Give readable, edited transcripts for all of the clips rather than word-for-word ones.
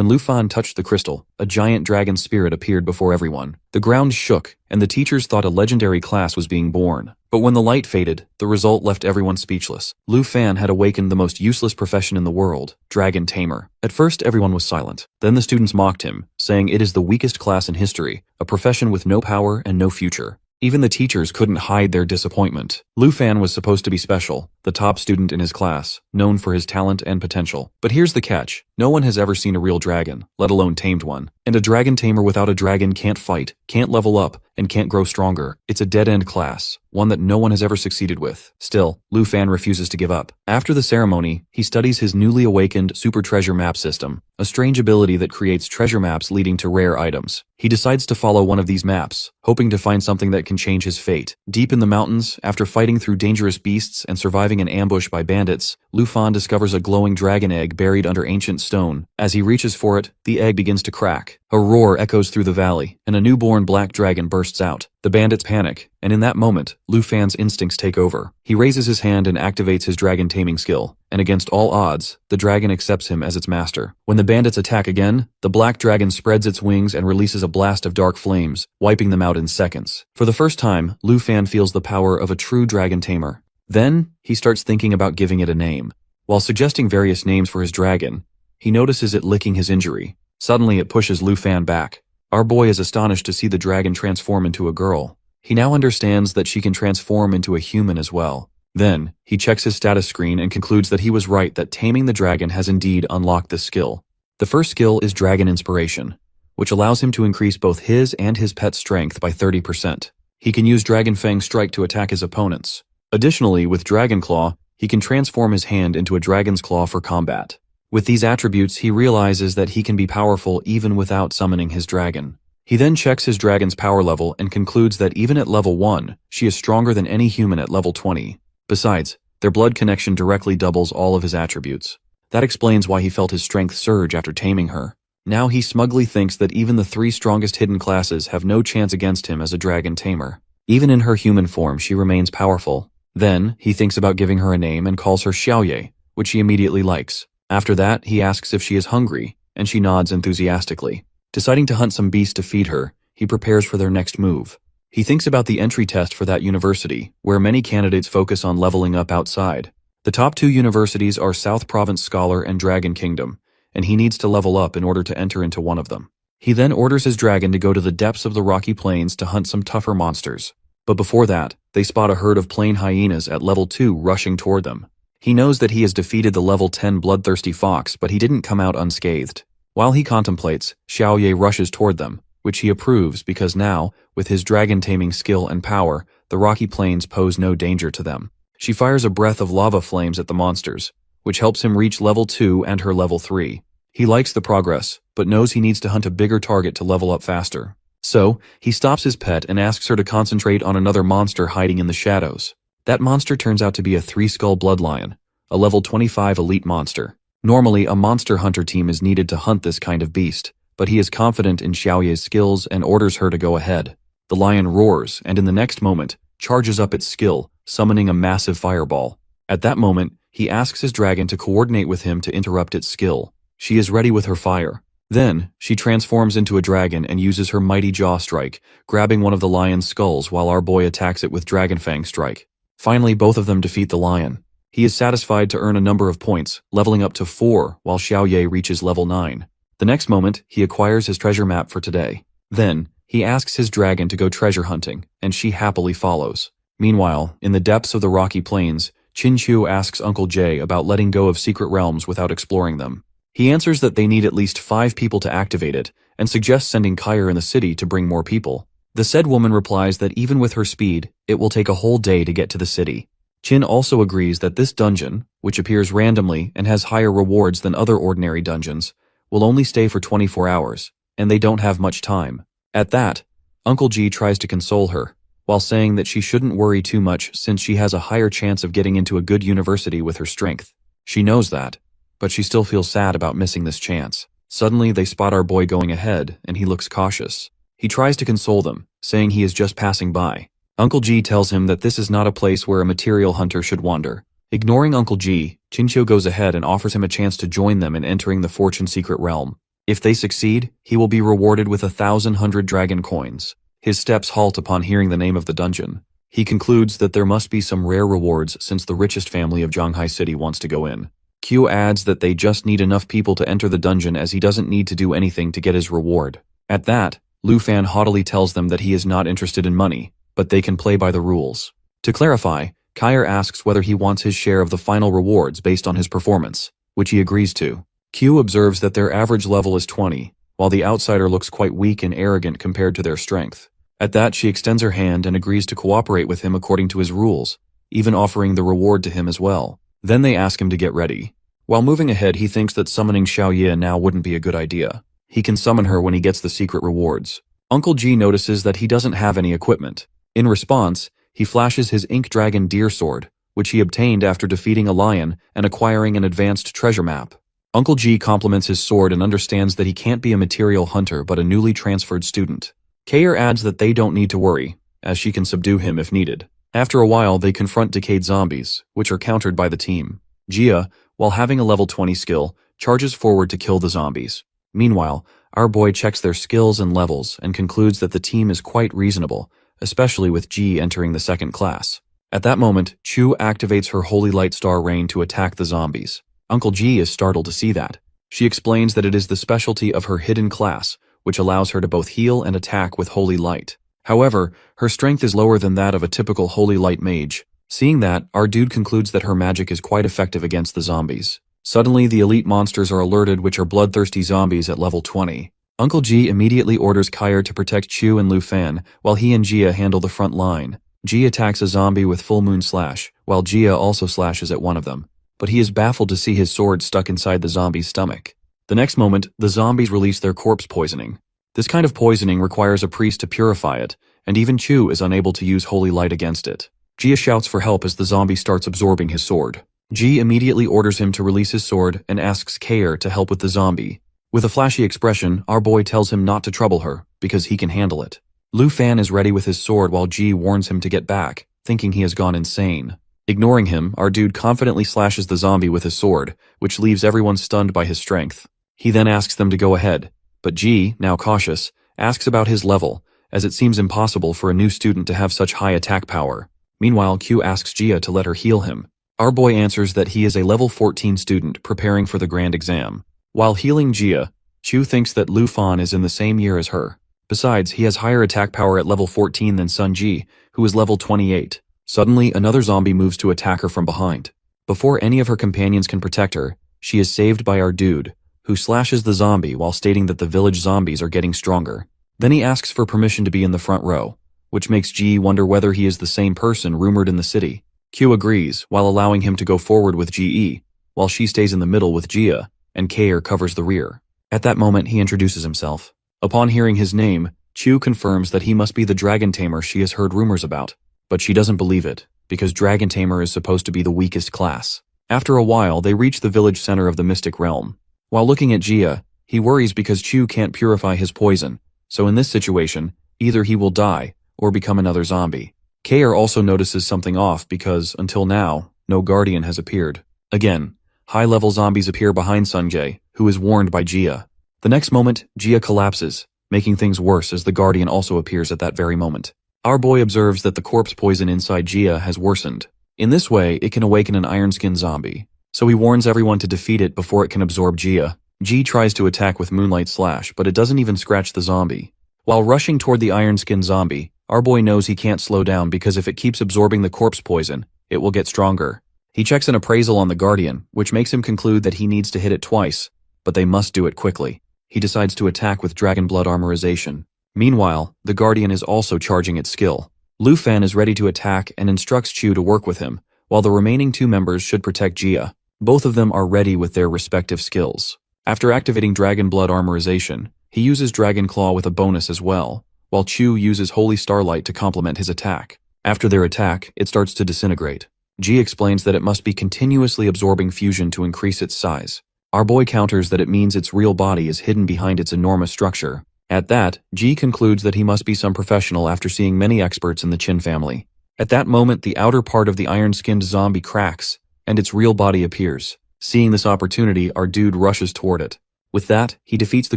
When Lufan touched the crystal, a giant dragon spirit appeared before everyone. The ground shook, and the teachers thought a legendary class was being born. But when the light faded, the result left everyone speechless. Lufan had awakened the most useless profession in the world, Dragon Tamer. At first, everyone was silent. Then the students mocked him, saying it is the weakest class in history, a profession with no power and no future. Even the teachers couldn't hide their disappointment. Lufan was supposed to be special, the top student in his class, known for his talent and potential. But here's the catch. No one has ever seen a real dragon, let alone tamed one. And a dragon tamer without a dragon can't fight, can't level up, and can't grow stronger. It's a dead-end class, one that no one has ever succeeded with. Still, Lufan refuses to give up. After the ceremony, he studies his newly awakened super treasure map system, a strange ability that creates treasure maps leading to rare items. He decides to follow one of these maps, hoping to find something that can change his fate. Deep in the mountains, after fighting through dangerous beasts and surviving an ambush by bandits, Lufan discovers a glowing dragon egg buried under ancient stone. As he reaches for it, the egg begins to crack. A roar echoes through the valley, and a newborn black dragon bursts out. The bandits panic, and in that moment, Lufan's instincts take over. He raises his hand and activates his dragon taming skill, and against all odds, the dragon accepts him as its master. When the bandits attack again, the black dragon spreads its wings and releases a blast of dark flames, wiping them out in seconds. For the first time, Lufan feels the power of a true dragon tamer. Then, he starts thinking about giving it a name. While suggesting various names for his dragon, he notices it licking his injury. Suddenly, it pushes Lufan back. Our boy is astonished to see the dragon transform into a girl. He now understands that she can transform into a human as well. Then, he checks his status screen and concludes that he was right that taming the dragon has indeed unlocked this skill. The first skill is Dragon Inspiration, which allows him to increase both his and his pet's strength by 30%. He can use Dragon Fang Strike to attack his opponents. Additionally, with Dragon Claw, he can transform his hand into a dragon's claw for combat. With these attributes, he realizes that he can be powerful even without summoning his dragon. He then checks his dragon's power level and concludes that even at level 1, she is stronger than any human at level 20. Besides, their blood connection directly doubles all of his attributes. That explains why he felt his strength surge after taming her. Now he smugly thinks that even the 3 strongest hidden classes have no chance against him as a dragon tamer. Even in her human form, she remains powerful. Then, he thinks about giving her a name and calls her Xiaoye, which she immediately likes. After that, he asks if she is hungry, and she nods enthusiastically. Deciding to hunt some beasts to feed her, he prepares for their next move. He thinks about the entry test for that university, where many candidates focus on leveling up outside. The top 2 universities are South Province Scholar and Dragon Kingdom, and he needs to level up in order to enter into one of them. He then orders his dragon to go to the depths of the rocky plains to hunt some tougher monsters. But before that, they spot a herd of plain hyenas at level 2 rushing toward them. He knows that he has defeated the level 10 bloodthirsty fox, but he didn't come out unscathed. While he contemplates, Xiaoye rushes toward them, which he approves because now, with his dragon taming skill and power, the rocky plains pose no danger to them. She fires a breath of lava flames at the monsters, which helps him reach level 2 and her level 3. He likes the progress, but knows he needs to hunt a bigger target to level up faster. So, he stops his pet and asks her to concentrate on another monster hiding in the shadows. That monster turns out to be a 3-skull bloodlion, a level 25 elite monster. Normally, a monster hunter team is needed to hunt this kind of beast, but he is confident in Xiaoye's skills and orders her to go ahead. The lion roars and in the next moment, charges up its skill, summoning a massive fireball. At that moment, he asks his dragon to coordinate with him to interrupt its skill. She is ready with her fire. Then, she transforms into a dragon and uses her mighty jaw strike, grabbing one of the lion's skulls while our boy attacks it with Dragon Fang Strike. Finally, both of them defeat the lion. He is satisfied to earn a number of points, leveling up to 4 while Xiaoye reaches level 9. The next moment, he acquires his treasure map for today. Then, he asks his dragon to go treasure hunting, and she happily follows. Meanwhile, in the depths of the rocky plains, Qinqiu asks Uncle Jay about letting go of secret realms without exploring them. He answers that they need at least 5 people to activate it, and suggests sending Kyer in the city to bring more people. The said woman replies that even with her speed, it will take a whole day to get to the city. Qin also agrees that this dungeon, which appears randomly and has higher rewards than other ordinary dungeons, will only stay for 24 hours, and they don't have much time. At that, Uncle G tries to console her, while saying that she shouldn't worry too much since she has a higher chance of getting into a good university with her strength. She knows that, but she still feels sad about missing this chance. Suddenly, they spot our boy going ahead, and he looks cautious. He tries to console them, saying he is just passing by. Uncle G tells him that this is not a place where a material hunter should wander. Ignoring Uncle G, Qinqiu goes ahead and offers him a chance to join them in entering the Fortune Secret Realm. If they succeed, he will be rewarded with 1,000 dragon coins. His steps halt upon hearing the name of the dungeon. He concludes that there must be some rare rewards since the richest family of Zhanghai City wants to go in. Q adds that they just need enough people to enter the dungeon as he doesn't need to do anything to get his reward. At that, Lu Fan haughtily tells them that he is not interested in money, but they can play by the rules. To clarify, Kyer asks whether he wants his share of the final rewards based on his performance, which he agrees to. Q observes that their average level is 20, while the outsider looks quite weak and arrogant compared to their strength. At that, she extends her hand and agrees to cooperate with him according to his rules, even offering the reward to him as well. Then they ask him to get ready. While moving ahead, he thinks that summoning Xiaoye now wouldn't be a good idea. He can summon her when he gets the secret rewards. Uncle G notices that he doesn't have any equipment. In response, he flashes his Ink Dragon Deer Sword, which he obtained after defeating a lion and acquiring an advanced treasure map. Uncle G compliments his sword and understands that he can't be a material hunter but a newly transferred student. Kyer adds that they don't need to worry, as she can subdue him if needed. After a while, they confront decayed zombies, which are countered by the team. Jia, while having a level 20 skill, charges forward to kill the zombies. Meanwhile, our boy checks their skills and levels and concludes that the team is quite reasonable, especially with Ji entering the second class. At that moment, Chu activates her Holy Light Star Rain to attack the zombies. Uncle Ji is startled to see that. She explains that it is the specialty of her hidden class, which allows her to both heal and attack with Holy Light. However, her strength is lower than that of a typical Holy Light mage. Seeing that, our dude concludes that her magic is quite effective against the zombies. Suddenly, the elite monsters are alerted, which are bloodthirsty zombies at level 20. Uncle G immediately orders Kyer to protect Chu and Lu Fan, while he and Jia handle the front line. Ji attacks a zombie with Full Moon Slash, while Jia also slashes at one of them. But he is baffled to see his sword stuck inside the zombie's stomach. The next moment, the zombies release their corpse poisoning. This kind of poisoning requires a priest to purify it, and even Chu is unable to use holy light against it. Jia shouts for help as the zombie starts absorbing his sword. Ji immediately orders him to release his sword and asks Kyer to help with the zombie. With a flashy expression, our boy tells him not to trouble her, because he can handle it. Lu Fan is ready with his sword while Ji warns him to get back, thinking he has gone insane. Ignoring him, our dude confidently slashes the zombie with his sword, which leaves everyone stunned by his strength. He then asks them to go ahead, but Ji, now cautious, asks about his level, as it seems impossible for a new student to have such high attack power. Meanwhile, Q asks Jia to let her heal him. Our boy answers that he is a level 14 student preparing for the grand exam. While healing Jia, Chu thinks that Lu Fan is in the same year as her. Besides, he has higher attack power at level 14 than Sun Ji, who is level 28. Suddenly, another zombie moves to attack her from behind. Before any of her companions can protect her, she is saved by our dude, who slashes the zombie while stating that the village zombies are getting stronger. Then he asks for permission to be in the front row, which makes Ji wonder whether he is the same person rumored in the city. Q agrees, while allowing him to go forward with Ge, while she stays in the middle with Jia, and Kyer covers the rear. At that moment, he introduces himself. Upon hearing his name, Chu confirms that he must be the Dragon Tamer she has heard rumors about, but she doesn't believe it, because Dragon Tamer is supposed to be the weakest class. After a while, they reach the village center of the Mystic Realm. While looking at Jia, he worries because Chu can't purify his poison, so in this situation, either he will die or become another zombie. Kyer also notices something off because, until now, no guardian has appeared. Again, high-level zombies appear behind Sunjae, who is warned by Jia. The next moment, Jia collapses, making things worse as the guardian also appears at that very moment. Our boy observes that the corpse poison inside Jia has worsened. In this way, it can awaken an iron-skinned zombie, so he warns everyone to defeat it before it can absorb Jia. Ji tries to attack with Moonlight Slash, but it doesn't even scratch the zombie. While rushing toward the iron-skinned zombie, our boy knows he can't slow down because if it keeps absorbing the corpse poison, it will get stronger. He checks an appraisal on the guardian, which makes him conclude that he needs to hit it twice, but they must do it quickly. He decides to attack with Dragon Blood Armorization. Meanwhile, the guardian is also charging its skill. Lu Fan is ready to attack and instructs Chu to work with him, while the remaining two members should protect Jia. Both of them are ready with their respective skills. After activating Dragon Blood Armorization, he uses Dragon Claw with a bonus as well, while Chu uses Holy Starlight to complement his attack. After their attack, it starts to disintegrate. Ji explains that it must be continuously absorbing fusion to increase its size. Our boy counters that it means its real body is hidden behind its enormous structure. At that, Ji concludes that he must be some professional after seeing many experts in the Qin family. At that moment, the outer part of the iron-skinned zombie cracks, and its real body appears. Seeing this opportunity, our dude rushes toward it. With that, he defeats the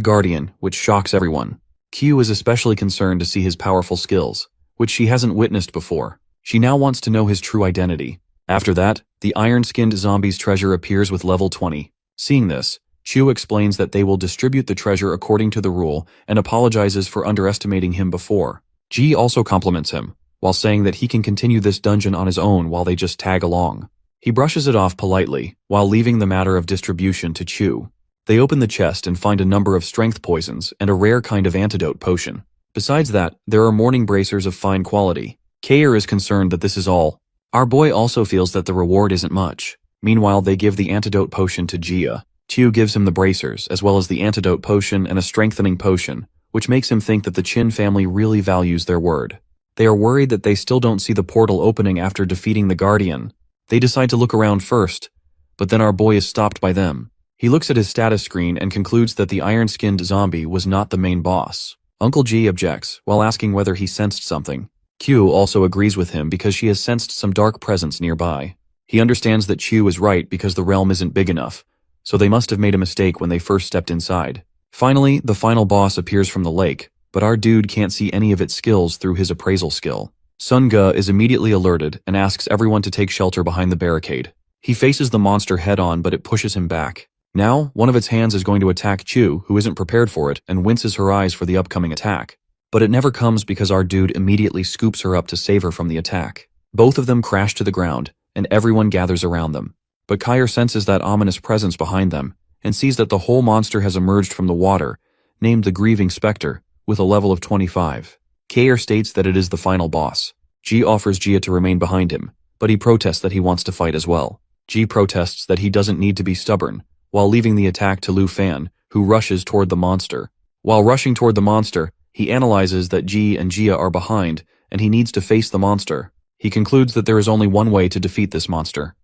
Guardian, which shocks everyone. Q is especially concerned to see his powerful skills, which she hasn't witnessed before. She now wants to know his true identity. After that, the iron-skinned zombie's treasure appears with level 20. Seeing this, Chu explains that they will distribute the treasure according to the rule and apologizes for underestimating him before. Ji also compliments him, while saying that he can continue this dungeon on his own while they just tag along. He brushes it off politely, while leaving the matter of distribution to Chu. They open the chest and find a number of strength poisons and a rare kind of antidote potion. Besides that, there are morning bracers of fine quality. Kair is concerned that this is all. Our boy also feels that the reward isn't much. Meanwhile, they give the antidote potion to Jia. Chu gives him the bracers, as well as the antidote potion and a strengthening potion, which makes him think that the Chin family really values their word. They are worried that they still don't see the portal opening after defeating the Guardian. They decide to look around first, but then our boy is stopped by them. He looks at his status screen and concludes that the iron-skinned zombie was not the main boss. Uncle G objects, while asking whether he sensed something. Q also agrees with him because she has sensed some dark presence nearby. He understands that Chu is right because the realm isn't big enough, so they must have made a mistake when they first stepped inside. Finally, the final boss appears from the lake, but our dude can't see any of its skills through his appraisal skill. Sun Ge is immediately alerted and asks everyone to take shelter behind the barricade. He faces the monster head-on, but it pushes him back. Now, one of its hands is going to attack Chu, who isn't prepared for it, and winces her eyes for the upcoming attack. But it never comes because our dude immediately scoops her up to save her from the attack. Both of them crash to the ground, and everyone gathers around them. But Kair senses that ominous presence behind them, and sees that the whole monster has emerged from the water, named the Grieving Spectre, with a level of 25. Kair states that it is the final boss. Ji offers Jia to remain behind him, but he protests that he wants to fight as well. Ji protests that he doesn't need to be stubborn, while leaving the attack to Lu Fan, who rushes toward the monster. While rushing toward the monster, he analyzes that Ji and Jia are behind, and he needs to face the monster. He concludes that there is only one way to defeat this monster: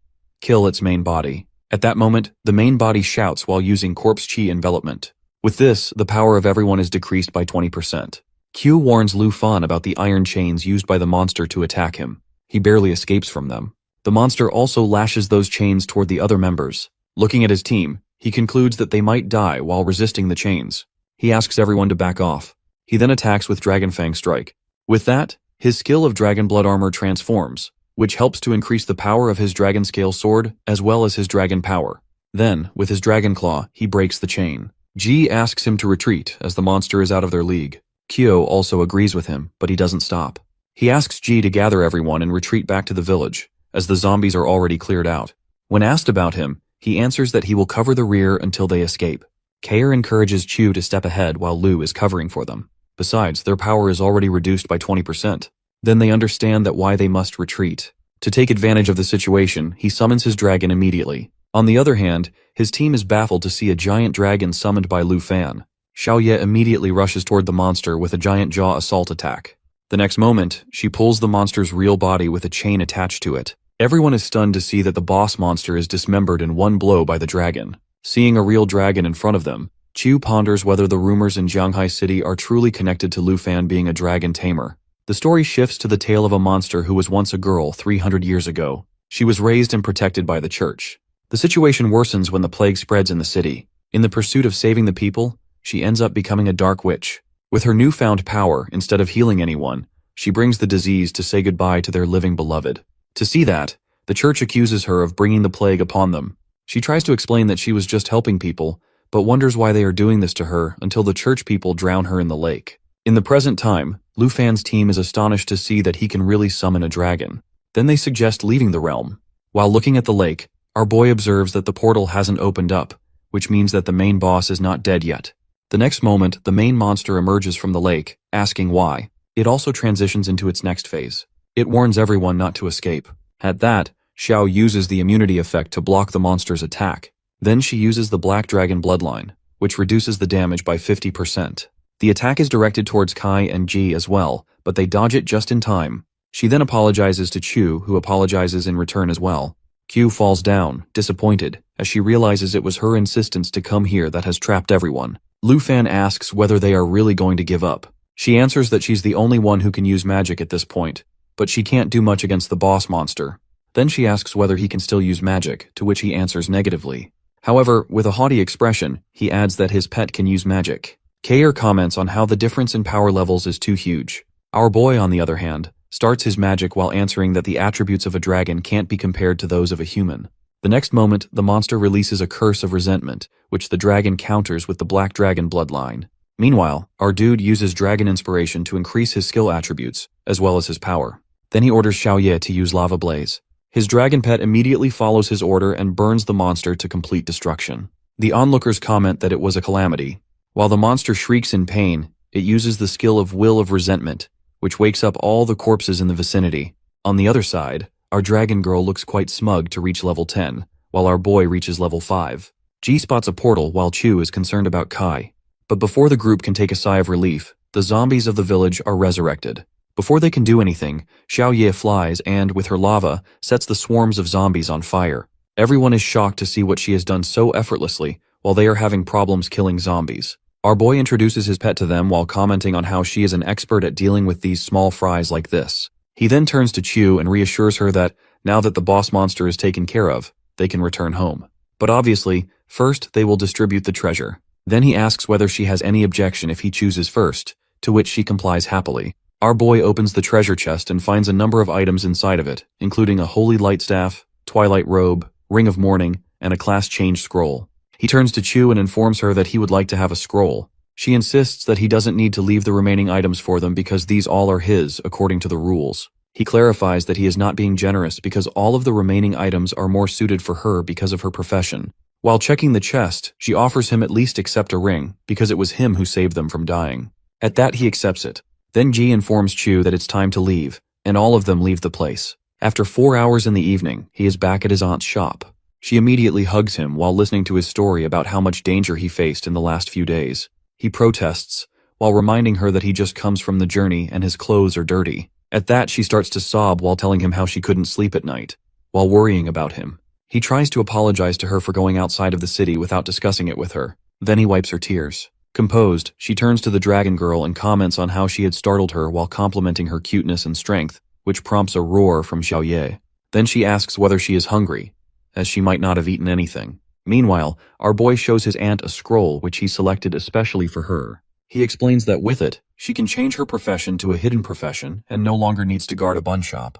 kill its main body. At that moment, the main body shouts while using corpse chi envelopment. With this, the power of everyone is decreased by 20%. Q warns Lu Fan about the iron chains used by the monster to attack him. He barely escapes from them. The monster also lashes those chains toward the other members. Looking at his team, he concludes that they might die while resisting the chains. He asks everyone to back off. He then attacks with Dragon Fang Strike. With that, his skill of Dragon Blood Armor transforms, which helps to increase the power of his Dragon Scale Sword as well as his Dragon Power. Then, with his Dragon Claw, he breaks the chain. Ji asks him to retreat as the monster is out of their league. Kyo also agrees with him, but he doesn't stop. He asks Ji to gather everyone and retreat back to the village, as the zombies are already cleared out. When asked about him, he answers that he will cover the rear until they escape. Kair encourages Chu to step ahead while Lu is covering for them. Besides, their power is already reduced by 20%. Then they understand that why they must retreat. To take advantage of the situation, he summons his dragon immediately. On the other hand, his team is baffled to see a giant dragon summoned by Lu Fan. Xiaoye immediately rushes toward the monster with a giant jaw assault attack. The next moment, she pulls the monster's real body with a chain attached to it. Everyone is stunned to see that the boss monster is dismembered in one blow by the dragon. Seeing a real dragon in front of them, Chu ponders whether the rumors in Jianghai City are truly connected to Lu Fan being a dragon tamer. The story shifts to the tale of a monster who was once a girl 300 years ago. She was raised and protected by the church. The situation worsens when the plague spreads in the city. In the pursuit of saving the people, she ends up becoming a dark witch. With her newfound power, instead of healing anyone, she brings the disease to say goodbye to their living beloved. To see that, the church accuses her of bringing the plague upon them. She tries to explain that she was just helping people, but wonders why they are doing this to her until the church people drown her in the lake. In the present time, Lu Fan's team is astonished to see that he can really summon a dragon. Then they suggest leaving the realm. While looking at the lake, our boy observes that the portal hasn't opened up, which means that the main boss is not dead yet. The next moment, the main monster emerges from the lake, asking why. It also transitions into its next phase. It warns everyone not to escape. At that, Xiao uses the immunity effect to block the monster's attack. Then she uses the Black Dragon Bloodline, which reduces the damage by 50%. The attack is directed towards Kai and Ji as well, but they dodge it just in time. She then apologizes to Chu, who apologizes in return as well. Q falls down, disappointed, as she realizes it was her insistence to come here that has trapped everyone. Lu Fan asks whether they are really going to give up. She answers that she's the only one who can use magic at this point, but she can't do much against the boss monster. Then she asks whether he can still use magic, to which he answers negatively. However, with a haughty expression, he adds that his pet can use magic. Kair comments on how the difference in power levels is too huge. Our boy, on the other hand, starts his magic while answering that the attributes of a dragon can't be compared to those of a human. The next moment, the monster releases a curse of resentment, which the dragon counters with the black dragon bloodline. Meanwhile, our dude uses dragon inspiration to increase his skill attributes, as well as his power. Then he orders Xiaoye to use lava blaze. His dragon pet immediately follows his order and burns the monster to complete destruction. The onlookers comment that it was a calamity. While the monster shrieks in pain, it uses the skill of Will of Resentment, which wakes up all the corpses in the vicinity. On the other side, our dragon girl looks quite smug to reach level 10, while our boy reaches level 5. G spots a portal while Chu is concerned about Kai. But before the group can take a sigh of relief, the zombies of the village are resurrected. Before they can do anything, Xiaoye flies and, with her lava, sets the swarms of zombies on fire. Everyone is shocked to see what she has done so effortlessly, while they are having problems killing zombies. Our boy introduces his pet to them while commenting on how she is an expert at dealing with these small fries like this. He then turns to Chu and reassures her that, now that the boss monster is taken care of, they can return home. But obviously, first they will distribute the treasure. Then he asks whether she has any objection if he chooses first, to which she complies happily. Our boy opens the treasure chest and finds a number of items inside of it, including a holy light staff, twilight robe, ring of mourning, and a class change scroll. He turns to Chu and informs her that he would like to have a scroll. She insists that he doesn't need to leave the remaining items for them because these all are his, according to the rules. He clarifies that he is not being generous because all of the remaining items are more suited for her because of her profession. While checking the chest, she offers him at least accept a ring, because it was him who saved them from dying. At that he accepts it. Then Ji informs Chu that it's time to leave, and all of them leave the place. After 4 hours in the evening, he is back at his aunt's shop. She immediately hugs him while listening to his story about how much danger he faced in the last few days. He protests, while reminding her that he just comes from the journey and his clothes are dirty. At that she starts to sob while telling him how she couldn't sleep at night, while worrying about him. He tries to apologize to her for going outside of the city without discussing it with her. Then he wipes her tears. Composed, she turns to the dragon girl and comments on how she had startled her while complimenting her cuteness and strength, which prompts a roar from Xiaoye. Then she asks whether she is hungry, as she might not have eaten anything. Meanwhile, our boy shows his aunt a scroll which he selected especially for her. He explains that with it, she can change her profession to a hidden profession and no longer needs to guard a bun shop.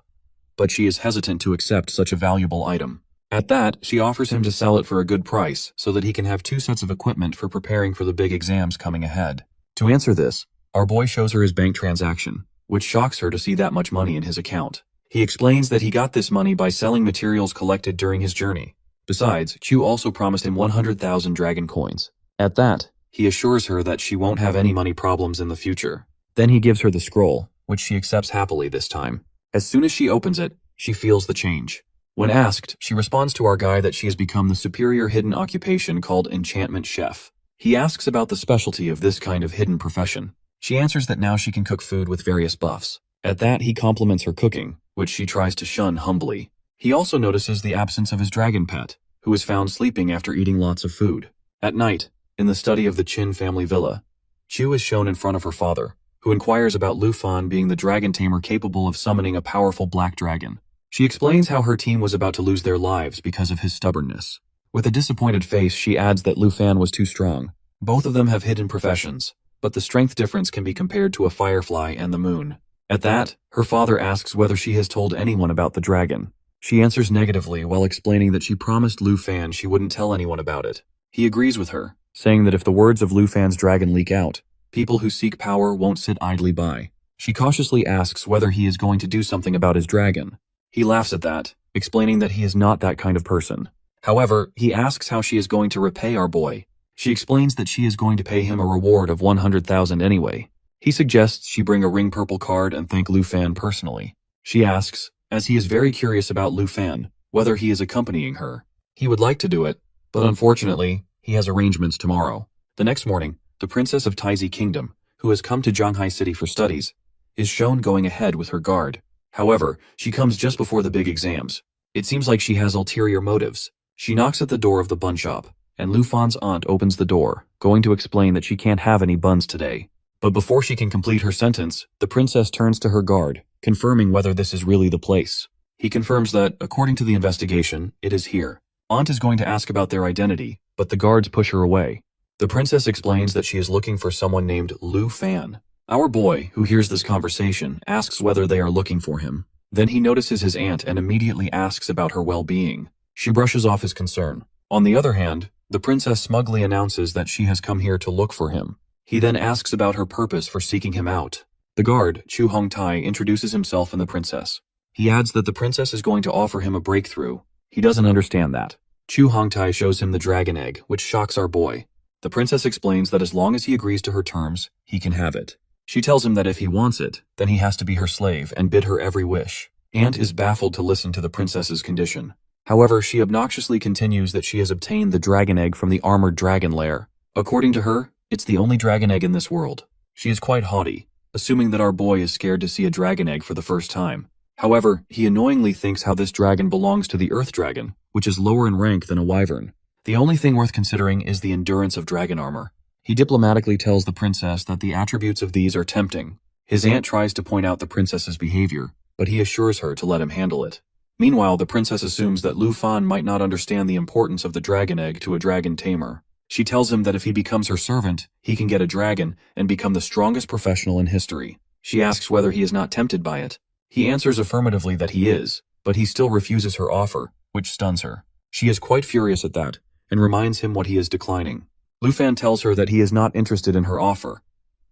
But she is hesitant to accept such a valuable item. At that, she offers him to sell it for a good price so that he can have 2 sets of equipment for preparing for the big exams coming ahead. To answer this, our boy shows her his bank transaction, which shocks her to see that much money in his account. He explains that he got this money by selling materials collected during his journey. Besides, Chu also promised him 100,000 dragon coins. At that, he assures her that she won't have any money problems in the future. Then he gives her the scroll, which she accepts happily this time. As soon as she opens it, she feels the change. When asked, she responds to our guy that she has become the superior hidden occupation called enchantment chef. He asks about the specialty of this kind of hidden profession. She answers that now she can cook food with various buffs. At that, he compliments her cooking, which she tries to shun humbly. He also notices the absence of his dragon pet, who is found sleeping after eating lots of food. At night, in the study of the Qin family villa, Chu is shown in front of her father, who inquires about Lu Fan being the dragon tamer capable of summoning a powerful black dragon. She explains how her team was about to lose their lives because of his stubbornness. With a disappointed face, she adds that Lu Fan was too strong. Both of them have hidden professions, but the strength difference can be compared to a firefly and the moon. At that, her father asks whether she has told anyone about the dragon. She answers negatively while explaining that she promised Lu Fan she wouldn't tell anyone about it. He agrees with her, saying that if the words of Lu Fan's dragon leak out, people who seek power won't sit idly by. She cautiously asks whether he is going to do something about his dragon. He laughs at that, explaining that he is not that kind of person. However, he asks how she is going to repay our boy. She explains that she is going to pay him a reward of 100,000 anyway. He suggests she bring a ring purple card and thank Lu Fan personally. She asks, as he is very curious about Lu Fan, whether he is accompanying her. He would like to do it, but unfortunately, he has arrangements tomorrow. The next morning, the princess of Taizi Kingdom, who has come to Zhanghai City for studies, is shown going ahead with her guard. However, she comes just before the big exams. It seems like she has ulterior motives. She knocks at the door of the bun shop, and Lu Fan's aunt opens the door, going to explain that she can't have any buns today. But before she can complete her sentence, the princess turns to her guard, confirming whether this is really the place. He confirms that, according to the investigation, it is here. Aunt is going to ask about their identity, but the guards push her away. The princess explains that she is looking for someone named Lu Fan. Our boy, who hears this conversation, asks whether they are looking for him. Then he notices his aunt and immediately asks about her well-being. She brushes off his concern. On the other hand, the princess smugly announces that she has come here to look for him. He then asks about her purpose for seeking him out. The guard, Chu Hongtai, introduces himself and the princess. He adds that the princess is going to offer him a breakthrough. He doesn't understand that. Chu Hongtai shows him the dragon egg, which shocks our boy. The princess explains that as long as he agrees to her terms, he can have it. She tells him that if he wants it, then he has to be her slave and bid her every wish. Aunt is baffled to listen to the princess's condition. However, she obnoxiously continues that she has obtained the dragon egg from the armored dragon lair. According to her, it's the only dragon egg in this world. She is quite haughty, assuming that our boy is scared to see a dragon egg for the first time. However, he annoyingly thinks how this dragon belongs to the earth dragon, which is lower in rank than a wyvern. The only thing worth considering is the endurance of dragon armor. He diplomatically tells the princess that the attributes of these are tempting. His aunt tries to point out the princess's behavior, but he assures her to let him handle it. Meanwhile, the princess assumes that Lu Fan might not understand the importance of the dragon egg to a dragon tamer. She tells him that if he becomes her servant, he can get a dragon and become the strongest professional in history. She asks whether he is not tempted by it. He answers affirmatively that he is, but he still refuses her offer, which stuns her. She is quite furious at that, and reminds him what he is declining. Lu Fan tells her that he is not interested in her offer.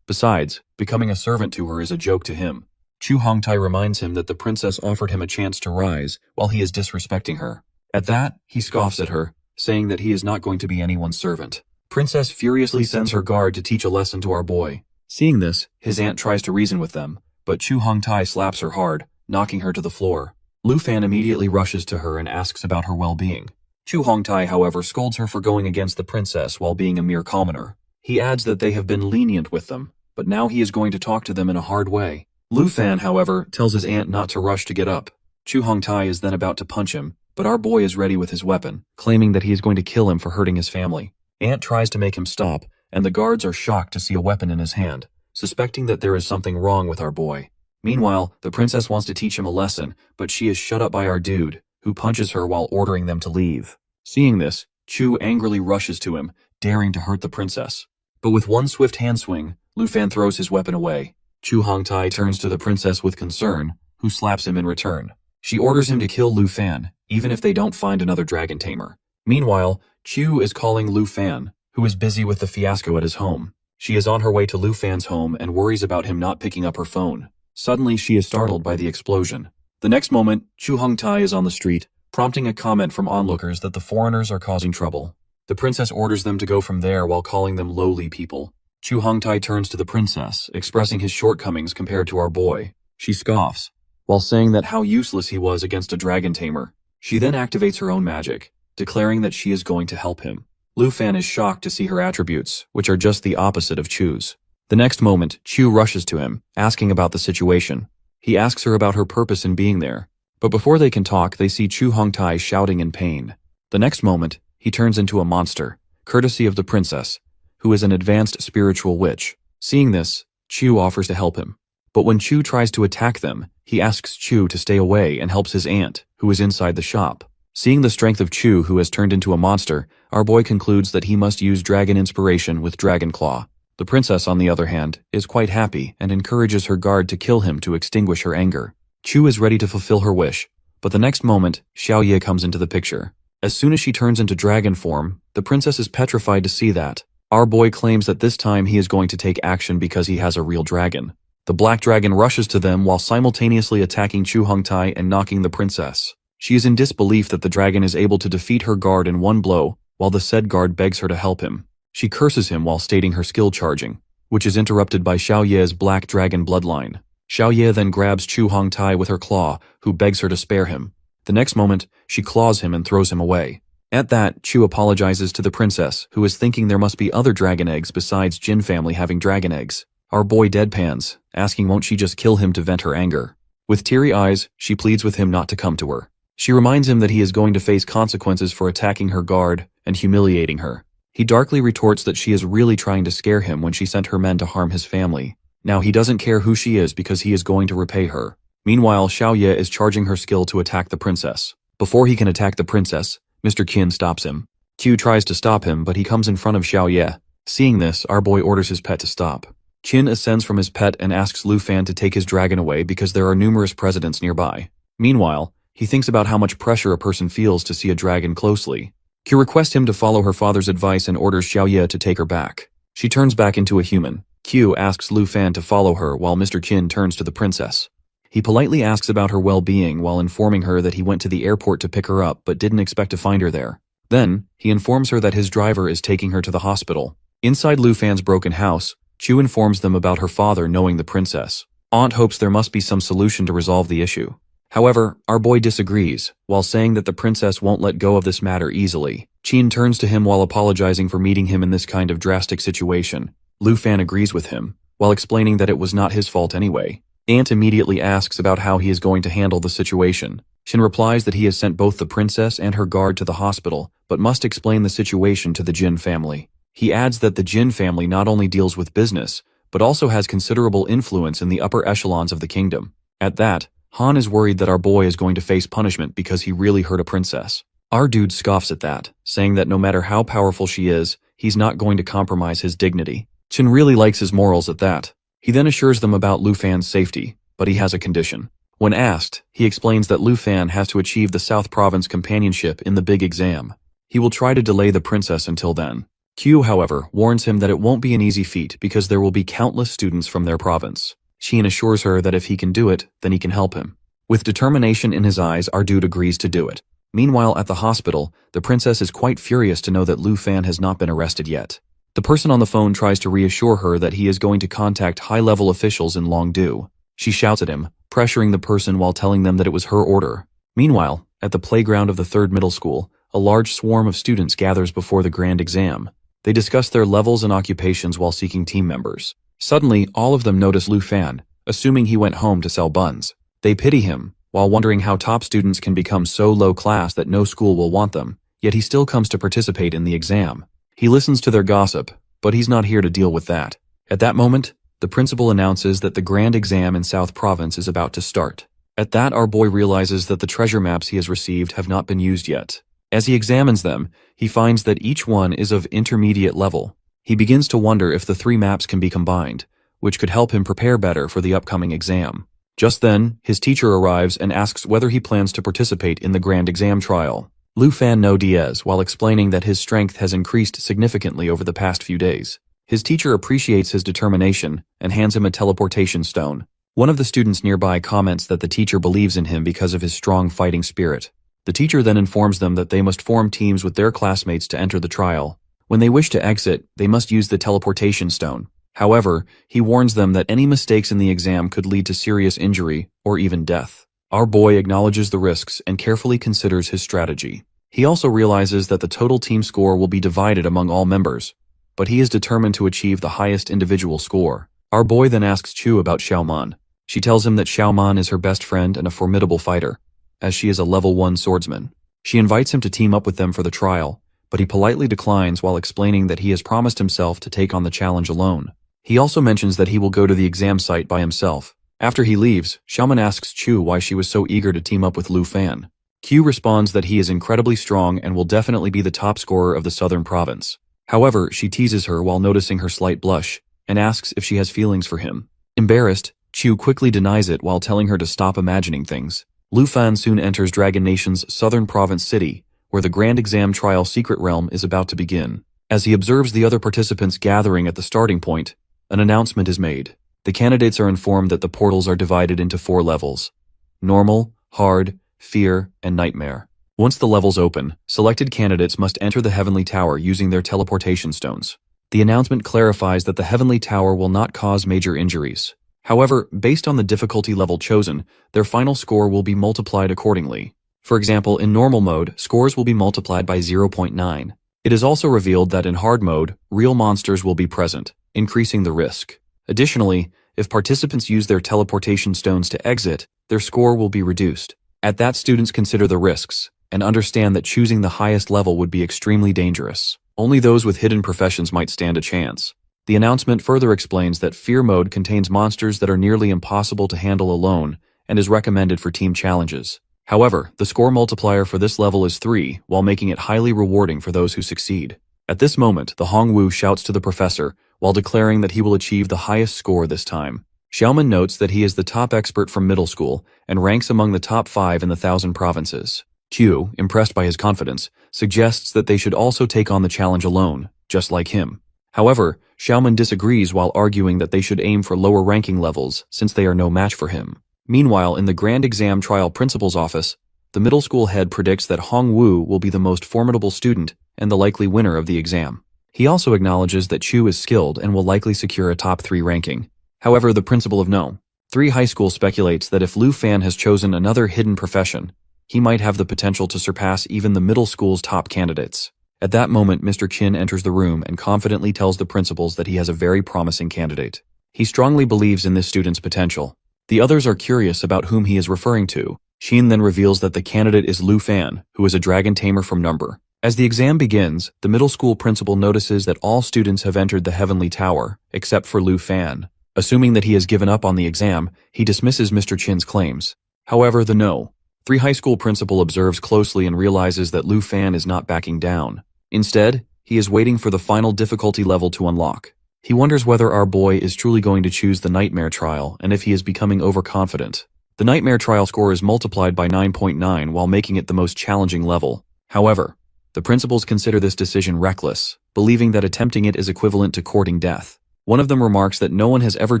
Besides, becoming a servant to her is a joke to him. Chu Hongtai reminds him that the princess offered him a chance to rise, while he is disrespecting her. At that, he scoffs at her, saying that he is not going to be anyone's servant. Princess furiously sends her guard to teach a lesson to our boy. Seeing this, his aunt tries to reason with them, but Chu Hongtai slaps her hard, knocking her to the floor. Lu Fan immediately rushes to her and asks about her well-being. Chu Hongtai, however, scolds her for going against the princess while being a mere commoner. He adds that they have been lenient with them, but now he is going to talk to them in a hard way. Lu Fan, however, tells his aunt not to rush to get up. Chu Hongtai is then about to punch him, but our boy is ready with his weapon, claiming that he is going to kill him for hurting his family. Aunt tries to make him stop, and the guards are shocked to see a weapon in his hand, suspecting that there is something wrong with our boy. Meanwhile, the princess wants to teach him a lesson, but she is shut up by our dude, who punches her while ordering them to leave. Seeing this, Chu angrily rushes to him, daring to hurt the princess. But with one swift hand swing, Lu Fan throws his weapon away. Chu Hongtai turns to the princess with concern, who slaps him in return. She orders him to kill Lu Fan, even if they don't find another dragon tamer. Meanwhile, Chu is calling Lu Fan, who is busy with the fiasco at his home. She is on her way to Lu Fan's home and worries about him not picking up her phone. Suddenly, she is startled by the explosion. The next moment, Chu Hongtai is on the street, prompting a comment from onlookers that the foreigners are causing trouble. The princess orders them to go from there while calling them lowly people. Chu Hongtai turns to the princess, expressing his shortcomings compared to our boy. She scoffs, while saying that how useless he was against a dragon tamer. She then activates her own magic, declaring that she is going to help him. Lu Fan is shocked to see her attributes, which are just the opposite of Chu's. The next moment, Chu rushes to him, asking about the situation. He asks her about her purpose in being there, but before they can talk, they see Chu Hongtai shouting in pain. The next moment, he turns into a monster, courtesy of the princess, who is an advanced spiritual witch. Seeing this, Chu offers to help him. But when Chu tries to attack them, he asks Chu to stay away and helps his aunt, who is inside the shop. Seeing the strength of Chu, who has turned into a monster, our boy concludes that he must use dragon inspiration with Dragon Claw. The princess, on the other hand, is quite happy and encourages her guard to kill him to extinguish her anger. Chu is ready to fulfill her wish, but the next moment, Xiaoye comes into the picture. As soon as she turns into dragon form, the princess is petrified to see that. Our boy claims that this time he is going to take action because he has a real dragon. The black dragon rushes to them while simultaneously attacking Chu Hongtai and knocking the princess. She is in disbelief that the dragon is able to defeat her guard in one blow, while the said guard begs her to help him. She curses him while stating her skill charging, which is interrupted by Xiaoye's black dragon bloodline. Xiaoye then grabs Chu Hongtai with her claw, who begs her to spare him. The next moment, she claws him and throws him away. At that, Chu apologizes to the princess, who is thinking there must be other dragon eggs besides Jin family having dragon eggs. Our boy deadpans, asking won't she just kill him to vent her anger. With teary eyes, she pleads with him not to come to her. She reminds him that he is going to face consequences for attacking her guard and humiliating her. He darkly retorts that she is really trying to scare him when she sent her men to harm his family. Now he doesn't care who she is because he is going to repay her. Meanwhile, Xiaoye is charging her skill to attack the princess. Before he can attack the princess, Mr. Qin stops him. Q tries to stop him, but he comes in front of Xiao Ye. Seeing this, our boy orders his pet to stop. Qin ascends from his pet and asks Lu Fan to take his dragon away because there are numerous presidents nearby. Meanwhile, he thinks about how much pressure a person feels to see a dragon closely. Q requests him to follow her father's advice and orders Xiao Ye to take her back. She turns back into a human. Q asks Lu Fan to follow her while Mr. Qin turns to the princess. He politely asks about her well-being while informing her that he went to the airport to pick her up but didn't expect to find her there. Then, he informs her that his driver is taking her to the hospital. Inside Lu Fan's broken house, Chu informs them about her father knowing the princess. Aunt hopes there must be some solution to resolve the issue. However, our boy disagrees, while saying that the princess won't let go of this matter easily. Qin turns to him while apologizing for meeting him in this kind of drastic situation. Lu Fan agrees with him, while explaining that it was not his fault anyway. Aunt immediately asks about how he is going to handle the situation. Qin replies that he has sent both the princess and her guard to the hospital, but must explain the situation to the Jin family. He adds that the Jin family not only deals with business, but also has considerable influence in the upper echelons of the kingdom. At that, Han is worried that our boy is going to face punishment because he really hurt a princess. Our dude scoffs at that, saying that no matter how powerful she is, he's not going to compromise his dignity. Qin really likes his morals at that. He then assures them about Lu Fan's safety, but he has a condition. When asked, he explains that Lu Fan has to achieve the South Province companionship in the big exam. He will try to delay the princess until then. Q, however, warns him that it won't be an easy feat because there will be countless students from their province. Xian assures her that if he can do it, then he can help him. With determination in his eyes, our dude agrees to do it. Meanwhile, at the hospital, the princess is quite furious to know that Lu Fan has not been arrested yet. The person on the phone tries to reassure her that he is going to contact high-level officials in Longdu. She shouts at him, pressuring the person while telling them that it was her order. Meanwhile, at the playground of the 3rd middle school, a large swarm of students gathers before the grand exam. They discuss their levels and occupations while seeking team members. Suddenly, all of them notice Lu Fan, assuming he went home to sell buns. They pity him, while wondering how top students can become so low class that no school will want them, yet he still comes to participate in the exam. He listens to their gossip, but he's not here to deal with that. At that moment, the principal announces that the grand exam in South Province is about to start. At that, our boy realizes that the treasure maps he has received have not been used yet. As he examines them, he finds that each one is of intermediate level. He begins to wonder if the 3 maps can be combined, which could help him prepare better for the upcoming exam. Just then, his teacher arrives and asks whether he plans to participate in the grand exam trial. Lu Fan no Diaz, while explaining that his strength has increased significantly over the past few days. His teacher appreciates his determination and hands him a teleportation stone. One of the students nearby comments that the teacher believes in him because of his strong fighting spirit. The teacher then informs them that they must form teams with their classmates to enter the trial. When they wish to exit, they must use the teleportation stone. However, he warns them that any mistakes in the exam could lead to serious injury or even death. Our boy acknowledges the risks and carefully considers his strategy. He also realizes that the total team score will be divided among all members, but he is determined to achieve the highest individual score. Our boy then asks Chu about Xiaoman. She tells him that Xiaoman is her best friend and a formidable fighter, as she is a level 1 swordsman. She invites him to team up with them for the trial, but he politely declines while explaining that he has promised himself to take on the challenge alone. He also mentions that he will go to the exam site by himself. After he leaves, Xiaoman asks Chu why she was so eager to team up with Lu Fan. Q responds that he is incredibly strong and will definitely be the top scorer of the southern province. However, she teases her while noticing her slight blush, and asks if she has feelings for him. Embarrassed, Chu quickly denies it while telling her to stop imagining things. Lu Fan soon enters Dragon Nation's southern province city, where the grand exam trial secret realm is about to begin. As he observes the other participants gathering at the starting point, an announcement is made. The candidates are informed that the portals are divided into 4 levels: normal, hard, fear, and nightmare. Once the levels open, selected candidates must enter the Heavenly Tower using their teleportation stones. The announcement clarifies that the Heavenly Tower will not cause major injuries. However, based on the difficulty level chosen, their final score will be multiplied accordingly. For example, in normal mode, scores will be multiplied by 0.9. It is also revealed that in hard mode, real monsters will be present, increasing the risk. Additionally, if participants use their teleportation stones to exit, their score will be reduced. At that, students consider the risks and understand that choosing the highest level would be extremely dangerous. Only those with hidden professions might stand a chance. The announcement further explains that fear mode contains monsters that are nearly impossible to handle alone and is recommended for team challenges. However, the score multiplier for this level is 3, while making it highly rewarding for those who succeed. At this moment, the Hongwu shouts to the professor, while declaring that he will achieve the highest score this time. Xiaoman notes that he is the top expert from middle school, and ranks among the top 5 in the 1,000 provinces. Qiu, impressed by his confidence, suggests that they should also take on the challenge alone, just like him. However, Xiaoman disagrees while arguing that they should aim for lower ranking levels since they are no match for him. Meanwhile, in the Grand Exam Trial Principal's office, the middle school head predicts that Hongwu will be the most formidable student and the likely winner of the exam. He also acknowledges that Qiu is skilled and will likely secure a top 3 ranking. However, the principal of No. 3 High School speculates that if Lu Fan has chosen another hidden profession, he might have the potential to surpass even the middle school's top candidates. At that moment, Mr. Qin enters the room and confidently tells the principals that he has a very promising candidate. He strongly believes in this student's potential. The others are curious about whom he is referring to. Qin then reveals that the candidate is Lu Fan, who is a dragon tamer from Number. As the exam begins, the middle school principal notices that all students have entered the Heavenly Tower, except for Lu Fan. Assuming that he has given up on the exam, he dismisses Mr. Qin's claims. However, the No. 3 High School principal observes closely and realizes that Lu Fan is not backing down. Instead, he is waiting for the final difficulty level to unlock. He wonders whether our boy is truly going to choose the Nightmare Trial and if he is becoming overconfident. The Nightmare Trial score is multiplied by 9.9 while making it the most challenging level. However, the principals consider this decision reckless, believing that attempting it is equivalent to courting death. One of them remarks that no one has ever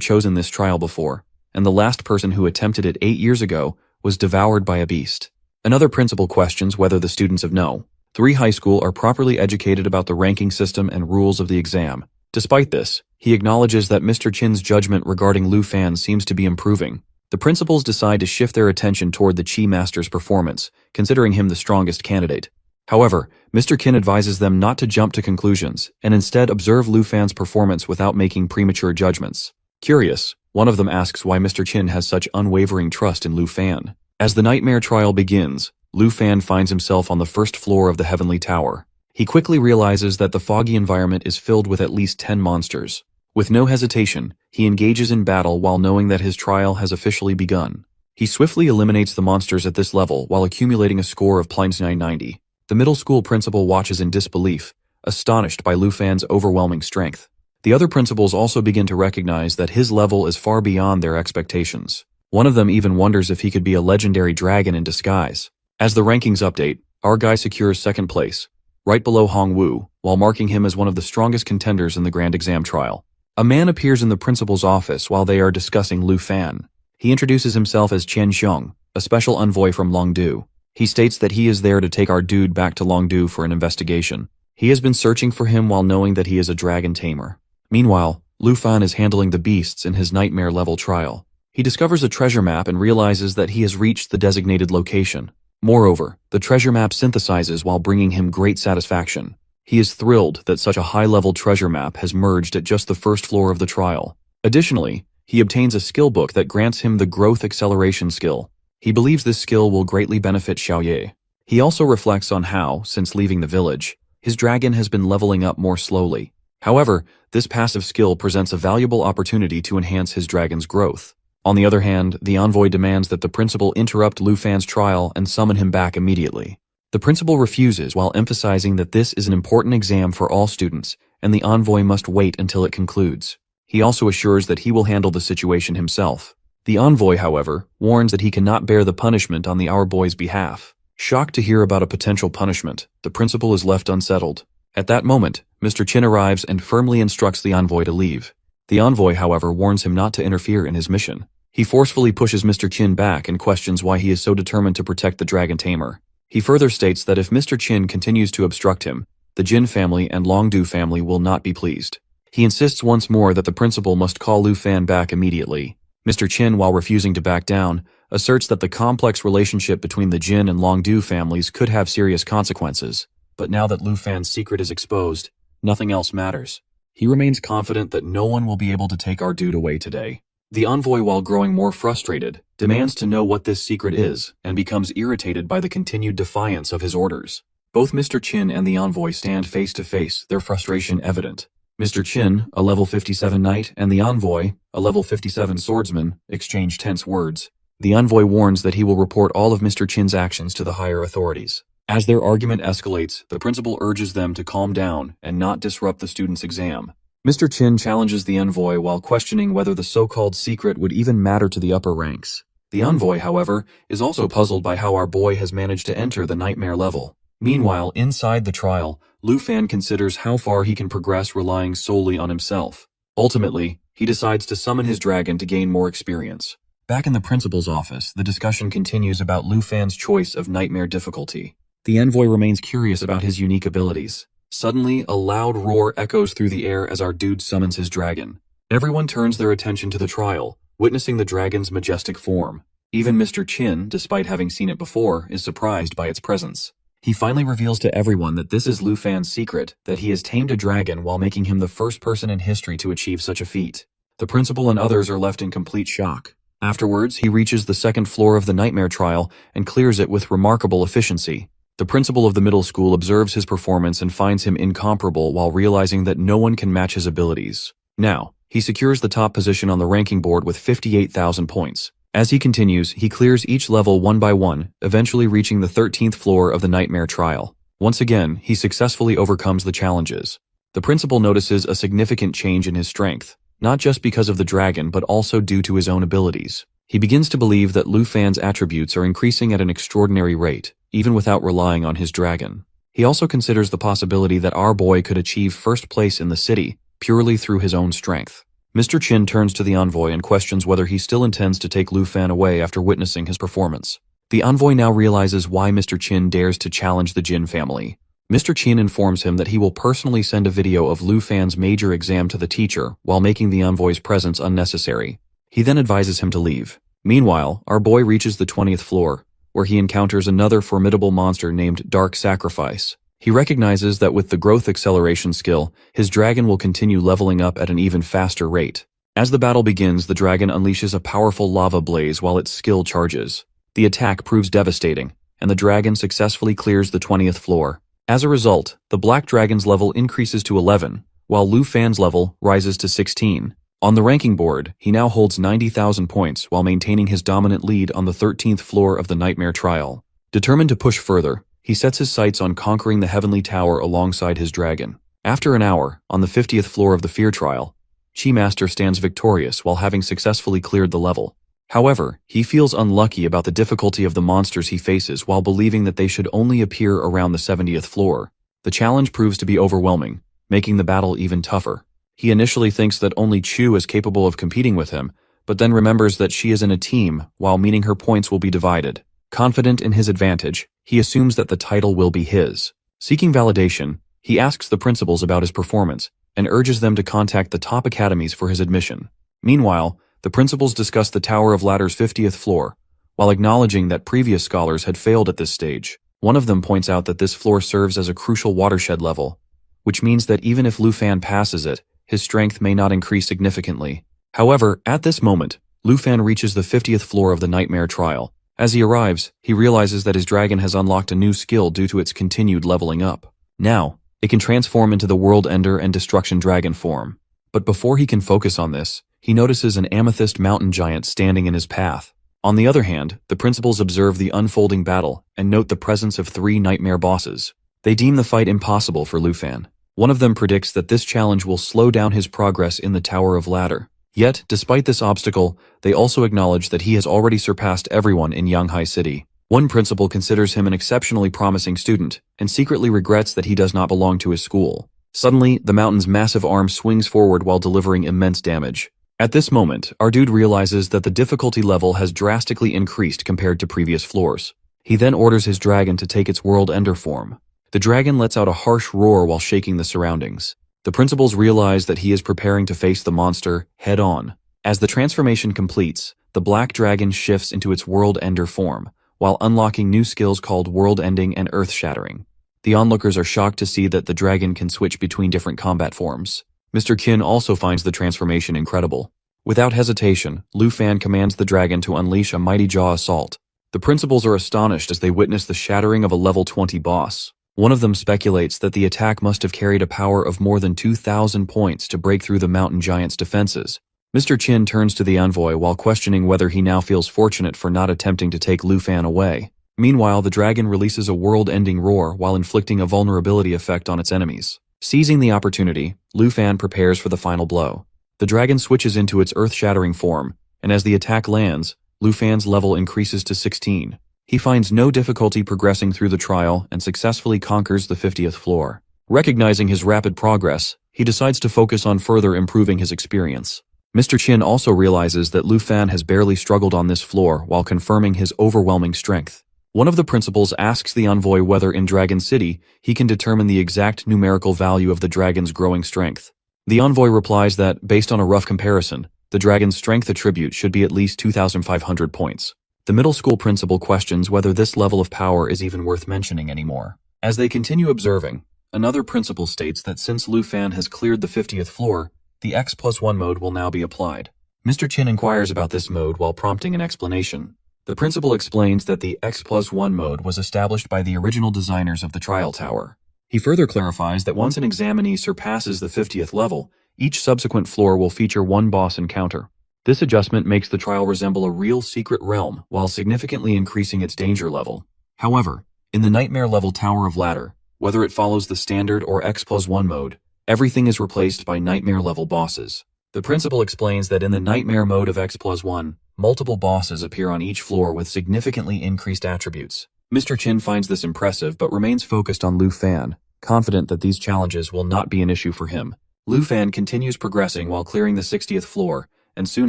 chosen this trial before, and the last person who attempted it 8 years ago was devoured by a beast. Another principal questions whether the students of No. 3 High School are properly educated about the ranking system and rules of the exam. Despite this, he acknowledges that Mr. Qin's judgment regarding Lu Fan seems to be improving. The principals decide to shift their attention toward the Qi Master's performance, considering him the strongest candidate. However, Mr. Qin advises them not to jump to conclusions, and instead observe Lu Fan's performance without making premature judgments. Curious, one of them asks why Mr. Qin has such unwavering trust in Lu Fan. As the Nightmare Trial begins, Lu Fan finds himself on the first floor of the Heavenly Tower. He quickly realizes that the foggy environment is filled with at least 10 monsters. With no hesitation, he engages in battle while knowing that his trial has officially begun. He swiftly eliminates the monsters at this level while accumulating a score of +990. The middle school principal watches in disbelief, astonished by Lu Fan's overwhelming strength. The other principals also begin to recognize that his level is far beyond their expectations. One of them even wonders if he could be a legendary dragon in disguise. As the rankings update, our guy secures second place, right below Hongwu, while marking him as one of the strongest contenders in the Grand Exam Trial. A man appears in the principal's office while they are discussing Lu Fan. He introduces himself as Qian Xiong, a special envoy from Longdu. He states that he is there to take our dude back to Longdu for an investigation. He has been searching for him while knowing that he is a dragon tamer. Meanwhile, Lu Fan is handling the beasts in his nightmare level trial. He discovers a treasure map and realizes that he has reached the designated location. Moreover, the treasure map synthesizes while bringing him great satisfaction. He is thrilled that such a high-level treasure map has merged at just the first floor of the trial. Additionally, he obtains a skill book that grants him the growth acceleration skill. He believes this skill will greatly benefit Xiaoye. He also reflects on how, since leaving the village, his dragon has been leveling up more slowly. However, this passive skill presents a valuable opportunity to enhance his dragon's growth. On the other hand, the envoy demands that the principal interrupt Lu Fan's trial and summon him back immediately. The principal refuses while emphasizing that this is an important exam for all students, and the envoy must wait until it concludes. He also assures that he will handle the situation himself. The envoy, however, warns that he cannot bear the punishment on the Our Boy's behalf. Shocked to hear about a potential punishment, the principal is left unsettled. At that moment, Mr. Qin arrives and firmly instructs the envoy to leave. The envoy, however, warns him not to interfere in his mission. He forcefully pushes Mr. Qin back and questions why he is so determined to protect the dragon tamer. He further states that if Mr. Qin continues to obstruct him, the Jin family and Longdu family will not be pleased. He insists once more that the principal must call Lu Fan back immediately. Mr. Qin, while refusing to back down, asserts that the complex relationship between the Jin and Longdu families could have serious consequences. But now that Lu Fan's secret is exposed, nothing else matters. He remains confident that no one will be able to take our dude away today. The envoy, while growing more frustrated, demands to know what this secret is and becomes irritated by the continued defiance of his orders. Both Mr. Qin and the envoy stand face to face, their frustration evident. Mr. Qin, a level 57 knight, and the envoy, a level 57 swordsman, exchange tense words. The envoy warns that he will report all of Mr. Chin's actions to the higher authorities. As their argument escalates, the principal urges them to calm down and not disrupt the student's exam. Mr. Chin challenges the envoy while questioning whether the so-called secret would even matter to the upper ranks. The envoy, however, is also puzzled by how our boy has managed to enter the nightmare level. Meanwhile, inside the trial, Lu Fan considers how far he can progress relying solely on himself. Ultimately, he decides to summon his dragon to gain more experience. Back in the principal's office, the discussion continues about Lu Fan's choice of nightmare difficulty. The envoy remains curious about his unique abilities. Suddenly, a loud roar echoes through the air as our dude summons his dragon. Everyone turns their attention to the trial, witnessing the dragon's majestic form. Even Mr. Chin, despite having seen it before, is surprised by its presence. He finally reveals to everyone that this is Lu Fan's secret, that he has tamed a dragon while making him the first person in history to achieve such a feat. The principal and others are left in complete shock. Afterwards, he reaches the second floor of the nightmare trial and clears it with remarkable efficiency. The principal of the middle school observes his performance and finds him incomparable while realizing that no one can match his abilities. Now, he secures the top position on the ranking board with 58,000 points. As he continues, he clears each level one by one, eventually reaching the 13th floor of the nightmare trial. Once again, he successfully overcomes the challenges. The principal notices a significant change in his strength, not just because of the dragon but also due to his own abilities. He begins to believe that Lu Fan's attributes are increasing at an extraordinary rate, even without relying on his dragon. He also considers the possibility that our boy could achieve first place in the city, purely through his own strength. Mr. Chin turns to the envoy and questions whether he still intends to take Lu Fan away after witnessing his performance. The envoy now realizes why Mr. Chin dares to challenge the Jin family. Mr. Chin informs him that he will personally send a video of Lu Fan's major exam to the teacher while making the envoy's presence unnecessary. He then advises him to leave. Meanwhile, our boy reaches the 20th floor, where he encounters another formidable monster named Dark Sacrifice. He recognizes that with the growth acceleration skill, his dragon will continue leveling up at an even faster rate. As the battle begins, the dragon unleashes a powerful lava blaze while its skill charges. The attack proves devastating, and the dragon successfully clears the 20th floor. As a result, the black dragon's level increases to 11, while Lu Fan's level rises to 16. On the ranking board, he now holds 90,000 points while maintaining his dominant lead on the 13th floor of the nightmare trial. Determined to push further, he sets his sights on conquering the heavenly tower alongside his dragon. After an hour, on the 50th floor of the fear trial, Chi Master stands victorious while having successfully cleared the level. However, he feels unlucky about the difficulty of the monsters he faces while believing that they should only appear around the 70th floor. The challenge proves to be overwhelming, making the battle even tougher. He initially thinks that only Chu is capable of competing with him, but then remembers that she is in a team, while meaning her points will be divided. Confident in his advantage, he assumes that the title will be his. Seeking validation, he asks the principals about his performance, and urges them to contact the top academies for his admission. Meanwhile, the principals discuss the Tower of Ladder's 50th floor, while acknowledging that previous scholars had failed at this stage. One of them points out that this floor serves as a crucial watershed level, which means that even if Lu Fan passes it, his strength may not increase significantly. However, at this moment, Lu Fan reaches the 50th floor of the nightmare trial. As he arrives, he realizes that his dragon has unlocked a new skill due to its continued leveling up. Now, it can transform into the World Ender and Destruction Dragon form. But before he can focus on this, he notices an amethyst mountain giant standing in his path. On the other hand, the principals observe the unfolding battle and note the presence of 3 nightmare bosses. They deem the fight impossible for Lu Fan. One of them predicts that this challenge will slow down his progress in the Tower of Ladder. Yet, despite this obstacle, they also acknowledge that he has already surpassed everyone in Yanghai City. One principal considers him an exceptionally promising student, and secretly regrets that he does not belong to his school. Suddenly, the mountain's massive arm swings forward while delivering immense damage. At this moment, our dude realizes that the difficulty level has drastically increased compared to previous floors. He then orders his dragon to take its World Ender form. The dragon lets out a harsh roar while shaking the surroundings. The principals realize that he is preparing to face the monster head-on. As the transformation completes, the black dragon shifts into its World Ender form, while unlocking new skills called World Ending and Earth Shattering. The onlookers are shocked to see that the dragon can switch between different combat forms. Mr. Qin also finds the transformation incredible. Without hesitation, Lu Fan commands the dragon to unleash a mighty jaw assault. The principals are astonished as they witness the shattering of a level 20 boss. One of them speculates that the attack must have carried a power of more than 2,000 points to break through the mountain giant's defenses. Mr. Chin turns to the envoy while questioning whether he now feels fortunate for not attempting to take Lu Fan away. Meanwhile, the dragon releases a world-ending roar while inflicting a vulnerability effect on its enemies. Seizing the opportunity, Lu Fan prepares for the final blow. The dragon switches into its earth-shattering form, and as the attack lands, Lu Fan's level increases to 16. He finds no difficulty progressing through the trial and successfully conquers the 50th floor. Recognizing his rapid progress, he decides to focus on further improving his experience. Mr. Chin also realizes that Lu Fan has barely struggled on this floor while confirming his overwhelming strength. One of the principals asks the envoy whether in Dragon City he can determine the exact numerical value of the dragon's growing strength. The envoy replies that, based on a rough comparison, the dragon's strength attribute should be at least 2,500 points. The middle school principal questions whether this level of power is even worth mentioning anymore. As they continue observing, another principal states that since Lu Fan has cleared the 50th floor, the X+1 mode will now be applied. Mr. Chin inquires about this mode while prompting an explanation. The principal explains that the X+1 mode was established by the original designers of the trial tower. He further clarifies that once an examinee surpasses the 50th level, each subsequent floor will feature one boss encounter. This adjustment makes the trial resemble a real secret realm while significantly increasing its danger level. However, in the Nightmare level Tower of Ladder, whether it follows the standard or X+1 mode, everything is replaced by Nightmare level bosses. The principal explains that in the Nightmare mode of X+1, multiple bosses appear on each floor with significantly increased attributes. Mr. Chin finds this impressive but remains focused on Lu Fan, confident that these challenges will not be an issue for him. Lu Fan continues progressing while clearing the 60th floor, and soon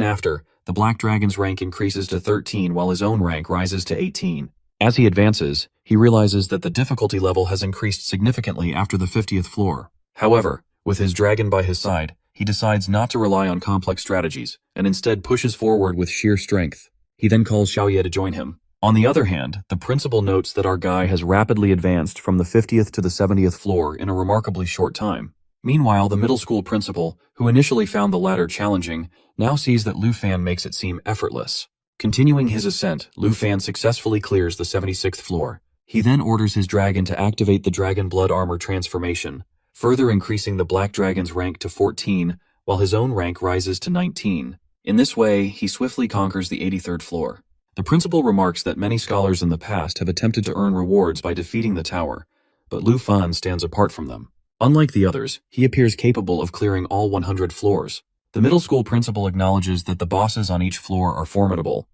after, the Black Dragon's rank increases to 13 while his own rank rises to 18. As he advances, he realizes that the difficulty level has increased significantly after the 50th floor. However, with his dragon by his side, he decides not to rely on complex strategies, and instead pushes forward with sheer strength. He then calls Xiaoye to join him. On the other hand, the principal notes that our guy has rapidly advanced from the 50th to the 70th floor in a remarkably short time. Meanwhile, the middle school principal, who initially found the ladder challenging, now sees that Lu Fan makes it seem effortless. Continuing his ascent, Lu Fan successfully clears the 76th floor. He then orders his dragon to activate the Dragon Blood Armor transformation, further increasing the Black Dragon's rank to 14, while his own rank rises to 19. In this way, he swiftly conquers the 83rd floor. The principal remarks that many scholars in the past have attempted to earn rewards by defeating the tower, but Lu Fan stands apart from them. Unlike the others, he appears capable of clearing all 100 floors. The middle school principal acknowledges that the bosses on each floor are formidable,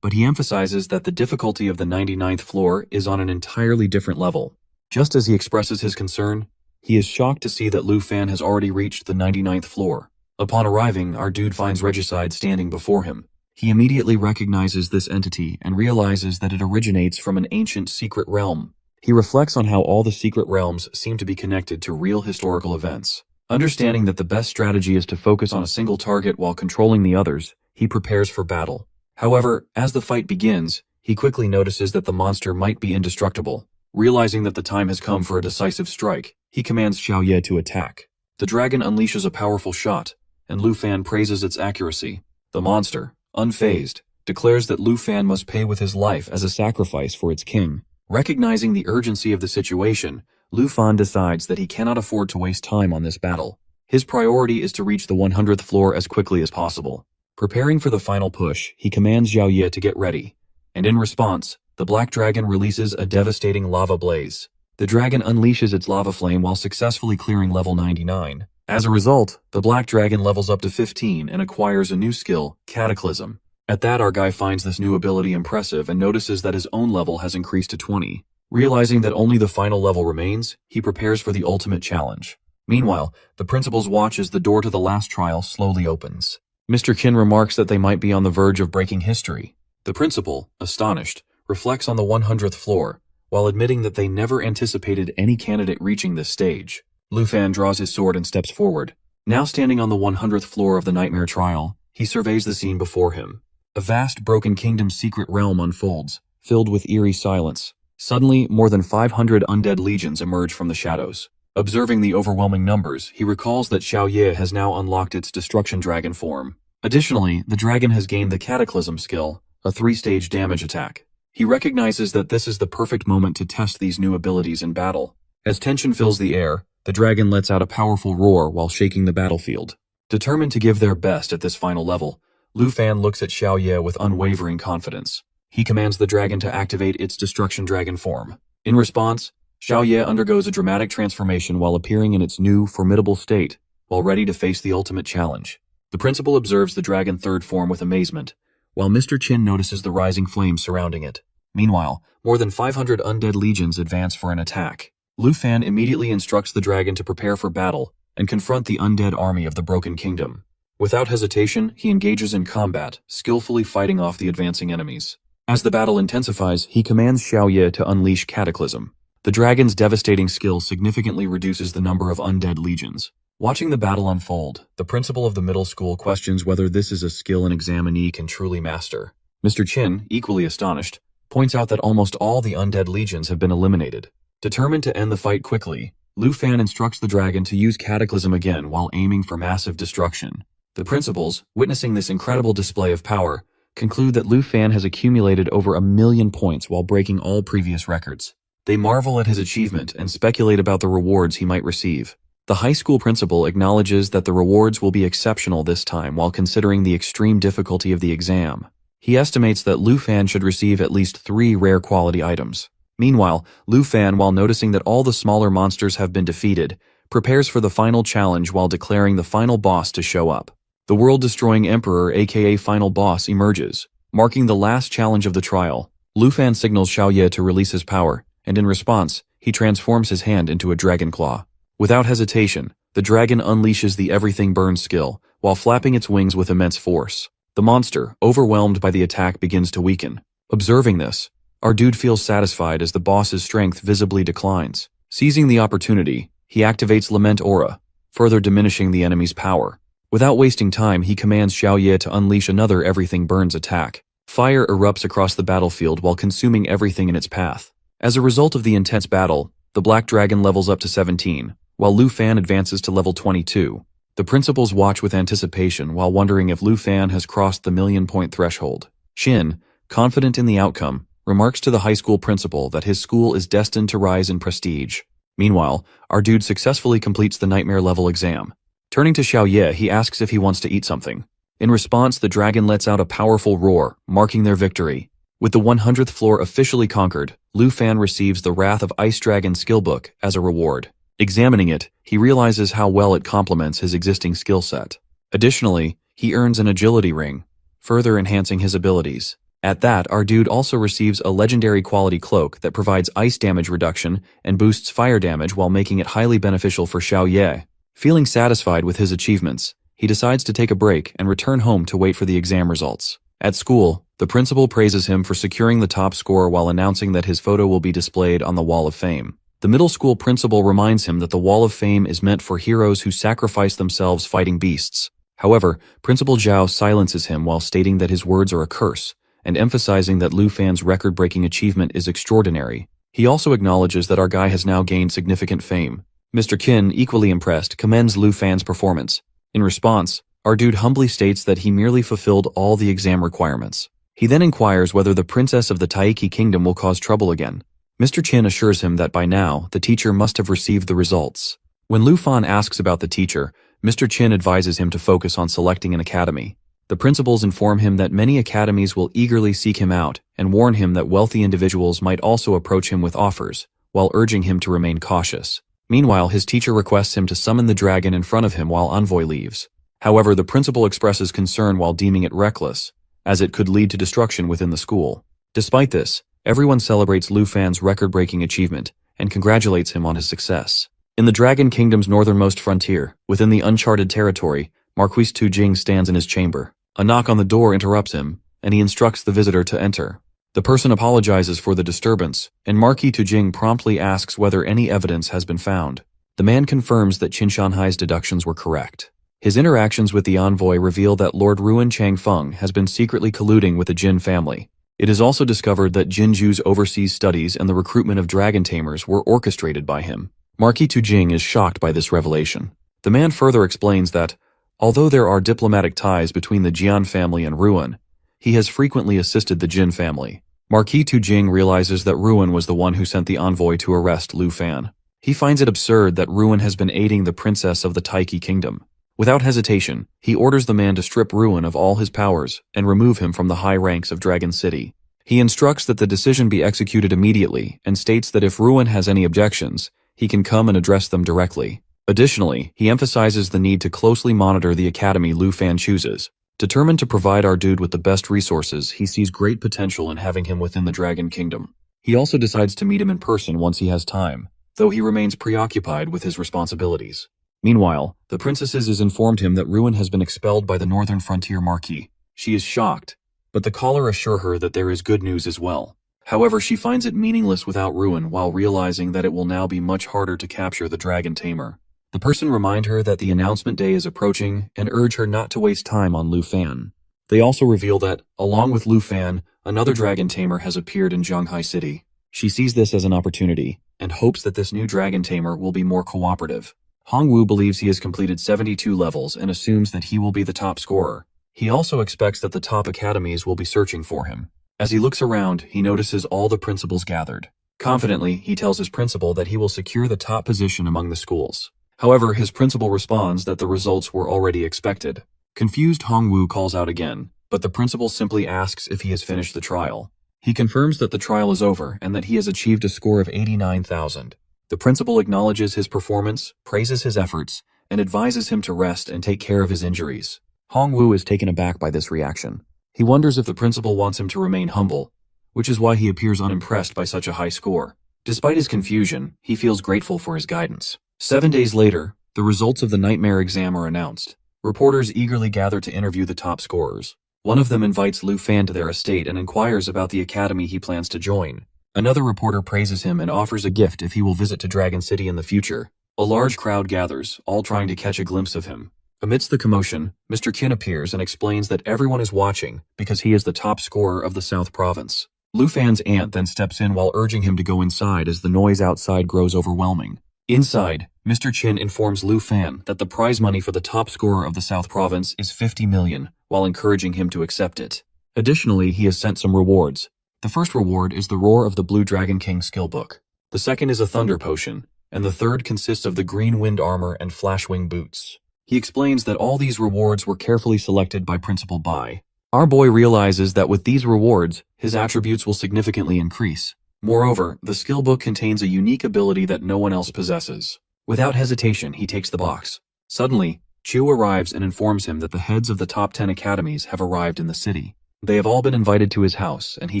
but he emphasizes that the difficulty of the 99th floor is on an entirely different level. Just as he expresses his concern, he is shocked to see that Lu Fan has already reached the 99th floor. Upon arriving, our dude finds Regicide standing before him. He immediately recognizes this entity and realizes that it originates from an ancient secret realm. He reflects on how all the secret realms seem to be connected to real historical events. Understanding that the best strategy is to focus on a single target while controlling the others, he prepares for battle. However, as the fight begins, he quickly notices that the monster might be indestructible. Realizing that the time has come for a decisive strike, he commands Xiaoye to attack. The dragon unleashes a powerful shot, and Lu Fan praises its accuracy. The monster, unfazed, declares that Lu Fan must pay with his life as a sacrifice for its king. Recognizing the urgency of the situation, Lu Fan decides that he cannot afford to waste time on this battle. His priority is to reach the 100th floor as quickly as possible. Preparing for the final push, he commands Xiaoye to get ready, and in response, the Black Dragon releases a devastating lava blaze. The dragon unleashes its lava flame while successfully clearing level 99. As a result, the Black Dragon levels up to 15 and acquires a new skill, Cataclysm. At that, our guy finds this new ability impressive and notices that his own level has increased to 20. Realizing that only the final level remains, he prepares for the ultimate challenge. Meanwhile, the principal's watch as the door to the last trial slowly opens. Mr. Chin remarks that they might be on the verge of breaking history. The principal, astonished, reflects on the 100th floor, while admitting that they never anticipated any candidate reaching this stage. Lu Fan draws his sword and steps forward. Now standing on the 100th floor of the Nightmare Trial, he surveys the scene before him. A vast Broken Kingdom secret realm unfolds, filled with eerie silence. Suddenly, more than 500 undead legions emerge from the shadows. Observing the overwhelming numbers, he recalls that Xiaoye has now unlocked its Destruction Dragon form. Additionally, the dragon has gained the Cataclysm skill, a 3-stage damage attack. He recognizes that this is the perfect moment to test these new abilities in battle. As tension fills the air, the dragon lets out a powerful roar while shaking the battlefield. Determined to give their best at this final level, Lu Fan looks at Xiao Ye with unwavering confidence. He commands the dragon to activate its destruction dragon form. In response, Xiao Ye undergoes a dramatic transformation while appearing in its new, formidable state, while ready to face the ultimate challenge. The principal observes the dragon third form with amazement, while Mr. Qin notices the rising flames surrounding it. Meanwhile, more than 500 undead legions advance for an attack. Lu Fan immediately instructs the dragon to prepare for battle and confront the undead army of the Broken Kingdom. Without hesitation, he engages in combat, skillfully fighting off the advancing enemies. As the battle intensifies, he commands Xiao Ye to unleash Cataclysm. The dragon's devastating skill significantly reduces the number of undead legions. Watching the battle unfold, the principal of the middle school questions whether this is a skill an examinee can truly master. Mr. Qin, equally astonished, points out that almost all the undead legions have been eliminated. Determined to end the fight quickly, Lu Fan instructs the dragon to use Cataclysm again while aiming for massive destruction. The principals, witnessing this incredible display of power, conclude that Lu Fan has accumulated over 1,000,000 points while breaking all previous records. They marvel at his achievement and speculate about the rewards he might receive. The high school principal acknowledges that the rewards will be exceptional this time while considering the extreme difficulty of the exam. He estimates that Lu Fan should receive at least 3 rare quality items. Meanwhile, Lu Fan, while noticing that all the smaller monsters have been defeated, prepares for the final challenge while declaring the final boss to show up. The world-destroying Emperor aka Final Boss emerges. Marking the last challenge of the trial, Lu Fan signals Xiao Ye to release his power, and in response, he transforms his hand into a dragon claw. Without hesitation, the dragon unleashes the Everything Burns skill, while flapping its wings with immense force. The monster, overwhelmed by the attack, begins to weaken. Observing this, our dude feels satisfied as the boss's strength visibly declines. Seizing the opportunity, he activates Lament Aura, further diminishing the enemy's power. Without wasting time, he commands Xiao Ye to unleash another Everything Burns attack. Fire erupts across the battlefield while consuming everything in its path. As a result of the intense battle, the Black Dragon levels up to 17, while Lu Fan advances to level 22. The principals watch with anticipation while wondering if Lu Fan has crossed the 1,000,000-point threshold. Shin, confident in the outcome, remarks to the high school principal that his school is destined to rise in prestige. Meanwhile, our dude successfully completes the nightmare level exam. Turning to Xiao Ye, he asks if he wants to eat something. In response, the dragon lets out a powerful roar, marking their victory. With the 100th floor officially conquered, Lu Fan receives the Wrath of Ice Dragon skill book as a reward. Examining it, he realizes how well it complements his existing skill set. Additionally, he earns an agility ring, further enhancing his abilities. At that, our dude also receives a legendary quality cloak that provides ice damage reduction and boosts fire damage while making it highly beneficial for Xiao Ye. Feeling satisfied with his achievements, he decides to take a break and return home to wait for the exam results. At school, the principal praises him for securing the top score while announcing that his photo will be displayed on the Wall of Fame. The middle school principal reminds him that the Wall of Fame is meant for heroes who sacrifice themselves fighting beasts. However, Principal Zhao silences him while stating that his words are a curse, and emphasizing that Lu Fan's record-breaking achievement is extraordinary. He also acknowledges that our guy has now gained significant fame. Mr. Qin, equally impressed, commends Lu Fan's performance. In response, our dude humbly states that he merely fulfilled all the exam requirements. He then inquires whether the princess of the Taiki kingdom will cause trouble again. Mr. Qin assures him that by now, the teacher must have received the results. When Lu Fan asks about the teacher, Mr. Qin advises him to focus on selecting an academy. The principals inform him that many academies will eagerly seek him out and warn him that wealthy individuals might also approach him with offers, while urging him to remain cautious. Meanwhile, his teacher requests him to summon the dragon in front of him while Envoy leaves. However, the principal expresses concern while deeming it reckless, as it could lead to destruction within the school. Despite this, everyone celebrates Lu Fan's record-breaking achievement and congratulates him on his success. In the Dragon Kingdom's northernmost frontier, within the uncharted territory, Marquis Tu Jing stands in his chamber. A knock on the door interrupts him, and he instructs the visitor to enter. The person apologizes for the disturbance, and Marquis Tu Jing promptly asks whether any evidence has been found. The man confirms that Qin Shanhai's deductions were correct. His interactions with the envoy reveal that Lord Ruin Changfeng has been secretly colluding with the Jin family. It is also discovered that Jinju's overseas studies and the recruitment of dragon tamers were orchestrated by him. Marquis Tu Jing is shocked by this revelation. The man further explains that, although there are diplomatic ties between the Jian family and Ruin, he has frequently assisted the Jin family. Marquis Tu Jing realizes that Ruin was the one who sent the envoy to arrest Lu Fan. He finds it absurd that Ruin has been aiding the princess of the Taiki kingdom. Without hesitation, he orders the man to strip Ruin of all his powers and remove him from the high ranks of Dragon City. He instructs that the decision be executed immediately and states that if Ruin has any objections, he can come and address them directly. Additionally, he emphasizes the need to closely monitor the academy Lu Fan chooses. Determined to provide our dude with the best resources, he sees great potential in having him within the Dragon Kingdom. He also decides to meet him in person once he has time, though he remains preoccupied with his responsibilities. Meanwhile, the princesses is informed him that Ruin has been expelled by the Northern Frontier Marquis. She is shocked, but the caller assure her that there is good news as well. However, she finds it meaningless without Ruin while realizing that it will now be much harder to capture the Dragon Tamer. The person remind her that the announcement day is approaching and urge her not to waste time on Lu Fan. They also reveal that, along with Lu Fan, another Dragon Tamer has appeared in Zhanghai City. She sees this as an opportunity and hopes that this new Dragon Tamer will be more cooperative. Hongwu believes he has completed 72 levels and assumes that he will be the top scorer. He also expects that the top academies will be searching for him. As he looks around, he notices all the principals gathered. Confidently, he tells his principal that he will secure the top position among the schools. However, his principal responds that the results were already expected. Confused, Hongwu calls out again, but the principal simply asks if he has finished the trial. He confirms that the trial is over and that he has achieved a score of 89,000. The principal acknowledges his performance, praises his efforts, and advises him to rest and take care of his injuries. Hongwu is taken aback by this reaction. He wonders if the principal wants him to remain humble, which is why he appears unimpressed by such a high score. Despite his confusion, he feels grateful for his guidance. 7 days later, the results of the nightmare exam are announced. Reporters eagerly gather to interview the top scorers. One of them invites Lu Fan to their estate and inquires about the academy he plans to join. Another reporter praises him and offers a gift if he will visit to Dragon City in the future. A large crowd gathers, all trying to catch a glimpse of him. Amidst the commotion, Mr. Qin appears and explains that everyone is watching because he is the top scorer of the South Province. Lu Fan's aunt then steps in while urging him to go inside as the noise outside grows overwhelming. Inside, Mr. Qin informs Lu Fan that the prize money for the top scorer of the South Province is 50 million, while encouraging him to accept it. Additionally, he has sent some rewards. The first reward is the Roar of the Blue Dragon King skill book. The second is a Thunder Potion, and the third consists of the Green Wind Armor and Flashwing Boots. He explains that all these rewards were carefully selected by Principal Bai. Our boy realizes that with these rewards, his attributes will significantly increase. Moreover, the skill book contains a unique ability that no one else possesses. Without hesitation, he takes the box. Suddenly, Chu arrives and informs him that the heads of the top 10 academies have arrived in the city. They have all been invited to his house, and he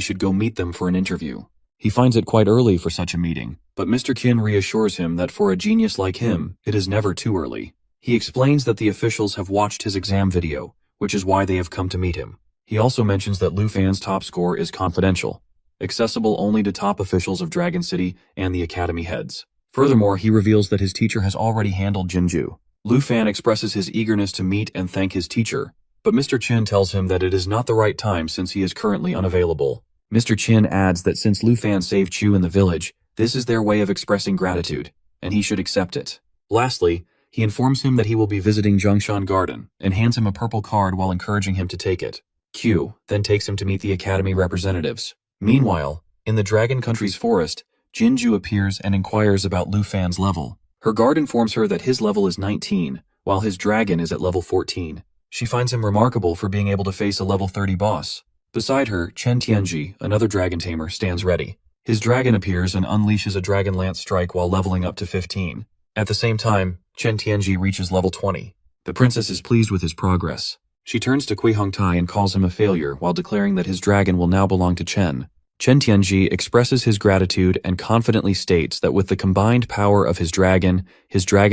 should go meet them for an interview. He finds it quite early for such a meeting, but Mr. Qin reassures him that for a genius like him, it is never too early. He explains that the officials have watched his exam video, which is why they have come to meet him. He also mentions that Lu Fan's top score is confidential, accessible only to top officials of Dragon City and the academy heads. Furthermore, he reveals that his teacher has already handled Jinju. Lu Fan expresses his eagerness to meet and thank his teacher, but Mr. Qin tells him that it is not the right time since he is currently unavailable. Mr. Qin adds that since Lu Fan saved Chu in the village, this is their way of expressing gratitude, and he should accept it. Lastly, he informs him that he will be visiting Zhongshan Garden, and hands him a purple card while encouraging him to take it. Q then takes him to meet the academy representatives. Meanwhile, in the Dragon Country's forest, Jinju appears and inquires about Lu Fan's level. Her guard informs her that his level is 19, while his dragon is at level 14. She finds him remarkable for being able to face a level 30 boss. Beside her, Chen Tianji, another dragon tamer, stands ready. His dragon appears and unleashes a dragon lance strike while leveling up to 15. At the same time, Chen Tianji reaches level 20. The princess is pleased with his progress. She turns to Kui Hongtai and calls him a failure while declaring that his dragon will now belong to Chen. Chen Tianji expresses his gratitude and confidently states that with the combined power of his dragon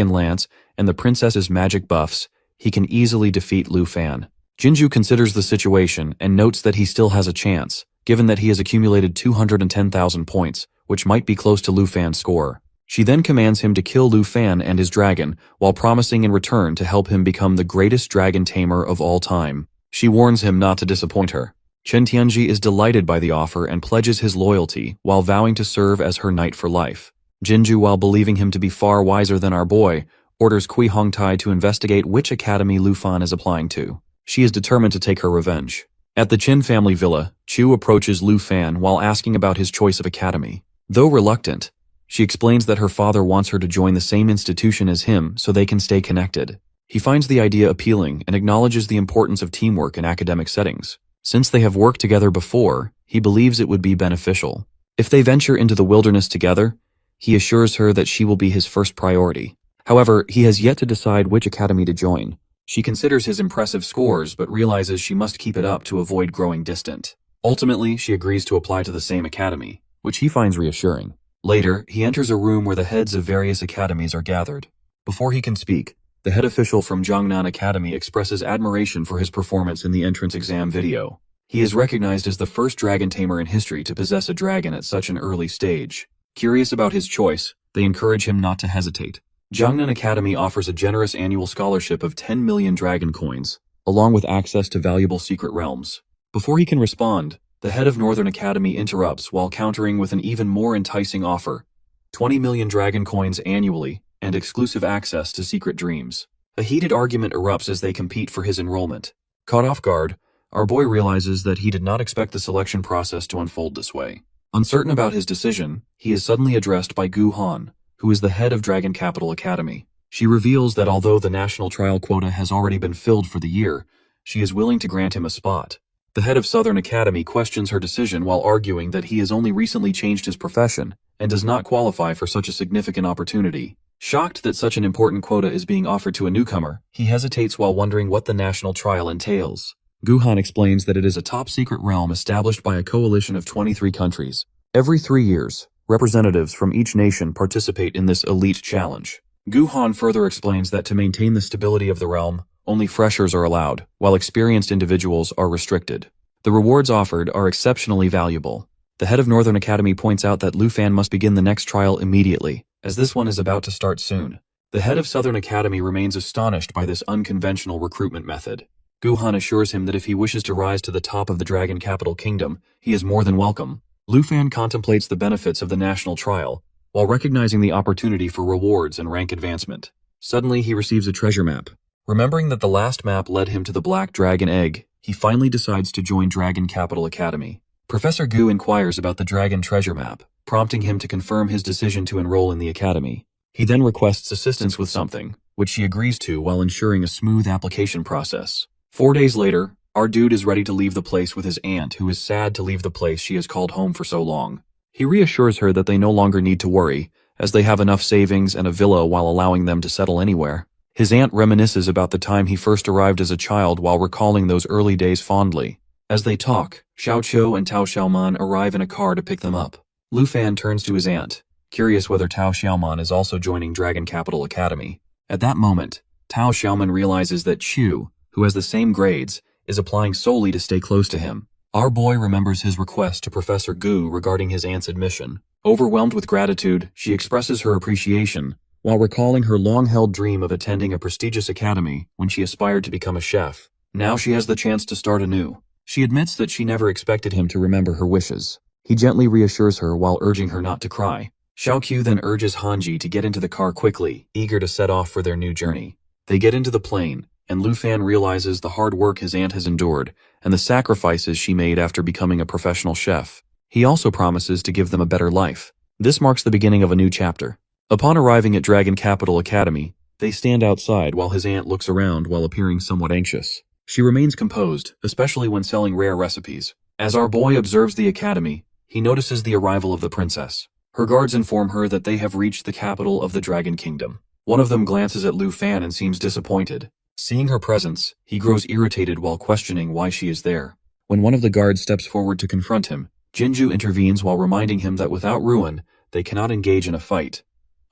lance, and the princess's magic buffs, he can easily defeat Lu Fan. Jinju considers the situation and notes that he still has a chance, given that he has accumulated 210,000 points, which might be close to Lu Fan's score. She then commands him to kill Lu Fan and his dragon, while promising in return to help him become the greatest dragon tamer of all time. She warns him not to disappoint her. Chen Tianji is delighted by the offer and pledges his loyalty while vowing to serve as her knight for life. Jinju, while believing him to be far wiser than our boy, orders Kui Hongtai to investigate which academy Lu Fan is applying to. She is determined to take her revenge. At the Qin family villa, Chu approaches Lu Fan while asking about his choice of academy. Though reluctant, she explains that her father wants her to join the same institution as him so they can stay connected. He finds the idea appealing and acknowledges the importance of teamwork in academic settings. Since they have worked together before, he believes it would be beneficial. If they venture into the wilderness together, he assures her that she will be his first priority. However, he has yet to decide which academy to join. She considers his impressive scores but realizes she must keep it up to avoid growing distant. Ultimately, she agrees to apply to the same academy, which he finds reassuring. Later, he enters a room where the heads of various academies are gathered. Before he can speak, the head official from Jongnan Academy expresses admiration for his performance in the entrance exam video. He is recognized as the first dragon tamer in history to possess a dragon at such an early stage. Curious about his choice, they encourage him not to hesitate. Jongnan Academy offers a generous annual scholarship of 10 million dragon coins, along with access to valuable secret realms. Before he can respond, the head of Northern Academy interrupts while countering with an even more enticing offer: 20 million dragon coins annually, and exclusive access to secret dreams. A heated argument erupts as they compete for his enrollment. Caught off guard, our boy realizes that he did not expect the selection process to unfold this way. Uncertain about his decision, he is suddenly addressed by Gu Han, who is the head of Dragon Capital Academy. She reveals that although the national trial quota has already been filled for the year, she is willing to grant him a spot. The head of Southern Academy questions her decision while arguing that he has only recently changed his profession and does not qualify for such a significant opportunity. Shocked that such an important quota is being offered to a newcomer, he hesitates while wondering what the national trial entails. Guhan explains that it is a top-secret realm established by a coalition of 23 countries. Every 3 years, representatives from each nation participate in this elite challenge. Guhan further explains that to maintain the stability of the realm, only freshers are allowed, while experienced individuals are restricted. The rewards offered are exceptionally valuable. The head of Northern Academy points out that Lu Fan must begin the next trial immediately, as this one is about to start soon. The head of Southern Academy remains astonished by this unconventional recruitment method. Guhan assures him that if he wishes to rise to the top of the Dragon Capital Kingdom, he is more than welcome. Lu Fan contemplates the benefits of the national trial, while recognizing the opportunity for rewards and rank advancement. Suddenly, he receives a treasure map. Remembering that the last map led him to the Black Dragon Egg, he finally decides to join Dragon Capital Academy. Professor Gu inquires about the Dragon Treasure Map, prompting him to confirm his decision to enroll in the academy. He then requests assistance with something, which she agrees to while ensuring a smooth application process. 4 days later, our dude is ready to leave the place with his aunt, who is sad to leave the place she has called home for so long. He reassures her that they no longer need to worry, as they have enough savings and a villa while allowing them to settle anywhere. His aunt reminisces about the time he first arrived as a child while recalling those early days fondly. As they talk, Xiao Qiu and Tao Xiaoman arrive in a car to pick them up. Lu Fan turns to his aunt, curious whether Tao Xiaoman is also joining Dragon Capital Academy. At that moment, Tao Xiaoman realizes that Qiu, who has the same grades, is applying solely to stay close to him. Our boy remembers his request to Professor Gu regarding his aunt's admission. Overwhelmed with gratitude, she expresses her appreciation, while recalling her long-held dream of attending a prestigious academy when she aspired to become a chef. Now she has the chance to start anew. She admits that she never expected him to remember her wishes. He gently reassures her while urging her not to cry. Xiao Qiu then urges Hanji to get into the car quickly, eager to set off for their new journey. They get into the plane, and Lu Fan realizes the hard work his aunt has endured and the sacrifices she made after becoming a professional chef. He also promises to give them a better life. This marks the beginning of a new chapter. Upon arriving at Dragon Capital Academy, they stand outside while his aunt looks around while appearing somewhat anxious. She remains composed, especially when selling rare recipes. As our boy observes the academy, he notices the arrival of the princess. Her guards inform her that they have reached the capital of the Dragon Kingdom. One of them glances at Lu Fan and seems disappointed. Seeing her presence, he grows irritated while questioning why she is there. When one of the guards steps forward to confront him, Jinju intervenes while reminding him that without Ruin, they cannot engage in a fight.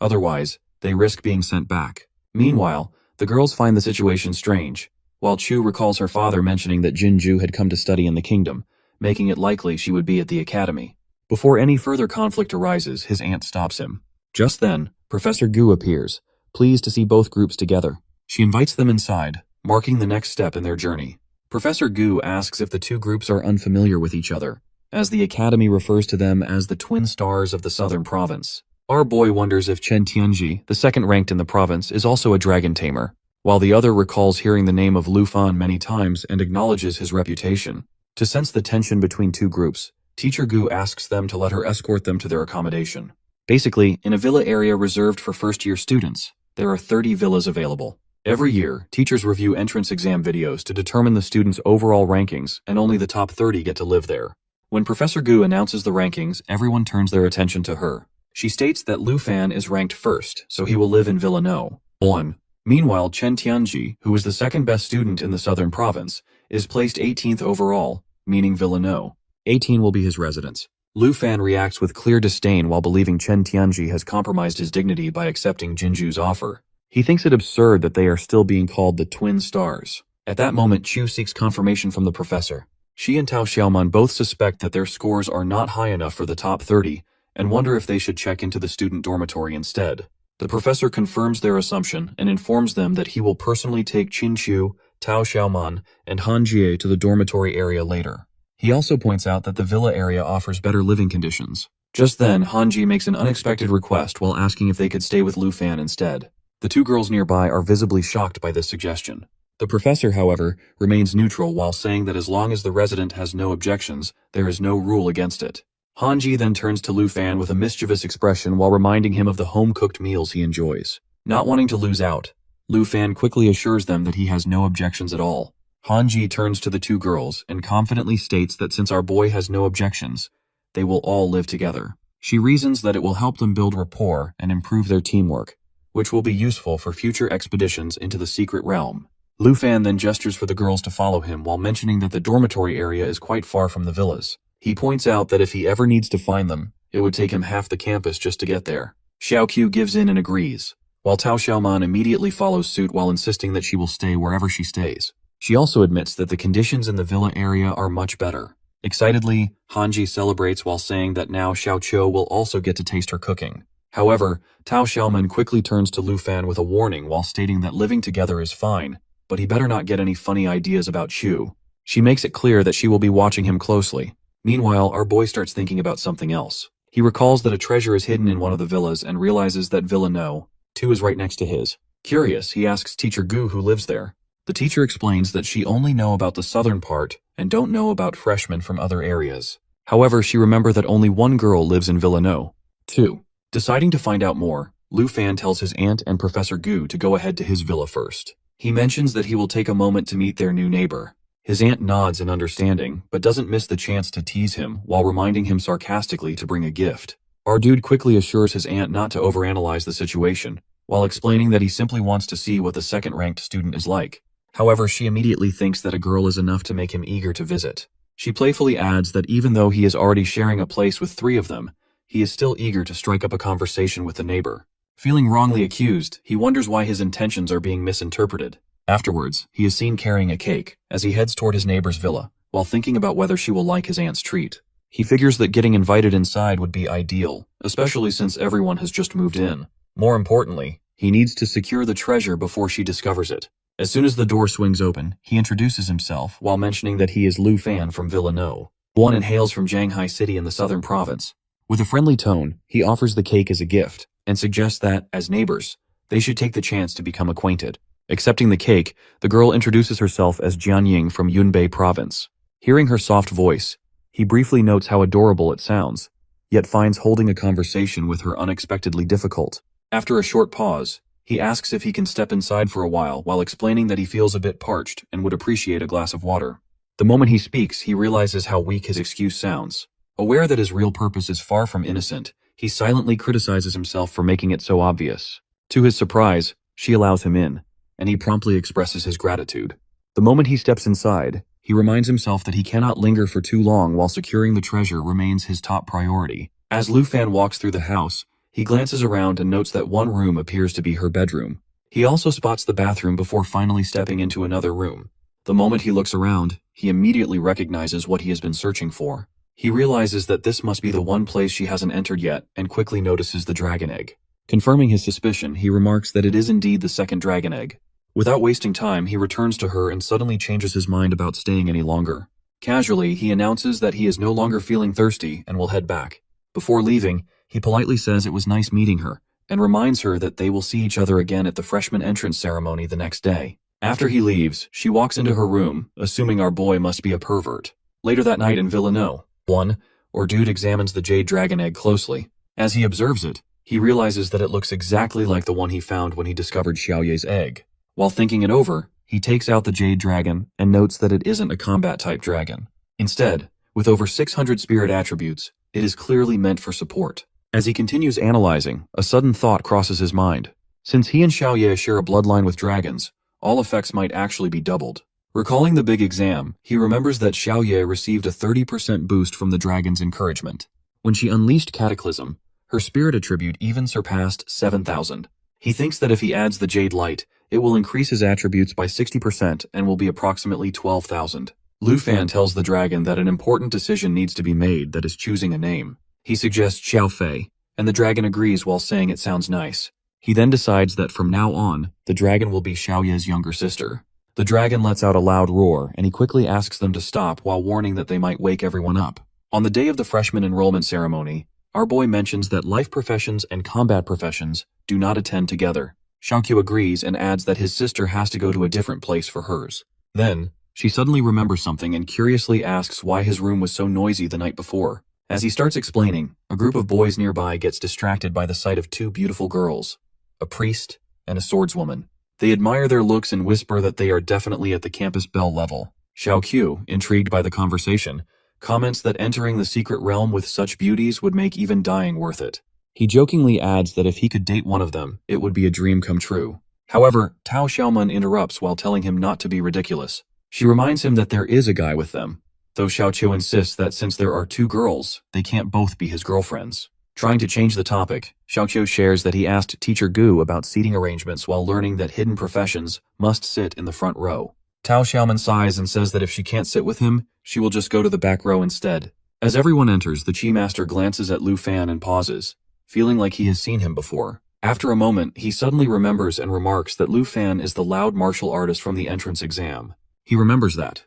Otherwise, they risk being sent back. Meanwhile, the girls find the situation strange, while Chu recalls her father mentioning that Jinju had come to study in the kingdom, making it likely she would be at the academy. Before any further conflict arises, his aunt stops him. Just then, Professor Gu appears, pleased to see both groups together. She invites them inside, marking the next step in their journey. Professor Gu asks if the two groups are unfamiliar with each other, as the academy refers to them as the twin stars of the southern province. Our boy wonders if Chen Tianji, the second ranked in the province, is also a dragon tamer, while the other recalls hearing the name of Lu Fan many times and acknowledges his reputation. To sense the tension between two groups, Teacher Gu asks them to let her escort them to their accommodation. Basically, in a villa area reserved for first-year students, there are 30 villas available. Every year, teachers review entrance exam videos to determine the students' overall rankings, and only the top 30 get to live there. When Professor Gu announces the rankings, everyone turns their attention to her. She states that Lu Fan is ranked first, so he will live in Villa No. 1. Meanwhile, Chen Tianji, who is the second best student in the southern province, is placed 18th overall, meaning Villa No. 18 will be his residence. Lu Fan reacts with clear disdain while believing Chen Tianji has compromised his dignity by accepting Jinju's offer. He thinks it absurd that they are still being called the Twin Stars. At that moment, Chu seeks confirmation from the professor. She and Tao Xiaoman both suspect that their scores are not high enough for the top 30, and wonder if they should check into the student dormitory instead. The professor confirms their assumption and informs them that he will personally take Qin Chu, Tao Xiaoman, and Han Jie to the dormitory area later. He also points out that the villa area offers better living conditions. Just then, Han Jie makes an unexpected request while asking if they could stay with Lu Fan instead. The two girls nearby are visibly shocked by this suggestion. The professor, however, remains neutral while saying that as long as the resident has no objections, there is no rule against it. Han Jie then turns to Lu Fan with a mischievous expression while reminding him of the home-cooked meals he enjoys. Not wanting to lose out, Lu Fan quickly assures them that he has no objections at all. Han Jie turns to the two girls and confidently states that since our boy has no objections, they will all live together. She reasons that it will help them build rapport and improve their teamwork, which will be useful for future expeditions into the secret realm. Lu Fan then gestures for the girls to follow him while mentioning that the dormitory area is quite far from the villas. He points out that if he ever needs to find them, it would take him half the campus just to get there. Xiao Qiu gives in and agrees, while Tao Xiaoman immediately follows suit while insisting that she will stay wherever she stays. She also admits that the conditions in the villa area are much better. Excitedly, Han Jie celebrates while saying that now Xiao Qiu will also get to taste her cooking. However, Tao Xiaoman quickly turns to Lu Fan with a warning while stating that living together is fine, but he better not get any funny ideas about Qiu. She makes it clear that she will be watching him closely. Meanwhile, our boy starts thinking about something else. He recalls that a treasure is hidden in one of the villas and realizes that Villa No. 2 is right next to his. Curious, he asks Teacher Gu who lives there. The teacher explains that she only know about the southern part and don't know about freshmen from other areas. However, she remembers that only one girl lives in Villa No. 2. Deciding to find out more, Lu Fan tells his aunt and Professor Gu to go ahead to his villa first. He mentions that he will take a moment to meet their new neighbor. His aunt nods in understanding, but doesn't miss the chance to tease him while reminding him sarcastically to bring a gift. Our dude quickly assures his aunt not to overanalyze the situation, while explaining that he simply wants to see what the second-ranked student is like. However, she immediately thinks that a girl is enough to make him eager to visit. She playfully adds that even though he is already sharing a place with 3 of them, he is still eager to strike up a conversation with the neighbor. Feeling wrongly accused, he wonders why his intentions are being misinterpreted. Afterwards, he is seen carrying a cake as he heads toward his neighbor's villa, while thinking about whether she will like his aunt's treat. He figures that getting invited inside would be ideal, especially since everyone has just moved in. More importantly, he needs to secure the treasure before she discovers it. As soon as the door swings open, he introduces himself while mentioning that he is Lu Fan from Villa No. 1 and hails from Shanghai City in the southern province. With a friendly tone, he offers the cake as a gift and suggests that, as neighbors, they should take the chance to become acquainted. Accepting the cake, the girl introduces herself as Jianying from Yunbei province. Hearing her soft voice, he briefly notes how adorable it sounds, yet finds holding a conversation with her unexpectedly difficult. After a short pause, he asks if he can step inside for a while explaining that he feels a bit parched and would appreciate a glass of water. The moment he speaks, he realizes how weak his excuse sounds. Aware that his real purpose is far from innocent, he silently criticizes himself for making it so obvious. To his surprise, she allows him in, and he promptly expresses his gratitude. The moment he steps inside, he reminds himself that he cannot linger for too long while securing the treasure remains his top priority. As Lu Fan walks through the house, he glances around and notes that one room appears to be her bedroom. He also spots the bathroom before finally stepping into another room. The moment he looks around, he immediately recognizes what he has been searching for. He realizes that this must be the one place she hasn't entered yet and quickly notices the dragon egg. Confirming his suspicion, he remarks that it is indeed the second dragon egg. Without wasting time, he returns to her and suddenly changes his mind about staying any longer. Casually, he announces that he is no longer feeling thirsty and will head back. Before leaving, he politely says it was nice meeting her, and reminds her that they will see each other again at the freshman entrance ceremony the next day. After he leaves, she walks into her room, assuming our boy must be a pervert. Later that night in Villa No. 1, our dude examines the jade dragon egg closely. As he observes it, he realizes that it looks exactly like the one he found when he discovered Xiaoye's egg. While thinking it over, he takes out the jade dragon and notes that it isn't a combat-type dragon. Instead, with over 600 spirit attributes, it is clearly meant for support. As he continues analyzing, a sudden thought crosses his mind. Since he and Xiaoye share a bloodline with dragons, all effects might actually be doubled. Recalling the big exam, he remembers that Xiaoye received a 30% boost from the dragon's encouragement. When she unleashed Cataclysm, her spirit attribute even surpassed 7,000. He thinks that if he adds the Jade Light, it will increase his attributes by 60% and will be approximately 12,000. Lu Fan tells the dragon that an important decision needs to be made, that is choosing a name. He suggests Xiao Fei, and the dragon agrees while saying it sounds nice. He then decides that from now on, the dragon will be Xiaoye's younger sister. The dragon lets out a loud roar, and he quickly asks them to stop while warning that they might wake everyone up. On the day of the freshman enrollment ceremony, our boy mentions that life professions and combat professions do not attend together. Xiaoqiu agrees and adds that his sister has to go to a different place for hers. Then, she suddenly remembers something and curiously asks why his room was so noisy the night before. As he starts explaining, a group of boys nearby gets distracted by the sight of two beautiful girls, a priest and a swordswoman. They admire their looks and whisper that they are definitely at the campus belle level. Xiaoqiu, intrigued by the conversation, comments that entering the secret realm with such beauties would make even dying worth it. He jokingly adds that if he could date one of them, it would be a dream come true. However, Tao Xiaoman interrupts while telling him not to be ridiculous. She reminds him that there is a guy with them, though Xiaoqiu insists that since there are two girls, they can't both be his girlfriends. Trying to change the topic, Xiaoqiu shares that he asked Teacher Gu about seating arrangements while learning that hidden professions must sit in the front row. Tao Xiaoman sighs and says that if she can't sit with him, she will just go to the back row instead. As everyone enters, the Chi Master glances at Lu Fan and pauses, feeling like he has seen him before. After a moment, he suddenly remembers and remarks that Lu Fan is the loud martial artist from the entrance exam. He remembers that.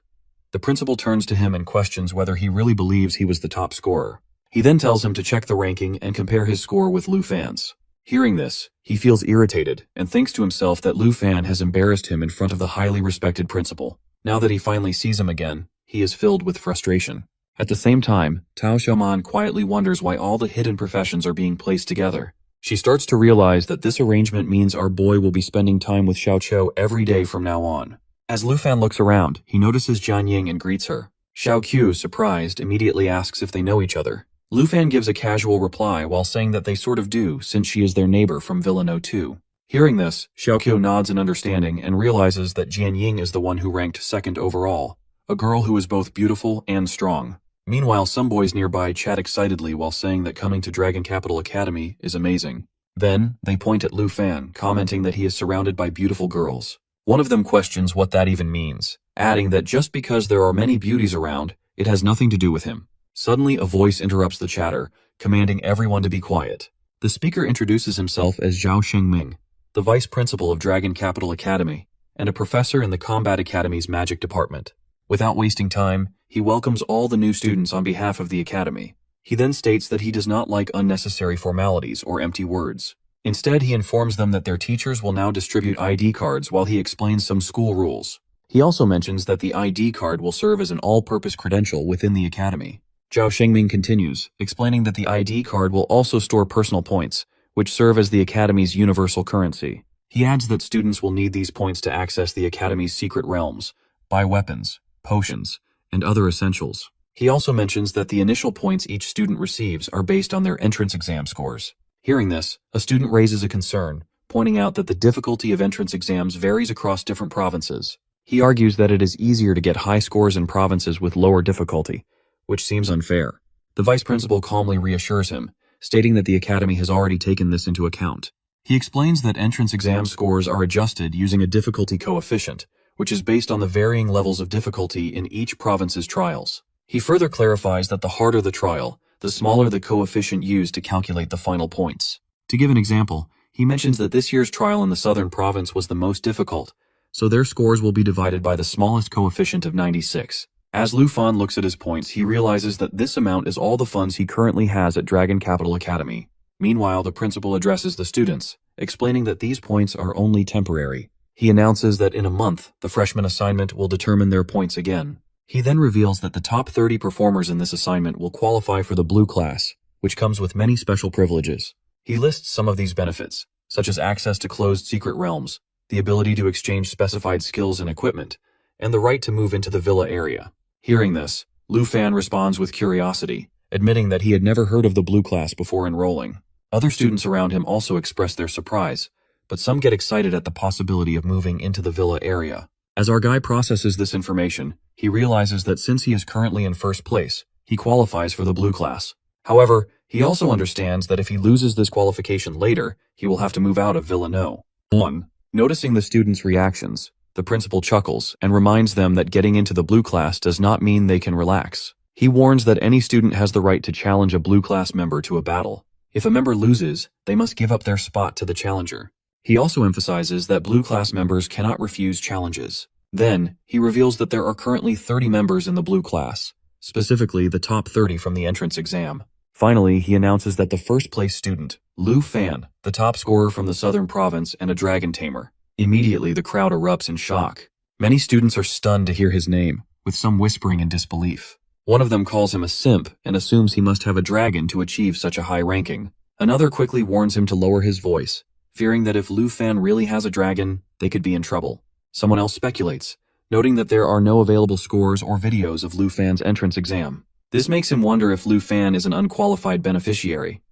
The principal turns to him and questions whether he really believes he was the top scorer. He then tells him to check the ranking and compare his score with Lu Fan's. Hearing this, he feels irritated and thinks to himself that Lu Fan has embarrassed him in front of the highly respected principal. Now that he finally sees him again, he is filled with frustration. At the same time, Tao Xiaoman quietly wonders why all the hidden professions are being placed together. She starts to realize that this arrangement means our boy will be spending time with Xiaoqiu every day from now on. As Lu Fan looks around, he notices Jian Ying and greets her. Xiaoqiu, surprised, immediately asks if they know each other. Lu Fan gives a casual reply while saying that they sort of do, since she is their neighbor from Villa No. 2. Hearing this, Xiaoqiu nods in understanding and realizes that Jian Ying is the one who ranked second overall, a girl who is both beautiful and strong. Meanwhile, some boys nearby chat excitedly while saying that coming to Dragon Capital Academy is amazing. Then, they point at Lu Fan, commenting that he is surrounded by beautiful girls. One of them questions what that even means, adding that just because there are many beauties around, it has nothing to do with him. Suddenly, a voice interrupts the chatter, commanding everyone to be quiet. The speaker introduces himself as Zhao Shengming, the vice principal of Dragon Capital Academy, and a professor in the Combat Academy's magic department. Without wasting time, he welcomes all the new students on behalf of the academy. He then states that he does not like unnecessary formalities or empty words. Instead, he informs them that their teachers will now distribute ID cards while he explains some school rules. He also mentions that the ID card will serve as an all-purpose credential within the academy. Zhao Shengming continues, explaining that the ID card will also store personal points, which serve as the academy's universal currency. He adds that students will need these points to access the academy's secret realms, buy weapons, potions, and other essentials. He also mentions that the initial points each student receives are based on their entrance exam scores. Hearing this, a student raises a concern, pointing out that the difficulty of entrance exams varies across different provinces. He argues that it is easier to get high scores in provinces with lower difficulty, which seems unfair. The vice principal calmly reassures him, stating that the academy has already taken this into account. He explains that entrance exam scores are adjusted using a difficulty coefficient, which is based on the varying levels of difficulty in each province's trials. He further clarifies that the harder the trial, the smaller the coefficient used to calculate the final points. To give an example, he mentions that this year's trial in the southern province was the most difficult, so their scores will be divided by the smallest coefficient of 96. As Lu Fan looks at his points, he realizes that this amount is all the funds he currently has at Dragon Capital Academy. Meanwhile, the principal addresses the students, explaining that these points are only temporary. He announces that in a month, the freshman assignment will determine their points again. He then reveals that the top 30 performers in this assignment will qualify for the blue class, which comes with many special privileges. He lists some of these benefits, such as access to closed secret realms, the ability to exchange specified skills and equipment, and the right to move into the villa area. Hearing this, Lu Fan responds with curiosity, admitting that he had never heard of the blue class before enrolling. Other students around him also express their surprise, but some get excited at the possibility of moving into the villa area. As our guy processes this information, he realizes that since he is currently in first place, he qualifies for the blue class. However, he also understands that if he loses this qualification later, he will have to move out of Villa No. 1. Noticing the students' reactions, the principal chuckles and reminds them that getting into the blue class does not mean they can relax. He warns that any student has the right to challenge a blue class member to a battle. If a member loses, they must give up their spot to the challenger. He also emphasizes that blue class members cannot refuse challenges. Then, he reveals that there are currently 30 members in the blue class, specifically the top 30 from the entrance exam. Finally, he announces that the first place student, Lu Fan, the top scorer from the southern province and a dragon tamer. Immediately, the crowd erupts in shock. Many students are stunned to hear his name, with some whispering in disbelief. One of them calls him a simp and assumes he must have a dragon to achieve such a high ranking. Another quickly warns him to lower his voice, fearing that if Lu Fan really has a dragon, they could be in trouble. Someone else speculates, noting that there are no available scores or videos of Lu Fan's entrance exam. This makes him wonder if Lu Fan is an unqualified beneficiary,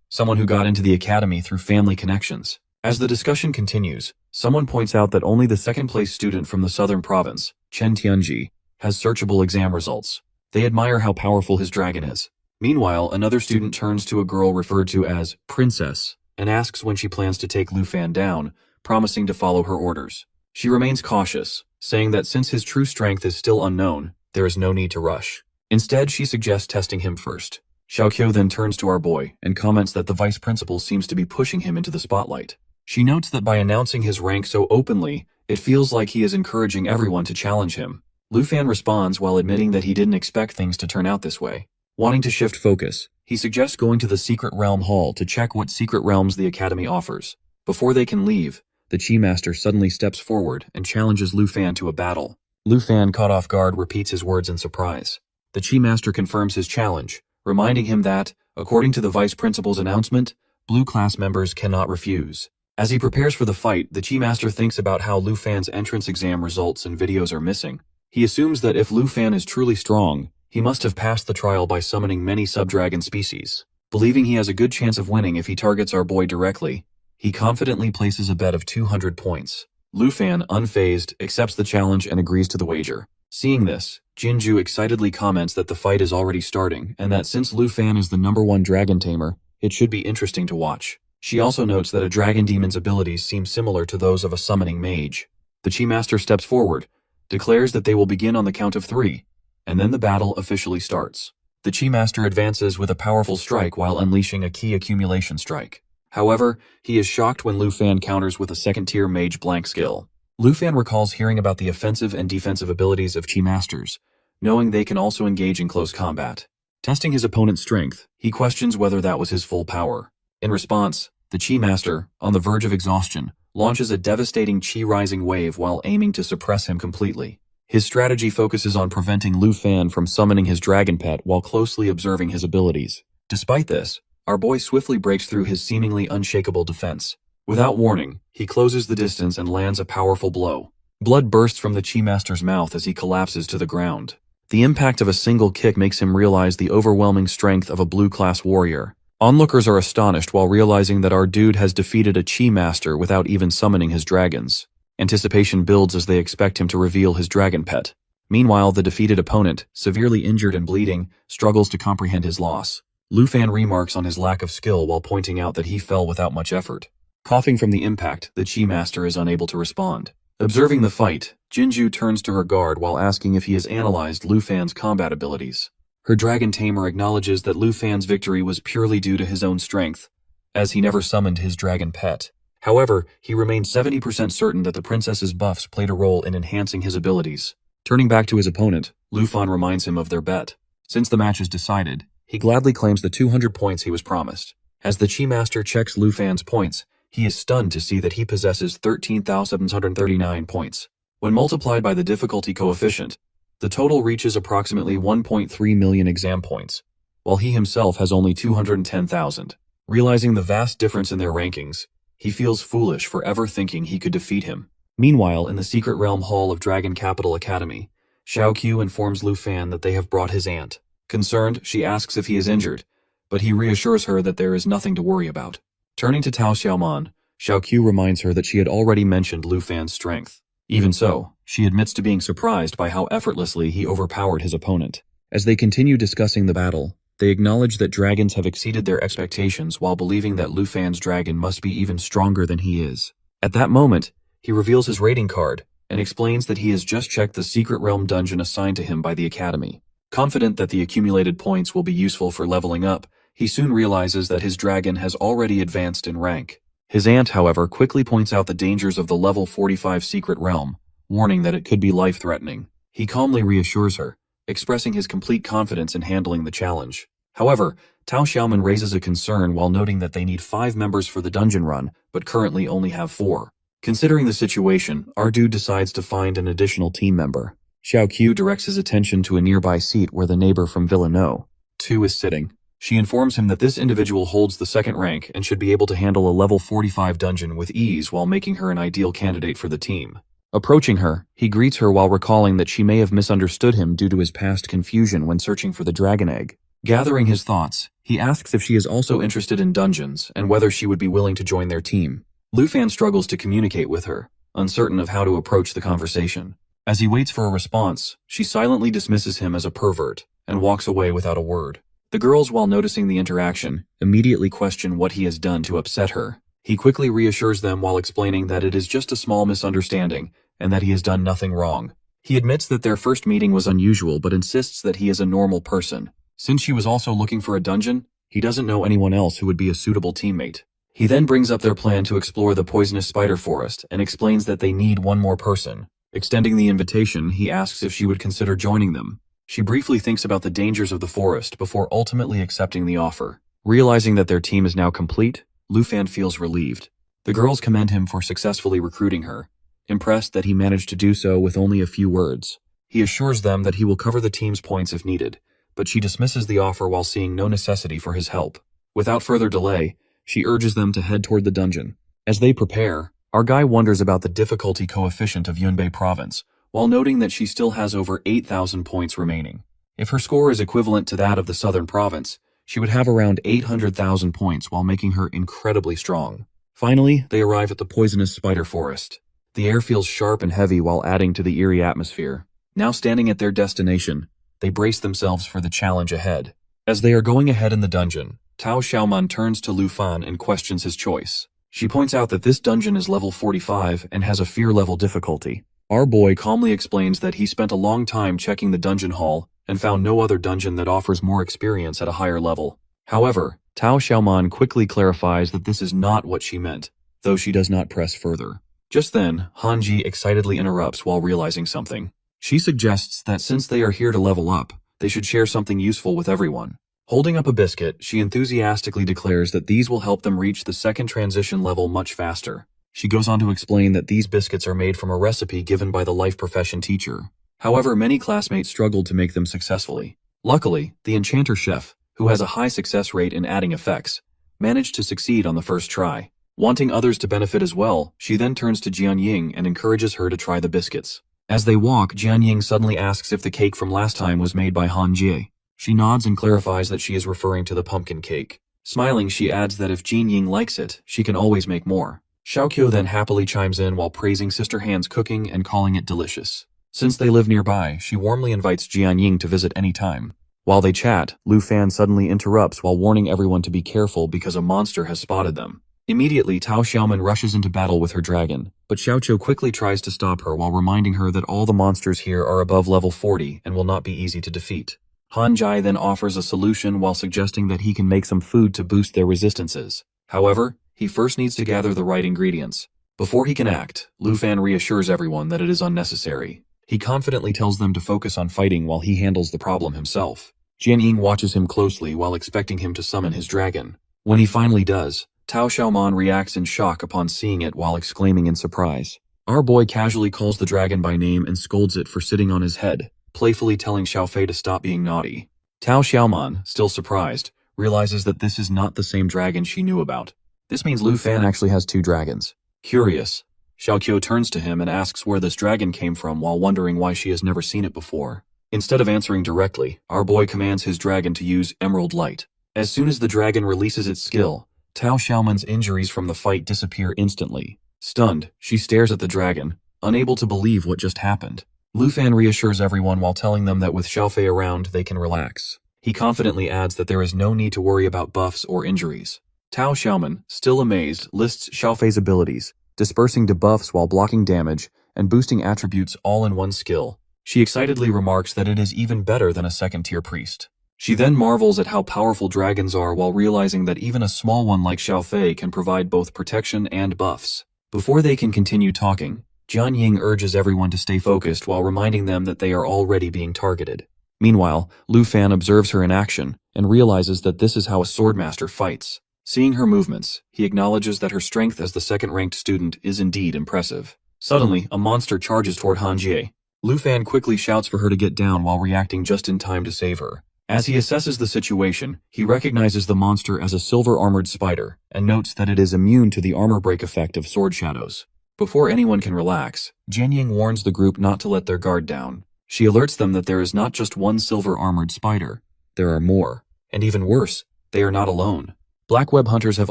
someone who got into the academy through family connections. As the discussion continues, someone points out that only the second-place student from the southern province, Chen Tianji, has searchable exam results. They admire how powerful his dragon is. Meanwhile, another student turns to a girl referred to as Princess and asks when she plans to take Lu Fan down, promising to follow her orders. She remains cautious, saying that since his true strength is still unknown, there is no need to rush. Instead, she suggests testing him first. Xiaoqiu then turns to our boy and comments that the vice principal seems to be pushing him into the spotlight. She notes that by announcing his rank so openly, it feels like he is encouraging everyone to challenge him. Lu Fan responds while admitting that he didn't expect things to turn out this way. Wanting to shift focus, he suggests going to the Secret Realm Hall to check what secret realms the Academy offers. Before they can leave, the Chi Master suddenly steps forward and challenges Lu Fan to a battle. Lu Fan, caught off guard, repeats his words in surprise. The Chi Master confirms his challenge, reminding him that, according to the Vice Principal's announcement, blue class members cannot refuse. As he prepares for the fight, the Chi Master thinks about how Lu Fan's entrance exam results and videos are missing. He assumes that if Lu Fan is truly strong, he must have passed the trial by summoning many sub-dragon species. Believing he has a good chance of winning if he targets our boy directly, he confidently places a bet of 200 points. Lu Fan, unfazed, accepts the challenge and agrees to the wager. Seeing this, Jinju excitedly comments that the fight is already starting and that since Lu Fan is the #1 dragon tamer, it should be interesting to watch. She also notes that a dragon demon's abilities seem similar to those of a summoning mage. The Chi Master steps forward, declares that they will begin on the count of 3, and then the battle officially starts. The Chi Master advances with a powerful strike while unleashing a key accumulation strike. However, he is shocked when Lu Fan counters with a second-tier mage blank skill. Lu Fan recalls hearing about the offensive and defensive abilities of Chi Masters, knowing they can also engage in close combat. Testing his opponent's strength, he questions whether that was his full power. In response, the Chi Master, on the verge of exhaustion, launches a devastating Chi rising wave while aiming to suppress him completely. His strategy focuses on preventing Lu Fan from summoning his dragon pet while closely observing his abilities. Despite this, our boy swiftly breaks through his seemingly unshakable defense. Without warning, he closes the distance and lands a powerful blow. Blood bursts from the Chi Master's mouth as he collapses to the ground. The impact of a single kick makes him realize the overwhelming strength of a blue-class warrior. Onlookers are astonished while realizing that our dude has defeated a Chi Master without even summoning his dragons. Anticipation builds as they expect him to reveal his dragon pet. Meanwhile, the defeated opponent, severely injured and bleeding, struggles to comprehend his loss. Lu Fan remarks on his lack of skill while pointing out that he fell without much effort. Coughing from the impact, the Chi Master is unable to respond. Observing the fight, Jinju turns to her guard while asking if he has analyzed Lu Fan's combat abilities. Her dragon tamer acknowledges that Lu Fan's victory was purely due to his own strength, as he never summoned his dragon pet. However, he remained 70% certain that the princess's buffs played a role in enhancing his abilities. Turning back to his opponent, Lu Fan reminds him of their bet. Since the match is decided, he gladly claims the 200 points he was promised. As the Chi Master checks Lu Fan's points, he is stunned to see that he possesses 13,739 points. When multiplied by the difficulty coefficient, the total reaches approximately 1.3 million exam points, while he himself has only 210,000. Realizing the vast difference in their rankings, He feels foolish for ever thinking he could defeat him. Meanwhile, in the secret realm hall of Dragon Capital Academy, Xiaoqiu informs Lu Fan that they have brought his aunt. Concerned, she asks if he is injured, but he reassures her that there is nothing to worry about. Turning to Tao Xiaoman, Xiaoqiu reminds her that she had already mentioned Lu Fan's strength. Even so, she admits to being surprised by how effortlessly he overpowered his opponent. As they continue discussing the battle, they acknowledge that dragons have exceeded their expectations while believing that Lu Fan's dragon must be even stronger than he is. At that moment, he reveals his rating card and explains that he has just checked the secret realm dungeon assigned to him by the Academy. Confident that the accumulated points will be useful for leveling up, he soon realizes that his dragon has already advanced in rank. His aunt, however, quickly points out the dangers of the level 45 secret realm, warning that it could be life-threatening. He calmly reassures her, expressing his complete confidence in handling the challenge. However, Tao Xiaoman raises a concern while noting that they need 5 members for the dungeon run, but currently only have 4. Considering the situation, our dude decides to find an additional team member. Xiaoqiu directs his attention to a nearby seat where the neighbor from Villeneuve 2 is sitting. She informs him that this individual holds the 2nd rank and should be able to handle a level 45 dungeon with ease while making her an ideal candidate for the team. Approaching her, he greets her while recalling that she may have misunderstood him due to his past confusion when searching for the dragon egg. Gathering his thoughts, he asks if she is also interested in dungeons and whether she would be willing to join their team. Lu Fan struggles to communicate with her, uncertain of how to approach the conversation. As he waits for a response, she silently dismisses him as a pervert and walks away without a word. The girls, while noticing the interaction, immediately question what he has done to upset her. He quickly reassures them while explaining that it is just a small misunderstanding and that he has done nothing wrong. He admits that their first meeting was unusual but insists that he is a normal person. Since she was also looking for a dungeon, he doesn't know anyone else who would be a suitable teammate. He then brings up their plan to explore the poisonous spider forest and explains that they need one more person. Extending the invitation, he asks if she would consider joining them. She briefly thinks about the dangers of the forest before ultimately accepting the offer. Realizing that their team is now complete, Lu Fan feels relieved. The girls commend him for successfully recruiting her, impressed that he managed to do so with only a few words. He assures them that he will cover the team's points if needed, but she dismisses the offer while seeing no necessity for his help. Without further delay, she urges them to head toward the dungeon. As they prepare, our guy wonders about the difficulty coefficient of Yunbei province, while noting that she still has over 8,000 points remaining. If her score is equivalent to that of the southern province, she would have around 800,000 points while making her incredibly strong. Finally, they arrive at the poisonous spider forest. The air feels sharp and heavy while adding to the eerie atmosphere. Now standing at their destination, they brace themselves for the challenge ahead. As they are going ahead in the dungeon, Tao Xiaoman turns to Lu Fan and questions his choice. She points out that this dungeon is level 45 and has a fear level difficulty. Our boy calmly explains that he spent a long time checking the dungeon hall and found no other dungeon that offers more experience at a higher level. However, Tao Xiaoman quickly clarifies that this is not what she meant, though she does not press further. Just then, Hanji excitedly interrupts while realizing something. She suggests that since they are here to level up, they should share something useful with everyone. Holding up a biscuit, she enthusiastically declares that these will help them reach the 2nd transition level much faster. She goes on to explain that these biscuits are made from a recipe given by the life profession teacher. However, many classmates struggled to make them successfully. Luckily, the enchanter chef, who has a high success rate in adding effects, managed to succeed on the first try. Wanting others to benefit as well, she then turns to Jianying and encourages her to try the biscuits. As they walk, Jianying suddenly asks if the cake from last time was made by Han Jie. She nods and clarifies that she is referring to the pumpkin cake. Smiling, she adds that if Jianying likes it, she can always make more. Xiaoqiu then happily chimes in while praising Sister Han's cooking and calling it delicious. Since they live nearby, she warmly invites Jianying to visit any time. While they chat, Lu Fan suddenly interrupts while warning everyone to be careful because a monster has spotted them. Immediately, Tao Xiaoman rushes into battle with her dragon, but Xiaoqiu quickly tries to stop her while reminding her that all the monsters here are above level 40 and will not be easy to defeat. Han Jai then offers a solution while suggesting that he can make some food to boost their resistances. However, he first needs to gather the right ingredients. Before he can act, Lu Fan reassures everyone that it is unnecessary. He confidently tells them to focus on fighting while he handles the problem himself. Jianying watches him closely while expecting him to summon his dragon. When he finally does, Tao Xiaoman reacts in shock upon seeing it while exclaiming in surprise. Our boy casually calls the dragon by name and scolds it for sitting on his head, playfully telling Xiaofei to stop being naughty. Tao Xiaoman, still surprised, realizes that this is not the same dragon she knew about. This means Lu Fan actually has 2 dragons. Curious, Xiaoqiu turns to him and asks where this dragon came from while wondering why she has never seen it before. Instead of answering directly, our boy commands his dragon to use Emerald Light. As soon as the dragon releases its skill, Tao Xiaoman's injuries from the fight disappear instantly. Stunned, she stares at the dragon, unable to believe what just happened. Lu Fan reassures everyone while telling them that with Xiaofei around, they can relax. He confidently adds that there is no need to worry about buffs or injuries. Tao Xiaoman, still amazed, lists Xiaofei's abilities, dispersing debuffs while blocking damage, and boosting attributes all in one skill. She excitedly remarks that it is even better than a second-tier priest. She then marvels at how powerful dragons are while realizing that even a small one like Xiaofei can provide both protection and buffs. Before they can continue talking, Jian Ying urges everyone to stay focused while reminding them that they are already being targeted. Meanwhile, Lu Fan observes her in action and realizes that this is how a swordmaster fights. Seeing her movements, he acknowledges that her strength as the second-ranked student is indeed impressive. Suddenly, a monster charges toward Han Jie. Lu Fan quickly shouts for her to get down while reacting just in time to save her. As he assesses the situation, he recognizes the monster as a silver-armored spider and notes that it is immune to the armor break effect of sword shadows. Before anyone can relax, Jian Ying warns the group not to let their guard down. She alerts them that there is not just one silver-armored spider. There are more. And even worse, they are not alone. Black web hunters have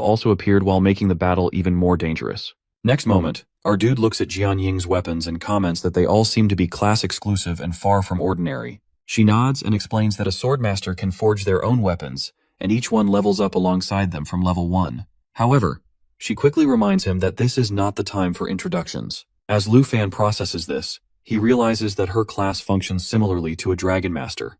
also appeared while making the battle even more dangerous. Next moment, our dude looks at Jian Ying's weapons and comments that they all seem to be class exclusive and far from ordinary. She nods and explains that a swordmaster can forge their own weapons, and each one levels up alongside them from level 1. However, she quickly reminds him that this is not the time for introductions. As Lu Fan processes this, he realizes that her class functions similarly to a dragon master.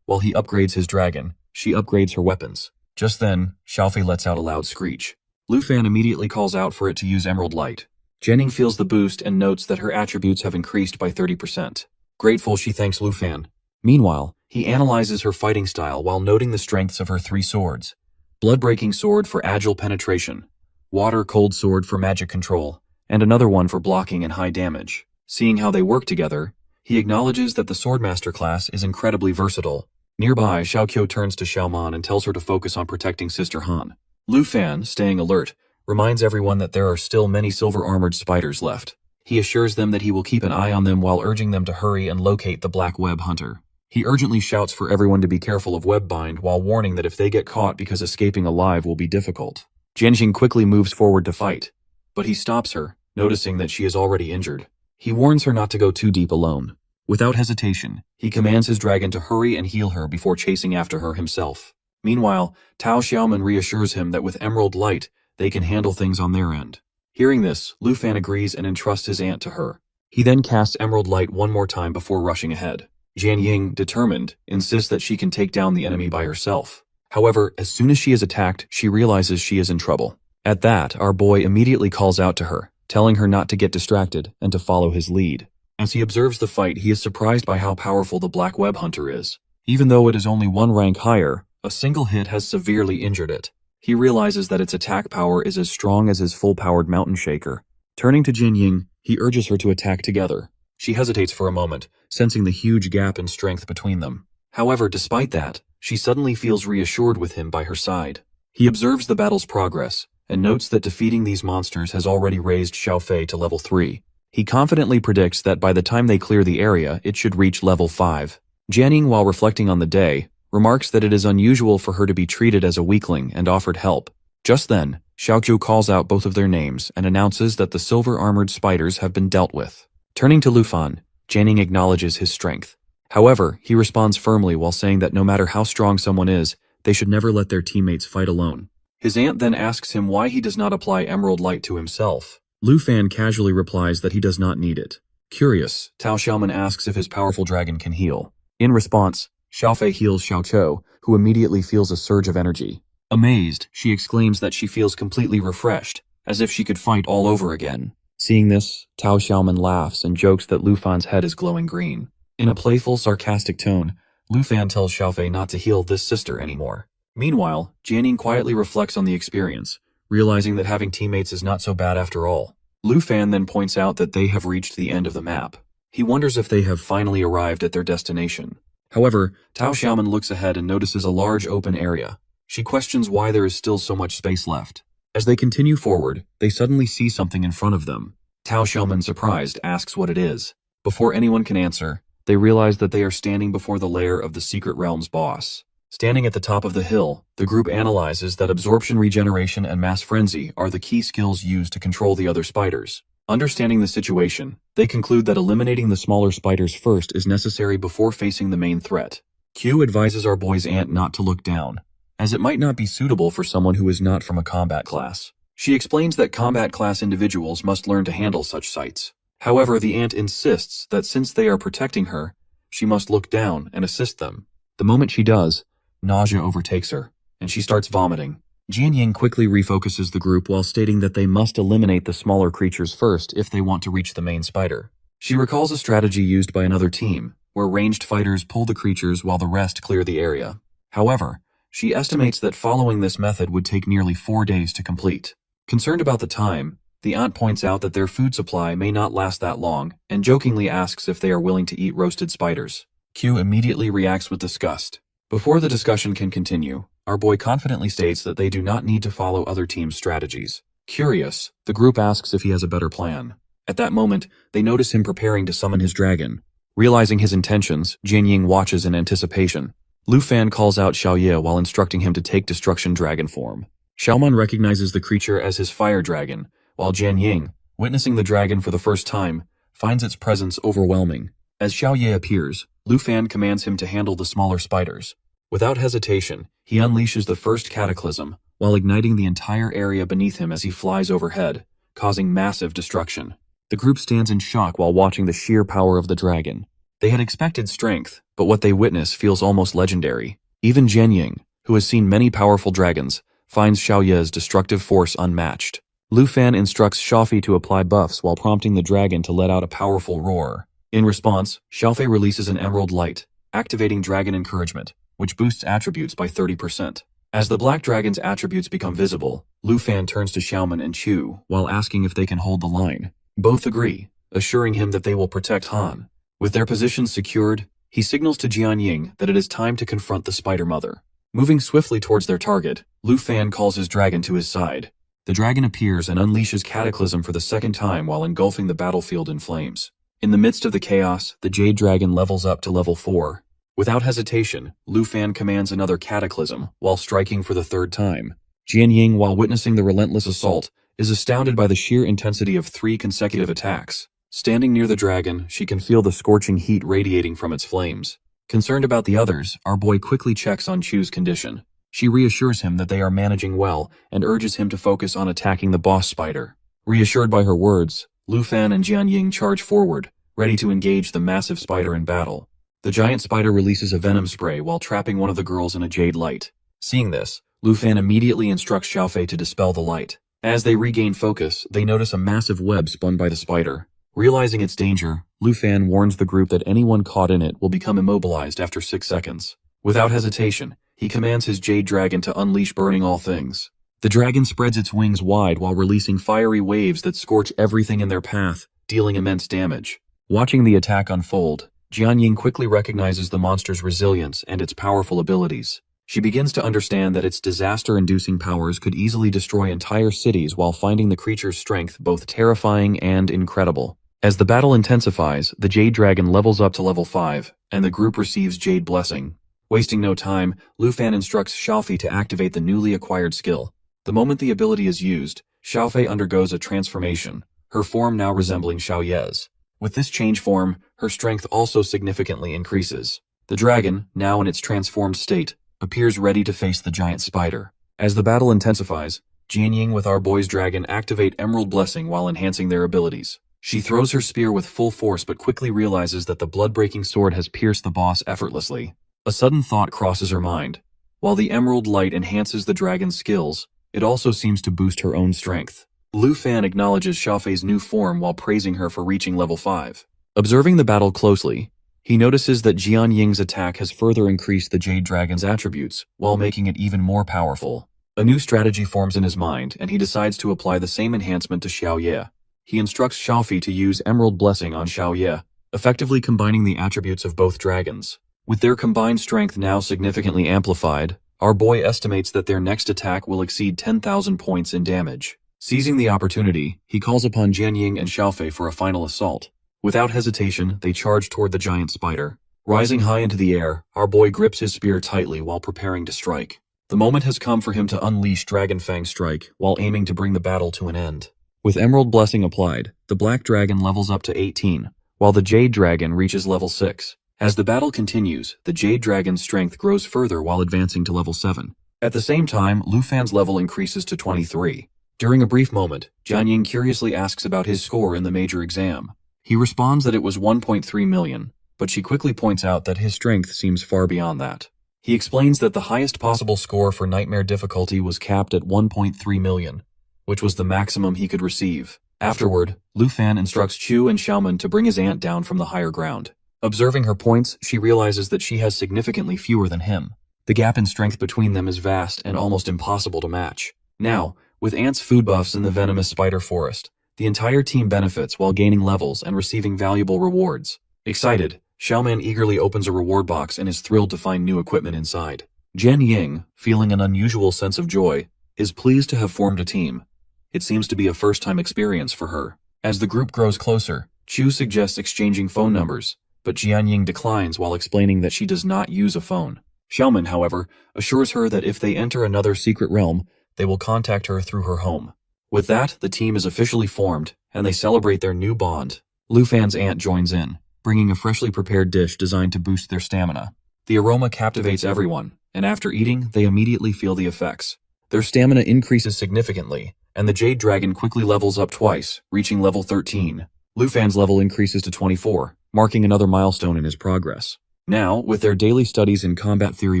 While he upgrades his dragon, she upgrades her weapons. Just then, Xiaofei lets out a loud screech. Lu Fan immediately calls out for it to use Emerald Light. Jian feels the boost and notes that her attributes have increased by 30%. Grateful, she thanks Lu Fan. Meanwhile, he analyzes her fighting style while noting the strengths of her 3 swords. Blood-breaking sword for agile penetration, water-cold sword for magic control, and another one for blocking and high damage. Seeing how they work together, he acknowledges that the Swordmaster class is incredibly versatile. Nearby, Xiaoqiu turns to Xiaoman and tells her to focus on protecting Sister Han. Lu Fan, staying alert, reminds everyone that there are still many silver-armored spiders left. He assures them that he will keep an eye on them while urging them to hurry and locate the Black Web Hunter. He urgently shouts for everyone to be careful of Webbind while warning that if they get caught because escaping alive will be difficult. Jianxing quickly moves forward to fight, but he stops her, noticing that she is already injured. He warns her not to go too deep alone. Without hesitation, he commands his dragon to hurry and heal her before chasing after her himself. Meanwhile, Tao Xiaoman reassures him that with Emerald Light, they can handle things on their end. Hearing this, Lu Fan agrees and entrusts his aunt to her. He then casts Emerald Light one more time before rushing ahead. Jian Ying, determined, insists that she can take down the enemy by herself. However, as soon as she is attacked, she realizes she is in trouble. At that, our boy immediately calls out to her, telling her not to get distracted and to follow his lead. As he observes the fight, he is surprised by how powerful the Black Web Hunter is. Even though it is only 1 rank higher, a single hit has severely injured it. He realizes that its attack power is as strong as his full-powered Mountain Shaker. Turning to Jian Ying, he urges her to attack together. She hesitates for a moment, sensing the huge gap in strength between them. However, despite that, she suddenly feels reassured with him by her side. He observes the battle's progress, and notes that defeating these monsters has already raised Xiaofei to level 3. He confidently predicts that by the time they clear the area, it should reach level 5. Jianing, while reflecting on the day, remarks that it is unusual for her to be treated as a weakling and offered help. Just then, Xiaoqiu calls out both of their names and announces that the silver-armored spiders have been dealt with. Turning to Lu Fan, Jianing acknowledges his strength. However, he responds firmly while saying that no matter how strong someone is, they should never let their teammates fight alone. His aunt then asks him why he does not apply Emerald Light to himself. Lu Fan casually replies that he does not need it. Curious, Tao Xiaoman asks if his powerful dragon can heal. In response, Xiaofei heals Xiaoqiu, who immediately feels a surge of energy. Amazed, she exclaims that she feels completely refreshed, as if she could fight all over again. Seeing this, Tao Xiaoman laughs and jokes that Lu Fan's head is glowing green. In a playful, sarcastic tone, Lu Fan tells Xiaofei not to heal this sister anymore. Meanwhile, Jianing quietly reflects on the experience, realizing that having teammates is not so bad after all. Lu Fan then points out that they have reached the end of the map. He wonders if they have finally arrived at their destination. However, Tao Xiaoman looks ahead and notices a large open area. She questions why there is still so much space left. As they continue forward, they suddenly see something in front of them. Tao Xiaoman, surprised, asks what it is. Before anyone can answer, they realize that they are standing before the lair of the Secret Realm's boss. Standing at the top of the hill, the group analyzes that absorption, regeneration, and mass frenzy are the key skills used to control the other spiders. Understanding the situation, they conclude that eliminating the smaller spiders first is necessary before facing the main threat. Q advises our boy's aunt not to look down, as it might not be suitable for someone who is not from a combat class. She explains that combat class individuals must learn to handle such sights. However, the aunt insists that since they are protecting her, she must look down and assist them. The moment she does, nausea overtakes her, and she starts vomiting. Jianying quickly refocuses the group while stating that they must eliminate the smaller creatures first if they want to reach the main spider. She recalls a strategy used by another team, where ranged fighters pull the creatures while the rest clear the area. However, she estimates that following this method would take nearly 4 days to complete. Concerned about the time, the aunt points out that their food supply may not last that long, and jokingly asks if they are willing to eat roasted spiders. Q immediately reacts with disgust. Before the discussion can continue, our boy confidently states that they do not need to follow other teams' strategies. Curious, the group asks if he has a better plan. At that moment, they notice him preparing to summon his dragon. Realizing his intentions, Jianying watches in anticipation. Lu Fan calls out Xiaoye while instructing him to take destruction dragon form. Xiaoman recognizes the creature as his fire dragon, while Jianying, witnessing the dragon for the first time, finds its presence overwhelming. As Xiaoye appears, Lu Fan commands him to handle the smaller spiders. Without hesitation, he unleashes the first cataclysm, while igniting the entire area beneath him as he flies overhead, causing massive destruction. The group stands in shock while watching the sheer power of the dragon. They had expected strength, but what they witness feels almost legendary. Even Jianying, who has seen many powerful dragons, finds Xiaoye's destructive force unmatched. Lu Fan instructs Xiaofei to apply buffs while prompting the dragon to let out a powerful roar. In response, Xiaofei releases an emerald light, activating dragon encouragement, which boosts attributes by 30%. As the black dragon's attributes become visible, Lu Fan turns to Xiaoman and Chu while asking if they can hold the line. Both agree, assuring him that they will protect Han. With their positions secured, he signals to Jianying that it is time to confront the Spider Mother. Moving swiftly towards their target, Lu Fan calls his dragon to his side. The dragon appears and unleashes Cataclysm for the second time while engulfing the battlefield in flames. In the midst of the chaos, the Jade Dragon levels up to level 4. Without hesitation, Lu Fan commands another Cataclysm while striking for the third time. Jianying, while witnessing the relentless assault, is astounded by the sheer intensity of 3 consecutive attacks. Standing near the dragon, she can feel the scorching heat radiating from its flames. Concerned about the others, our boy quickly checks on Chu's condition. She reassures him that they are managing well and urges him to focus on attacking the boss spider. Reassured by her words, Lu Fan and Jianying charge forward, ready to engage the massive spider in battle. The giant spider releases a venom spray while trapping one of the girls in a jade light. Seeing this, Lu Fan immediately instructs Xiaofei to dispel the light. As they regain focus, they notice a massive web spun by the spider. Realizing its danger, Lu Fan warns the group that anyone caught in it will become immobilized after 6 seconds. Without hesitation, he commands his jade dragon to unleash burning all things. The dragon spreads its wings wide while releasing fiery waves that scorch everything in their path, dealing immense damage. Watching the attack unfold, Jianying quickly recognizes the monster's resilience and its powerful abilities. She begins to understand that its disaster-inducing powers could easily destroy entire cities while finding the creature's strength both terrifying and incredible. As the battle intensifies, the Jade Dragon levels up to level 5, and the group receives Jade Blessing. Wasting no time, Lu Fan instructs Xiaofei to activate the newly acquired skill. The moment the ability is used, Xiaofei undergoes a transformation, her form now resembling Xiaoye's. With this change form, her strength also significantly increases. The dragon, now in its transformed state, appears ready to face the giant spider. As the battle intensifies, Jianying with our boy's dragon activate Emerald Blessing while enhancing their abilities. She throws her spear with full force but quickly realizes that the blood-breaking sword has pierced the boss effortlessly. A sudden thought crosses her mind. While the emerald light enhances the dragon's skills, it also seems to boost her own strength. Lu Fan acknowledges Xiaofei's new form while praising her for reaching level 5. Observing the battle closely, he notices that Jianying's attack has further increased the Jade Dragon's attributes, while making it even more powerful. A new strategy forms in his mind, and he decides to apply the same enhancement to Xiaoye. He instructs Xiaofei to use Emerald Blessing on Xiaoye, effectively combining the attributes of both dragons. With their combined strength now significantly amplified, Our boy estimates that their next attack will exceed 10,000 points in damage. Seizing the opportunity, he calls upon Jianying and Xiaofei for a final assault. Without hesitation, they charge toward the giant spider. Rising high into the air, our boy grips his spear tightly while preparing to strike. The moment has come for him to unleash Dragon Fang Strike while aiming to bring the battle to an end. With Emerald Blessing applied, the Black Dragon levels up to 18, while the Jade Dragon reaches level 6. As the battle continues, the Jade Dragon's strength grows further while advancing to level 7. At the same time, Lu Fan's level increases to 23. During a brief moment, Jianying curiously asks about his score in the major exam. He responds that it was 1.3 million, but she quickly points out that his strength seems far beyond that. He explains that the highest possible score for Nightmare difficulty was capped at 1.3 million, which was the maximum he could receive. Afterward, Lu Fan instructs Chu and Xiaoman to bring his aunt down from the higher ground. Observing her points, she realizes that she has significantly fewer than him. The gap in strength between them is vast and almost impossible to match. Now, with Ant's food buffs in the venomous spider forest, the entire team benefits while gaining levels and receiving valuable rewards. Excited, Xiaoman eagerly opens a reward box and is thrilled to find new equipment inside. Jianying, feeling an unusual sense of joy, is pleased to have formed a team. It seems to be a first-time experience for her. As the group grows closer, Chu suggests exchanging phone numbers, but Jianying declines while explaining that she does not use a phone. Xiaoman, however, assures her that if they enter another secret realm, they will contact her through her home. With that, the team is officially formed, and they celebrate their new bond. Lu Fan's aunt joins in, bringing a freshly prepared dish designed to boost their stamina. The aroma captivates everyone, and after eating, they immediately feel the effects. Their stamina increases significantly, and the Jade Dragon quickly levels up twice, reaching level 13. Lu Fan's level increases to 24, marking another milestone in his progress. Now, with their daily studies in combat theory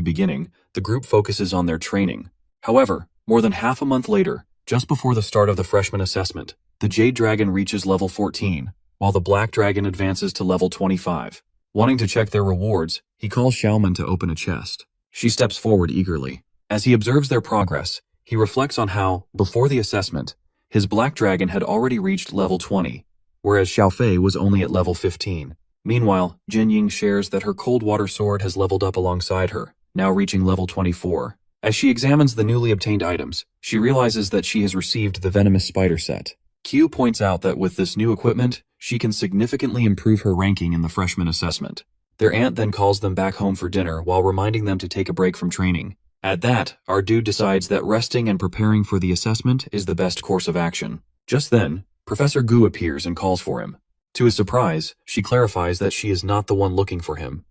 beginning, the group focuses on their training. However, more than half a month later, just before the start of the freshman assessment, the Jade Dragon reaches level 14, while the Black Dragon advances to level 25. Wanting to check their rewards, he calls Xiaoman to open a chest. She steps forward eagerly. As he observes their progress, he reflects on how, before the assessment, his Black Dragon had already reached level 20, whereas Xiaofei was only at level 15. Meanwhile, Jianying shares that her cold water sword has leveled up alongside her, now reaching level 24. As she examines the newly obtained items, she realizes that she has received the venomous spider set. Q points out that with this new equipment, she can significantly improve her ranking in the freshman assessment. Their aunt then calls them back home for dinner while reminding them to take a break from training. At that, our dude decides that resting and preparing for the assessment is the best course of action. Just then, Professor Gu appears and calls for him. To his surprise, she clarifies that she is not the one looking for him.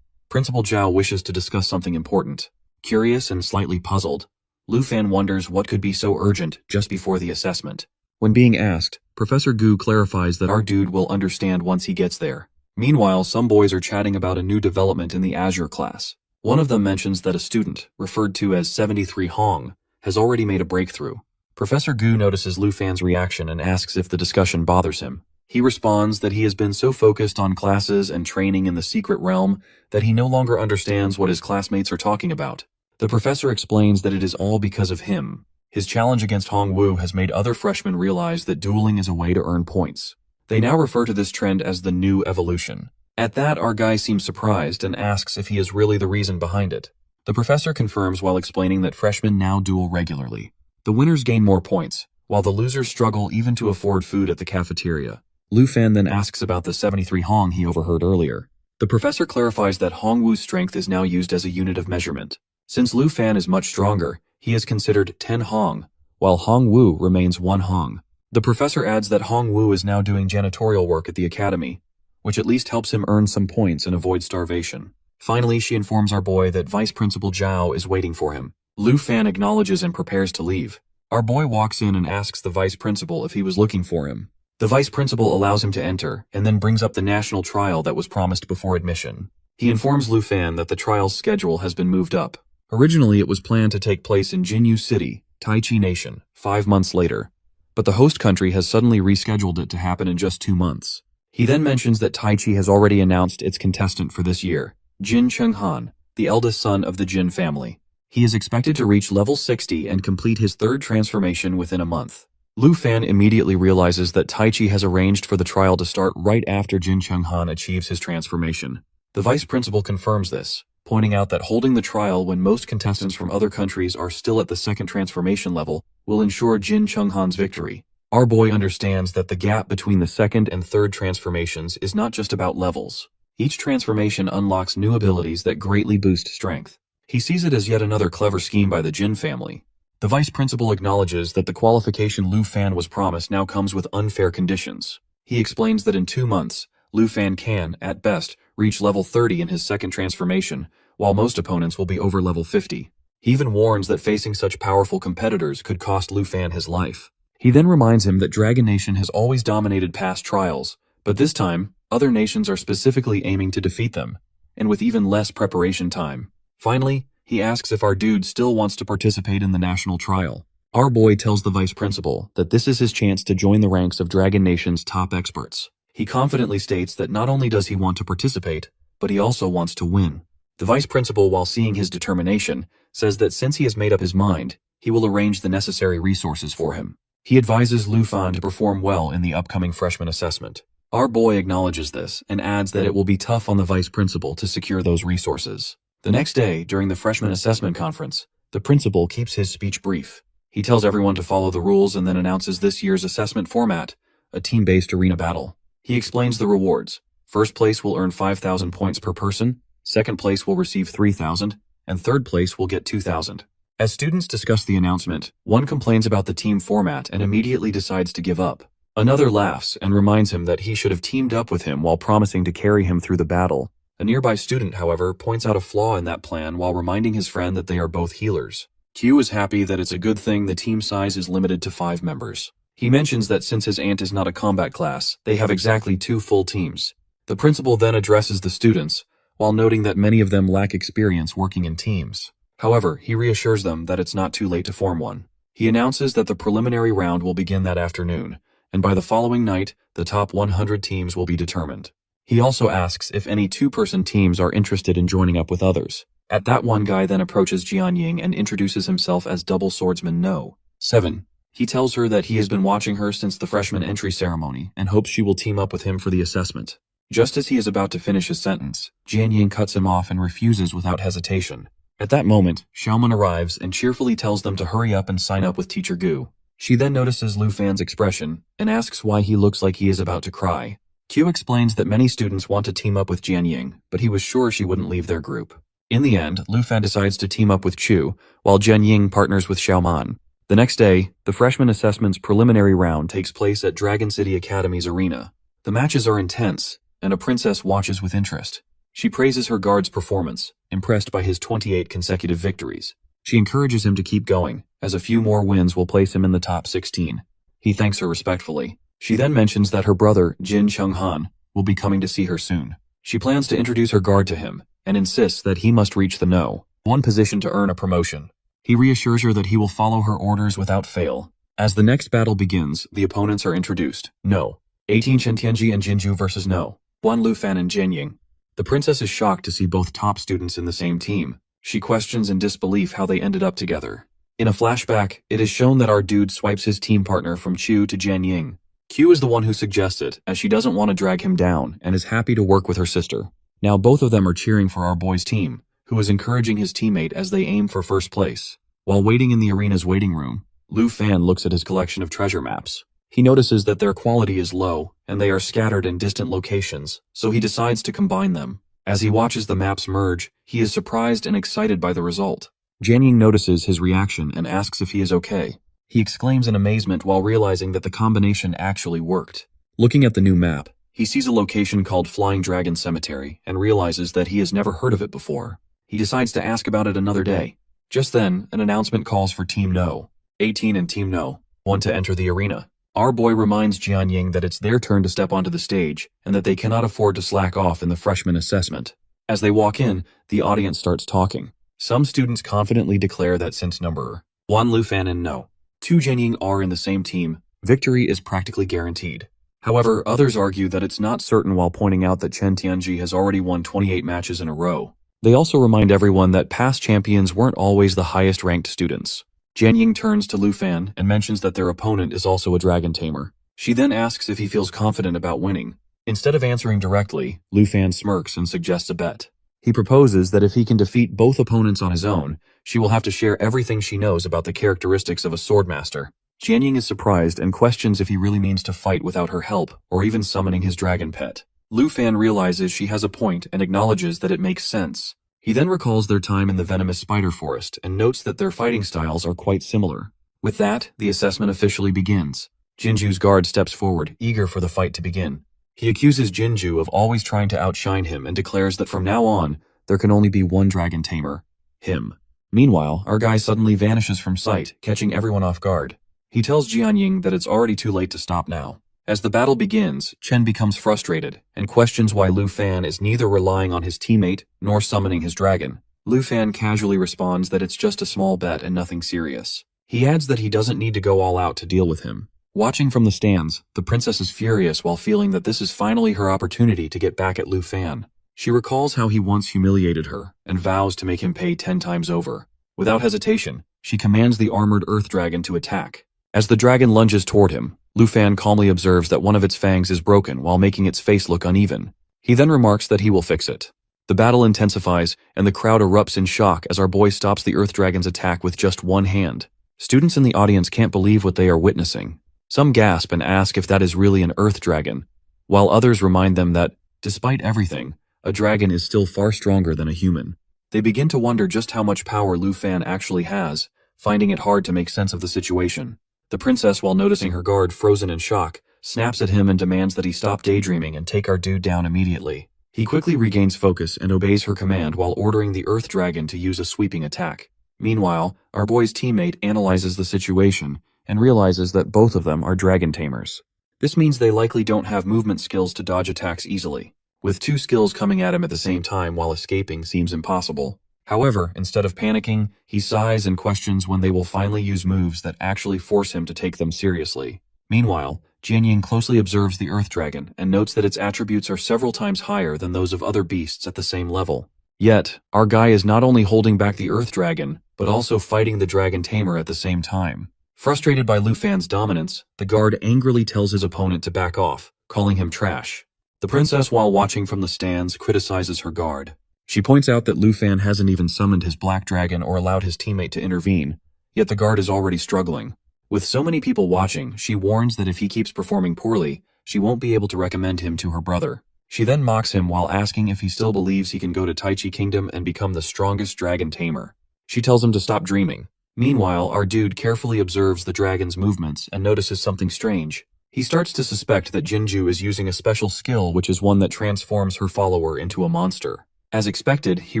Principal Zhao wishes to discuss something important. Curious and slightly puzzled, Lu Fan wonders what could be so urgent just before the assessment. When being asked, Professor Gu clarifies that our dude will understand once he gets there. Meanwhile, some boys are chatting about a new development in the Azure class. One of them mentions that a student, referred to as 73 Hong, has already made a breakthrough. Professor Gu notices Lu Fan's reaction and asks if the discussion bothers him. He responds that he has been so focused on classes and training in the secret realm that he no longer understands what his classmates are talking about. The professor explains that it is all because of him. His challenge against Hong Wu has made other freshmen realize that dueling is a way to earn points. They now refer to this trend as the new evolution. At that, our guy seems surprised and asks if he is really the reason behind it. The professor confirms while explaining that freshmen now duel regularly. The winners gain more points, while the losers struggle even to afford food at the cafeteria. Lu Fan then asks about the 73 Hong he overheard earlier. The professor clarifies that Hong Wu's strength is now used as a unit of measurement. Since Lu Fan is much stronger, he is considered 10 Hong, while Hong Wu remains 1 Hong. The professor adds that Hong Wu is now doing janitorial work at the academy, which at least helps him earn some points and avoid starvation. Finally, she informs our boy that Vice Principal Zhao is waiting for him. Lu Fan acknowledges and prepares to leave. Our boy walks in and asks the vice principal if he was looking for him. The vice principal allows him to enter and then brings up the national trial that was promised before admission. He informs Lu Fan that the trial's schedule has been moved up. Originally, it was planned to take place in Jinyu City, Taichi Nation, 5 months later, but the host country has suddenly rescheduled it to happen in just 2 months. He then mentions that Taichi has already announced its contestant for this year, Jin Chenghan, the eldest son of the Jin family. He is expected to reach level 60 and complete his 3rd transformation within a month. Lu Fan immediately realizes that Taichi has arranged for the trial to start right after Jin Chenghan achieves his transformation. The vice principal confirms this, pointing out that holding the trial when most contestants from other countries are still at the second transformation level will ensure Jin Chunghan's victory. Our boy understands that the gap between the second and third transformations is not just about levels. Each transformation unlocks new abilities that greatly boost strength. He sees it as yet another clever scheme by the Jin family. The vice principal acknowledges that the qualification Lu Fan was promised now comes with unfair conditions. He explains that in 2 months, Lu Fan can, at best, reach level 30 in his second transformation, while most opponents will be over level 50. He even warns that facing such powerful competitors could cost Lu Fan his life. He then reminds him that Dragon Nation has always dominated past trials, but this time, other nations are specifically aiming to defeat them, and with even less preparation time. Finally, he asks if our dude still wants to participate in the national trial. Our boy tells the vice principal that this is his chance to join the ranks of Dragon Nation's top experts. He confidently states that not only does he want to participate, but he also wants to win. The vice principal, while seeing his determination, says that since he has made up his mind, he will arrange the necessary resources for him. He advises Lu Fan to perform well in the upcoming freshman assessment. Our boy acknowledges this and adds that it will be tough on the vice principal to secure those resources. The next day, during the freshman assessment conference, the principal keeps his speech brief. He tells everyone to follow the rules and then announces this year's assessment format, a team-based arena battle. He explains the rewards. First place will earn 5,000 points per person, second place will receive 3,000, and third place will get 2,000. As students discuss the announcement, one complains about the team format and immediately decides to give up. Another laughs and reminds him that he should have teamed up with him while promising to carry him through the battle. A nearby student, however, points out a flaw in that plan while reminding his friend that they are both healers. Q is happy that it's a good thing the team size is limited to 5 members. He mentions that since his aunt is not a combat class, they have exactly 2 full teams. The principal then addresses the students, while noting that many of them lack experience working in teams. However, he reassures them that it's not too late to form one. He announces that the preliminary round will begin that afternoon, and by the following night, the top 100 teams will be determined. He also asks if any 2-person teams are interested in joining up with others. At that, one guy then approaches Jianying and introduces himself as Double Swordsman No. 7. He tells her that he has been watching her since the freshman entry ceremony and hopes she will team up with him for the assessment. Just as he is about to finish his sentence, Jianying cuts him off and refuses without hesitation. At that moment, Xiaoman arrives and cheerfully tells them to hurry up and sign up with Teacher Gu. She then notices Lu Fan's expression and asks why he looks like he is about to cry. Q explains that many students want to team up with Jianying, but he was sure she wouldn't leave their group. In the end, Lu Fan decides to team up with Chu, while Jianying partners with Xiaoman. The next day, the freshman assessment's preliminary round takes place at Dragon City Academy's arena. The matches are intense, and a princess watches with interest. She praises her guard's performance, impressed by his 28 consecutive victories. She encourages him to keep going, as a few more wins will place him in the top 16. He thanks her respectfully. She then mentions that her brother, Jin Chunghan, will be coming to see her soon. She plans to introduce her guard to him, and insists that he must reach the No. 1 position to earn a promotion. He reassures her that he will follow her orders without fail. As the next battle begins, the opponents are introduced. No. 18 Chen Tianji and Jinju versus No. 1 Lu Fan and Jianying. The princess is shocked to see both top students in the same team. She questions in disbelief how they ended up together. In a flashback, it is shown that our dude swipes his team partner from Chu to Jianying. Q is the one who suggests it, as she doesn't want to drag him down and is happy to work with her sister. Now both of them are cheering for our boy's team, who is encouraging his teammate as they aim for first place. While waiting in the arena's waiting room, Lu Fan looks at his collection of treasure maps. He notices that their quality is low, and they are scattered in distant locations, so he decides to combine them. As he watches the maps merge, he is surprised and excited by the result. Jianying notices his reaction and asks if he is okay. He exclaims in amazement while realizing that the combination actually worked. Looking at the new map, he sees a location called Flying Dragon Cemetery and realizes that he has never heard of it before. He decides to ask about it another day. Just then, an announcement calls for Team No. 18 and Team No. 1 to enter the arena. Our boy reminds Jianying that it's their turn to step onto the stage and that they cannot afford to slack off in the freshman assessment. As they walk in, the audience starts talking. Some students confidently declare that since number 1 Lu Fan and No. 2 Jianying are in the same team, victory is practically guaranteed. However, others argue that it's not certain while pointing out that Chen Tianji has already won 28 matches in a row. They also remind everyone that past champions weren't always the highest ranked students. Jianying turns to Lu Fan and mentions that their opponent is also a dragon tamer. She then asks if he feels confident about winning. Instead of answering directly, Lu Fan smirks and suggests a bet. He proposes that if he can defeat both opponents on his own, she will have to share everything she knows about the characteristics of a swordmaster. Jianying is surprised and questions if he really means to fight without her help, or even summoning his dragon pet. Lu Fan realizes she has a point and acknowledges that it makes sense. He then recalls their time in the venomous spider forest and notes that their fighting styles are quite similar. With that, the assessment officially begins. Jinju's guard steps forward, eager for the fight to begin. He accuses Jinju of always trying to outshine him and declares that from now on, there can only be one dragon tamer. Him. Meanwhile, our guy suddenly vanishes from sight, catching everyone off guard. He tells Jianying that it's already too late to stop now. As the battle begins, Chen becomes frustrated and questions why Lu Fan is neither relying on his teammate nor summoning his dragon. Lu Fan casually responds that it's just a small bet and nothing serious. He adds that he doesn't need to go all out to deal with him. Watching from the stands, the princess is furious while feeling that this is finally her opportunity to get back at Lu Fan. She recalls how he once humiliated her and vows to make him pay 10 times over. Without hesitation, she commands the armored earth dragon to attack. As the dragon lunges toward him, Lu Fan calmly observes that one of its fangs is broken while making its face look uneven. He then remarks that he will fix it. The battle intensifies, and the crowd erupts in shock as our boy stops the earth dragon's attack with just one hand. Students in the audience can't believe what they are witnessing. Some gasp and ask if that is really an earth dragon, while others remind them that, despite everything, a dragon is still far stronger than a human. They begin to wonder just how much power Lu Fan actually has, finding it hard to make sense of the situation. The princess, while noticing her guard frozen in shock, snaps at him and demands that he stop daydreaming and take our dude down immediately. He quickly regains focus and obeys her command while ordering the earth dragon to use a sweeping attack. Meanwhile, our boy's teammate analyzes the situation and realizes that both of them are dragon tamers. This means they likely don't have movement skills to dodge attacks easily. With two skills coming at him at the same time while escaping seems impossible. However, instead of panicking, he sighs and questions when they will finally use moves that actually force him to take them seriously. Meanwhile, Jianying closely observes the earth dragon and notes that its attributes are several times higher than those of other beasts at the same level. Yet, our guy is not only holding back the earth dragon, but also fighting the dragon tamer at the same time. Frustrated by Lu Fan's dominance, the guard angrily tells his opponent to back off, calling him trash. The princess, while watching from the stands, criticizes her guard. She points out that Lu Fan hasn't even summoned his black dragon or allowed his teammate to intervene, yet the guard is already struggling. With so many people watching, she warns that if he keeps performing poorly, she won't be able to recommend him to her brother. She then mocks him while asking if he still believes he can go to Taichi Kingdom and become the strongest dragon tamer. She tells him to stop dreaming. Meanwhile, our dude carefully observes the dragon's movements and notices something strange. He starts to suspect that Jinju is using a special skill, which is one that transforms her follower into a monster. As expected, he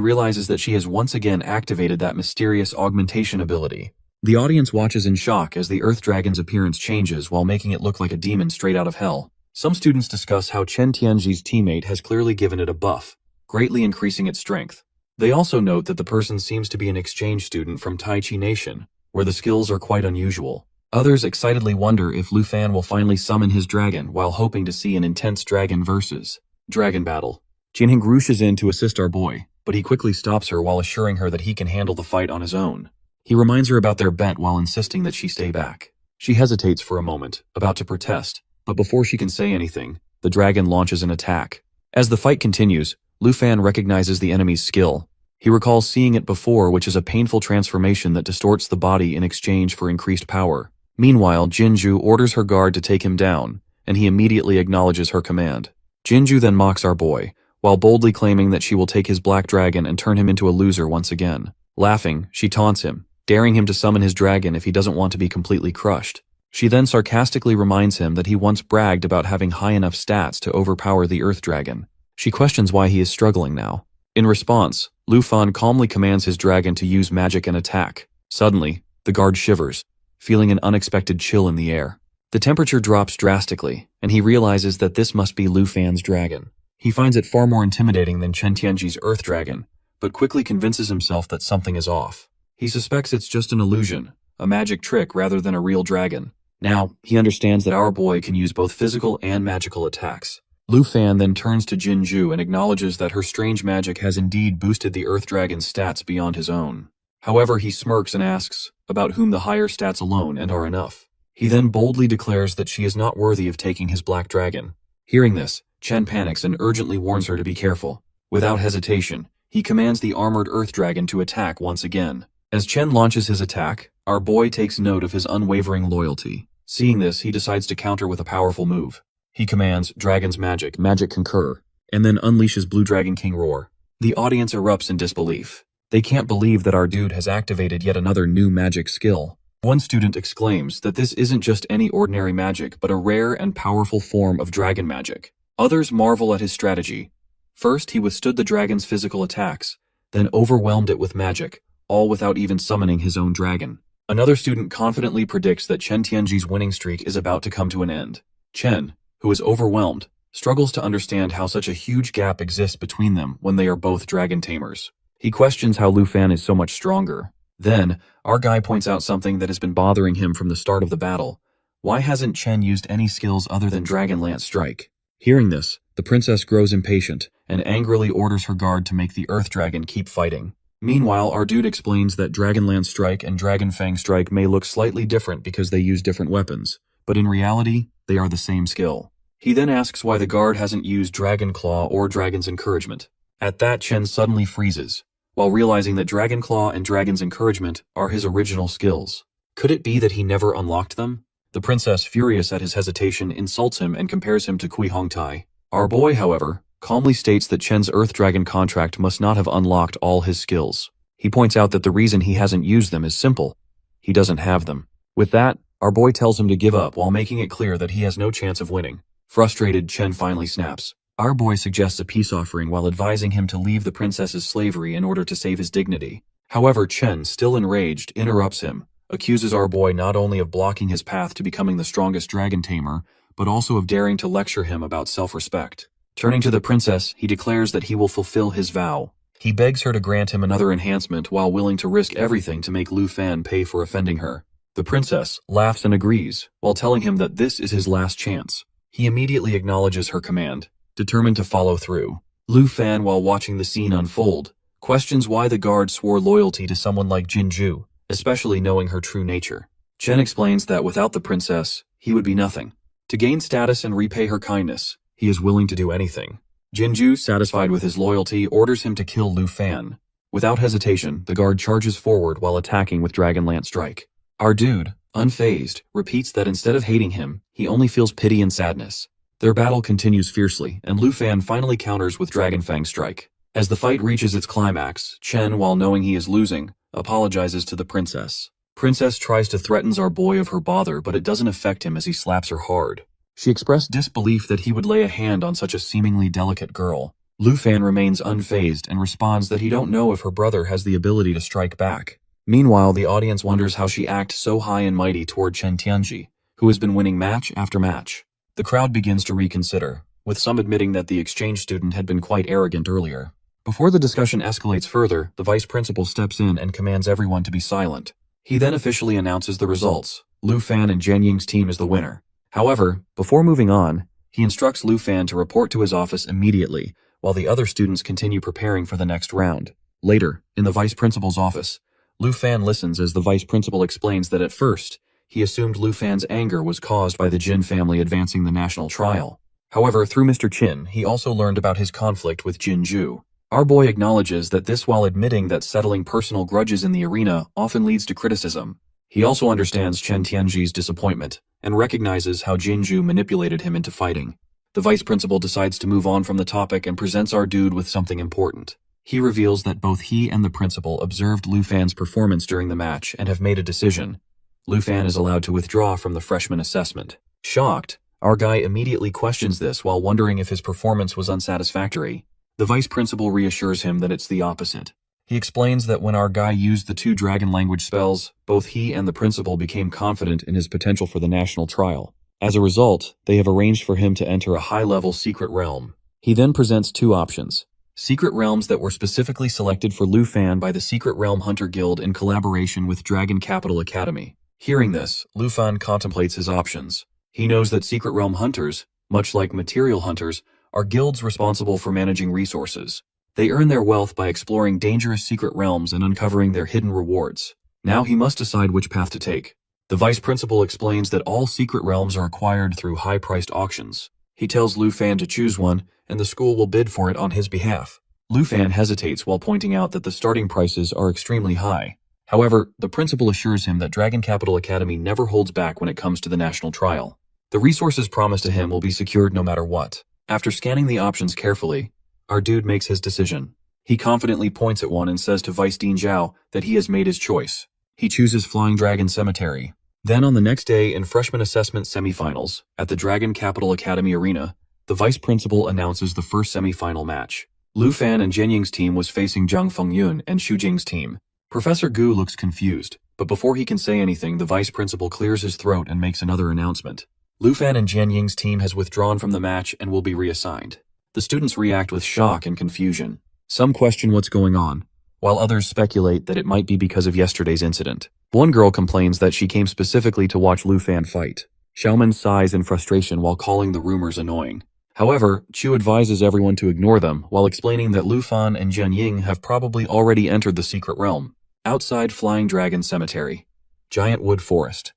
realizes that she has once again activated that mysterious augmentation ability. The audience watches in shock as the earth dragon's appearance changes while making it look like a demon straight out of hell. Some students discuss how Chen Tianji's teammate has clearly given it a buff, greatly increasing its strength. They also note that the person seems to be an exchange student from Taichi Nation, where the skills are quite unusual. Others excitedly wonder if Lu Fan will finally summon his dragon while hoping to see an intense dragon versus dragon battle. Jianying rushes in to assist our boy, but he quickly stops her while assuring her that he can handle the fight on his own. He reminds her about their bet while insisting that she stay back. She hesitates for a moment, about to protest, but before she can say anything, the dragon launches an attack. As the fight continues, Lu Fan recognizes the enemy's skill. He recalls seeing it before, which is a painful transformation that distorts the body in exchange for increased power. Meanwhile, Jinju orders her guard to take him down, and he immediately acknowledges her command. Jinju then mocks our boy, while boldly claiming that she will take his black dragon and turn him into a loser once again. Laughing, she taunts him, daring him to summon his dragon if he doesn't want to be completely crushed. She then sarcastically reminds him that he once bragged about having high enough stats to overpower the earth dragon. She questions why he is struggling now. In response, Lu Fan calmly commands his dragon to use magic and attack. Suddenly, the guard shivers, feeling an unexpected chill in the air. The temperature drops drastically, and he realizes that this must be Lu Fan's dragon. He finds it far more intimidating than Chen Tianji's earth dragon, but quickly convinces himself that something is off. He suspects it's just an illusion, a magic trick rather than a real dragon. Now, he understands that our boy can use both physical and magical attacks. Lu Fan then turns to Jinju and acknowledges that her strange magic has indeed boosted the earth dragon's stats beyond his own. However, he smirks and asks about whom the higher stats alone and are enough. He then boldly declares that she is not worthy of taking his black dragon. Hearing this, Chen panics and urgently warns her to be careful. Without hesitation, He commands the armored earth dragon to attack once again. As Chen launches his attack, our boy takes note of his unwavering loyalty. Seeing this, he decides to counter with a powerful move. He commands Dragon's Magic, Magic Concur, and then unleashes Blue Dragon King Roar. The audience erupts in disbelief. They can't believe that our dude has activated yet another new magic skill. One student exclaims that this isn't just any ordinary magic, but a rare and powerful form of dragon magic. Others marvel at his strategy. First, he withstood the dragon's physical attacks, then overwhelmed it with magic, all without even summoning his own dragon. Another student confidently predicts that Chen Tianji's winning streak is about to come to an end. Chen, who is overwhelmed, struggles to understand how such a huge gap exists between them when they are both dragon tamers. He questions how Lu Fan is so much stronger. Then, our guy points out something that has been bothering him from the start of the battle. Why hasn't Chen used any skills other than Dragon Lance Strike? Hearing this, the princess grows impatient and angrily orders her guard to make the Earth Dragon keep fighting. Meanwhile, our dude explains that Dragon Lance Strike and Dragon Fang Strike may look slightly different because they use different weapons, but in reality, they are the same skill. He then asks why the guard hasn't used Dragon Claw or Dragon's Encouragement. At that, Chen suddenly freezes, while realizing that Dragon Claw and Dragon's Encouragement are his original skills. Could it be that he never unlocked them? The princess, furious at his hesitation, insults him and compares him to Kui Hongtai. Our boy, however, calmly states that Chen's Earth Dragon contract must not have unlocked all his skills. He points out that the reason he hasn't used them is simple. He doesn't have them. With that, our boy tells him to give up while making it clear that he has no chance of winning. Frustrated, Chen finally snaps. Our boy suggests a peace offering while advising him to leave the princess's slavery in order to save his dignity. However, Chen, still enraged, interrupts him, accuses our boy not only of blocking his path to becoming the strongest dragon tamer, but also of daring to lecture him about self-respect. Turning to the princess, he declares that he will fulfill his vow. He begs her to grant him another enhancement while willing to risk everything to make Lu Fan pay for offending her. The princess laughs and agrees, while telling him that this is his last chance. He immediately acknowledges her command, determined to follow through. Lu Fan, while watching the scene unfold, questions why the guard swore loyalty to someone like Jinju, especially knowing her true nature. Chen explains that without the princess, he would be nothing. To gain status and repay her kindness, he is willing to do anything. Jinju, satisfied with his loyalty, orders him to kill Lu Fan. Without hesitation, the guard charges forward while attacking with Dragon Lance Strike. Our dude, unfazed, repeats that instead of hating him, he only feels pity and sadness. Their battle continues fiercely, and Lu Fan finally counters with Dragon Fang Strike. As the fight reaches its climax, Chen, while knowing he is losing, apologizes to the princess. Princess tries to threaten our boy of her bother, but it doesn't affect him as he slaps her hard. She expressed disbelief that he would lay a hand on such a seemingly delicate girl. Lu Fan remains unfazed and responds that he don't know if her brother has the ability to strike back. Meanwhile, the audience wonders how she acts so high and mighty toward Chen Tianji, who has been winning match after match. The crowd begins to reconsider, with some admitting that the exchange student had been quite arrogant earlier. Before the discussion escalates further, the vice principal steps in and commands everyone to be silent. He then officially announces the results. Lu Fan and Jian Ying's team is the winner. However, before moving on, he instructs Lu Fan to report to his office immediately, while the other students continue preparing for the next round. Later, in the vice principal's office, Lu Fan listens as the vice principal explains that at first, he assumed Lu Fan's anger was caused by the Jin family advancing the national trial. However, through Mr. Qin, he also learned about his conflict with Jinju. Our boy acknowledges that this while admitting that settling personal grudges in the arena often leads to criticism. He also understands Chen Tianji's disappointment and recognizes how Jinju manipulated him into fighting. The vice principal decides to move on from the topic and presents our dude with something important. He reveals that both he and the principal observed Lu Fan's performance during the match and have made a decision. Lu Fan is allowed to withdraw from the freshman assessment. Shocked, our guy immediately questions this while wondering if his performance was unsatisfactory. The vice principal reassures him that it's the opposite. He explains that when our guy used the 2 dragon language spells, both he and the principal became confident in his potential for the national trial. As a result, they have arranged for him to enter a high-level secret realm. He then presents 2 options. Secret realms that were specifically selected for Lu Fan by the Secret Realm Hunter Guild in collaboration with Dragon Capital Academy. Hearing this, Lu Fan contemplates his options. He knows that Secret Realm Hunters, much like material hunters, are guilds responsible for managing resources. They earn their wealth by exploring dangerous secret realms and uncovering their hidden rewards. Now he must decide which path to take. The vice principal explains that all secret realms are acquired through high-priced auctions. He tells Lu Fan to choose one, and the school will bid for it on his behalf. Lu Fan hesitates while pointing out that the starting prices are extremely high. However, the principal assures him that Dragon Capital Academy never holds back when it comes to the national trial. The resources promised to him will be secured no matter what. After scanning the options carefully, our dude makes his decision. He confidently points at one and says to Vice Dean Zhao that he has made his choice. He chooses Flying Dragon Cemetery. Then on the next day in freshman assessment semifinals, at the Dragon Capital Academy Arena, the vice principal announces the first semifinal match. Lu Fan and Jian Ying's team was facing Zhang Fengyun and Xu Jing's team. Professor Gu looks confused, but before he can say anything, the vice principal clears his throat and makes another announcement. Lu Fan and Jian Ying's team has withdrawn from the match and will be reassigned. The students react with shock and confusion. Some question what's going on, while others speculate that it might be because of yesterday's incident. One girl complains that she came specifically to watch Lu Fan fight. Xiaoman sighs in frustration while calling the rumors annoying. However, Chu advises everyone to ignore them while explaining that Lu Fan and Jian Ying have probably already entered the secret realm. Outside Flying Dragon Cemetery. Giant Wood Forest.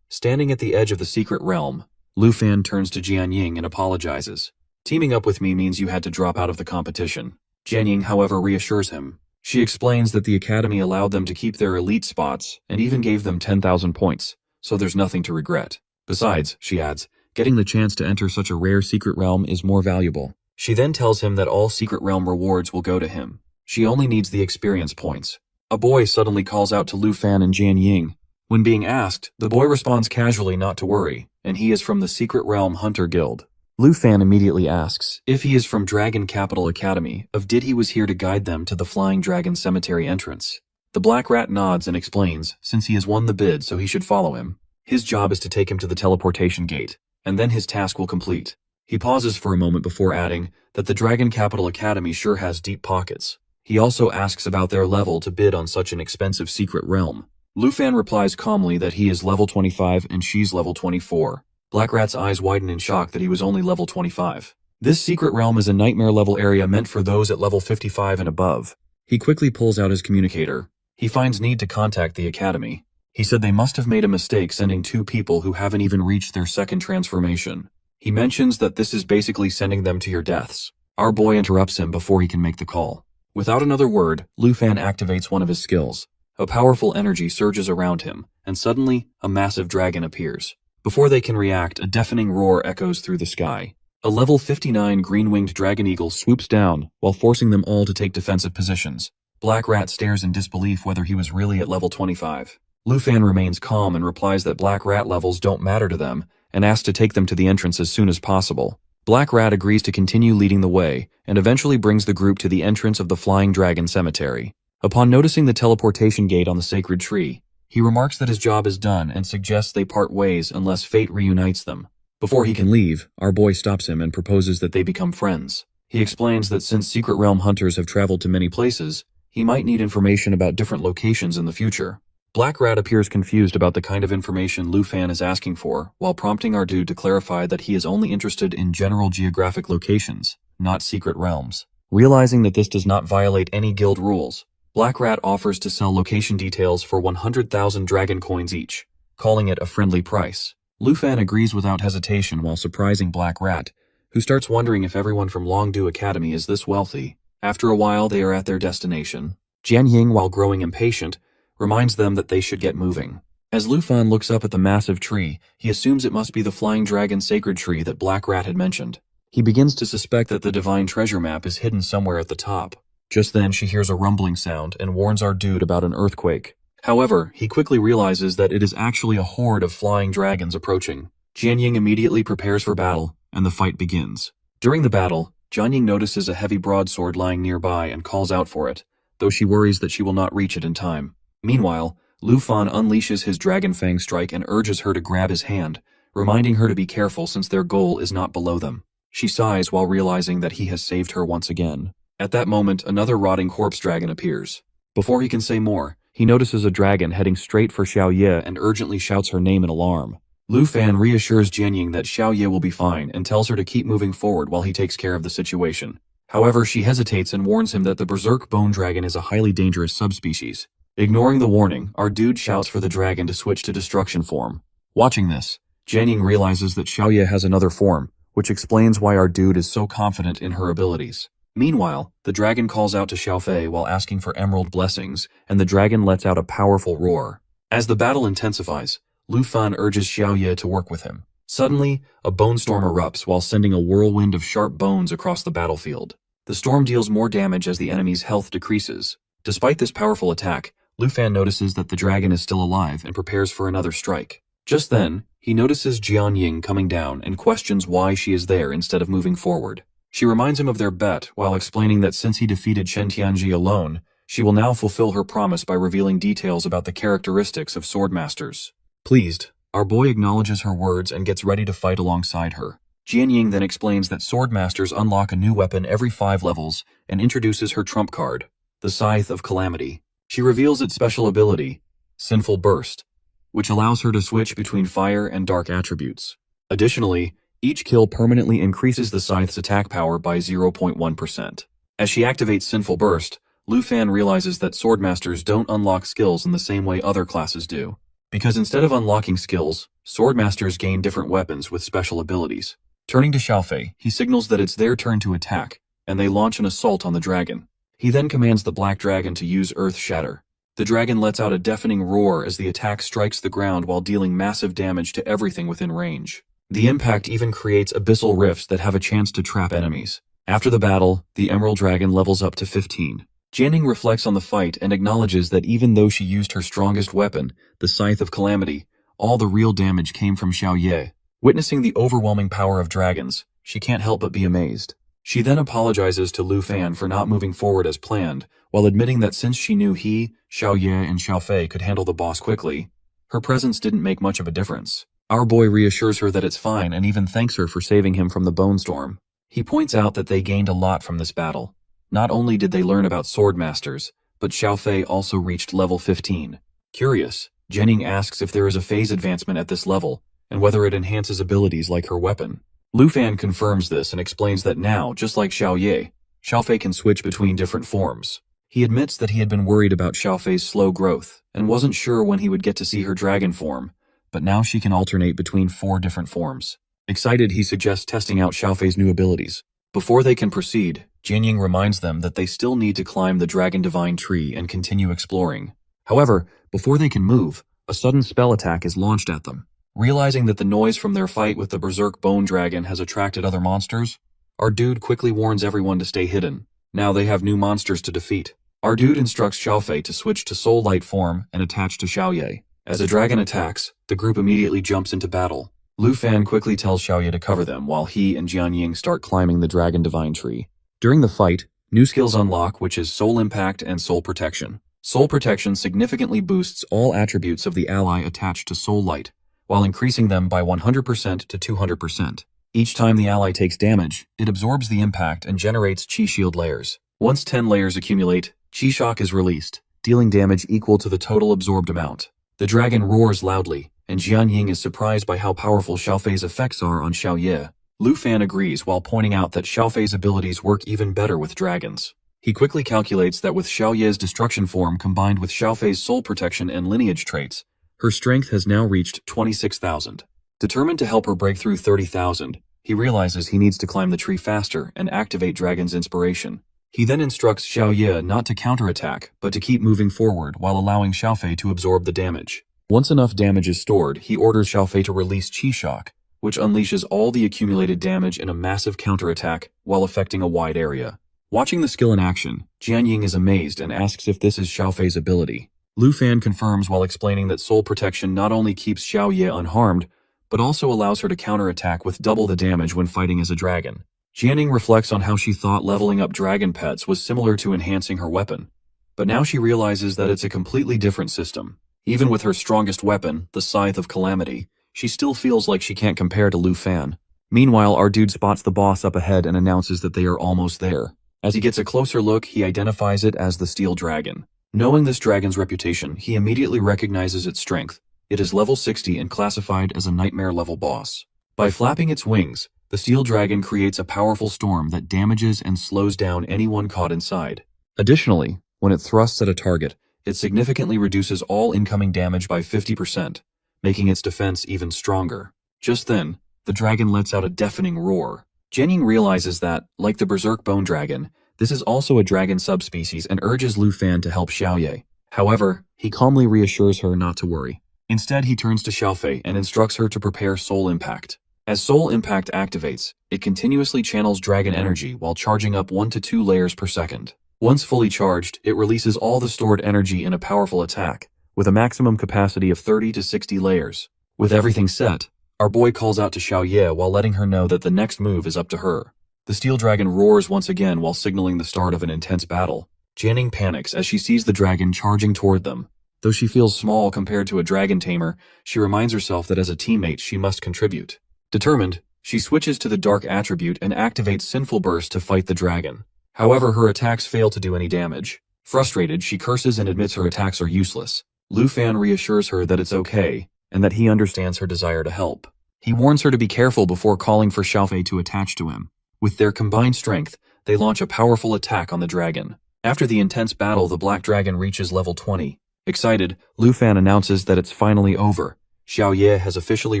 Standing at the edge of the secret realm, Lu Fan turns to Jian Ying and apologizes. Teaming up with me means you had to drop out of the competition. Jian Ying, however, reassures him. She explains that the academy allowed them to keep their elite spots and even gave them 10,000 points, so there's nothing to regret. Besides, she adds, getting the chance to enter such a rare secret realm is more valuable. She then tells him that all secret realm rewards will go to him. She only needs the experience points. A boy suddenly calls out to Lu Fan and Jian Ying. When being asked, the boy responds casually not to worry, and he is from the Secret Realm Hunter Guild. Lu Fan immediately asks if he is from Dragon Capital Academy, did he was here to guide them to the Flying Dragon Cemetery entrance. The Black Rat nods and explains, since he has won the bid so he should follow him. His job is to take him to the teleportation gate, and then his task will complete. He pauses for a moment before adding that the Dragon Capital Academy sure has deep pockets. He also asks about their level to bid on such an expensive secret realm. Lu Fan replies calmly that he is level 25 and she's level 24. Black Rat's eyes widen in shock that he was only level 25. This secret realm is a nightmare-level area meant for those at level 55 and above. He quickly pulls out his communicator. He finds need to contact the academy. He said they must have made a mistake sending 2 people who haven't even reached their second transformation. He mentions that this is basically sending them to your deaths. Our boy interrupts him before he can make the call. Without another word, Lu Fan activates one of his skills. A powerful energy surges around him, and suddenly, a massive dragon appears. Before they can react, a deafening roar echoes through the sky. A level 59 green-winged dragon eagle swoops down, while forcing them all to take defensive positions. Black Rat stares in disbelief whether he was really at level 25. Lu Fan remains calm and replies that Black Rat levels don't matter to them, and asks to take them to the entrance as soon as possible. Black Rat agrees to continue leading the way, and eventually brings the group to the entrance of the Flying Dragon Cemetery. Upon noticing the teleportation gate on the sacred tree, he remarks that his job is done and suggests they part ways unless fate reunites them. Before he can leave, our boy stops him and proposes that they become friends. He explains that since Secret Realm hunters have traveled to many places, he might need information about different locations in the future. Black Rat appears confused about the kind of information Lu Fan is asking for, while prompting our dude to clarify that he is only interested in general geographic locations, not secret realms. Realizing that this does not violate any guild rules, Black Rat offers to sell location details for 100,000 dragon coins each, calling it a friendly price. Lu Fan agrees without hesitation while surprising Black Rat, who starts wondering if everyone from Longdu Academy is this wealthy. After a while, they are at their destination. Jian Ying, while growing impatient, reminds them that they should get moving. As Lu Fan looks up at the massive tree, he assumes it must be the Flying Dragon sacred tree that Black Rat had mentioned. He begins to suspect that the divine treasure map is hidden somewhere at the top. Just then, she hears a rumbling sound and warns our dude about an earthquake. However, he quickly realizes that it is actually a horde of flying dragons approaching. Jian Ying immediately prepares for battle, and the fight begins. During the battle, Jian Ying notices a heavy broadsword lying nearby and calls out for it, though she worries that she will not reach it in time. Meanwhile, Lu Fan unleashes his Dragon Fang strike and urges her to grab his hand, reminding her to be careful since their goal is not below them. She sighs while realizing that he has saved her once again. At that moment, another rotting corpse dragon appears. Before he can say more, he notices a dragon heading straight for Xiao Ye and urgently shouts her name in alarm. Lu Fan reassures Jian Ying that Xiao Ye will be fine and tells her to keep moving forward while he takes care of the situation. However, she hesitates and warns him that the Berserk Bone Dragon is a highly dangerous subspecies. Ignoring the warning, our dude shouts for the dragon to switch to destruction form. Watching this, Jian Ying realizes that Xiao Ye has another form, which explains why our dude is so confident in her abilities. Meanwhile, the dragon calls out to Xiaofei while asking for emerald blessings, and the dragon lets out a powerful roar. As the battle intensifies, Lu Fan urges Xiaoye to work with him. Suddenly, a bone storm erupts while sending a whirlwind of sharp bones across the battlefield. The storm deals more damage as the enemy's health decreases. Despite this powerful attack, Lu Fan notices that the dragon is still alive and prepares for another strike. Just then, he notices Jianying coming down and questions why she is there instead of moving forward. She reminds him of their bet while explaining that since he defeated Chen Tianji alone, she will now fulfill her promise by revealing details about the characteristics of swordmasters. Pleased, our boy acknowledges her words and gets ready to fight alongside her. Jianying then explains that swordmasters unlock a new weapon every 5 levels and introduces her trump card, the Scythe of Calamity. She reveals its special ability, Sinful Burst, which allows her to switch between fire and dark attributes. Additionally, each kill permanently increases the Scythe's attack power by 0.1%. As she activates Sinful Burst, Lu Fan realizes that swordmasters don't unlock skills in the same way other classes do. Because instead of unlocking skills, swordmasters gain different weapons with special abilities. Turning to Xiaofei, he signals that it's their turn to attack, and they launch an assault on the dragon. He then commands the black dragon to use Earth Shatter. The dragon lets out a deafening roar as the attack strikes the ground while dealing massive damage to everything within range. The impact even creates abyssal rifts that have a chance to trap enemies. After the battle, the Emerald Dragon levels up to 15. Jianying reflects on the fight and acknowledges that even though she used her strongest weapon, the Scythe of Calamity, all the real damage came from Xiaoye. Witnessing the overwhelming power of dragons, she can't help but be amazed. She then apologizes to Lu Fan for not moving forward as planned, while admitting that since she knew he, Xiaoye, and Xiaofei could handle the boss quickly, her presence didn't make much of a difference. Our boy reassures her that it's fine and even thanks her for saving him from the bone storm. He points out that they gained a lot from this battle. Not only did they learn about swordmasters, but Xiaofei also reached level 15. Curious, Jianying asks if there is a phase advancement at this level, and whether it enhances abilities like her weapon. Lu Fan confirms this and explains that now, just like Xiaoye, Xiaofei can switch between different forms. He admits that he had been worried about Xiaofei's slow growth, and wasn't sure when he would get to see her dragon form, but now she can alternate between 4 different forms. Excited, he suggests testing out Xiaofei's new abilities. Before they can proceed, Jianying reminds them that they still need to climb the Dragon Divine Tree and continue exploring. However, before they can move, a sudden spell attack is launched at them. Realizing that the noise from their fight with the Berserk Bone Dragon has attracted other monsters, our dude quickly warns everyone to stay hidden. Now they have new monsters to defeat. Our dude instructs Xiaofei to switch to Soul Light form and attach to Xiaoye. As a dragon attacks, the group immediately jumps into battle. Lu Fan quickly tells Xiaoye to cover them while he and Jianying start climbing the Dragon Divine Tree. During the fight, new skills unlock, which is Soul Impact and Soul Protection. Soul Protection significantly boosts all attributes of the ally attached to Soul Light, while increasing them by 100% to 200%. Each time the ally takes damage, it absorbs the impact and generates Chi Shield layers. Once 10 layers accumulate, Chi Shock is released, dealing damage equal to the total absorbed amount. The dragon roars loudly, and Jianying is surprised by how powerful Xiaofei's effects are on Xiaoye. Lu Fan agrees while pointing out that Xiaofei's abilities work even better with dragons. He quickly calculates that with Xiaoye's destruction form combined with Xiaofei's soul protection and lineage traits, her strength has now reached 26,000. Determined to help her break through 30,000, he realizes he needs to climb the tree faster and activate Dragon's inspiration. He then instructs Xiaoye not to counterattack, but to keep moving forward while allowing Xiaofei to absorb the damage. Once enough damage is stored, he orders Xiaofei to release Chi Shock, which unleashes all the accumulated damage in a massive counterattack while affecting a wide area. Watching the skill in action, Jianying is amazed and asks if this is Xiaofei's ability. Lu Fan confirms while explaining that Soul Protection not only keeps Xiaoye unharmed, but also allows her to counterattack with double the damage when fighting as a dragon. Jianying reflects on how she thought leveling up dragon pets was similar to enhancing her weapon, but now she realizes that it's a completely different system. Even with her strongest weapon, the Scythe of Calamity, she still feels like she can't compare to Lu Fan. Meanwhile, our dude spots the boss up ahead and announces that they are almost there. As he gets a closer look, he identifies it as the Steel Dragon. Knowing this dragon's reputation, he immediately recognizes its strength. It is level 60 and classified as a nightmare-level boss. By flapping its wings, the Steel Dragon creates a powerful storm that damages and slows down anyone caught inside. Additionally, when it thrusts at a target, it significantly reduces all incoming damage by 50%, making its defense even stronger. Just then, the dragon lets out a deafening roar. Jianying realizes that, like the Berserk Bone Dragon, This is also a dragon subspecies and urges Lu Fan to help Xiaoye. However, he calmly reassures her not to worry. Instead, he turns to Xiaofei and instructs her to prepare Soul Impact. As Soul Impact activates, it continuously channels dragon energy while charging up 1 to 2 layers per second. Once fully charged, it releases all the stored energy in a powerful attack, with a maximum capacity of 30 to 60 layers. With everything set, our boy calls out to Xiaoye while letting her know that the next move is up to her. The steel dragon roars once again while signaling the start of an intense battle. Jianing panics as she sees the dragon charging toward them. Though she feels small compared to a dragon tamer, she reminds herself that as a teammate she must contribute. Determined, she switches to the dark attribute and activates Sinful Burst to fight the dragon. However, her attacks fail to do any damage. Frustrated, she curses and admits her attacks are useless. Lu Fan reassures her that it's okay, and that he understands her desire to help. He warns her to be careful before calling for Xiaofei to attach to him. With their combined strength, they launch a powerful attack on the dragon. After the intense battle, the black dragon reaches level 20. Excited, Lu Fan announces that it's finally over. Xiaoye has officially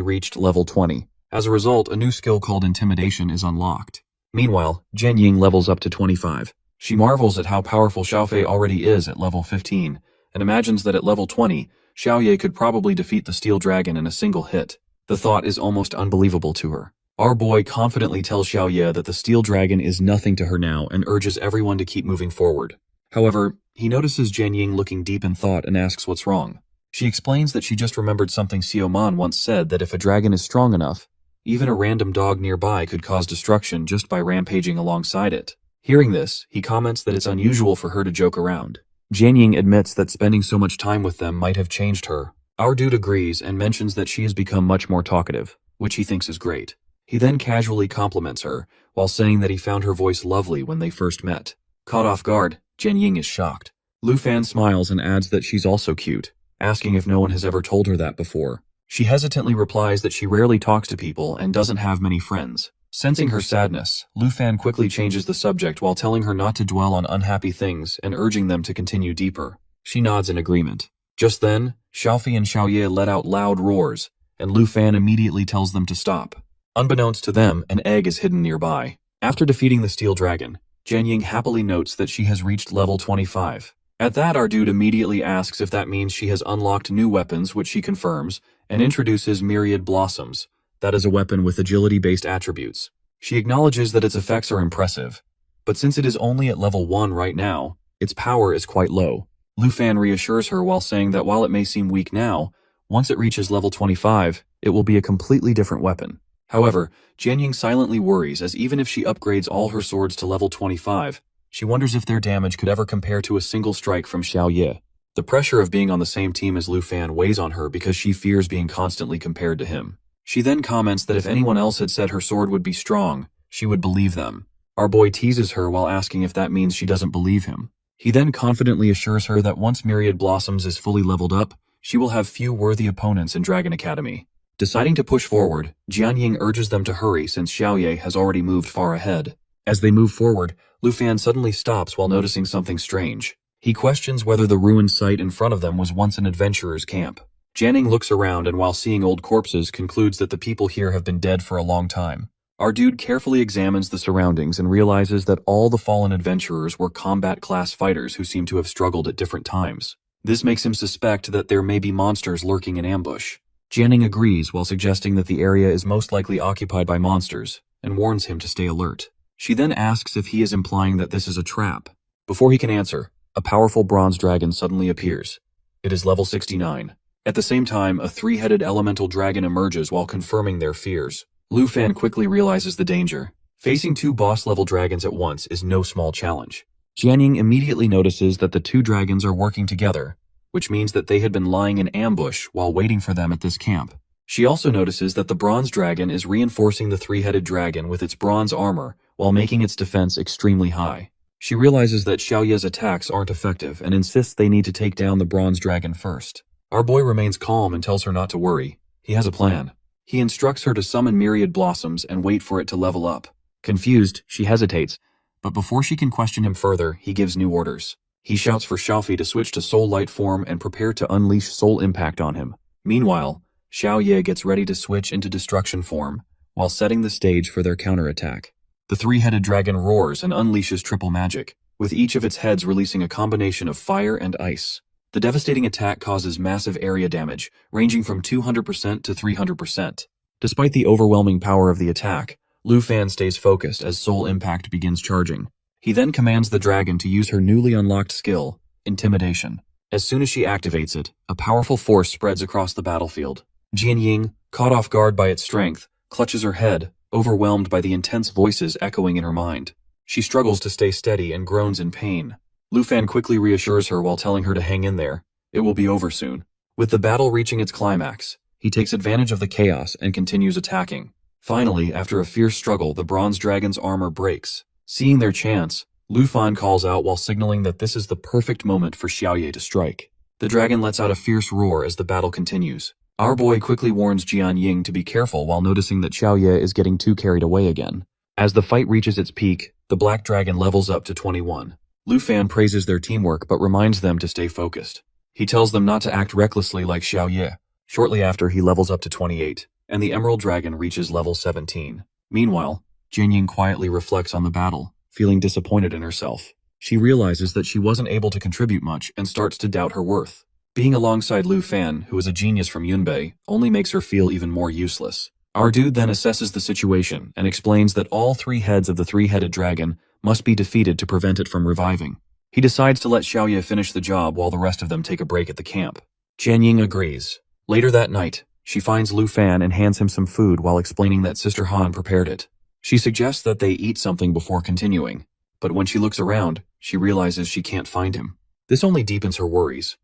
reached level 20. As a result, a new skill called Intimidation is unlocked. Meanwhile, Jian Ying levels up to 25. She marvels at how powerful Xiaofei already is at level 15, and imagines that at level 20, Xiaoye could probably defeat the steel dragon in a single hit. The thought is almost unbelievable to her. Our boy confidently tells Xiaoye that the steel dragon is nothing to her now and urges everyone to keep moving forward. However, he notices Jian Ying looking deep in thought and asks what's wrong. She explains that she just remembered something Xiao Man once said, that if a dragon is strong enough, even a random dog nearby could cause destruction just by rampaging alongside it. Hearing this, he comments that it's unusual for her to joke around. Jian Ying admits that spending so much time with them might have changed her. Our dude agrees and mentions that she has become much more talkative, which he thinks is great. He then casually compliments her, while saying that he found her voice lovely when they first met. Caught off guard, Jian Ying is shocked. Lu Fan smiles and adds that she's also cute, asking if no one has ever told her that before. She hesitantly replies that she rarely talks to people and doesn't have many friends. Sensing her sadness, Lu Fan quickly changes the subject while telling her not to dwell on unhappy things and urging them to continue deeper. She nods in agreement. Just then, Xiaofei and Xiaoye let out loud roars, and Lu Fan immediately tells them to stop. Unbeknownst to them, an egg is hidden nearby. After defeating the steel dragon, Jian Ying happily notes that she has reached level 25. At that, our dude immediately asks if that means she has unlocked new weapons, which she confirms, and introduces Myriad Blossoms. That is a weapon with agility-based attributes. She acknowledges that its effects are impressive, but since it is only at level 1 right now, its power is quite low. Lu Fan reassures her while saying that while it may seem weak now, once it reaches level 25, it will be a completely different weapon. However, Jian Ying silently worries, as even if she upgrades all her swords to level 25, she wonders if their damage could ever compare to a single strike from Xiaoye. The pressure of being on the same team as Lu Fan weighs on her because she fears being constantly compared to him. She then comments that if anyone else had said her sword would be strong, she would believe them. Our boy teases her while asking if that means she doesn't believe him. He then confidently assures her that once Myriad Blossoms is fully leveled up, she will have few worthy opponents in Dragon Academy. Deciding to push forward, Jian Ying urges them to hurry since Xiaoye has already moved far ahead. As they move forward, Lu Fan suddenly stops while noticing something strange. He questions whether the ruined site in front of them was once an adventurer's camp. Jianing looks around and while seeing old corpses concludes that the people here have been dead for a long time. Our dude carefully examines the surroundings and realizes that all the fallen adventurers were combat-class fighters who seem to have struggled at different times. This makes him suspect that there may be monsters lurking in ambush. Jianing agrees while suggesting that the area is most likely occupied by monsters, and warns him to stay alert. She then asks if he is implying that this is a trap. Before he can answer, a powerful bronze dragon suddenly appears. It is level 69. At the same time, a three-headed elemental dragon emerges while confirming their fears. Lu Fan quickly realizes the danger. Facing two boss-level dragons at once is no small challenge. Jianing immediately notices that the two dragons are working together, which means that they had been lying in ambush while waiting for them at this camp. She also notices that the bronze dragon is reinforcing the three-headed dragon with its bronze armor while making its defense extremely high. She realizes that Xiaoye's attacks aren't effective and insists they need to take down the bronze dragon first. Our boy remains calm and tells her not to worry. He has a plan. He instructs her to summon Myriad Blossoms and wait for it to level up. Confused, she hesitates, but before she can question him further, he gives new orders. He shouts for Xiaofei to switch to Soul Light form and prepare to unleash Soul Impact on him. Meanwhile, Xiaoye gets ready to switch into Destruction form, while setting the stage for their counterattack. The three-headed dragon roars and unleashes triple magic, with each of its heads releasing a combination of fire and ice. The devastating attack causes massive area damage, ranging from 200% to 300%. Despite the overwhelming power of the attack, Lu Fan stays focused as Soul Impact begins charging. He then commands the dragon to use her newly unlocked skill, Intimidation. As soon as she activates it, a powerful force spreads across the battlefield. Jian Ying, caught off guard by its strength, clutches her head, overwhelmed by the intense voices echoing in her mind. She struggles to stay steady and groans in pain. Lu Fan quickly reassures her while telling her to hang in there. It will be over soon. With the battle reaching its climax, he takes advantage of the chaos and continues attacking. Finally, after a fierce struggle, the bronze dragon's armor breaks. Seeing their chance, Lu Fan calls out while signaling that this is the perfect moment for Xiaoye to strike. The dragon lets out a fierce roar as the battle continues. Our boy quickly warns Jian Ying to be careful while noticing that Xiaoye is getting too carried away again. As the fight reaches its peak, the black dragon levels up to 21. Lu Fan praises their teamwork but reminds them to stay focused. He tells them not to act recklessly like Xiaoye. Shortly after, he levels up to 28, and the emerald dragon reaches level 17. Meanwhile, Jian Ying quietly reflects on the battle, feeling disappointed in herself. She realizes that she wasn't able to contribute much and starts to doubt her worth. Being alongside Lu Fan, who is a genius from Yunbei, only makes her feel even more useless. Our dude then assesses the situation and explains that all three heads of the three-headed dragon must be defeated to prevent it from reviving. He decides to let Xiaoye finish the job while the rest of them take a break at the camp. Jian Ying agrees. Later that night, she finds Lu Fan and hands him some food while explaining that Sister Han prepared it. She suggests that they eat something before continuing, but when she looks around, she realizes she can't find him. This only deepens her worries.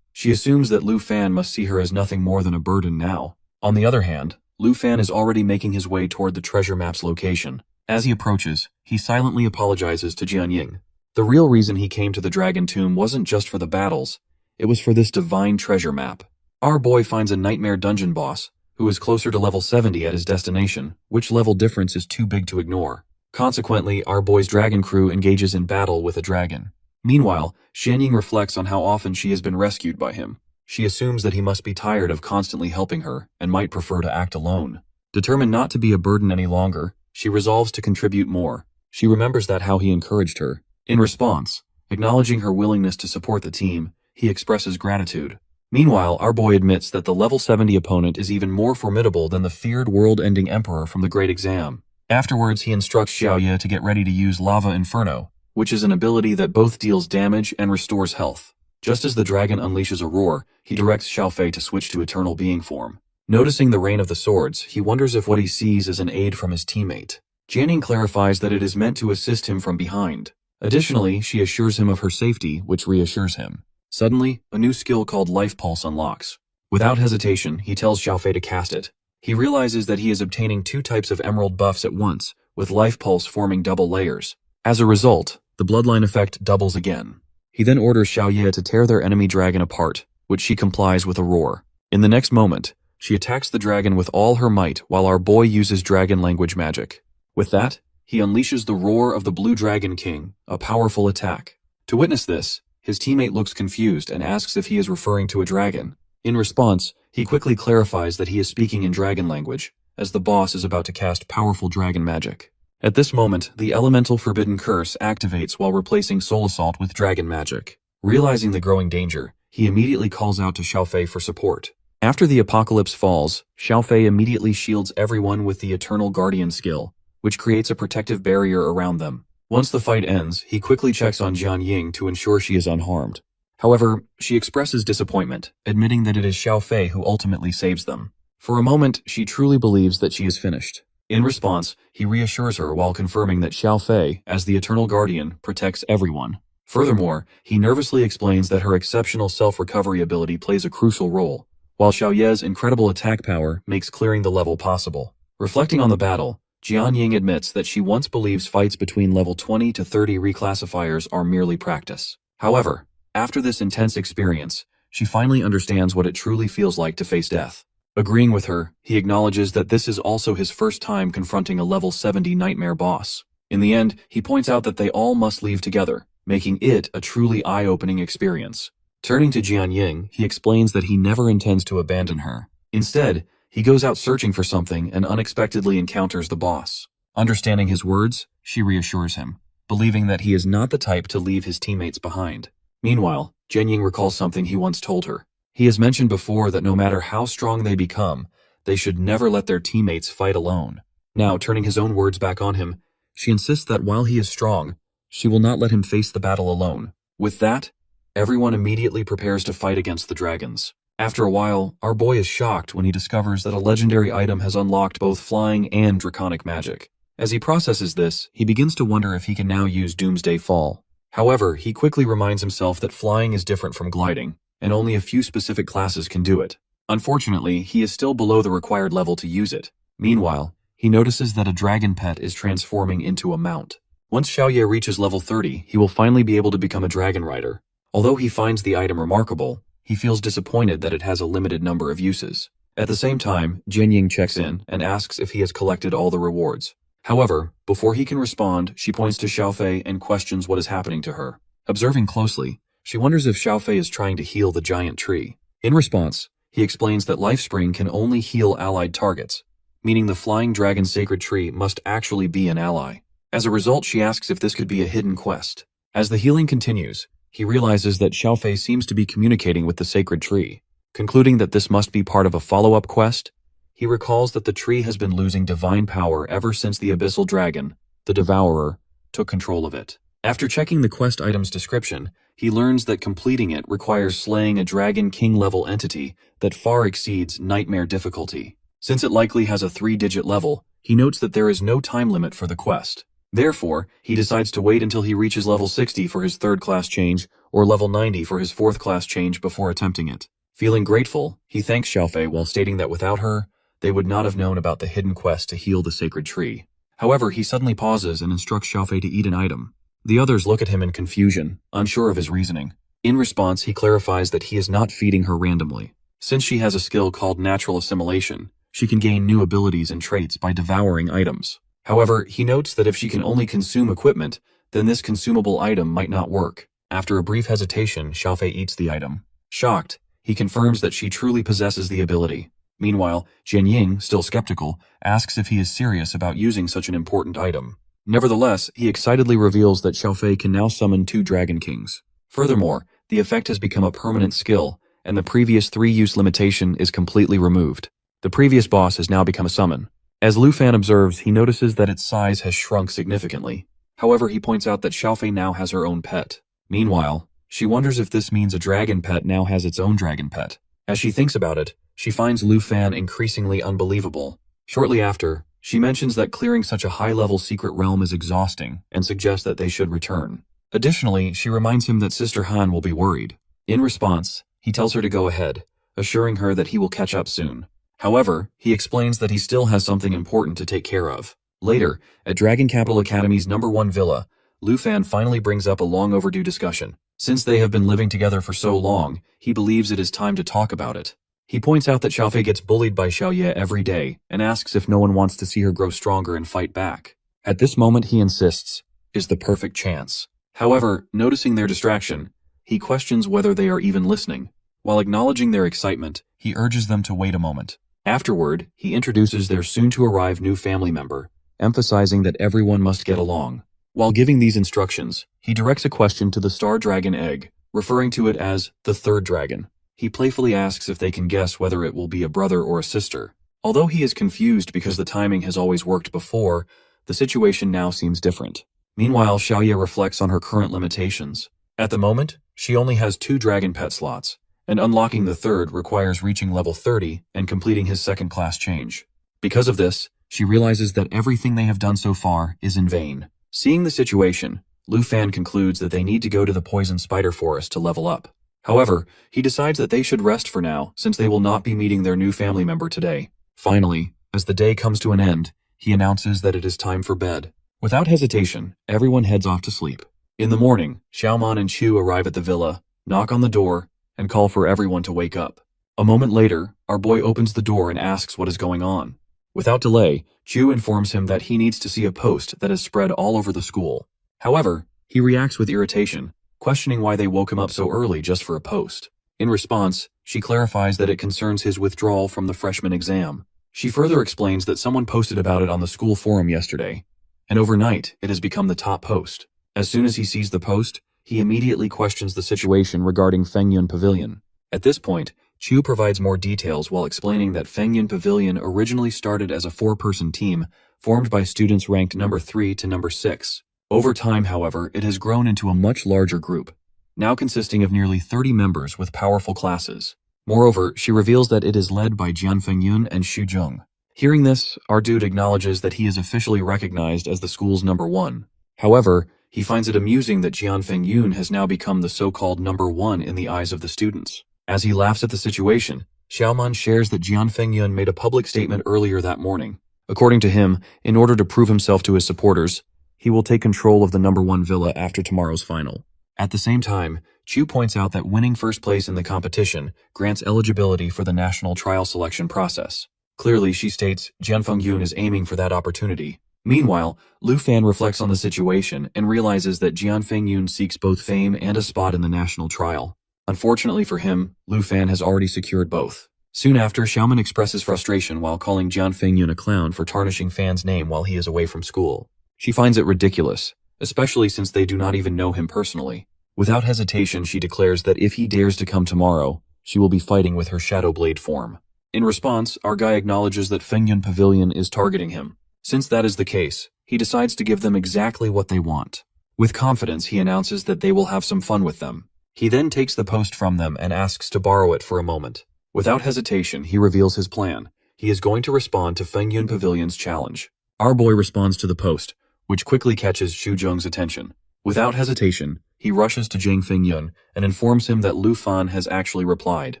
She assumes that Lu Fan must see her as nothing more than a burden now. On the other hand, Lu Fan is already making his way toward the treasure map's location. As he approaches, he silently apologizes to Jian Ying. The real reason he came to the Dragon Tomb wasn't just for the battles, it was for this divine treasure map. Our boy finds a nightmare dungeon boss, who is closer to level 70 at his destination, which level difference is too big to ignore. Consequently, our boy's dragon crew engages in battle with a dragon. Meanwhile, Jian Ying reflects on how often she has been rescued by him. She assumes that he must be tired of constantly helping her and might prefer to act alone. Determined not to be a burden any longer, she resolves to contribute more. She remembers that how he encouraged her. In response, acknowledging her willingness to support the team, he expresses gratitude. Meanwhile, our boy admits that the level 70 opponent is even more formidable than the feared world-ending emperor from the Great Exam. Afterwards, he instructs Xiaoye to get ready to use Lava Inferno, which is an ability that both deals damage and restores health. Just as the dragon unleashes a roar, he directs Xiaofei to switch to Eternal Being form. Noticing the Rain of the Swords, he wonders if what he sees is an aid from his teammate. Jian Ying clarifies that it is meant to assist him from behind. Additionally, she assures him of her safety, which reassures him. Suddenly, a new skill called Life Pulse unlocks. Without hesitation, he tells Xiaofei to cast it. He realizes that he is obtaining two types of emerald buffs at once, with Life Pulse forming double layers. As a result, the bloodline effect doubles again. He then orders Xiaoye to tear their enemy dragon apart, which she complies with a roar. In the next moment, she attacks the dragon with all her might while our boy uses dragon language magic. With that, he unleashes the roar of the Blue Dragon King, a powerful attack. To witness this, his teammate looks confused and asks if he is referring to a dragon. In response, he quickly clarifies that he is speaking in dragon language, as the boss is about to cast powerful dragon magic. At this moment, the elemental forbidden curse activates while replacing Soul Assault with dragon magic. Realizing the growing danger, he immediately calls out to Xiaofei for support. After the apocalypse falls, Xiaofei immediately shields everyone with the Eternal Guardian skill, which creates a protective barrier around them. Once the fight ends, he quickly checks on Jian Ying to ensure she is unharmed. However, she expresses disappointment, admitting that it is Xiaofei who ultimately saves them. For a moment, she truly believes that she is finished. In response, he reassures her while confirming that Xiaofei, as the Eternal Guardian, protects everyone. Furthermore, he nervously explains that her exceptional self-recovery ability plays a crucial role, while Xiaoye's incredible attack power makes clearing the level possible. Reflecting on the battle, Jian Ying admits that she once believes fights between level 20 to 30 reclassifiers are merely practice. However, after this intense experience, she finally understands what it truly feels like to face death. Agreeing with her, he acknowledges that this is also his first time confronting a level 70 nightmare boss. In the end, he points out that they all must leave together, making it a truly eye-opening experience. Turning to Jian Ying, he explains that he never intends to abandon her. Instead, he goes out searching for something and unexpectedly encounters the boss. Understanding his words, she reassures him, believing that he is not the type to leave his teammates behind. Meanwhile, Jianying recalls something he once told her. He has mentioned before that no matter how strong they become, they should never let their teammates fight alone. Now, turning his own words back on him, she insists that while he is strong, she will not let him face the battle alone. With that, everyone immediately prepares to fight against the dragons. After a while, our boy is shocked when he discovers that a legendary item has unlocked both flying and draconic magic. As he processes this, he begins to wonder if he can now use Doomsday Fall. However, he quickly reminds himself that flying is different from gliding, and only a few specific classes can do it. Unfortunately, he is still below the required level to use it. Meanwhile, he notices that a dragon pet is transforming into a mount. Once Xiaoye reaches level 30, he will finally be able to become a dragon rider. Although he finds the item remarkable, he feels disappointed that it has a limited number of uses. At the same time, Jianying checks in and asks if he has collected all the rewards. However, before he can respond, she points to Xiaofei and questions what is happening to her. Observing closely, she wonders if Xiaofei is trying to heal the giant tree. In response, he explains that Lifespring can only heal allied targets, meaning the flying dragon sacred tree must actually be an ally. As a result, she asks if this could be a hidden quest. As the healing continues, he realizes that Xiaofei seems to be communicating with the sacred tree. Concluding that this must be part of a follow-up quest, he recalls that the tree has been losing divine power ever since the abyssal dragon, the Devourer, took control of it. After checking the quest item's description, he learns that completing it requires slaying a dragon king-level entity that far exceeds nightmare difficulty. Since it likely has a 3-digit level, he notes that there is no time limit for the quest. Therefore, he decides to wait until he reaches level 60 for his 3rd class change, or level 90 for his 4th class change before attempting it. Feeling grateful, he thanks Xiaofei while stating that without her, they would not have known about the hidden quest to heal the sacred tree. However, he suddenly pauses and instructs Xiaofei to eat an item. The others look at him in confusion, unsure of his reasoning. In response, he clarifies that he is not feeding her randomly. Since she has a skill called natural assimilation, she can gain new abilities and traits by devouring items. However, he notes that if she can only consume equipment, then this consumable item might not work. After a brief hesitation, Xiaofei eats the item. Shocked, he confirms that she truly possesses the ability. Meanwhile, Jianying, still skeptical, asks if he is serious about using such an important item. Nevertheless, he excitedly reveals that Xiaofei can now summon 2 Dragon Kings. Furthermore, the effect has become a permanent skill, and the previous 3-use limitation is completely removed. The previous boss has now become a summon. As Lu Fan observes, he notices that its size has shrunk significantly. However, he points out that Xiaofei now has her own pet. Meanwhile, she wonders if this means a dragon pet now has its own dragon pet. As she thinks about it, she finds Lu Fan increasingly unbelievable. Shortly after, she mentions that clearing such a high-level secret realm is exhausting and suggests that they should return. Additionally, she reminds him that Sister Han will be worried. In response, he tells her to go ahead, assuring her that he will catch up soon. However, he explains that he still has something important to take care of. Later, at Dragon Capital Academy's #1 villa, Lu Fan finally brings up a long-overdue discussion. Since they have been living together for so long, he believes it is time to talk about it. He points out that Xiaofei gets bullied by Xiaoye every day and asks if no one wants to see her grow stronger and fight back. At this moment, he insists, is the perfect chance. However, noticing their distraction, he questions whether they are even listening. While acknowledging their excitement, he urges them to wait a moment. Afterward, he introduces their soon-to-arrive new family member, emphasizing that everyone must get along. While giving these instructions, he directs a question to the star dragon egg, referring to it as the 3rd dragon. He playfully asks if they can guess whether it will be a brother or a sister. Although he is confused because the timing has always worked before, the situation now seems different. Meanwhile, Xiaoye reflects on her current limitations. At the moment, she only has 2 dragon pet slots, and unlocking the 3rd requires reaching level 30 and completing his 2nd class change. Because of this, she realizes that everything they have done so far is in vain. Seeing the situation, Lu Fan concludes that they need to go to the poison spider forest to level up. However, he decides that they should rest for now since they will not be meeting their new family member today. Finally, as the day comes to an end, he announces that it is time for bed. Without hesitation, everyone heads off to sleep. In the morning, Xiaoman and Chu arrive at the villa, knock on the door, and call for everyone to wake up. A moment later, our boy opens the door and asks what is going on. Without delay, Chu informs him that he needs to see a post that has spread all over the school. However, he reacts with irritation, questioning why they woke him up so early just for a post. In response, she clarifies that it concerns his withdrawal from the freshman exam. She further explains that someone posted about it on the school forum yesterday, and overnight, it has become the top post. As soon as he sees the post, he immediately questions the situation regarding Fengyun Pavilion. At this point, Chu provides more details while explaining that Fengyun Pavilion originally started as a 4-person team formed by students ranked number 3 to number 6. Over time, however, it has grown into a much larger group, now consisting of nearly 30 members with powerful classes. Moreover, she reveals that it is led by Jian Fengyun and Xu Jung. Hearing this, our dude acknowledges that he is officially recognized as the school's number 1. However, he finds it amusing that Jian Fengyun has now become the so-called number 1 in the eyes of the students. As he laughs at the situation, Xiaoman shares that Jian Fengyun made a public statement earlier that morning. According to him, in order to prove himself to his supporters, he will take control of the number 1 villa after tomorrow's final. At the same time, Chu points out that winning first place in the competition grants eligibility for the national trial selection process. Clearly, she states, Jian Fengyun is aiming for that opportunity. Meanwhile, Lu Fan reflects on the situation and realizes that Jian Fengyun seeks both fame and a spot in the national trial. Unfortunately for him, Lu Fan has already secured both. Soon after, Xiaoman expresses frustration while calling Jian Fengyun a clown for tarnishing Fan's name while he is away from school. She finds it ridiculous, especially since they do not even know him personally. Without hesitation, she declares that if he dares to come tomorrow, she will be fighting with her Shadow Blade form. In response, our guy acknowledges that Fengyun Pavilion is targeting him. Since that is the case, he decides to give them exactly what they want. With confidence, he announces that they will have some fun with them. He then takes the post from them and asks to borrow it for a moment. Without hesitation, he reveals his plan. He is going to respond to Fengyun Pavilion's challenge. Our boy responds to the post, which quickly catches Xu Zheng's attention. Without hesitation, he rushes to Jiang Fengyun and informs him that Lu Fan has actually replied.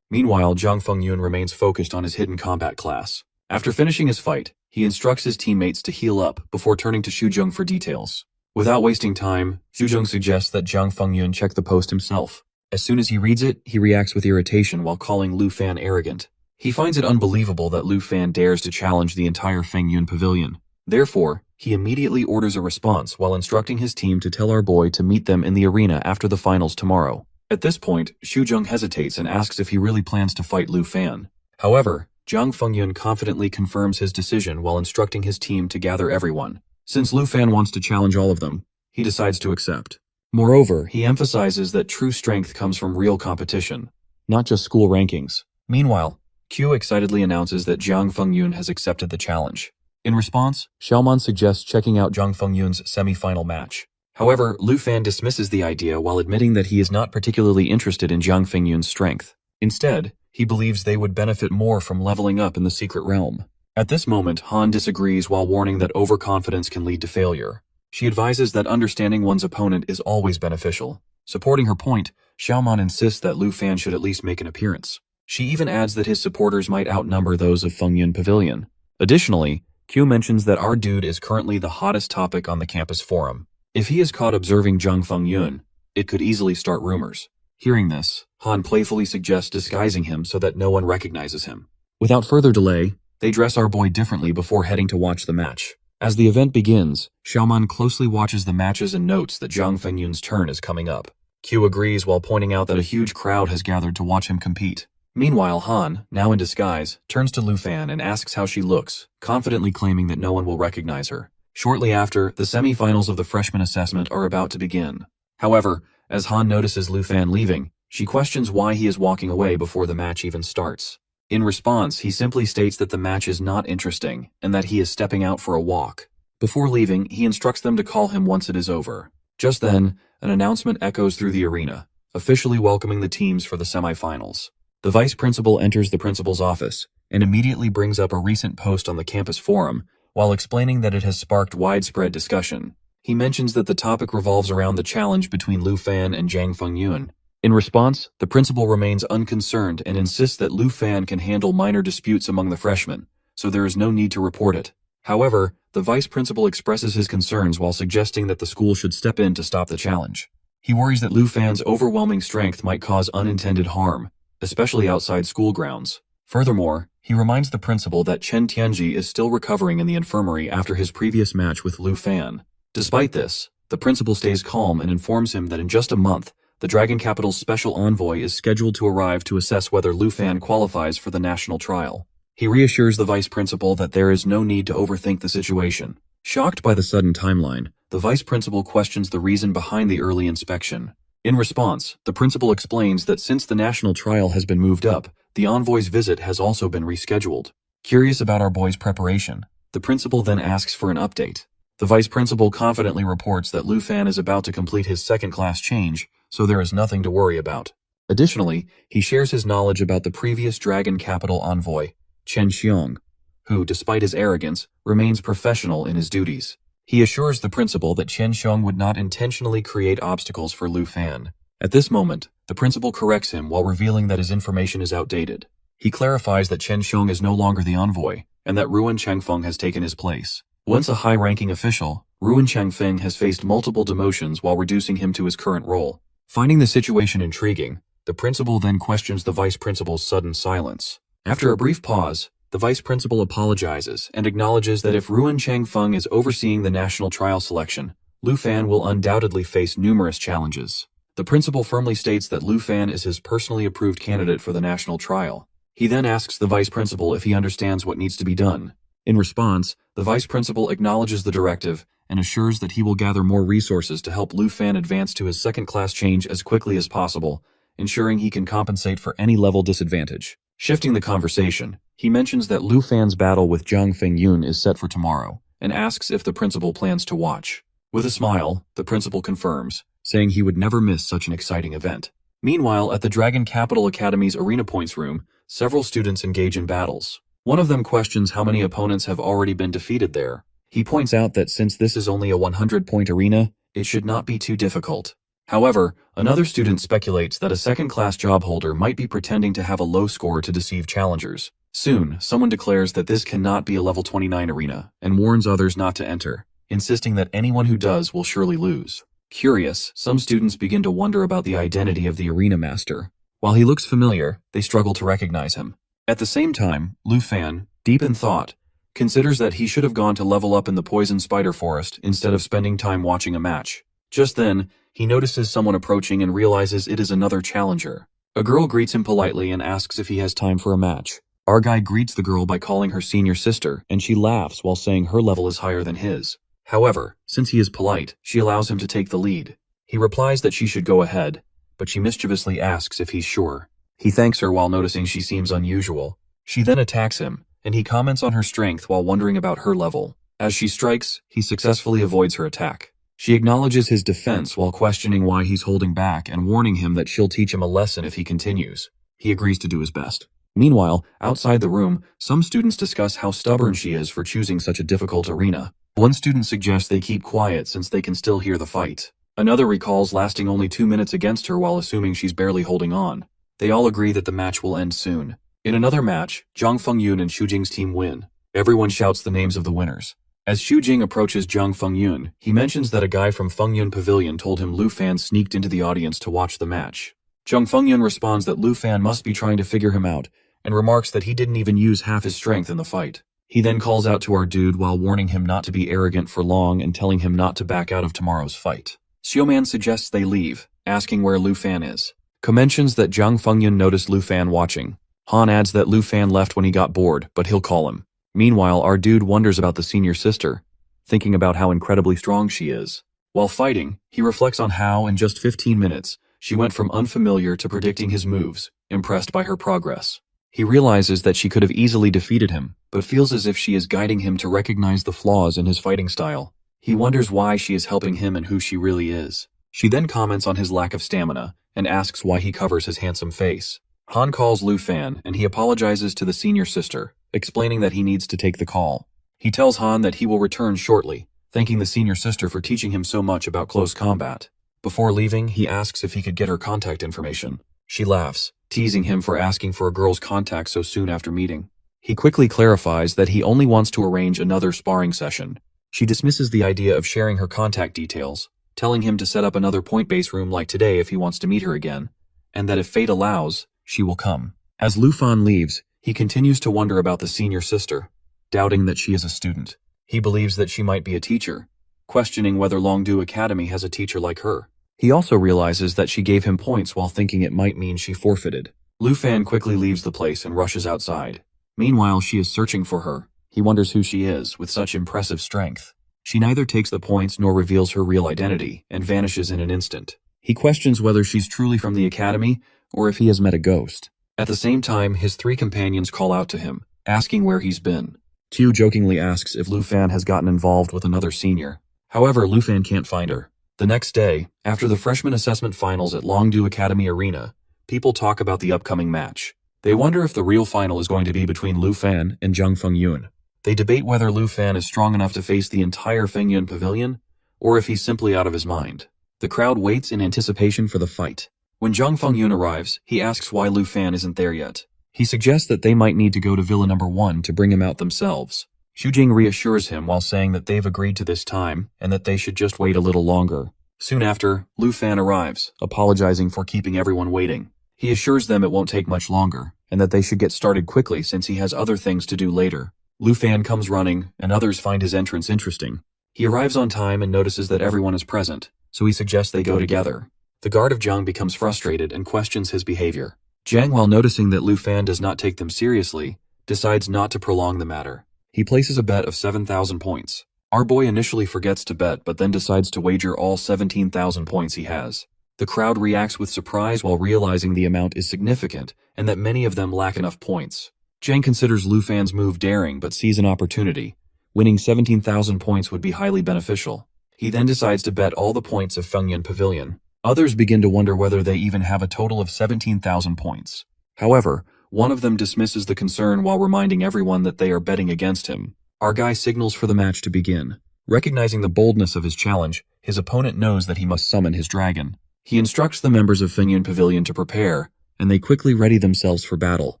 Meanwhile, Jiang Fengyun remains focused on his hidden combat class. After finishing his fight, he instructs his teammates to heal up before turning to Xu Zheng for details. Without wasting time, Xu Zheng suggests that Jiang Fengyun check the post himself. As soon as he reads it, he reacts with irritation while calling Lu Fan arrogant. He finds it unbelievable that Lu Fan dares to challenge the entire Fengyun Pavilion. Therefore, he immediately orders a response while instructing his team to tell our boy to meet them in the arena after the finals tomorrow. At this point, Xu Zheng hesitates and asks if he really plans to fight Lu Fan. However, Jiang Fengyun confidently confirms his decision while instructing his team to gather everyone. Since Lu Fan wants to challenge all of them, he decides to accept. Moreover, he emphasizes that true strength comes from real competition, not just school rankings. Meanwhile, Q excitedly announces that Jiang Fengyun has accepted the challenge. In response, Xiaoman suggests checking out Jiang Fengyun's semi-final match. However, Lu Fan dismisses the idea while admitting that he is not particularly interested in Jiang Fengyun's strength. Instead, he believes they would benefit more from leveling up in the secret realm. At this moment, Han disagrees while warning that overconfidence can lead to failure. She advises that understanding one's opponent is always beneficial. Supporting her point, Xiaoman insists that Lu Fan should at least make an appearance. She even adds that his supporters might outnumber those of Fengyun Pavilion. Additionally, Q mentions that our dude is currently the hottest topic on the campus forum. If he is caught observing Jiang Fengyun, it could easily start rumors. Hearing this, Han playfully suggests disguising him so that no one recognizes him. Without further delay, they dress our boy differently before heading to watch the match. As the event begins, Xiaoman closely watches the matches and notes that Jiang Fengyun's turn is coming up. Q agrees while pointing out that a huge crowd has gathered to watch him compete. Meanwhile, Han, now in disguise, turns to Lu Fan and asks how she looks, confidently claiming that no one will recognize her. Shortly after, the semi-finals of the freshman assessment are about to begin. However, as Han notices Lu Fan leaving, she questions why he is walking away before the match even starts. In response, he simply states that the match is not interesting and that he is stepping out for a walk. Before leaving, he instructs them to call him once it is over. Just then, an announcement echoes through the arena, officially welcoming the teams for the semi-finals. The vice principal enters the principal's office and immediately brings up a recent post on the campus forum while explaining that it has sparked widespread discussion. He mentions that the topic revolves around the challenge between Lu Fan and Jiang Fengyun. In response, the principal remains unconcerned and insists that Lu Fan can handle minor disputes among the freshmen, so there is no need to report it. However, the vice principal expresses his concerns while suggesting that the school should step in to stop the challenge. He worries that Lu Fan's overwhelming strength might cause unintended harm, especially outside school grounds. Furthermore, he reminds the principal that Chen Tianji is still recovering in the infirmary after his previous match with Lu Fan. Despite this, the principal stays calm and informs him that in just a month, the Dragon Capital's special envoy is scheduled to arrive to assess whether Lu Fan qualifies for the national trial. He reassures the vice principal that there is no need to overthink the situation. Shocked by the sudden timeline, the vice principal questions the reason behind the early inspection. In response, the principal explains that since the national trial has been moved up, the envoy's visit has also been rescheduled. Curious about our boy's preparation, the principal then asks for an update. The vice principal confidently reports that Lu Fan is about to complete his second-class change, so there is nothing to worry about. Additionally, he shares his knowledge about the previous Dragon Capital envoy, Chen Xiong, who, despite his arrogance, remains professional in his duties. He assures the principal that Chen Xiong would not intentionally create obstacles for Lu Fan. At this moment, the principal corrects him while revealing that his information is outdated. He clarifies that Chen Xiong is no longer the envoy, and that Ruan Changfeng has taken his place. Once a high-ranking official, Ruan Changfeng has faced multiple demotions while reducing him to his current role. Finding the situation intriguing, the principal then questions the vice principal's sudden silence. After a brief pause, the vice principal apologizes and acknowledges that if Ruan Changfeng is overseeing the national trial selection, Lu Fan will undoubtedly face numerous challenges. The principal firmly states that Lu Fan is his personally approved candidate for the national trial. He then asks the vice principal if he understands what needs to be done. In response, the vice principal acknowledges the directive and assures that he will gather more resources to help Lu Fan advance to his second-class change as quickly as possible, ensuring he can compensate for any level disadvantage. Shifting the conversation, he mentions that Lu Fan's battle with Zhang Fengyun is set for tomorrow, and asks if the principal plans to watch. With a smile, the principal confirms, saying he would never miss such an exciting event. Meanwhile, at the Dragon Capital Academy's Arena Points room, several students engage in battles. One of them questions how many opponents have already been defeated there. He points out that since this is only a 100-point arena, it should not be too difficult. However, another student speculates that a second-class job holder might be pretending to have a low score to deceive challengers. Soon, someone declares that this cannot be a level 29 arena, and warns others not to enter, insisting that anyone who does will surely lose. Curious, some students begin to wonder about the identity of the arena master. While he looks familiar, they struggle to recognize him. At the same time, Lu Fan, deep in thought, considers that he should have gone to level up in the poison spider forest instead of spending time watching a match. Just then, he notices someone approaching and realizes it is another challenger. A girl greets him politely and asks if he has time for a match. Our guy greets the girl by calling her senior sister, and she laughs while saying her level is higher than his. However, since he is polite, she allows him to take the lead. He replies that she should go ahead, but she mischievously asks if he's sure. He thanks her while noticing she seems unusual. She then attacks him, and he comments on her strength while wondering about her level. As she strikes, he successfully avoids her attack. She acknowledges his defense while questioning why he's holding back and warning him that she'll teach him a lesson if he continues. He agrees to do his best. Meanwhile, outside the room, some students discuss how stubborn she is for choosing such a difficult arena. One student suggests they keep quiet since they can still hear the fight. Another recalls lasting only 2 minutes against her while assuming she's barely holding on. They all agree that the match will end soon. In another match, Zhang Fengyun and Xu Jing's team win. Everyone shouts the names of the winners. As Xu Jing approaches Zhang Fengyun, he mentions that a guy from Fengyun Pavilion told him Lu Fan sneaked into the audience to watch the match. Zhang Fengyun responds that Lu Fan must be trying to figure him out, and remarks that he didn't even use half his strength in the fight. He then calls out to our dude while warning him not to be arrogant for long and telling him not to back out of tomorrow's fight. Xiuman suggests they leave, asking where Lu Fan is. Ko mentions that Zhang Fengyun noticed Lu Fan watching. Han adds that Lu Fan left when he got bored, but he'll call him. Meanwhile, our dude wonders about the senior sister, thinking about how incredibly strong she is. While fighting, he reflects on how, in just 15 minutes, she went from unfamiliar to predicting his moves, impressed by her progress. He realizes that she could have easily defeated him, but feels as if she is guiding him to recognize the flaws in his fighting style. He wonders why she is helping him and who she really is. She then comments on his lack of stamina, and asks why he covers his handsome face. Han calls Lu Fan, and he apologizes to the senior sister, explaining that he needs to take the call. He tells Han that he will return shortly, thanking the senior sister for teaching him so much about close combat. Before leaving, he asks if he could get her contact information. She laughs, teasing him for asking for a girl's contact so soon after meeting. He quickly clarifies that he only wants to arrange another sparring session. She dismisses the idea of sharing her contact details, telling him to set up another point-based room like today if he wants to meet her again, and that if fate allows, she will come. As Lu Fan leaves, he continues to wonder about the senior sister, doubting that she is a student. He believes that she might be a teacher, questioning whether Longdu Academy has a teacher like her. He also realizes that she gave him points while thinking it might mean she forfeited. Lu Fan quickly leaves the place and rushes outside. Meanwhile, she is searching for her. He wonders who she is, with such impressive strength. She neither takes the points nor reveals her real identity, and vanishes in an instant. He questions whether she's truly from the academy, or if he has met a ghost. At the same time, his three companions call out to him, asking where he's been. Q jokingly asks if Lu Fan has gotten involved with another senior. However, Lu Fan can't find her. The next day, after the freshman assessment finals at Longdu Academy Arena, people talk about the upcoming match. They wonder if the real final is going to be between Lu Fan and Jung Feng Yun. They debate whether Lu Fan is strong enough to face the entire Feng Yun pavilion, or if he's simply out of his mind. The crowd waits in anticipation for the fight. When Jung Feng Yun arrives, he asks why Lu Fan isn't there yet. He suggests that they might need to go to Villa Number 1 to bring him out themselves. Xu Jing reassures him while saying that they've agreed to this time, and that they should just wait a little longer. Soon after, Lu Fan arrives, apologizing for keeping everyone waiting. He assures them it won't take much longer, and that they should get started quickly since he has other things to do later. Lu Fan comes running, and others find his entrance interesting. He arrives on time and notices that everyone is present, so he suggests they go together. The guard of Zhang becomes frustrated and questions his behavior. Zhang, while noticing that Lu Fan does not take them seriously, decides not to prolong the matter. He places a bet of 7,000 points. Our boy initially forgets to bet, but then decides to wager all 17,000 points he has. The crowd reacts with surprise while realizing the amount is significant, and that many of them lack enough points. Zhang considers Lu Fan's move daring, but sees an opportunity. Winning 17,000 points would be highly beneficial. He then decides to bet all the points of Feng Yun Pavilion. Others begin to wonder whether they even have a total of 17,000 points. However, one of them dismisses the concern while reminding everyone that they are betting against him. Our guy signals for the match to begin. Recognizing the boldness of his challenge, his opponent knows that he must summon his dragon. He instructs the members of Feng Yun Pavilion to prepare, and they quickly ready themselves for battle.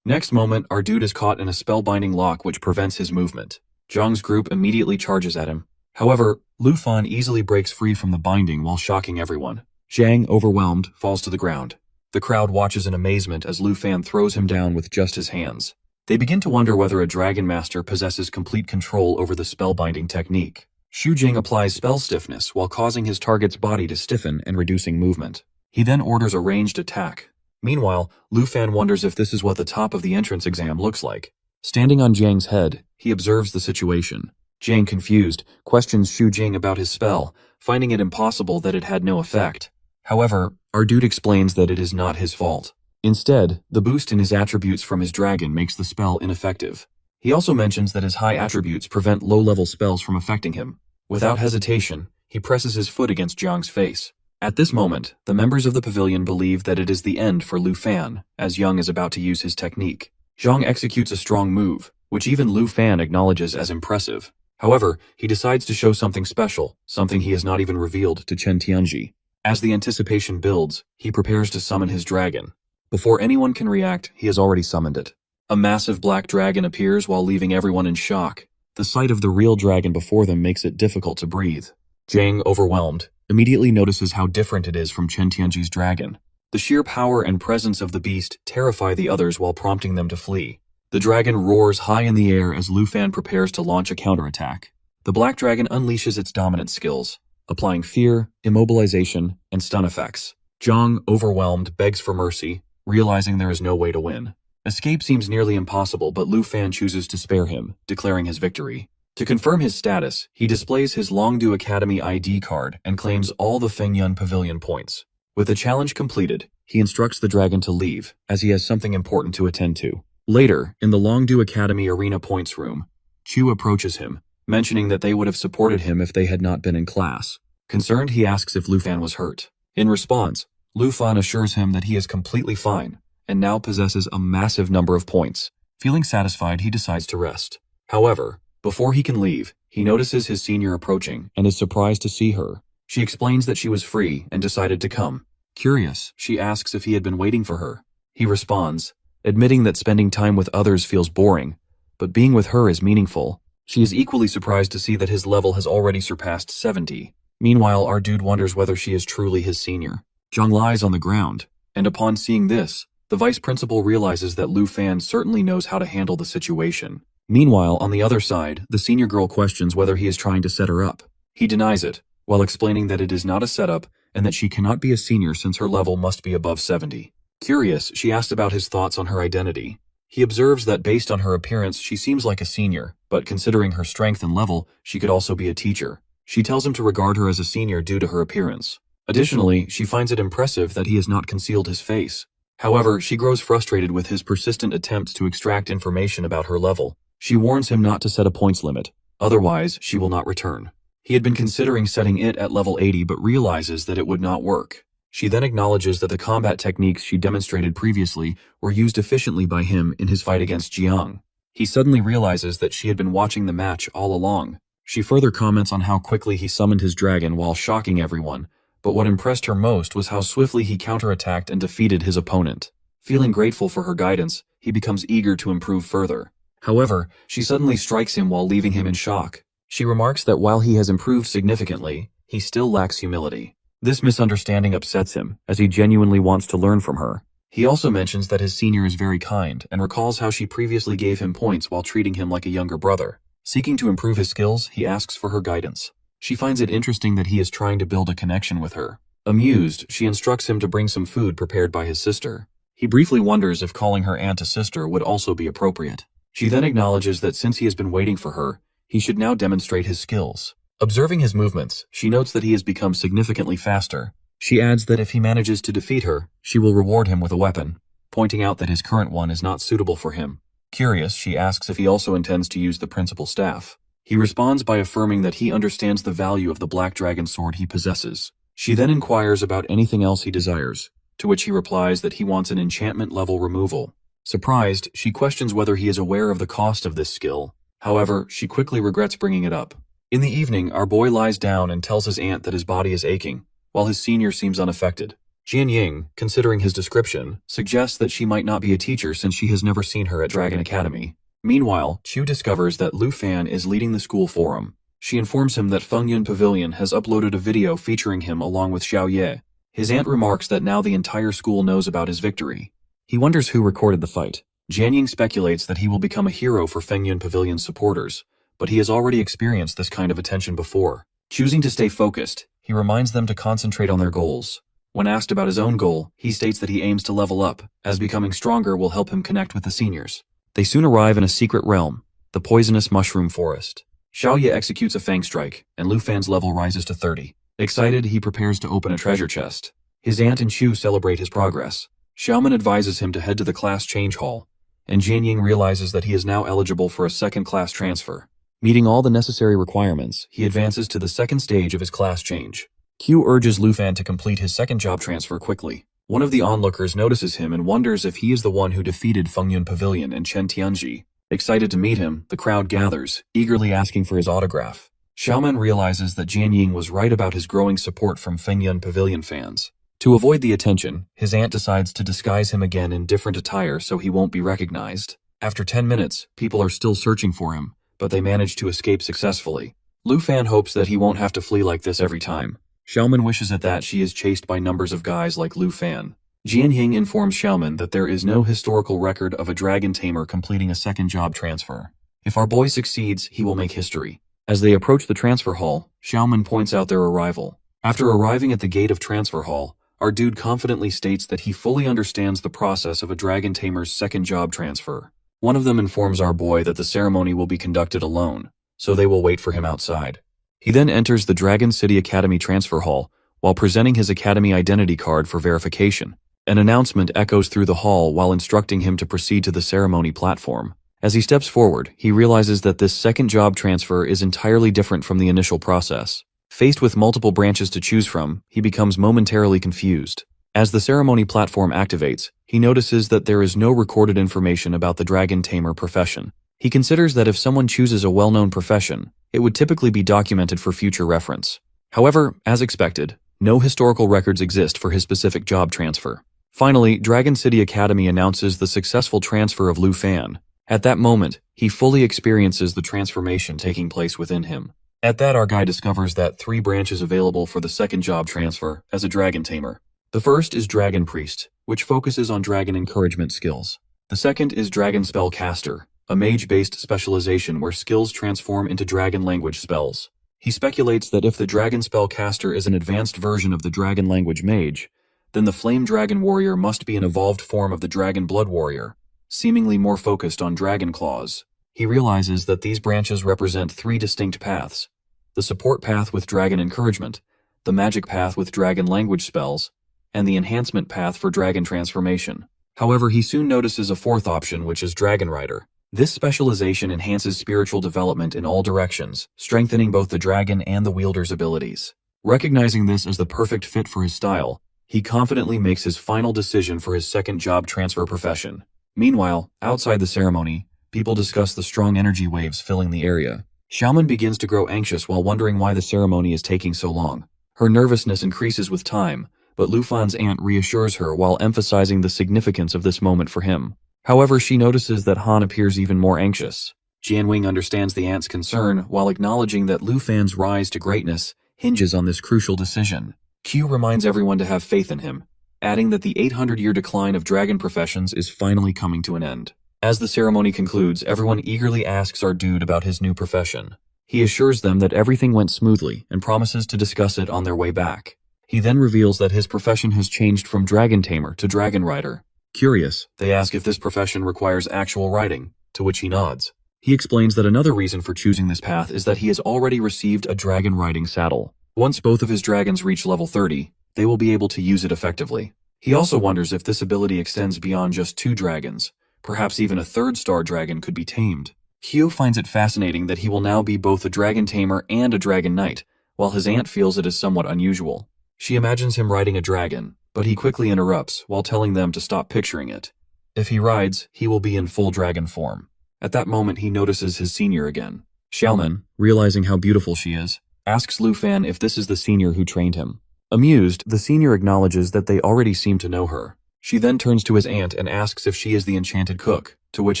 Next moment, our dude is caught in a spellbinding lock which prevents his movement. Zhang's group immediately charges at him. However, Lu Fan easily breaks free from the binding while shocking everyone. Zhang, overwhelmed, falls to the ground. The crowd watches in amazement as Lu Fan throws him down with just his hands. They begin to wonder whether a Dragon Master possesses complete control over the spellbinding technique. Xu Jing applies spell stiffness while causing his target's body to stiffen and reducing movement. He then orders a ranged attack. Meanwhile, Lu Fan wonders if this is what the top of the entrance exam looks like. Standing on Zhang's head, he observes the situation. Zhang, confused, questions Xu Jing about his spell, finding it impossible that it had no effect. However, our dude explains that it is not his fault. Instead, the boost in his attributes from his dragon makes the spell ineffective. He also mentions that his high attributes prevent low-level spells from affecting him. Without hesitation, he presses his foot against Zhang's face. At this moment, the members of the pavilion believe that it is the end for Lu Fan, as Young is about to use his technique. Zhang executes a strong move, which even Lu Fan acknowledges as impressive. However, he decides to show something special, something he has not even revealed to Chen Tianji. As the anticipation builds, he prepares to summon his dragon. Before anyone can react, he has already summoned it. A massive black dragon appears while leaving everyone in shock. The sight of the real dragon before them makes it difficult to breathe. Zhang, overwhelmed, immediately notices how different it is from Chen Tianji's dragon. The sheer power and presence of the beast terrify the others while prompting them to flee. The dragon roars high in the air as Lu Fan prepares to launch a counterattack. The black dragon unleashes its dominant skills, applying fear, immobilization, and stun effects. Zhang, overwhelmed, begs for mercy, realizing there is no way to win. Escape seems nearly impossible, but Lu Fan chooses to spare him, declaring his victory. To confirm his status, he displays his Longdu Academy ID card and claims all the Feng Yun Pavilion points. With the challenge completed, he instructs the dragon to leave, as he has something important to attend to. Later, in the Longdu Academy Arena Points room, Chu approaches him, mentioning that they would have supported him if they had not been in class. Concerned, he asks if Lu Fan was hurt. In response, Lu Fan assures him that he is completely fine, and now possesses a massive number of points. Feeling satisfied, he decides to rest. However, before he can leave, he notices his senior approaching and is surprised to see her. She explains that she was free and decided to come. Curious, she asks if he had been waiting for her. He responds, admitting that spending time with others feels boring, but being with her is meaningful. She is equally surprised to see that his level has already surpassed 70. Meanwhile, our dude wonders whether she is truly his senior. Zhang lies on the ground, and upon seeing this, the vice principal realizes that Lu Fan certainly knows how to handle the situation. Meanwhile, on the other side, the senior girl questions whether he is trying to set her up. He denies it, while explaining that it is not a setup and that she cannot be a senior since her level must be above 70. Curious, she asked about his thoughts on her identity. He observes that based on her appearance, she seems like a senior, but considering her strength and level, she could also be a teacher. She tells him to regard her as a senior due to her appearance. Additionally, she finds it impressive that he has not concealed his face. However, she grows frustrated with his persistent attempts to extract information about her level. She warns him not to set a points limit, otherwise she will not return. He had been considering setting it at level 80 but realizes that it would not work. She then acknowledges that the combat techniques she demonstrated previously were used efficiently by him in his fight against Jiang. He suddenly realizes that she had been watching the match all along. She further comments on how quickly he summoned his dragon while shocking everyone, but what impressed her most was how swiftly he counterattacked and defeated his opponent. Feeling grateful for her guidance, he becomes eager to improve further. However, she suddenly strikes him while leaving him in shock. She remarks that while he has improved significantly, he still lacks humility. This misunderstanding upsets him, as he genuinely wants to learn from her. He also mentions that his senior is very kind and recalls how she previously gave him points while treating him like a younger brother. Seeking to improve his skills, he asks for her guidance. She finds it interesting that he is trying to build a connection with her. Amused, she instructs him to bring some food prepared by his sister. He briefly wonders if calling her aunt a sister would also be appropriate. She then acknowledges that since he has been waiting for her, he should now demonstrate his skills. Observing his movements, she notes that he has become significantly faster. She adds that if he manages to defeat her, she will reward him with a weapon, pointing out that his current one is not suitable for him. Curious, she asks if he also intends to use the principal staff. He responds by affirming that he understands the value of the black dragon sword he possesses. She then inquires about anything else he desires, to which he replies that he wants an enchantment level removal. Surprised, she questions whether he is aware of the cost of this skill. However, she quickly regrets bringing it up. In the evening, our boy lies down and tells his aunt that his body is aching, while his senior seems unaffected. Jian Ying, considering his description, suggests that she might not be a teacher since she has never seen her at Dragon Academy. Meanwhile, Chu discovers that Lu Fan is leading the school forum. She informs him that Fengyun Pavilion has uploaded a video featuring him along with Xiao Ye. His aunt remarks that now the entire school knows about his victory. He wonders who recorded the fight. Jian Ying speculates that he will become a hero for Fengyun Pavilion's supporters, but he has already experienced this kind of attention before. Choosing to stay focused, he reminds them to concentrate on their goals. When asked about his own goal, he states that he aims to level up, as becoming stronger will help him connect with the seniors. They soon arrive in a secret realm, the poisonous mushroom forest. Xiao Ye executes a fang strike, and Lu Fan's level rises to 30. Excited, he prepares to open a treasure chest. His aunt and Chu celebrate his progress. Xiaoman advises him to head to the class change hall, and Jian Ying realizes that he is now eligible for a second-class transfer. Meeting all the necessary requirements, he advances to the second stage of his class change. Q urges Lu Fan to complete his second job transfer quickly. One of the onlookers notices him and wonders if he is the one who defeated Fengyun Pavilion and Chen Tianji. Excited to meet him, the crowd gathers, eagerly asking for his autograph. Xiaoman realizes that Jian Ying was right about his growing support from Fengyun Pavilion fans. To avoid the attention, his aunt decides to disguise him again in different attire so he won't be recognized. After 10 minutes, people are still searching for him, but they manage to escape successfully. Lu Fan hopes that he won't have to flee like this every time. Xiaoman wishes at that she is chased by numbers of guys like Lu Fan. Jian Ying informs Xiaoman that there is no historical record of a dragon tamer completing a second job transfer. If our boy succeeds, he will make history. As they approach the transfer hall, Xiaoman points out their arrival. After arriving at the gate of transfer hall, our dude confidently states that he fully understands the process of a dragon tamer's second job transfer. One of them informs our boy that the ceremony will be conducted alone, so they will wait for him outside. He then enters the Dragon City Academy transfer hall while presenting his academy identity card for verification. An announcement echoes through the hall while instructing him to proceed to the ceremony platform. As he steps forward, he realizes that this second job transfer is entirely different from the initial process. Faced with multiple branches to choose from, he becomes momentarily confused. As the ceremony platform activates, he notices that there is no recorded information about the dragon tamer profession. He considers that if someone chooses a well-known profession, it would typically be documented for future reference. However, as expected, no historical records exist for his specific job transfer. Finally, Dragon City Academy announces the successful transfer of Lu Fan. At that moment, he fully experiences the transformation taking place within him. At that, our guy discovers that 3 branches available for the second job transfer as a dragon tamer. The first is Dragon Priest, which focuses on dragon encouragement skills. The second is Dragon Spellcaster, a mage-based specialization where skills transform into dragon language spells. He speculates that if the Dragon Spellcaster is an advanced version of the dragon language mage, then the Flame Dragon Warrior must be an evolved form of the Dragon Blood Warrior. seemingly more focused on dragon claws. He realizes that these branches represent 3 distinct paths: the support path with dragon encouragement, the magic path with dragon language spells, and the enhancement path for dragon transformation. However, he soon notices a 4th option, which is Dragon Rider. This specialization enhances spiritual development in all directions, strengthening both the dragon and the wielder's abilities. Recognizing this as the perfect fit for his style, he confidently makes his final decision for his second job transfer profession. Meanwhile, outside the ceremony, people discuss the strong energy waves filling the area. Xiaoman begins to grow anxious while wondering why the ceremony is taking so long. Her nervousness increases with time, but Lu Fan's aunt reassures her while emphasizing the significance of this moment for him. However, she notices that Han appears even more anxious. Jianwing understands the aunt's concern while acknowledging that Lu Fan's rise to greatness hinges on this crucial decision. Q reminds everyone to have faith in him, adding that the 800-year decline of dragon professions is finally coming to an end. As the ceremony concludes, everyone eagerly asks our dude about his new profession. He assures them that everything went smoothly and promises to discuss it on their way back. He then reveals that his profession has changed from Dragon Tamer to Dragon Rider. Curious, they ask if this profession requires actual riding, to which he nods. He explains that another reason for choosing this path is that he has already received a dragon riding saddle. Once both of his dragons reach level 30, they will be able to use it effectively. He also wonders if this ability extends beyond just 2 dragons. Perhaps even a 3rd star dragon could be tamed. Hyo finds it fascinating that he will now be both a dragon tamer and a dragon knight, while his aunt feels it is somewhat unusual. She imagines him riding a dragon, but he quickly interrupts while telling them to stop picturing it. If he rides, he will be in full dragon form. At that moment, he notices his senior again. Xiaoman, realizing how beautiful she is, asks Lu Fan if this is the senior who trained him. Amused, the senior acknowledges that they already seem to know her. She then turns to his aunt and asks if she is the enchanted cook, to which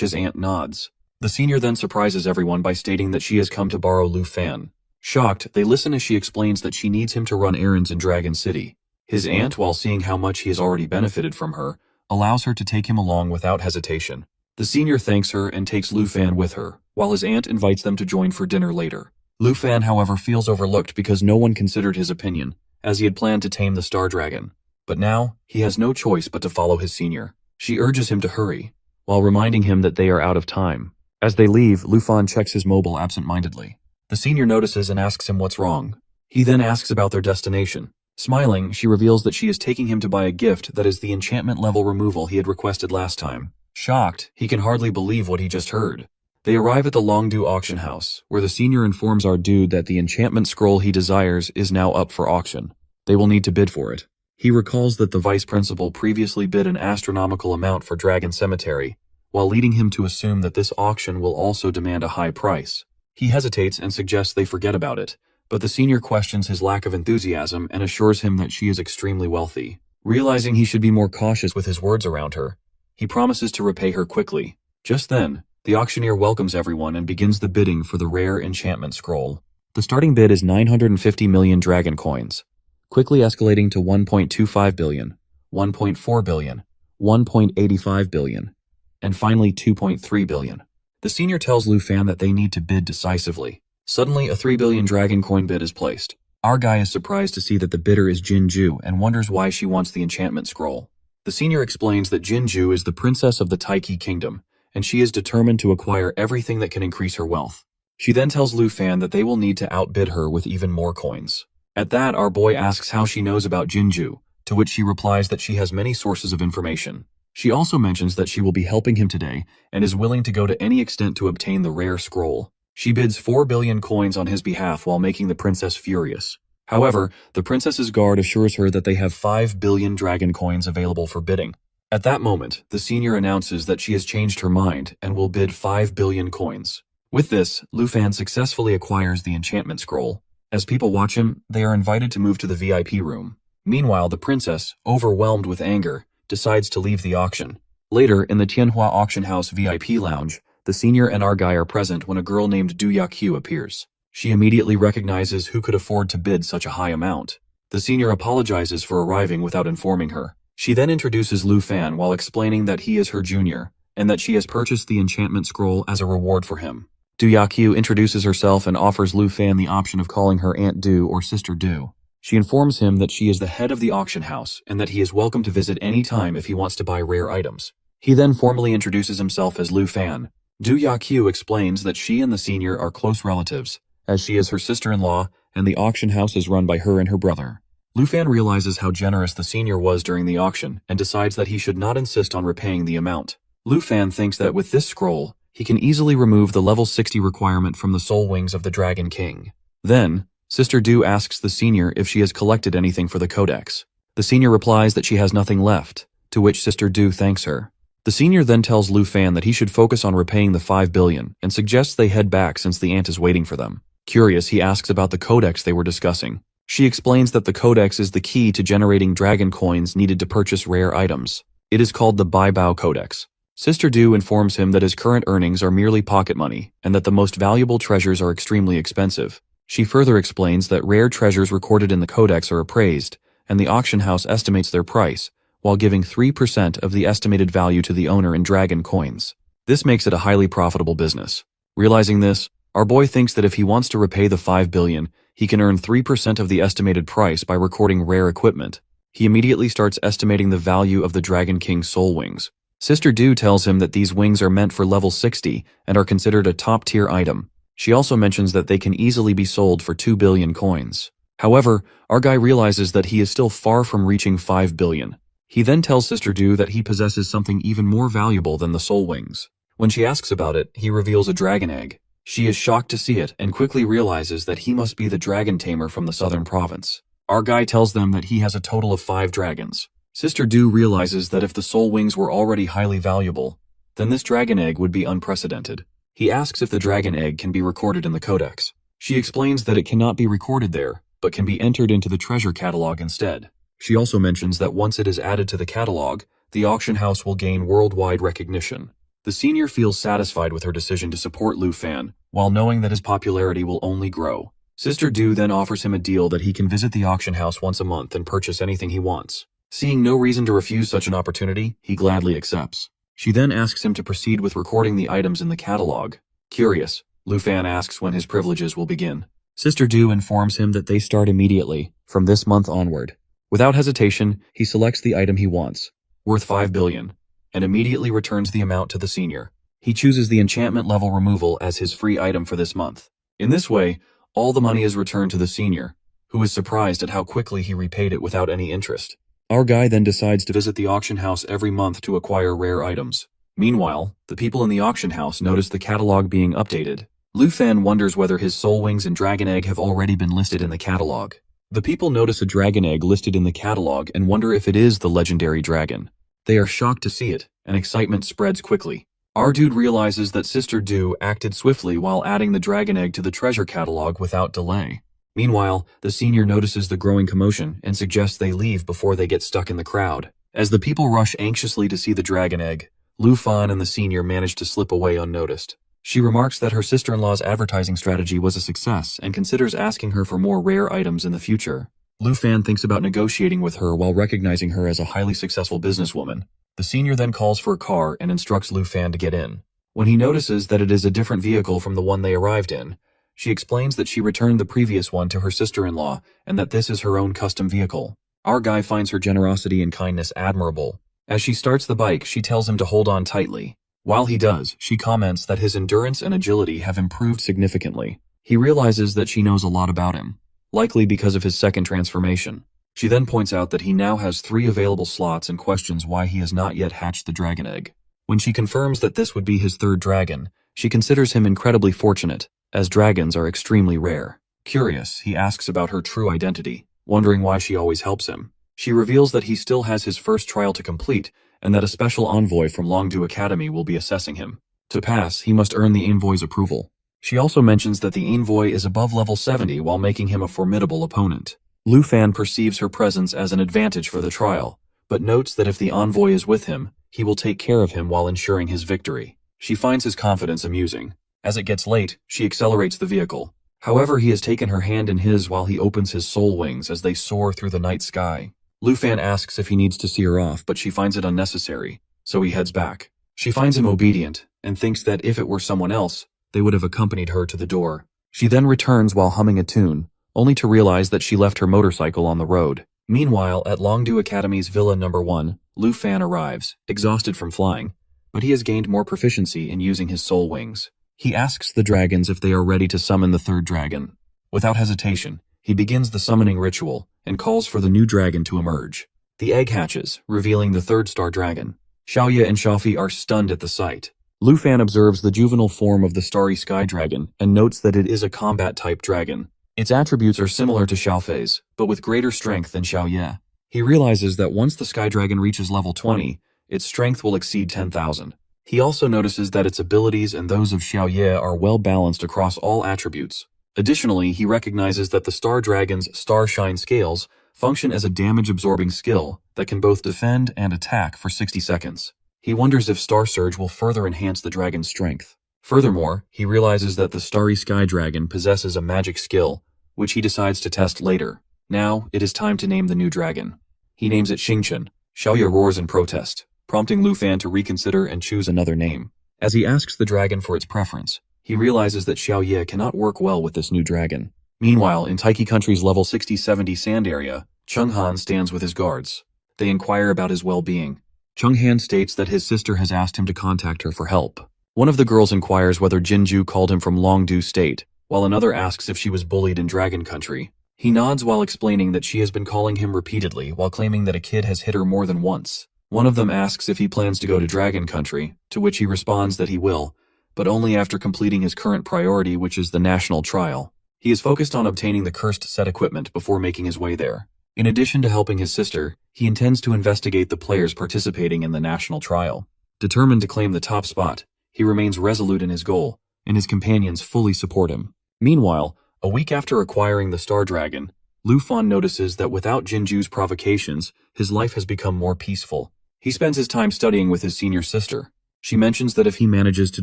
his aunt nods. The senior then surprises everyone by stating that she has come to borrow Lu Fan. Shocked, they listen as she explains that she needs him to run errands in Dragon City. His aunt, while seeing how much he has already benefited from her, allows her to take him along without hesitation. The senior thanks her and takes Lu Fan with her, while his aunt invites them to join for dinner later. Lu Fan, however, feels overlooked because no one considered his opinion, as he had planned to tame the Star Dragon. But now, he has no choice but to follow his senior. She urges him to hurry, while reminding him that they are out of time. As they leave, Lu Fan checks his mobile absent-mindedly. The senior notices and asks him what's wrong. He then asks about their destination. Smiling, she reveals that she is taking him to buy a gift that is the enchantment level removal he had requested last time. Shocked, he can hardly believe what he just heard. They arrive at the Longdu auction house, where the senior informs our dude that the enchantment scroll he desires is now up for auction. They will need to bid for it. He recalls that the vice principal previously bid an astronomical amount for Dragon Cemetery, while leading him to assume that this auction will also demand a high price. He hesitates and suggests they forget about it, but the senior questions his lack of enthusiasm and assures him that she is extremely wealthy. Realizing he should be more cautious with his words around her, he promises to repay her quickly. Just then, the auctioneer welcomes everyone and begins the bidding for the rare enchantment scroll. The starting bid is 950 million dragon coins, quickly escalating to 1.25 billion, 1.4 billion, 1.85 billion, and finally 2.3 billion. The senior tells Lu Fan that they need to bid decisively. Suddenly, a 3 billion dragon coin bid is placed. Our guy is surprised to see that the bidder is Jinju and wonders why she wants the enchantment scroll. The senior explains that Jinju is the princess of the Taiki kingdom, and she is determined to acquire everything that can increase her wealth. She then tells Lu Fan that they will need to outbid her with even more coins. At that, our boy asks how she knows about Jinju, to which she replies that she has many sources of information. She also mentions that she will be helping him today and is willing to go to any extent to obtain the rare scroll. She bids 4 billion coins on his behalf while making the princess furious. However, the princess's guard assures her that they have 5 billion dragon coins available for bidding. At that moment, the senior announces that she has changed her mind and will bid 5 billion coins. With this, Lu Fan successfully acquires the enchantment scroll. As people watch him, they are invited to move to the VIP room. Meanwhile, the princess, overwhelmed with anger, decides to leave the auction. Later, in the Tianhua auction house VIP lounge, the senior and our guy are present when a girl named Du Yakyu appears. She immediately recognizes who could afford to bid such a high amount. The senior apologizes for arriving without informing her. She then introduces Lu Fan while explaining that he is her junior, and that she has purchased the enchantment scroll as a reward for him. Du Yakyu introduces herself and offers Lu Fan the option of calling her Aunt Du or Sister Du. She informs him that she is the head of the auction house and that he is welcome to visit any time if he wants to buy rare items. He then formally introduces himself as Lu Fan. Du Yakyu explains that she and the senior are close relatives, as she is her sister-in-law and the auction house is run by her and her brother. Lu Fan realizes how generous the senior was during the auction and decides that he should not insist on repaying the amount. Lu Fan thinks that with this scroll, he can easily remove the level 60 requirement from the soul wings of the Dragon King. Then, Sister Du asks the senior if she has collected anything for the codex. The senior replies that she has nothing left, to which Sister Du thanks her. The senior then tells Lu Fan that he should focus on repaying the 5 billion and suggests they head back since the aunt is waiting for them. Curious, he asks about the codex they were discussing. She explains that the codex is the key to generating dragon coins needed to purchase rare items. It is called the Bai Bao Codex. Sister Du informs him that his current earnings are merely pocket money and that the most valuable treasures are extremely expensive. She further explains that rare treasures recorded in the codex are appraised, and the auction house estimates their price, while giving 3% of the estimated value to the owner in dragon coins. This makes it a highly profitable business. Realizing this, our boy thinks that if he wants to repay the 5 billion, he can earn 3% of the estimated price by recording rare equipment. He immediately starts estimating the value of the Dragon King's soul wings. Sister Du tells him that these wings are meant for level 60 and are considered a top-tier item. She also mentions that they can easily be sold for 2 billion coins. However, our guy realizes that he is still far from reaching 5 billion. He then tells Sister Du that he possesses something even more valuable than the soul wings. When she asks about it, he reveals a dragon egg. She is shocked to see it and quickly realizes that he must be the dragon tamer from the southern province. Our guy tells them that he has a total of 5 dragons. Sister Du realizes that if the soul wings were already highly valuable, then this dragon egg would be unprecedented. He asks if the dragon egg can be recorded in the codex. She explains that it cannot be recorded there, but can be entered into the treasure catalog instead. She also mentions that once it is added to the catalog, the auction house will gain worldwide recognition. The senior feels satisfied with her decision to support Lu Fan, while knowing that his popularity will only grow. Sister Du then offers him a deal that he can visit the auction house once a month and purchase anything he wants. Seeing no reason to refuse such an opportunity, he gladly accepts. She then asks him to proceed with recording the items in the catalog. Curious, Lu Fan asks when his privileges will begin. Sister Du informs him that they start immediately, from this month onward. Without hesitation, he selects the item he wants, worth 5 billion, and immediately returns the amount to the senior. He chooses the enchantment level removal as his free item for this month. In this way, all the money is returned to the senior, who is surprised at how quickly he repaid it without any interest. Our guy then decides to visit the auction house every month to acquire rare items. Meanwhile, the people in the auction house notice the catalog being updated. Lu Fan wonders whether his soul wings and dragon egg have already been listed in the catalog. The people notice a dragon egg listed in the catalog and wonder if it is the legendary dragon. They are shocked to see it, and excitement spreads quickly. Our dude realizes that Sister Du acted swiftly while adding the dragon egg to the treasure catalog without delay. Meanwhile, the senior notices the growing commotion and suggests they leave before they get stuck in the crowd. As the people rush anxiously to see the dragon egg, Lu Fan and the senior manage to slip away unnoticed. She remarks that her sister-in-law's advertising strategy was a success and considers asking her for more rare items in the future. Lu Fan thinks about negotiating with her while recognizing her as a highly successful businesswoman. The senior then calls for a car and instructs Lu Fan to get in. When he notices that it is a different vehicle from the one they arrived in, she explains that she returned the previous one to her sister-in-law and that this is her own custom vehicle. Our guy finds her generosity and kindness admirable. As she starts the bike, she tells him to hold on tightly. While he does, she comments that his endurance and agility have improved significantly. He realizes that she knows a lot about him, likely because of his second transformation. She then points out that he now has 3 available slots and questions why he has not yet hatched the dragon egg. When she confirms that this would be his 3rd dragon, she considers him incredibly fortunate, as dragons are extremely rare. Curious, he asks about her true identity, wondering why she always helps him. She reveals that he still has his first trial to complete, and that a special envoy from Longdu Academy will be assessing him. To pass, he must earn the envoy's approval. She also mentions that the envoy is above level 70 while making him a formidable opponent. Lu Fan perceives her presence as an advantage for the trial, but notes that if the envoy is with him, he will take care of him while ensuring his victory. She finds his confidence amusing. As it gets late, she accelerates the vehicle. However, he has taken her hand in his while he opens his soul wings as they soar through the night sky. Lu Fan asks if he needs to see her off, but she finds it unnecessary, so he heads back. She finds him obedient, and thinks that if it were someone else, they would have accompanied her to the door. She then returns while humming a tune, only to realize that she left her motorcycle on the road. Meanwhile, at Longdu Academy's Villa Number 1, Lu Fan arrives, exhausted from flying, but he has gained more proficiency in using his soul wings. He asks the dragons if they are ready to summon the third dragon. Without hesitation, he begins the summoning ritual and calls for the new dragon to emerge. The egg hatches, revealing the third star dragon. Xiaoye and Shaofi are stunned at the sight. Lu Fan observes the juvenile form of the starry sky dragon and notes that it is a combat-type dragon. Its attributes are similar to Xiaofei's, but with greater strength than Xiaoye. He realizes that once the sky dragon reaches level 20, its strength will exceed 10,000. He also notices that its abilities and those of Xiaoye are well balanced across all attributes. Additionally, he recognizes that the star dragon's star shine scales function as a damage-absorbing skill that can both defend and attack for 60 seconds. He wonders if Star Surge will further enhance the dragon's strength. Furthermore, he realizes that the starry sky dragon possesses a magic skill, which he decides to test later. Now, it is time to name the new dragon. He names it Xingchen. Xiaoye roars in protest, prompting Lu Fan to reconsider and choose another name. As he asks the dragon for its preference, he realizes that Xiaoye cannot work well with this new dragon. Meanwhile, in Taiki Country's level 60-70 sand area, Chung Han stands with his guards. They inquire about his well-being. Chung Han states that his sister has asked him to contact her for help. One of the girls inquires whether Jinju called him from Longdu State, while another asks if she was bullied in Dragon Country. He nods while explaining that she has been calling him repeatedly while claiming that a kid has hit her more than once. One of them asks if he plans to go to Dragon Country, to which he responds that he will, but only after completing his current priority, which is the national trial. He is focused on obtaining the cursed set equipment before making his way there. In addition to helping his sister, he intends to investigate the players participating in the national trial. Determined to claim the top spot, he remains resolute in his goal, and his companions fully support him. Meanwhile, a week after acquiring the Star Dragon, Lu Fan notices that without Jinju's provocations, his life has become more peaceful. He spends his time studying with his senior sister. She mentions that if he manages to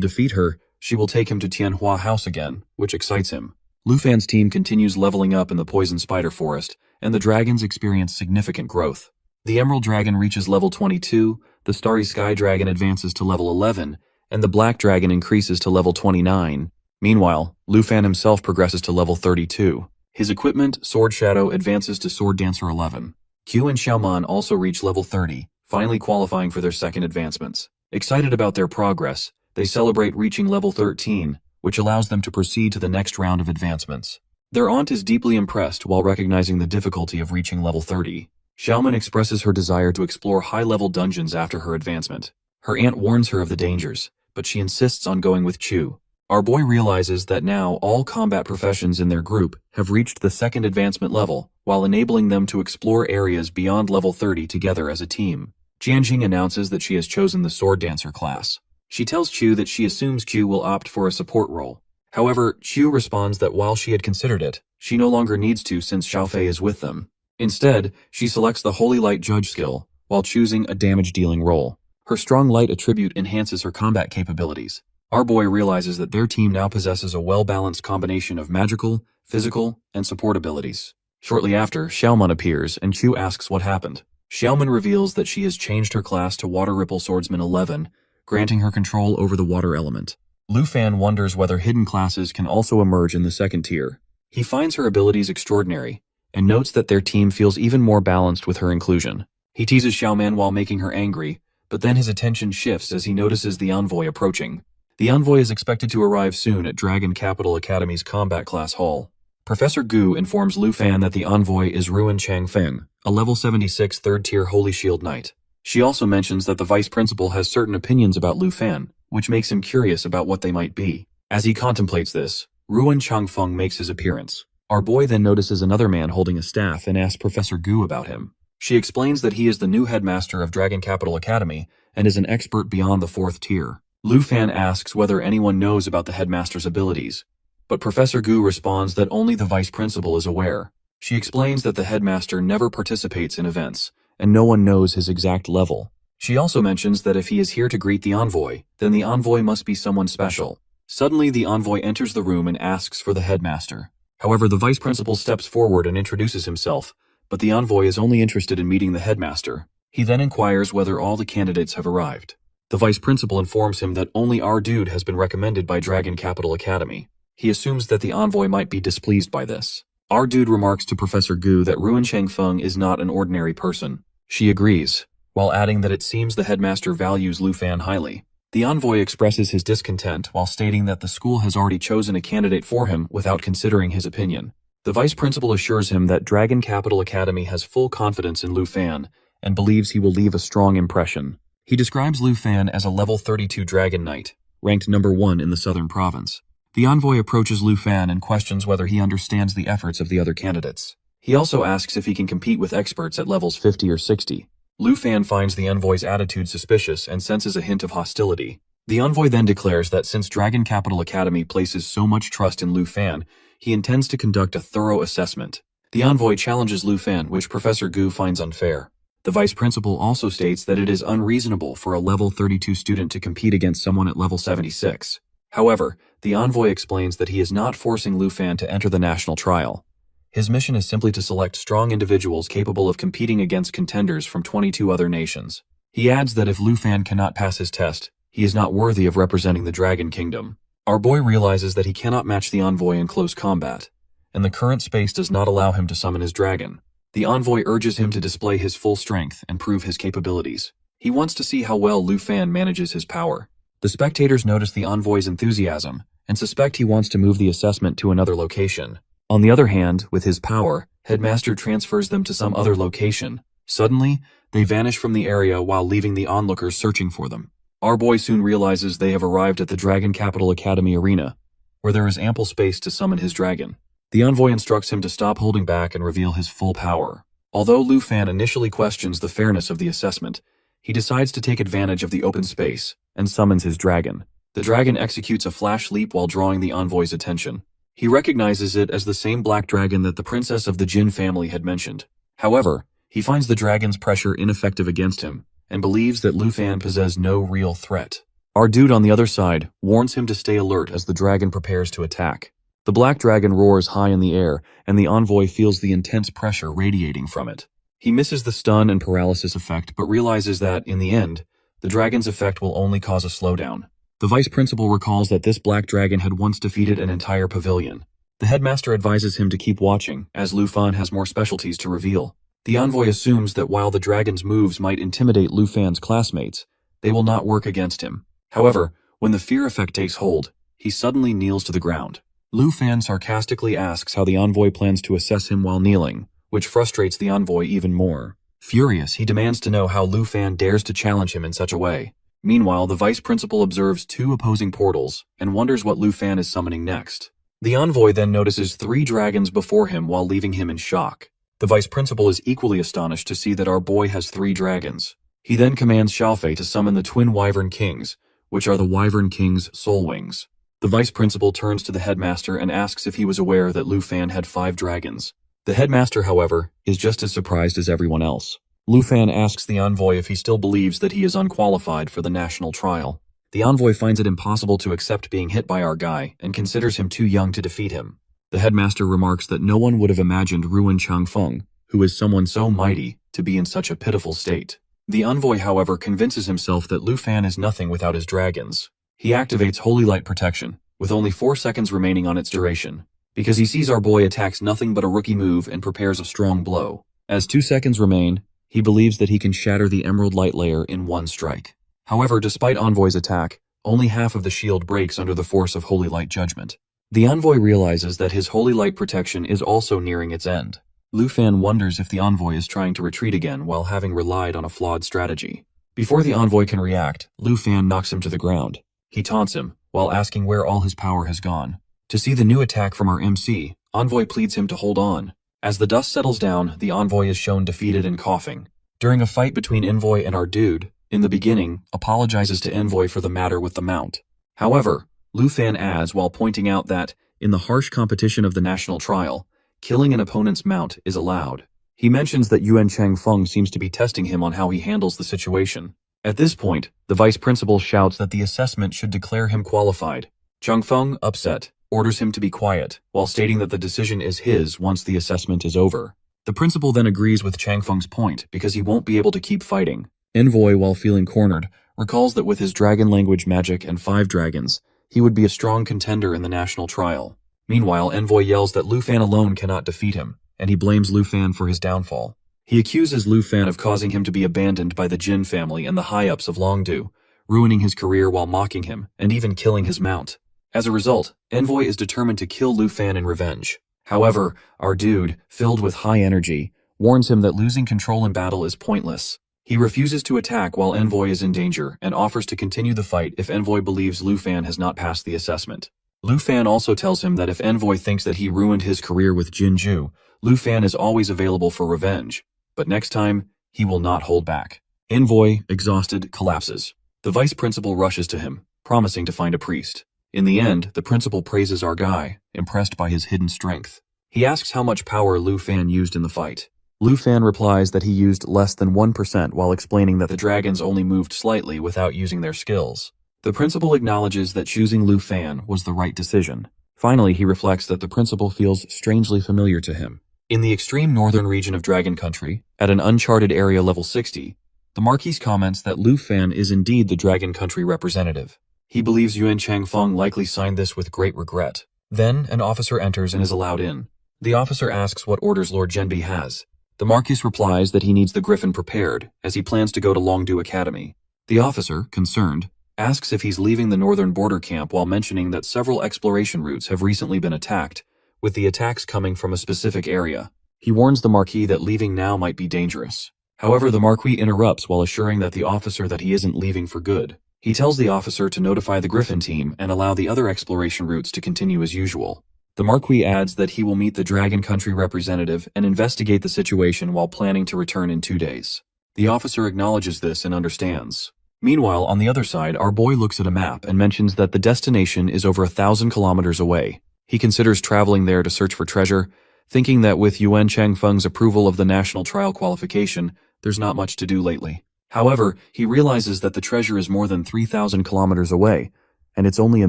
defeat her, she will take him to Tianhua House again, which excites him. Lu Fan's team continues leveling up in the Poison Spider Forest, and the dragons experience significant growth. The Emerald Dragon reaches level 22, the Starry Sky Dragon advances to level 11, and the Black Dragon increases to level 29. Meanwhile, Lu Fan himself progresses to level 32. His equipment, Sword Shadow, advances to Sword Dancer 11. Q and Xiaoman also reach level 30, finally qualifying for their second advancements. Excited about their progress, they celebrate reaching level 13, which allows them to proceed to the next round of advancements. Their aunt is deeply impressed while recognizing the difficulty of reaching level 30. Xiaoman expresses her desire to explore high-level dungeons after her advancement. Her aunt warns her of the dangers, but she insists on going with Chu. Our boy realizes that now all combat professions in their group have reached the second advancement level, while enabling them to explore areas beyond level 30 together as a team. Jianjing announces that she has chosen the Sword Dancer class. She tells Chu that she assumes Q will opt for a support role. However, Chu responds that while she had considered it, she no longer needs to since Xiaofei is with them. Instead, she selects the Holy Light Judge skill, while choosing a damage-dealing role. Her strong light attribute enhances her combat capabilities. Our boy realizes that their team now possesses a well-balanced combination of magical, physical, and support abilities. Shortly after, Xiaoman appears and Chu asks what happened. Xiaoman reveals that she has changed her class to Water Ripple Swordsman 11, granting her control over the water element. Lu Fan wonders whether hidden classes can also emerge in the second tier. He finds her abilities extraordinary, and notes that their team feels even more balanced with her inclusion. He teases Xiaoman while making her angry, but then his attention shifts as he notices the envoy approaching. The envoy is expected to arrive soon at Dragon Capital Academy's Combat Class Hall. Professor Gu informs Lu Fan that the envoy is Ruan Changfeng, a level 76 third-tier Holy Shield Knight. She also mentions that the vice principal has certain opinions about Lu Fan, which makes him curious about what they might be. As he contemplates this, Ruan Changfeng makes his appearance. Our boy then notices another man holding a staff and asks Professor Gu about him. She explains that he is the new headmaster of Dragon Capital Academy and is an expert beyond the 4th tier. Lu Fan asks whether anyone knows about the headmaster's abilities, but Professor Gu responds that only the vice principal is aware. She explains that the headmaster never participates in events, and no one knows his exact level. She also mentions that if he is here to greet the envoy, then the envoy must be someone special. Suddenly, the envoy enters the room and asks for the headmaster. However, the vice principal steps forward and introduces himself, but the envoy is only interested in meeting the headmaster. He then inquires whether all the candidates have arrived. The vice principal informs him that only our dude has been recommended by Dragon Capital Academy. He assumes that the envoy might be displeased by this. Our dude remarks to Professor Gu that Ruin Changfeng is not an ordinary person. She agrees, while adding that it seems the headmaster values Lu Fan highly. The envoy expresses his discontent while stating that the school has already chosen a candidate for him without considering his opinion. The vice principal assures him that Dragon Capital Academy has full confidence in Lu Fan and believes he will leave a strong impression. He describes Lu Fan as a level 32 Dragon Knight, ranked number 1 in the southern province. The envoy approaches Lu Fan and questions whether he understands the efforts of the other candidates. He also asks if he can compete with experts at levels 50 or 60. Lu Fan finds the envoy's attitude suspicious and senses a hint of hostility. The envoy then declares that since Dragon Capital Academy places so much trust in Lu Fan, he intends to conduct a thorough assessment. The envoy challenges Lu Fan, which Professor Gu finds unfair. The vice principal also states that it is unreasonable for a level 32 student to compete against someone at level 76. However, the envoy explains that he is not forcing Lu Fan to enter the national trial. His mission is simply to select strong individuals capable of competing against contenders from 22 other nations. He adds that if Lu Fan cannot pass his test, he is not worthy of representing the Dragon Kingdom. Our boy realizes that he cannot match the envoy in close combat, and the current space does not allow him to summon his dragon. The envoy urges him to display his full strength and prove his capabilities. He wants to see how well Lu Fan manages his power. The spectators notice the envoy's enthusiasm and suspect he wants to move the assessment to another location. On the other hand, with his power, Headmaster transfers them to some other location. Suddenly, they vanish from the area while leaving the onlookers searching for them. Our boy soon realizes they have arrived at the Dragon Capital Academy arena, where there is ample space to summon his dragon. The envoy instructs him to stop holding back and reveal his full power. Although Lu Fan initially questions the fairness of the assessment, he decides to take advantage of the open space and summons his dragon. The dragon executes a flash leap while drawing the envoy's attention. He recognizes it as the same black dragon that the princess of the Jin family had mentioned. However, he finds the dragon's pressure ineffective against him and believes that Lu Fan poses no real threat. Our dude on the other side warns him to stay alert as the dragon prepares to attack. The black dragon roars high in the air, and the envoy feels the intense pressure radiating from it. He misses the stun and paralysis effect, but realizes that, in the end, the dragon's effect will only cause a slowdown. The vice principal recalls that this black dragon had once defeated an entire pavilion. The headmaster advises him to keep watching, as Lu Fan has more specialties to reveal. The envoy assumes that while the dragon's moves might intimidate Lu Fan's classmates, they will not work against him. However, when the fear effect takes hold, he suddenly kneels to the ground. Lu Fan sarcastically asks how the envoy plans to assess him while kneeling, which frustrates the envoy even more. Furious, he demands to know how Lu Fan dares to challenge him in such a way. Meanwhile, the vice principal observes 2 opposing portals and wonders what Lu Fan is summoning next. The envoy then notices 3 dragons before him while leaving him in shock. The vice principal is equally astonished to see that our boy has 3 dragons. He then commands Xiaofei to summon the twin Wyvern Kings, which are the Wyvern King's soul wings. The vice principal turns to the headmaster and asks if he was aware that Lu Fan had 5 dragons. The headmaster, however, is just as surprised as everyone else. Lu Fan asks the envoy if he still believes that he is unqualified for the national trial. The envoy finds it impossible to accept being hit by our guy and considers him too young to defeat him. The headmaster remarks that no one would have imagined Ruin Changfeng, who is someone so mighty, to be in such a pitiful state. The envoy, however, convinces himself that Lu Fan is nothing without his dragons. He activates Holy Light Protection, with only 4 seconds remaining on its duration, because he sees our boy attacks nothing but a rookie move and prepares a strong blow. As 2 seconds remain, he believes that he can shatter the Emerald Light Layer in 1 strike. However, despite Envoy's attack, only half of the shield breaks under the force of Holy Light Judgment. The envoy realizes that his Holy Light protection is also nearing its end. Lu Fan wonders if the envoy is trying to retreat again while having relied on a flawed strategy. Before the envoy can react, Lu Fan knocks him to the ground. He taunts him, while asking where all his power has gone. To see the new attack from our MC, Envoy pleads him to hold on. As the dust settles down, the envoy is shown defeated and coughing. During a fight between Envoy and our dude, in the beginning, apologizes to Envoy for the matter with the mount. However, Lu Fan adds while pointing out that, in the harsh competition of the national trial, killing an opponent's mount is allowed. He mentions that Yuan Changfeng seems to be testing him on how he handles the situation. At this point, the vice principal shouts that the assessment should declare him qualified. Changfeng, upset, orders him to be quiet, while stating that the decision is his once the assessment is over. The principal then agrees with Changfeng's point because he won't be able to keep fighting. Envoy, while feeling cornered, recalls that with his dragon language magic and 5 dragons, he would be a strong contender in the national trial. Meanwhile, Envoy yells that Lu Fan alone cannot defeat him, and he blames Lu Fan for his downfall. He accuses Lu Fan of causing him to be abandoned by the Jin family and the high-ups of Longdu, ruining his career while mocking him, and even killing his mount. As a result, Envoy is determined to kill Lu Fan in revenge. However, our dude, filled with high energy, warns him that losing control in battle is pointless. He refuses to attack while Envoy is in danger and offers to continue the fight if Envoy believes Lu Fan has not passed the assessment. Lu Fan also tells him that if Envoy thinks that he ruined his career with Jinju, Lu Fan is always available for revenge, but next time, he will not hold back. Envoy, exhausted, collapses. The vice principal rushes to him, promising to find a priest. In the end, the principal praises our guy, impressed by his hidden strength. He asks how much power Lu Fan used in the fight. Lu Fan replies that he used less than 1% while explaining that the dragons only moved slightly without using their skills. The principal acknowledges that choosing Lu Fan was the right decision. Finally, he reflects that the principal feels strangely familiar to him. In the extreme northern region of Dragon Country, at an uncharted area level 60, the Marquis comments that Lu Fan is indeed the Dragon Country representative. He believes Yuan Changfeng likely signed this with great regret. Then, an officer enters and is allowed in. The officer asks what orders Lord Genbi has. The Marquis replies that he needs the Griffin prepared, as he plans to go to Longdu Academy. The officer, concerned, asks if he's leaving the northern border camp while mentioning that several exploration routes have recently been attacked, with the attacks coming from a specific area. He warns the Marquis that leaving now might be dangerous. However, the Marquis interrupts while assuring the officer that he isn't leaving for good. He tells the officer to notify the Griffin team and allow the other exploration routes to continue as usual. The Marquis adds that he will meet the Dragon Country representative and investigate the situation while planning to return in 2 days. The officer acknowledges this and understands. Meanwhile, on the other side, our boy looks at a map and mentions that the destination is over 1,000 kilometers away. He considers traveling there to search for treasure, thinking that with Yuan Changfeng's approval of the national trial qualification, there's not much to do lately. However, he realizes that the treasure is more than 3,000 kilometers away, and it's only a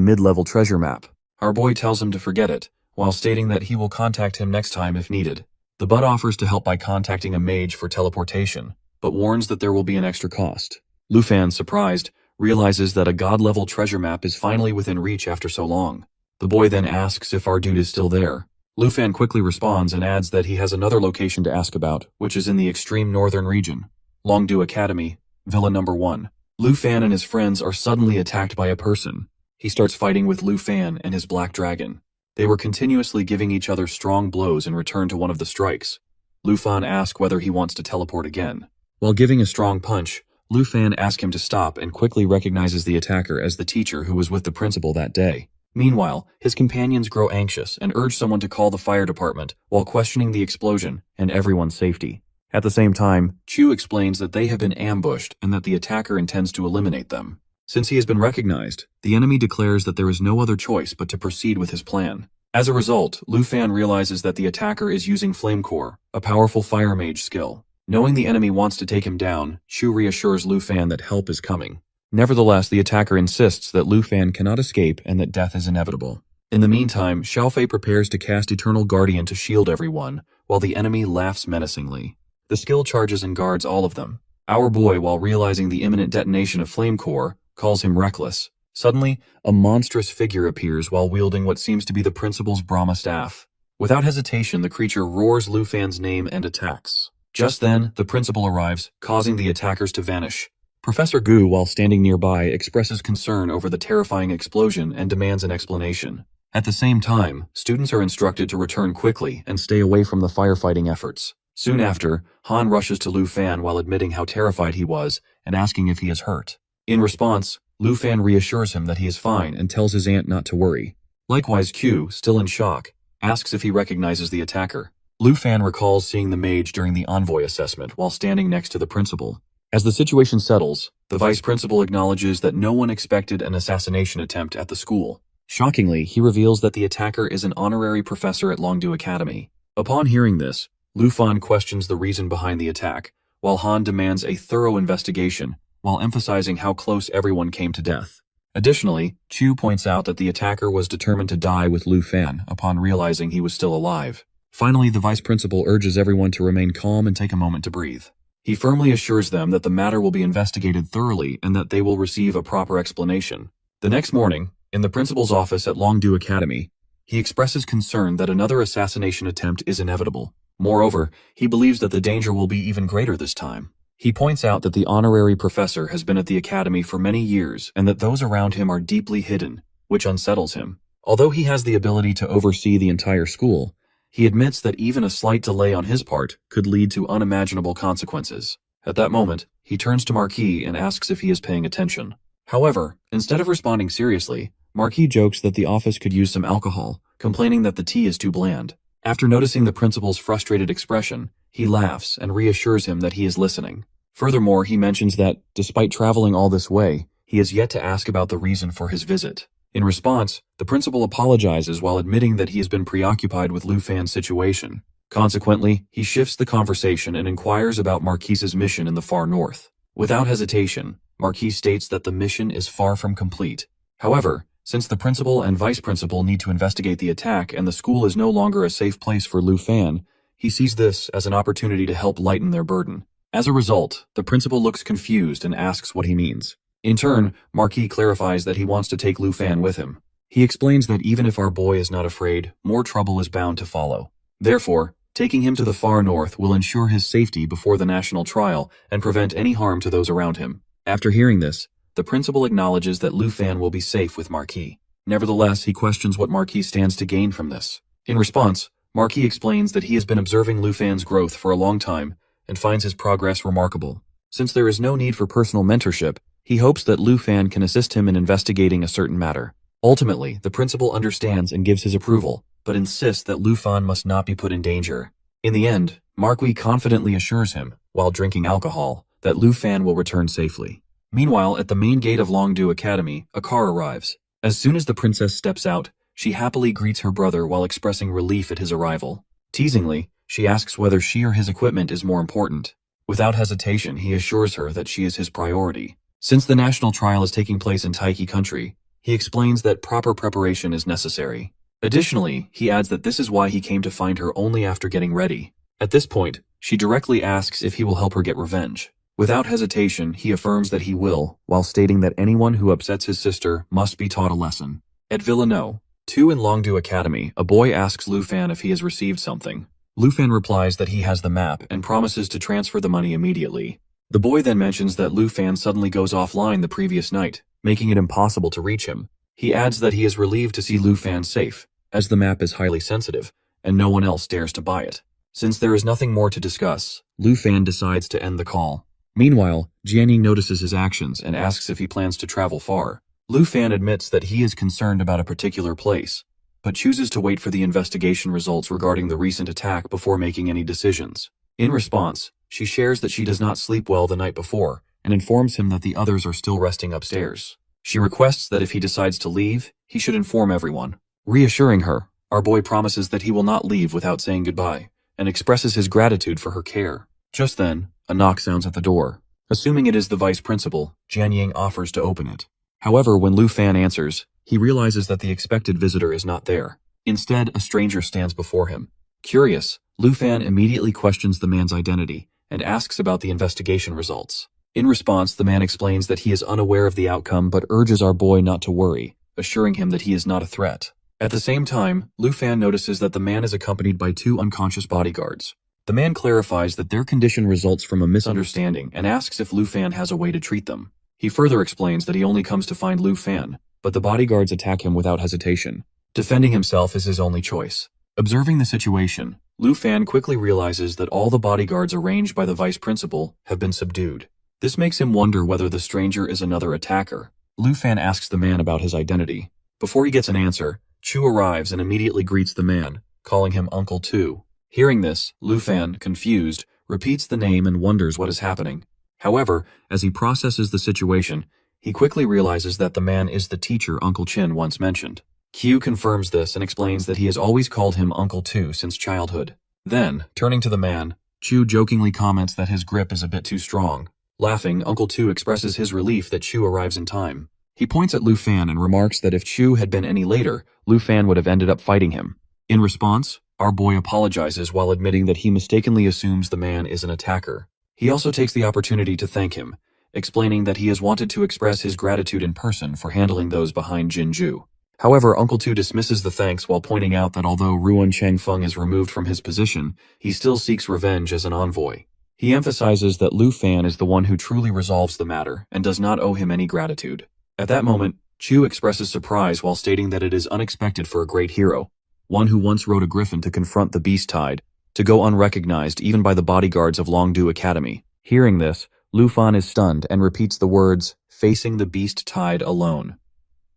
mid-level treasure map. Our boy tells him to forget it, while stating that he will contact him next time if needed. The bud offers to help by contacting a mage for teleportation, but warns that there will be an extra cost. Lu Fan, surprised, realizes that a god-level treasure map is finally within reach after so long. The boy then asks if our dude is still there. Lu Fan quickly responds and adds that he has another location to ask about, which is in the extreme northern region. Longdu Academy, Villa Number 1. Lu Fan and his friends are suddenly attacked by a person. He starts fighting with Lu Fan and his black dragon. They were continuously giving each other strong blows in return to one of the strikes. Lu Fan asks whether he wants to teleport again. While giving a strong punch, Lu Fan asks him to stop and quickly recognizes the attacker as the teacher who was with the principal that day. Meanwhile, his companions grow anxious and urge someone to call the fire department while questioning the explosion and everyone's safety. At the same time, Chu explains that they have been ambushed and that the attacker intends to eliminate them. Since he has been recognized, the enemy declares that there is no other choice but to proceed with his plan. As a result, Lu Fan realizes that the attacker is using Flame Core, a powerful fire mage skill. Knowing the enemy wants to take him down, Chu reassures Lu Fan that help is coming. Nevertheless, the attacker insists that Lu Fan cannot escape and that death is inevitable. In the meantime, Xiaofei prepares to cast Eternal Guardian to shield everyone, while the enemy laughs menacingly. The skill charges and guards all of them. Our boy, while realizing the imminent detonation of Flame Core, calls him reckless. Suddenly, a monstrous figure appears while wielding what seems to be the principal's Brahma staff. Without hesitation, the creature roars Lu Fan's name and attacks. Just then, the principal arrives, causing the attackers to vanish. Professor Gu, while standing nearby, expresses concern over the terrifying explosion and demands an explanation. At the same time, students are instructed to return quickly and stay away from the firefighting efforts. Soon after, Han rushes to Lu Fan while admitting how terrified he was and asking if he is hurt. In response, Lu Fan reassures him that he is fine and tells his aunt not to worry. Likewise, Q, still in shock, asks if he recognizes the attacker. Lu Fan recalls seeing the mage during the envoy assessment while standing next to the principal. As the situation settles, the vice principal acknowledges that no one expected an assassination attempt at the school. Shockingly, he reveals that the attacker is an honorary professor at Longdu Academy. Upon hearing this, Lu Fan questions the reason behind the attack, while Han demands a thorough investigation, while emphasizing how close everyone came to death. Additionally, Chu points out that the attacker was determined to die with Lu Fan upon realizing he was still alive. Finally, the vice principal urges everyone to remain calm and take a moment to breathe. He firmly assures them that the matter will be investigated thoroughly and that they will receive a proper explanation. The next morning, in the principal's office at Longdu Academy, He expresses concern that another assassination attempt is inevitable. Moreover, he believes that the danger will be even greater this time. He points out that the honorary professor has been at the academy for many years and that those around him are deeply hidden, which unsettles him. Although he has the ability to oversee the entire school, he admits that even a slight delay on his part could lead to unimaginable consequences. At that moment, he turns to Marquis and asks if he is paying attention. However, instead of responding seriously, Marquis jokes that the office could use some alcohol, complaining that the tea is too bland. After noticing the principal's frustrated expression, he laughs and reassures him that he is listening. Furthermore, he mentions that, despite traveling all this way, he has yet to ask about the reason for his visit. In response, the principal apologizes while admitting that he has been preoccupied with Lu Fan's situation. Consequently, he shifts the conversation and inquires about Marquis's mission in the far north. Without hesitation, Marquis states that the mission is far from complete. However, since the principal and vice principal need to investigate the attack and the school is no longer a safe place for Lu Fan, he sees this as an opportunity to help lighten their burden. As a result, the principal looks confused and asks what he means. In turn, Marquis clarifies that he wants to take Lu Fan with him. He explains that even if our boy is not afraid, more trouble is bound to follow. Therefore, taking him to the far north will ensure his safety before the national trial and prevent any harm to those around him. After hearing this, the principal acknowledges that Lu Fan will be safe with Marquis. Nevertheless, he questions what Marquis stands to gain from this. In response, Marquis explains that he has been observing Lu Fan's growth for a long time and finds his progress remarkable. Since there is no need for personal mentorship, he hopes that Lu Fan can assist him in investigating a certain matter. Ultimately, the principal understands and gives his approval, but insists that Lu Fan must not be put in danger. In the end, Marquis confidently assures him, while drinking alcohol, that Lu Fan will return safely. Meanwhile, at the main gate of Longdu Academy, a car arrives. As soon as the princess steps out, she happily greets her brother while expressing relief at his arrival. Teasingly, she asks whether she or his equipment is more important. Without hesitation, he assures her that she is his priority. Since the national trial is taking place in Taiki country, he explains that proper preparation is necessary. Additionally, he adds that this is why he came to find her only after getting ready. At this point, she directly asks if he will help her get revenge. Without hesitation, he affirms that he will, while stating that anyone who upsets his sister must be taught a lesson. At Villano, 2 in Longdu Academy, a boy asks Lu Fan if he has received something. Lu Fan replies that he has the map and promises to transfer the money immediately. The boy then mentions that Lu Fan suddenly goes offline the previous night, making it impossible to reach him. He adds that he is relieved to see Lu Fan safe, as the map is highly sensitive, and no one else dares to buy it. Since there is nothing more to discuss, Lu Fan decides to end the call. Meanwhile, Jianying notices his actions and asks if he plans to travel far. Lu Fan admits that he is concerned about a particular place, but chooses to wait for the investigation results regarding the recent attack before making any decisions. In response, she shares that she does not sleep well the night before and informs him that the others are still resting upstairs. She requests that if he decides to leave, he should inform everyone. Reassuring her, our boy promises that he will not leave without saying goodbye and expresses his gratitude for her care. Just then, a knock sounds at the door. Assuming it is the vice principal, Jianying offers to open it. However, when Lu Fan answers, he realizes that the expected visitor is not there. Instead, a stranger stands before him. Curious, Lu Fan immediately questions the man's identity and asks about the investigation results. In response, the man explains that he is unaware of the outcome but urges our boy not to worry, assuring him that he is not a threat. At the same time, Lu Fan notices that the man is accompanied by 2 unconscious bodyguards. The man clarifies that their condition results from a misunderstanding and asks if Lu Fan has a way to treat them. He further explains that he only comes to find Lu Fan, but the bodyguards attack him without hesitation. Defending himself is his only choice. Observing the situation, Lu Fan quickly realizes that all the bodyguards arranged by the vice principal have been subdued. This makes him wonder whether the stranger is another attacker. Lu Fan asks the man about his identity. Before he gets an answer, Chu arrives and immediately greets the man, calling him Uncle Tu. Hearing this, Lu Fan, confused, repeats the name and wonders what is happening. However, as he processes the situation, he quickly realizes that the man is the teacher Uncle Chin once mentioned. Q confirms this and explains that he has always called him Uncle Tu since childhood. Then, turning to the man, Chu jokingly comments that his grip is a bit too strong. Laughing, Uncle Tu expresses his relief that Chu arrives in time. He points at Lu Fan and remarks that if Chu had been any later, Lu Fan would have ended up fighting him. In response, our boy apologizes while admitting that he mistakenly assumes the man is an attacker. He also takes the opportunity to thank him, explaining that he has wanted to express his gratitude in person for handling those behind Jinju. However, Uncle Tu dismisses the thanks while pointing out that although Ruan Changfeng is removed from his position, he still seeks revenge as an envoy. He emphasizes that Lu Fan is the one who truly resolves the matter and does not owe him any gratitude. At that moment, Chu expresses surprise while stating that it is unexpected for a great hero, one who once rode a griffin to confront the beast tide, to go unrecognized even by the bodyguards of Longdu Academy. Hearing this, Lu Fan is stunned and repeats the words, "facing the beast tide alone."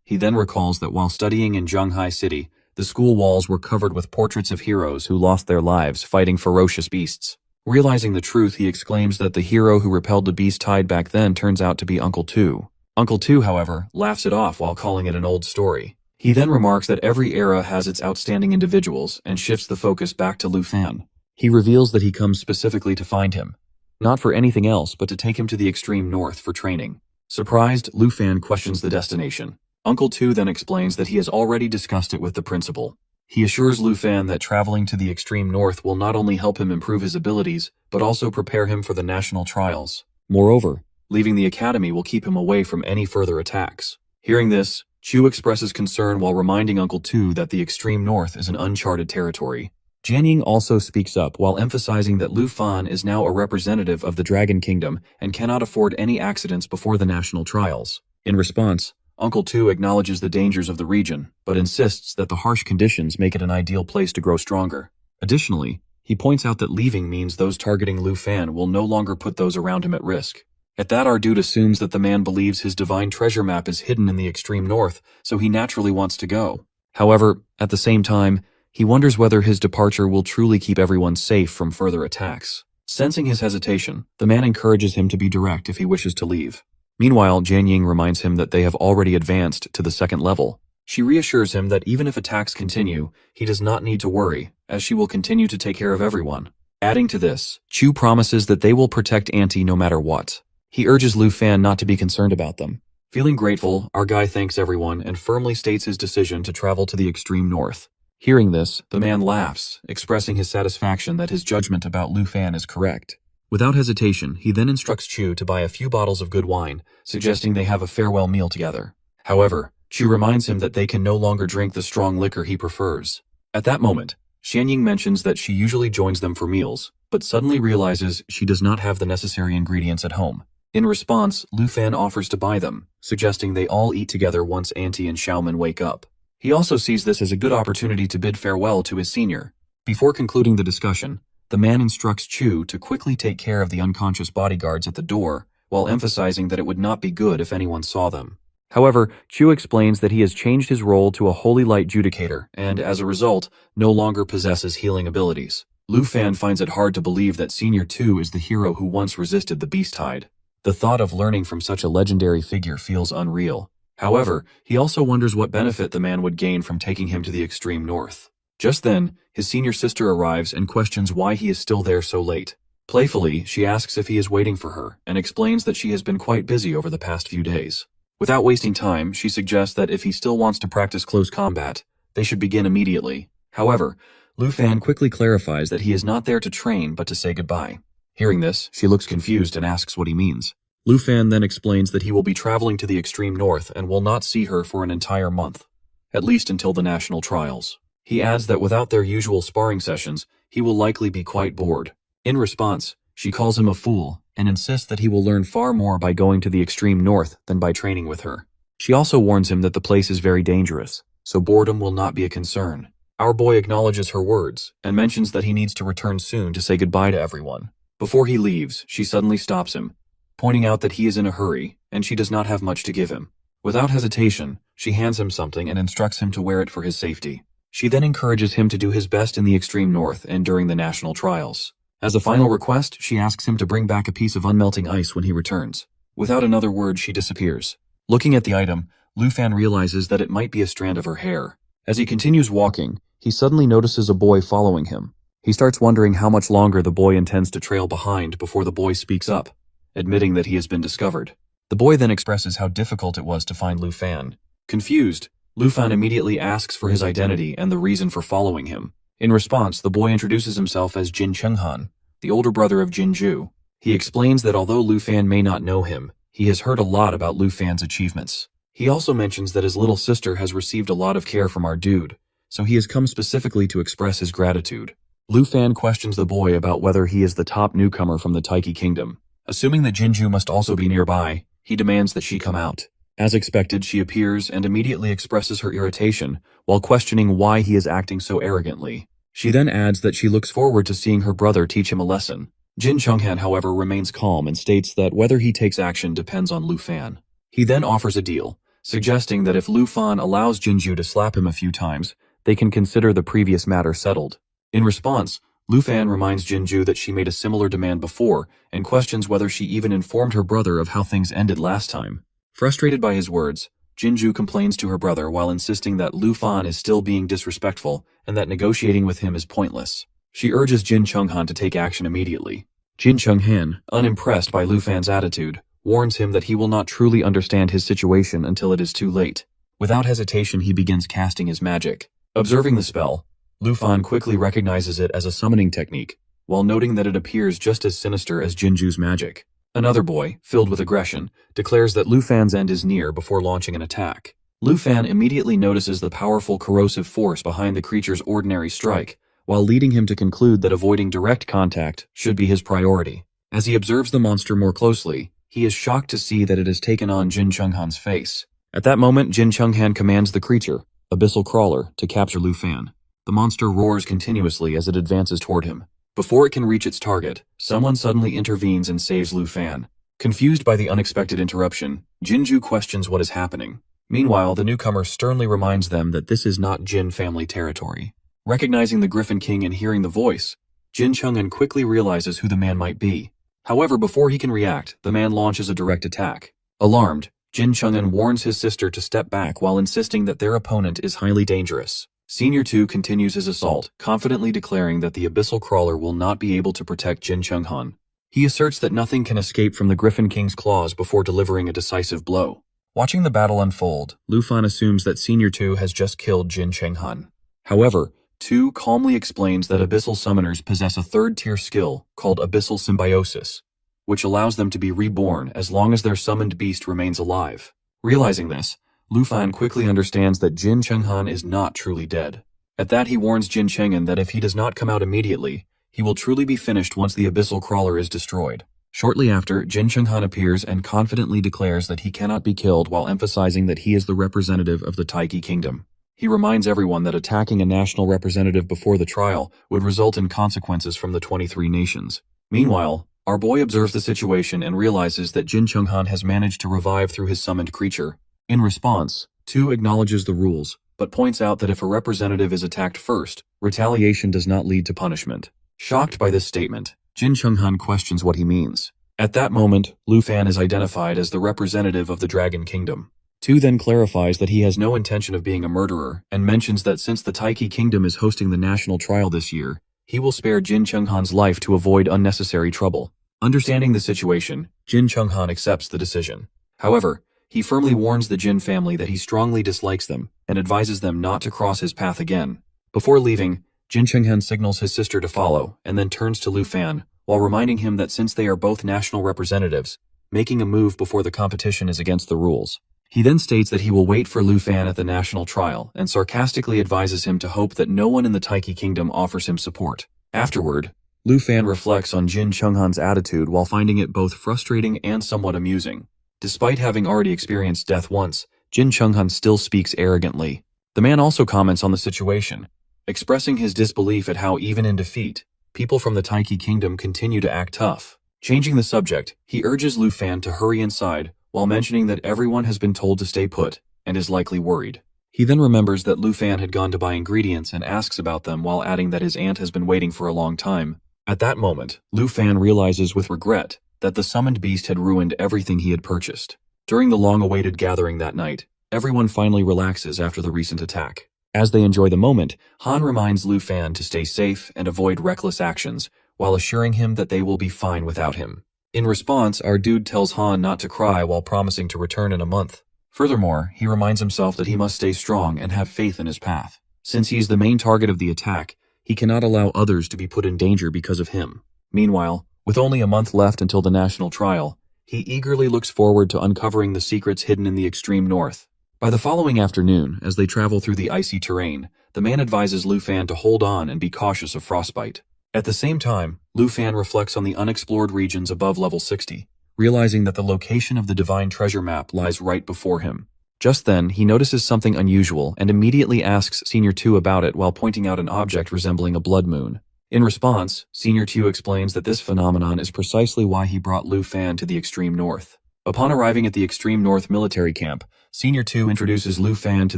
He then recalls that while studying in Zhanghai City, the school walls were covered with portraits of heroes who lost their lives fighting ferocious beasts. Realizing the truth, he exclaims that the hero who repelled the beast tide back then turns out to be Uncle Tu. Uncle Tu, however, laughs it off while calling it an old story. He then remarks that every era has its outstanding individuals and shifts the focus back to Lu Fan. He reveals that he comes specifically to find him, not for anything else but to take him to the extreme north for training. Surprised, Lu Fan questions the destination. Uncle Tu then explains that he has already discussed it with the principal. He assures Lu Fan that traveling to the extreme north will not only help him improve his abilities, but also prepare him for the national trials. Moreover, leaving the academy will keep him away from any further attacks. Hearing this, Chu expresses concern while reminding Uncle Tu that the extreme north is an uncharted territory. Jianying also speaks up while emphasizing that Lu Fan is now a representative of the Dragon Kingdom and cannot afford any accidents before the national trials. In response, Uncle Tu acknowledges the dangers of the region, but insists that the harsh conditions make it an ideal place to grow stronger. Additionally, he points out that leaving means those targeting Lu Fan will no longer put those around him at risk. At that, our dude assumes that the man believes his divine treasure map is hidden in the extreme north, so he naturally wants to go. However, at the same time, he wonders whether his departure will truly keep everyone safe from further attacks. Sensing his hesitation, the man encourages him to be direct if he wishes to leave. Meanwhile, Jianying reminds him that they have already advanced to the second level. She reassures him that even if attacks continue, he does not need to worry, as she will continue to take care of everyone. Adding to this, Chu promises that they will protect Auntie no matter what. He urges Lu Fan not to be concerned about them. Feeling grateful, our guy thanks everyone and firmly states his decision to travel to the extreme north. Hearing this, the man laughs, expressing his satisfaction that his judgment about Lu Fan is correct. Without hesitation, he then instructs Chu to buy a few bottles of good wine, suggesting they have a farewell meal together. However, Chu reminds him that they can no longer drink the strong liquor he prefers. At that moment, Xianying mentions that she usually joins them for meals, but suddenly realizes she does not have the necessary ingredients at home. In response, Lu Fan offers to buy them, suggesting they all eat together once Auntie and Xiaoman wake up. He also sees this as a good opportunity to bid farewell to his senior. Before concluding the discussion, the man instructs Chu to quickly take care of the unconscious bodyguards at the door, while emphasizing that it would not be good if anyone saw them. However, Chu explains that he has changed his role to a holy light judicator and, as a result, no longer possesses healing abilities. Lu Fan finds it hard to believe that Senior 2 is the hero who once resisted the beast tide. The thought of learning from such a legendary figure feels unreal. However, he also wonders what benefit the man would gain from taking him to the extreme north. Just then, his senior sister arrives and questions why he is still there so late. Playfully, she asks if he is waiting for her and explains that she has been quite busy over the past few days. Without wasting time, she suggests that if he still wants to practice close combat, they should begin immediately. However, Lu Fan quickly clarifies that he is not there to train but to say goodbye. Hearing this, she looks confused and asks what he means. Lu Fan then explains that he will be traveling to the extreme north and will not see her for an entire month, at least until the national trials. He adds that without their usual sparring sessions, he will likely be quite bored. In response, she calls him a fool and insists that he will learn far more by going to the extreme north than by training with her. She also warns him that the place is very dangerous, so boredom will not be a concern. Our boy acknowledges her words and mentions that he needs to return soon to say goodbye to everyone. Before he leaves, she suddenly stops him, pointing out that he is in a hurry and she does not have much to give him. Without hesitation, she hands him something and instructs him to wear it for his safety. She then encourages him to do his best in the extreme north and during the national trials. As a final request, she asks him to bring back a piece of unmelting ice when he returns. Without another word, she disappears. Looking at the item, Lu Fan realizes that it might be a strand of her hair. As he continues walking, he suddenly notices a boy following him. He starts wondering how much longer the boy intends to trail behind before the boy speaks up, admitting that he has been discovered. The boy then expresses how difficult it was to find Lu Fan. Confused, Lu Fan immediately asks for his identity and the reason for following him. In response, the boy introduces himself as Jin Chenghan, the older brother of Jin Ju. He explains that although Lu Fan may not know him, he has heard a lot about Lu Fan's achievements. He also mentions that his little sister has received a lot of care from our dude, so he has come specifically to express his gratitude. Lu Fan questions the boy about whether he is the top newcomer from the Taiki Kingdom. Assuming that Jinju must also be nearby, he demands that she come out. As expected, she appears and immediately expresses her irritation while questioning why he is acting so arrogantly. She then adds that she looks forward to seeing her brother teach him a lesson. Jin Chunghan, however, remains calm and states that whether he takes action depends on Lu Fan. He then offers a deal, suggesting that if Lu Fan allows Jinju to slap him a few times, they can consider the previous matter settled. In response, Lu Fan reminds Jinju that she made a similar demand before and questions whether she even informed her brother of how things ended last time. Frustrated by his words, Jinju complains to her brother while insisting that Lu Fan is still being disrespectful and that negotiating with him is pointless. She urges Jin Chunghan to take action immediately. Jin Chunghan, unimpressed by Lu Fan's attitude, warns him that he will not truly understand his situation until it is too late. Without hesitation, he begins casting his magic. Observing the spell, Lu Fan quickly recognizes it as a summoning technique, while noting that it appears just as sinister as Jinju's magic. Another boy, filled with aggression, declares that Lu Fan's end is near before launching an attack. Lu Fan immediately notices the powerful corrosive force behind the creature's ordinary strike, while leading him to conclude that avoiding direct contact should be his priority. As he observes the monster more closely, he is shocked to see that it has taken on Jin Chunghan's face. At that moment, Jin Chunghan commands the creature, Abyssal Crawler, to capture Lu Fan. The monster roars continuously as it advances toward him. Before it can reach its target, someone suddenly intervenes and saves Lu Fan. Confused by the unexpected interruption, Jinju questions what is happening. Meanwhile, the newcomer sternly reminds them that this is not Jin family territory. Recognizing the Griffin King and hearing the voice, Jin Chunghan quickly realizes who the man might be. However, before he can react, the man launches a direct attack. Alarmed, Jin Chunghan warns his sister to step back while insisting that their opponent is highly dangerous. Senior 2 continues his assault, confidently declaring that the Abyssal Crawler will not be able to protect Jin Chunghan. He asserts that nothing can escape from the Griffin King's claws before delivering a decisive blow. Watching the battle unfold, Lu Fan assumes that Senior 2 has just killed Jin Chunghan. However, 2 calmly explains that Abyssal Summoners possess a third-tier skill called Abyssal Symbiosis, which allows them to be reborn as long as their summoned beast remains alive. Realizing this, Lu Fan quickly understands that Jin Chunghan is not truly dead. At that, he warns Jin Chunghan that if he does not come out immediately, he will truly be finished once the Abyssal Crawler is destroyed. Shortly after, Jin Chunghan appears and confidently declares that he cannot be killed while emphasizing that he is the representative of the Taiki Kingdom. He reminds everyone that attacking a national representative before the trial would result in consequences from the 23 nations. Meanwhile, our boy observes the situation and realizes that Jin Chunghan has managed to revive through his summoned creature. In response, 2 acknowledges the rules, but points out that if a representative is attacked first, retaliation does not lead to punishment. Shocked by this statement, Jin Chunghan questions what he means. At that moment, Lu Fan is identified as the representative of the Dragon Kingdom. 2 then clarifies that he has no intention of being a murderer and mentions that since the Taiki Kingdom is hosting the national trial this year, he will spare Jin Chunghan's life to avoid unnecessary trouble. Understanding the situation, Jin Chunghan accepts the decision. However, he firmly warns the Jin family that he strongly dislikes them and advises them not to cross his path again. Before leaving, Jin Chunghan signals his sister to follow and then turns to Lu Fan while reminding him that since they are both national representatives, making a move before the competition is against the rules. He then states that he will wait for Lu Fan at the national trial and sarcastically advises him to hope that no one in the Taiki Kingdom offers him support. Afterward, Lu Fan reflects on Jin Chunghan's attitude while finding it both frustrating and somewhat amusing. Despite having already experienced death once, Jin Chunghan still speaks arrogantly. The man also comments on the situation, expressing his disbelief at how even in defeat, people from the Taiki Kingdom continue to act tough. Changing the subject, he urges Lu Fan to hurry inside while mentioning that everyone has been told to stay put and is likely worried. He then remembers that Lu Fan had gone to buy ingredients and asks about them while adding that his aunt has been waiting for a long time. At that moment, Lu Fan realizes with regret that the summoned beast had ruined everything he had purchased. During the long-awaited gathering that night, everyone finally relaxes after the recent attack. As they enjoy the moment, Han reminds Lu Fan to stay safe and avoid reckless actions, while assuring him that they will be fine without him. In response, our dude tells Han not to cry while promising to return in a month. Furthermore, he reminds himself that he must stay strong and have faith in his path. Since he is the main target of the attack, he cannot allow others to be put in danger because of him. Meanwhile, with only a month left until the national trial, he eagerly looks forward to uncovering the secrets hidden in the extreme north. By the following afternoon, as they travel through the icy terrain, the man advises Lu Fan to hold on and be cautious of frostbite. At the same time, Lu Fan reflects on the unexplored regions above level 60, realizing that the location of the divine treasure map lies right before him. Just then, he notices something unusual and immediately asks Senior 2 about it while pointing out an object resembling a blood moon. In response, Senior 2 explains that this phenomenon is precisely why he brought Lu Fan to the extreme north. Upon arriving at the extreme north military camp, Senior 2 introduces Lu Fan to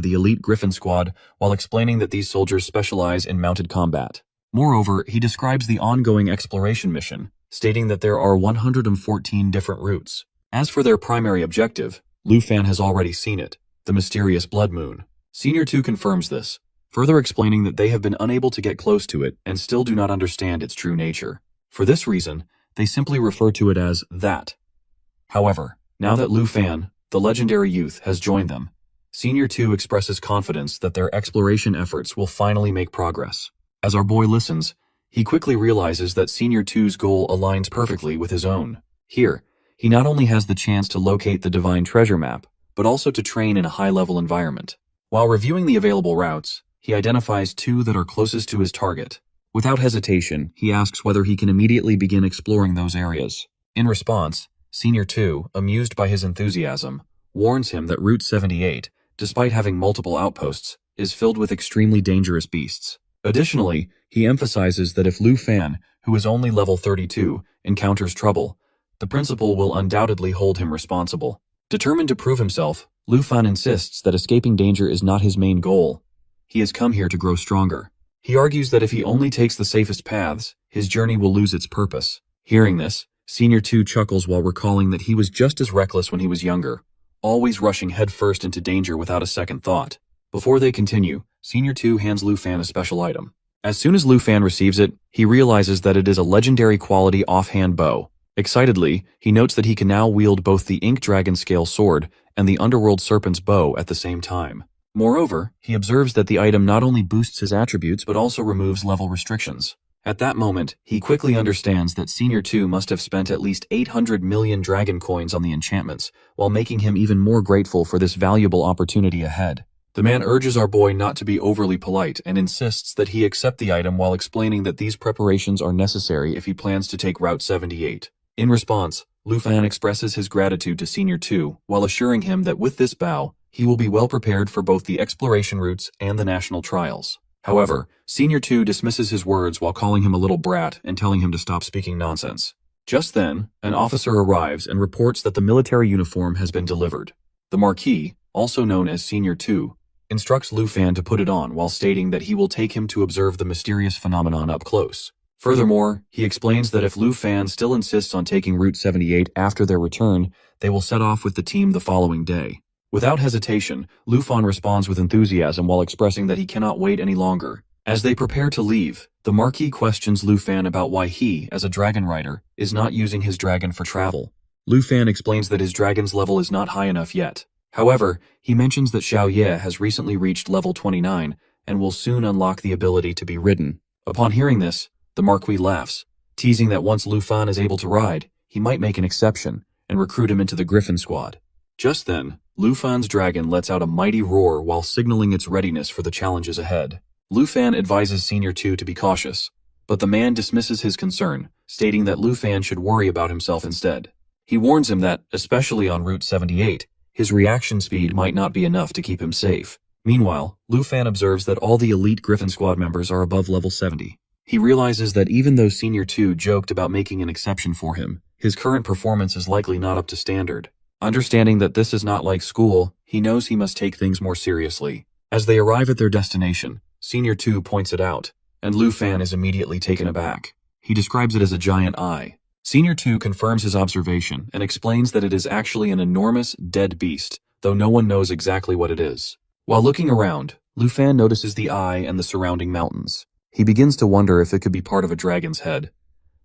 the elite Griffin squad while explaining that these soldiers specialize in mounted combat. Moreover, he describes the ongoing exploration mission, stating that there are 114 different routes. As for their primary objective, Lu Fan has already seen it, the mysterious blood moon. Senior 2 confirms this, further explaining that they have been unable to get close to it and still do not understand its true nature. For this reason, they simply refer to it as that. However, now that Lu Fan, the legendary youth, has joined them, Senior 2 expresses confidence that their exploration efforts will finally make progress. As our boy listens, he quickly realizes that Senior 2's goal aligns perfectly with his own. Here, he not only has the chance to locate the divine treasure map, but also to train in a high-level environment. While reviewing the available routes, he identifies two that are closest to his target. Without hesitation, he asks whether he can immediately begin exploring those areas. In response, Senior 2, amused by his enthusiasm, warns him that Route 78, despite having multiple outposts, is filled with extremely dangerous beasts. Additionally, he emphasizes that if Lu Fan, who is only level 32, encounters trouble, the principal will undoubtedly hold him responsible. Determined to prove himself, Lu Fan insists that escaping danger is not his main goal. He has come here to grow stronger. He argues that if he only takes the safest paths, his journey will lose its purpose. Hearing this, Senior 2 chuckles while recalling that he was just as reckless when he was younger, always rushing headfirst into danger without a second thought. Before they continue, Senior 2 hands Lu Fan a special item. As soon as Lu Fan receives it, he realizes that it is a legendary quality offhand bow. Excitedly, he notes that he can now wield both the Ink Dragon Scale sword and the Underworld Serpent's bow at the same time. Moreover, he observes that the item not only boosts his attributes but also removes level restrictions. At that moment, he quickly understands that Senior 2 must have spent at least 800 million dragon coins on the enchantments, while making him even more grateful for this valuable opportunity ahead. The man urges our boy not to be overly polite and insists that he accept the item while explaining that these preparations are necessary if he plans to take Route 78. In response, Lu Fan expresses his gratitude to Senior 2 while assuring him that with this bow, he will be well prepared for both the exploration routes and the national trials. However, Senior 2 dismisses his words while calling him a little brat and telling him to stop speaking nonsense. Just then, an officer arrives and reports that the military uniform has been delivered. The Marquis, also known as Senior 2, instructs Lu Fan to put it on while stating that he will take him to observe the mysterious phenomenon up close. Furthermore, he explains that if Lu Fan still insists on taking Route 78 after their return, they will set off with the team the following day. Without hesitation, Lu Fan responds with enthusiasm while expressing that he cannot wait any longer. As they prepare to leave, the Marquis questions Lu Fan about why he, as a dragon rider, is not using his dragon for travel. Lu Fan explains that his dragon's level is not high enough yet. However, he mentions that Xiao Ye has recently reached level 29 and will soon unlock the ability to be ridden. Upon hearing this, the Marquis laughs, teasing that once Lu Fan is able to ride, he might make an exception and recruit him into the Griffin squad. Just then, Lu Fan's dragon lets out a mighty roar while signaling its readiness for the challenges ahead. Lu Fan advises Senior 2 to be cautious, but the man dismisses his concern, stating that Lu Fan should worry about himself instead. He warns him that, especially on Route 78, his reaction speed might not be enough to keep him safe. Meanwhile, Lu Fan observes that all the elite Griffin squad members are above level 70. He realizes that even though Senior 2 joked about making an exception for him, his current performance is likely not up to standard. Understanding that this is not like school, he knows he must take things more seriously. As they arrive at their destination, Senior 2 points it out, and Lu Fan is immediately taken aback. He describes it as a giant eye. Senior 2 confirms his observation and explains that it is actually an enormous, dead beast, though no one knows exactly what it is. While looking around, Lu Fan notices the eye and the surrounding mountains. He begins to wonder if it could be part of a dragon's head,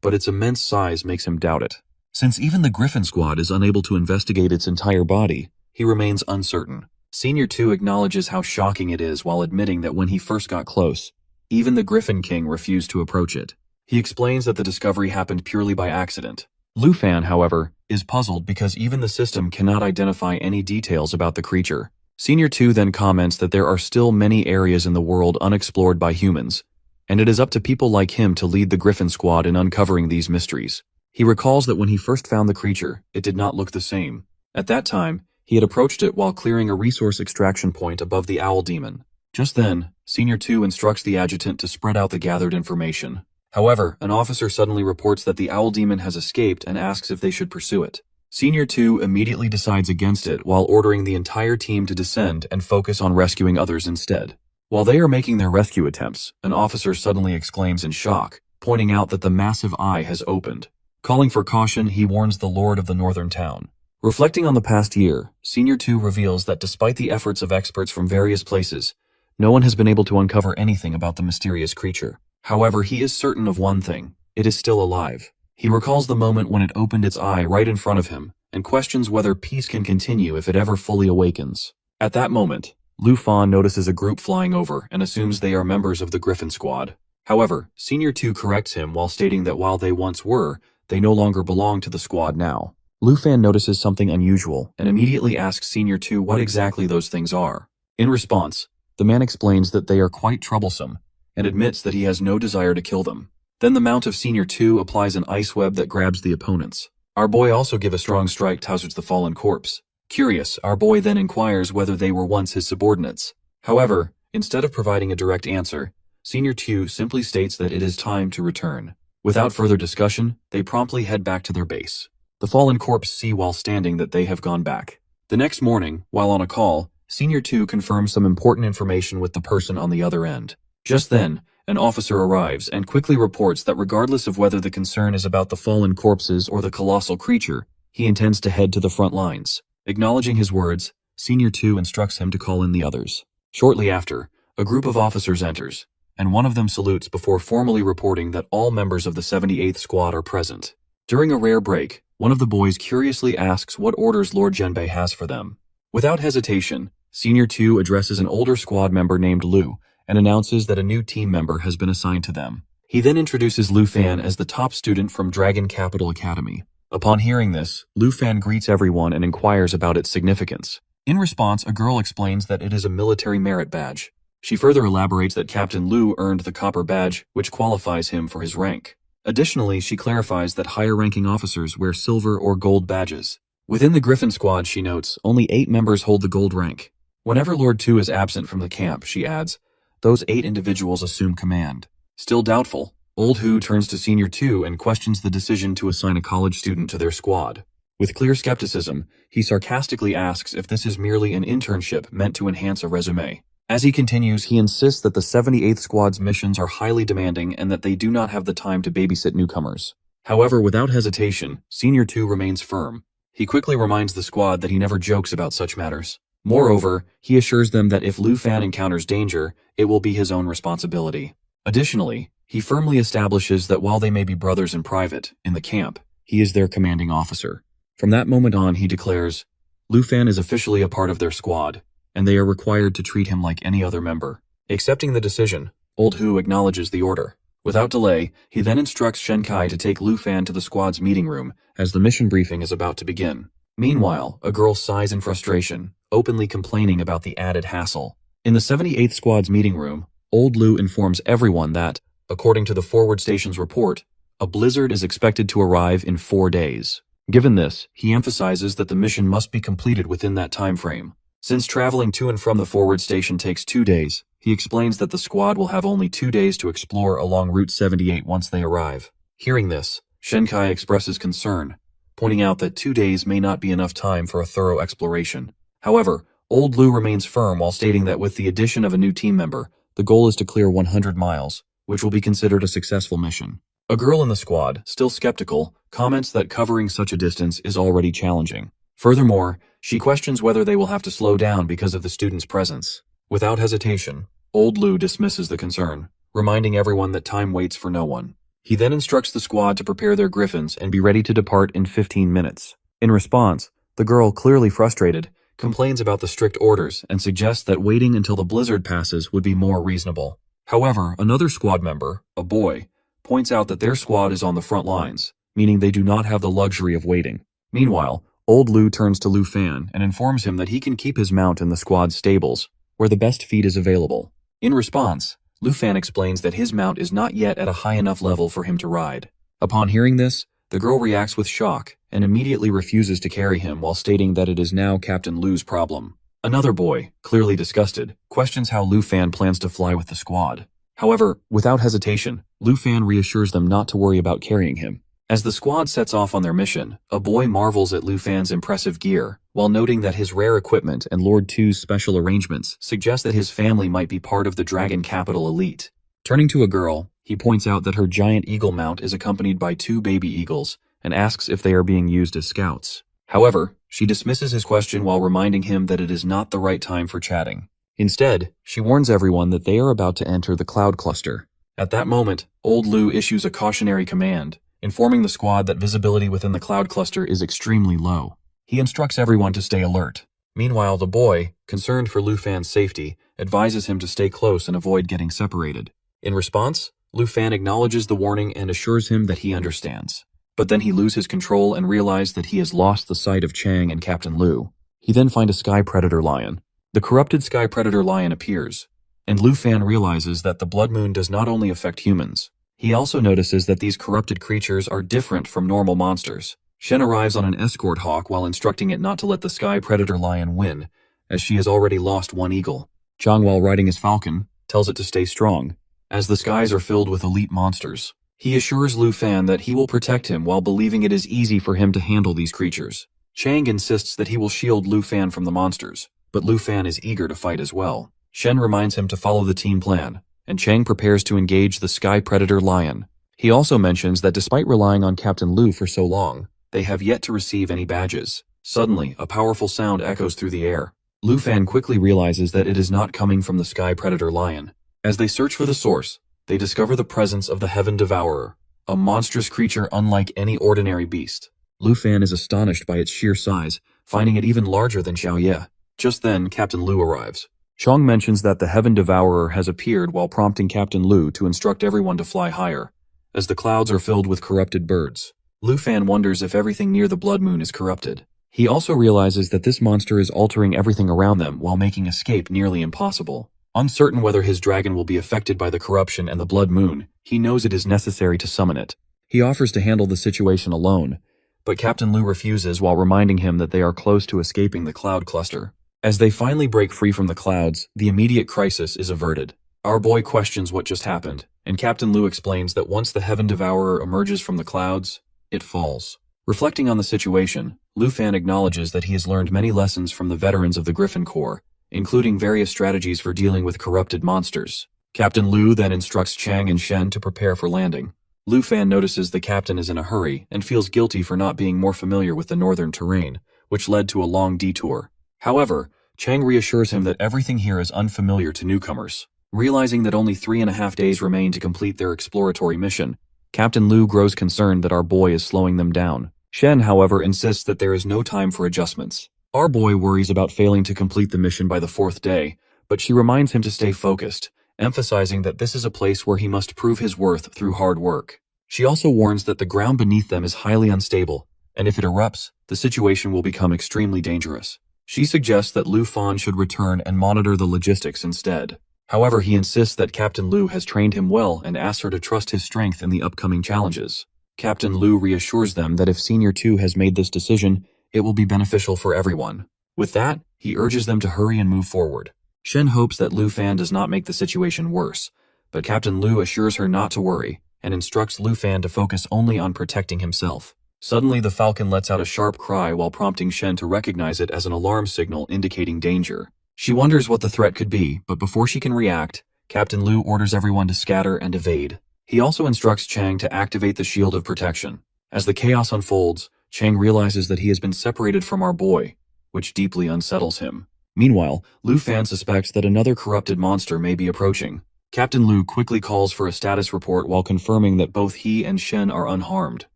but its immense size makes him doubt it. Since even the Griffin squad is unable to investigate its entire body, he remains uncertain. Senior 2 acknowledges how shocking it is while admitting that when he first got close, even the Griffin King refused to approach it. He explains that the discovery happened purely by accident. Lu Fan, however, is puzzled because even the system cannot identify any details about the creature. Senior 2 then comments that there are still many areas in the world unexplored by humans, and it is up to people like him to lead the Griffin Squad in uncovering these mysteries. He recalls that when he first found the creature, it did not look the same. At that time, he had approached it while clearing a resource extraction point above the owl demon. Just then, Senior 2 instructs the adjutant to spread out the gathered information. However, an officer suddenly reports that the owl demon has escaped and asks if they should pursue it. Senior 2 immediately decides against it while ordering the entire team to descend and focus on rescuing others instead. While they are making their rescue attempts, an officer suddenly exclaims in shock, pointing out that the massive eye has opened. Calling for caution, he warns the lord of the northern town. Reflecting on the past year, Senior 2 reveals that despite the efforts of experts from various places, no one has been able to uncover anything about the mysterious creature. However, he is certain of one thing: it is still alive. He recalls the moment when it opened its eye right in front of him, and questions whether peace can continue if it ever fully awakens. At that moment, Lu Fan notices a group flying over and assumes they are members of the Griffin Squad. However, Senior 2 corrects him while stating that while they once were, they no longer belong to the squad now. Lu Fan notices something unusual and immediately asks Senior 2 what exactly those things are. In response, the man explains that they are quite troublesome and admits that he has no desire to kill them. Then the mount of Senior 2 applies an ice web that grabs the opponents. Our boy also give a strong strike towards the fallen corpse. Curious, our boy then inquires whether they were once his subordinates. However, instead of providing a direct answer, Senior 2 simply states that it is time to return. Without further discussion, they promptly head back to their base. The fallen corpse see while standing that they have gone back. The next morning, while on a call, Senior 2 confirms some important information with the person on the other end. Just then, an officer arrives and quickly reports that regardless of whether the concern is about the fallen corpses or the colossal creature, he intends to head to the front lines. Acknowledging his words, Senior 2 instructs him to call in the others. Shortly after, a group of officers enters, and one of them salutes before formally reporting that all members of the 78th Squad are present. During a rare break, one of the boys curiously asks what orders Lord Genbei has for them. Without hesitation, Senior 2 addresses an older squad member named Lu, and announces that a new team member has been assigned to them. He then introduces Lu Fan as the top student from Dragon Capital Academy. Upon hearing this, Lu Fan greets everyone and inquires about its significance. In response, a girl explains that it is a military merit badge. She further elaborates that Captain Lu earned the copper badge, which qualifies him for his rank. Additionally, she clarifies that higher-ranking officers wear silver or gold badges. Within the Griffin Squad, she notes, only 8 members hold the gold rank. Whenever Lord 2 is absent from the camp, she adds, those 8 individuals assume command. Still doubtful, Old Hu turns to Senior 2 and questions the decision to assign a college student to their squad. With clear skepticism, he sarcastically asks if this is merely an internship meant to enhance a resume. As he continues, he insists that the 78th Squad's missions are highly demanding and that they do not have the time to babysit newcomers. However, without hesitation, Senior 2 remains firm. He quickly reminds the squad that he never jokes about such matters. Moreover, he assures them that if Lu Fan encounters danger, it will be his own responsibility. Additionally, he firmly establishes that while they may be brothers in private, in the camp, he is their commanding officer. From that moment on, he declares, Lu Fan is officially a part of their squad, and they are required to treat him like any other member. Accepting the decision, Old Hu acknowledges the order. Without delay, he then instructs Shenkai to take Lu Fan to the squad's meeting room, as the mission briefing is about to begin. Meanwhile, a girl sighs in frustration, openly complaining about the added hassle. In the 78th Squad's meeting room, Old Lu informs everyone that, according to the forward station's report, a blizzard is expected to arrive in 4 days. Given this, he emphasizes that the mission must be completed within that time frame. Since traveling to and from the forward station takes 2 days, he explains that the squad will have only 2 days to explore along Route 78 once they arrive. Hearing this, Shenkai expresses concern, pointing out that 2 days may not be enough time for a thorough exploration. However, Old Lu remains firm while stating that with the addition of a new team member, the goal is to clear 100 miles, which will be considered a successful mission. A girl in the squad, still skeptical, comments that covering such a distance is already challenging. Furthermore, she questions whether they will have to slow down because of the student's presence. Without hesitation, Old Lu dismisses the concern, reminding everyone that time waits for no one. He then instructs the squad to prepare their griffins and be ready to depart in 15 minutes. In response, the girl, clearly frustrated, complains about the strict orders and suggests that waiting until the blizzard passes would be more reasonable. However, another squad member, a boy, points out that their squad is on the front lines, meaning they do not have the luxury of waiting. Meanwhile, old Lu turns to Lu Fan and informs him that he can keep his mount in the squad's stables, where the best feed is available. In response, Lu Fan explains that his mount is not yet at a high enough level for him to ride. Upon hearing this, the girl reacts with shock and immediately refuses to carry him while stating that it is now Captain Lu's problem. Another boy, clearly disgusted, questions how Lu Fan plans to fly with the squad. However, without hesitation, Lu Fan reassures them not to worry about carrying him. As the squad sets off on their mission, a boy marvels at Lu Fan's impressive gear, while noting that his rare equipment and Lord Tu's special arrangements suggest that his family might be part of the Dragon Capital elite. Turning to a girl, he points out that her giant eagle mount is accompanied by 2 baby eagles and asks if they are being used as scouts. However, she dismisses his question while reminding him that it is not the right time for chatting. Instead, she warns everyone that they are about to enter the cloud cluster. At that moment, old Lu issues a cautionary command, informing the squad that visibility within the cloud cluster is extremely low. He instructs everyone to stay alert. Meanwhile, the boy, concerned for Lu Fan's safety, advises him to stay close and avoid getting separated. In response, Lu Fan acknowledges the warning and assures him that he understands. But then he loses control and realizes that he has lost the sight of Chang and Captain Lu. He then finds a sky predator lion. The corrupted sky predator lion appears, and Lu Fan realizes that the blood moon does not only affect humans. He also notices that these corrupted creatures are different from normal monsters. Shen arrives on an escort hawk while instructing it not to let the sky predator lion win, as she has already lost 1 eagle. Chang, while riding his falcon, tells it to stay strong, as the skies are filled with elite monsters. He assures Lu Fan that he will protect him while believing it is easy for him to handle these creatures. Chang insists that he will shield Lu Fan from the monsters, but Lu Fan is eager to fight as well. Shen reminds him to follow the team plan, and Chang prepares to engage the sky predator lion. He also mentions that despite relying on Captain Lu for so long, they have yet to receive any badges. Suddenly, a powerful sound echoes through the air. Lu Fan quickly realizes that it is not coming from the sky predator lion. As they search for the source, they discover the presence of the Heaven Devourer, a monstrous creature unlike any ordinary beast. Lu Fan is astonished by its sheer size, finding it even larger than Xiaoye. Just then, Captain Lu arrives. Chang mentions that the Heaven Devourer has appeared while prompting Captain Lu to instruct everyone to fly higher, as the clouds are filled with corrupted birds. Lu Fan wonders if everything near the blood moon is corrupted. He also realizes that this monster is altering everything around them while making escape nearly impossible. Uncertain whether his dragon will be affected by the corruption and the blood moon, he knows it is necessary to summon it. He offers to handle the situation alone, but Captain Lu refuses while reminding him that they are close to escaping the cloud cluster. As they finally break free from the clouds, the immediate crisis is averted. Our boy questions what just happened, and Captain Lu explains that once the Heaven Devourer emerges from the clouds, it falls. Reflecting on the situation, Lu Fan acknowledges that he has learned many lessons from the veterans of the Griffin Corps, including various strategies for dealing with corrupted monsters. Captain Lu then instructs Chang and Shen to prepare for landing. Lu Fan notices the captain is in a hurry and feels guilty for not being more familiar with the northern terrain, which led to a long detour. However, Chang reassures him that everything here is unfamiliar to newcomers. Realizing that only 3.5 days remain to complete their exploratory mission, Captain Lu grows concerned that our boy is slowing them down. Shen, however, insists that there is no time for adjustments. Our boy worries about failing to complete the mission by the 4th day, but she reminds him to stay focused, emphasizing that this is a place where he must prove his worth through hard work. She also warns that the ground beneath them is highly unstable, and if it erupts, the situation will become extremely dangerous. She suggests that Lu Fan should return and monitor the logistics instead. However, he insists that Captain Lu has trained him well and asks her to trust his strength in the upcoming challenges. Captain Lu reassures them that if Senior 2 has made this decision, it will be beneficial for everyone. With that, he urges them to hurry and move forward. Shen hopes that Lu Fan does not make the situation worse, but Captain Lu assures her not to worry and instructs Lu Fan to focus only on protecting himself. Suddenly, the falcon lets out a sharp cry while prompting Shen to recognize it as an alarm signal indicating danger. She wonders what the threat could be, but before she can react, Captain Lu orders everyone to scatter and evade. He also instructs Chang to activate the shield of protection. As the chaos unfolds, Chang realizes that he has been separated from our boy, which deeply unsettles him. Meanwhile, Lu Fan suspects that another corrupted monster may be approaching. Captain Lu quickly calls for a status report while confirming that both he and Shen are unharmed.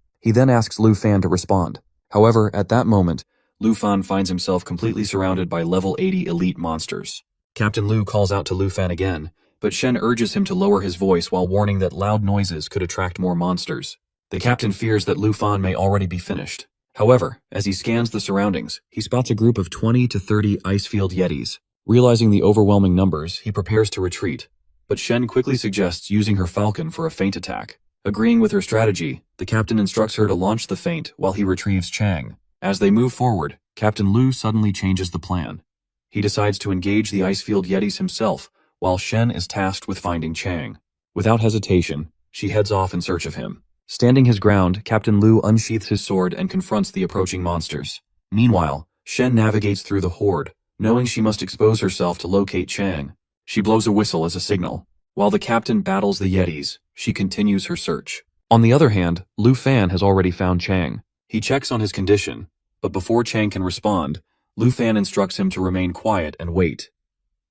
He then asks Lu Fan to respond. However, at that moment, Lu Fan finds himself completely surrounded by level 80 elite monsters. Captain Lu calls out to Lu Fan again, but Shen urges him to lower his voice while warning that loud noises could attract more monsters. The captain fears that Lu Fan may already be finished. However, as he scans the surroundings, he spots a group of 20 to 30 ice-field yetis. Realizing the overwhelming numbers, he prepares to retreat. But Shen quickly suggests using her falcon for a feint attack. Agreeing with her strategy, the captain instructs her to launch the feint while he retrieves Chang. As they move forward, Captain Lu suddenly changes the plan. He decides to engage the icefield yetis himself, while Shen is tasked with finding Chang. Without hesitation, she heads off in search of him. Standing his ground, Captain Lu unsheaths his sword and confronts the approaching monsters. Meanwhile, Shen navigates through the horde, knowing she must expose herself to locate Chang. She blows a whistle as a signal. While the captain battles the yetis, she continues her search. On the other hand, Lu Fan has already found Chang. He checks on his condition, but before Chang can respond, Lu Fan instructs him to remain quiet and wait.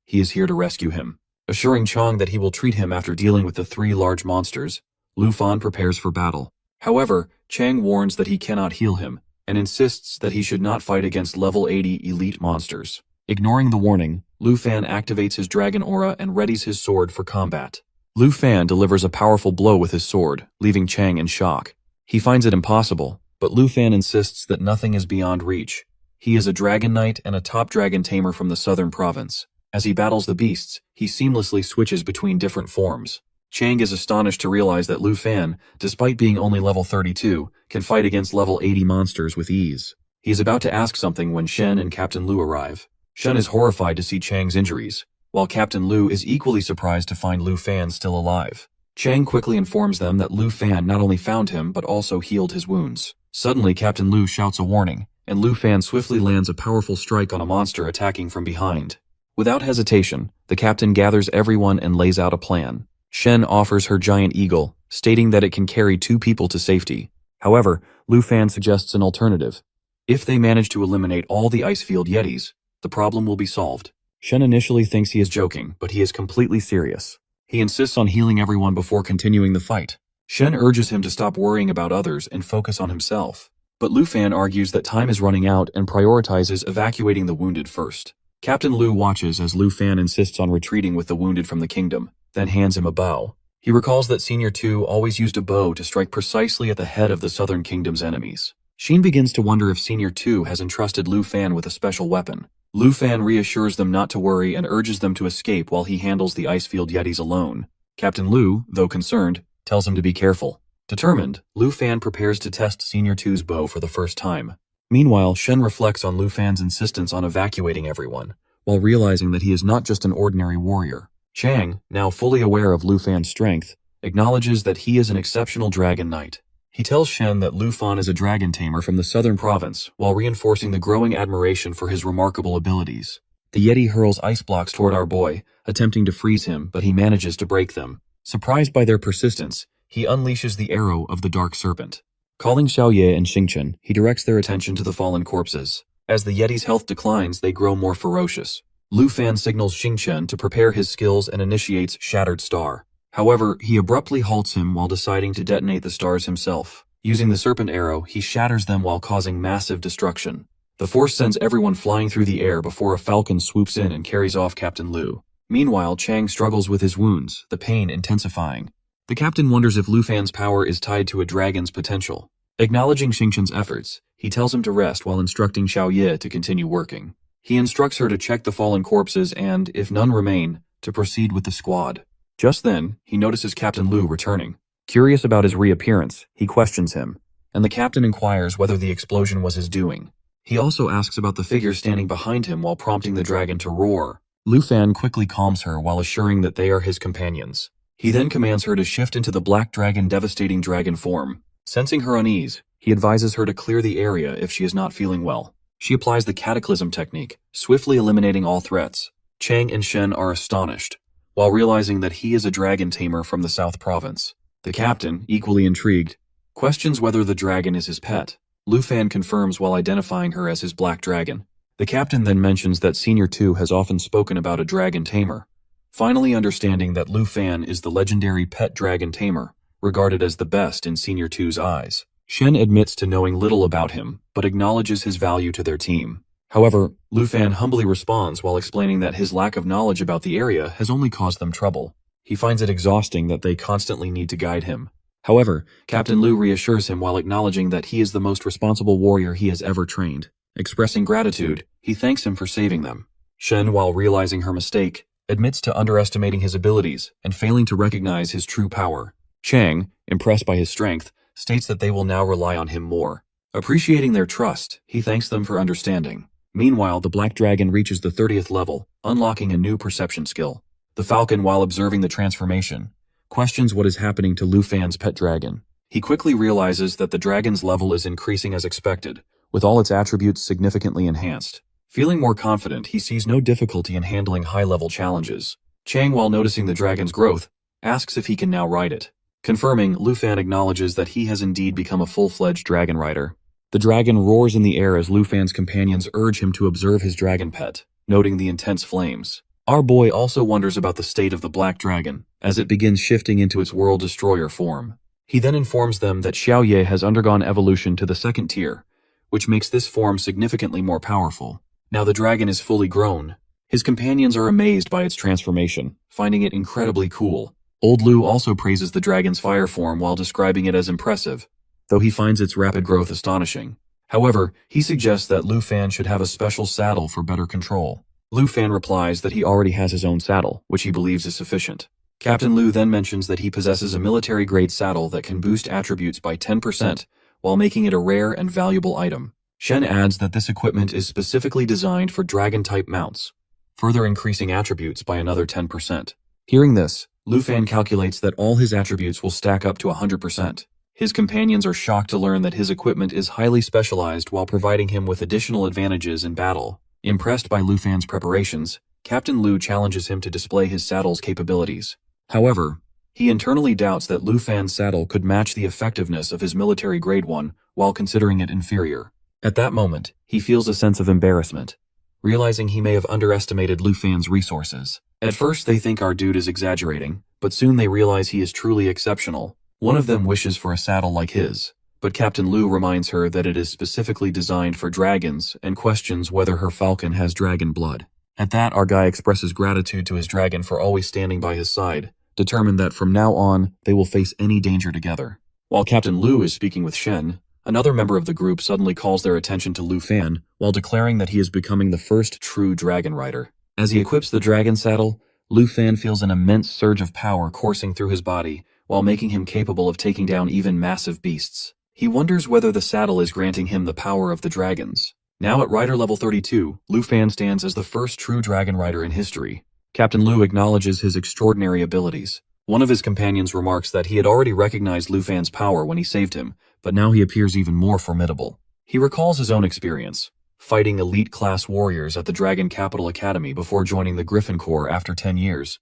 He is here to rescue him. Assuring Chang that he will treat him after dealing with the 3 large monsters, Lu Fan prepares for battle. However, Chang warns that he cannot heal him, and insists that he should not fight against level 80 elite monsters. Ignoring the warning, Lu Fan activates his dragon aura and readies his sword for combat. Lu Fan delivers a powerful blow with his sword, leaving Chang in shock. He finds it impossible, but Lu Fan insists that nothing is beyond reach. He is a dragon knight and a top dragon tamer from the southern province. As he battles the beasts, he seamlessly switches between different forms. Chang is astonished to realize that Lu Fan, despite being only level 32, can fight against level 80 monsters with ease. He is about to ask something when Shen and Captain Lu arrive. Shen is horrified to see Chang's injuries, while Captain Lu is equally surprised to find Lu Fan still alive. Chang quickly informs them that Lu Fan not only found him but also healed his wounds. Suddenly, Captain Lu shouts a warning, and Lu Fan swiftly lands a powerful strike on a monster attacking from behind. Without hesitation, the captain gathers everyone and lays out a plan. Shen offers her giant eagle, stating that it can carry 2 people to safety. However, Lu Fan suggests an alternative. If they manage to eliminate all the icefield yetis, the problem will be solved. Shen initially thinks he is joking, but he is completely serious. He insists on healing everyone before continuing the fight. Shen urges him to stop worrying about others and focus on himself. But Lu Fan argues that time is running out and prioritizes evacuating the wounded first. Captain Lu watches as Lu Fan insists on retreating with the wounded from the kingdom, then hands him a bow. He recalls that Senior 2 always used a bow to strike precisely at the head of the Southern Kingdom's enemies. Sheen begins to wonder if Senior 2 has entrusted Lu Fan with a special weapon. Lu Fan reassures them not to worry and urges them to escape while he handles the icefield yetis alone. Captain Lu, though concerned, tells him to be careful. Determined, Lu Fan prepares to test Senior 2's bow for the first time. Meanwhile, Shen reflects on Lu Fan's insistence on evacuating everyone, while realizing that he is not just an ordinary warrior. Chang, now fully aware of Lu Fan's strength, acknowledges that he is an exceptional dragon knight. He tells Shen that Lu Fan is a dragon tamer from the southern province, while reinforcing the growing admiration for his remarkable abilities. The Yeti hurls ice blocks toward our boy, attempting to freeze him, but he manages to break them. Surprised by their persistence, he unleashes the arrow of the Dark Serpent. Calling Xiaoye and Xingchen, he directs their attention to the fallen corpses. As the Yeti's health declines, they grow more ferocious. Lu Fan signals Xingchen to prepare his skills and initiates Shattered Star. However, he abruptly halts him while deciding to detonate the stars himself. Using the serpent arrow, he shatters them while causing massive destruction. The force sends everyone flying through the air before a falcon swoops in and carries off Captain Lu. Meanwhile, Chang struggles with his wounds, the pain intensifying. The captain wonders if Lu Fan's power is tied to a dragon's potential. Acknowledging Xingchen's efforts, he tells him to rest while instructing Xiaoye to continue working. He instructs her to check the fallen corpses and, if none remain, to proceed with the squad. Just then, he notices Captain Lu returning. Curious about his reappearance, he questions him, and the captain inquires whether the explosion was his doing. He also asks about the figure standing behind him while prompting the dragon to roar. Lu Fan quickly calms her while assuring that they are his companions. He then commands her to shift into the black dragon devastating dragon form. Sensing her unease, he advises her to clear the area if she is not feeling well. She applies the cataclysm technique, swiftly eliminating all threats. Chang and Shen are astonished, while realizing that he is a dragon tamer from the South Province. The captain, equally intrigued, questions whether the dragon is his pet. Lu Fan confirms while identifying her as his black dragon. The captain then mentions that Senior 2 has often spoken about a dragon tamer. Finally understanding that Lu Fan is the legendary pet dragon tamer, regarded as the best in Senior 2's eyes. Shen admits to knowing little about him, but acknowledges his value to their team. However, Lu Fan humbly responds while explaining that his lack of knowledge about the area has only caused them trouble. He finds it exhausting that they constantly need to guide him. However, Captain Lu reassures him while acknowledging that he is the most responsible warrior he has ever trained. Expressing gratitude, he thanks him for saving them. Shen, while realizing her mistake, admits to underestimating his abilities and failing to recognize his true power. Chang, impressed by his strength, states that they will now rely on him more. Appreciating their trust, he thanks them for understanding. Meanwhile, the Black Dragon reaches the 30th level, unlocking a new perception skill. The Falcon, while observing the transformation, questions what is happening to Lu Fan's pet dragon. He quickly realizes that the dragon's level is increasing as expected, with all its attributes significantly enhanced. Feeling more confident, he sees no difficulty in handling high-level challenges. Chang, while noticing the dragon's growth, asks if he can now ride it. Confirming, Lu Fan acknowledges that he has indeed become a full-fledged dragon rider. The dragon roars in the air as Lu Fan's companions urge him to observe his dragon pet, noting the intense flames. Our boy also wonders about the state of the Black Dragon, as it begins shifting into its World Destroyer form. He then informs them that Xiaoye has undergone evolution to the 2nd tier, which makes this form significantly more powerful. Now the dragon is fully grown. His companions are amazed by its transformation, finding it incredibly cool. Old Lu also praises the dragon's fire form while describing it as impressive, though he finds its rapid growth astonishing. However, he suggests that Lu Fan should have a special saddle for better control. Lu Fan replies that he already has his own saddle, which he believes is sufficient. Captain Lu then mentions that he possesses a military-grade saddle that can boost attributes by 10%, while making it a rare and valuable item. Shen adds that this equipment is specifically designed for dragon-type mounts, further increasing attributes by another 10%. Hearing this, Lu Fan calculates that all his attributes will stack up to 100%. His companions are shocked to learn that his equipment is highly specialized while providing him with additional advantages in battle. Impressed by Lu Fan's preparations, Captain Lu challenges him to display his saddle's capabilities. However, he internally doubts that Lu Fan's saddle could match the effectiveness of his military-grade one while considering it inferior. At that moment, he feels a sense of embarrassment, realizing he may have underestimated Lu Fan's resources. At first they think our dude is exaggerating, but soon they realize he is truly exceptional. One of them wishes for a saddle like his, but Captain Lu reminds her that it is specifically designed for dragons and questions whether her falcon has dragon blood. At that, our guy expresses gratitude to his dragon for always standing by his side, determined that from now on, they will face any danger together. While Captain Lu is speaking with Shen, another member of the group suddenly calls their attention to Lu Fan while declaring that he is becoming the first true dragon rider. As he equips the dragon saddle, Lu Fan feels an immense surge of power coursing through his body, while making him capable of taking down even massive beasts. He wonders whether the saddle is granting him the power of the dragons. Now at rider level 32, Lu Fan stands as the first true dragon rider in history. Captain Lu acknowledges his extraordinary abilities. One of his companions remarks that he had already recognized Lu Fan's power when he saved him, but now he appears even more formidable. He recalls his own experience, fighting elite-class warriors at the Dragon Capital Academy before joining the Griffin Corps after 10 years.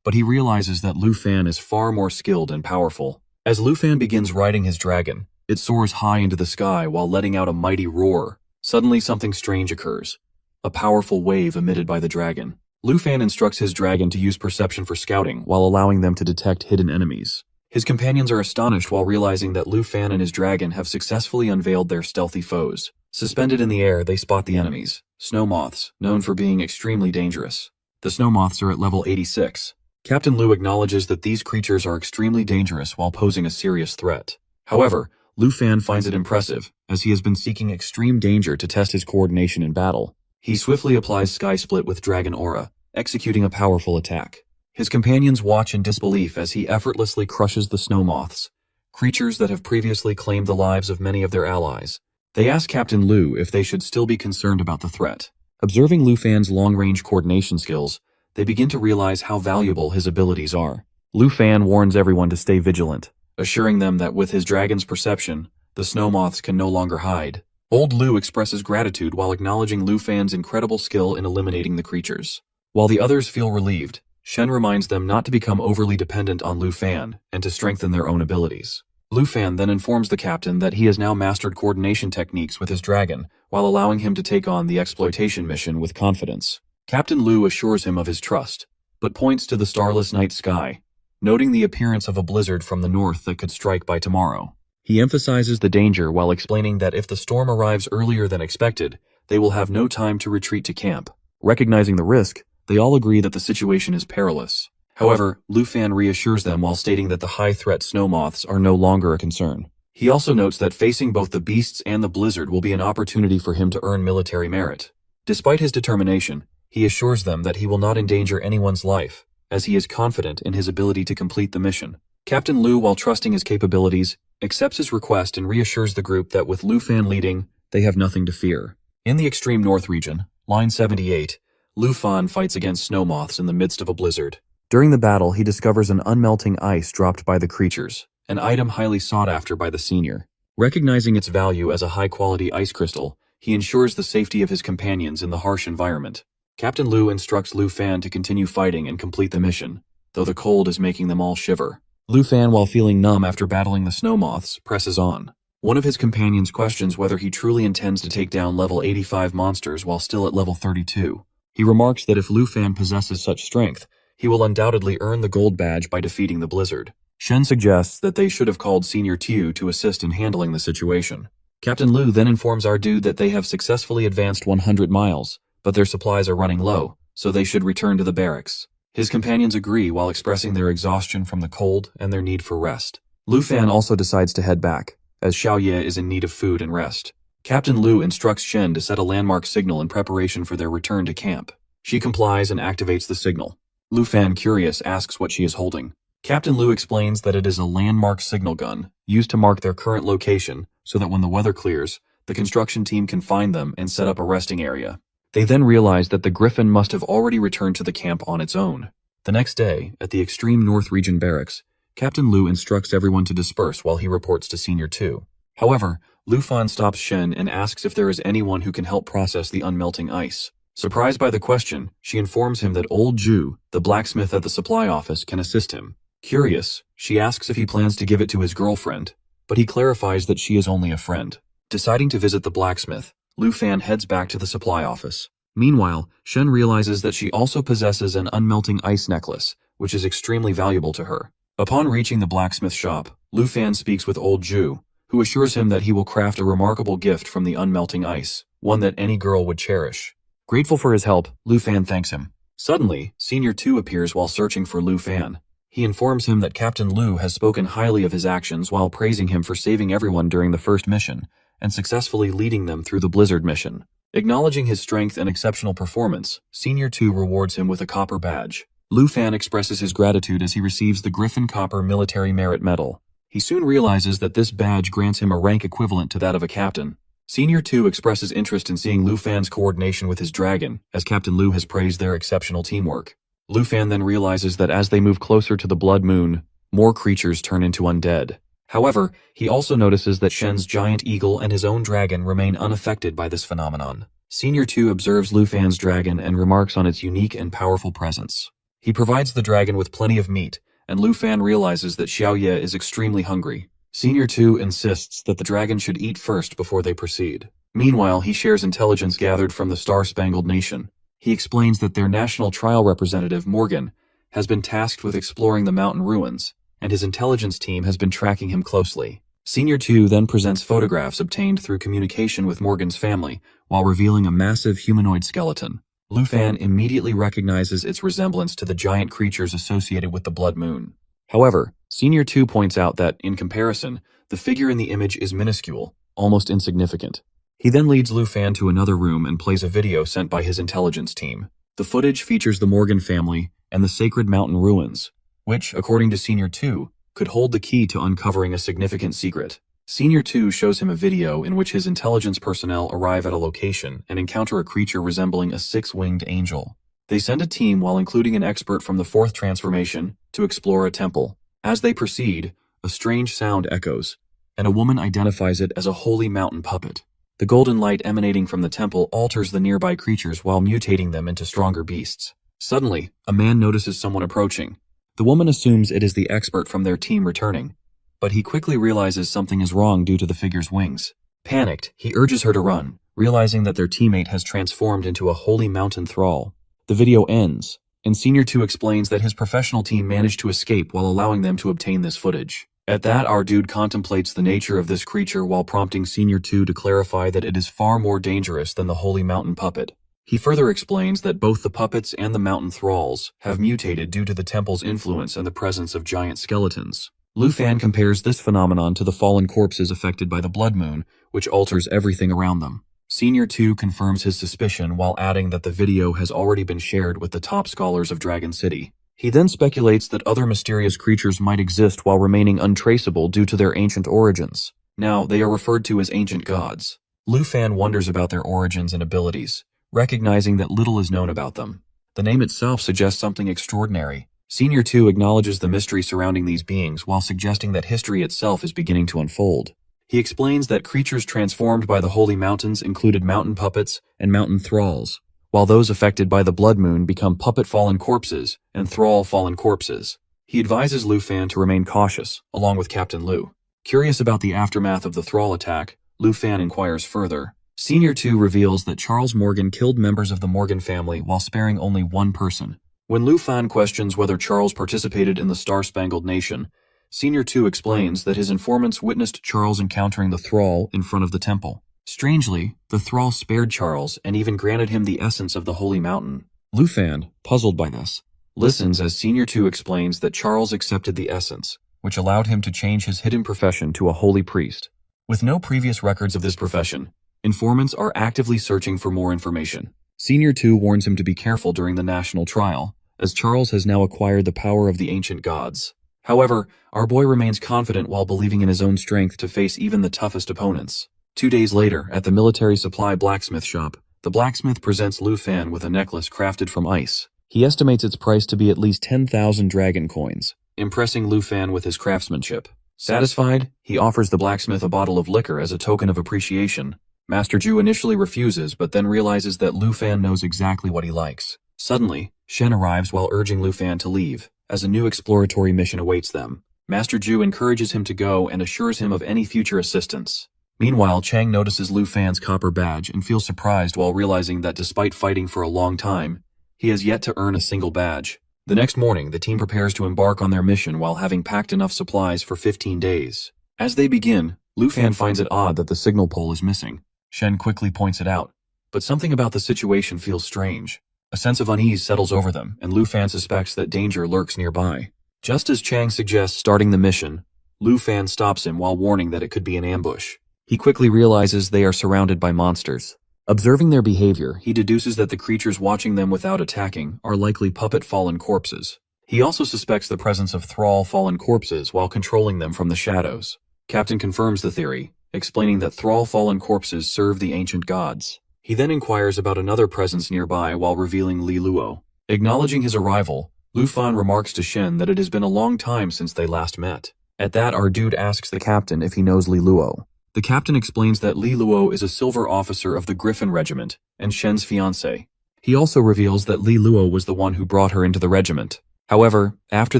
But he realizes that Lu Fan is far more skilled and powerful. As Lu Fan begins riding his dragon, it soars high into the sky while letting out a mighty roar. Suddenly something strange occurs. A powerful wave emitted by the dragon. Lu Fan instructs his dragon to use perception for scouting while allowing them to detect hidden enemies. His companions are astonished while realizing that Lu Fan and his dragon have successfully unveiled their stealthy foes. Suspended in the air, they spot the enemies, snow moths, known for being extremely dangerous. The snow moths are at level 86. Captain Lu acknowledges that these creatures are extremely dangerous while posing a serious threat. However, Lu Fan finds it impressive, as he has been seeking extreme danger to test his coordination in battle. He swiftly applies Sky Split with Dragon Aura, executing a powerful attack. His companions watch in disbelief as he effortlessly crushes the snow moths, creatures that have previously claimed the lives of many of their allies. They ask Captain Lu if they should still be concerned about the threat. Observing Lu Fan's long-range coordination skills, they begin to realize how valuable his abilities are. Lu Fan warns everyone to stay vigilant, assuring them that with his dragon's perception, the snow moths can no longer hide. Old Lu expresses gratitude while acknowledging Lu Fan's incredible skill in eliminating the creatures. While the others feel relieved, Shen reminds them not to become overly dependent on Lu Fan and to strengthen their own abilities. Lu Fan then informs the captain that he has now mastered coordination techniques with his dragon, while allowing him to take on the exploitation mission with confidence. Captain Lu assures him of his trust, but points to the starless night sky, noting the appearance of a blizzard from the north that could strike by tomorrow. He emphasizes the danger while explaining that if the storm arrives earlier than expected, they will have no time to retreat to camp. Recognizing the risk, they all agree that the situation is perilous. However, Lu Fan reassures them while stating that the high-threat snow moths are no longer a concern. He also notes that facing both the beasts and the blizzard will be an opportunity for him to earn military merit. Despite his determination, he assures them that he will not endanger anyone's life, as he is confident in his ability to complete the mission. Captain Lu, while trusting his capabilities, accepts his request and reassures the group that with Lu Fan leading, they have nothing to fear. In the extreme north region, line 78, Lu Fan fights against snow moths in the midst of a blizzard. During the battle, he discovers an unmelting ice dropped by the creatures, an item highly sought after by the senior. Recognizing its value as a high-quality ice crystal, he ensures the safety of his companions in the harsh environment. Captain Lu instructs Lu Fan to continue fighting and complete the mission, though the cold is making them all shiver. Lu Fan, while feeling numb after battling the snow moths, presses on. One of his companions questions whether he truly intends to take down level 85 monsters while still at level 32. He remarks that if Lu Fan possesses such strength, he will undoubtedly earn the gold badge by defeating the blizzard. Shen suggests that they should have called Senior Tu to assist in handling the situation. Captain Lu then informs our dude that they have successfully advanced 100 miles, but their supplies are running low, so they should return to the barracks. His companions agree while expressing their exhaustion from the cold and their need for rest. Lu Fan also decides to head back, as Xiao Ye is in need of food and rest. Captain Lu instructs Shen to set a landmark signal in preparation for their return to camp. She complies and activates the signal. Lu Fan, curious, asks what she is holding. Captain Lu explains that it is a landmark signal gun, used to mark their current location so that when the weather clears, the construction team can find them and set up a resting area. They then realize that the Griffin must have already returned to the camp on its own. The next day, at the extreme north region barracks, Captain Lu instructs everyone to disperse while he reports to Senior Tu. However, Lu Fan stops Shen and asks if there is anyone who can help process the unmelting ice. Surprised by the question, she informs him that Old Ju, the blacksmith at the supply office, can assist him. Curious, she asks if he plans to give it to his girlfriend, but he clarifies that she is only a friend. Deciding to visit the blacksmith, Lu Fan heads back to the supply office. Meanwhile, Shen realizes that she also possesses an unmelting ice necklace, which is extremely valuable to her. Upon reaching the blacksmith shop, Lu Fan speaks with Old Ju, who assures him that he will craft a remarkable gift from the unmelting ice, one that any girl would cherish. Grateful for his help, Lu Fan thanks him. Suddenly, Senior Tu appears while searching for Lu Fan. He informs him that Captain Lu has spoken highly of his actions while praising him for saving everyone during the first mission, and successfully leading them through the Blizzard mission. Acknowledging his strength and exceptional performance, Senior Tu rewards him with a copper badge. Lu Fan expresses his gratitude as he receives the Griffin Copper Military Merit Medal. He soon realizes that this badge grants him a rank equivalent to that of a captain. Senior Tu expresses interest in seeing Lu Fan's coordination with his dragon, as Captain Lu has praised their exceptional teamwork. Lu Fan then realizes that as they move closer to the Blood Moon, more creatures turn into undead. However, he also notices that Shen's giant eagle and his own dragon remain unaffected by this phenomenon. Senior Tu observes Lu Fan's dragon and remarks on its unique and powerful presence. He provides the dragon with plenty of meat, and Lu Fan realizes that Xiao Ye is extremely hungry. Senior Tu insists that the dragon should eat first before they proceed. Meanwhile, he shares intelligence gathered from the Star-Spangled Nation. He explains that their national trial representative, Morgan, has been tasked with exploring the mountain ruins, and his intelligence team has been tracking him closely. Senior Tu then presents photographs obtained through communication with Morgan's family, while revealing a massive humanoid skeleton. Lu Fan immediately recognizes its resemblance to the giant creatures associated with the Blood Moon. However, Senior Tu points out that, in comparison, the figure in the image is minuscule, almost insignificant. He then leads Lu Fan to another room and plays a video sent by his intelligence team. The footage features the Morgan family and the sacred mountain ruins, which, according to Senior Tu, could hold the key to uncovering a significant secret. Senior Tu shows him a video in which his intelligence personnel arrive at a location and encounter a creature resembling a six-winged angel. They send a team while including an expert from the fourth transformation to explore a temple. As they proceed, a strange sound echoes, and a woman identifies it as a holy mountain puppet. The golden light emanating from the temple alters the nearby creatures while mutating them into stronger beasts. Suddenly, a man notices someone approaching. The woman assumes it is the expert from their team returning, but he quickly realizes something is wrong due to the figure's wings. Panicked, he urges her to run, realizing that their teammate has transformed into a holy mountain thrall. The video ends, and Senior Tu explains that his professional team managed to escape while allowing them to obtain this footage. At that, our dude contemplates the nature of this creature while prompting Senior Tu to clarify that it is far more dangerous than the holy mountain puppet. He further explains that both the puppets and the mountain thralls have mutated due to the temple's influence and the presence of giant skeletons. Lu Fan compares this phenomenon to the fallen corpses affected by the blood moon, which alters everything around them. Senior 2 confirms his suspicion while adding that the video has already been shared with the top scholars of Dragon City. He then speculates that other mysterious creatures might exist while remaining untraceable due to their ancient origins. Now, they are referred to as ancient gods. Lu Fan wonders about their origins and abilities, recognizing that little is known about them. The name itself suggests something extraordinary. Senior 2 acknowledges the mystery surrounding these beings while suggesting that history itself is beginning to unfold. He explains that creatures transformed by the holy mountains included mountain puppets and mountain thralls, while those affected by the blood moon become puppet fallen corpses and thrall fallen corpses. He advises Lu Fan to remain cautious, along with Captain Lu. Curious about the aftermath of the thrall attack, Lu Fan inquires further. Senior 2 reveals that Charles Morgan killed members of the Morgan family while sparing only one person. When Lu Fan questions whether Charles participated in the Star-Spangled Nation, Senior 2 explains that his informants witnessed Charles encountering the thrall in front of the temple. Strangely, the thrall spared Charles and even granted him the essence of the holy mountain. Lu Fan, puzzled by this, listens as Senior 2 explains that Charles accepted the essence, which allowed him to change his hidden profession to a holy priest. With no previous records of this profession, informants are actively searching for more information. Senior 2 warns him to be careful during the national trial, as Charles has now acquired the power of the ancient gods. However, our boy remains confident while believing in his own strength to face even the toughest opponents. 2 days later, at the military supply blacksmith shop, the blacksmith presents Lu Fan with a necklace crafted from ice. He estimates its price to be at least 10,000 dragon coins, impressing Lu Fan with his craftsmanship. Satisfied, he offers the blacksmith a bottle of liquor as a token of appreciation. Master Ju initially refuses, but then realizes that Lu Fan knows exactly what he likes. Suddenly, Shen arrives while urging Lu Fan to leave, as a new exploratory mission awaits them. Master Ju encourages him to go and assures him of any future assistance. Meanwhile, Chang notices Lu Fan's copper badge and feels surprised while realizing that despite fighting for a long time, he has yet to earn a single badge. The next morning, the team prepares to embark on their mission while having packed enough supplies for 15 days. As they begin, Lu Fan finds it odd that the signal pole is missing. Shen quickly points it out, but something about the situation feels strange. A sense of unease settles over them, and Lu Fan suspects that danger lurks nearby. Just as Chang suggests starting the mission, Lu Fan stops him while warning that it could be an ambush. He quickly realizes they are surrounded by monsters. Observing their behavior, he deduces that the creatures watching them without attacking are likely puppet fallen corpses. He also suspects the presence of thrall fallen corpses while controlling them from the shadows. Captain confirms the theory, explaining that thrall fallen corpses serve the ancient gods. He then inquires about another presence nearby while revealing Li Luo. Acknowledging his arrival, Lu Fan remarks to Shen that it has been a long time since they last met. At that, our dude asks the captain if he knows Li Luo. The captain explains that Li Luo is a silver officer of the Griffin Regiment and Shen's fiancé. He also reveals that Li Luo was the one who brought her into the regiment. However, after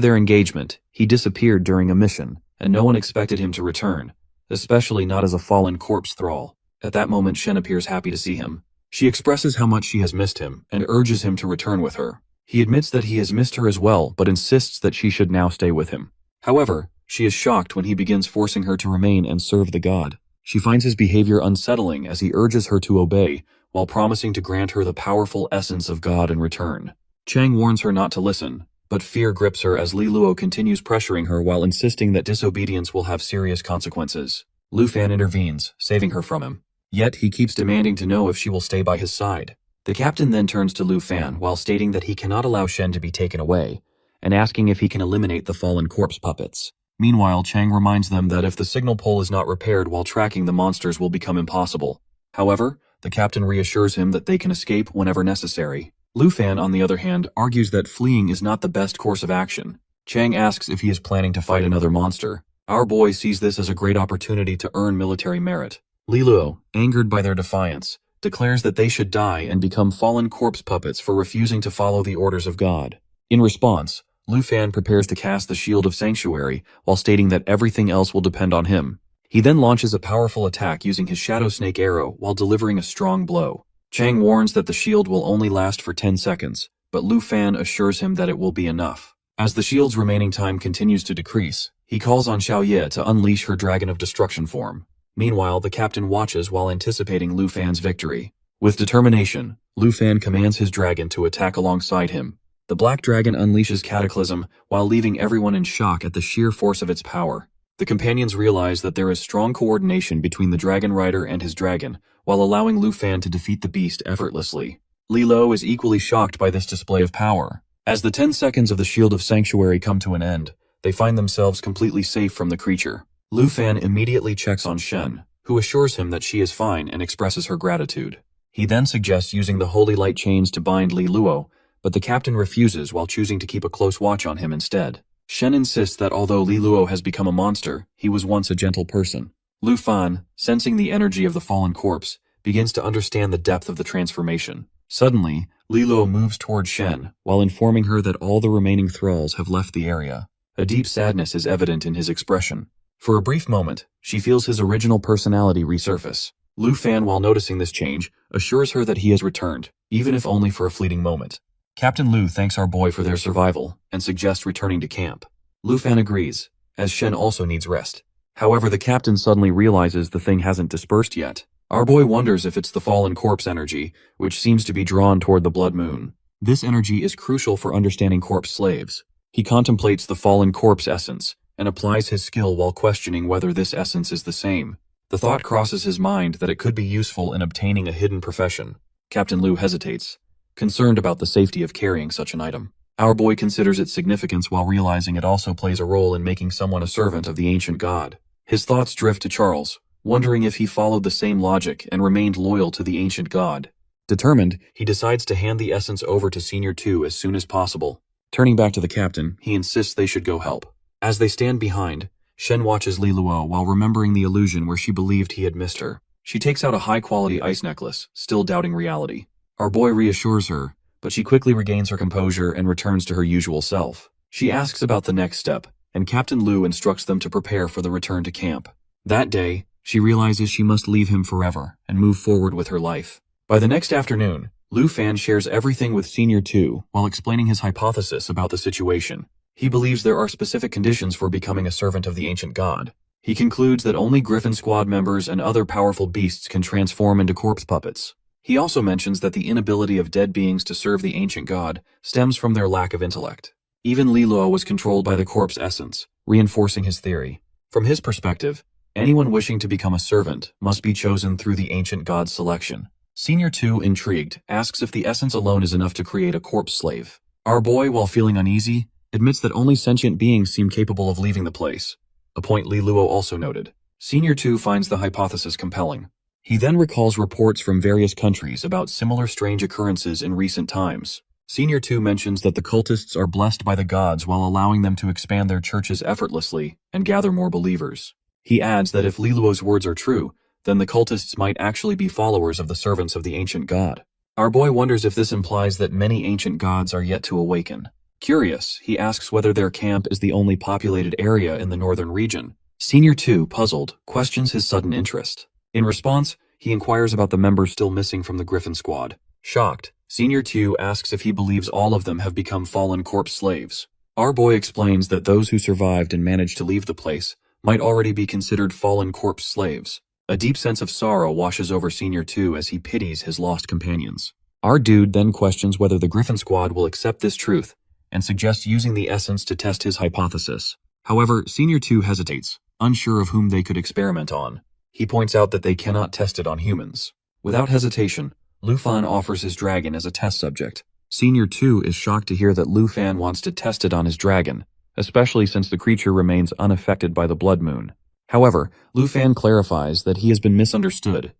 their engagement, he disappeared during a mission, and no one expected him to return, especially not as a fallen corpse thrall. At that moment, Shen appears happy to see him. She expresses how much she has missed him and urges him to return with her. He admits that he has missed her as well, but insists that she should now stay with him. However, she is shocked when he begins forcing her to remain and serve the god. She finds his behavior unsettling as he urges her to obey, while promising to grant her the powerful essence of God in return. Chang warns her not to listen, but fear grips her as Li Luo continues pressuring her while insisting that disobedience will have serious consequences. Lu Fan intervenes, saving her from him. Yet he keeps demanding to know if she will stay by his side. The captain then turns to Lu Fan while stating that he cannot allow Shen to be taken away, and asking if he can eliminate the fallen corpse puppets. Meanwhile, Chang reminds them that if the signal pole is not repaired while tracking, the monsters will become impossible. However, the captain reassures him that they can escape whenever necessary. Lu Fan, on the other hand, argues that fleeing is not the best course of action. Chang asks if he is planning to fight another monster. Our boy sees this as a great opportunity to earn military merit. Li Luo, angered by their defiance, declares that they should die and become fallen corpse puppets for refusing to follow the orders of God. In response, Lu Fan prepares to cast the Shield of Sanctuary while stating that everything else will depend on him. He then launches a powerful attack using his Shadow Snake arrow while delivering a strong blow. Chang warns that the shield will only last for 10 seconds, but Lu Fan assures him that it will be enough. As the shield's remaining time continues to decrease, he calls on Xiao Ye to unleash her Dragon of Destruction form. Meanwhile, the captain watches while anticipating Lu Fan's victory. With determination, Lu Fan commands his dragon to attack alongside him. The black dragon unleashes Cataclysm while leaving everyone in shock at the sheer force of its power. The companions realize that there is strong coordination between the dragon rider and his dragon, while allowing Lu Fan to defeat the beast effortlessly. Li Lo is equally shocked by this display of power. As the 10 seconds of the Shield of Sanctuary come to an end, they find themselves completely safe from the creature. Lu Fan immediately checks on Shen, who assures him that she is fine and expresses her gratitude. He then suggests using the holy light chains to bind Li Luo, but the captain refuses while choosing to keep a close watch on him instead. Shen insists that although Li Luo has become a monster, he was once a gentle person. Lu Fan, sensing the energy of the fallen corpse, begins to understand the depth of the transformation. Suddenly, Li Luo moves toward Shen, while informing her that all the remaining thralls have left the area. A deep sadness is evident in his expression. For a brief moment, she feels his original personality resurface. Lu Fan, while noticing this change, assures her that he has returned, even if only for a fleeting moment. Captain Lu thanks our boy for their survival and suggests returning to camp. Lu Fan agrees, as Shen also needs rest. However, the captain suddenly realizes the thing hasn't dispersed yet. Our boy wonders if it's the fallen corpse energy, which seems to be drawn toward the blood moon. This energy is crucial for understanding corpse slaves. He contemplates the fallen corpse essence and applies his skill while questioning whether this essence is the same. The thought crosses his mind that it could be useful in obtaining a hidden profession. Captain Lu hesitates, concerned about the safety of carrying such an item. Our boy considers its significance while realizing it also plays a role in making someone a servant of the ancient god. His thoughts drift to Charles, wondering if he followed the same logic and remained loyal to the ancient god. Determined, he decides to hand the essence over to Senior 2 as soon as possible. Turning back to the captain, he insists they should go help. As they stand behind, Shen watches Li Luo while remembering the illusion where she believed he had missed her. She takes out a high-quality ice necklace, still doubting reality. Our boy reassures her, but she quickly regains her composure and returns to her usual self. She asks about the next step, and Captain Lu instructs them to prepare for the return to camp. That day, she realizes she must leave him forever and move forward with her life. By the next afternoon, Lu Fan shares everything with Senior 2 while explaining his hypothesis about the situation. He believes there are specific conditions for becoming a servant of the ancient god. He concludes that only Griffin Squad members and other powerful beasts can transform into corpse puppets. He also mentions that the inability of dead beings to serve the ancient god stems from their lack of intellect. Even Li Luo was controlled by the corpse essence, reinforcing his theory. From his perspective, anyone wishing to become a servant must be chosen through the ancient god's selection. Senior 2, intrigued, asks if the essence alone is enough to create a corpse slave. Our boy, while feeling uneasy, admits that only sentient beings seem capable of leaving the place, a point Li Luo also noted. Senior 2 finds the hypothesis compelling. He then recalls reports from various countries about similar strange occurrences in recent times. Senior 2 mentions that the cultists are blessed by the gods while allowing them to expand their churches effortlessly and gather more believers. He adds that if Li Luo's words are true, then the cultists might actually be followers of the servants of the ancient god. Our boy wonders if this implies that many ancient gods are yet to awaken. Curious, he asks whether their camp is the only populated area in the northern region. Senior 2, puzzled, questions his sudden interest. In response, he inquires about the members still missing from the Griffin Squad. Shocked, Senior 2 asks if he believes all of them have become fallen corpse slaves. Our boy explains that those who survived and managed to leave the place might already be considered fallen corpse slaves. A deep sense of sorrow washes over Senior 2 as he pities his lost companions. Our dude then questions whether the Griffin Squad will accept this truth and suggests using the essence to test his hypothesis. However, Senior 2 hesitates, unsure of whom they could experiment on. He points out that they cannot test it on humans. Without hesitation, Lu Fan offers his dragon as a test subject. Senior 2 is shocked to hear that Lu Fan wants to test it on his dragon, especially since the creature remains unaffected by the blood moon. However, Lu Fan clarifies that he has been misunderstood.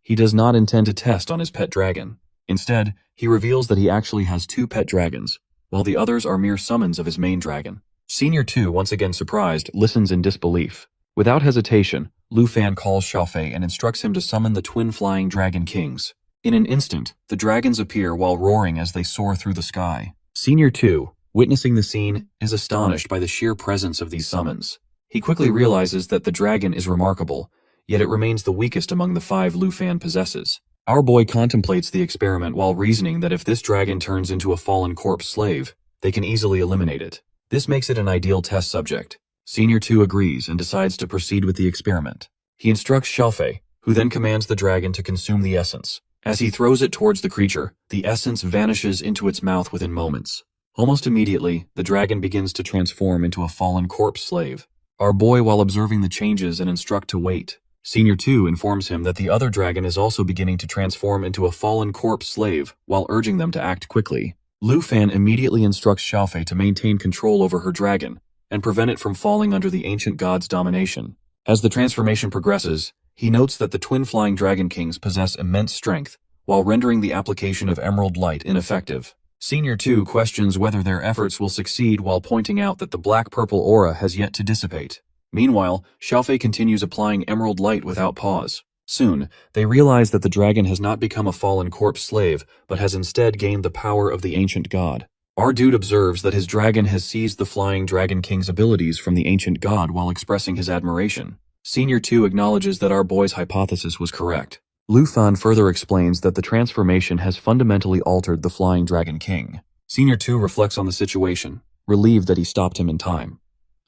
He does not intend to test on his pet dragon. Instead, he reveals that he actually has 2 pet dragons, while the others are mere summons of his main dragon. Senior 2, once again surprised, listens in disbelief. Without hesitation, Lu Fan calls Xiaofei and instructs him to summon the twin flying dragon kings. In an instant, the dragons appear while roaring as they soar through the sky. Senior 2, witnessing the scene, is astonished by the sheer presence of these summons. He quickly realizes that the dragon is remarkable, yet it remains the weakest among the 5 Lu Fan possesses. Our boy contemplates the experiment while reasoning that if this dragon turns into a fallen corpse slave, they can easily eliminate it. This makes it an ideal test subject. Senior 2 agrees and decides to proceed with the experiment. He instructs Xiaofei, who then commands the dragon to consume the essence. As he throws it towards the creature, the essence vanishes into its mouth within moments. Almost immediately, the dragon begins to transform into a fallen corpse slave. Our boy, while observing the changes and instruct to wait. Senior 2 informs him that the other dragon is also beginning to transform into a fallen corpse slave while urging them to act quickly. Lu Fan immediately instructs Xiaofei to maintain control over her dragon and prevent it from falling under the ancient god's domination. As the transformation progresses, he notes that the twin flying dragon kings possess immense strength while rendering the application of emerald light ineffective. Senior 2 questions whether their efforts will succeed while pointing out that the black-purple aura has yet to dissipate. Meanwhile, Xiaofei continues applying emerald light without pause. Soon, they realize that the dragon has not become a fallen corpse slave, but has instead gained the power of the ancient god. Our dude observes that his dragon has seized the flying dragon king's abilities from the ancient god while expressing his admiration. Senior 2 acknowledges that our boy's hypothesis was correct. Lu Fan further explains that the transformation has fundamentally altered the flying dragon king. Senior 2 reflects on the situation, relieved that he stopped him in time.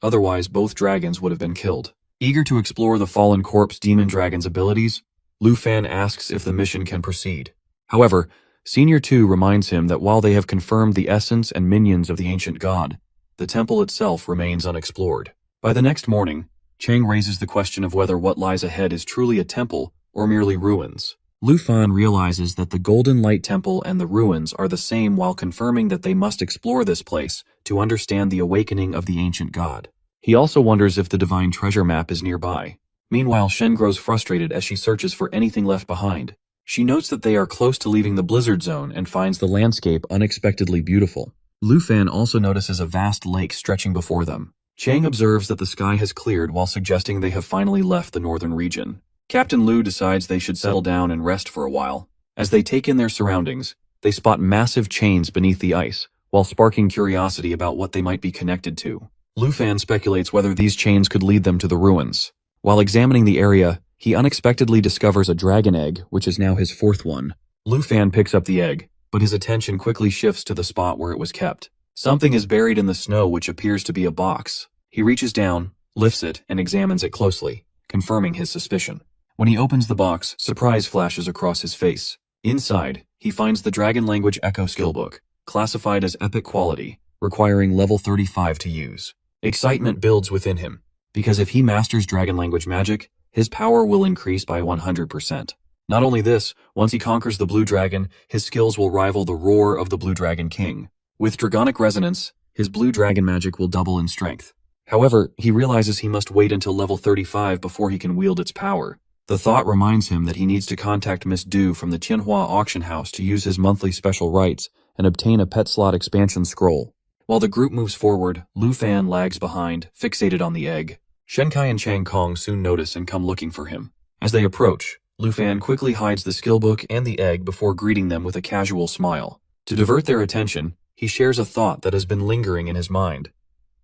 Otherwise, both dragons would have been killed. Eager to explore the fallen corpse demon dragon's abilities, Lu Fan asks if the mission can proceed. However, Senior 2 reminds him that while they have confirmed the essence and minions of the ancient god, the temple itself remains unexplored. By the next morning, Chang raises the question of whether what lies ahead is truly a temple or merely ruins. Lu Fan realizes that the Golden Light Temple and the ruins are the same while confirming that they must explore this place to understand the awakening of the ancient god. He also wonders if the divine treasure map is nearby. Meanwhile, Shen grows frustrated as she searches for anything left behind. She notes that they are close to leaving the blizzard zone and finds the landscape unexpectedly beautiful. Lu Fan also notices a vast lake stretching before them. Chang observes that the sky has cleared while suggesting they have finally left the northern region. Captain Lu decides they should settle down and rest for a while. As they take in their surroundings, they spot massive chains beneath the ice, while sparking curiosity about what they might be connected to. Lu Fan speculates whether these chains could lead them to the ruins. While examining the area, he unexpectedly discovers a dragon egg, which is now his fourth one. Lu Fan picks up the egg, but his attention quickly shifts to the spot where it was kept. Something is buried in the snow which appears to be a box. He reaches down, lifts it, and examines it closely, confirming his suspicion. When he opens the box, surprise flashes across his face. Inside, he finds the Dragon Language Echo Skillbook, classified as Epic Quality, requiring level 35 to use. Excitement builds within him, because if he masters Dragon Language magic, his power will increase by 100%. Not only this, once he conquers the Blue Dragon, his skills will rival the roar of the Blue Dragon King. With Dragonic Resonance, his Blue Dragon magic will double in strength. However, he realizes he must wait until level 35 before he can wield its power. The thought reminds him that he needs to contact Miss Du from the Tianhua auction house to use his monthly special rights and obtain a pet slot expansion scroll. While the group moves forward, Lu Fan lags behind, fixated on the egg. Shenkai and Chang Kong soon notice and come looking for him. As they approach, Lu Fan quickly hides the skillbook and the egg before greeting them with a casual smile. To divert their attention, he shares a thought that has been lingering in his mind.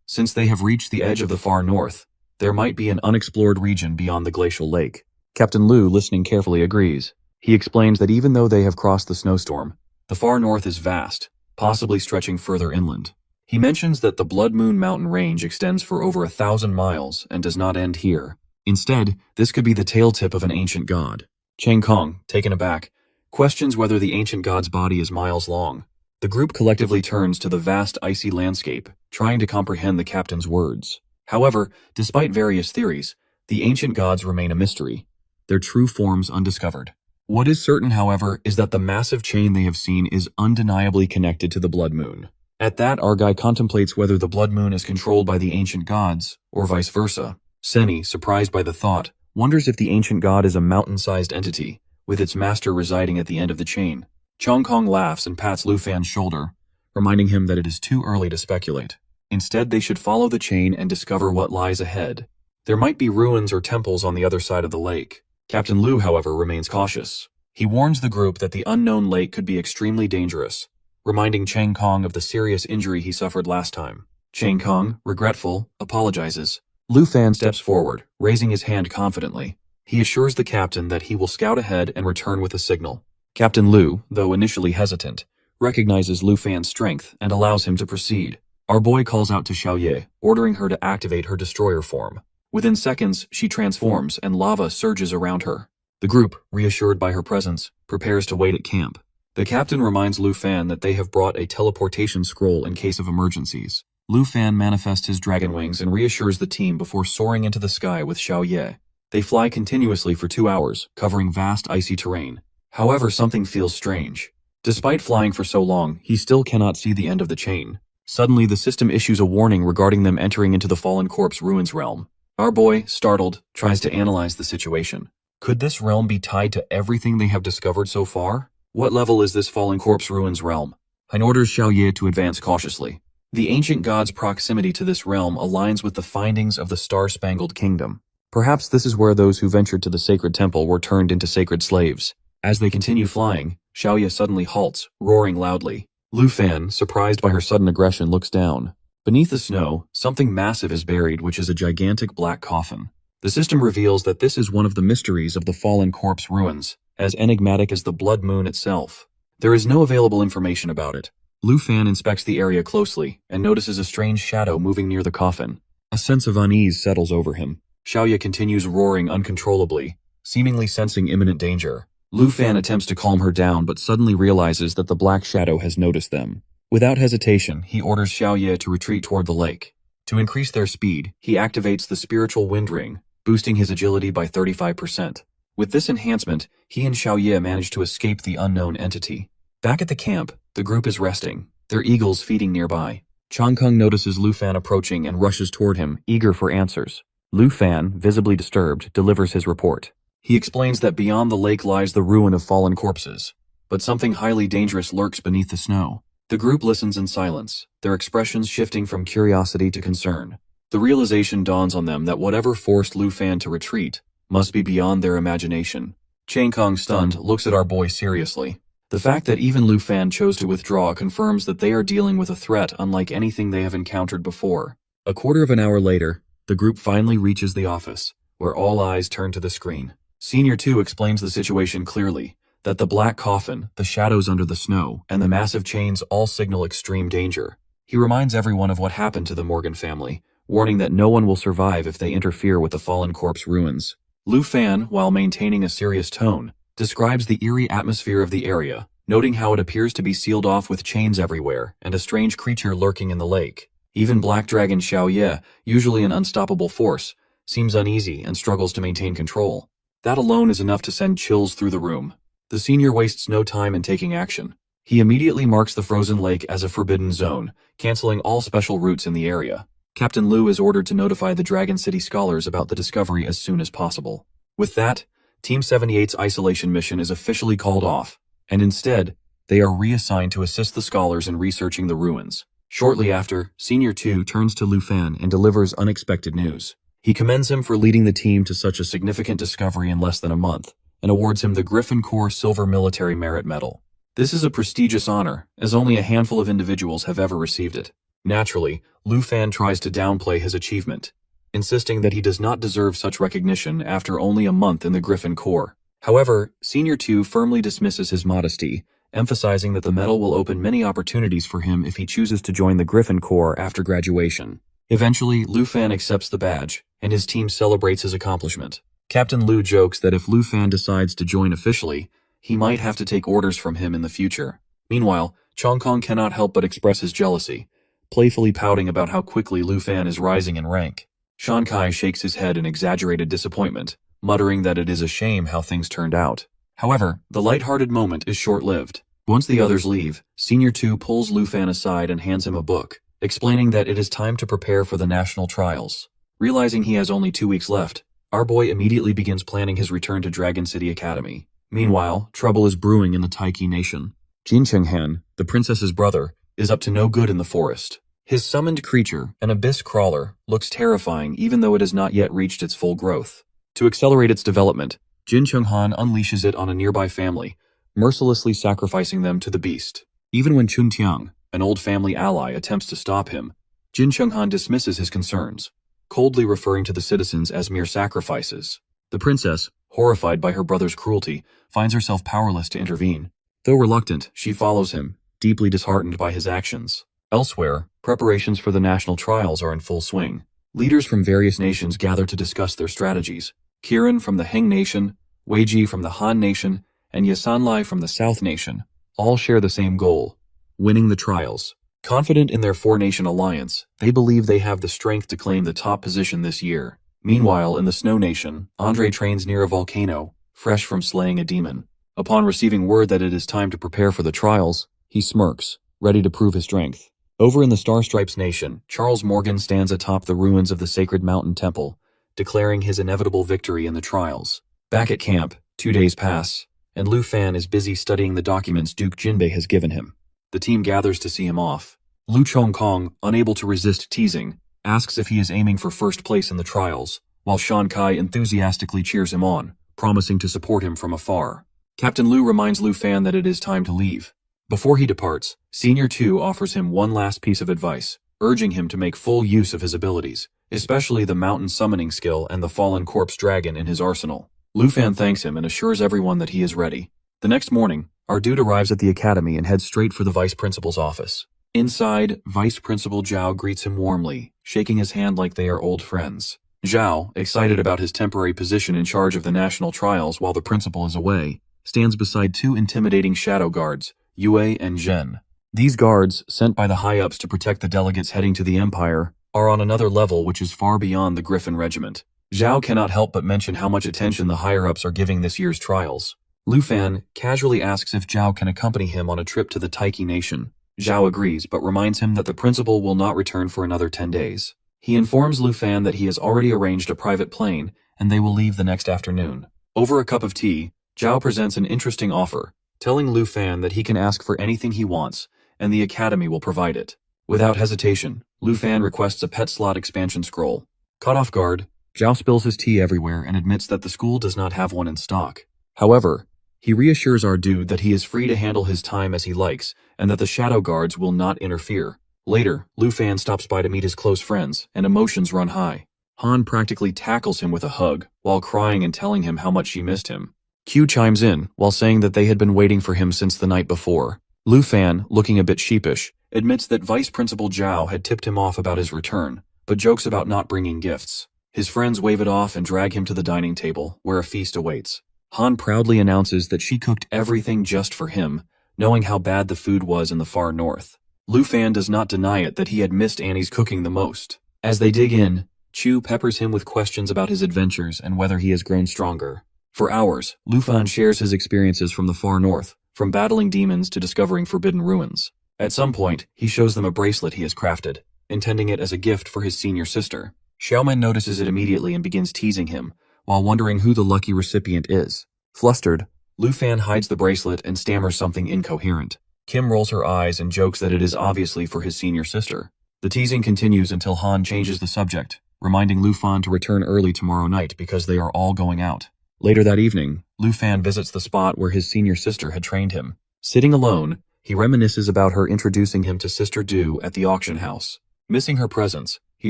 Since they have reached the edge of the far north, there might be an unexplored region beyond the glacial lake. Captain Lu, listening carefully, agrees. He explains that even though they have crossed the snowstorm, the far north is vast, possibly stretching further inland. He mentions that the Blood Moon mountain range extends for over 1,000 miles and does not end here. Instead, this could be the tail tip of an ancient god. Chang Kong, taken aback, questions whether the ancient god's body is miles long. The group collectively turns to the vast icy landscape, trying to comprehend the captain's words. However, despite various theories, the ancient gods remain a mystery, their true forms undiscovered. What is certain, however, is that the massive chain they have seen is undeniably connected to the Blood Moon. At that, our guy contemplates whether the Blood Moon is controlled by the ancient gods, or vice versa. Seni, surprised by the thought, wonders if the ancient god is a mountain-sized entity, with its master residing at the end of the chain. Chong Kong laughs and pats Lu Fan's shoulder, reminding him that it is too early to speculate. Instead, they should follow the chain and discover what lies ahead. There might be ruins or temples on the other side of the lake. Captain Lu, however, remains cautious. He warns the group that the unknown lake could be extremely dangerous, reminding Chang Kong of the serious injury he suffered last time. Chang Kong, regretful, apologizes. Lu Fan steps forward, raising his hand confidently. He assures the captain that he will scout ahead and return with a signal. Captain Lu, though initially hesitant, recognizes Lu Fan's strength and allows him to proceed. Our boy calls out to Xiaoye, ordering her to activate her destroyer form. Within seconds, she transforms and lava surges around her. The group, reassured by her presence, prepares to wait at camp. The captain reminds Lu Fan that they have brought a teleportation scroll in case of emergencies. Lu Fan manifests his dragon wings and reassures the team before soaring into the sky with Xiao Ye. They fly continuously for 2 hours, covering vast icy terrain. However, something feels strange. Despite flying for so long, he still cannot see the end of the chain. Suddenly, the system issues a warning regarding them entering into the Fallen Corpse Ruins realm. Our boy, startled, tries to analyze the situation. Could this realm be tied to everything they have discovered so far? What level is this Fallen Corpse Ruins realm? Hein orders Xiao Ye to advance cautiously. The ancient god's proximity to this realm aligns with the findings of the Star-Spangled Kingdom. Perhaps this is where those who ventured to the sacred temple were turned into sacred slaves. As they continue flying, Xiao Ye suddenly halts, roaring loudly. Lu Fan, surprised by her sudden aggression, looks down. Beneath the snow, something massive is buried, which is a gigantic black coffin. The system reveals that this is one of the mysteries of the Fallen Corpse Ruins, as enigmatic as the Blood Moon itself. There is no available information about it. Lu Fan inspects the area closely and notices a strange shadow moving near the coffin. A sense of unease settles over him. Xiao Ye continues roaring uncontrollably, seemingly sensing imminent danger. Lu Fan attempts to calm her down but suddenly realizes that the black shadow has noticed them. Without hesitation, he orders Xiao Ye to retreat toward the lake. To increase their speed, he activates the spiritual wind ring, boosting his agility by 35%. With this enhancement, he and Xiao Ye manage to escape the unknown entity. Back at the camp, the group is resting, their eagles feeding nearby. Chang Kung notices Lu Fan approaching and rushes toward him, eager for answers. Lu Fan, visibly disturbed, delivers his report. He explains that beyond the lake lies the ruin of fallen corpses, but something highly dangerous lurks beneath the snow. The group listens in silence, their expressions shifting from curiosity to concern. The realization dawns on them that whatever forced Lu Fan to retreat must be beyond their imagination. Chang Kung, stunned, looks at our boy seriously. The fact that even Lu Fan chose to withdraw confirms that they are dealing with a threat unlike anything they have encountered before. A quarter of an hour later, the group finally reaches the office, where all eyes turn to the screen. Senior 2 explains the situation clearly, that the black coffin, the shadows under the snow, and the massive chains all signal extreme danger. He reminds everyone of what happened to the Morgan family, warning that no one will survive if they interfere with the Fallen Corpse ruins. Lu Fan, while maintaining a serious tone, describes the eerie atmosphere of the area, noting how it appears to be sealed off with chains everywhere and a strange creature lurking in the lake. Even Black Dragon Xiao Ye, usually an unstoppable force, seems uneasy and struggles to maintain control. That alone is enough to send chills through the room. The senior wastes no time in taking action. He immediately marks the frozen lake as a forbidden zone, canceling all special routes in the area. Captain Lu is ordered to notify the Dragon City scholars about the discovery as soon as possible. With that, Team 78's isolation mission is officially called off, and instead, they are reassigned to assist the scholars in researching the ruins. Shortly after, Senior 2 turns to Lu Fan and delivers unexpected news. He commends him for leading the team to such a significant discovery in less than a month, and awards him the Griffin Corps Silver Military Merit Medal. This is a prestigious honor, as only a handful of individuals have ever received it. Naturally, Lu Fan tries to downplay his achievement, insisting that he does not deserve such recognition after only a month in the Griffin Corps. However, Senior 2 firmly dismisses his modesty, emphasizing that the medal will open many opportunities for him if he chooses to join the Griffin Corps after graduation. Eventually, Lu Fan accepts the badge, and his team celebrates his accomplishment. Captain Lu jokes that if Lu Fan decides to join officially, he might have to take orders from him in the future. Meanwhile, Chong Kong cannot help but express his jealousy, playfully pouting about how quickly Lu Fan is rising in rank. Shan Kai shakes his head in exaggerated disappointment, muttering that it is a shame how things turned out. However, the light-hearted moment is short-lived. Once the others leave, Senior 2 pulls Lu Fan aside and hands him a book, explaining that it is time to prepare for the national trials. Realizing he has only 2 weeks left, our boy immediately begins planning his return to Dragon City Academy. Meanwhile, trouble is brewing in the Taiki nation. Jin Chenghan, the princess's brother, is up to no good in the forest. His summoned creature, an abyss crawler, looks terrifying even though it has not yet reached its full growth. To accelerate its development, Jin Chenghan unleashes it on a nearby family, mercilessly sacrificing them to the beast. Even when Chun Tiang, an old family ally, attempts to stop him, Jin Chenghan dismisses his concerns, coldly referring to the citizens as mere sacrifices. The princess, horrified by her brother's cruelty, finds herself powerless to intervene. Though reluctant, she follows him, deeply disheartened by his actions. Elsewhere, preparations for the national trials are in full swing. Leaders from various nations gather to discuss their strategies. Kirin from the Heng Nation, Weiji from the Han Nation, and Yasanlai from the South Nation all share the same goal: winning the trials. Confident in their four-nation alliance, they believe they have the strength to claim the top position this year. Meanwhile, in the Snow Nation, Andre trains near a volcano, fresh from slaying a demon. Upon receiving word that it is time to prepare for the trials, he smirks, ready to prove his strength. Over in the Star Stripes Nation, Charles Morgan stands atop the ruins of the Sacred Mountain Temple, declaring his inevitable victory in the trials. Back at camp, 2 days pass, and Lu Fan is busy studying the documents Duke Jinbei has given him. The team gathers to see him off. Lu Chongkong, unable to resist teasing, asks if he is aiming for first place in the trials, while Shan Kai enthusiastically cheers him on, promising to support him from afar. Captain Lu reminds Lu Fan that it is time to leave. Before he departs, Senior 2 offers him one last piece of advice, urging him to make full use of his abilities, especially the mountain summoning skill and the fallen corpse dragon in his arsenal. Lu Fan thanks him and assures everyone that he is ready. The next morning, our dude arrives at the academy and heads straight for the vice principal's office. Inside, Vice Principal Zhao greets him warmly, shaking his hand like they are old friends. Zhao, excited about his temporary position in charge of the national trials while the principal is away, stands beside two intimidating shadow guards, Yue and Zhen. These guards, sent by the high-ups to protect the delegates heading to the Empire, are on another level which is far beyond the Griffin Regiment. Zhao cannot help but mention how much attention the higher-ups are giving this year's trials. Lu Fan casually asks if Zhao can accompany him on a trip to the Taiki Nation. Zhao agrees, but reminds him that the principal will not return for another 10 days. He informs Lu Fan that he has already arranged a private plane, and they will leave the next afternoon. Over a cup of tea, Zhao presents an interesting offer, telling Lu Fan that he can ask for anything he wants, and the academy will provide it. Without hesitation, Lu Fan requests a pet slot expansion scroll. Caught off guard, Zhao spills his tea everywhere and admits that the school does not have one in stock. However, he reassures our dude that he is free to handle his time as he likes, and that the shadow guards will not interfere. Later, Lu Fan stops by to meet his close friends, and emotions run high. Han practically tackles him with a hug, while crying and telling him how much she missed him. Q chimes in, while saying that they had been waiting for him since the night before. Lu Fan, looking a bit sheepish, admits that Vice Principal Zhao had tipped him off about his return, but jokes about not bringing gifts. His friends wave it off and drag him to the dining table, where a feast awaits. Han proudly announces that she cooked everything just for him, knowing how bad the food was in the far north. Lu Fan does not deny it that he had missed Annie's cooking the most. As they dig in, Chu peppers him with questions about his adventures and whether he has grown stronger. For hours, Lu Fan shares his experiences from the far north, from battling demons to discovering forbidden ruins. At some point, he shows them a bracelet he has crafted, intending it as a gift for his senior sister. Xiaoman notices it immediately and begins teasing him, while wondering who the lucky recipient is. Flustered, Lu Fan hides the bracelet and stammers something incoherent. Kim rolls her eyes and jokes that it is obviously for his senior sister. The teasing continues until Han changes the subject, reminding Lu Fan to return early tomorrow night because they are all going out. Later that evening, Lu Fan visits the spot where his senior sister had trained him. Sitting alone, he reminisces about her introducing him to Sister Du at the auction house. Missing her presence, he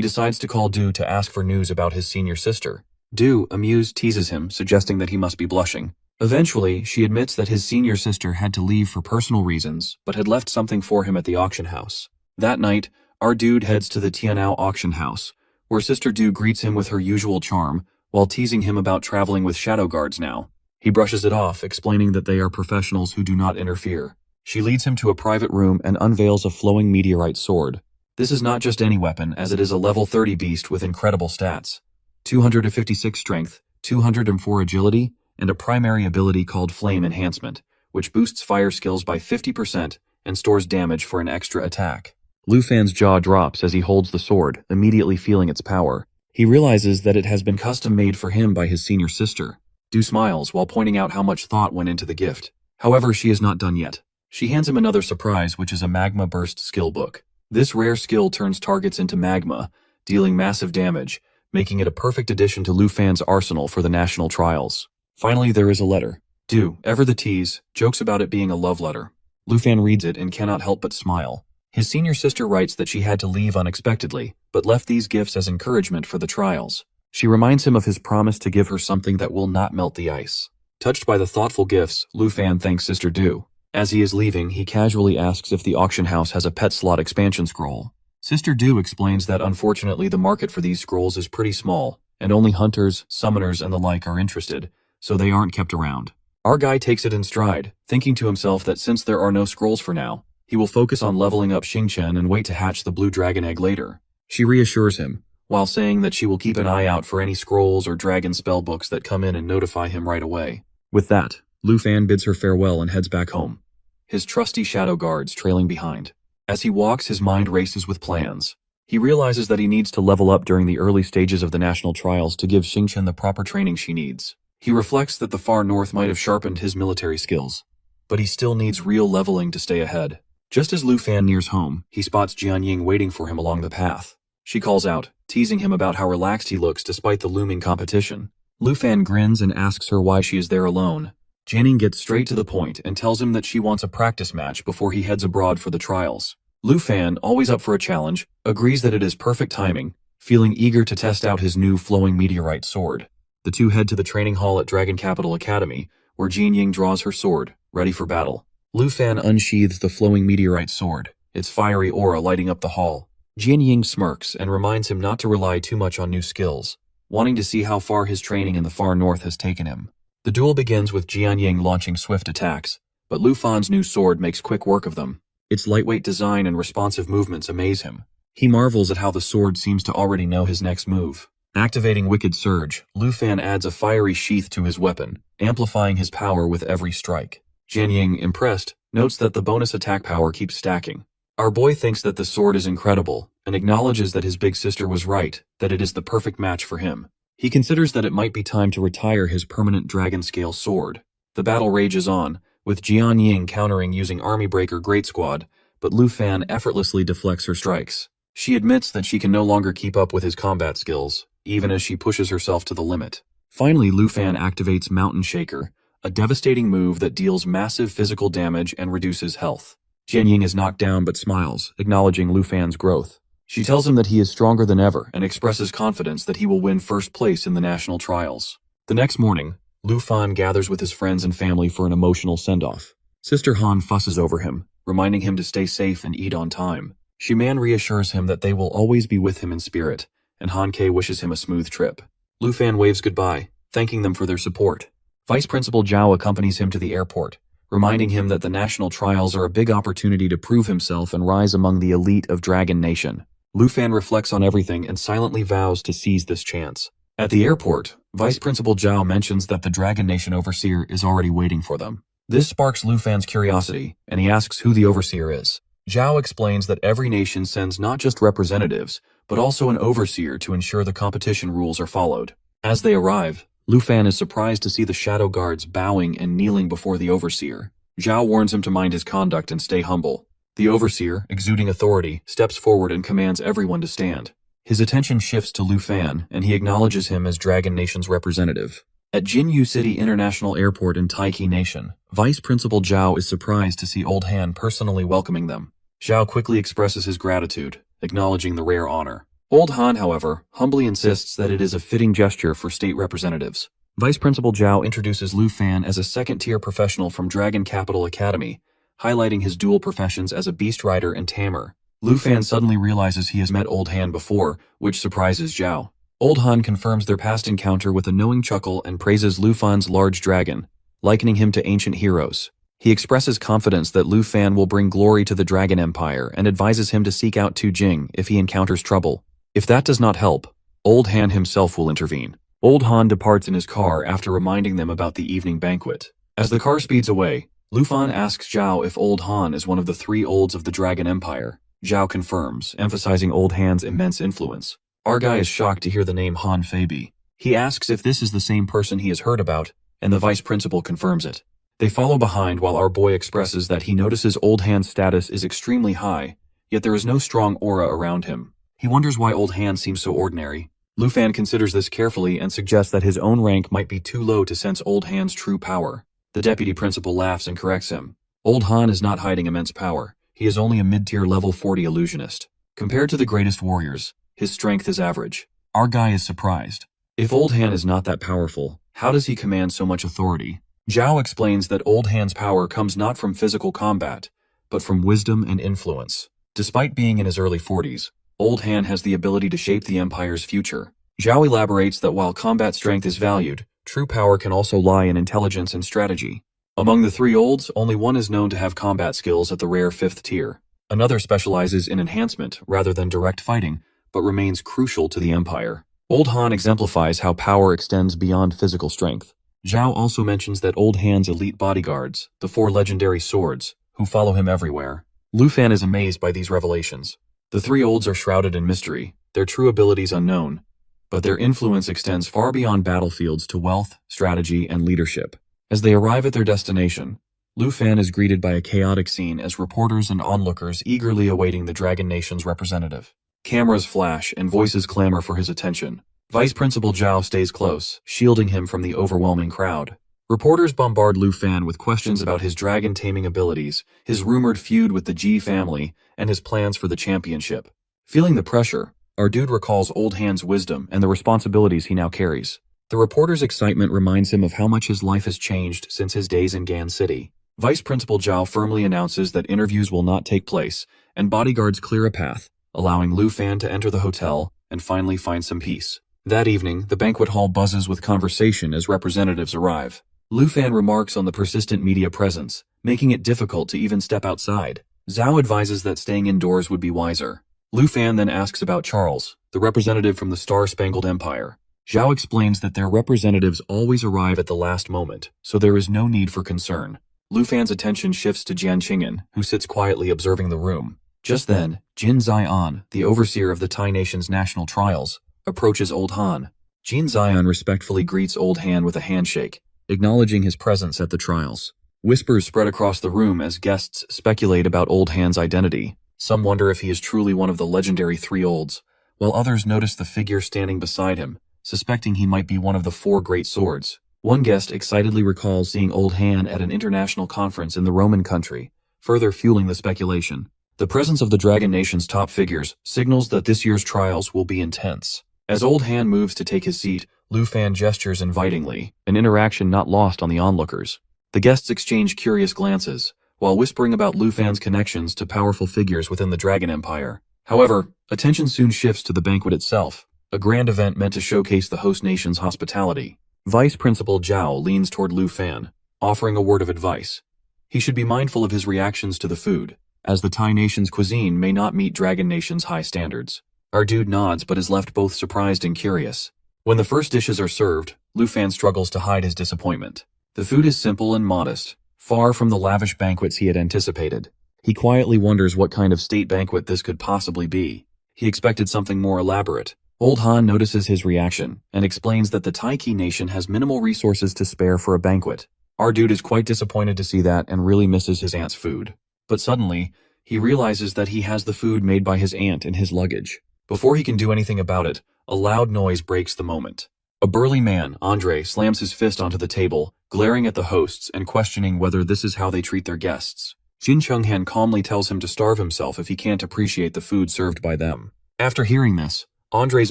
decides to call Du to ask for news about his senior sister. Du, amused, teases him, suggesting that he must be blushing. Eventually, she admits that his senior sister had to leave for personal reasons, but had left something for him at the auction house. That night, our dude heads to the Tianao auction house, where Sister Du greets him with her usual charm, while teasing him about traveling with shadow guards now. He brushes it off, explaining that they are professionals who do not interfere. She leads him to a private room and unveils a flowing meteorite sword. This is not just any weapon, as it is a level 30 beast with incredible stats. 256 strength, 204 agility, and a primary ability called Flame Enhancement, which boosts fire skills by 50% and stores damage for an extra attack. Lu Fan's jaw drops as he holds the sword, immediately feeling its power. He realizes that it has been custom-made for him by his senior sister. Du smiles while pointing out how much thought went into the gift. However, she is not done yet. She hands him another surprise, which is a Magma Burst skill book. This rare skill turns targets into magma, dealing massive damage, making it a perfect addition to Lu Fan's arsenal for the national trials. Finally, there is a letter. Du, ever the tease, jokes about it being a love letter. Lu Fan reads it and cannot help but smile. His senior sister writes that she had to leave unexpectedly, but left these gifts as encouragement for the trials. She reminds him of his promise to give her something that will not melt the ice. Touched by the thoughtful gifts, Lu Fan thanks Sister Du. As he is leaving, he casually asks if the auction house has a pet slot expansion scroll. Sister Du explains that unfortunately the market for these scrolls is pretty small, and only hunters, summoners, and the like are interested, so they aren't kept around. Our guy takes it in stride, thinking to himself that since there are no scrolls for now, he will focus on leveling up Xingchen and wait to hatch the blue dragon egg later. She reassures him, while saying that she will keep an eye out for any scrolls or dragon spellbooks that come in and notify him right away. With that, Lu Fan bids her farewell and heads back home, his trusty shadow guards trailing behind. As he walks, his mind races with plans. He realizes that he needs to level up during the early stages of the national trials to give Xingchen the proper training she needs. He reflects that the far north might have sharpened his military skills, but he still needs real leveling to stay ahead. Just as Lu Fan nears home, he spots Jianying waiting for him along the path. She calls out, teasing him about how relaxed he looks despite the looming competition. Lu Fan grins and asks her why she is there alone. Jianying gets straight to the point and tells him that she wants a practice match before he heads abroad for the trials. Lu Fan, always up for a challenge, agrees that it is perfect timing, feeling eager to test out his new flowing meteorite sword. The two head to the training hall at Dragon Capital Academy, where Jianying draws her sword, ready for battle. Lu Fan unsheathes the flowing meteorite sword, its fiery aura lighting up the hall. Jianying smirks and reminds him not to rely too much on new skills, wanting to see how far his training in the far north has taken him. The duel begins with Jianying launching swift attacks, but Lu Fan's new sword makes quick work of them. Its lightweight design and responsive movements amaze him. He marvels at how the sword seems to already know his next move. Activating Wicked Surge, Lu Fan adds a fiery sheath to his weapon, amplifying his power with every strike. Jianying, impressed, notes that the bonus attack power keeps stacking. Our boy thinks that the sword is incredible, and acknowledges that his big sister was right, that it is the perfect match for him. He considers that it might be time to retire his permanent dragon-scale sword. The battle rages on, with Jianying countering using Army Breaker Great Squad, but Lu Fan effortlessly deflects her strikes. She admits that she can no longer keep up with his combat skills, even as she pushes herself to the limit. Finally, Lu Fan activates Mountain Shaker, a devastating move that deals massive physical damage and reduces health. Jianying is knocked down but smiles, acknowledging Lu Fan's growth. She tells him that he is stronger than ever and expresses confidence that he will win first place in the national trials. The next morning, Lu Fan gathers with his friends and family for an emotional send-off. Sister Han fusses over him, reminding him to stay safe and eat on time. Shiman reassures him that they will always be with him in spirit, and Han Ke wishes him a smooth trip. Lu Fan waves goodbye, thanking them for their support. Vice Principal Zhao accompanies him to the airport, reminding him that the national trials are a big opportunity to prove himself and rise among the elite of Dragon Nation. Lu Fan reflects on everything and silently vows to seize this chance. At the airport, Vice Principal Zhao mentions that the Dragon Nation Overseer is already waiting for them. This sparks Lu Fan's curiosity, and he asks who the Overseer is. Zhao explains that every nation sends not just representatives, but also an Overseer to ensure the competition rules are followed. As they arrive, Lu Fan is surprised to see the Shadow Guards bowing and kneeling before the Overseer. Zhao warns him to mind his conduct and stay humble. The Overseer, exuding authority, steps forward and commands everyone to stand. His attention shifts to Lu Fan, and he acknowledges him as Dragon Nation's representative. At Jinyu City International Airport in Taiki Nation, Vice Principal Zhao is surprised to see Old Han personally welcoming them. Zhao quickly expresses his gratitude, acknowledging the rare honor. Old Han, however, humbly insists that it is a fitting gesture for state representatives. Vice Principal Zhao introduces Lu Fan as a second-tier professional from Dragon Capital Academy, highlighting his dual professions as a beast rider and tamer. Lu Fan suddenly realizes he has met Old Han before, which surprises Zhao. Old Han confirms their past encounter with a knowing chuckle and praises Lu Fan's large dragon, likening him to ancient heroes. He expresses confidence that Lu Fan will bring glory to the Dragon Empire and advises him to seek out Tu Jing if he encounters trouble. If that does not help, Old Han himself will intervene. Old Han departs in his car after reminding them about the evening banquet. As the car speeds away, Lu Fan asks Zhao if Old Han is one of the three olds of the Dragon Empire. Zhao confirms, emphasizing Old Han's immense influence. Our guy is shocked to hear the name Han Feibi. He asks if this is the same person he has heard about, and the vice principal confirms it. They follow behind while our boy expresses that he notices Old Han's status is extremely high, yet there is no strong aura around him. He wonders why Old Han seems so ordinary. Lu Fan considers this carefully and suggests that his own rank might be too low to sense Old Han's true power. The deputy principal laughs and corrects him. Old Han is not hiding immense power. He is only a mid-tier level 40 illusionist. Compared to the greatest warriors, his strength is average. Our guy is surprised. If Old Han is not that powerful, how does he command so much authority? Zhao explains that Old Han's power comes not from physical combat, but from wisdom and influence. Despite being in his early 40s, Old Han has the ability to shape the Empire's future. Zhao elaborates that while combat strength is valued, True power can also lie in intelligence and strategy. Among the three olds, only one is known to have combat skills at the rare 5th tier. Another specializes in enhancement rather than direct fighting, but remains crucial to the Empire. Old Han exemplifies how power extends beyond physical strength. Zhao also mentions that Old Han's elite bodyguards, the 4 legendary swords, who follow him everywhere. Lu Fan is amazed by these revelations. The three olds are shrouded in mystery, their true abilities unknown, but their influence extends far beyond battlefields to wealth, strategy, and leadership. As they arrive at their destination, Lu Fan is greeted by a chaotic scene as reporters and onlookers eagerly awaiting the Dragon Nation's representative. Cameras flash and voices clamor for his attention. Vice Principal Zhao stays close, shielding him from the overwhelming crowd. Reporters bombard Lu Fan with questions about his dragon-taming abilities, his rumored feud with the Ji family, and his plans for the championship. Feeling the pressure, our dude recalls Old Han's wisdom and the responsibilities he now carries. The reporter's excitement reminds him of how much his life has changed since his days in Gan City. Vice Principal Zhao firmly announces that interviews will not take place, and bodyguards clear a path, allowing Lu Fan to enter the hotel and finally find some peace. That evening, the banquet hall buzzes with conversation as representatives arrive. Lu Fan remarks on the persistent media presence, making it difficult to even step outside. Zhao advises that staying indoors would be wiser. Lu Fan then asks about Charles, the representative from the Star-Spangled Empire. Zhao explains that their representatives always arrive at the last moment, so there is no need for concern. Lu Fan's attention shifts to Jian Qing'an, who sits quietly observing the room. Just then, Jin Zion, the overseer of the Tai Nation's national trials, approaches Old Han. Jin Zion respectfully greets Old Han with a handshake, acknowledging his presence at the trials. Whispers spread across the room as guests speculate about Old Han's identity. Some wonder if he is truly one of the legendary three olds, while others notice the figure standing beside him, suspecting he might be one of the 4 great swords. One guest excitedly recalls seeing Old Han at an international conference in the Roman country, further fueling the speculation. The presence of the Dragon Nation's top figures signals that this year's trials will be intense. As Old Han moves to take his seat, Lu Fan gestures invitingly, an interaction not lost on the onlookers. The guests exchange curious glances, while whispering about Lu Fan's connections to powerful figures within the Dragon Empire. However, attention soon shifts to the banquet itself, a grand event meant to showcase the host nation's hospitality. Vice Principal Zhao leans toward Lu Fan, offering a word of advice. He should be mindful of his reactions to the food, as the Tai Nation's cuisine may not meet Dragon Nation's high standards. Our dude nods but is left both surprised and curious. When the first dishes are served, Lu Fan struggles to hide his disappointment. The food is simple and modest, far from the lavish banquets he had anticipated. He quietly wonders what kind of state banquet this could possibly be. He expected something more elaborate. Old Han notices his reaction and explains that the Taiki nation has minimal resources to spare for a banquet. Our dude is quite disappointed to see that and really misses his aunt's food. But suddenly, he realizes that he has the food made by his aunt in his luggage. Before he can do anything about it, a loud noise breaks the moment. A burly man, Andre, slams his fist onto the table, glaring at the hosts and questioning whether this is how they treat their guests. Jin Chenghan calmly tells him to starve himself if he can't appreciate the food served by them. After hearing this, Andre's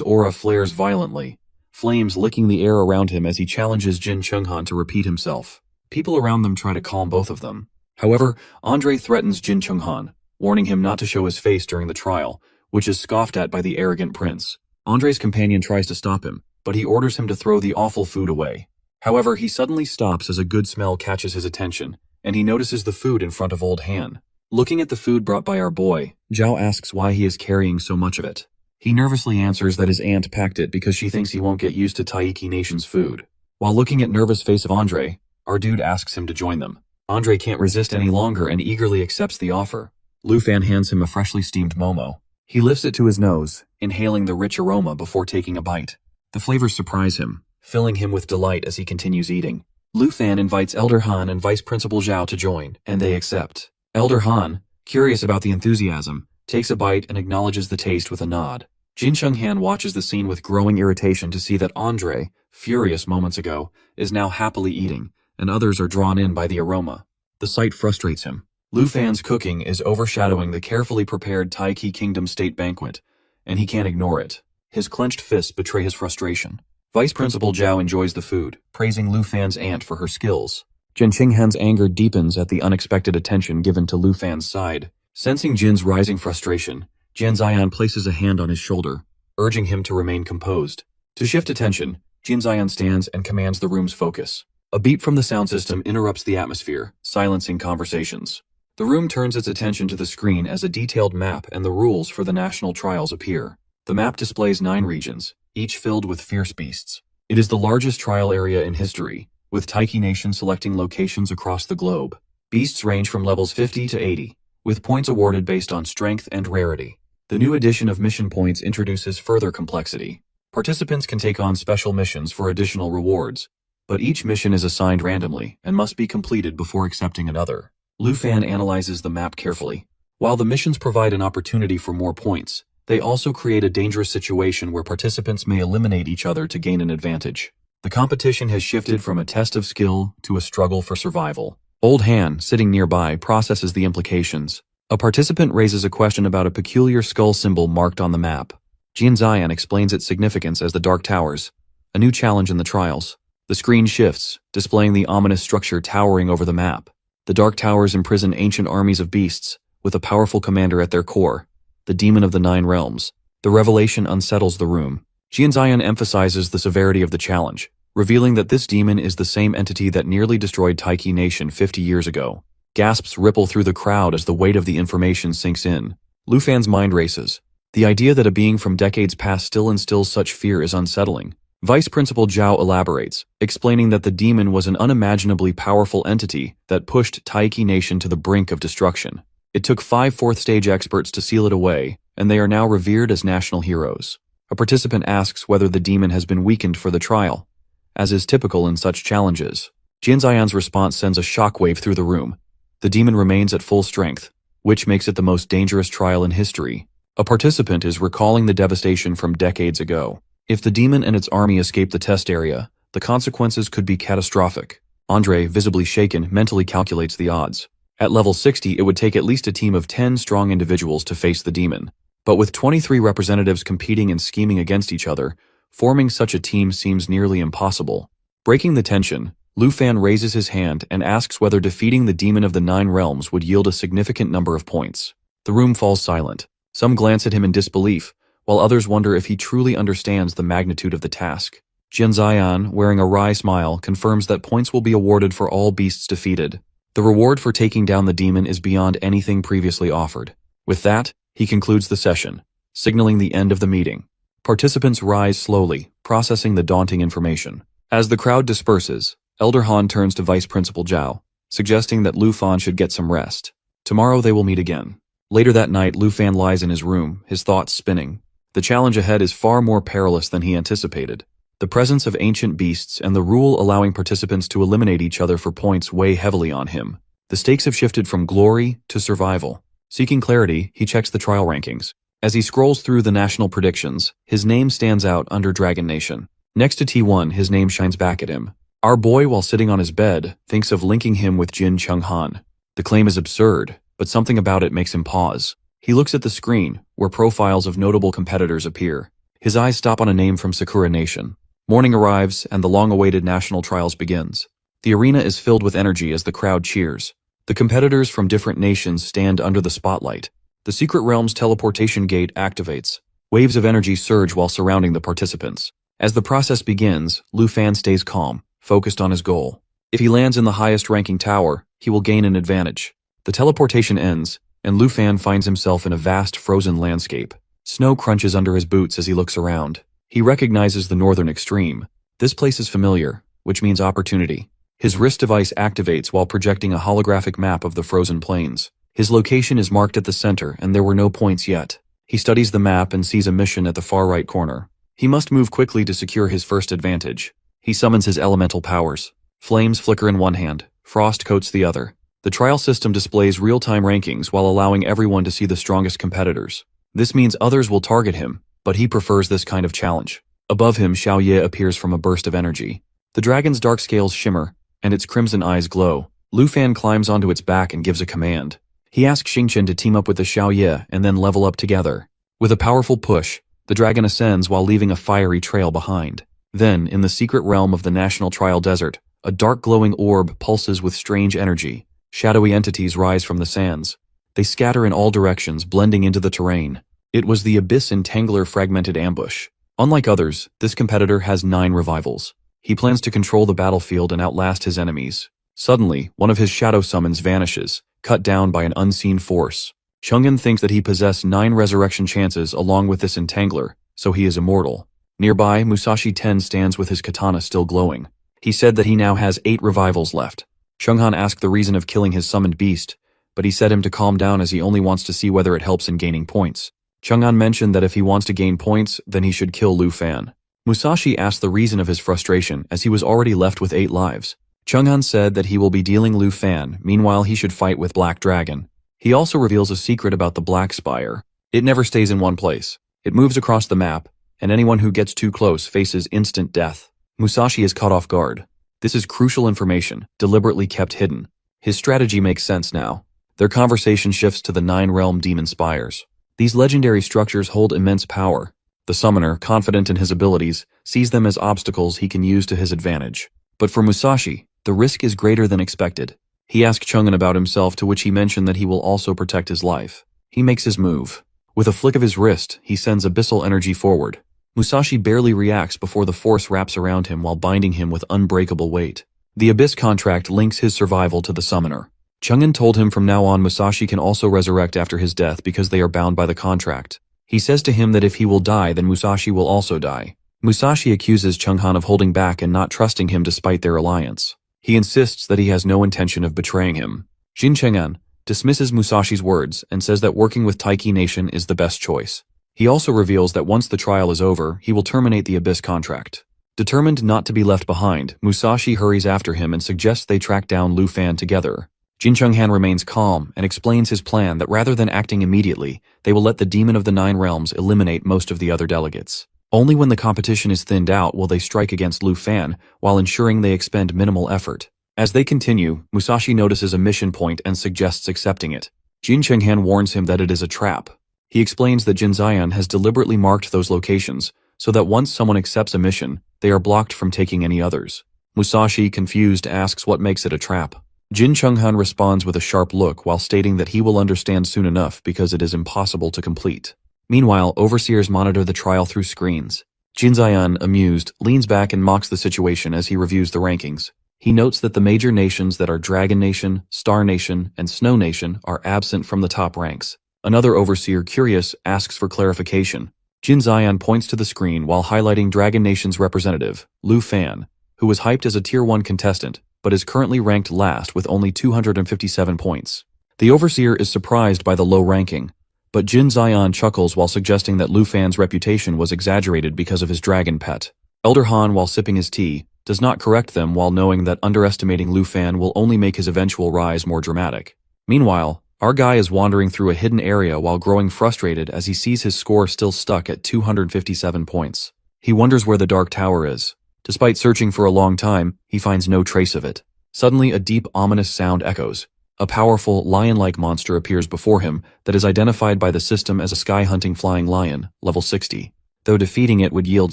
aura flares violently, flames licking the air around him as he challenges Jin Chenghan to repeat himself. People around them try to calm both of them. However, Andre threatens Jin Chenghan, warning him not to show his face during the trial, which is scoffed at by the arrogant prince. Andre's companion tries to stop him, but he orders him to throw the awful food away. However, he suddenly stops as a good smell catches his attention, and he notices the food in front of Old Han. Looking at the food brought by our boy, Zhao asks why he is carrying so much of it. He nervously answers that his aunt packed it because she thinks he won't get used to Taiki Nation's food. While looking at nervous face of Andre, our dude asks him to join them. Andre can't resist any longer and eagerly accepts the offer. Lu Fan hands him a freshly steamed momo. He lifts it to his nose, inhaling the rich aroma before taking a bite. The flavors surprise him, filling him with delight as he continues eating. Lu Fan invites Elder Han and Vice Principal Zhao to join, and they accept. Elder Han, curious about the enthusiasm, takes a bite and acknowledges the taste with a nod. Jin Chenghan watches the scene with growing irritation to see that Andre, furious moments ago, is now happily eating, and others are drawn in by the aroma. The sight frustrates him. Lu Fan's cooking is overshadowing the carefully prepared Taiki Kingdom state banquet, and he can't ignore it. His clenched fists betray his frustration. Vice Principal Zhao enjoys the food, praising Lu Fan's aunt for her skills. Jin Chenghan's anger deepens at the unexpected attention given to Lu Fan's side. Sensing Jin's rising frustration, Jian Ziyan places a hand on his shoulder, urging him to remain composed. To shift attention, Jinzian stands and commands the room's focus. A beep from the sound system interrupts the atmosphere, silencing conversations. The room turns its attention to the screen as a detailed map and the rules for the national trials appear. The map displays 9 regions, each filled with fierce beasts. It is the largest trial area in history, with Taiki Nation selecting locations across the globe. Beasts range from levels 50 to 80, with points awarded based on strength and rarity. The new addition of mission points introduces further complexity. Participants can take on special missions for additional rewards, but each mission is assigned randomly and must be completed before accepting another. Lu Fan analyzes the map carefully. While the missions provide an opportunity for more points, they also create a dangerous situation where participants may eliminate each other to gain an advantage. The competition has shifted from a test of skill to a struggle for survival. Old Han, sitting nearby, processes the implications. A participant raises a question about a peculiar skull symbol marked on the map. Jinzian explains its significance as the Dark Towers, a new challenge in the trials. The screen shifts, displaying the ominous structure towering over the map. The Dark Towers imprison ancient armies of beasts, with a powerful commander at their core, the Demon of the 9 Realms. The revelation unsettles the room. Jinzian emphasizes the severity of the challenge, revealing that this demon is the same entity that nearly destroyed Taiki Nation 50 years ago. Gasps ripple through the crowd as the weight of the information sinks in. Lu Fan's mind races. The idea that a being from decades past still instills such fear is unsettling. Vice Principal Zhao elaborates, explaining that the demon was an unimaginably powerful entity that pushed Taiki Nation to the brink of destruction. It took 5 fourth-stage experts to seal it away, and they are now revered as national heroes. A participant asks whether the demon has been weakened for the trial, as is typical in such challenges. Jinzian's response sends a shockwave through the room. The demon remains at full strength, which makes it the most dangerous trial in history. A participant is recalling the devastation from decades ago. If the demon and its army escape the test area, the consequences could be catastrophic. Andre, visibly shaken, mentally calculates the odds. At level 60, it would take at least a team of 10 strong individuals to face the demon. But with 23 representatives competing and scheming against each other, forming such a team seems nearly impossible. Breaking the tension, Lu Fan raises his hand and asks whether defeating the Demon of the 9 Realms would yield a significant number of points. The room falls silent. Some glance at him in disbelief, while others wonder if he truly understands the magnitude of the task. Jinzian, wearing a wry smile, confirms that points will be awarded for all beasts defeated. The reward for taking down the demon is beyond anything previously offered. With that, he concludes the session, signaling the end of the meeting. Participants rise slowly, processing the daunting information. As the crowd disperses, Elder Han turns to Vice Principal Zhao, suggesting that Lu Fan should get some rest. Tomorrow they will meet again. Later that night, Lu Fan lies in his room, his thoughts spinning. The challenge ahead is far more perilous than he anticipated. The presence of ancient beasts and the rule allowing participants to eliminate each other for points weigh heavily on him. The stakes have shifted from glory to survival. Seeking clarity, he checks the trial rankings. As he scrolls through the national predictions, his name stands out under Dragon Nation. Next to T1, his name shines back at him. Our boy, while sitting on his bed, thinks of linking him with Jin Chung Han. The claim is absurd, but something about it makes him pause. He looks at the screen, where profiles of notable competitors appear. His eyes stop on a name from Sakura Nation. Morning arrives, and the long-awaited national trials begins. The arena is filled with energy as the crowd cheers. The competitors from different nations stand under the spotlight. The Secret Realm's teleportation gate activates. Waves of energy surge while surrounding the participants. As the process begins, Lu Fan stays calm, focused on his goal. If he lands in the highest-ranking tower, he will gain an advantage. The teleportation ends, and Lu Fan finds himself in a vast frozen landscape. Snow crunches under his boots as he looks around. He recognizes the northern extreme. This place is familiar, which means opportunity. His wrist device activates while projecting a holographic map of the frozen plains. His location is marked at the center, and there were no points yet. He studies the map and sees a mission at the far right corner. He must move quickly to secure his first advantage. He summons his elemental powers. Flames flicker in one hand, frost coats the other. The trial system displays real-time rankings while allowing everyone to see the strongest competitors. This means others will target him, but he prefers this kind of challenge. Above him, Xiao Ye appears from a burst of energy. The dragon's dark scales shimmer, and its crimson eyes glow. Lu Fan climbs onto its back and gives a command. He asks Xingqian to team up with the Xiao Ye and then level up together. With a powerful push, the dragon ascends while leaving a fiery trail behind. Then, in the secret realm of the National Trial Desert, a dark glowing orb pulses with strange energy. Shadowy entities rise from the sands. They scatter in all directions, blending into the terrain. It was the Abyss Entangler fragmented ambush. Unlike others, this competitor has 9 revivals. He plans to control the battlefield and outlast his enemies. Suddenly, one of his shadow summons vanishes, cut down by an unseen force. Chang'an thinks that he possesses 9 resurrection chances along with this entangler, so he is immortal. Nearby, Musashi Ten stands with his katana still glowing. He said that he now has 8 revivals left. Chang'an asked the reason of killing his summoned beast, but he said him to calm down as he only wants to see whether it helps in gaining points. Chang'an mentioned that if he wants to gain points, then he should kill Lu Fan. Musashi asked the reason of his frustration as he was already left with 8 lives. Chang'an said that he will be dealing Lu Fan, meanwhile he should fight with Black Dragon. He also reveals a secret about the Black Spire. It never stays in one place. It moves across the map, and anyone who gets too close faces instant death. Musashi is caught off guard. This is crucial information, deliberately kept hidden. His strategy makes sense now. Their conversation shifts to the 9-realm demon spires. These legendary structures hold immense power. The summoner, confident in his abilities, sees them as obstacles he can use to his advantage. But for Musashi, the risk is greater than expected. He asked Chang'an about himself, to which he mentioned that he will also protect his life. He makes his move. With a flick of his wrist, he sends abyssal energy forward. Musashi barely reacts before the force wraps around him while binding him with unbreakable weight. The Abyss contract links his survival to the summoner. Chang'an told him from now on Musashi can also resurrect after his death because they are bound by the contract. He says to him that if he will die, then Musashi will also die. Musashi accuses Chang'an of holding back and not trusting him despite their alliance. He insists that he has no intention of betraying him. Jin Chang'an dismisses Musashi's words and says that working with Taiki Nation is the best choice. He also reveals that once the trial is over, he will terminate the Abyss contract. Determined not to be left behind, Musashi hurries after him and suggests they track down Lu Fan together. Jin Chang'an remains calm and explains his plan that rather than acting immediately, they will let the Demon of the 9 Realms eliminate most of the other delegates. Only when the competition is thinned out will they strike against Lu Fan, while ensuring they expend minimal effort. As they continue, Musashi notices a mission point and suggests accepting it. Jin Chang'an warns him that it is a trap. He explains that Jin Zion has deliberately marked those locations, so that once someone accepts a mission, they are blocked from taking any others. Musashi, confused, asks what makes it a trap. Jin Chang'an responds with a sharp look while stating that he will understand soon enough because it is impossible to complete. Meanwhile, overseers monitor the trial through screens. Jin Zion, amused, leans back and mocks the situation as he reviews the rankings. He notes that the major nations that are Dragon Nation, Star Nation, and Snow Nation are absent from the top ranks. Another overseer, curious, asks for clarification. Jin Zion points to the screen while highlighting Dragon Nation's representative, Lu Fan, who was hyped as a Tier 1 contestant, but is currently ranked last with only 257 points. The overseer is surprised by the low ranking, but Jin Zion chuckles while suggesting that Lu Fan's reputation was exaggerated because of his dragon pet. Elder Han, while sipping his tea, does not correct them while knowing that underestimating Lu Fan will only make his eventual rise more dramatic. Meanwhile, our guy is wandering through a hidden area while growing frustrated as he sees his score still stuck at 257 points. He wonders where the Dark Tower is. Despite searching for a long time, he finds no trace of it. Suddenly, a deep, ominous sound echoes. A powerful, lion-like monster appears before him that is identified by the system as a sky-hunting flying lion, level 60. Though defeating it would yield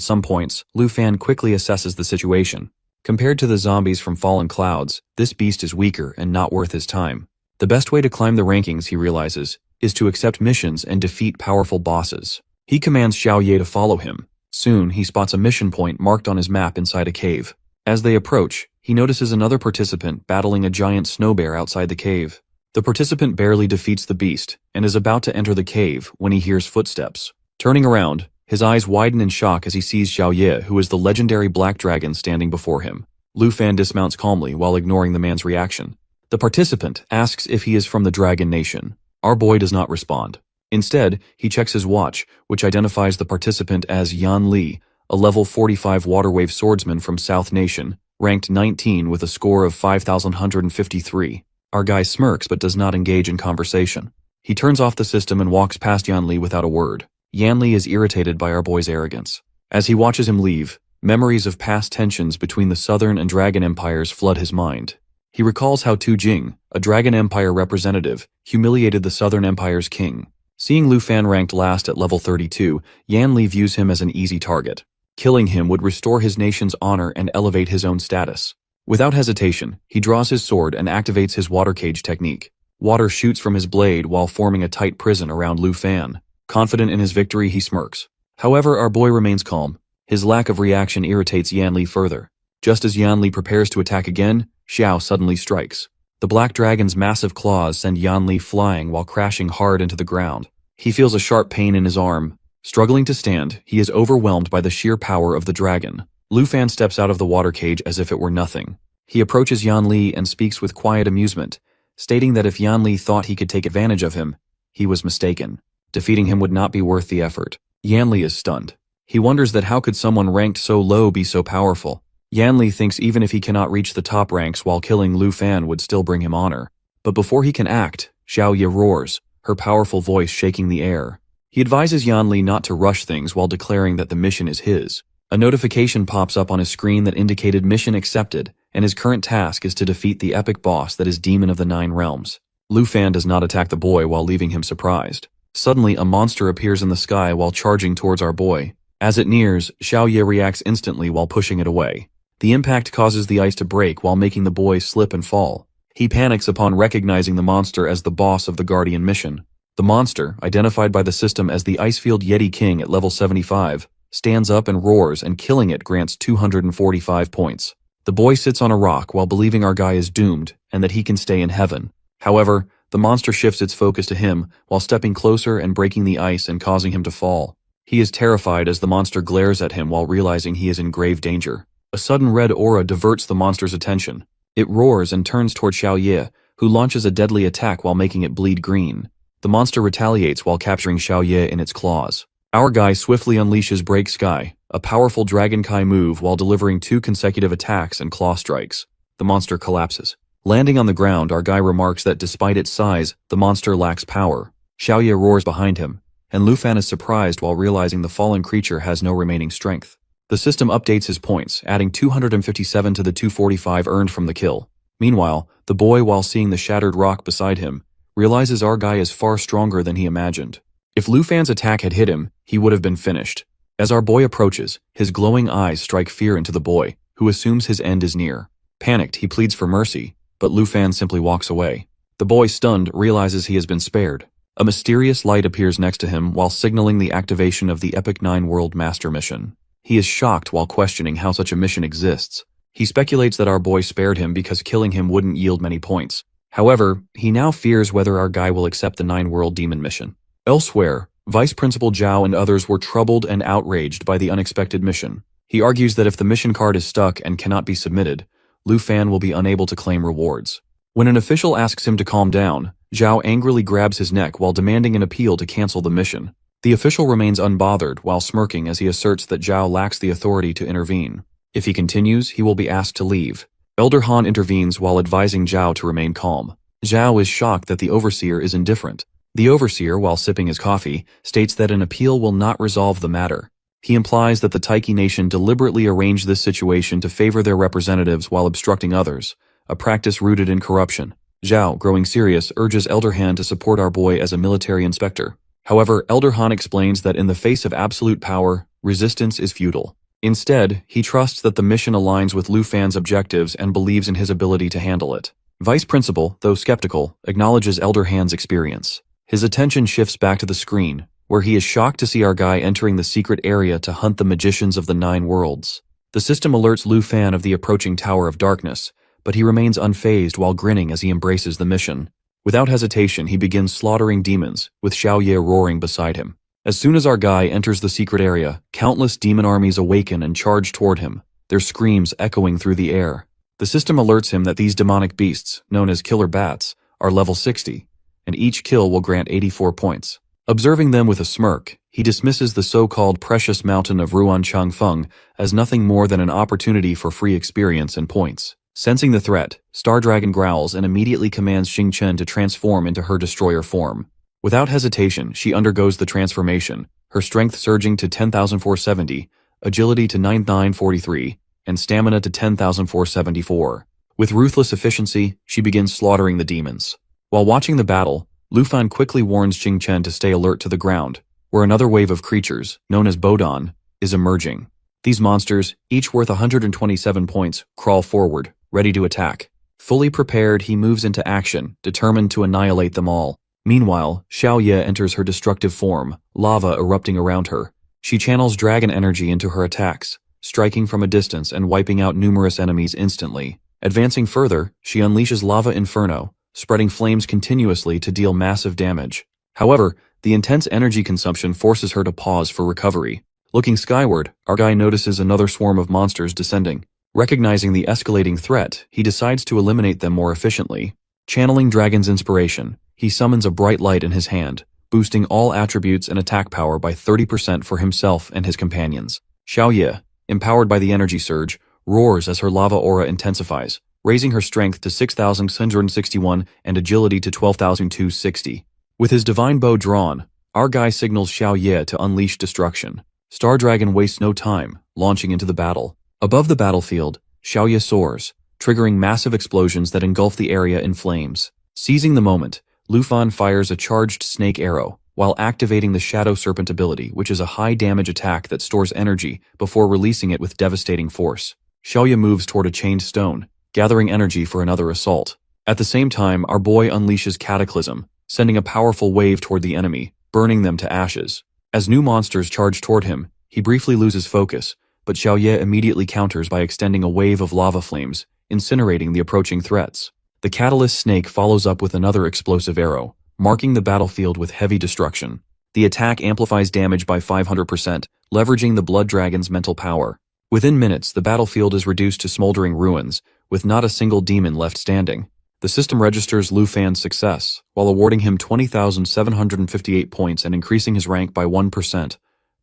some points, Lu Fan quickly assesses the situation. Compared to the zombies from Fallen Clouds, this beast is weaker and not worth his time. The best way to climb the rankings, he realizes, is to accept missions and defeat powerful bosses. He commands Xiao Ye to follow him. Soon, he spots a mission point marked on his map inside a cave. As they approach, he notices another participant battling a giant snow bear outside the cave. The participant barely defeats the beast and is about to enter the cave when he hears footsteps. Turning around, his eyes widen in shock as he sees Xiao Ye, who is the legendary black dragon standing before him. Lu Fan dismounts calmly while ignoring the man's reaction. The participant asks if he is from the Dragon Nation. Our boy does not respond. Instead, he checks his watch, which identifies the participant as Yan Li, a level 45 waterwave swordsman from South Nation, ranked 19 with a score of 5,153. Our guy smirks but does not engage in conversation. He turns off the system and walks past Yan Li without a word. Yan Li is irritated by our boy's arrogance. As he watches him leave, memories of past tensions between the Southern and Dragon Empires flood his mind. He recalls how Tu Jing, a Dragon Empire representative, humiliated the Southern Empire's king. Seeing Lu Fan ranked last at level 32, Yan Li views him as an easy target. Killing him would restore his nation's honor and elevate his own status. Without hesitation, he draws his sword and activates his water cage technique. Water shoots from his blade while forming a tight prison around Lu Fan. Confident in his victory, he smirks. However, our boy remains calm. His lack of reaction irritates Yanli further. Just as Yanli prepares to attack again, Xiao suddenly strikes. The black dragon's massive claws send Yanli flying while crashing hard into the ground. He feels a sharp pain in his arm. Struggling to stand, he is overwhelmed by the sheer power of the dragon. Lu Fan steps out of the water cage as if it were nothing. He approaches Yanli and speaks with quiet amusement, stating that if Yanli thought he could take advantage of him, he was mistaken. Defeating him would not be worth the effort. Yanli is stunned. He wonders that how could someone ranked so low be so powerful. Yanli thinks even if he cannot reach the top ranks while killing Lu Fan would still bring him honor. But before he can act, Xiao Ye roars, her powerful voice shaking the air. He advises Yanli not to rush things while declaring that the mission is his. A notification pops up on his screen that indicated mission accepted, and his current task is to defeat the epic boss that is Demon of the Nine Realms. Lu Fan does not attack the boy while leaving him surprised. Suddenly, a monster appears in the sky while charging towards our boy. As it nears, Xiao Ye reacts instantly while pushing it away. The impact causes the ice to break while making the boy slip and fall. He panics upon recognizing the monster as the boss of the Guardian mission. The monster, identified by the system as the Icefield Yeti King at level 75, stands up and roars, and killing it grants 245 points. The boy sits on a rock while believing our guy is doomed and that he can stay in heaven. However, the monster shifts its focus to him while stepping closer and breaking the ice and causing him to fall. He is terrified as the monster glares at him while realizing he is in grave danger. A sudden red aura diverts the monster's attention. It roars and turns toward Xiao Ye, who launches a deadly attack while making it bleed green. The monster retaliates while capturing Xiao Ye in its claws. Our guy swiftly unleashes Break Sky, a powerful Dragon Kai move while delivering 2 consecutive attacks and claw strikes. The monster collapses. Landing on the ground, our guy remarks that despite its size, the monster lacks power. Xiao Ye roars behind him, and Lu Fan is surprised while realizing the fallen creature has no remaining strength. The system updates his points, adding 257 to the 245 earned from the kill. Meanwhile, the boy, while seeing the shattered rock beside him, realizes our guy is far stronger than he imagined. If Lu Fan's attack had hit him, he would have been finished. As our boy approaches, his glowing eyes strike fear into the boy, who assumes his end is near. Panicked, he pleads for mercy, but Lu Fan simply walks away. The boy, stunned, realizes he has been spared. A mysterious light appears next to him while signaling the activation of the Epic 9 World Master Mission. He is shocked while questioning how such a mission exists. He speculates that our boy spared him because killing him wouldn't yield many points. However, he now fears whether our guy will accept the 9 World Demon mission. Elsewhere, Vice Principal Zhao and others were troubled and outraged by the unexpected mission. He argues that if the mission card is stuck and cannot be submitted, Lu Fan will be unable to claim rewards. When an official asks him to calm down, Zhao angrily grabs his neck while demanding an appeal to cancel the mission. The official remains unbothered while smirking as he asserts that Zhao lacks the authority to intervene. If he continues, he will be asked to leave. Elder Han intervenes while advising Zhao to remain calm. Zhao is shocked that the overseer is indifferent. The overseer, while sipping his coffee, states that an appeal will not resolve the matter. He implies that the Taiki nation deliberately arranged this situation to favor their representatives while obstructing others, a practice rooted in corruption. Zhao, growing serious, urges Elder Han to support our boy as a military inspector. However, Elder Han explains that in the face of absolute power, resistance is futile. Instead, he trusts that the mission aligns with Lu Fan's objectives and believes in his ability to handle it. Vice Principal, though skeptical, acknowledges Elder Han's experience. His attention shifts back to the screen, where he is shocked to see our guy entering the secret area to hunt the magicians of the 9 worlds. The system alerts Lu Fan of the approaching Tower of Darkness, but he remains unfazed while grinning as he embraces the mission. Without hesitation, he begins slaughtering demons, with Xiao Ye roaring beside him. As soon as our guy enters the secret area, countless demon armies awaken and charge toward him, their screams echoing through the air. The system alerts him that these demonic beasts, known as killer bats, are level 60, and each kill will grant 84 points. Observing them with a smirk, he dismisses the so-called precious mountain of Ruan Changfeng as nothing more than an opportunity for free experience and points. Sensing the threat, Star Dragon growls and immediately commands Xing Chen to transform into her destroyer form. Without hesitation, she undergoes the transformation, her strength surging to 10,470, agility to 9,943, and stamina to 10,474. With ruthless efficiency, she begins slaughtering the demons. While watching the battle, Lu Fan quickly warns Xing Chen to stay alert to the ground, where another wave of creatures, known as Bodon, is emerging. These monsters, each worth 127 points, crawl forward, ready to attack. Fully prepared, he moves into action, determined to annihilate them all. Meanwhile, Xiao Ye enters her destructive form, lava erupting around her. She channels dragon energy into her attacks, striking from a distance and wiping out numerous enemies instantly. Advancing further, she unleashes Lava Inferno, spreading flames continuously to deal massive damage. However, the intense energy consumption forces her to pause for recovery. Looking skyward, our guy notices another swarm of monsters descending. Recognizing the escalating threat, he decides to eliminate them more efficiently. Channeling Dragon's inspiration, he summons a bright light in his hand, boosting all attributes and attack power by 30% for himself and his companions. Xiaoye, empowered by the energy surge, roars as her lava aura intensifies, raising her strength to 6,661 and agility to 12,260. With his divine bow drawn, our guy signals Xiaoye to unleash destruction. Star Dragon wastes no time, launching into the battle. Above the battlefield, Xiaoye soars, triggering massive explosions that engulf the area in flames. Seizing the moment, Lu Fan fires a charged snake arrow, while activating the Shadow Serpent ability, which is a high-damage attack that stores energy before releasing it with devastating force. Xiaoye moves toward a chained stone, gathering energy for another assault. At the same time, our boy unleashes Cataclysm, sending a powerful wave toward the enemy, burning them to ashes. As new monsters charge toward him, he briefly loses focus, but Xiaoye immediately counters by extending a wave of lava flames, incinerating the approaching threats. The Catalyst Snake follows up with another explosive arrow, marking the battlefield with heavy destruction. The attack amplifies damage by 500%, leveraging the Blood Dragon's mental power. Within minutes, the battlefield is reduced to smoldering ruins, with not a single demon left standing. The system registers Lu Fan's success, while awarding him 20,758 points and increasing his rank by 1%,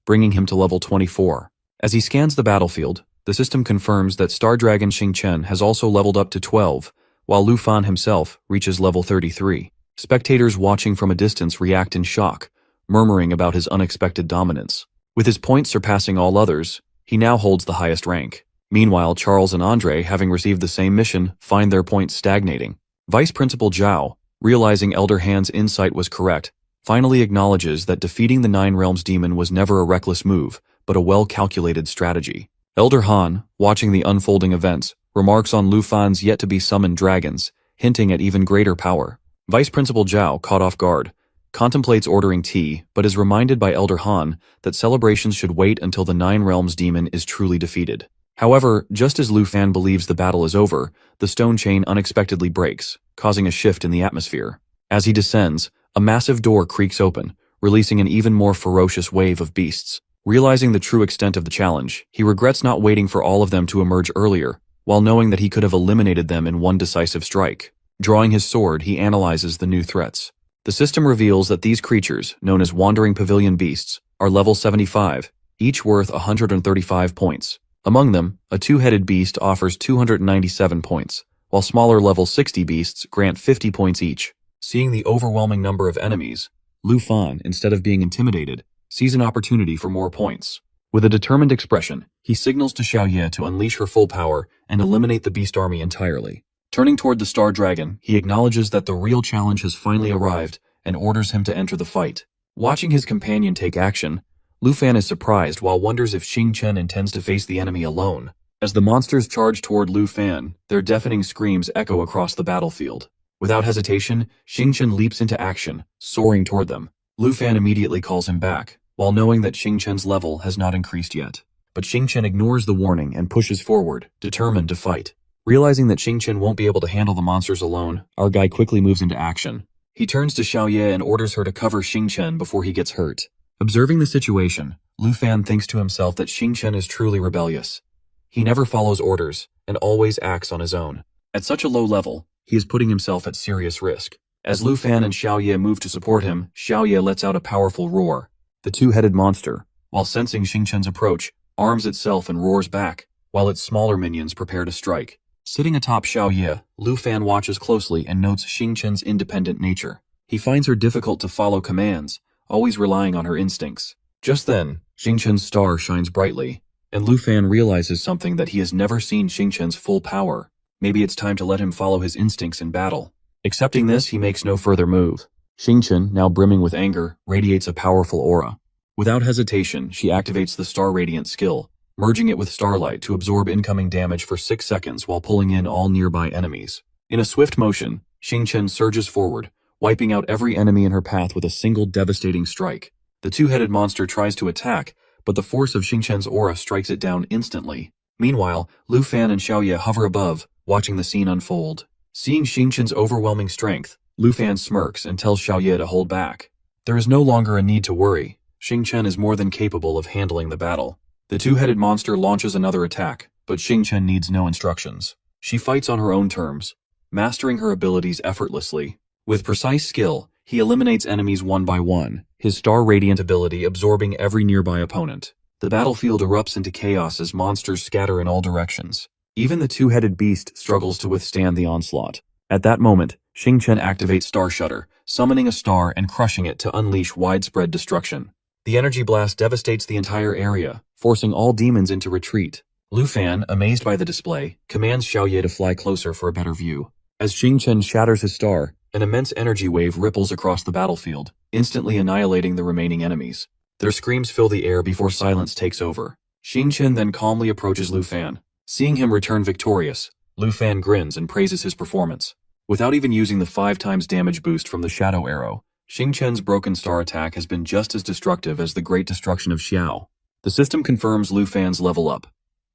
bringing him to level 24. As he scans the battlefield, the system confirms that Star Dragon Xingchen has also leveled up to 12, while Lu Fan himself reaches level 33. Spectators watching from a distance react in shock, murmuring about his unexpected dominance. With his points surpassing all others, he now holds the highest rank. Meanwhile, Charles and Andre, having received the same mission, find their points stagnating. Vice Principal Zhao, realizing Elder Han's insight was correct, finally acknowledges that defeating the Nine Realms demon was never a reckless move, but a well-calculated strategy. Elder Han, watching the unfolding events, remarks on Lu Fan's yet-to-be-summoned dragons, hinting at even greater power. Vice Principal Zhao, caught off guard, contemplates ordering tea, but is reminded by Elder Han that celebrations should wait until the Nine Realms demon is truly defeated. However, just as Lu Fan believes the battle is over, the stone chain unexpectedly breaks, causing a shift in the atmosphere. As he descends, a massive door creaks open, releasing an even more ferocious wave of beasts. Realizing the true extent of the challenge, he regrets not waiting for all of them to emerge earlier, while knowing that he could have eliminated them in one decisive strike. Drawing his sword, he analyzes the new threats. The system reveals that these creatures, known as Wandering Pavilion Beasts, are level 75, each worth 135 points. Among them, a two-headed beast offers 297 points, while smaller level 60 beasts grant 50 points each. Seeing the overwhelming number of enemies, Lu Fan, instead of being intimidated, sees an opportunity for more points. With a determined expression, he signals to Xiaoye to unleash her full power and eliminate the beast army entirely. Turning toward the Star Dragon, he acknowledges that the real challenge has finally arrived and orders him to enter the fight. Watching his companion take action, Lu Fan is surprised while wonders if Xingchen intends to face the enemy alone. As the monsters charge toward Lu Fan, their deafening screams echo across the battlefield. Without hesitation, Xingchen leaps into action, soaring toward them. Lu Fan immediately calls him back, while knowing that Xingchen's level has not increased yet. But Xingchen ignores the warning and pushes forward, determined to fight. Realizing that Xingchen won't be able to handle the monsters alone, our guy quickly moves into action. He turns to Xiaoye and orders her to cover Xingchen before he gets hurt. Observing the situation, Lu Fan thinks to himself that Xingchen is truly rebellious. He never follows orders, and always acts on his own. At such a low level, he is putting himself at serious risk. As Lu Fan and Xiaoye move to support him, Xiaoye lets out a powerful roar. The two-headed monster, while sensing Xingchen's approach, arms itself and roars back, while its smaller minions prepare to strike. Sitting atop Xiaoye, Lu Fan watches closely and notes Xingchen's independent nature. He finds her difficult to follow commands, always relying on her instincts. Just then, Xingchen's star shines brightly, and Lu Fan realizes something that he has never seen Xingchen's full power. Maybe it's time to let him follow his instincts in battle. Accepting this, he makes no further move. Xingchen, now brimming with anger, radiates a powerful aura. Without hesitation, she activates the Star Radiant skill, merging it with Starlight to absorb incoming damage for 6 seconds while pulling in all nearby enemies. In a swift motion, Xingchen surges forward, wiping out every enemy in her path with a single devastating strike. The two-headed monster tries to attack, but the force of Xingchen's aura strikes it down instantly. Meanwhile, Lu Fan and Xiaoye hover above, watching the scene unfold. Seeing Xingchen's overwhelming strength, Lu Fan smirks and tells Xiaoye to hold back. There is no longer a need to worry. Xingchen is more than capable of handling the battle. The two-headed monster launches another attack, but Xingchen needs no instructions. She fights on her own terms, mastering her abilities effortlessly. With precise skill, he eliminates enemies one by one, his Star Radiant ability absorbing every nearby opponent. The battlefield erupts into chaos as monsters scatter in all directions. Even the two-headed beast struggles to withstand the onslaught. At that moment, Xingchen activates Star Shudder, summoning a star and crushing it to unleash widespread destruction. The energy blast devastates the entire area, forcing all demons into retreat. Lu Fan, amazed by the display, commands Xiaoye to fly closer for a better view. As Xingchen shatters his star, an immense energy wave ripples across the battlefield, instantly annihilating the remaining enemies. Their screams fill the air before silence takes over. Xingchen then calmly approaches Lu Fan. Seeing him return victorious, Lu Fan grins and praises his performance. Without even using the 5 times damage boost from the Shadow Arrow, Xingchen's Broken Star attack has been just as destructive as the Great Destruction of Xiao. The system confirms Lu Fan's level up.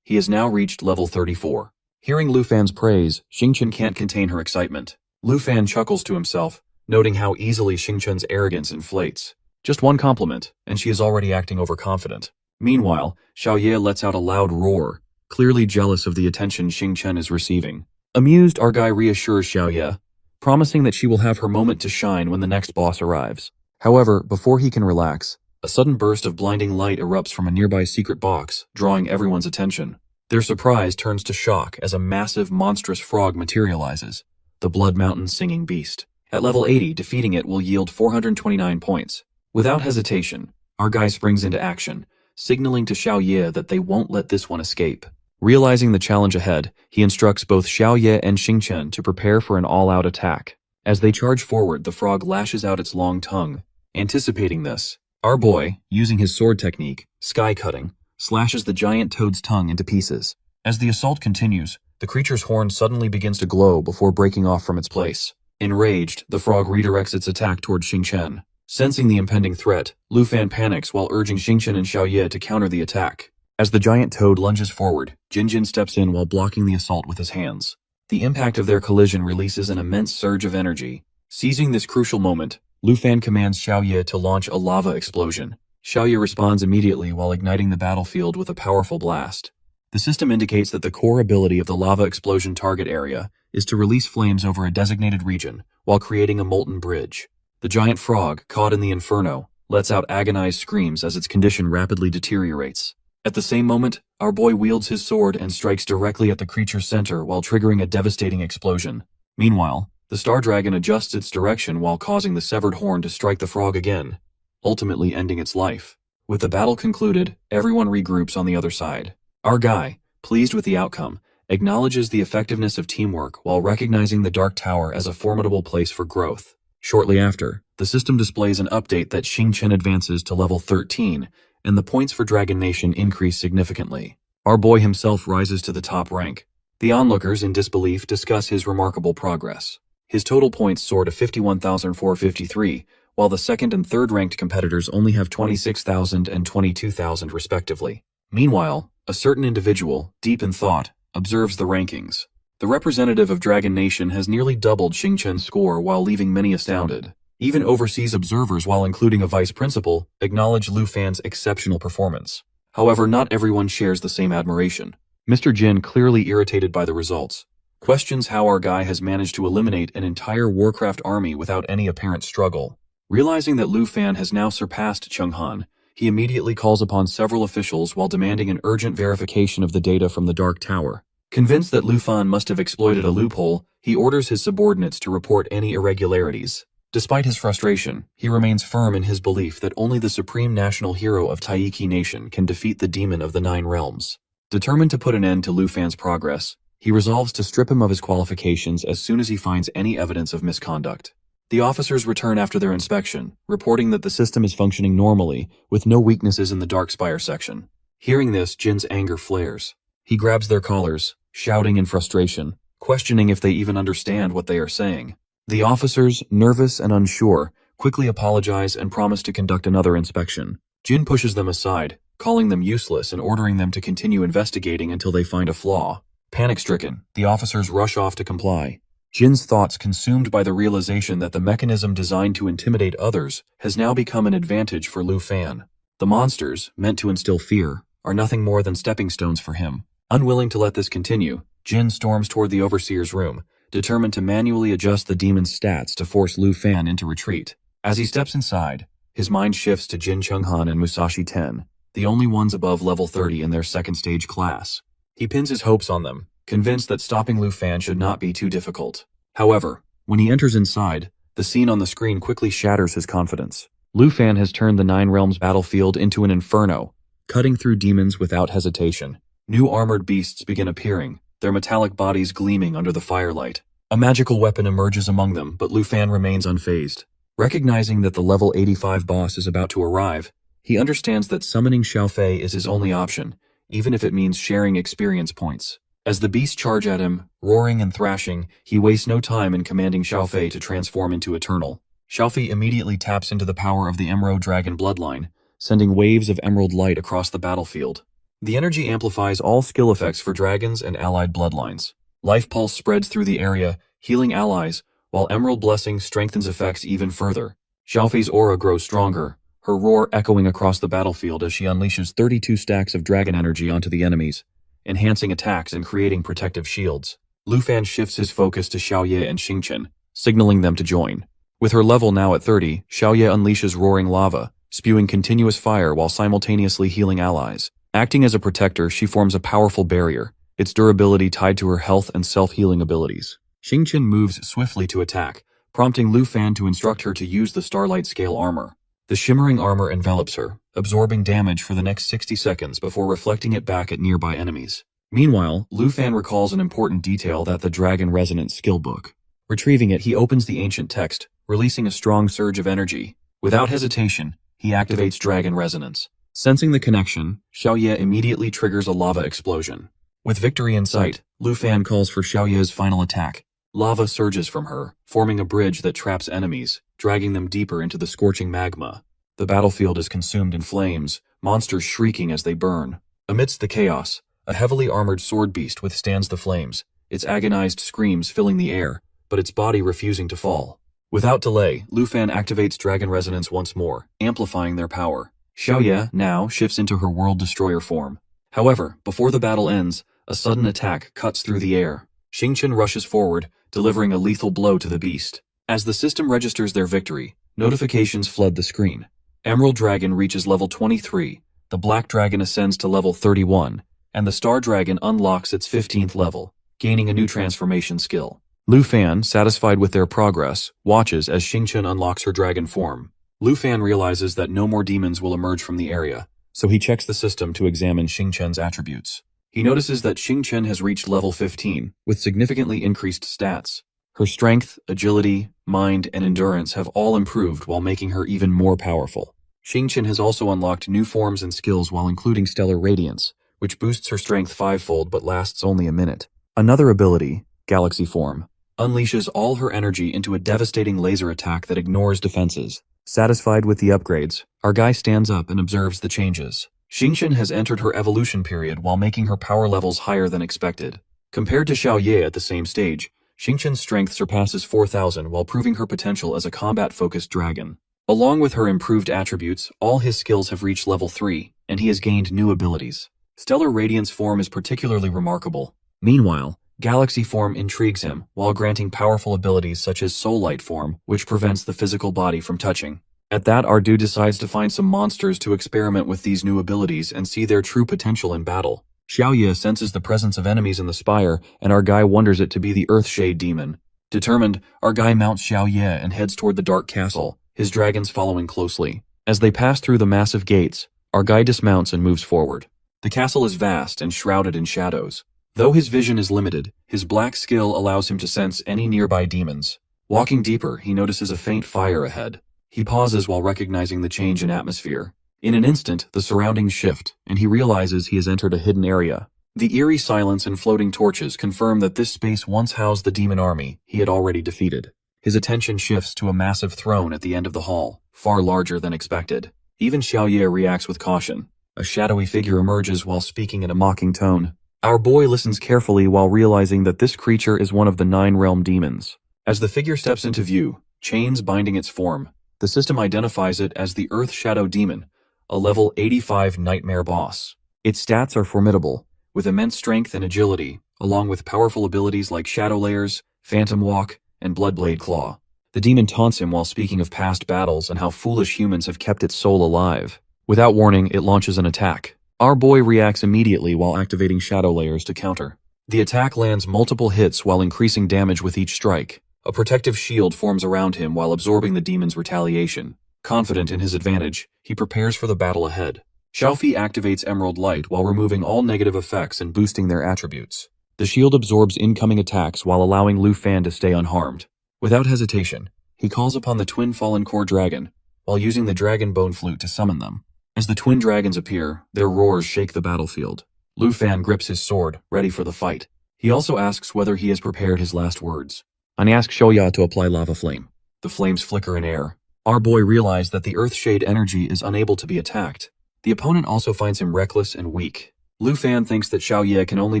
He has now reached level 34. Hearing Lu Fan's praise, Xingchen can't contain her excitement. Lu Fan chuckles to himself, noting how easily Xingchen's arrogance inflates. Just one compliment, and she is already acting overconfident. Meanwhile, Xiaoye lets out a loud roar, clearly jealous of the attention Xingchen is receiving. Amused, our guy reassures Xiaoye, promising that she will have her moment to shine when the next boss arrives. However, before he can relax, a sudden burst of blinding light erupts from a nearby secret box, drawing everyone's attention. Their surprise turns to shock as a massive, monstrous frog materializes, the Blood Mountain singing beast. At level 80, defeating it will yield 429 points. Without hesitation, our guy springs into action, signaling to Xiaoye that they won't let this one escape. Realizing the challenge ahead, he instructs both Xiaoye and Xingchen to prepare for an all-out attack. As they charge forward, the frog lashes out its long tongue. Anticipating this, our boy, using his sword technique, sky cutting, slashes the giant toad's tongue into pieces. As the assault continues, the creature's horn suddenly begins to glow before breaking off from its place. Enraged, the frog redirects its attack toward Xingchen. Sensing the impending threat, Lu Fan panics while urging Xingchen and Xiaoye to counter the attack. As the giant toad lunges forward, Jinjin steps in while blocking the assault with his hands. The impact of their collision releases an immense surge of energy. Seizing this crucial moment, Lu Fan commands Xiaoye to launch a lava explosion. Xiaoye responds immediately while igniting the battlefield with a powerful blast. The system indicates that the core ability of the lava explosion target area is to release flames over a designated region while creating a molten bridge. The giant frog, caught in the inferno, lets out agonized screams as its condition rapidly deteriorates. At the same moment, our boy wields his sword and strikes directly at the creature's center while triggering a devastating explosion. Meanwhile, the star dragon adjusts its direction while causing the severed horn to strike the frog again, ultimately ending its life. With the battle concluded, everyone regroups on the other side. Our guy, pleased with the outcome, acknowledges the effectiveness of teamwork while recognizing the Dark Tower as a formidable place for growth. Shortly after, the system displays an update that Xingchen advances to level 13, and the points for Dragon Nation increase significantly. Our boy himself rises to the top rank. The onlookers, in disbelief, discuss his remarkable progress. His total points soar to 51,453, while the second and third ranked competitors only have 26,000 and 22,000 respectively. Meanwhile, a certain individual, deep in thought, observes the rankings. The representative of Dragon Nation has nearly doubled Xingchen's score while leaving many astounded. Even overseas observers, while including a vice principal, acknowledge Lu Fan's exceptional performance. However, not everyone shares the same admiration. Mr. Jin, clearly irritated by the results, questions how our guy has managed to eliminate an entire Warcraft army without any apparent struggle. Realizing that Lu Fan has now surpassed Cheng Han, he immediately calls upon several officials while demanding an urgent verification of the data from the Dark Tower. Convinced that Lu Fan must have exploited a loophole, he orders his subordinates to report any irregularities. Despite his frustration, he remains firm in his belief that only the supreme national hero of Taiki Nation can defeat the demon of the Nine Realms. Determined to put an end to Lu Fan's progress, he resolves to strip him of his qualifications as soon as he finds any evidence of misconduct. The officers return after their inspection, reporting that the system is functioning normally, with no weaknesses in the Darkspire section. Hearing this, Jin's anger flares. He grabs their collars, shouting in frustration, questioning if they even understand what they are saying. The officers, nervous and unsure, quickly apologize and promise to conduct another inspection. Jin pushes them aside, calling them useless and ordering them to continue investigating until they find a flaw. Panic-stricken, the officers rush off to comply. Jin's thoughts consumed by the realization that the mechanism designed to intimidate others has now become an advantage for Lu Fan. The monsters, meant to instill fear, are nothing more than stepping stones for him. Unwilling to let this continue, Jin storms toward the overseer's room, determined to manually adjust the demon's stats to force Lu Fan into retreat. As he steps inside, his mind shifts to Jin Chunghan and Musashi Ten, the only ones above level 30 in their second stage class. He pins his hopes on them, convinced that stopping Lu Fan should not be too difficult. However, when he enters inside, the scene on the screen quickly shatters his confidence. Lu Fan has turned the Nine Realms battlefield into an inferno, cutting through demons without hesitation. New armored beasts begin appearing, their metallic bodies gleaming under the firelight. A magical weapon emerges among them, but Lu Fan remains unfazed. Recognizing that the level 85 boss is about to arrive, he understands that summoning Xiaofei is his only option, even if it means sharing experience points. As the beasts charge at him, roaring and thrashing, he wastes no time in commanding Xiaofei to transform into Eternal. Xiaofei immediately taps into the power of the Emerald Dragon bloodline, sending waves of emerald light across the battlefield. The energy amplifies all skill effects for dragons and allied bloodlines. Life Pulse spreads through the area, healing allies, while Emerald Blessing strengthens effects even further. Xiaofei's aura grows stronger, her roar echoing across the battlefield as she unleashes 32 stacks of dragon energy onto the enemies, enhancing attacks and creating protective shields. Lu Fan shifts his focus to Xiaoye and Xingqian, signaling them to join. With her level now at 30, Xiaoye unleashes roaring lava, spewing continuous fire while simultaneously healing allies. Acting as a protector, she forms a powerful barrier, its durability tied to her health and self-healing abilities. Xingqian moves swiftly to attack, prompting Lu Fan to instruct her to use the Starlight Scale armor. The shimmering armor envelops her, absorbing damage for the next 60 seconds before reflecting it back at nearby enemies. Meanwhile, Lu Fan recalls an important detail that the Dragon Resonance skill book. Retrieving it, he opens the ancient text, releasing a strong surge of energy. Without hesitation, he activates Dragon Resonance. Sensing the connection, Xiaoye immediately triggers a lava explosion. With victory in sight, Lu Fan calls for Xiaoye's final attack. Lava surges from her, forming a bridge that traps enemies, dragging them deeper into the scorching magma. The battlefield is consumed in flames, monsters shrieking as they burn. Amidst the chaos, a heavily armored sword beast withstands the flames, its agonized screams filling the air, but its body refusing to fall. Without delay, Lu Fan activates Dragon Resonance once more, amplifying their power. Xiaoye now shifts into her World Destroyer form. However, before the battle ends, a sudden attack cuts through the air. Xingqian rushes forward, delivering a lethal blow to the beast. As the system registers their victory, notifications flood the screen. Emerald Dragon reaches level 23, the Black Dragon ascends to level 31, and the Star Dragon unlocks its 15th level, gaining a new transformation skill. Lu Fan, satisfied with their progress, watches as Xingqian unlocks her dragon form. Lu Fan realizes that no more demons will emerge from the area, so he checks the system to examine Xingqian's attributes. He notices that Xingqian has reached level 15, with significantly increased stats. Her strength, agility, mind, and endurance have all improved while making her even more powerful. Xingqian has also unlocked new forms and skills while including Stellar Radiance, which boosts her strength fivefold but lasts only a minute. Another ability, Galaxy Form, unleashes all her energy into a devastating laser attack that ignores defenses. Satisfied with the upgrades, our guy stands up and observes the changes. Xingqian has entered her evolution period while making her power levels higher than expected. Compared to Xiaoye at the same stage, Xingqian's strength surpasses 4,000 while proving her potential as a combat-focused dragon. Along with her improved attributes, all his skills have reached level 3, and he has gained new abilities. Stellar Radiance form is particularly remarkable. Meanwhile, Galaxy form intrigues him, while granting powerful abilities such as Soul Light form, which prevents the physical body from touching. At that, our dude decides to find some monsters to experiment with these new abilities and see their true potential in battle. Xiaoye senses the presence of enemies in the spire, and our guy wonders it to be the Earthshade demon. Determined, our guy mounts Xiaoye and heads toward the Dark Castle, his dragons following closely. As they pass through the massive gates, our guy dismounts and moves forward. The castle is vast and shrouded in shadows. Though his vision is limited, his black skill allows him to sense any nearby demons. Walking deeper, he notices a faint fire ahead. He pauses while recognizing the change in atmosphere. In an instant, the surroundings shift, and he realizes he has entered a hidden area. The eerie silence and floating torches confirm that this space once housed the demon army he had already defeated. His attention shifts to a massive throne at the end of the hall, far larger than expected. Even Xiaoye reacts with caution. A shadowy figure emerges while speaking in a mocking tone. Our boy listens carefully while realizing that this creature is one of the 9-realm demons. As the figure steps into view, chains binding its form, the system identifies it as the Earth Shadow Demon, a level 85 nightmare boss. Its stats are formidable, with immense strength and agility, along with powerful abilities like Shadow Layers, Phantom Walk, and Bloodblade Claw. The demon taunts him while speaking of past battles and how foolish humans have kept its soul alive. Without warning, it launches an attack. Our boy reacts immediately while activating Shadow Layers to counter. The attack lands multiple hits while increasing damage with each strike. A protective shield forms around him while absorbing the demon's retaliation. Confident in his advantage, he prepares for the battle ahead. Xiaofi activates Emerald Light while removing all negative effects and boosting their attributes. The shield absorbs incoming attacks while allowing Lu Fan to stay unharmed. Without hesitation, he calls upon the twin Fallen Core Dragon, while using the Dragon Bone Flute to summon them. As the twin dragons appear, their roars shake the battlefield. Lu Fan grips his sword, ready for the fight. He also asks whether he has prepared his last words. And he asks Shoya to apply Lava Flame. The flames flicker in air. Our boy realizes that the Earth Shade energy is unable to be attacked. The opponent also finds him reckless and weak. Lu Fan thinks that Xiaoye can only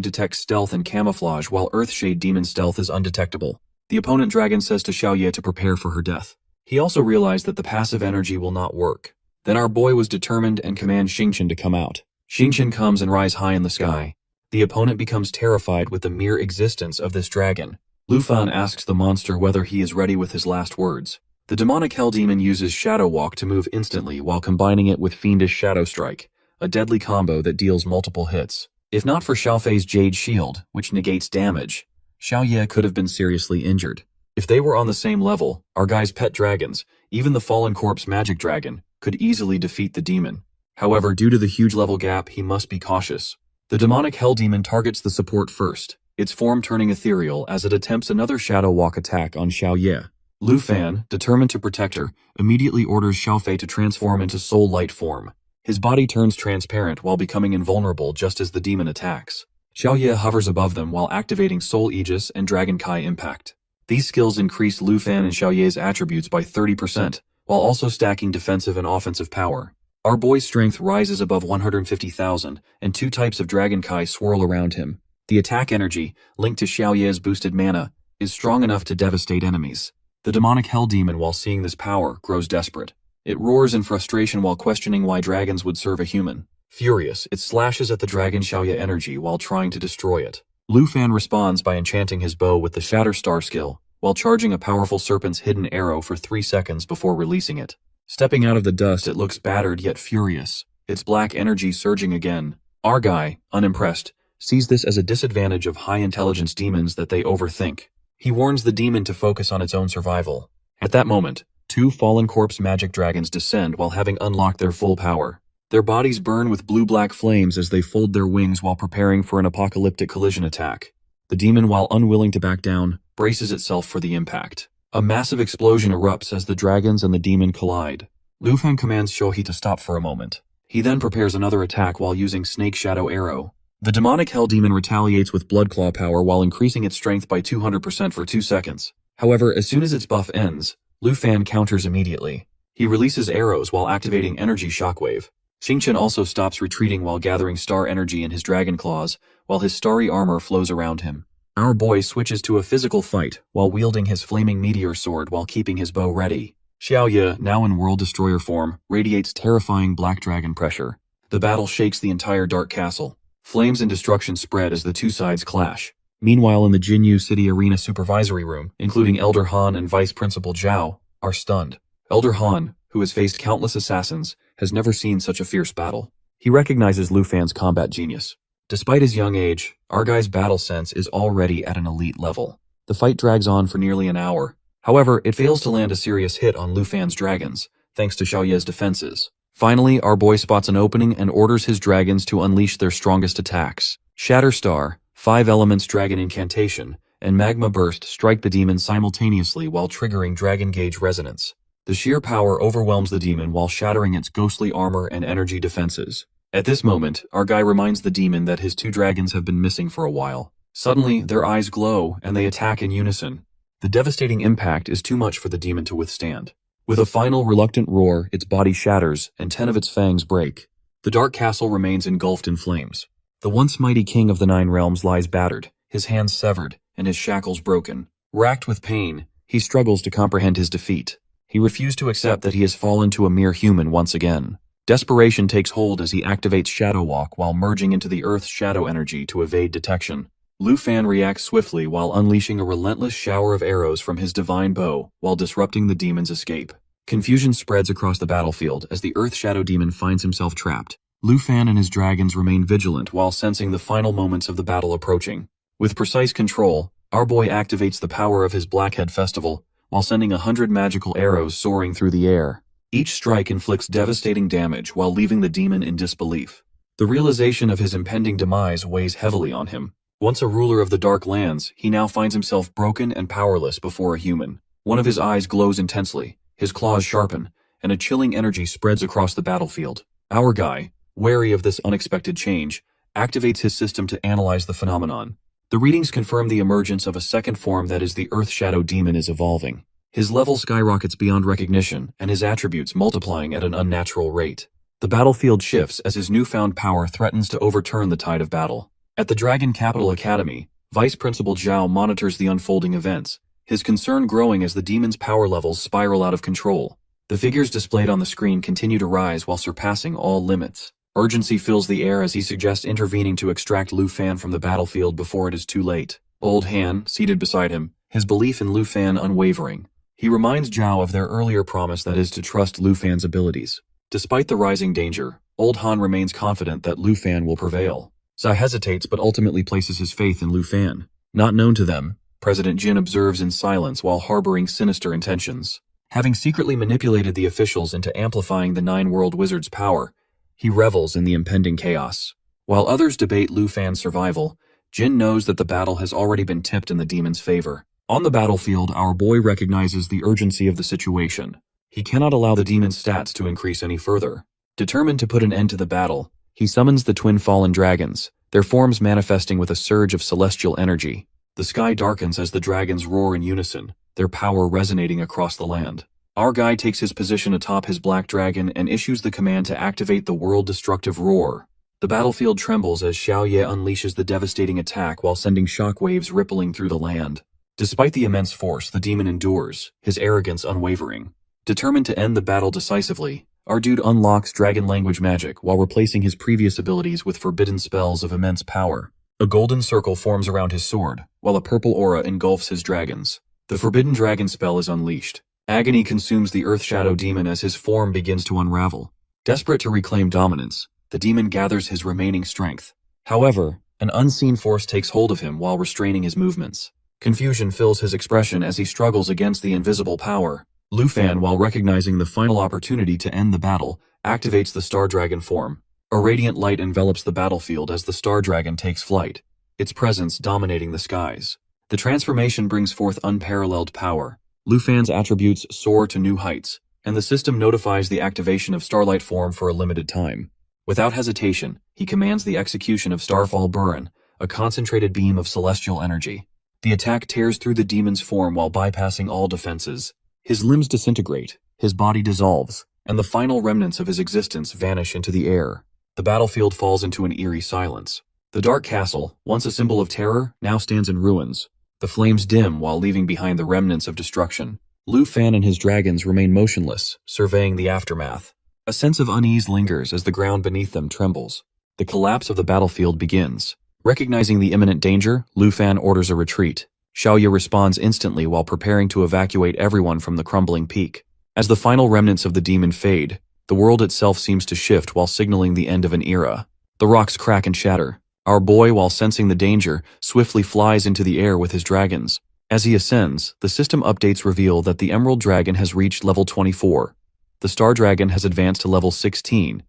detect stealth and camouflage while Earthshade Demon stealth is undetectable. The opponent dragon says to Xiaoye to prepare for her death. He also realized that the passive energy will not work. Then our boy was determined and commands Xingqian to come out. Xingqian comes and rise high in the sky. The opponent becomes terrified with the mere existence of this dragon. Lu Fan asks the monster whether he is ready with his last words. The demonic hell demon uses Shadow Walk to move instantly while combining it with Fiendish Shadow Strike, a deadly combo that deals multiple hits. If not for Xiaofei's Jade Shield, which negates damage, Xiaoye could have been seriously injured. If they were on the same level, our guy's pet dragons, even the Fallen Corpse Magic Dragon, could easily defeat the demon. However, due to the huge level gap, he must be cautious. The demonic hell demon targets the support first, its form turning ethereal as it attempts another Shadow Walk attack on Xiaoye. Lu Fan, determined to protect her, immediately orders Xiaofei to transform into soul light form. His body turns transparent while becoming invulnerable just as the demon attacks. Xiaoye hovers above them while activating Soul Aegis and Dragon Kai Impact. These skills increase Lu Fan and Xiaoye's attributes by 30%, while also stacking defensive and offensive power. Our boy's strength rises above 150,000, and 2 types of Dragon Kai swirl around him. The attack energy, linked to Xiaoye's boosted mana, is strong enough to devastate enemies. The demonic hell demon, while seeing this power, grows desperate. It roars in frustration while questioning why dragons would serve a human. Furious, it slashes at the dragon Xiaoye energy while trying to destroy it. Lu Fan responds by enchanting his bow with the Shatter Star skill, while charging a powerful serpent's hidden arrow for 3 seconds before releasing it. Stepping out of the dust, it looks battered yet furious, its black energy surging again. Our guy, unimpressed, sees this as a disadvantage of high-intelligence demons that they overthink. He warns the demon to focus on its own survival. At that moment, 2 Fallen Corpse Magic Dragons descend while having unlocked their full power. Their bodies burn with blue-black flames as they fold their wings while preparing for an apocalyptic collision attack. The demon, while unwilling to back down, braces itself for the impact. A massive explosion erupts as the dragons and the demon collide. Lu Fan commands Shohi to stop for a moment. He then prepares another attack while using Snake Shadow Arrow. The demonic hell demon retaliates with Blood Claw power while increasing its strength by 200% for 2 seconds. However, as soon as its buff ends, Lu Fan counters immediately. He releases arrows while activating Energy Shockwave. Xingqian also stops retreating while gathering star energy in his dragon claws, while his starry armor flows around him. Our boy switches to a physical fight while wielding his flaming meteor sword while keeping his bow ready. Xiaoye, now in World Destroyer form, radiates terrifying black dragon pressure. The battle shakes the entire Dark Castle. Flames and destruction spread as the 2 sides clash. Meanwhile, in the Jinyu City Arena Supervisory Room, including Elder Han and Vice Principal Zhao, are stunned. Elder Han, who has faced countless assassins, has never seen such a fierce battle. He recognizes Lu Fan's combat genius. Despite his young age, our guy's battle sense is already at an elite level. The fight drags on for nearly an hour. However, it fails to land a serious hit on Lu Fan's dragons, thanks to Xiaoye's defenses. Finally, our boy spots an opening and orders his dragons to unleash their strongest attacks. Shatter Star, 5 Elements Dragon Incantation, and Magma Burst strike the demon simultaneously while triggering Dragon Gauge Resonance. The sheer power overwhelms the demon while shattering its ghostly armor and energy defenses. At this moment, our guy reminds the demon that his 2 dragons have been missing for a while. Suddenly, their eyes glow and they attack in unison. The devastating impact is too much for the demon to withstand. With a final reluctant roar, its body shatters and 10 of its fangs break. The dark castle remains engulfed in flames. The once mighty king of the Nine Realms lies battered, his hands severed, and his shackles broken. Racked with pain, he struggles to comprehend his defeat. He refused to accept that he has fallen to a mere human once again. Desperation takes hold as he activates Shadow Walk while merging into the Earth's shadow energy to evade detection. Lu Fan reacts swiftly while unleashing a relentless shower of arrows from his divine bow while disrupting the demon's escape. Confusion spreads across the battlefield as the Earth Shadow Demon finds himself trapped. Lu Fan and his dragons remain vigilant while sensing the final moments of the battle approaching. With precise control, our boy activates the power of his Blackhead Festival while sending 100 magical arrows soaring through the air. Each strike inflicts devastating damage while leaving the demon in disbelief. The realization of his impending demise weighs heavily on him. Once a ruler of the Dark Lands, he now finds himself broken and powerless before a human. One of his eyes glows intensely, his claws sharpen, and a chilling energy spreads across the battlefield. Our guy, wary of this unexpected change, activates his system to analyze the phenomenon. The readings confirm the emergence of a second form that is the Earth Shadow Demon is evolving. His level skyrockets beyond recognition, and his attributes multiplying at an unnatural rate. The battlefield shifts as his newfound power threatens to overturn the tide of battle. At the Dragon Capital Academy, Vice Principal Zhao monitors the unfolding events, his concern growing as the demon's power levels spiral out of control. The figures displayed on the screen continue to rise while surpassing all limits. Urgency fills the air as he suggests intervening to extract Lu Fan from the battlefield before it is too late. Old Han, seated beside him, his belief in Lu Fan unwavering. He reminds Zhao of their earlier promise that is to trust Lu Fan's abilities. Despite the rising danger, Old Han remains confident that Lu Fan will prevail. Zai hesitates but ultimately places his faith in Lu Fan. Not known to them, President Jin observes in silence while harboring sinister intentions. Having secretly manipulated the officials into amplifying the Nine-World Wizard's power, he revels in the impending chaos. While others debate Lu Fan's survival, Jin knows that the battle has already been tipped in the demon's favor. On the battlefield, our boy recognizes the urgency of the situation. He cannot allow the demon's stats to increase any further. Determined to put an end to the battle, he summons the twin fallen dragons, their forms manifesting with a surge of celestial energy. The sky darkens as the dragons roar in unison, their power resonating across the land. Our guy takes his position atop his black dragon and issues the command to activate the world-destructive roar. The battlefield trembles as Xiao Ye unleashes the devastating attack while sending shockwaves rippling through the land. Despite the immense force, the demon endures, his arrogance unwavering. Determined to end the battle decisively, our dude unlocks dragon language magic while replacing his previous abilities with forbidden spells of immense power. A golden circle forms around his sword, while a purple aura engulfs his dragons. The forbidden dragon spell is unleashed. Agony consumes the Earth Shadow Demon as his form begins to unravel. Desperate to reclaim dominance, the demon gathers his remaining strength. However, an unseen force takes hold of him while restraining his movements. Confusion fills his expression as he struggles against the invisible power. Lu Fan, while recognizing the final opportunity to end the battle, activates the Star Dragon form. A radiant light envelops the battlefield as the Star Dragon takes flight, its presence dominating the skies. The transformation brings forth unparalleled power. Lu Fan's attributes soar to new heights, and the system notifies the activation of Starlight form for a limited time. Without hesitation, he commands the execution of Starfall Burn, a concentrated beam of celestial energy. The attack tears through the demon's form while bypassing all defenses. His limbs disintegrate, his body dissolves, and the final remnants of his existence vanish into the air. The battlefield falls into an eerie silence. The dark castle, once a symbol of terror, now stands in ruins. The flames dim while leaving behind the remnants of destruction. Lu Fan and his dragons remain motionless, surveying the aftermath. A sense of unease lingers as the ground beneath them trembles. The collapse of the battlefield begins. Recognizing the imminent danger, Lu Fan orders a retreat. Xiao Ye responds instantly while preparing to evacuate everyone from the crumbling peak. As the final remnants of the demon fade, the world itself seems to shift while signaling the end of an era. The rocks crack and shatter. Our boy, while sensing the danger, swiftly flies into the air with his dragons. As he ascends, the system updates reveal that the Emerald Dragon has reached level 24. The Star Dragon has advanced to level 16,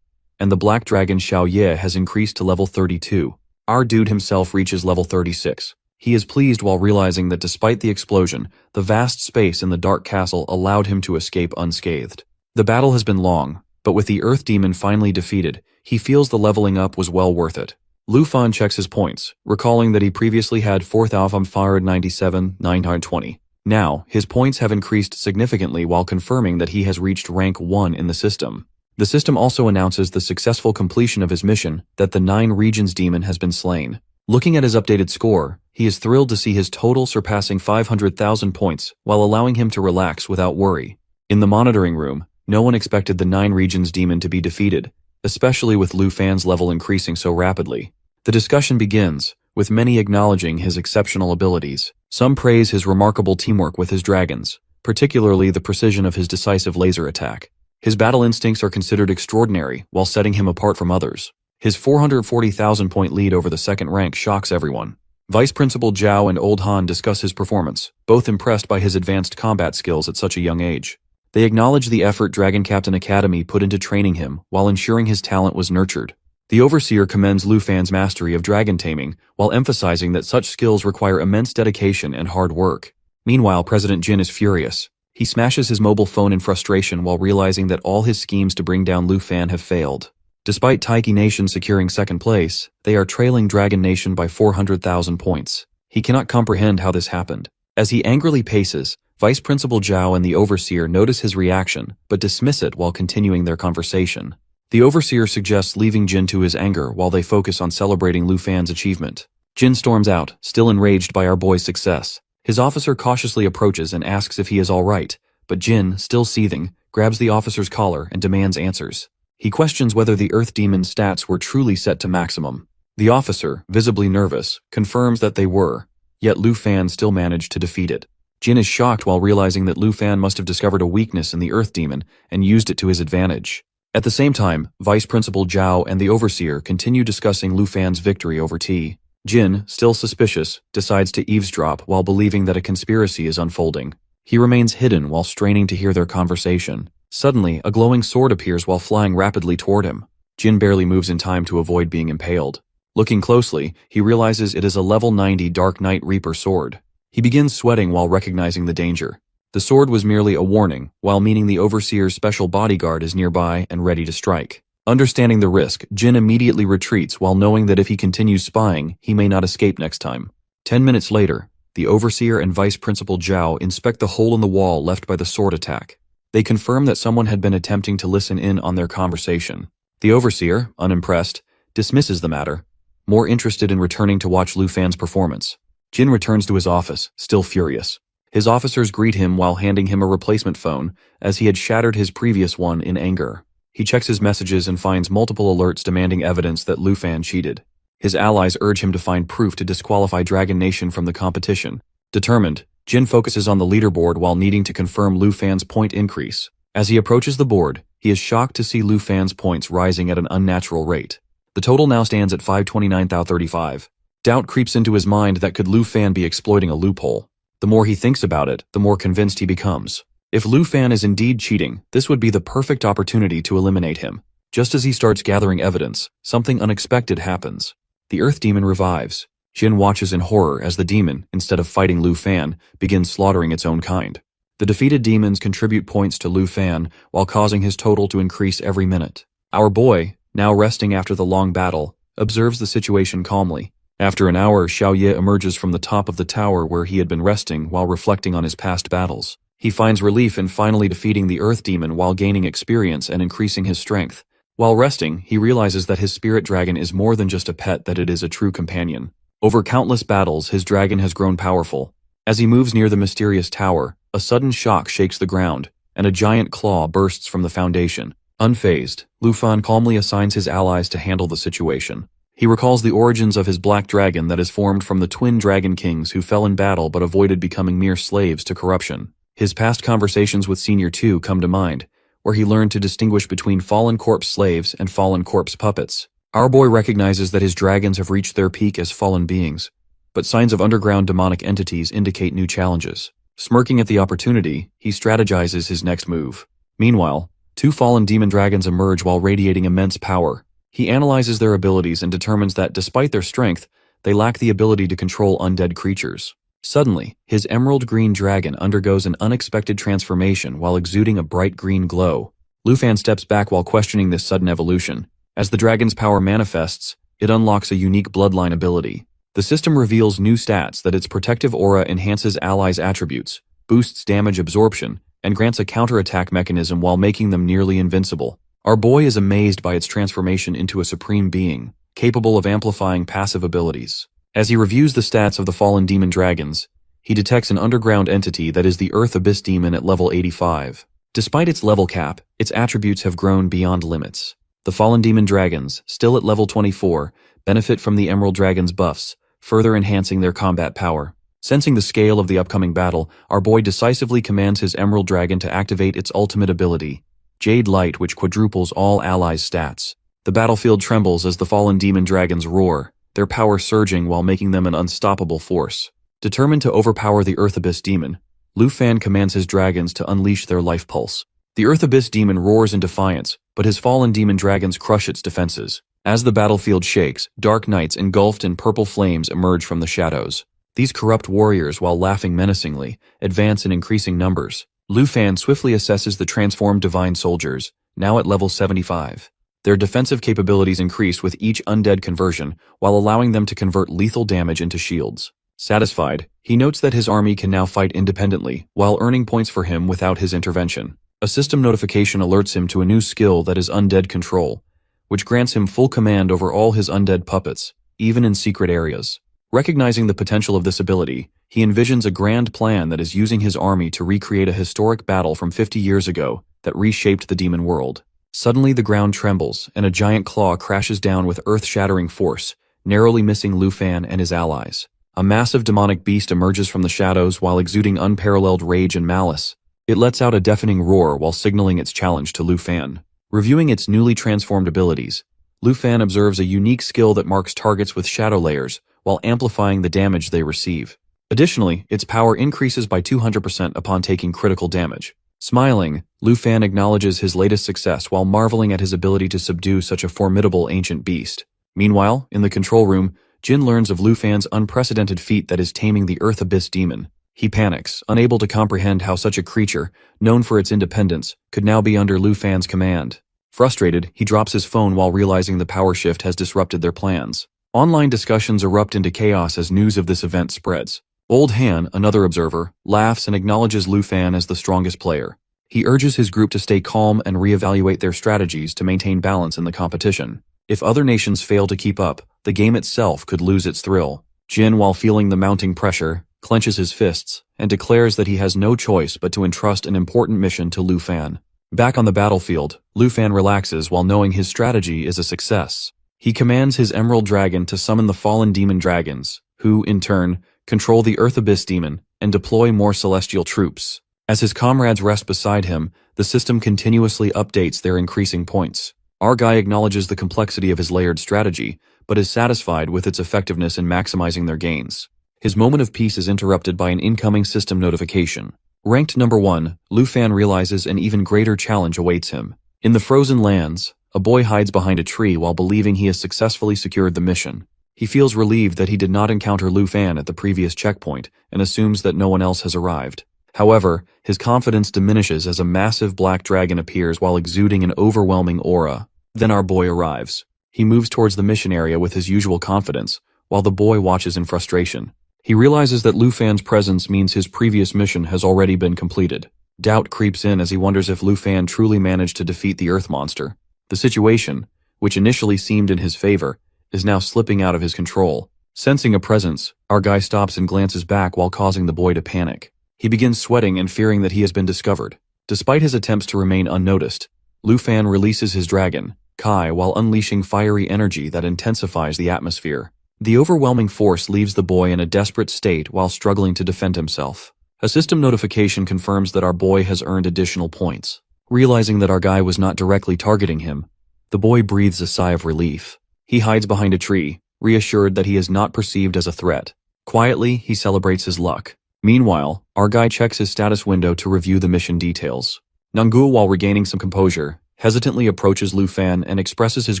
and the Black Dragon Xiao Ye has increased to level 32. Our dude himself reaches level 36. He is pleased while realizing that despite the explosion, the vast space in the dark castle allowed him to escape unscathed. The battle has been long, but with the Earth Demon finally defeated, he feels the leveling up was well worth it. Lu Fan checks his points, recalling that he previously had 4,597, 920. Now, his points have increased significantly while confirming that he has reached rank 1 in the system. The system also announces the successful completion of his mission, that the 9 regions demon has been slain. Looking at his updated score, he is thrilled to see his total surpassing 500,000 points while allowing him to relax without worry. In the monitoring room, no one expected the 9 regions demon to be defeated, especially with Lu Fan's level increasing so rapidly. The discussion begins, with many acknowledging his exceptional abilities. Some praise his remarkable teamwork with his dragons, particularly the precision of his decisive laser attack. His battle instincts are considered extraordinary while setting him apart from others. His 440,000-point lead over the second rank shocks everyone. Vice Principal Zhao and Old Han discuss his performance, both impressed by his advanced combat skills at such a young age. They acknowledge the effort Dragon Captain Academy put into training him while ensuring his talent was nurtured. The Overseer commends Lu Fan's mastery of dragon taming while emphasizing that such skills require immense dedication and hard work. Meanwhile, President Jin is furious. He smashes his mobile phone in frustration while realizing that all his schemes to bring down Lu Fan have failed. Despite Taiki Nation securing second place, they are trailing Dragon Nation by 400,000 points. He cannot comprehend how this happened. As he angrily paces, Vice Principal Zhao and the Overseer notice his reaction, but dismiss it while continuing their conversation. The Overseer suggests leaving Jin to his anger while they focus on celebrating Lu Fan's achievement. Jin storms out, still enraged by our boy's success. His officer cautiously approaches and asks if he is all right, but Jin, still seething, grabs the officer's collar and demands answers. He questions whether the Earth Demon's stats were truly set to maximum. The officer, visibly nervous, confirms that they were, yet Lu Fan still managed to defeat it. Jin is shocked while realizing that Lu Fan must have discovered a weakness in the Earth Demon and used it to his advantage. At the same time, Vice Principal Zhao and the Overseer continue discussing Lu Fan's victory over T. Jin, still suspicious, decides to eavesdrop while believing that a conspiracy is unfolding. He remains hidden while straining to hear their conversation. Suddenly, a glowing sword appears while flying rapidly toward him. Jin barely moves in time to avoid being impaled. Looking closely, he realizes it is a level 90 Dark Knight Reaper sword. He begins sweating while recognizing the danger. The sword was merely a warning, while meaning the Overseer's special bodyguard is nearby and ready to strike. Understanding the risk, Jin immediately retreats while knowing that if he continues spying, he may not escape next time. 10 minutes later, the Overseer and Vice Principal Zhao inspect the hole in the wall left by the sword attack. They confirm that someone had been attempting to listen in on their conversation. The Overseer, unimpressed, dismisses the matter, more interested in returning to watch Lu Fan's performance. Jin returns to his office, still furious. His officers greet him while handing him a replacement phone, as he had shattered his previous one in anger. He checks his messages and finds multiple alerts demanding evidence that Lu Fan cheated. His allies urge him to find proof to disqualify Dragon Nation from the competition. Determined, Jin focuses on the leaderboard while needing to confirm Lu Fan's point increase. As he approaches the board, he is shocked to see Lu Fan's points rising at an unnatural rate. The total now stands at 529,035. Doubt creeps into his mind that could Lu Fan be exploiting a loophole. The more he thinks about it, the more convinced he becomes. If Lu Fan is indeed cheating, this would be the perfect opportunity to eliminate him. Just as he starts gathering evidence, something unexpected happens. The Earth Demon revives. Jin watches in horror as the demon, instead of fighting Lu Fan, begins slaughtering its own kind. The defeated demons contribute points to Lu Fan while causing his total to increase every minute. Our boy, now resting after the long battle, observes the situation calmly. After an hour, Xiao Ye emerges from the top of the tower where he had been resting while reflecting on his past battles. He finds relief in finally defeating the Earth Demon while gaining experience and increasing his strength. While resting, he realizes that his spirit dragon is more than just a pet, that it is a true companion. Over countless battles, his dragon has grown powerful. As he moves near the mysterious tower, a sudden shock shakes the ground, and a giant claw bursts from the foundation. Unfazed, Lu Fan calmly assigns his allies to handle the situation. He recalls the origins of his black dragon that is formed from the twin dragon kings who fell in battle but avoided becoming mere slaves to corruption. His past conversations with Senior 2 come to mind, where he learned to distinguish between fallen corpse slaves and fallen corpse puppets. Our boy recognizes that his dragons have reached their peak as fallen beings, but signs of underground demonic entities indicate new challenges. Smirking at the opportunity, he strategizes his next move. Meanwhile, 2 fallen demon dragons emerge while radiating immense power. He analyzes their abilities and determines that despite their strength, they lack the ability to control undead creatures. Suddenly, his emerald green dragon undergoes an unexpected transformation while exuding a bright green glow. Lu Fan steps back while questioning this sudden evolution. As the dragon's power manifests, it unlocks a unique bloodline ability. The system reveals new stats that its protective aura enhances allies' attributes, boosts damage absorption, and grants a counterattack mechanism while making them nearly invincible. Our boy is amazed by its transformation into a supreme being, capable of amplifying passive abilities. As he reviews the stats of the fallen demon dragons, he detects an underground entity that is the Earth Abyss Demon at level 85. Despite its level cap, its attributes have grown beyond limits. The fallen demon dragons, still at level 24, benefit from the Emerald Dragon's buffs, further enhancing their combat power. Sensing the scale of the upcoming battle, our boy decisively commands his Emerald Dragon to activate its ultimate ability, Jade Light, which quadruples all allies' stats. The battlefield trembles as the fallen demon dragons roar, their power surging while making them an unstoppable force. Determined to overpower the Earth Abyss Demon, Lu Fan commands his dragons to unleash their life pulse. The Earth Abyss Demon roars in defiance, but his fallen demon dragons crush its defenses. As the battlefield shakes, dark knights engulfed in purple flames emerge from the shadows. These corrupt warriors, while laughing menacingly, advance in increasing numbers. Lu Fan swiftly assesses the transformed divine soldiers, now at level 75. Their defensive capabilities increase with each undead conversion, while allowing them to convert lethal damage into shields. Satisfied, he notes that his army can now fight independently, while earning points for him without his intervention. A system notification alerts him to a new skill that is Undead Control, which grants him full command over all his undead puppets, even in secret areas. Recognizing the potential of this ability, he envisions a grand plan that is using his army to recreate a historic battle from 50 years ago that reshaped the demon world. Suddenly the ground trembles, and a giant claw crashes down with earth-shattering force, narrowly missing Lu Fan and his allies. A massive demonic beast emerges from the shadows while exuding unparalleled rage and malice. It lets out a deafening roar while signaling its challenge to Lu Fan. Reviewing its newly transformed abilities, Lu Fan observes a unique skill that marks targets with shadow layers, while amplifying the damage they receive. Additionally, its power increases by 200% upon taking critical damage. Smiling, Lu Fan acknowledges his latest success while marveling at his ability to subdue such a formidable ancient beast. Meanwhile, in the control room, Jin learns of Lu Fan's unprecedented feat that is taming the Earth Abyss Demon. He panics, unable to comprehend how such a creature, known for its independence, could now be under Lu Fan's command. Frustrated, he drops his phone while realizing the power shift has disrupted their plans. Online discussions erupt into chaos as news of this event spreads. Old Han, another observer, laughs and acknowledges Lu Fan as the strongest player. He urges his group to stay calm and reevaluate their strategies to maintain balance in the competition. If other nations fail to keep up, the game itself could lose its thrill. Jin, while feeling the mounting pressure, clenches his fists and declares that he has no choice but to entrust an important mission to Lu Fan. Back on the battlefield, Lu Fan relaxes while knowing his strategy is a success. He commands his Emerald Dragon to summon the fallen demon dragons, who, in turn, control the Earth Abyss Demon and deploy more celestial troops. As his comrades rest beside him, the system continuously updates their increasing points. Our guy acknowledges the complexity of his layered strategy, but is satisfied with its effectiveness in maximizing their gains. His moment of peace is interrupted by an incoming system notification. Ranked number 1, Lu Fan realizes an even greater challenge awaits him. In the frozen lands, a boy hides behind a tree while believing he has successfully secured the mission. He feels relieved that he did not encounter Lu Fan at the previous checkpoint and assumes that no one else has arrived. However, his confidence diminishes as a massive black dragon appears while exuding an overwhelming aura. Then our boy arrives. He moves towards the mission area with his usual confidence, while the boy watches in frustration. He realizes that Lu Fan's presence means his previous mission has already been completed. Doubt creeps in as he wonders if Lu Fan truly managed to defeat the Earth Monster. The situation, which initially seemed in his favor, is now slipping out of his control. Sensing a presence, our guy stops and glances back while causing the boy to panic. He begins sweating and fearing that he has been discovered. Despite his attempts to remain unnoticed, Lu Fan releases his dragon, Kai, while unleashing fiery energy that intensifies the atmosphere. The overwhelming force leaves the boy in a desperate state while struggling to defend himself. A system notification confirms that our boy has earned additional points. Realizing that our guy was not directly targeting him, the boy breathes a sigh of relief. He hides behind a tree, reassured that he is not perceived as a threat. Quietly, he celebrates his luck. Meanwhile, our guy checks his status window to review the mission details. Nangul, while regaining some composure, hesitantly approaches Lu Fan and expresses his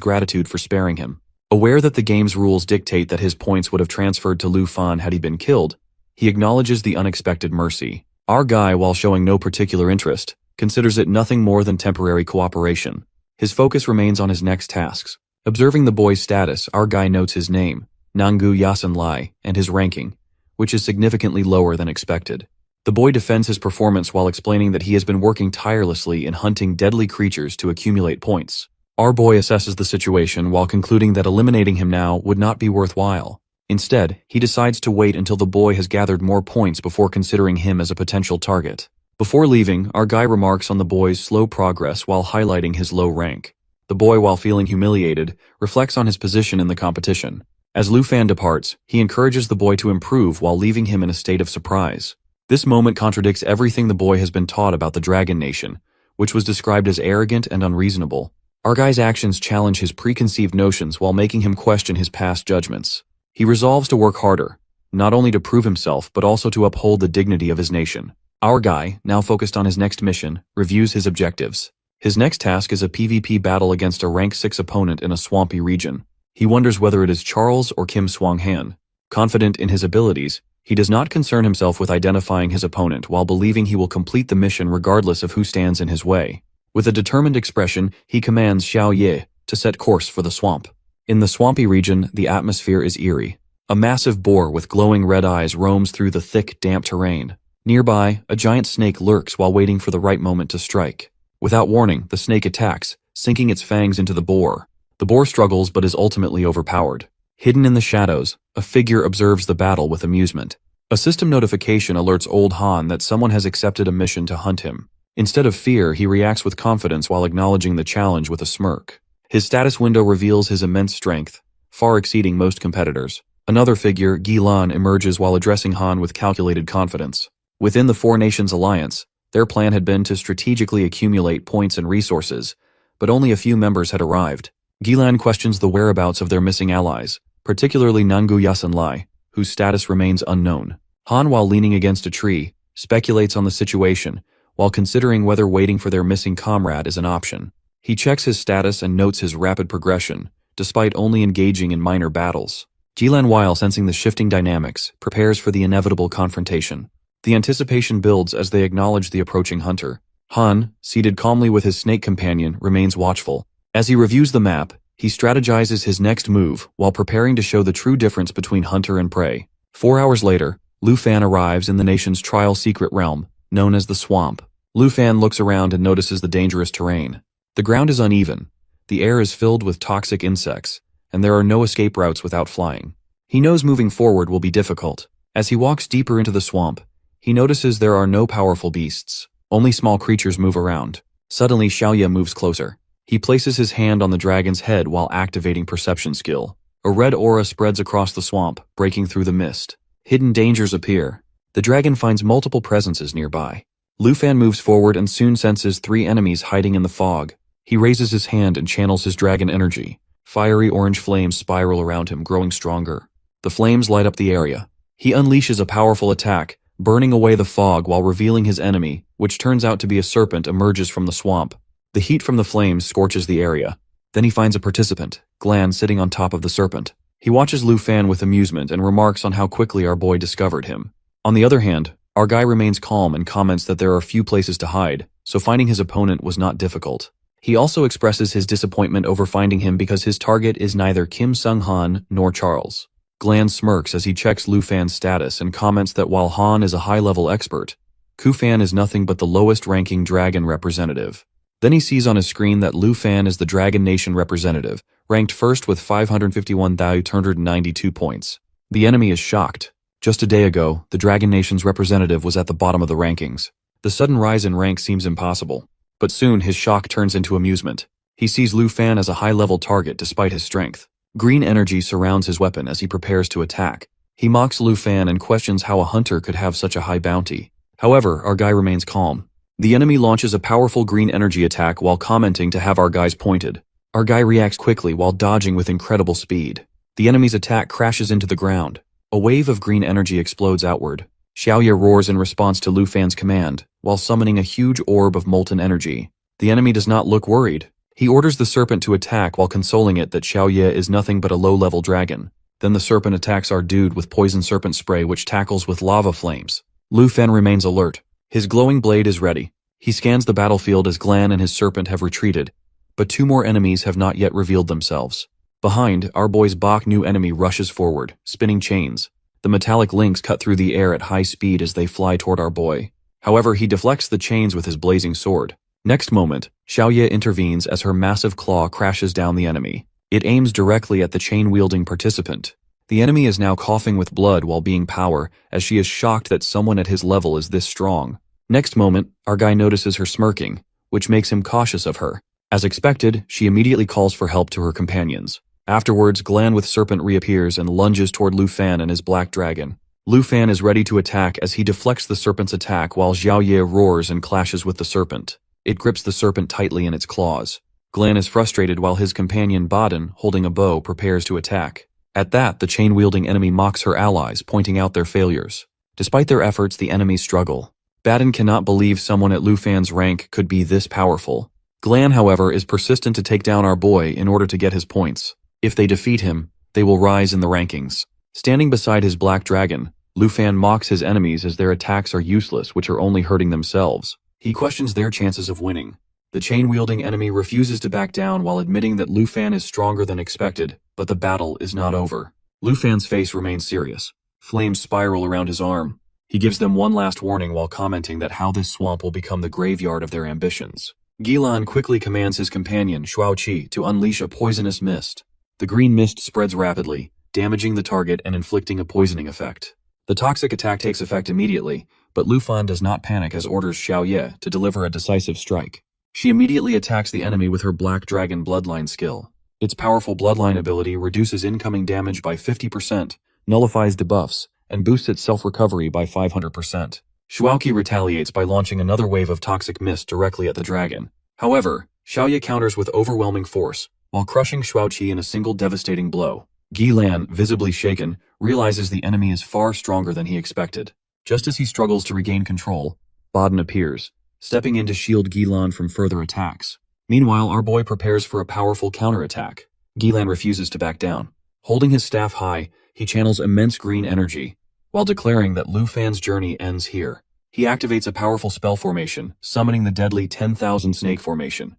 gratitude for sparing him. Aware that the game's rules dictate that his points would have transferred to Lu Fan had he been killed, he acknowledges the unexpected mercy. Our guy, while showing no particular interest, considers it nothing more than temporary cooperation. His focus remains on his next tasks. Observing the boy's status, our guy notes his name, Nangu Yasin Lai, and his ranking, which is significantly lower than expected. The boy defends his performance while explaining that he has been working tirelessly in hunting deadly creatures to accumulate points. Our boy assesses the situation while concluding that eliminating him now would not be worthwhile. Instead, he decides to wait until the boy has gathered more points before considering him as a potential target. Before leaving, our guy remarks on the boy's slow progress while highlighting his low rank. The boy, while feeling humiliated, reflects on his position in the competition. As Lu Fan departs, he encourages the boy to improve while leaving him in a state of surprise. This moment contradicts everything the boy has been taught about the Dragon Nation, which was described as arrogant and unreasonable. Our guy's actions challenge his preconceived notions while making him question his past judgments. He resolves to work harder, not only to prove himself but also to uphold the dignity of his nation. Our guy, now focused on his next mission, reviews his objectives. His next task is a PvP battle against a rank 6 opponent in a swampy region. He wonders whether it is Charles or Kim Swang-han. Confident in his abilities, he does not concern himself with identifying his opponent while believing he will complete the mission regardless of who stands in his way. With a determined expression, he commands Xiao Ye to set course for the swamp. In the swampy region, the atmosphere is eerie. A massive boar with glowing red eyes roams through the thick, damp terrain. Nearby, a giant snake lurks while waiting for the right moment to strike. Without warning, the snake attacks, sinking its fangs into the boar. The boar struggles but is ultimately overpowered. Hidden in the shadows, a figure observes the battle with amusement. A system notification alerts Old Han that someone has accepted a mission to hunt him. Instead of fear, he reacts with confidence while acknowledging the challenge with a smirk. His status window reveals his immense strength, far exceeding most competitors. Another figure, Gilan, emerges while addressing Han with calculated confidence. Within the Four Nations Alliance, their plan had been to strategically accumulate points and resources, but only a few members had arrived. Gilan questions the whereabouts of their missing allies, particularly Nangu Yasenlai, whose status remains unknown. Han, while leaning against a tree, speculates on the situation, while considering whether waiting for their missing comrade is an option. He checks his status and notes his rapid progression, despite only engaging in minor battles. Gilan, while sensing the shifting dynamics, prepares for the inevitable confrontation. The anticipation builds as they acknowledge the approaching hunter. Han, seated calmly with his snake companion, remains watchful. As he reviews the map, he strategizes his next move while preparing to show the true difference between hunter and prey. 4 hours later, Lu Fan arrives in the nation's trial secret realm, known as the Swamp. Lu Fan looks around and notices the dangerous terrain. The ground is uneven, the air is filled with toxic insects, and there are no escape routes without flying. He knows moving forward will be difficult. As he walks deeper into the swamp, he notices there are no powerful beasts. Only small creatures move around. Suddenly, Xiaoye moves closer. He places his hand on the dragon's head while activating perception skill. A red aura spreads across the swamp, breaking through the mist. Hidden dangers appear. The dragon finds multiple presences nearby. Lu Fan moves forward and soon senses 3 enemies hiding in the fog. He raises his hand and channels his dragon energy. Fiery orange flames spiral around him, growing stronger. The flames light up the area. He unleashes a powerful attack, burning away the fog while revealing his enemy, which turns out to be a serpent, emerges from the swamp. The heat from the flames scorches the area. Then he finds a participant, Glan, sitting on top of the serpent. He watches Lu Fan with amusement and remarks on how quickly our boy discovered him. On the other hand, our guy remains calm and comments that there are few places to hide, so finding his opponent was not difficult. He also expresses his disappointment over finding him because his target is neither Kim Sung-han nor Charles. Glan smirks as he checks Lu Fan's status and comments that while Han is a high-level expert, Ku Fan is nothing but the lowest-ranking dragon representative. Then he sees on his screen that Lu Fan is the Dragon Nation representative, ranked first with 551,292 points. The enemy is shocked. Just a day ago, the Dragon Nation's representative was at the bottom of the rankings. The sudden rise in rank seems impossible. But soon his shock turns into amusement. He sees Lu Fan as a high-level target despite his strength. Green energy surrounds his weapon as he prepares to attack. He mocks Lu Fan and questions how a hunter could have such a high bounty. However, our guy remains calm. The enemy launches a powerful green energy attack while commenting to have our guys pointed. Our guy reacts quickly while dodging with incredible speed. The enemy's attack crashes into the ground. A wave of green energy explodes outward. Xiaoye roars in response to Lu Fan's command, while summoning a huge orb of molten energy. The enemy does not look worried. He orders the serpent to attack while consoling it that Xiaoye is nothing but a low-level dragon. Then the serpent attacks our dude with poison serpent spray, which tackles with lava flames. Lu Fan remains alert. His glowing blade is ready. He scans the battlefield as Glan and his serpent have retreated, but 2 more enemies have not yet revealed themselves. Behind, our boy's Bach new enemy rushes forward, spinning chains. The metallic links cut through the air at high speed as they fly toward our boy. However, he deflects the chains with his blazing sword. Next moment, Xiaoye intervenes as her massive claw crashes down the enemy. It aims directly at the chain-wielding participant. The enemy is now coughing with blood while being power, as she is shocked that someone at his level is this strong. Next moment, our guy notices her smirking, which makes him cautious of her. As expected, she immediately calls for help to her companions. Afterwards, Glan with Serpent reappears and lunges toward Lu Fan and his black dragon. Lu Fan is ready to attack as he deflects the serpent's attack while Xiaoye roars and clashes with the serpent. It grips the serpent tightly in its claws. Glan is frustrated while his companion Baden, holding a bow, prepares to attack. At that, the chain-wielding enemy mocks her allies, pointing out their failures. Despite their efforts, the enemies struggle. Baden cannot believe someone at Lu Fan's rank could be this powerful. Glan, however, is persistent to take down our boy in order to get his points. If they defeat him, they will rise in the rankings. Standing beside his black dragon, Lu Fan mocks his enemies as their attacks are useless, which are only hurting themselves. He questions their chances of winning. The chain-wielding enemy refuses to back down while admitting that Lu Fan is stronger than expected, but the battle is not over. Lu Fan's face remains serious. Flames spiral around his arm. He gives them one last warning while commenting that how this swamp will become the graveyard of their ambitions. Gilan quickly commands his companion, Shuao-Qi, to unleash a poisonous mist. The green mist spreads rapidly, damaging the target and inflicting a poisoning effect. The toxic attack takes effect immediately, but Lu Fan does not panic as orders Xiaoye to deliver a decisive strike. She immediately attacks the enemy with her Black Dragon Bloodline skill. Its powerful Bloodline ability reduces incoming damage by 50%, nullifies debuffs, and boosts its self-recovery by 500%. Shuao-Qi retaliates by launching another wave of toxic mist directly at the dragon. However, Xiaoye counters with overwhelming force, while crushing Shuao-Qi in a single devastating blow. Gilan, visibly shaken, realizes the enemy is far stronger than he expected. Just as he struggles to regain control, Baden appears, stepping in to shield Gilan from further attacks. Meanwhile, our boy prepares for a powerful counterattack. Gilan refuses to back down. Holding his staff high, he channels immense green energy, while declaring that Lu Fan's journey ends here. He activates a powerful spell formation, summoning the deadly 10,000 Snake Formation.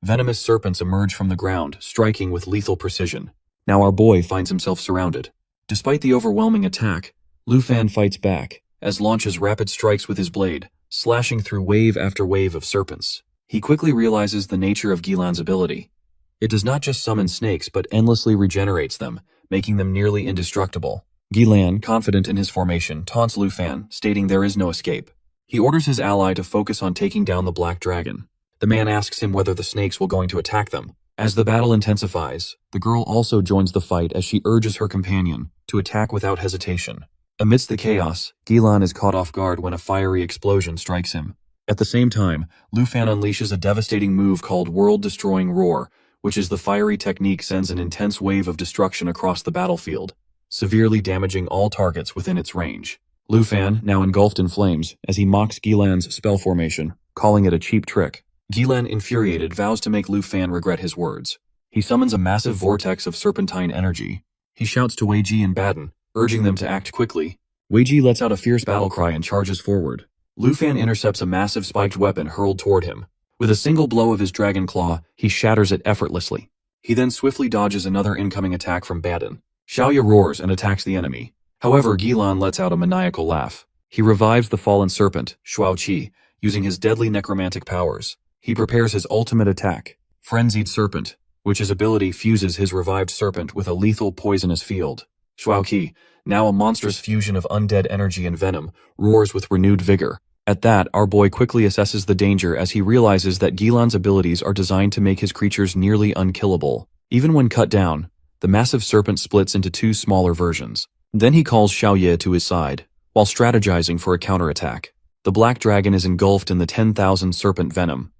Venomous serpents emerge from the ground, striking with lethal precision. Now our boy finds himself surrounded. Despite the overwhelming attack, Lu Fan fights back, as launches rapid strikes with his blade, slashing through wave after wave of serpents. He quickly realizes the nature of Gilan's ability. It does not just summon snakes, but endlessly regenerates them, making them nearly indestructible. Gilan, confident in his formation, taunts Lu Fan, stating there is no escape. He orders his ally to focus on taking down the Black Dragon. The man asks him whether the snakes will going to attack them. As the battle intensifies, the girl also joins the fight as she urges her companion to attack without hesitation. Amidst the chaos, Gilan is caught off guard when a fiery explosion strikes him. At the same time, Lu Fan unleashes a devastating move called World-Destroying Roar, which is the fiery technique sends an intense wave of destruction across the battlefield, severely damaging all targets within its range. Lu Fan, now engulfed in flames, as he mocks Gilan's spell formation, calling it a cheap trick. Gilan, infuriated, vows to make Lu Fan regret his words. He summons a massive vortex of serpentine energy. He shouts to Wei Ji and Baden, urging them to act quickly. Wei Ji lets out a fierce battle cry and charges forward. Lu Fan intercepts a massive spiked weapon hurled toward him. With a single blow of his dragon claw, he shatters it effortlessly. He then swiftly dodges another incoming attack from Baden. Xiaoye roars and attacks the enemy. However, Gilan lets out a maniacal laugh. He revives the fallen serpent, Shuao-Qi, using his deadly necromantic powers. He prepares his ultimate attack, Frenzied Serpent, which his ability fuses his revived serpent with a lethal poisonous field. Shuao-Qi, now a monstrous fusion of undead energy and venom, roars with renewed vigor. At that, our boy quickly assesses the danger as he realizes that Gilan's abilities are designed to make his creatures nearly unkillable. Even when cut down, the massive serpent splits into two smaller versions. Then he calls Xiaoye to his side, while strategizing for a counterattack. The Black Dragon is engulfed in the 10,000 serpent venom.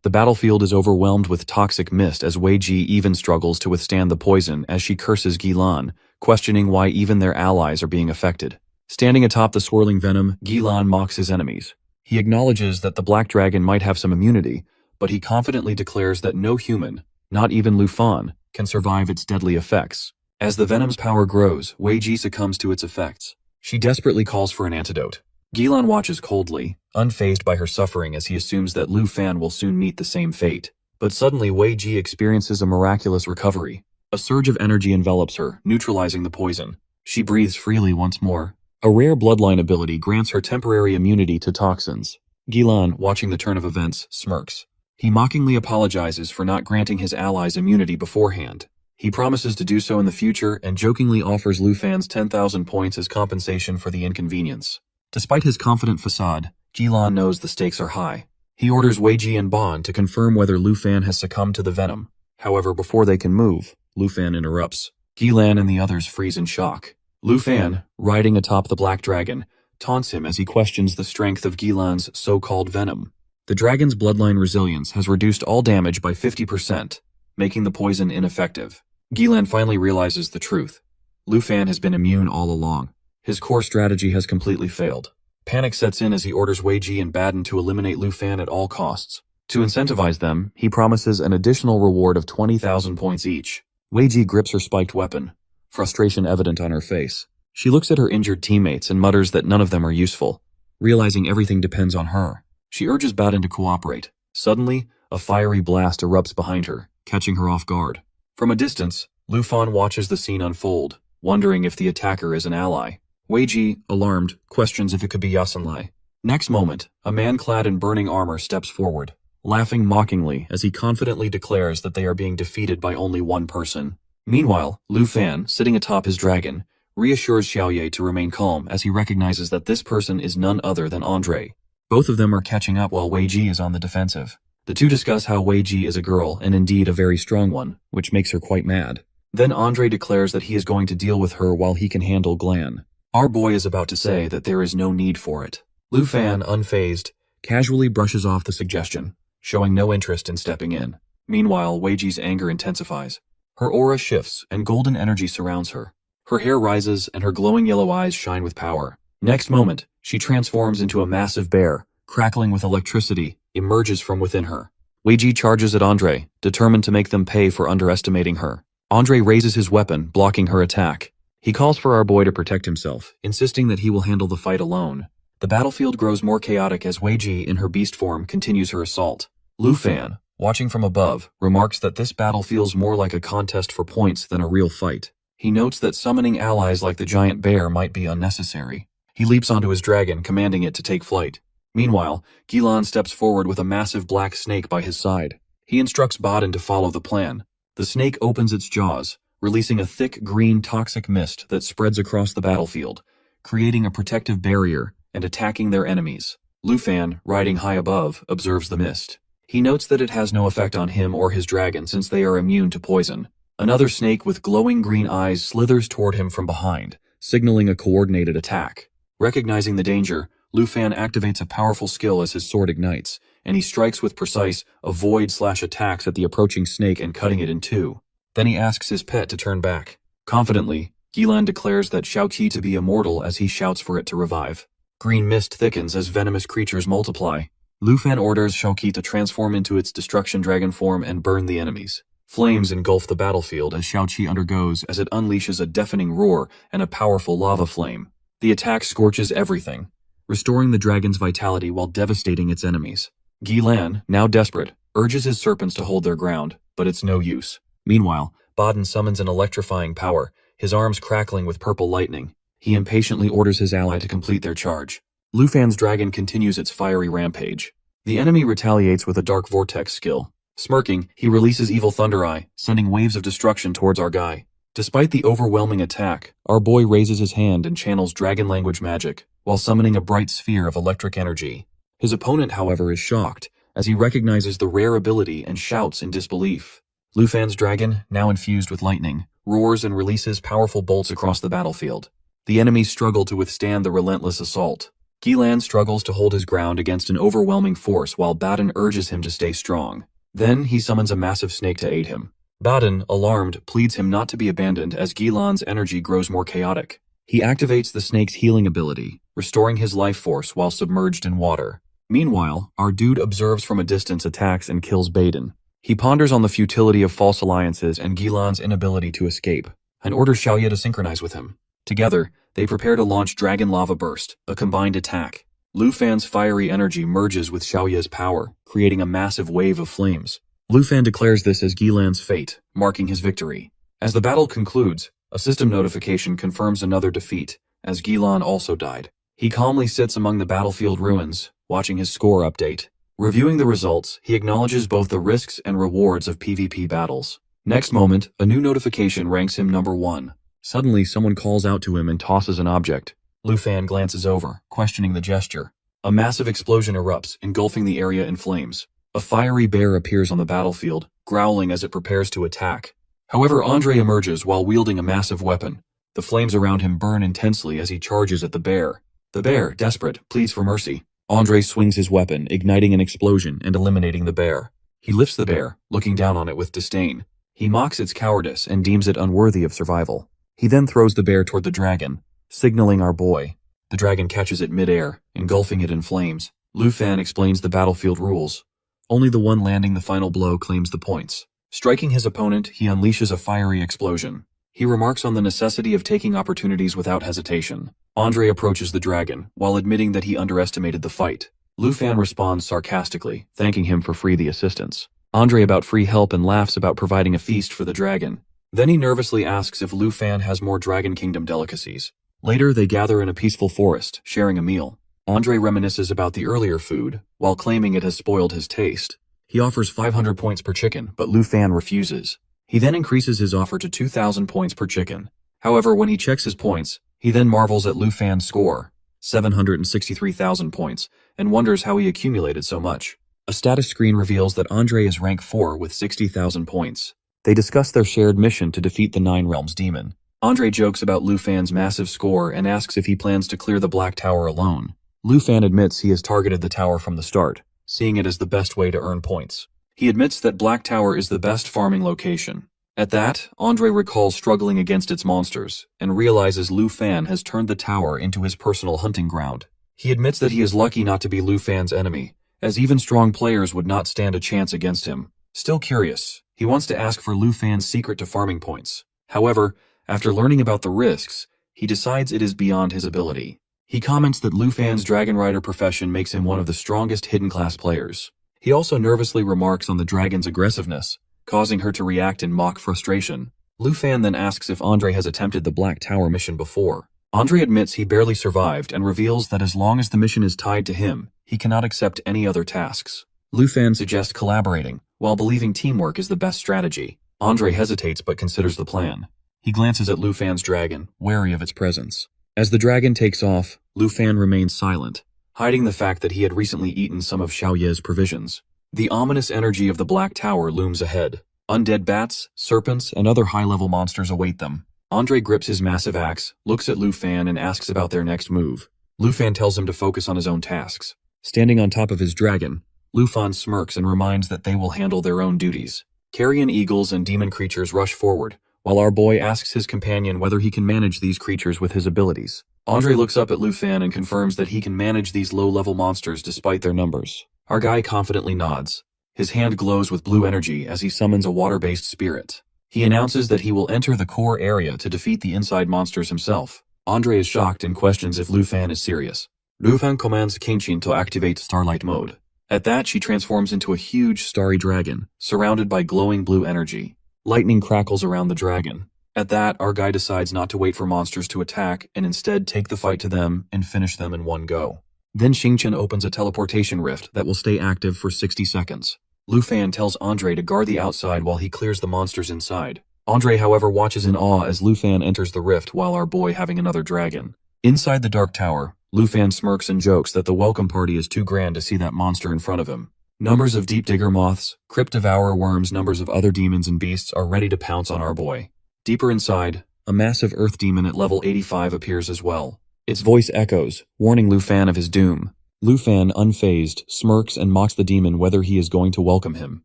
The battlefield is overwhelmed with toxic mist as Wei Ji even struggles to withstand the poison as she curses Gilan, questioning why even their allies are being affected. Standing atop the swirling venom, Gilan mocks his enemies. He acknowledges that the Black Dragon might have some immunity, but he confidently declares that no human, not even Lu Fan, can survive its deadly effects. As the venom's power grows, Wei Ji succumbs to its effects. She desperately calls for an antidote. Gilan watches coldly, unfazed by her suffering as he assumes that Lu Fan will soon meet the same fate. But suddenly Wei Ji experiences a miraculous recovery. A surge of energy envelops her, neutralizing the poison. She breathes freely once more. A rare bloodline ability grants her temporary immunity to toxins. Gilan, watching the turn of events, smirks. He mockingly apologizes for not granting his allies immunity beforehand. He promises to do so in the future and jokingly offers Lu Fan's 10,000 points as compensation for the inconvenience. Despite his confident facade, Gilan knows the stakes are high. He orders Weiji and Bon to confirm whether Lu Fan has succumbed to the venom. However, before they can move, Lu Fan interrupts. Gilan and the others freeze in shock. Lu Fan, riding atop the black dragon, taunts him as he questions the strength of Gilan's so-called venom. The dragon's bloodline resilience has reduced all damage by 50%, making the poison ineffective. Gilan finally realizes the truth. Lu Fan has been immune all along. His core strategy has completely failed. Panic sets in as he orders Weiji and Baden to eliminate Lu Fan at all costs. To incentivize them, he promises an additional reward of 20,000 points each. Weiji grips her spiked weapon, frustration evident on her face. She looks at her injured teammates and mutters that none of them are useful, realizing everything depends on her. She urges Baden to cooperate. Suddenly, a fiery blast erupts behind her, catching her off guard. From a distance, Lu Fan watches the scene unfold, wondering if the attacker is an ally. Weiji, alarmed, questions if it could be Yasunlai. Next moment, a man clad in burning armor steps forward, laughing mockingly as he confidently declares that they are being defeated by only one person. Meanwhile, Lu Fan, sitting atop his dragon, reassures Xiaoye to remain calm as he recognizes that this person is none other than Andre. Both of them are catching up while Weiji is on the defensive. The two discuss how Weiji is a girl and indeed a very strong one, which makes her quite mad. Then Andre declares that he is going to deal with her while he can handle Glan. Our boy is about to say that there is no need for it. Lu Fan, unfazed, casually brushes off the suggestion, showing no interest in stepping in. Meanwhile, Weiji's anger intensifies. Her aura shifts and golden energy surrounds her. Her hair rises and her glowing yellow eyes shine with power. Next moment, she transforms into a massive bear, crackling with electricity, emerges from within her. Weiji charges at Andre, determined to make them pay for underestimating her. Andre raises his weapon, blocking her attack. He calls for our boy to protect himself, insisting that he will handle the fight alone. The battlefield grows more chaotic as Weiji, in her beast form, continues her assault. Lu Fan, watching from above, remarks that this battle feels more like a contest for points than a real fight. He notes that summoning allies like the giant bear might be unnecessary. He leaps onto his dragon, commanding it to take flight. Meanwhile, Gilan steps forward with a massive black snake by his side. He instructs Baden to follow the plan. The snake opens its jaws, releasing a thick green toxic mist that spreads across the battlefield, creating a protective barrier and attacking their enemies. Lu Fan, riding high above, observes the mist. He notes that it has no effect on him or his dragon since they are immune to poison. Another snake with glowing green eyes slithers toward him from behind, signaling a coordinated attack. Recognizing the danger, Lu Fan activates a powerful skill as his sword ignites, and he strikes with precise, avoid/attacks at the approaching snake and cutting it in two. Then he asks his pet to turn back. Confidently, Gilan declares that Xiaoqi to be immortal as he shouts for it to revive. Green mist thickens as venomous creatures multiply. Lu Fan orders Xiaoqi to transform into its destruction dragon form and burn the enemies. Flames engulf the battlefield as Xiaoqi undergoes as it unleashes a deafening roar and a powerful lava flame. The attack scorches everything, restoring the dragon's vitality while devastating its enemies. Gilan, now desperate, urges his serpents to hold their ground, but it's no use. Meanwhile, Baden summons an electrifying power, his arms crackling with purple lightning. He impatiently orders his ally to complete their charge. Lu Fan's dragon continues its fiery rampage. The enemy retaliates with a dark vortex skill. Smirking, he releases Evil Thunder Eye, sending waves of destruction towards our guy. Despite the overwhelming attack, our boy raises his hand and channels dragon language magic, while summoning a bright sphere of electric energy. His opponent, however, is shocked, as he recognizes the rare ability and shouts in disbelief. Lu Fan's dragon, now infused with lightning, roars and releases powerful bolts across the battlefield. The enemies struggle to withstand the relentless assault. Gilan struggles to hold his ground against an overwhelming force while Baden urges him to stay strong. Then he summons a massive snake to aid him. Baden, alarmed, pleads him not to be abandoned as Gilan's energy grows more chaotic. He activates the snake's healing ability, restoring his life force while submerged in water. Meanwhile, our dude observes from a distance attacks and kills Baden. He ponders on the futility of false alliances and Gilan's inability to escape, and orders Xiaoye to synchronize with him. Together, they prepare to launch Dragon Lava Burst, a combined attack. Lu Fan's fiery energy merges with Xiaoye's power, creating a massive wave of flames. Lu Fan declares this as Gilan's fate, marking his victory. As the battle concludes, A system notification confirms another defeat, as Gilan also died. He calmly sits among the battlefield ruins, watching his score update. Reviewing the results, he acknowledges both the risks and rewards of PvP battles. Next moment, a new notification ranks him number 1. Suddenly, someone calls out to him and tosses an object. Lu Fan glances over, questioning the gesture. A massive explosion erupts, engulfing the area in flames. A fiery bear appears on the battlefield, growling as it prepares to attack. However, Andre emerges while wielding a massive weapon. The flames around him burn intensely as he charges at the bear. The bear, desperate, pleads for mercy. Andre swings his weapon, igniting an explosion and eliminating the bear. He lifts the bear, looking down on it with disdain. He mocks its cowardice and deems it unworthy of survival. He then throws the bear toward the dragon, signaling our boy. The dragon catches it mid-air, engulfing it in flames. Lu Fan explains the battlefield rules. Only the one landing the final blow claims the points. Striking his opponent, he unleashes a fiery explosion. He remarks on the necessity of taking opportunities without hesitation. Andre approaches the dragon, while admitting that he underestimated the fight. Lu Fan responds sarcastically, thanking him for the assistance. Andre about free help and laughs about providing a feast for the dragon. Then he nervously asks if Lu Fan has more Dragon Kingdom delicacies. Later, they gather in a peaceful forest, sharing a meal. Andre reminisces about the earlier food, while claiming it has spoiled his taste. He offers 500 points per chicken, but Lu Fan refuses. He then increases his offer to 2,000 points per chicken. However, when he checks his points, he then marvels at Lu Fan's score, 763,000 points, and wonders how he accumulated so much. A status screen reveals that Andre is rank 4 with 60,000 points. They discuss their shared mission to defeat the Nine Realms demon. Andre jokes about Lu Fan's massive score and asks if he plans to clear the Black Tower alone. Lu Fan admits he has targeted the tower from the start, seeing it as the best way to earn points. He admits that Black Tower is the best farming location. At that, Andre recalls struggling against its monsters, and realizes Lu Fan has turned the tower into his personal hunting ground. He admits that he is lucky not to be Lu Fan's enemy, as even strong players would not stand a chance against him. Still curious, he wants to ask for Lu Fan's secret to farming points. However, after learning about the risks, he decides it is beyond his ability. He comments that Lu Fan's Dragon Rider profession makes him one of the strongest hidden class players. He also nervously remarks on the dragon's aggressiveness, causing her to react in mock frustration. Lu Fan then asks if Andre has attempted the Black Tower mission before. Andre admits he barely survived and reveals that as long as the mission is tied to him, he cannot accept any other tasks. Lu Fan suggests collaborating, while believing teamwork is the best strategy. Andre hesitates but considers the plan. He glances at Lu Fan's dragon, wary of its presence. As the dragon takes off, Lu Fan remains silent, hiding the fact that he had recently eaten some of Xiao Ye's provisions. The ominous energy of the Black Tower looms ahead. Undead bats, serpents, and other high-level monsters await them. Andre grips his massive axe, looks at Lu Fan, and asks about their next move. Lu Fan tells him to focus on his own tasks. Standing on top of his dragon, Lu Fan smirks and reminds that they will handle their own duties. Carrion eagles and demon creatures rush forward, while our boy asks his companion whether he can manage these creatures with his abilities. Andre looks up at Lu Fan and confirms that he can manage these low-level monsters despite their numbers. Our guy confidently nods. His hand glows with blue energy as he summons a water-based spirit. He announces that he will enter the core area to defeat the inside monsters himself. Andre is shocked and questions if Lu Fan is serious. Lu Fan commands Kenshin to activate Starlight Mode. At that, she transforms into a huge starry dragon, surrounded by glowing blue energy. Lightning crackles around the dragon. At that, our guy decides not to wait for monsters to attack and instead take the fight to them and finish them in one go. Then Xingqian opens a teleportation rift that will stay active for 60 seconds. Lu Fan tells Andre to guard the outside while he clears the monsters inside. Andre, however, watches in awe as Lu Fan enters the rift while our boy having another dragon. Inside the Dark Tower, Lu Fan smirks and jokes that the welcome party is too grand to see that monster in front of him. Numbers of deep digger moths, crypt devourer worms, numbers of other demons and beasts are ready to pounce on our boy. Deeper inside, a massive earth demon at level 85 appears as well. Its voice echoes, warning Lu Fan of his doom. Lu Fan, unfazed, smirks and mocks the demon whether he is going to welcome him.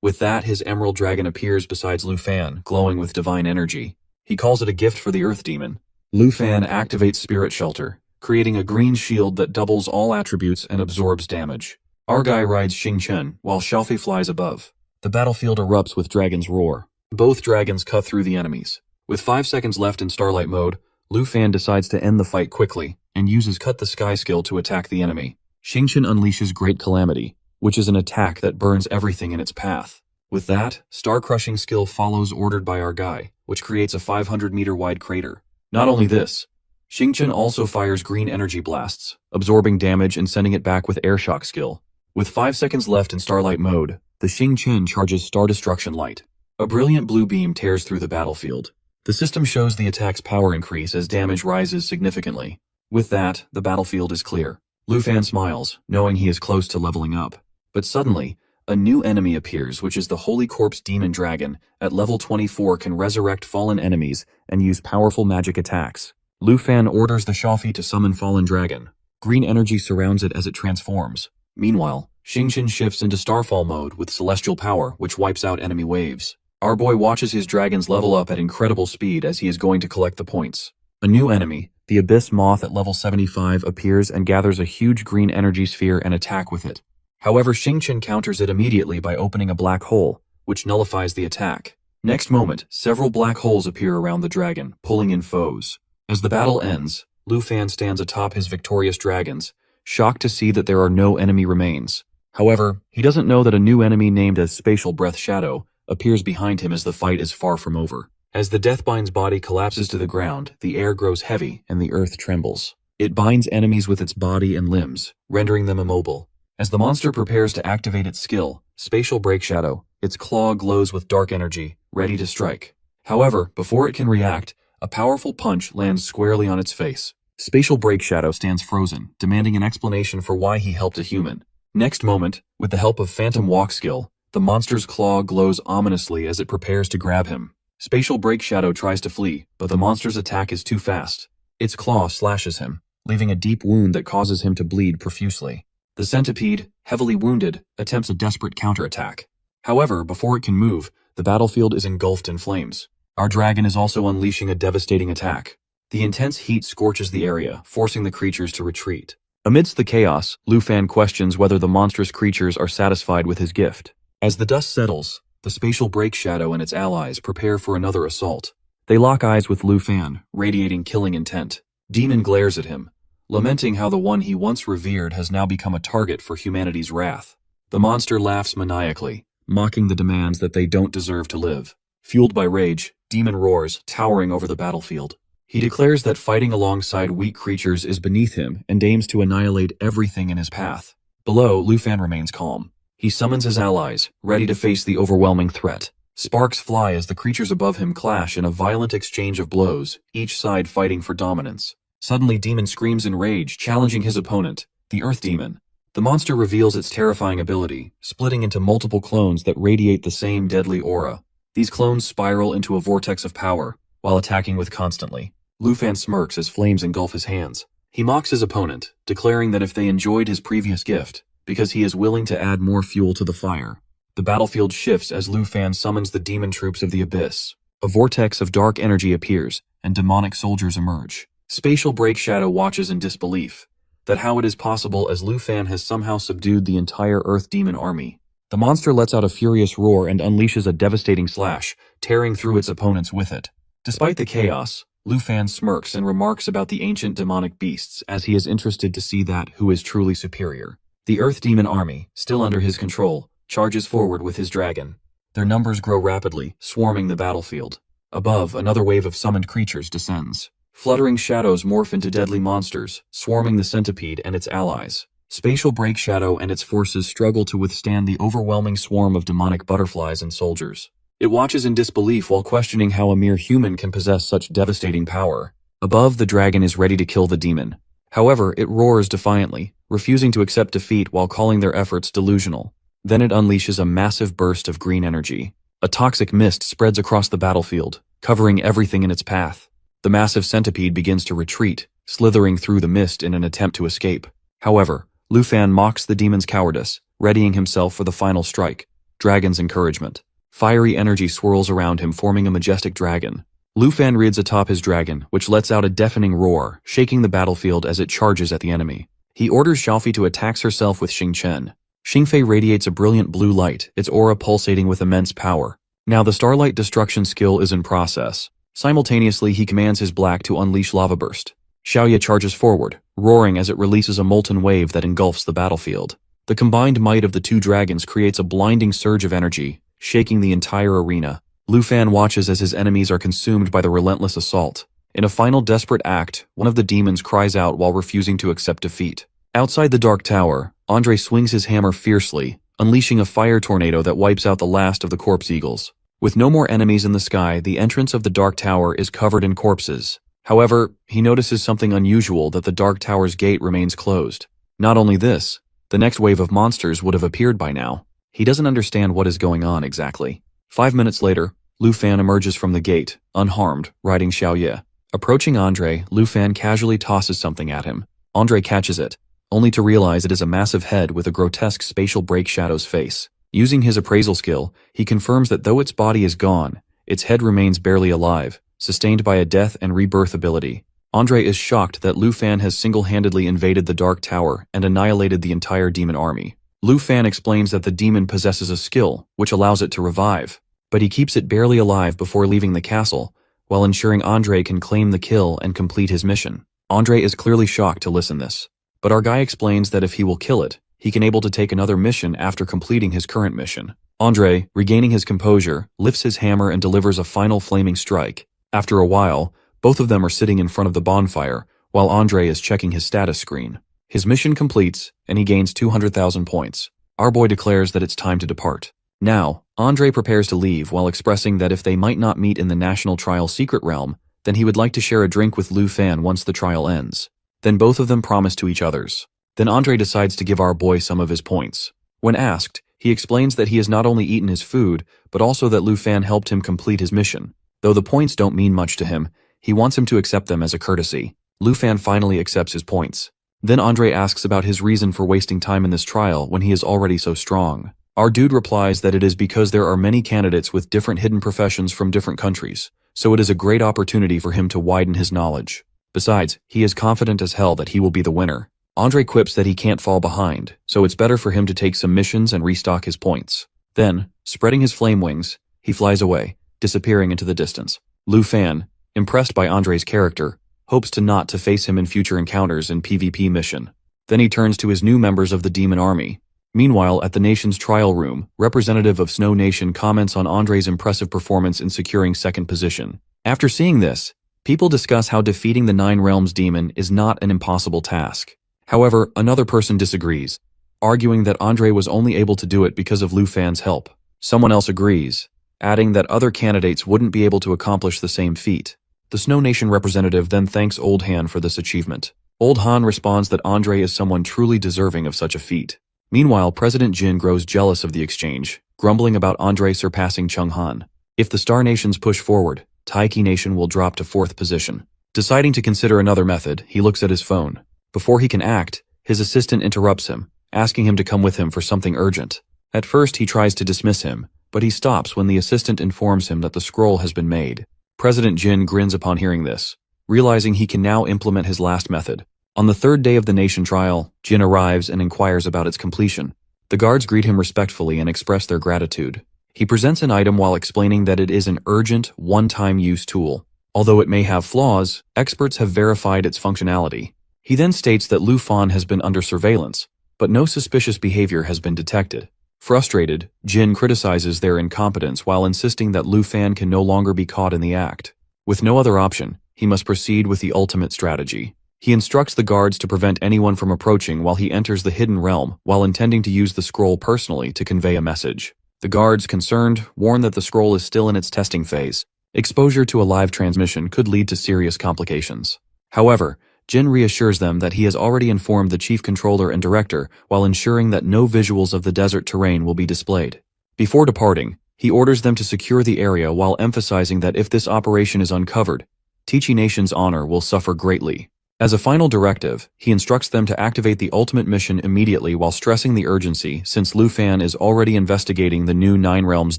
With that, his emerald dragon appears beside Lu Fan, glowing with divine energy. He calls it a gift for the earth demon. Lu Fan activates Spirit Shelter, creating a green shield that doubles all attributes and absorbs damage. Our guy rides Xingqian, while Xiaofei flies above. The battlefield erupts with Dragon's Roar. Both dragons cut through the enemies. With 5 seconds left in Starlight Mode, Lu Fan decides to end the fight quickly, and uses Cut the Sky skill to attack the enemy. Xingqian unleashes Great Calamity, which is an attack that burns everything in its path. With that, star-crushing skill follows ordered by our guy, which creates a 500-meter wide crater. Not only this, Xingqian also fires green energy blasts, absorbing damage and sending it back with airshock skill. With 5 seconds left in Starlight mode, the Xingqian charges Star Destruction Light. A brilliant blue beam tears through the battlefield. The system shows the attack's power increase as damage rises significantly. With that, the battlefield is clear. Lu Fan smiles, knowing he is close to leveling up. But suddenly, a new enemy appears, which is the Holy Corpse Demon Dragon. At level 24 can resurrect fallen enemies and use powerful magic attacks. Lu Fan orders the Shafi to summon Fallen Dragon. Green energy surrounds it as it transforms. Meanwhile, Xingqian shifts into Starfall mode with celestial power, which wipes out enemy waves. Our boy watches his dragons level up at incredible speed as he is going to collect the points. A new enemy, the Abyss Moth at level 75, appears and gathers a huge green energy sphere and attack with it. However, Xingqian counters it immediately by opening a black hole, which nullifies the attack. Next moment, several black holes appear around the dragon, pulling in foes. As the battle ends, Lu Fan stands atop his victorious dragons, shocked to see that there are no enemy remains. However, he doesn't know that a new enemy named as Spatial Breath Shadow appears behind him as the fight is far from over. As the Deathbind's body collapses to the ground, the air grows heavy and the earth trembles. It binds enemies with its body and limbs, rendering them immobile. As the monster prepares to activate its skill, Spatial Break Shadow, its claw glows with dark energy, ready to strike. However, before it can react, a powerful punch lands squarely on its face. Spatial Break Shadow stands frozen, demanding an explanation for why he helped a human. Next moment, with the help of Phantom Walk skill, the monster's claw glows ominously as it prepares to grab him. Spatial Break Shadow tries to flee, but the monster's attack is too fast. Its claw slashes him, leaving a deep wound that causes him to bleed profusely. The centipede, heavily wounded, attempts a desperate counterattack. However, before it can move, the battlefield is engulfed in flames. Our dragon is also unleashing a devastating attack. The intense heat scorches the area, forcing the creatures to retreat. Amidst the chaos, Lu Fan questions whether the monstrous creatures are satisfied with his gift. As the dust settles, the Spatial Break Shadow and its allies prepare for another assault. They lock eyes with Lu Fan, radiating killing intent. Demon glares at him, lamenting how the one he once revered has now become a target for humanity's wrath. The monster laughs maniacally, mocking the demands that they don't deserve to live. Fueled by rage, Demon roars, towering over the battlefield. He declares that fighting alongside weak creatures is beneath him and aims to annihilate everything in his path. Below, Lu Fan remains calm. He summons his allies, ready to face the overwhelming threat. Sparks fly as the creatures above him clash in a violent exchange of blows, each side fighting for dominance. Suddenly, Demon screams in rage, challenging his opponent, the Earth Demon. The monster reveals its terrifying ability, splitting into multiple clones that radiate the same deadly aura. These clones spiral into a vortex of power, while attacking with constantly. Lu Fan smirks as flames engulf his hands. He mocks his opponent, declaring that if they enjoyed his previous gift, because he is willing to add more fuel to the fire. The battlefield shifts as Lu Fan summons the demon troops of the Abyss. A vortex of dark energy appears, and demonic soldiers emerge. Spatial Break Shadow watches in disbelief, that how it is possible as Lu Fan has somehow subdued the entire Earth Demon army. The monster lets out a furious roar and unleashes a devastating slash, tearing through its opponents with it. Despite the chaos, Lu Fan smirks and remarks about the ancient demonic beasts as he is interested to see that who is truly superior. The Earth Demon army, still under his control, charges forward with his dragon. Their numbers grow rapidly, swarming the battlefield. Above, another wave of summoned creatures descends. Fluttering shadows morph into deadly monsters, swarming the centipede and its allies. Spatial Break Shadow and its forces struggle to withstand the overwhelming swarm of demonic butterflies and soldiers. It watches in disbelief while questioning how a mere human can possess such devastating power. Above, the dragon is ready to kill the demon. However, it roars defiantly, refusing to accept defeat while calling their efforts delusional. Then it unleashes a massive burst of green energy. A toxic mist spreads across the battlefield, covering everything in its path. The massive centipede begins to retreat, slithering through the mist in an attempt to escape. However, Lu Fan mocks the demon's cowardice, readying himself for the final strike. Dragon's encouragement. Fiery energy swirls around him, forming a majestic dragon. Lu Fan rides atop his dragon, which lets out a deafening roar, shaking the battlefield as it charges at the enemy. He orders Xiaofi to attack herself with Xingqian. Xingfei radiates a brilliant blue light, its aura pulsating with immense power. Now the Starlight Destruction skill is in process. Simultaneously, he commands his black to unleash Lava Burst. Xiaoya charges forward, roaring as it releases a molten wave that engulfs the battlefield. The combined might of the two dragons creates a blinding surge of energy, shaking the entire arena. Lu Fan watches as his enemies are consumed by the relentless assault. In a final desperate act, one of the demons cries out while refusing to accept defeat. Outside the Dark Tower, Andre swings his hammer fiercely, unleashing a fire tornado that wipes out the last of the corpse eagles. With no more enemies in the sky, the entrance of the Dark Tower is covered in corpses. However, he notices something unusual, that the Dark Tower's gate remains closed. Not only this, the next wave of monsters would have appeared by now. He doesn't understand what is going on exactly. 5 minutes later, Lu Fan emerges from the gate, unharmed, riding Xiaoye. Approaching Andre, Lu Fan casually tosses something at him. Andre catches it, only to realize it is a massive head with a grotesque spatial break shadow's face. Using his appraisal skill, he confirms that though its body is gone, its head remains barely alive, sustained by a death and rebirth ability. Andre is shocked that Lu Fan has single-handedly invaded the Dark Tower and annihilated the entire demon army. Lu Fan explains that the demon possesses a skill which allows it to revive, but he keeps it barely alive before leaving the castle, while ensuring Andre can claim the kill and complete his mission. Andre is clearly shocked to listen this, but our guy explains that if he will kill it, he can able to take another mission after completing his current mission. Andre, regaining his composure, lifts his hammer and delivers a final flaming strike. After a while, both of them are sitting in front of the bonfire, while Andre is checking his status screen. His mission completes, and he gains 200,000 points. Our boy declares that it's time to depart. Now, Andre prepares to leave while expressing that if they might not meet in the National Trial Secret Realm, then he would like to share a drink with Lu Fan once the trial ends. Then both of them promise to each others. Then Andre decides to give our boy some of his points. When asked, he explains that he has not only eaten his food, but also that Lu Fan helped him complete his mission. Though the points don't mean much to him, he wants him to accept them as a courtesy. Lu Fan finally accepts his points. Then Andre asks about his reason for wasting time in this trial when he is already so strong. Our dude replies that it is because there are many candidates with different hidden professions from different countries, so it is a great opportunity for him to widen his knowledge. Besides, he is confident as hell that he will be the winner. Andre quips that he can't fall behind, so it's better for him to take some missions and restock his points. Then, spreading his flame wings, he flies away, disappearing into the distance. Lu Fan, impressed by Andre's character, hopes to face him in future encounters in PvP mission. Then he turns to his new members of the demon army. Meanwhile, at the nation's trial room, representative of Snow Nation comments on Andre's impressive performance in securing second position. After seeing this, people discuss how defeating the Nine Realms demon is not an impossible task. However, another person disagrees, arguing that Andre was only able to do it because of Lu Fan's help. Someone else agrees, adding that other candidates wouldn't be able to accomplish the same feat. The Snow Nation representative then thanks Old Han for this achievement. Old Han responds that Andre is someone truly deserving of such a feat. Meanwhile, President Jin grows jealous of the exchange, grumbling about Andre surpassing Chung Han. If the Star Nations push forward, Taiki Nation will drop to 4th position. Deciding to consider another method, he looks at his phone. Before he can act, his assistant interrupts him, asking him to come with him for something urgent. At first, he tries to dismiss him, but he stops when the assistant informs him that the scroll has been made. President Jin grins upon hearing this, realizing he can now implement his last method. On the 3rd day of the nation trial, Jin arrives and inquires about its completion. The guards greet him respectfully and express their gratitude. He presents an item while explaining that it is an urgent, one-time use tool. Although it may have flaws, experts have verified its functionality. He then states that Lu Fan has been under surveillance, but no suspicious behavior has been detected. Frustrated, Jin criticizes their incompetence while insisting that Lu Fan can no longer be caught in the act. With no other option, he must proceed with the ultimate strategy. He instructs the guards to prevent anyone from approaching while he enters the hidden realm, while intending to use the scroll personally to convey a message. The guards, concerned, warn that the scroll is still in its testing phase. Exposure to a live transmission could lead to serious complications. However, Jin reassures them that he has already informed the chief controller and director while ensuring that no visuals of the desert terrain will be displayed. Before departing, he orders them to secure the area while emphasizing that if this operation is uncovered, Taiki Nation's honor will suffer greatly. As a final directive, he instructs them to activate the ultimate mission immediately while stressing the urgency since Lu Fan is already investigating the new Nine Realms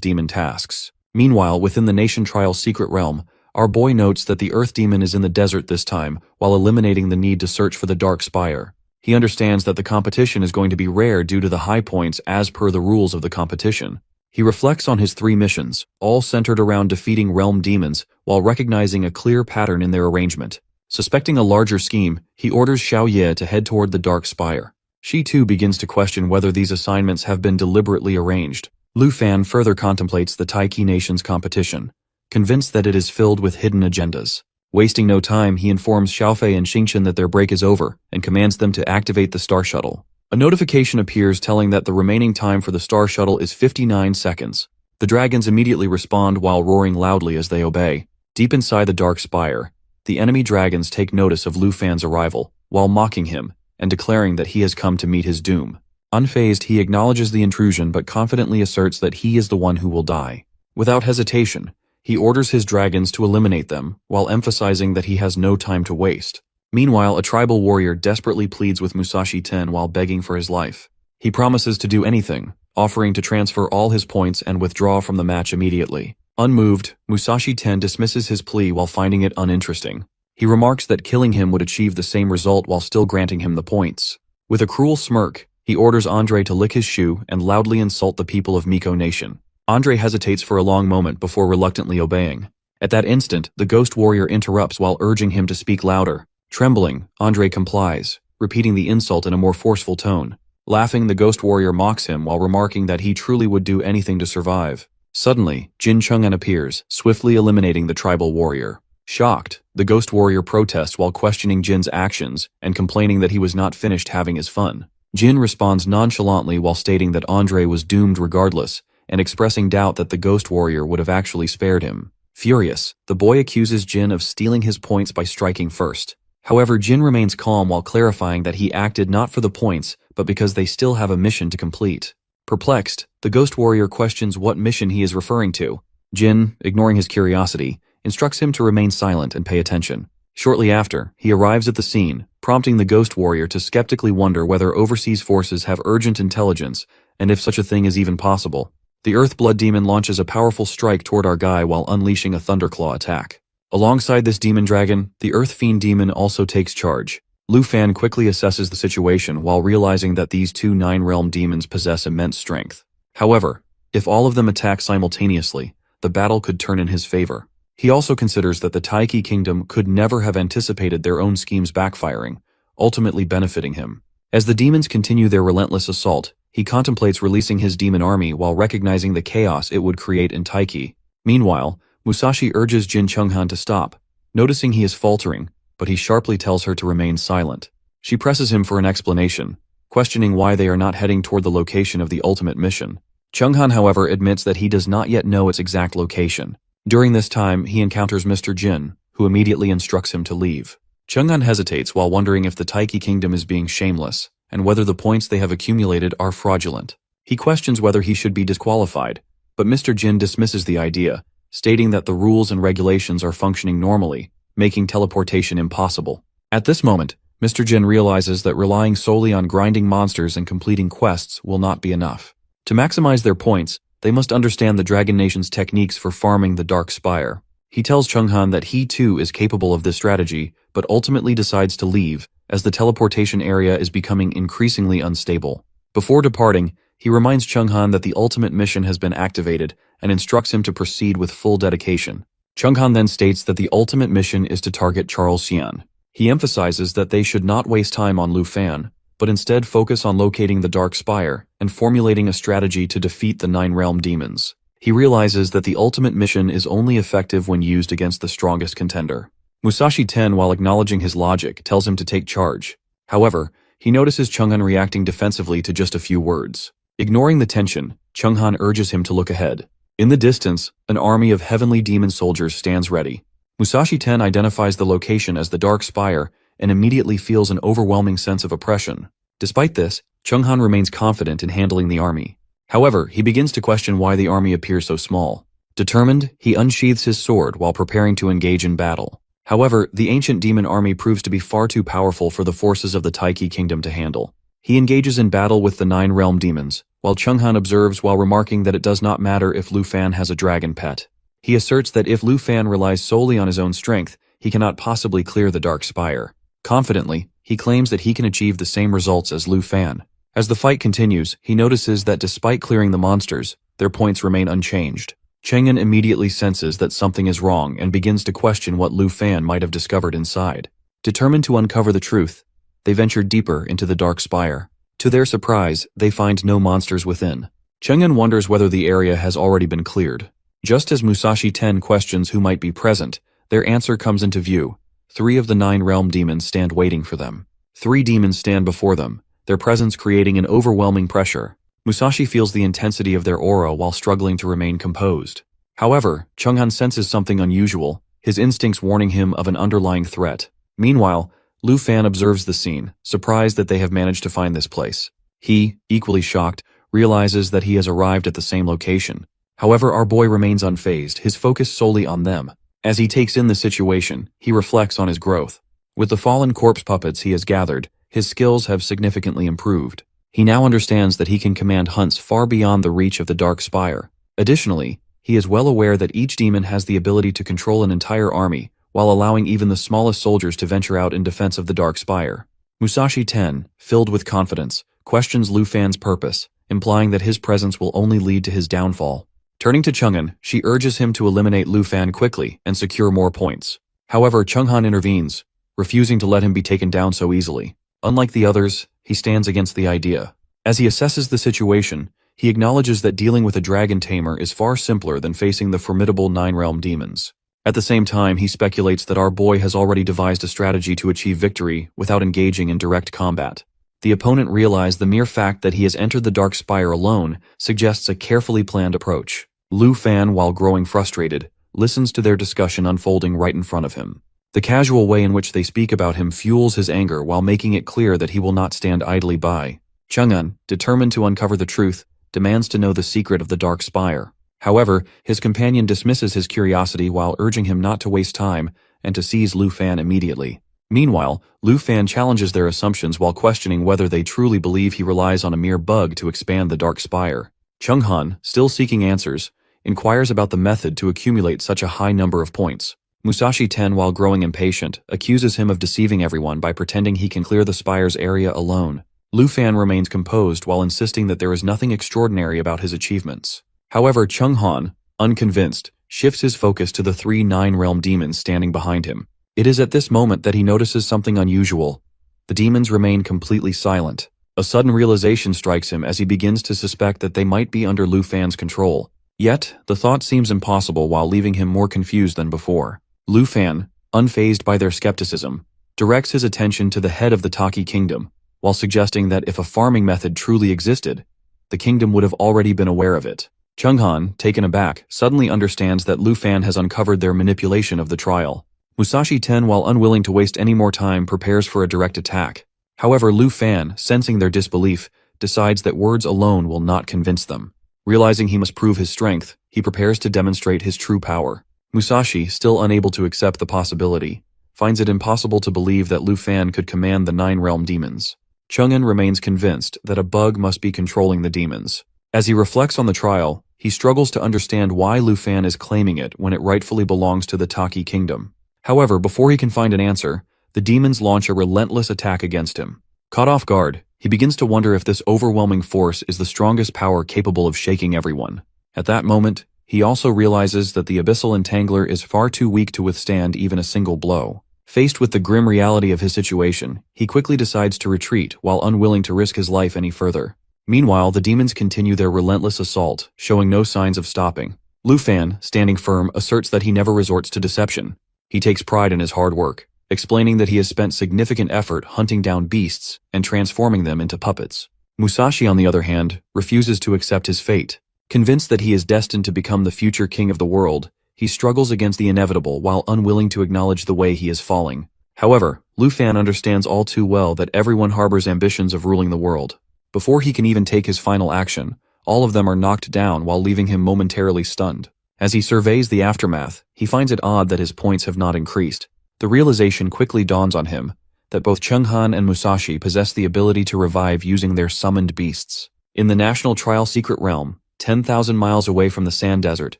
demon tasks. Meanwhile, within the Nation Trial Secret Realm, our boy notes that the Earth Demon is in the desert this time, while eliminating the need to search for the Dark Spire. He understands that the competition is going to be rare due to the high points as per the rules of the competition. He reflects on his 3 missions, all centered around defeating realm demons, while recognizing a clear pattern in their arrangement. Suspecting a larger scheme, he orders Xiaoye to head toward the Dark Spire. She too begins to question whether these assignments have been deliberately arranged. Lu Fan further contemplates the Taiki nation's competition, convinced that it is filled with hidden agendas. Wasting no time, he informs Xiaofei and Xingqian that their break is over and commands them to activate the Star Shuttle. A notification appears telling that the remaining time for the Star Shuttle is 59 seconds. The dragons immediately respond while roaring loudly as they obey. Deep inside the Dark Spire, the enemy dragons take notice of Lu Fan's arrival, while mocking him and declaring that he has come to meet his doom. Unfazed, he acknowledges the intrusion but confidently asserts that he is the one who will die. Without hesitation, he orders his dragons to eliminate them, while emphasizing that he has no time to waste. Meanwhile, a tribal warrior desperately pleads with Musashi Ten while begging for his life. He promises to do anything, offering to transfer all his points and withdraw from the match immediately. Unmoved, Musashi Ten dismisses his plea while finding it uninteresting. He remarks that killing him would achieve the same result while still granting him the points. With a cruel smirk, he orders Andre to lick his shoe and loudly insult the people of Miko Nation. Andre hesitates for a long moment before reluctantly obeying. At that instant, the ghost warrior interrupts while urging him to speak louder. Trembling, Andre complies, repeating the insult in a more forceful tone. Laughing, the ghost warrior mocks him while remarking that he truly would do anything to survive. Suddenly, Jin Chang'an appears, swiftly eliminating the tribal warrior. Shocked, the ghost warrior protests while questioning Jin's actions and complaining that he was not finished having his fun. Jin responds nonchalantly while stating that Andre was doomed regardless, and expressing doubt that the ghost warrior would have actually spared him. Furious, the boy accuses Jin of stealing his points by striking first. However, Jin remains calm while clarifying that he acted not for the points, but because they still have a mission to complete. Perplexed, the ghost warrior questions what mission he is referring to. Jin, ignoring his curiosity, instructs him to remain silent and pay attention. Shortly after, he arrives at the scene, prompting the ghost warrior to skeptically wonder whether overseas forces have urgent intelligence, and if such a thing is even possible. The Earth Blood Demon launches a powerful strike toward our guy while unleashing a Thunderclaw attack. Alongside this demon dragon, the Earth Fiend Demon also takes charge. Lu Fan quickly assesses the situation while realizing that these two Nine-Realm demons possess immense strength. However, if all of them attack simultaneously, the battle could turn in his favor. He also considers that the Taiki Kingdom could never have anticipated their own schemes backfiring, ultimately benefiting him. As the demons continue their relentless assault, he contemplates releasing his demon army while recognizing the chaos it would create in Taiki. Meanwhile, Musashi urges Jin Chang'an to stop, noticing he is faltering, but he sharply tells her to remain silent. She presses him for an explanation, questioning why they are not heading toward the location of the ultimate mission. Chang'an, however, admits that he does not yet know its exact location. During this time, he encounters Mr. Jin, who immediately instructs him to leave. Chang'an hesitates while wondering if the Taiki Kingdom is being shameless, and whether the points they have accumulated are fraudulent. He questions whether he should be disqualified, but Mr. Jin dismisses the idea, stating that the rules and regulations are functioning normally, making teleportation impossible. At this moment, Mr. Jin realizes that relying solely on grinding monsters and completing quests will not be enough. To maximize their points, they must understand the Dragon Nation's techniques for farming the Dark Spire. He tells Chang'an that he too is capable of this strategy, but ultimately decides to leave, as the teleportation area is becoming increasingly unstable. Before departing, he reminds Chang'an that the ultimate mission has been activated and instructs him to proceed with full dedication. Chang'an then states that the ultimate mission is to target Charles Xian. He emphasizes that they should not waste time on Lu Fan, but instead focus on locating the Dark Spire and formulating a strategy to defeat the Nine-Realm demons. He realizes that the ultimate mission is only effective when used against the strongest contender. Musashi Ten, while acknowledging his logic, tells him to take charge. However, he notices Chang'an reacting defensively to just a few words. Ignoring the tension, Chang'an urges him to look ahead. In the distance, an army of heavenly demon soldiers stands ready. Musashi Ten identifies the location as the Dark Spire and immediately feels an overwhelming sense of oppression. Despite this, Chang'an remains confident in handling the army. However, he begins to question why the army appears so small. Determined, he unsheathes his sword while preparing to engage in battle. However, the ancient demon army proves to be far too powerful for the forces of the Taiki Kingdom to handle. He engages in battle with the Nine-Realm demons, while Chang'an observes while remarking that it does not matter if Lu Fan has a dragon pet. He asserts that if Lu Fan relies solely on his own strength, he cannot possibly clear the Dark Spire. Confidently, he claims that he can achieve the same results as Lu Fan. As the fight continues, he notices that despite clearing the monsters, their points remain unchanged. Chang'an immediately senses that something is wrong and begins to question what Lu Fan might have discovered inside. Determined to uncover the truth, they venture deeper into the Dark Spire. To their surprise, they find no monsters within. Chang'an wonders whether the area has already been cleared. Just as Musashi Ten questions who might be present, their answer comes into view. 3 of the 9 realm demons stand waiting for them. 3 demons stand before them, their presence creating an overwhelming pressure. Musashi feels the intensity of their aura while struggling to remain composed. However, Chang'an senses something unusual, his instincts warning him of an underlying threat. Meanwhile, Lu Fan observes the scene, surprised that they have managed to find this place. He, equally shocked, realizes that he has arrived at the same location. However, our boy remains unfazed, his focus solely on them. As he takes in the situation, he reflects on his growth. With the fallen corpse puppets he has gathered, his skills have significantly improved. He now understands that he can command hunts far beyond the reach of the Dark Spire. Additionally, he is well aware that each demon has the ability to control an entire army, while allowing even the smallest soldiers to venture out in defense of the Dark Spire. Musashi Ten, filled with confidence, questions Lu Fan's purpose, implying that his presence will only lead to his downfall. Turning to Chang'an, she urges him to eliminate Lu Fan quickly and secure more points. However, Chang'an intervenes, refusing to let him be taken down so easily. Unlike the others, he stands against the idea. As he assesses the situation, he acknowledges that dealing with a dragon tamer is far simpler than facing the formidable 9 realm demons. At the same time, he speculates that our boy has already devised a strategy to achieve victory without engaging in direct combat. The opponent realized the mere fact that he has entered the Dark Spire alone suggests a carefully planned approach. Lu Fan, while growing frustrated, listens to their discussion unfolding right in front of him. The casual way in which they speak about him fuels his anger while making it clear that he will not stand idly by. Chang'an, determined to uncover the truth, demands to know the secret of the Dark Spire. However, his companion dismisses his curiosity while urging him not to waste time and to seize Lu Fan immediately. Meanwhile, Lu Fan challenges their assumptions while questioning whether they truly believe he relies on a mere bug to expand the Dark Spire. Chang'an, still seeking answers, inquires about the method to accumulate such a high number of points. Musashi Ten, while growing impatient, accuses him of deceiving everyone by pretending he can clear the spire's area alone. Lu Fan remains composed while insisting that there is nothing extraordinary about his achievements. However, Chang'an, unconvinced, shifts his focus to the 3 9-realm demons standing behind him. It is at this moment that he notices something unusual. The demons remain completely silent. A sudden realization strikes him as he begins to suspect that they might be under Lu Fan's control. Yet, the thought seems impossible while leaving him more confused than before. Lu Fan, unfazed by their skepticism, directs his attention to the head of the Taki kingdom, while suggesting that if a farming method truly existed, the kingdom would have already been aware of it. Chang'an, taken aback, suddenly understands that Lu Fan has uncovered their manipulation of the trial. Musashi Ten, while unwilling to waste any more time, prepares for a direct attack. However, Lu Fan, sensing their disbelief, decides that words alone will not convince them. Realizing he must prove his strength, he prepares to demonstrate his true power. Musashi, still unable to accept the possibility, finds it impossible to believe that Lu Fan could command the 9-realm demons. Chang'an remains convinced that a bug must be controlling the demons. As he reflects on the trial, he struggles to understand why Lu Fan is claiming it when it rightfully belongs to the Taki kingdom. However, before he can find an answer, the demons launch a relentless attack against him. Caught off guard, he begins to wonder if this overwhelming force is the strongest power capable of shaking everyone. At that moment, he also realizes that the Abyssal Entangler is far too weak to withstand even a single blow. Faced with the grim reality of his situation, he quickly decides to retreat while unwilling to risk his life any further. Meanwhile, the demons continue their relentless assault, showing no signs of stopping. Lu Fan, standing firm, asserts that he never resorts to deception. He takes pride in his hard work, explaining that he has spent significant effort hunting down beasts and transforming them into puppets. Musashi, on the other hand, refuses to accept his fate. Convinced that he is destined to become the future king of the world, he struggles against the inevitable while unwilling to acknowledge the way he is falling. However, Lu Fan understands all too well that everyone harbors ambitions of ruling the world. Before he can even take his final action, all of them are knocked down while leaving him momentarily stunned. As he surveys the aftermath, he finds it odd that his points have not increased. The realization quickly dawns on him that both Chang'an and Musashi possess the ability to revive using their summoned beasts. In the National Trial Secret Realm, 10,000 miles away from the sand desert,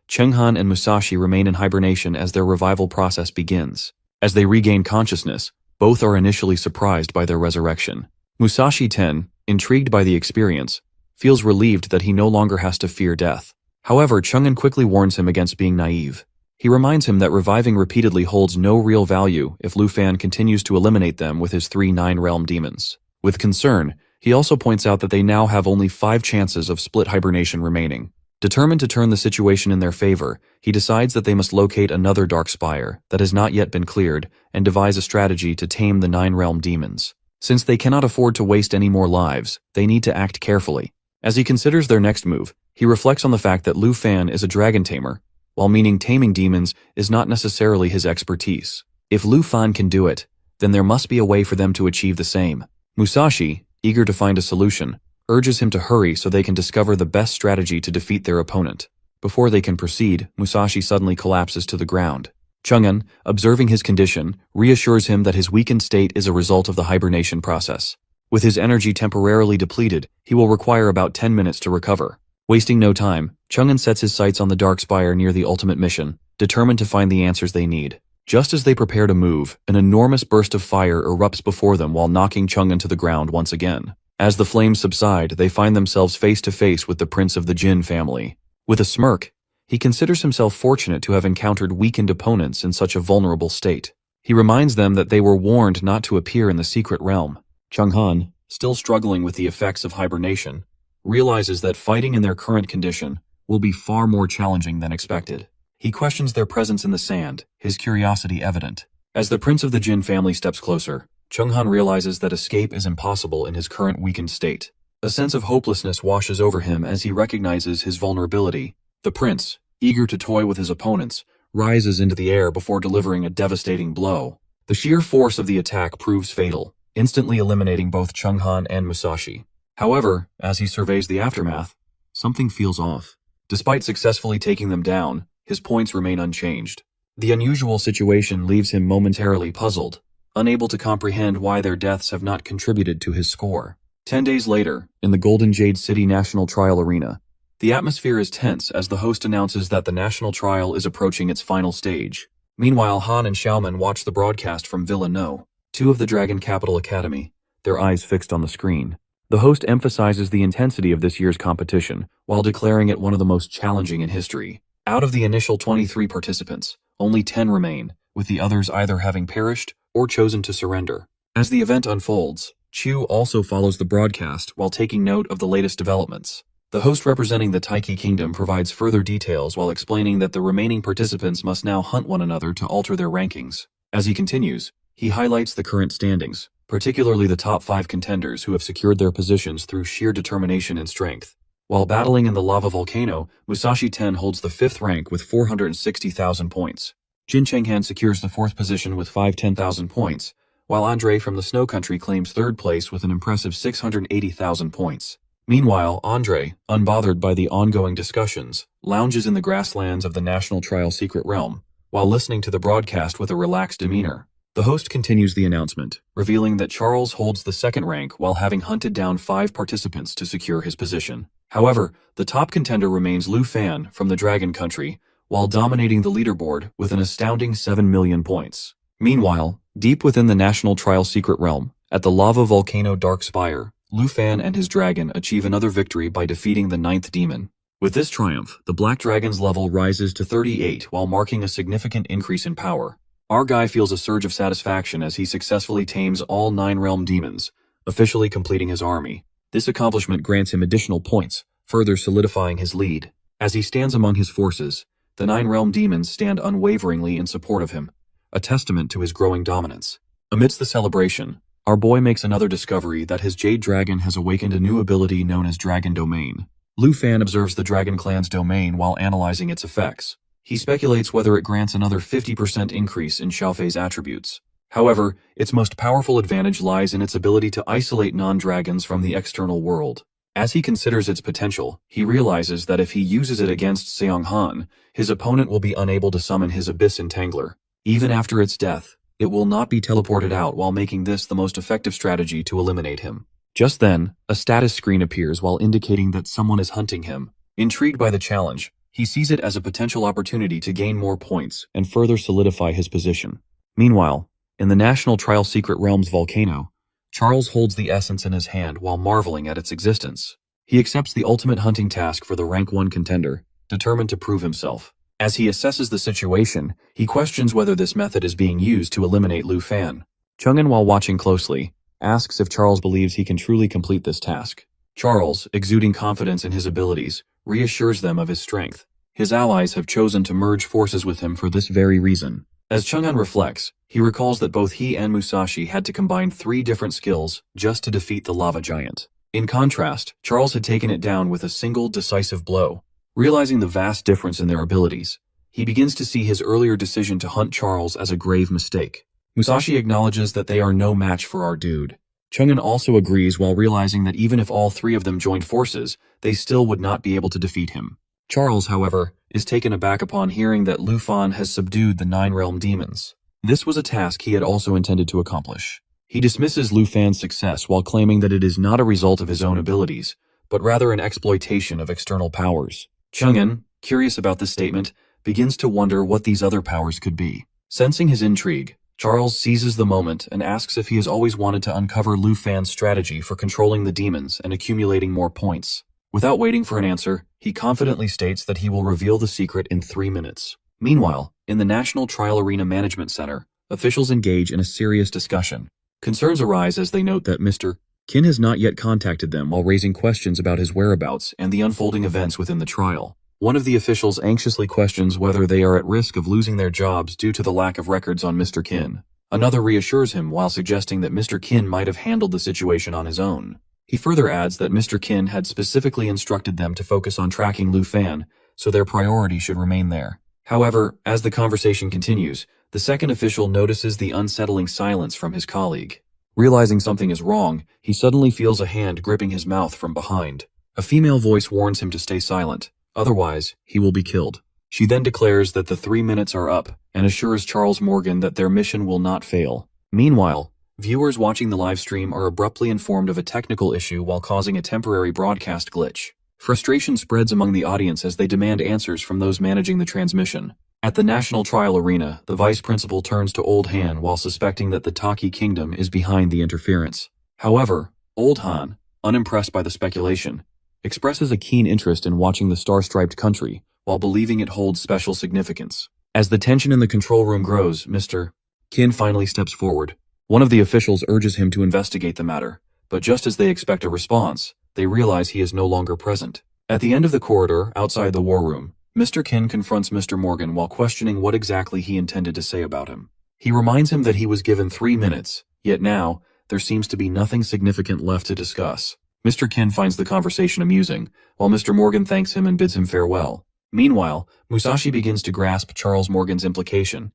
Chang'an and Musashi remain in hibernation as their revival process begins. As they regain consciousness, both are initially surprised by their resurrection. Musashi Ten, intrigued by the experience, feels relieved that he no longer has to fear death. However, Chang'an quickly warns him against being naive. He reminds him that reviving repeatedly holds no real value if Lu Fan continues to eliminate them with his 3 9-realm demons. With concern, He also points out that they now have only 5 chances of split hibernation remaining. Determined to turn the situation in their favor, he decides that they must locate another dark spire that has not yet been cleared and devise a strategy to tame the 9-realm demons. Since they cannot afford to waste any more lives, they need to act carefully. As he considers their next move, he reflects on the fact that Lu Fan is a dragon tamer, while meaning taming demons is not necessarily his expertise. If Lu Fan can do it, then there must be a way for them to achieve the same. Musashi, eager to find a solution, urges him to hurry so they can discover the best strategy to defeat their opponent. Before they can proceed, Musashi suddenly collapses to the ground. Chang'an, observing his condition, reassures him that his weakened state is a result of the hibernation process. With his energy temporarily depleted, he will require about 10 minutes to recover. Wasting no time, Chang'an sets his sights on the dark spire near the ultimate mission, determined to find the answers they need. Just as they prepare to move, an enormous burst of fire erupts before them while knocking Chang'an to the ground once again. As the flames subside, they find themselves face to face with the prince of the Jin family. With a smirk, he considers himself fortunate to have encountered weakened opponents in such a vulnerable state. He reminds them that they were warned not to appear in the secret realm. Chang'an, still struggling with the effects of hibernation, realizes that fighting in their current condition will be far more challenging than expected. He questions their presence in the sand, his curiosity evident. As the prince of the Jin family steps closer, Chang'an realizes that escape is impossible in his current weakened state. A sense of hopelessness washes over him as he recognizes his vulnerability. The prince, eager to toy with his opponents, rises into the air before delivering a devastating blow. The sheer force of the attack proves fatal, instantly eliminating both Chang'an and Musashi. However, as he surveys the aftermath, something feels off. Despite successfully taking them down, his points remain unchanged. The unusual situation leaves him momentarily puzzled, unable to comprehend why their deaths have not contributed to his score. 10 days later, in the Golden Jade City National Trial Arena, the atmosphere is tense as the host announces that the national trial is approaching its final stage. Meanwhile, Han and Xiaoman watch the broadcast from Villa No, 2 of the Dragon Capital Academy, their eyes fixed on the screen. The host emphasizes the intensity of this year's competition, while declaring it one of the most challenging in history. Out of the initial 23 participants, only 10 remain, with the others either having perished or chosen to surrender. As the event unfolds, Chu also follows the broadcast while taking note of the latest developments. The host representing the Taiki Kingdom provides further details while explaining that the remaining participants must now hunt one another to alter their rankings. As he continues, he highlights the current standings, particularly the top 5 contenders who have secured their positions through sheer determination and strength. While battling in the lava volcano, Musashi Ten holds the 5th rank with 460,000 points. Jin Chenghan secures the 4th position with 510,000 points, while Andre from the Snow Country claims 3rd place with an impressive 680,000 points. Meanwhile, Andre, unbothered by the ongoing discussions, lounges in the grasslands of the National Trial Secret Realm, while listening to the broadcast with a relaxed demeanor. The host continues the announcement, revealing that Charles holds the 2nd rank while having hunted down 5 participants to secure his position. However, the top contender remains Lu Fan from the Dragon Country, while dominating the leaderboard with an astounding 7 million points. Meanwhile, deep within the National Trial Secret Realm, at the lava volcano Dark Spire, Lu Fan and his dragon achieve another victory by defeating the 9th demon. With this triumph, the Black Dragon's level rises to 38 while marking a significant increase in power. Our guy feels a surge of satisfaction as he successfully tames all 9 realm demons, officially completing his army. This accomplishment grants him additional points, further solidifying his lead. As he stands among his forces, the 9 realm demons stand unwaveringly in support of him, a testament to his growing dominance. Amidst the celebration, our boy makes another discovery that his Jade Dragon has awakened a new ability known as Dragon Domain. Lu Fan observes the Dragon Clan's domain while analyzing its effects. He speculates whether it grants another 50% increase in Xiaofei's attributes. However, its most powerful advantage lies in its ability to isolate non-dragons from the external world. As he considers its potential, he realizes that if he uses it against Seong Han, his opponent will be unable to summon his Abyss Entangler. Even after its death, it will not be teleported out, while making this the most effective strategy to eliminate him. Just then, a status screen appears while indicating that someone is hunting him. Intrigued by the challenge, he sees it as a potential opportunity to gain more points and further solidify his position. Meanwhile, in the National Trial Secret Realm's volcano, Charles holds the essence in his hand while marveling at its existence. He accepts the ultimate hunting task for the rank 1 contender, determined to prove himself. As he assesses the situation, he questions whether this method is being used to eliminate Lu Fan. Chang'an, while watching closely, asks if Charles believes he can truly complete this task. Charles, exuding confidence in his abilities, reassures them of his strength. His allies have chosen to merge forces with him for this very reason. As Chang'an reflects, he recalls that both he and Musashi had to combine 3 different skills just to defeat the lava giant. In contrast, Charles had taken it down with a single decisive blow. Realizing the vast difference in their abilities, he begins to see his earlier decision to hunt Charles as a grave mistake. Musashi acknowledges that they are no match for our dude. Chang'an also agrees while realizing that even if all 3 of them joined forces, they still would not be able to defeat him. Charles, however, is taken aback upon hearing that Lu Fan has subdued the 9 realm demons. This was a task he had also intended to accomplish. He dismisses Lu Fan's success while claiming that it is not a result of his own abilities, but rather an exploitation of external powers. Chang'an, curious about this statement, begins to wonder what these other powers could be. Sensing his intrigue, Charles seizes the moment and asks if he has always wanted to uncover Lu Fan's strategy for controlling the demons and accumulating more points. Without waiting for an answer, he confidently states that he will reveal the secret in 3 minutes. Meanwhile, in the National Trial Arena Management Center, officials engage in a serious discussion. Concerns arise as they note that Mr. Kin has not yet contacted them while raising questions about his whereabouts and the unfolding events within the trial. One of the officials anxiously questions whether they are at risk of losing their jobs due to the lack of records on Mr. Kin. Another reassures him while suggesting that Mr. Kin might have handled the situation on his own. He further adds that Mr. Kin had specifically instructed them to focus on tracking Lu Fan, so their priority should remain there. However, as the conversation continues, the second official notices the unsettling silence from his colleague. Realizing something is wrong, he suddenly feels a hand gripping his mouth from behind. A female voice warns him to stay silent, otherwise he will be killed. She then declares that the 3 minutes are up and assures Charles Morgan that their mission will not fail. Meanwhile, viewers watching the live stream are abruptly informed of a technical issue while causing a temporary broadcast glitch. Frustration spreads among the audience as they demand answers from those managing the transmission. At the National Trial Arena, the vice principal turns to Old Han while suspecting that the Taki Kingdom is behind the interference. However, Old Han, unimpressed by the speculation, expresses a keen interest in watching the star-striped country while believing it holds special significance. As the tension in the control room grows, Mr. Kin finally steps forward. One of the officials urges him to investigate the matter, but just as they expect a response, they realize he is no longer present. At the end of the corridor, outside the war room, Mr. Kin confronts Mr. Morgan while questioning what exactly he intended to say about him. He reminds him that he was given 3 minutes, yet now, there seems to be nothing significant left to discuss. Mr. Kin finds the conversation amusing, while Mr. Morgan thanks him and bids him farewell. Meanwhile, Musashi begins to grasp Charles Morgan's implication.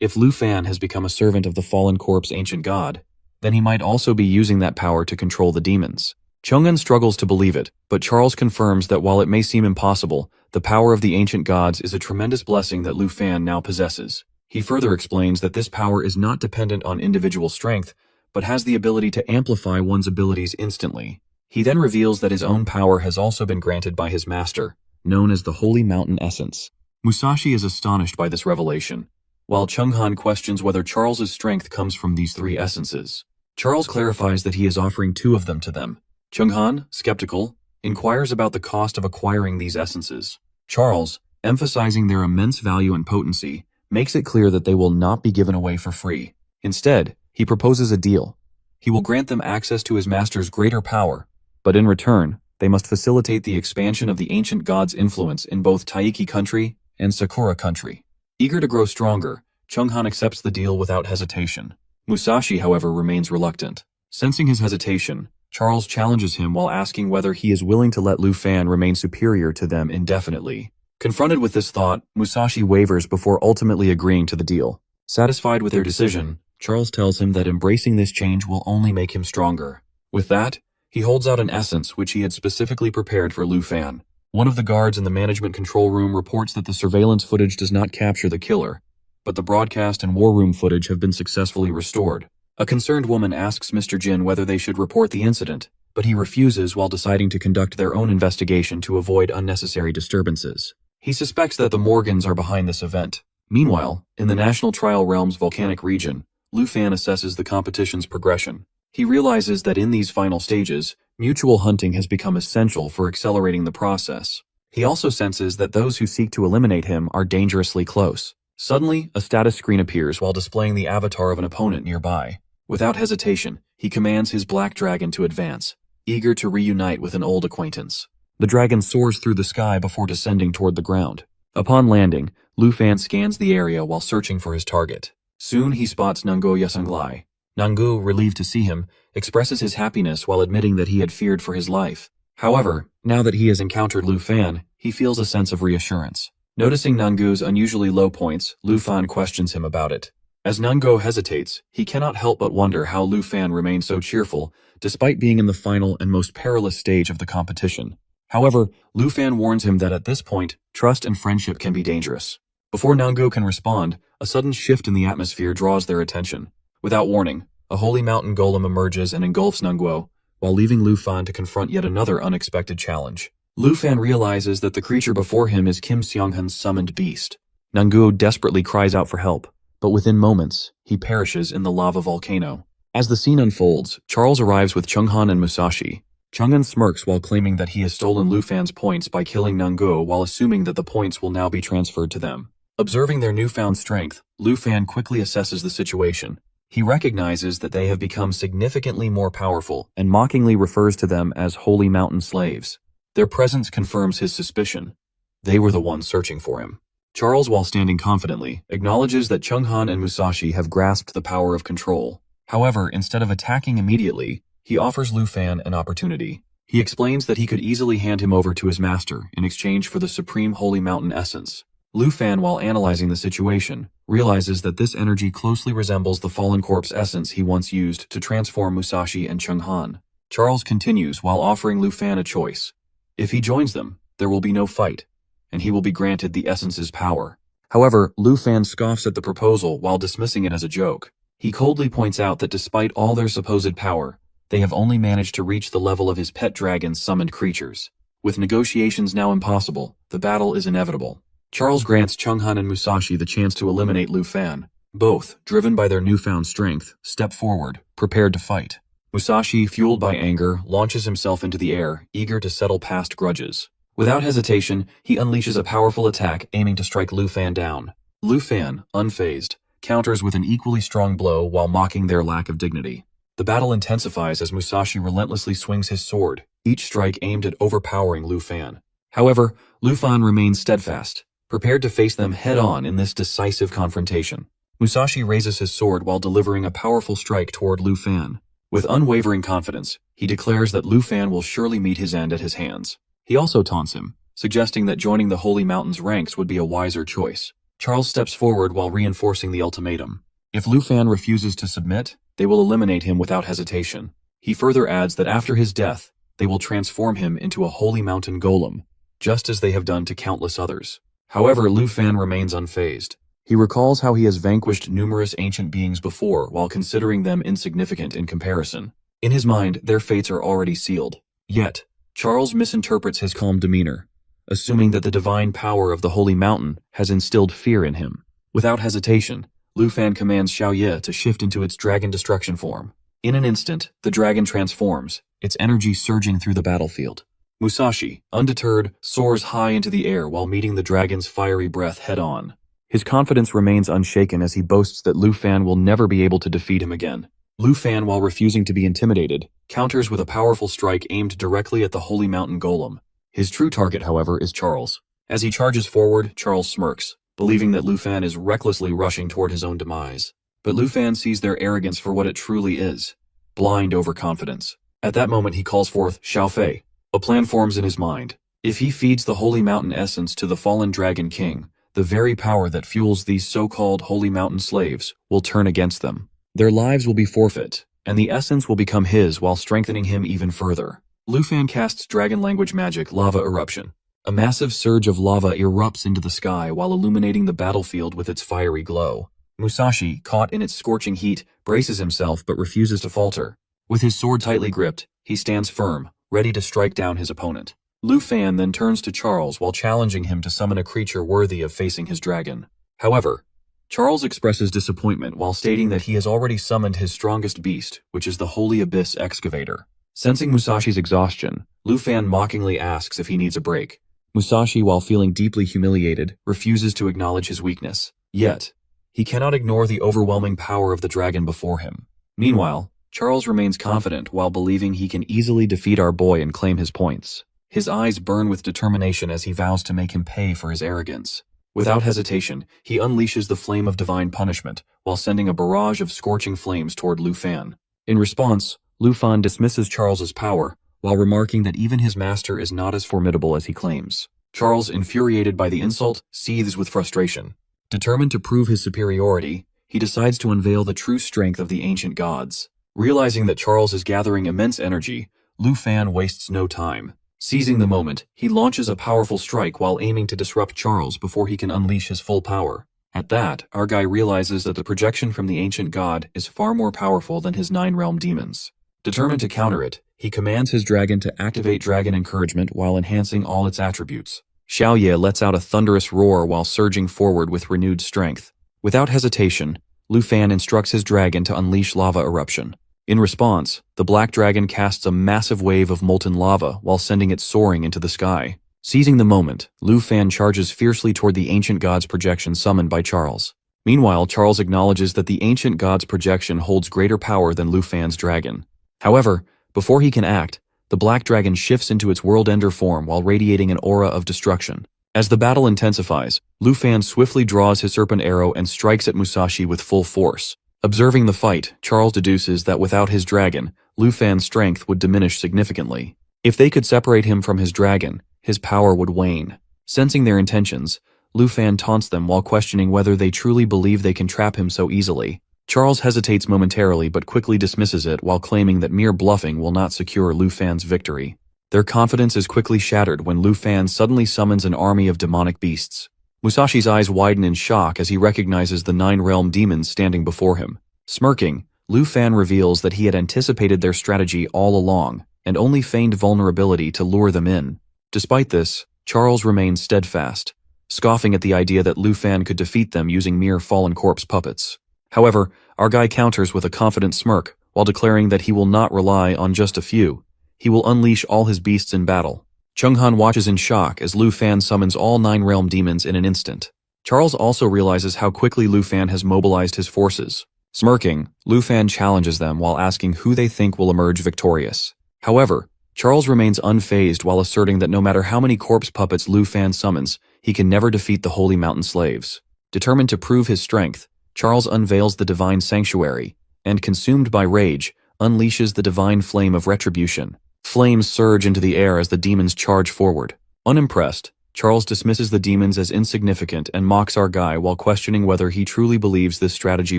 If Lu Fan has become a servant of the fallen corpse ancient god, then he might also be using that power to control the demons. Chang'an struggles to believe it, but Charles confirms that while it may seem impossible, the power of the ancient gods is a tremendous blessing that Lu Fan now possesses. He further explains that this power is not dependent on individual strength, but has the ability to amplify one's abilities instantly. He then reveals that his own power has also been granted by his master, known as the Holy Mountain Essence. Musashi is astonished by this revelation, while Chang'an questions whether Charles's strength comes from these 3 essences. Charles clarifies that he is offering 2 of them to them. Chang'an, skeptical, inquires about the cost of acquiring these essences. Charles, emphasizing their immense value and potency, makes it clear that they will not be given away for free. Instead, he proposes a deal. He will grant them access to his master's greater power, but in return, they must facilitate the expansion of the ancient god's influence in both Taiki country and Sakura country. Eager to grow stronger, Chang'an accepts the deal without hesitation. Musashi, however, remains reluctant. Sensing his hesitation, Charles challenges him while asking whether he is willing to let Lu Fan remain superior to them indefinitely. Confronted with this thought, Musashi wavers before ultimately agreeing to the deal. Satisfied with their decision, Charles tells him that embracing this change will only make him stronger. With that, he holds out an essence which he had specifically prepared for Lu Fan. One of the guards in the management control room reports that the surveillance footage does not capture the killer, but the broadcast and war room footage have been successfully restored. A concerned woman asks Mr. Jin whether they should report the incident, but he refuses while deciding to conduct their own investigation to avoid unnecessary disturbances. He suspects that the Morgans are behind this event. Meanwhile, in the National Trial Realm's volcanic region, Lu Fan assesses the competition's progression. He realizes that in these final stages, mutual hunting has become essential for accelerating the process. He also senses that those who seek to eliminate him are dangerously close. Suddenly, a status screen appears while displaying the avatar of an opponent nearby. Without hesitation, he commands his black dragon to advance, eager to reunite with an old acquaintance. The dragon soars through the sky before descending toward the ground. Upon landing, Lu Fan scans the area while searching for his target. Soon he spots Nango Yasanglai. Nangu, relieved to see him, expresses his happiness while admitting that he had feared for his life. However, now that he has encountered Lu Fan, he feels a sense of reassurance. Noticing Nangu's unusually low points, Lu Fan questions him about it. As Nango hesitates, he cannot help but wonder how Lu Fan remains so cheerful, despite being in the final and most perilous stage of the competition. However, Lu Fan warns him that at this point, trust and friendship can be dangerous. Before Nango can respond, a sudden shift in the atmosphere draws their attention. Without warning, a holy mountain golem emerges and engulfs Nanguo, while leaving Lu Fan to confront yet another unexpected challenge. Lu Fan realizes that the creature before him is Kim Seonghan's summoned beast. Nanguo desperately cries out for help, but within moments, he perishes in the lava volcano. As the scene unfolds, Charles arrives with Chunghan and Musashi. Chunghan smirks while claiming that he has stolen Lu Fan's points by killing Nanguo while assuming that the points will now be transferred to them. Observing their newfound strength, Lu Fan quickly assesses the situation. He recognizes that they have become significantly more powerful and mockingly refers to them as holy mountain slaves. Their presence confirms his suspicion. They were the ones searching for him. Charles, while standing confidently, acknowledges that Chunghan and Musashi have grasped the power of control. However, instead of attacking immediately, he offers Lu Fan an opportunity. He explains that he could easily hand him over to his master in exchange for the supreme holy mountain essence. Lu Fan, while analyzing the situation, realizes that this energy closely resembles the fallen corpse essence he once used to transform Musashi and Chunghan. Charles continues while offering Lu Fan a choice. If he joins them, there will be no fight, and he will be granted the essence's power. However, Lu Fan scoffs at the proposal while dismissing it as a joke. He coldly points out that despite all their supposed power, they have only managed to reach the level of his pet dragon's summoned creatures. With negotiations now impossible, the battle is inevitable. Charles grants Chunghan and Musashi the chance to eliminate Lu Fan. Both, driven by their newfound strength, step forward, prepared to fight. Musashi, fueled by anger, launches himself into the air, eager to settle past grudges. Without hesitation, he unleashes a powerful attack aiming to strike Lu Fan down. Lu Fan, unfazed, counters with an equally strong blow while mocking their lack of dignity. The battle intensifies as Musashi relentlessly swings his sword, each strike aimed at overpowering Lu Fan. However, Lu Fan remains steadfast, prepared to face them head-on in this decisive confrontation. Musashi raises his sword while delivering a powerful strike toward Lu Fan. With unwavering confidence, he declares that Lu Fan will surely meet his end at his hands. He also taunts him, suggesting that joining the Holy Mountain's ranks would be a wiser choice. Charles steps forward while reinforcing the ultimatum. If Lu Fan refuses to submit, they will eliminate him without hesitation. He further adds that after his death, they will transform him into a Holy Mountain golem, just as they have done to countless others. However, Lu Fan remains unfazed. He recalls how he has vanquished numerous ancient beings before while considering them insignificant in comparison. In his mind, their fates are already sealed. Yet, Charles misinterprets his calm demeanor, assuming that the divine power of the Holy Mountain has instilled fear in him. Without hesitation, Lu Fan commands Xiaoye to shift into its dragon destruction form. In an instant, the dragon transforms, its energy surging through the battlefield. Musashi, undeterred, soars high into the air while meeting the dragon's fiery breath head-on. His confidence remains unshaken as he boasts that Lu Fan will never be able to defeat him again. Lu Fan, while refusing to be intimidated, counters with a powerful strike aimed directly at the Holy Mountain Golem. His true target, however, is Charles. As he charges forward, Charles smirks, believing that Lu Fan is recklessly rushing toward his own demise. But Lu Fan sees their arrogance for what it truly is, blind overconfidence. At that moment he calls forth Xiao Fei. A plan forms in his mind. If he feeds the Holy Mountain essence to the fallen Dragon King, the very power that fuels these so-called Holy Mountain slaves will turn against them. Their lives will be forfeit, and the essence will become his while strengthening him even further. Lu Fan casts dragon language magic Lava Eruption. A massive surge of lava erupts into the sky while illuminating the battlefield with its fiery glow. Musashi, caught in its scorching heat, braces himself but refuses to falter. With his sword tightly gripped, he stands firm, ready to strike down his opponent. Lu Fan then turns to Charles while challenging him to summon a creature worthy of facing his dragon. However, Charles expresses disappointment while stating that he has already summoned his strongest beast, which is the Holy Abyss Excavator. Sensing Musashi's exhaustion, Lu Fan mockingly asks if he needs a break. Musashi, while feeling deeply humiliated, refuses to acknowledge his weakness. Yet, he cannot ignore the overwhelming power of the dragon before him. Meanwhile, Charles remains confident while believing he can easily defeat our boy and claim his points. His eyes burn with determination as he vows to make him pay for his arrogance. Without hesitation, he unleashes the flame of divine punishment while sending a barrage of scorching flames toward Lu Fan. In response, Lu Fan dismisses Charles's power while remarking that even his master is not as formidable as he claims. Charles, infuriated by the insult, seethes with frustration. Determined to prove his superiority, he decides to unveil the true strength of the ancient gods. Realizing that Charles is gathering immense energy, Lu Fan wastes no time. Seizing the moment, he launches a powerful strike while aiming to disrupt Charles before he can unleash his full power. At that, our guy realizes that the projection from the ancient god is far more powerful than his 9-realm demons. Determined to counter it, he commands his dragon to activate dragon encouragement while enhancing all its attributes. Xiaoye lets out a thunderous roar while surging forward with renewed strength. Without hesitation, Lu Fan instructs his dragon to unleash lava eruption. In response, the black dragon casts a massive wave of molten lava while sending it soaring into the sky. Seizing the moment, Lu Fan charges fiercely toward the ancient god's projection summoned by Charles. Meanwhile, Charles acknowledges that the ancient god's projection holds greater power than Lu Fan's dragon. However, before he can act, the black dragon shifts into its world-ender form while radiating an aura of destruction. As the battle intensifies, Lu Fan swiftly draws his serpent arrow and strikes at Musashi with full force. Observing the fight, Charles deduces that without his dragon, Lu Fan's strength would diminish significantly. If they could separate him from his dragon, his power would wane. Sensing their intentions, Lu Fan taunts them while questioning whether they truly believe they can trap him so easily. Charles hesitates momentarily but quickly dismisses it while claiming that mere bluffing will not secure Lu Fan's victory. Their confidence is quickly shattered when Lu Fan suddenly summons an army of demonic beasts. Musashi's eyes widen in shock as he recognizes the 9-realm demons standing before him. Smirking, Lu Fan reveals that he had anticipated their strategy all along and only feigned vulnerability to lure them in. Despite this, Charles remains steadfast, scoffing at the idea that Lu Fan could defeat them using mere fallen corpse puppets. However, our guy counters with a confident smirk while declaring that he will not rely on just a few. He will unleash all his beasts in battle. Chunghan watches in shock as Lu Fan summons all 9-realm demons in an instant. Charles also realizes how quickly Lu Fan has mobilized his forces. Smirking, Lu Fan challenges them while asking who they think will emerge victorious. However, Charles remains unfazed while asserting that no matter how many corpse puppets Lu Fan summons, he can never defeat the Holy Mountain Slaves. Determined to prove his strength, Charles unveils the divine sanctuary, and consumed by rage, unleashes the divine flame of retribution. Flames surge into the air as the demons charge forward. Unimpressed, Charles dismisses the demons as insignificant and mocks our guy while questioning whether he truly believes this strategy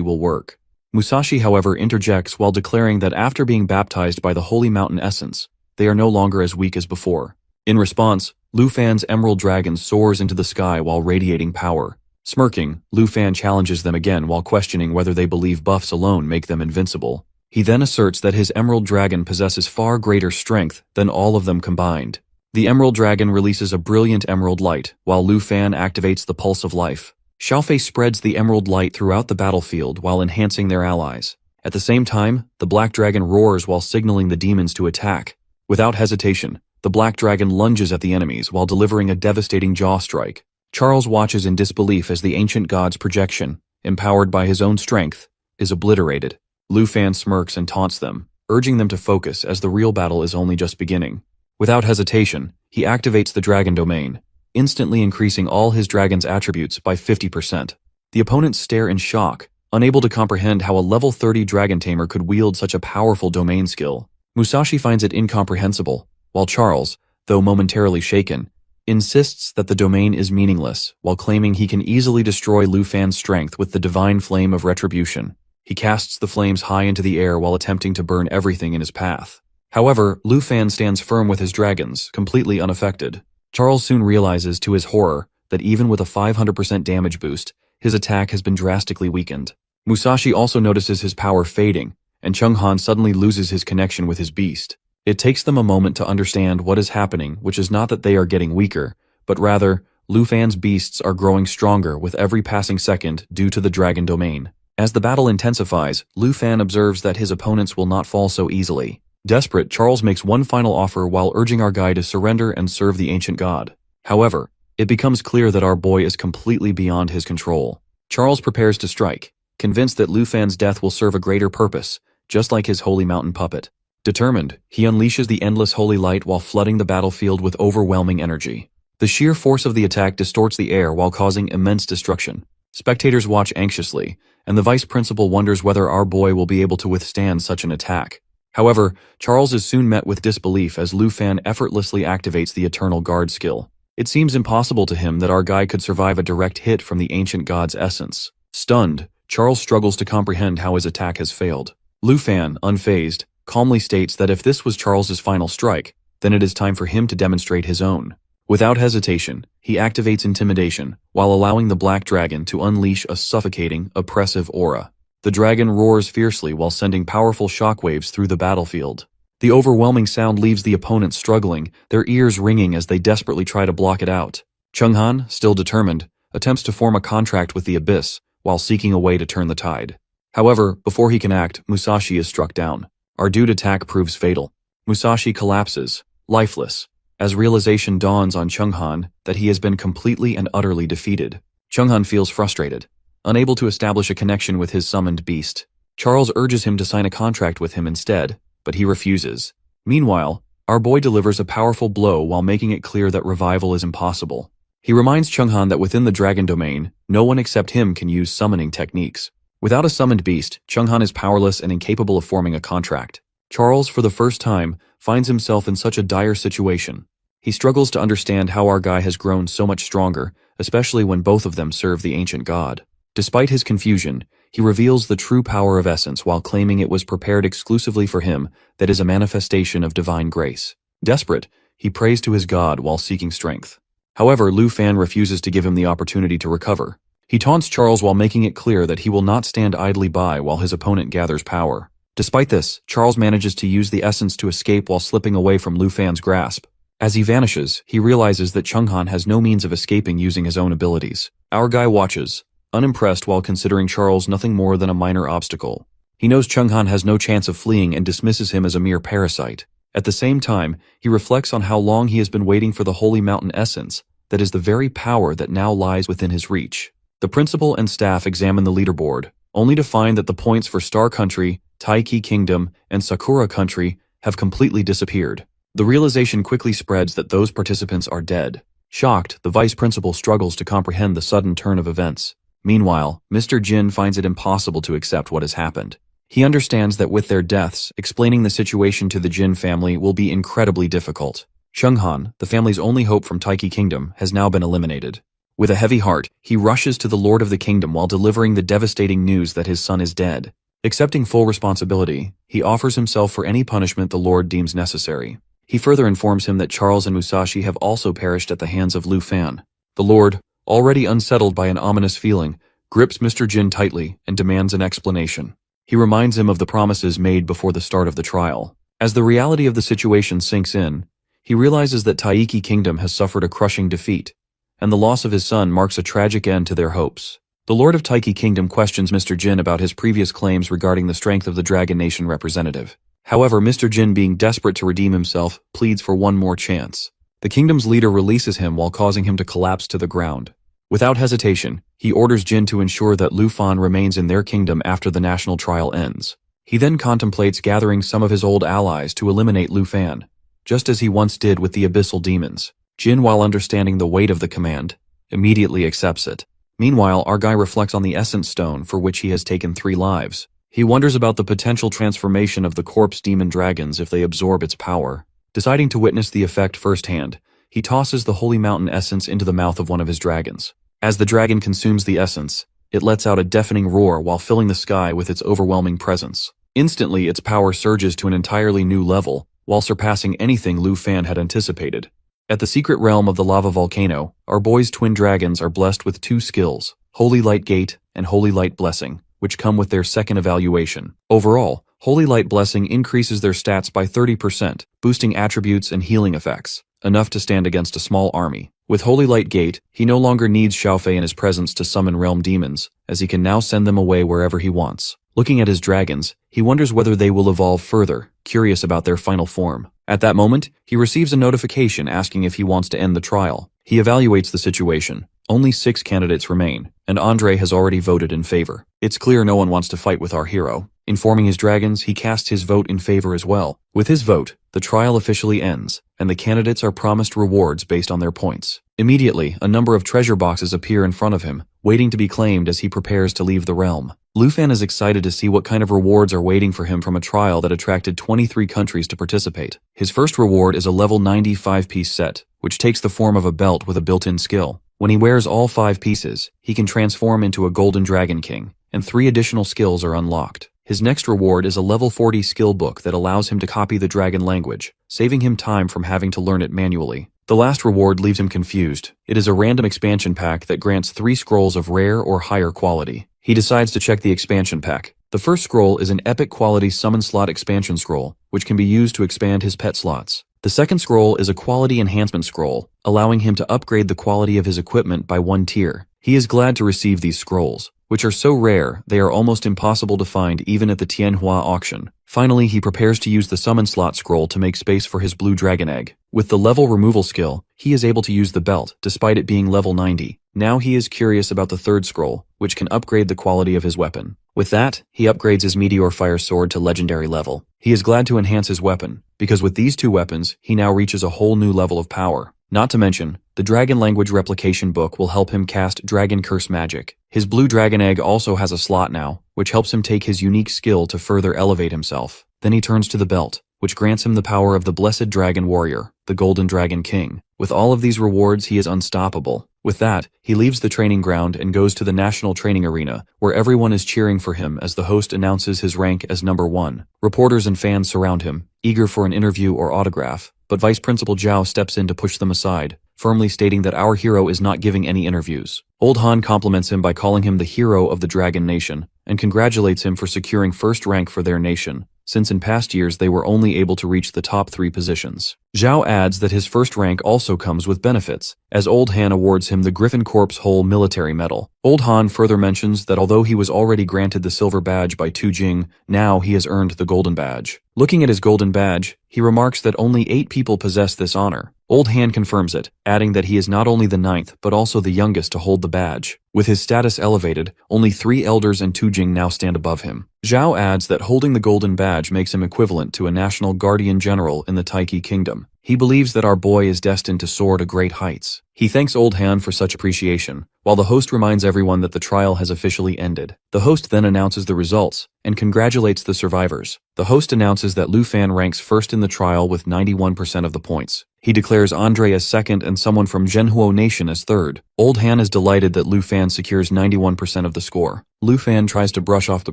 will work. Musashi, however, interjects while declaring that after being baptized by the Holy Mountain Essence, they are no longer as weak as before. In response, Lu Fan's emerald dragon soars into the sky while radiating power. Smirking, Lu Fan challenges them again while questioning whether they believe buffs alone make them invincible. He then asserts that his emerald dragon possesses far greater strength than all of them combined. The emerald dragon releases a brilliant emerald light, while Lu Fan activates the pulse of life. Xiaofei spreads the emerald light throughout the battlefield while enhancing their allies. At the same time, the black dragon roars while signaling the demons to attack. Without hesitation, the black dragon lunges at the enemies while delivering a devastating jaw strike. Charles watches in disbelief as the ancient god's projection, empowered by his own strength, is obliterated. Lu Fan smirks and taunts them, urging them to focus as the real battle is only just beginning. Without hesitation, he activates the dragon domain, instantly increasing all his dragon's attributes by 50%. The opponents stare in shock, unable to comprehend how a level 30 dragon tamer could wield such a powerful domain skill. Musashi finds it incomprehensible, while Charles, though momentarily shaken, insists that the domain is meaningless while claiming he can easily destroy Lu Fan's strength with the divine flame of retribution. He casts the flames high into the air while attempting to burn everything in his path. However, Lu Fan stands firm with his dragons, completely unaffected. Charles soon realizes to his horror that even with a 500% damage boost, his attack has been drastically weakened. Musashi also notices his power fading, and Chunghan suddenly loses his connection with his beast. It takes them a moment to understand what is happening, which is not that they are getting weaker, but rather, Lu Fan's beasts are growing stronger with every passing second due to the dragon domain. As the battle intensifies, Lu Fan observes that his opponents will not fall so easily. Desperate, Charles makes one final offer while urging our guy to surrender and serve the ancient god. However, it becomes clear that our boy is completely beyond his control. Charles prepares to strike, convinced that Lu Fan's death will serve a greater purpose, just like his holy mountain puppet. Determined, he unleashes the endless holy light while flooding the battlefield with overwhelming energy. The sheer force of the attack distorts the air while causing immense destruction. Spectators watch anxiously, and the vice principal wonders whether our boy will be able to withstand such an attack. However, Charles is soon met with disbelief as Lu Fan effortlessly activates the Eternal Guard skill. It seems impossible to him that our guy could survive a direct hit from the ancient god's essence. Stunned, Charles struggles to comprehend how his attack has failed. Lu Fan, unfazed, calmly states that if this was Charles's final strike, then it is time for him to demonstrate his own. Without hesitation, he activates intimidation, while allowing the black dragon to unleash a suffocating, oppressive aura. The dragon roars fiercely while sending powerful shockwaves through the battlefield. The overwhelming sound leaves the opponents struggling, their ears ringing as they desperately try to block it out. Chunghan, still determined, attempts to form a contract with the abyss, while seeking a way to turn the tide. However, before he can act, Musashi is struck down. Our dude attack proves fatal. Musashi collapses, lifeless, as realization dawns on Chunghan that he has been completely and utterly defeated. Chunghan feels frustrated, unable to establish a connection with his summoned beast. Charles urges him to sign a contract with him instead, but he refuses. Meanwhile, our boy delivers a powerful blow while making it clear that revival is impossible. He reminds Chunghan that within the dragon domain, no one except him can use summoning techniques. Without a summoned beast, Chunghan is powerless and incapable of forming a contract. Charles, for the first time, finds himself in such a dire situation. He struggles to understand how our guy has grown so much stronger, especially when both of them serve the ancient god. Despite his confusion, he reveals the true power of essence while claiming it was prepared exclusively for him, that is a manifestation of divine grace. Desperate, he prays to his god while seeking strength. However, Lu Fan refuses to give him the opportunity to recover. He taunts Charles while making it clear that he will not stand idly by while his opponent gathers power. Despite this, Charles manages to use the essence to escape while slipping away from Lu Fan's grasp. As he vanishes, he realizes that Chunghan has no means of escaping using his own abilities. Our guy watches, unimpressed while considering Charles nothing more than a minor obstacle. He knows Chunghan has no chance of fleeing and dismisses him as a mere parasite. At the same time, he reflects on how long he has been waiting for the Holy Mountain essence, that is the very power that now lies within his reach. The principal and staff examine the leaderboard, only to find that the points for Star Country, Taiki Kingdom, and Sakura Country have completely disappeared. The realization quickly spreads that those participants are dead. Shocked, the vice principal struggles to comprehend the sudden turn of events. Meanwhile, Mr. Jin finds it impossible to accept what has happened. He understands that with their deaths, explaining the situation to the Jin family will be incredibly difficult. Chunghan, the family's only hope from Taiki Kingdom, has now been eliminated. With a heavy heart, he rushes to the Lord of the Kingdom while delivering the devastating news that his son is dead. Accepting full responsibility, he offers himself for any punishment the Lord deems necessary. He further informs him that Charles and Musashi have also perished at the hands of Lu Fan. The Lord, already unsettled by an ominous feeling, grips Mr. Jin tightly and demands an explanation. He reminds him of the promises made before the start of the trial. As the reality of the situation sinks in, he realizes that Taiki Kingdom has suffered a crushing defeat, and the loss of his son marks a tragic end to their hopes. The Lord of Taiki Kingdom questions Mr. Jin about his previous claims regarding the strength of the Dragon Nation representative. However, Mr. Jin, being desperate to redeem himself, pleads for one more chance. The kingdom's leader releases him while causing him to collapse to the ground. Without hesitation, he orders Jin to ensure that Lu Fan remains in their kingdom after the national trial ends. He then contemplates gathering some of his old allies to eliminate Lu Fan, just as he once did with the abyssal demons. Jin, while understanding the weight of the command, immediately accepts it. Meanwhile, our guy reflects on the Essence Stone for which he has taken 3 lives. He wonders about the potential transformation of the corpse demon dragons if they absorb its power. Deciding to witness the effect firsthand, he tosses the Holy Mountain essence into the mouth of one of his dragons. As the dragon consumes the essence, it lets out a deafening roar while filling the sky with its overwhelming presence. Instantly, its power surges to an entirely new level, while surpassing anything Lu Fan had anticipated. At the secret realm of the lava volcano, our boy's twin dragons are blessed with 2 skills, Holy Light Gate and Holy Light Blessing, which come with their second evaluation. Overall, Holy Light Blessing increases their stats by 30%, boosting attributes and healing effects, enough to stand against a small army. With Holy Light Gate, he no longer needs Xiaofei in his presence to summon realm demons, as he can now send them away wherever he wants. Looking at his dragons, he wonders whether they will evolve further, curious about their final form. At that moment, he receives a notification asking if he wants to end the trial. He evaluates the situation. Only 6 candidates remain, and Andre has already voted in favor. It's clear no one wants to fight with our hero. Informing his dragons, he casts his vote in favor as well. With his vote, the trial officially ends, and the candidates are promised rewards based on their points. Immediately, a number of treasure boxes appear in front of him, waiting to be claimed as he prepares to leave the realm. Lu Fan is excited to see what kind of rewards are waiting for him from a trial that attracted 23 countries to participate. His first reward is a level 90 5-piece set, which takes the form of a belt with a built-in skill. When he wears all 5 pieces, he can transform into a Golden Dragon King, and 3 additional skills are unlocked. His next reward is a level 40 skill book that allows him to copy the dragon language, saving him time from having to learn it manually. The last reward leaves him confused. It is a random expansion pack that grants 3 scrolls of rare or higher quality. He decides to check the expansion pack. The first scroll is an epic quality summon slot expansion scroll, which can be used to expand his pet slots. The second scroll is a quality enhancement scroll, allowing him to upgrade the quality of his equipment by 1 tier. He is glad to receive these scrolls, which are so rare they are almost impossible to find even at the Tianhua auction. Finally, he prepares to use the summon slot scroll to make space for his blue dragon egg. With the level removal skill, he is able to use the belt, despite it being level 90. Now he is curious about the third scroll, which can upgrade the quality of his weapon. With that, he upgrades his meteor fire sword to legendary level. He is glad to enhance his weapon, because with these 2 weapons, he now reaches a whole new level of power. Not to mention, the dragon language replication book will help him cast dragon curse magic. His blue dragon egg also has a slot now, which helps him take his unique skill to further elevate himself. Then he turns to the belt, which grants him the power of the blessed dragon warrior, the Golden Dragon King. With all of these rewards, he is unstoppable. With that, he leaves the training ground and goes to the national training arena, where everyone is cheering for him as the host announces his rank as number 1. Reporters and fans surround him, eager for an interview or autograph, but Vice Principal Zhao steps in to push them aside, firmly stating that our hero is not giving any interviews. Old Han compliments him by calling him the hero of the Dragon Nation, and congratulates him for securing first rank for their nation, since in past years they were only able to reach the top 3 positions. Zhao adds that his first rank also comes with benefits, as Old Han awards him the Griffin Corps Whole Military Medal. Old Han further mentions that although he was already granted the silver badge by Tu Jing, now he has earned the golden badge. Looking at his golden badge, he remarks that only 8 people possess this honor. Old Han confirms it, adding that he is not only the 9th but also the youngest to hold the badge. With his status elevated, only 3 elders and Tu Jing now stand above him. Zhao adds that holding the golden badge makes him equivalent to a national guardian general in the Taiki Kingdom. He believes that our boy is destined to soar to great heights. He thanks Old Han for such appreciation, while the host reminds everyone that the trial has officially ended. The host then announces the results, and congratulates the survivors. The host announces that Lu Fan ranks first in the trial with 91% of the points. He declares Andre as second and someone from Zhenhuo Nation as third. Old Han is delighted that Lu Fan secures 91% of the score. Lu Fan tries to brush off the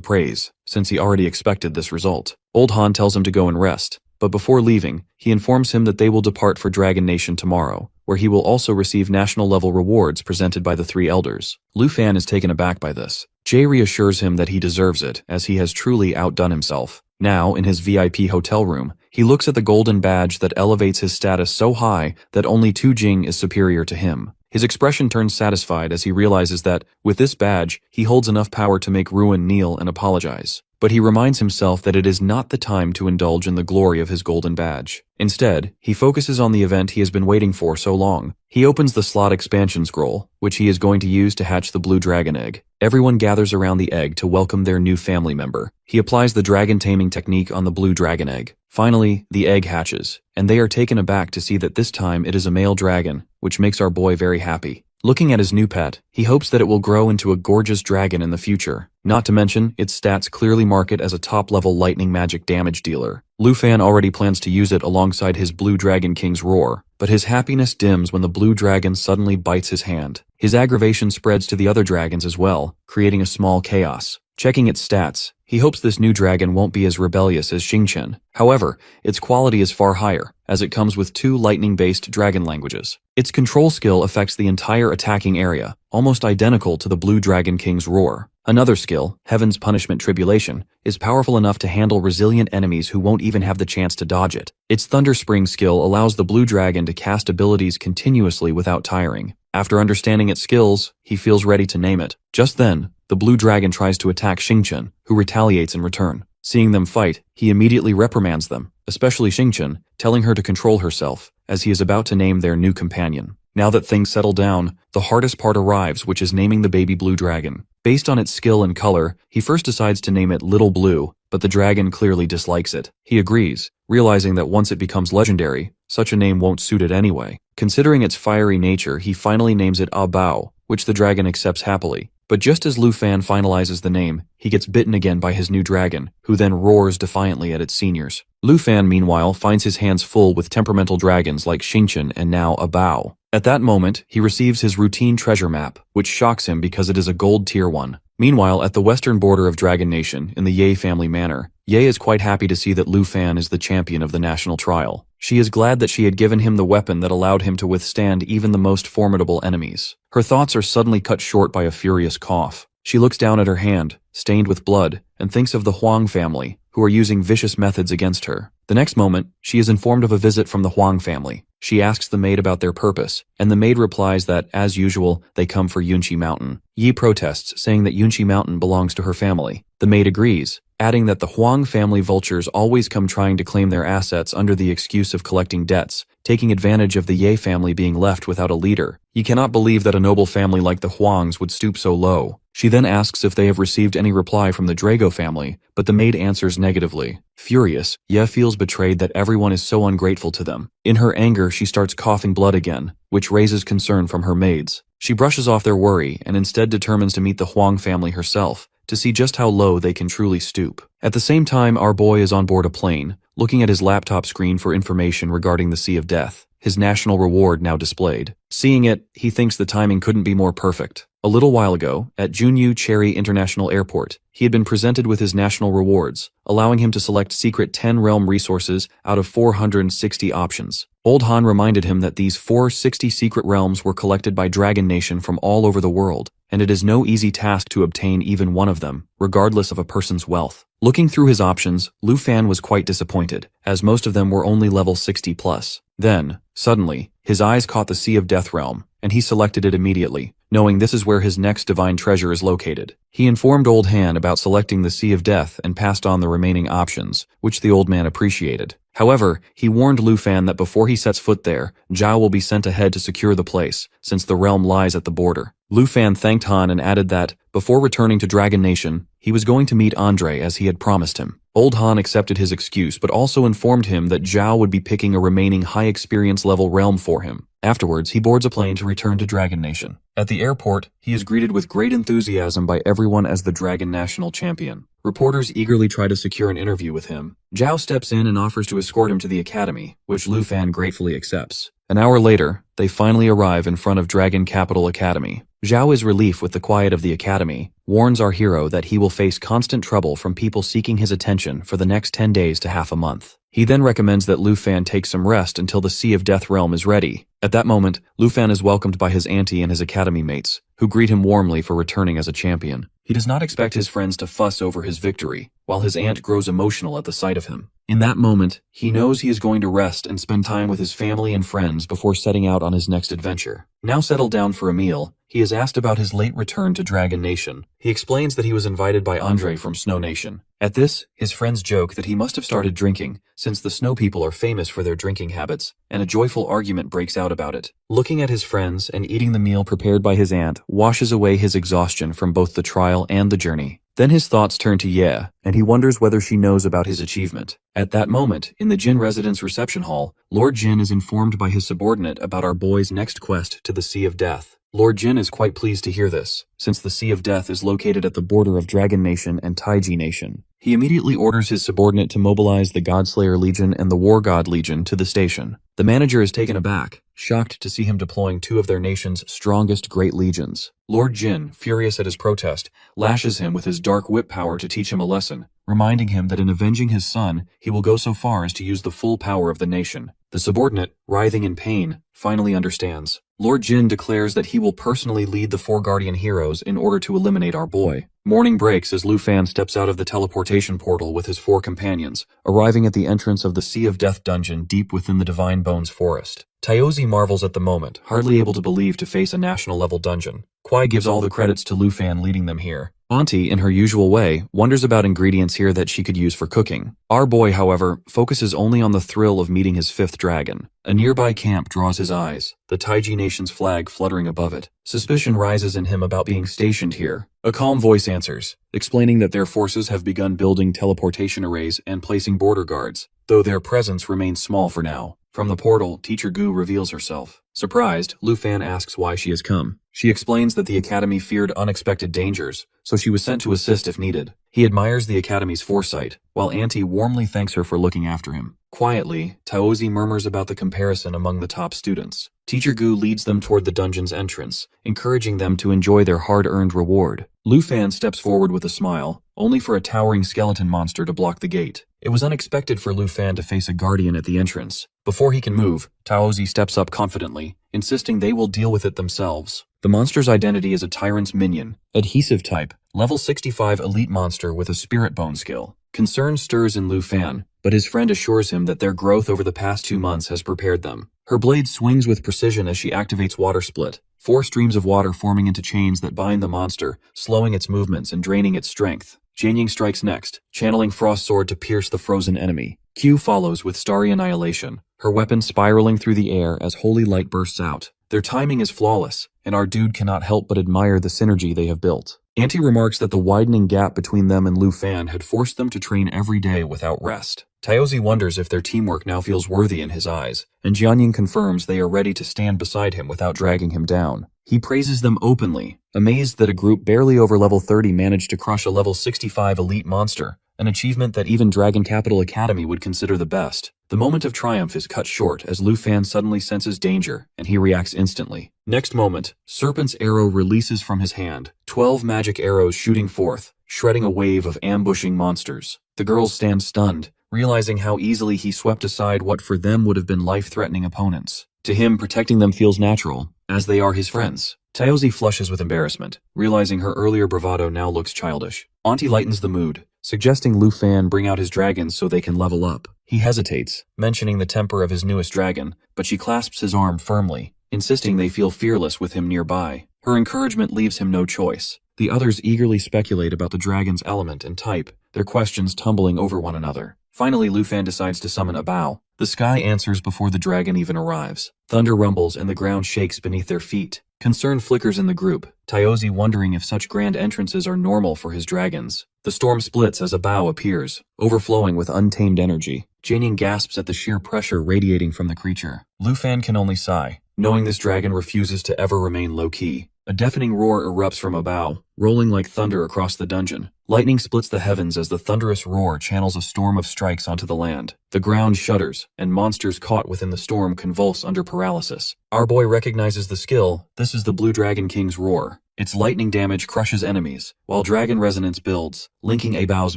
praise, since he already expected this result. Old Han tells him to go and rest, but before leaving, he informs him that they will depart for Dragon Nation tomorrow, where he will also receive national-level rewards presented by the 3 elders. Lu Fan is taken aback by this. Jay reassures him that he deserves it, as he has truly outdone himself. Now, in his VIP hotel room, he looks at the golden badge that elevates his status so high that only Tu Jing is superior to him. His expression turns satisfied as he realizes that, with this badge, he holds enough power to make Ruin kneel and apologize. But he reminds himself that it is not the time to indulge in the glory of his golden badge. Instead, he focuses on the event he has been waiting for so long. He opens the slot expansion scroll, which he is going to use to hatch the blue dragon egg. Everyone gathers around the egg to welcome their new family member. He applies the dragon taming technique on the blue dragon egg. Finally, the egg hatches, and they are taken aback to see that this time it is a male dragon, which makes our boy very happy. Looking at his new pet, he hopes that it will grow into a gorgeous dragon in the future. Not to mention, its stats clearly mark it as a top-level lightning magic damage dealer. Lu Fan already plans to use it alongside his Blue Dragon King's roar, but his happiness dims when the blue dragon suddenly bites his hand. His aggravation spreads to the other dragons as well, creating a small chaos. Checking its stats, he hopes this new dragon won't be as rebellious as Xingchen. However, its quality is far higher, as it comes with 2 lightning-based dragon languages. Its control skill affects the entire attacking area, almost identical to the Blue Dragon King's roar. Another skill, Heaven's Punishment Tribulation, is powerful enough to handle resilient enemies who won't even have the chance to dodge it. Its Thunder Spring skill allows the blue dragon to cast abilities continuously without tiring. After understanding its skills, he feels ready to name it. Just then, the blue dragon tries to attack Xingchen, who retaliates in return. Seeing them fight, he immediately reprimands them, especially Xingchen, telling her to control herself, as he is about to name their new companion. Now that things settle down, the hardest part arrives, which is naming the baby blue dragon. Based on its skill and color, he first decides to name it Little Blue, but the dragon clearly dislikes it. He agrees, realizing that once it becomes legendary, such a name won't suit it anyway. Considering its fiery nature, he finally names it Ah Bao, which the dragon accepts happily. But just as Lu Fan finalizes the name, he gets bitten again by his new dragon, who then roars defiantly at its seniors. Lu Fan, meanwhile, finds his hands full with temperamental dragons like Xingqian and now Ah Bao. At that moment, he receives his routine treasure map, which shocks him because it is a gold tier one. Meanwhile, at the western border of Dragon Nation, in the Ye family manor, Ye is quite happy to see that Lu Fan is the champion of the national trial. She is glad that she had given him the weapon that allowed him to withstand even the most formidable enemies. Her thoughts are suddenly cut short by a furious cough. She looks down at her hand, stained with blood, and thinks of the Huang family, who are using vicious methods against her. The next moment, she is informed of a visit from the Huang family. She asks the maid about their purpose, and the maid replies that, as usual, they come for Yunqi Mountain. Yi protests, saying that Yunqi Mountain belongs to her family. The maid agrees, adding that the Huang family vultures always come trying to claim their assets under the excuse of collecting debts, taking advantage of the Ye family being left without a leader. He cannot believe that a noble family like the Huangs would stoop so low. She then asks if they have received any reply from the Drago family, but the maid answers negatively. Furious, Ye feels betrayed that everyone is so ungrateful to them. In her anger, she starts coughing blood again, which raises concern from her maids. She brushes off their worry and instead determines to meet the Huang family herself, to see just how low they can truly stoop. At the same time, our boy is on board a plane, looking at his laptop screen for information regarding the Sea of Death, his national reward now displayed. Seeing it, he thinks the timing couldn't be more perfect. A little while ago, at Junyu Cherry International Airport, he had been presented with his national rewards, allowing him to select secret 10 realm resources out of 460 options. Old Han reminded him that these 460 secret realms were collected by Dragon Nation from all over the world, and it is no easy task to obtain even one of them, regardless of a person's wealth. Looking through his options, Lu Fan was quite disappointed, as most of them were only level 60 plus. Then, suddenly, his eyes caught the Sea of Death realm, and he selected it immediately, knowing this is where his next divine treasure is located. He informed Old Han about selecting the Sea of Death and passed on the remaining options, which the old man appreciated. However, he warned Lu Fan that before he sets foot there, Zhao will be sent ahead to secure the place, since the realm lies at the border. Lu Fan thanked Han and added that, before returning to Dragon Nation, he was going to meet Andre as he had promised him. Old Han accepted his excuse but also informed him that Zhao would be picking a remaining high experience level realm for him. Afterwards, he boards a plane to return to Dragon Nation. At the airport, he is greeted with great enthusiasm by everyone as the Dragon National Champion. Reporters eagerly try to secure an interview with him. Zhao steps in and offers to escort him to the academy, which Lu Fan gratefully accepts. An hour later, they finally arrive in front of Dragon Capital Academy. Zhao is relief with the quiet of the academy, warns our hero that he will face constant trouble from people seeking his attention for the next 10 days to half a month. He then recommends that Lu Fan take some rest until the Sea of Death realm is ready. At that moment, Lu Fan is welcomed by his auntie and his academy mates, who greet him warmly for returning as a champion. He does not expect his friends to fuss over his victory, while his aunt grows emotional at the sight of him. In that moment, he knows he is going to rest and spend time with his family and friends before setting out on his next adventure. Now settled down for a meal, he is asked about his late return to Dragon Nation. He explains that he was invited by Andre from Snow Nation. At this, his friends joke that he must have started drinking, since the Snow people are famous for their drinking habits, and a joyful argument breaks out about it. Looking at his friends and eating the meal prepared by his aunt washes away his exhaustion from both the trial and the journey. Then his thoughts turn to Ye, and he wonders whether she knows about his achievement. At that moment, in the Jin residence reception hall, Lord Jin is informed by his subordinate about our boy's next quest to the Sea of Death. Lord Jin is quite pleased to hear this, since the Sea of Death is located at the border of Dragon Nation and Taiji Nation. He immediately orders his subordinate to mobilize the Godslayer Legion and the War God Legion to the station. The manager is taken aback, shocked to see him deploying two of their nation's strongest great legions. Lord Jin, furious at his protest, lashes him with his dark whip power to teach him a lesson, reminding him that in avenging his son, he will go so far as to use the full power of the nation. The subordinate, writhing in pain, finally understands. Lord Jin declares that he will personally lead the four guardian heroes in order to eliminate our boy. Morning breaks as Lu Fan steps out of the teleportation portal with his four companions, arriving at the entrance of the Sea of Death dungeon deep within the Divine Bones forest. Taozi marvels at the moment, hardly able to believe to face a national-level dungeon. Kwai gives all the credits to Lu Fan leading them here. Auntie, in her usual way, wonders about ingredients here that she could use for cooking. Our boy, however, focuses only on the thrill of meeting his fifth dragon. A nearby camp draws his eyes. The Taiji Nation nation's flag fluttering above it. Suspicion rises in him about being stationed here. A calm voice answers, explaining that their forces have begun building teleportation arrays and placing border guards, though their presence remains small for now. From the portal, Teacher Gu reveals herself. Surprised, Lu Fan asks why she has come. She explains that the Academy feared unexpected dangers, so she was sent to assist if needed. He admires the Academy's foresight, while Auntie warmly thanks her for looking after him. Quietly, Taozi murmurs about the comparison among the top students. Teacher Gu leads them toward the dungeon's entrance, encouraging them to enjoy their hard-earned reward. Lu Fan steps forward with a smile, only for a towering skeleton monster to block the gate. It was unexpected for Lu Fan to face a guardian at the entrance. Before he can move, Taozi steps up confidently, insisting they will deal with it themselves. The monster's identity is a tyrant's minion, adhesive type, level 65 elite monster with a spirit bone skill. Concern stirs in Lu Fan, but his friend assures him that their growth over the past 2 months has prepared them. Her blade swings with precision as she activates Water Split, 4 streams of water forming into chains that bind the monster, slowing its movements and draining its strength. Jianying strikes next, channeling Frost Sword to pierce the frozen enemy. Q follows with Starry Annihilation, her weapon spiraling through the air as holy light bursts out. Their timing is flawless, and our dude cannot help but admire the synergy they have built. Auntie remarks that the widening gap between them and Lu Fan had forced them to train every day without rest. Taozi wonders if their teamwork now feels worthy in his eyes, and Jianying confirms they are ready to stand beside him without dragging him down. He praises them openly, amazed that a group barely over level 30 managed to crush a level 65 elite monster, an achievement that even Dragon Capital Academy would consider the best. The moment of triumph is cut short as Lu Fan suddenly senses danger, and he reacts instantly. Next moment, Serpent's arrow releases from his hand, 12 magic arrows shooting forth, shredding a wave of ambushing monsters. The girls stand stunned, realizing how easily he swept aside what for them would have been life-threatening opponents. To him, protecting them feels natural, as they are his friends. Taozi flushes with embarrassment, realizing her earlier bravado now looks childish. Auntie lightens the mood, suggesting Lu Fan bring out his dragons so they can level up. He hesitates, mentioning the temper of his newest dragon, but she clasps his arm firmly, insisting they feel fearless with him nearby. Her encouragement leaves him no choice. The others eagerly speculate about the dragon's element and type, their questions tumbling over one another. Finally, Lu Fan decides to summon a bow. The sky answers before the dragon even arrives. Thunder rumbles and the ground shakes beneath their feet. Concern flickers in the group, Taozi wondering if such grand entrances are normal for his dragons. The storm splits as a bow appears, overflowing with untamed energy. Jianying gasps at the sheer pressure radiating from the creature. Lu Fan can only sigh, knowing this dragon refuses to ever remain low-key. A deafening roar erupts from a bow, rolling like thunder across the dungeon. Lightning splits the heavens as the thunderous roar channels a storm of strikes onto the land. The ground shudders, and monsters caught within the storm convulse under paralysis. Our boy recognizes the skill. This is the Blue Dragon King's roar. Its lightning damage crushes enemies, while dragon resonance builds, linking a bow's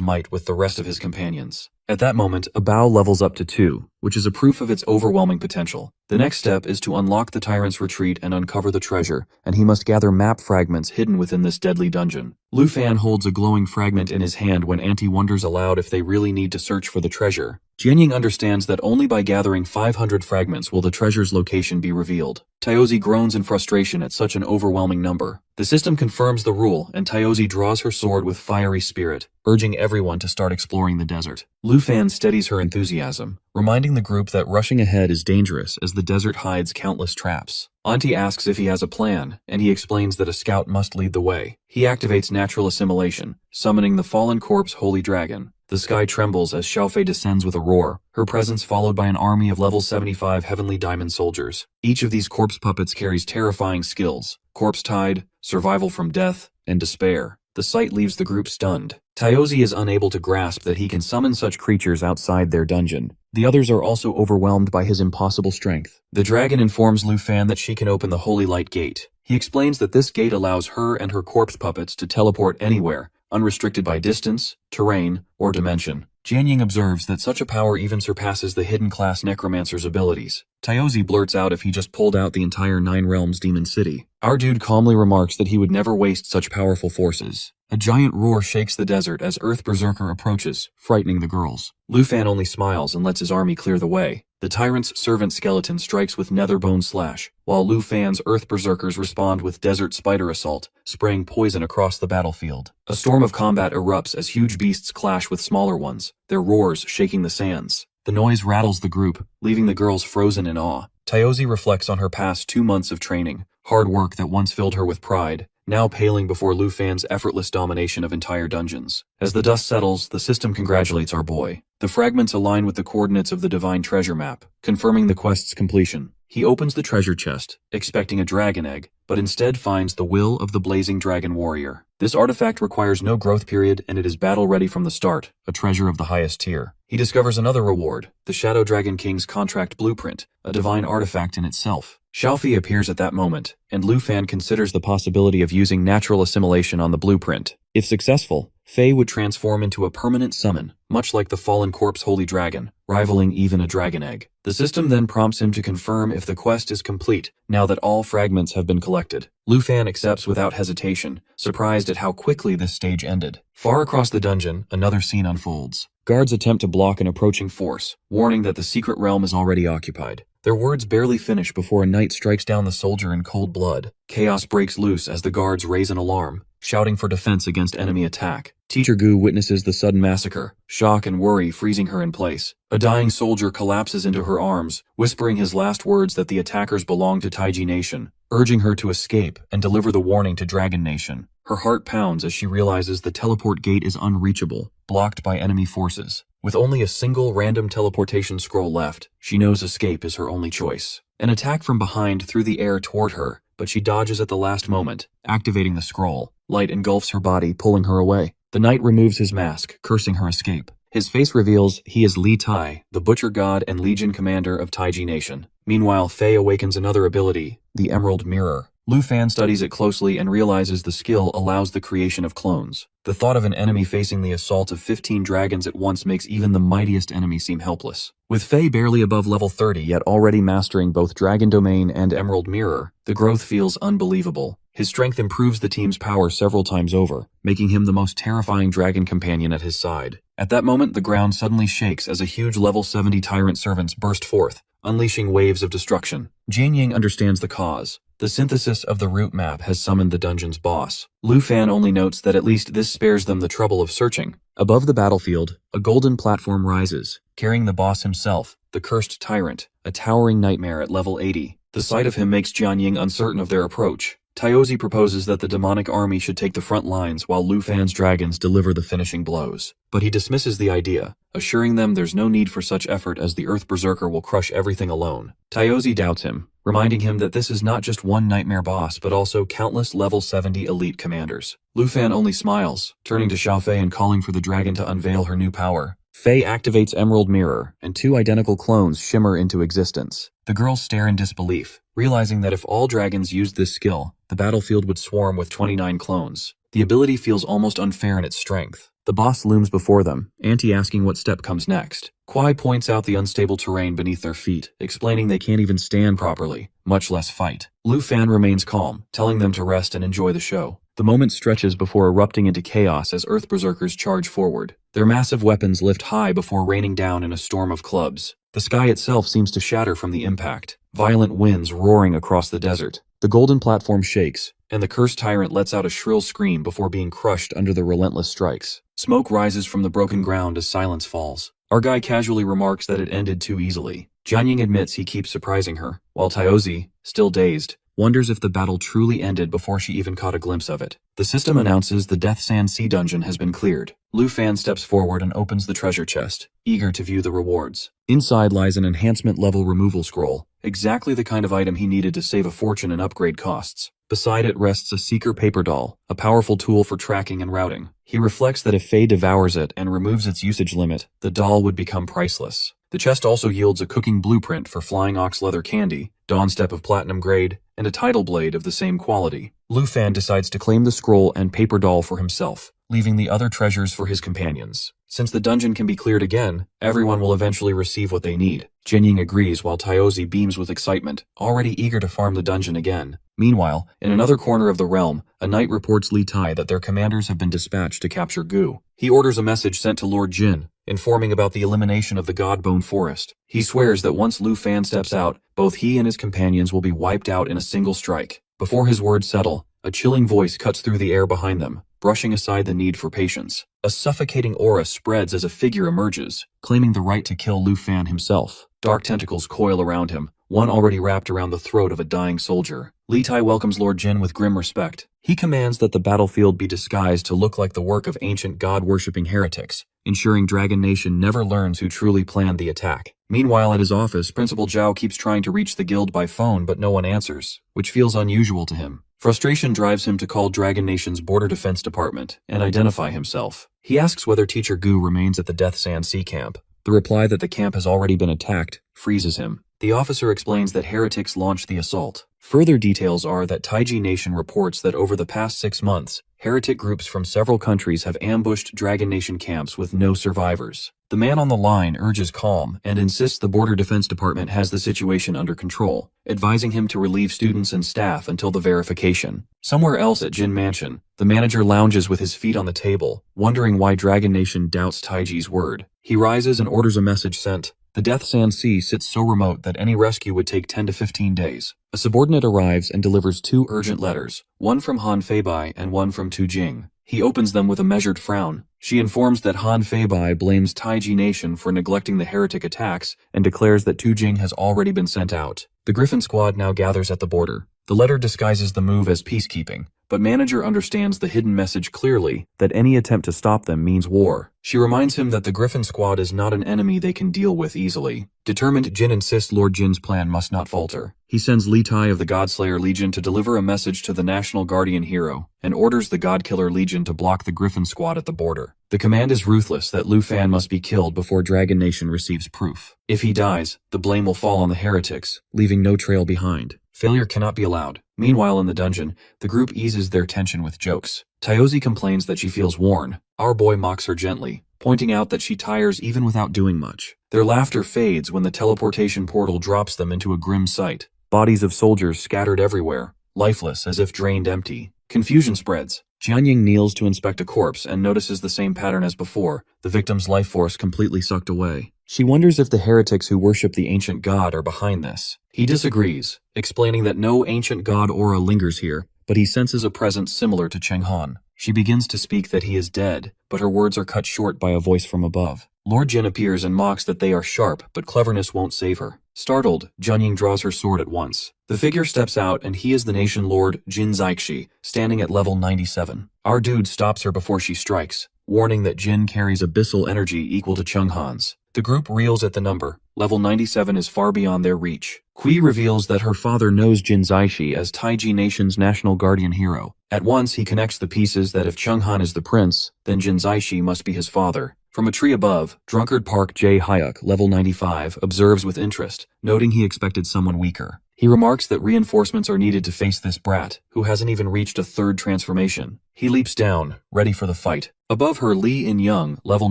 might with the rest of his companions. At that moment, a bow levels up to 2, which is a proof of its overwhelming potential. The next step is to unlock the tyrant's retreat and uncover the treasure, and he must gather map fragments hidden within this deadly dungeon. Lu Fan holds a glowing fragment in his hand when Auntie wonders aloud if they really need to search for the treasure. Jianying understands that only by gathering 500 fragments will the treasure's location be revealed. Taozi groans in frustration at such an overwhelming number. The system confirms the rule, and Taozi draws her sword with fiery spirit, urging everyone to start exploring the desert. Lu Fan steadies her enthusiasm, reminding the group that rushing ahead is dangerous as the desert hides countless traps. Auntie asks if he has a plan, and he explains that a scout must lead the way. He activates natural assimilation, summoning the fallen corpse Holy Dragon. The sky trembles as Xiaofei descends with a roar, her presence followed by an army of level 75 Heavenly Diamond soldiers. Each of these corpse puppets carries terrifying skills: Corpse Tide, Survival from Death, and Despair. The sight leaves the group stunned. Taozi is unable to grasp that he can summon such creatures outside their dungeon. The others are also overwhelmed by his impossible strength. The dragon informs Lu Fan that she can open the Holy Light Gate. He explains that this gate allows her and her corpse puppets to teleport anywhere, unrestricted by distance, terrain, or dimension. Jianying observes that such a power even surpasses the hidden class necromancer's abilities. Taozi blurts out if he just pulled out the entire Nine Realms demon city. Our dude calmly remarks that he would never waste such powerful forces. A giant roar shakes the desert as Earth Berserker approaches, frightening the girls. Lu Fan only smiles and lets his army clear the way. The tyrant's servant skeleton strikes with Netherbone Slash, while Lu Fan's Earth Berserkers respond with Desert Spider Assault, spraying poison across the battlefield. A storm of combat erupts as huge beasts clash with smaller ones, their roars shaking the sands. The noise rattles the group, leaving the girls frozen in awe. Taozi reflects on her past 2 months of training, hard work that once filled her with pride, now paling before Lu Fan's effortless domination of entire dungeons. As the dust settles, the system congratulates our boy. The fragments align with the coordinates of the Divine Treasure Map, confirming the quest's completion. He opens the treasure chest, expecting a dragon egg, but instead finds the will of the blazing dragon warrior. This artifact requires no growth period, and it is battle-ready from the start, a treasure of the highest tier. He discovers another reward, the Shadow Dragon King's contract blueprint, a divine artifact in itself. Xiaofi appears at that moment, and Lu Fan considers the possibility of using natural assimilation on the blueprint. If successful, Fei would transform into a permanent summon, much like the fallen corpse Holy Dragon, rivaling even a dragon egg. The system then prompts him to confirm if the quest is complete, now that all fragments have been collected. Lu Fan accepts without hesitation, surprised at how quickly this stage ended. Far across the dungeon, another scene unfolds. Guards attempt to block an approaching force, warning that the secret realm is already occupied. Their words barely finish before a knight strikes down the soldier in cold blood. Chaos breaks loose as the guards raise an alarm, shouting for defense against enemy attack. Teacher Gu witnesses the sudden massacre, shock and worry freezing her in place. A dying soldier collapses into her arms, whispering his last words that the attackers belong to Taiji Nation, urging her to escape and deliver the warning to Dragon Nation. Her heart pounds as she realizes the teleport gate is unreachable, blocked by enemy forces. With only a single random teleportation scroll left, she knows escape is her only choice. An attack from behind threw the air toward her, but she dodges at the last moment, activating the scroll. Light engulfs her body, pulling her away. The knight removes his mask, cursing her escape. His face reveals he is Li Tai, the Butcher God and Legion Commander of Taiji Nation. Meanwhile, Fei awakens another ability, the Emerald Mirror. Lu Fan studies it closely and realizes the skill allows the creation of clones. The thought of an enemy facing the assault of 15 dragons at once makes even the mightiest enemy seem helpless. With Fei barely above level 30 yet already mastering both Dragon Domain and Emerald Mirror, the growth feels unbelievable. His strength improves the team's power several times over, making him the most terrifying dragon companion at his side. At that moment, the ground suddenly shakes as a huge level 70 tyrant servants burst forth, unleashing waves of destruction. Jianying understands the cause. The synthesis of the route map has summoned the dungeon's boss. Lu Fan only notes that at least this spares them the trouble of searching. Above the battlefield, a golden platform rises, carrying the boss himself, the cursed tyrant, a towering nightmare at level 80. The sight of him makes Jianying uncertain of their approach. Taozi proposes that the demonic army should take the front lines while Lu Fan's dragons deliver the finishing blows. But he dismisses the idea, assuring them there's no need for such effort as the Earth Berserker will crush everything alone. Taozi doubts him, reminding him that this is not just one nightmare boss but also countless level 70 elite commanders. Lu Fan only smiles, turning to Xiaofei and calling for the dragon to unveil her new power. Fei activates Emerald Mirror, and 2 identical clones shimmer into existence. The girls stare in disbelief, realizing that if all dragons used this skill, the battlefield would swarm with 29 clones. The ability feels almost unfair in its strength. The boss looms before them, asking what step comes next. Kwai points out the unstable terrain beneath their feet, explaining they can't even stand properly, much less fight. Lu Fan remains calm, telling them to rest and enjoy the show. The moment stretches before erupting into chaos as Earth Berserkers charge forward. Their massive weapons lift high before raining down in a storm of clubs. The sky itself seems to shatter from the impact, violent winds roaring across the desert. The golden platform shakes, and the cursed tyrant lets out a shrill scream before being crushed under the relentless strikes. Smoke rises from the broken ground as silence falls. Our guy casually remarks that it ended too easily. Jianying admits he keeps surprising her, while Taozi, still dazed, wonders if the battle truly ended before she even caught a glimpse of it. The system announces the Death Sand Sea dungeon has been cleared. Lu Fan steps forward and opens the treasure chest, eager to view the rewards. Inside lies an enhancement level removal scroll, exactly the kind of item he needed to save a fortune in upgrade costs. Beside it rests a Seeker paper doll, a powerful tool for tracking and routing. He reflects that if Fei devours it and removes its usage limit, the doll would become priceless. The chest also yields a cooking blueprint for Flying Ox leather candy, Dawnstep of platinum grade, and a tidal blade of the same quality. Lu Fan decides to claim the scroll and paper doll for himself, leaving the other treasures for his companions. Since the dungeon can be cleared again, everyone will eventually receive what they need. Jianying agrees while Taozi beams with excitement, already eager to farm the dungeon again. Meanwhile, in another corner of the realm, a knight reports Li Tai that their commanders have been dispatched to capture Gu. He orders a message sent to Lord Jin, informing about the elimination of the Godbone Forest. He swears that once Lu Fan steps out, both he and his companions will be wiped out in a single strike. Before his words settle, a chilling voice cuts through the air behind them. brushing aside the need for patience. A suffocating aura spreads as a figure emerges, claiming the right to kill Lu Fan himself. Dark tentacles coil around him, one already wrapped around the throat of a dying soldier. Li Tai welcomes Lord Jin with grim respect. He commands that the battlefield be disguised to look like the work of ancient god-worshipping heretics, ensuring Dragon Nation never learns who truly planned the attack. Meanwhile, at his office, Principal Zhao keeps trying to reach the guild by phone, but no one answers, which feels unusual to him. Frustration drives him to call Dragon Nation's Border Defense Department and identify himself. He asks whether Teacher Gu remains at the Death Sand Sea Camp. The reply that the camp has already been attacked freezes him. The officer explains that heretics launched the assault. Further details are that Taiji Nation reports that over the past 6 months, heretic groups from several countries have ambushed Dragon Nation camps with no survivors. The man on the line urges calm and insists the Border Defense Department has the situation under control, advising him to relieve students and staff until the verification. Somewhere else at Jin Mansion, the manager lounges with his feet on the table, wondering why Dragon Nation doubts Taiji's word. He rises and orders a message sent. The Death Sand Sea sits so remote that any rescue would take 10 to 15 days. A subordinate arrives and delivers 2 urgent letters, one from Han Feibai and one from Tu Jing. He opens them with a measured frown. She informs that Han Feibai blames Taiji Nation for neglecting the heretic attacks and declares that Tu Jing has already been sent out. The Griffin squad now gathers at the border. The letter disguises the move as peacekeeping, but manager understands the hidden message clearly, that any attempt to stop them means war. She reminds him that the Griffin squad is not an enemy they can deal with easily. Determined, Jin insists Lord Jin's plan must not falter. He sends Li Tai of the Godslayer Legion to deliver a message to the National Guardian Hero, and orders the Godkiller Legion to block the Griffin squad at the border. The command is ruthless that Lu Fan must be killed before Dragon Nation receives proof. If he dies, the blame will fall on the heretics, leaving no trail behind. Failure cannot be allowed. Meanwhile, in the dungeon, the group eases their tension with jokes. Tayozi complains that she feels worn. Our boy mocks her gently, pointing out that she tires even without doing much. Their laughter fades when the teleportation portal drops them into a grim sight. Bodies of soldiers scattered everywhere, lifeless as if drained empty. Confusion spreads. Jianying kneels to inspect a corpse and notices the same pattern as before, the victim's life force completely sucked away. She wonders if the heretics who worship the ancient god are behind this. He disagrees, explaining that no ancient god aura lingers here, but he senses a presence similar to Cheng Han. She begins to speak that he is dead, but her words are cut short by a voice from above. Lord Jin appears and mocks that they are sharp, but cleverness won't save her. Startled, Jianying draws her sword at once. The figure steps out and he is the nation lord Jin Zaixi, standing at level 97. Our dude stops her before she strikes, warning that Jin carries abyssal energy equal to Cheng Han's. The group reels at the number. Level 97 is far beyond their reach. Kui reveals that her father knows Jin Zaixi as Taiji Nation's national guardian hero. At once, he connects the pieces that if Cheng Han is the prince, then Jin Zaixi must be his father. From a tree above, drunkard Park J. Hyuk, level 95, observes with interest, noting he expected someone weaker. He remarks that reinforcements are needed to face this brat, who hasn't even reached a 3rd transformation. He leaps down, ready for the fight. Above her, Lee In-young, level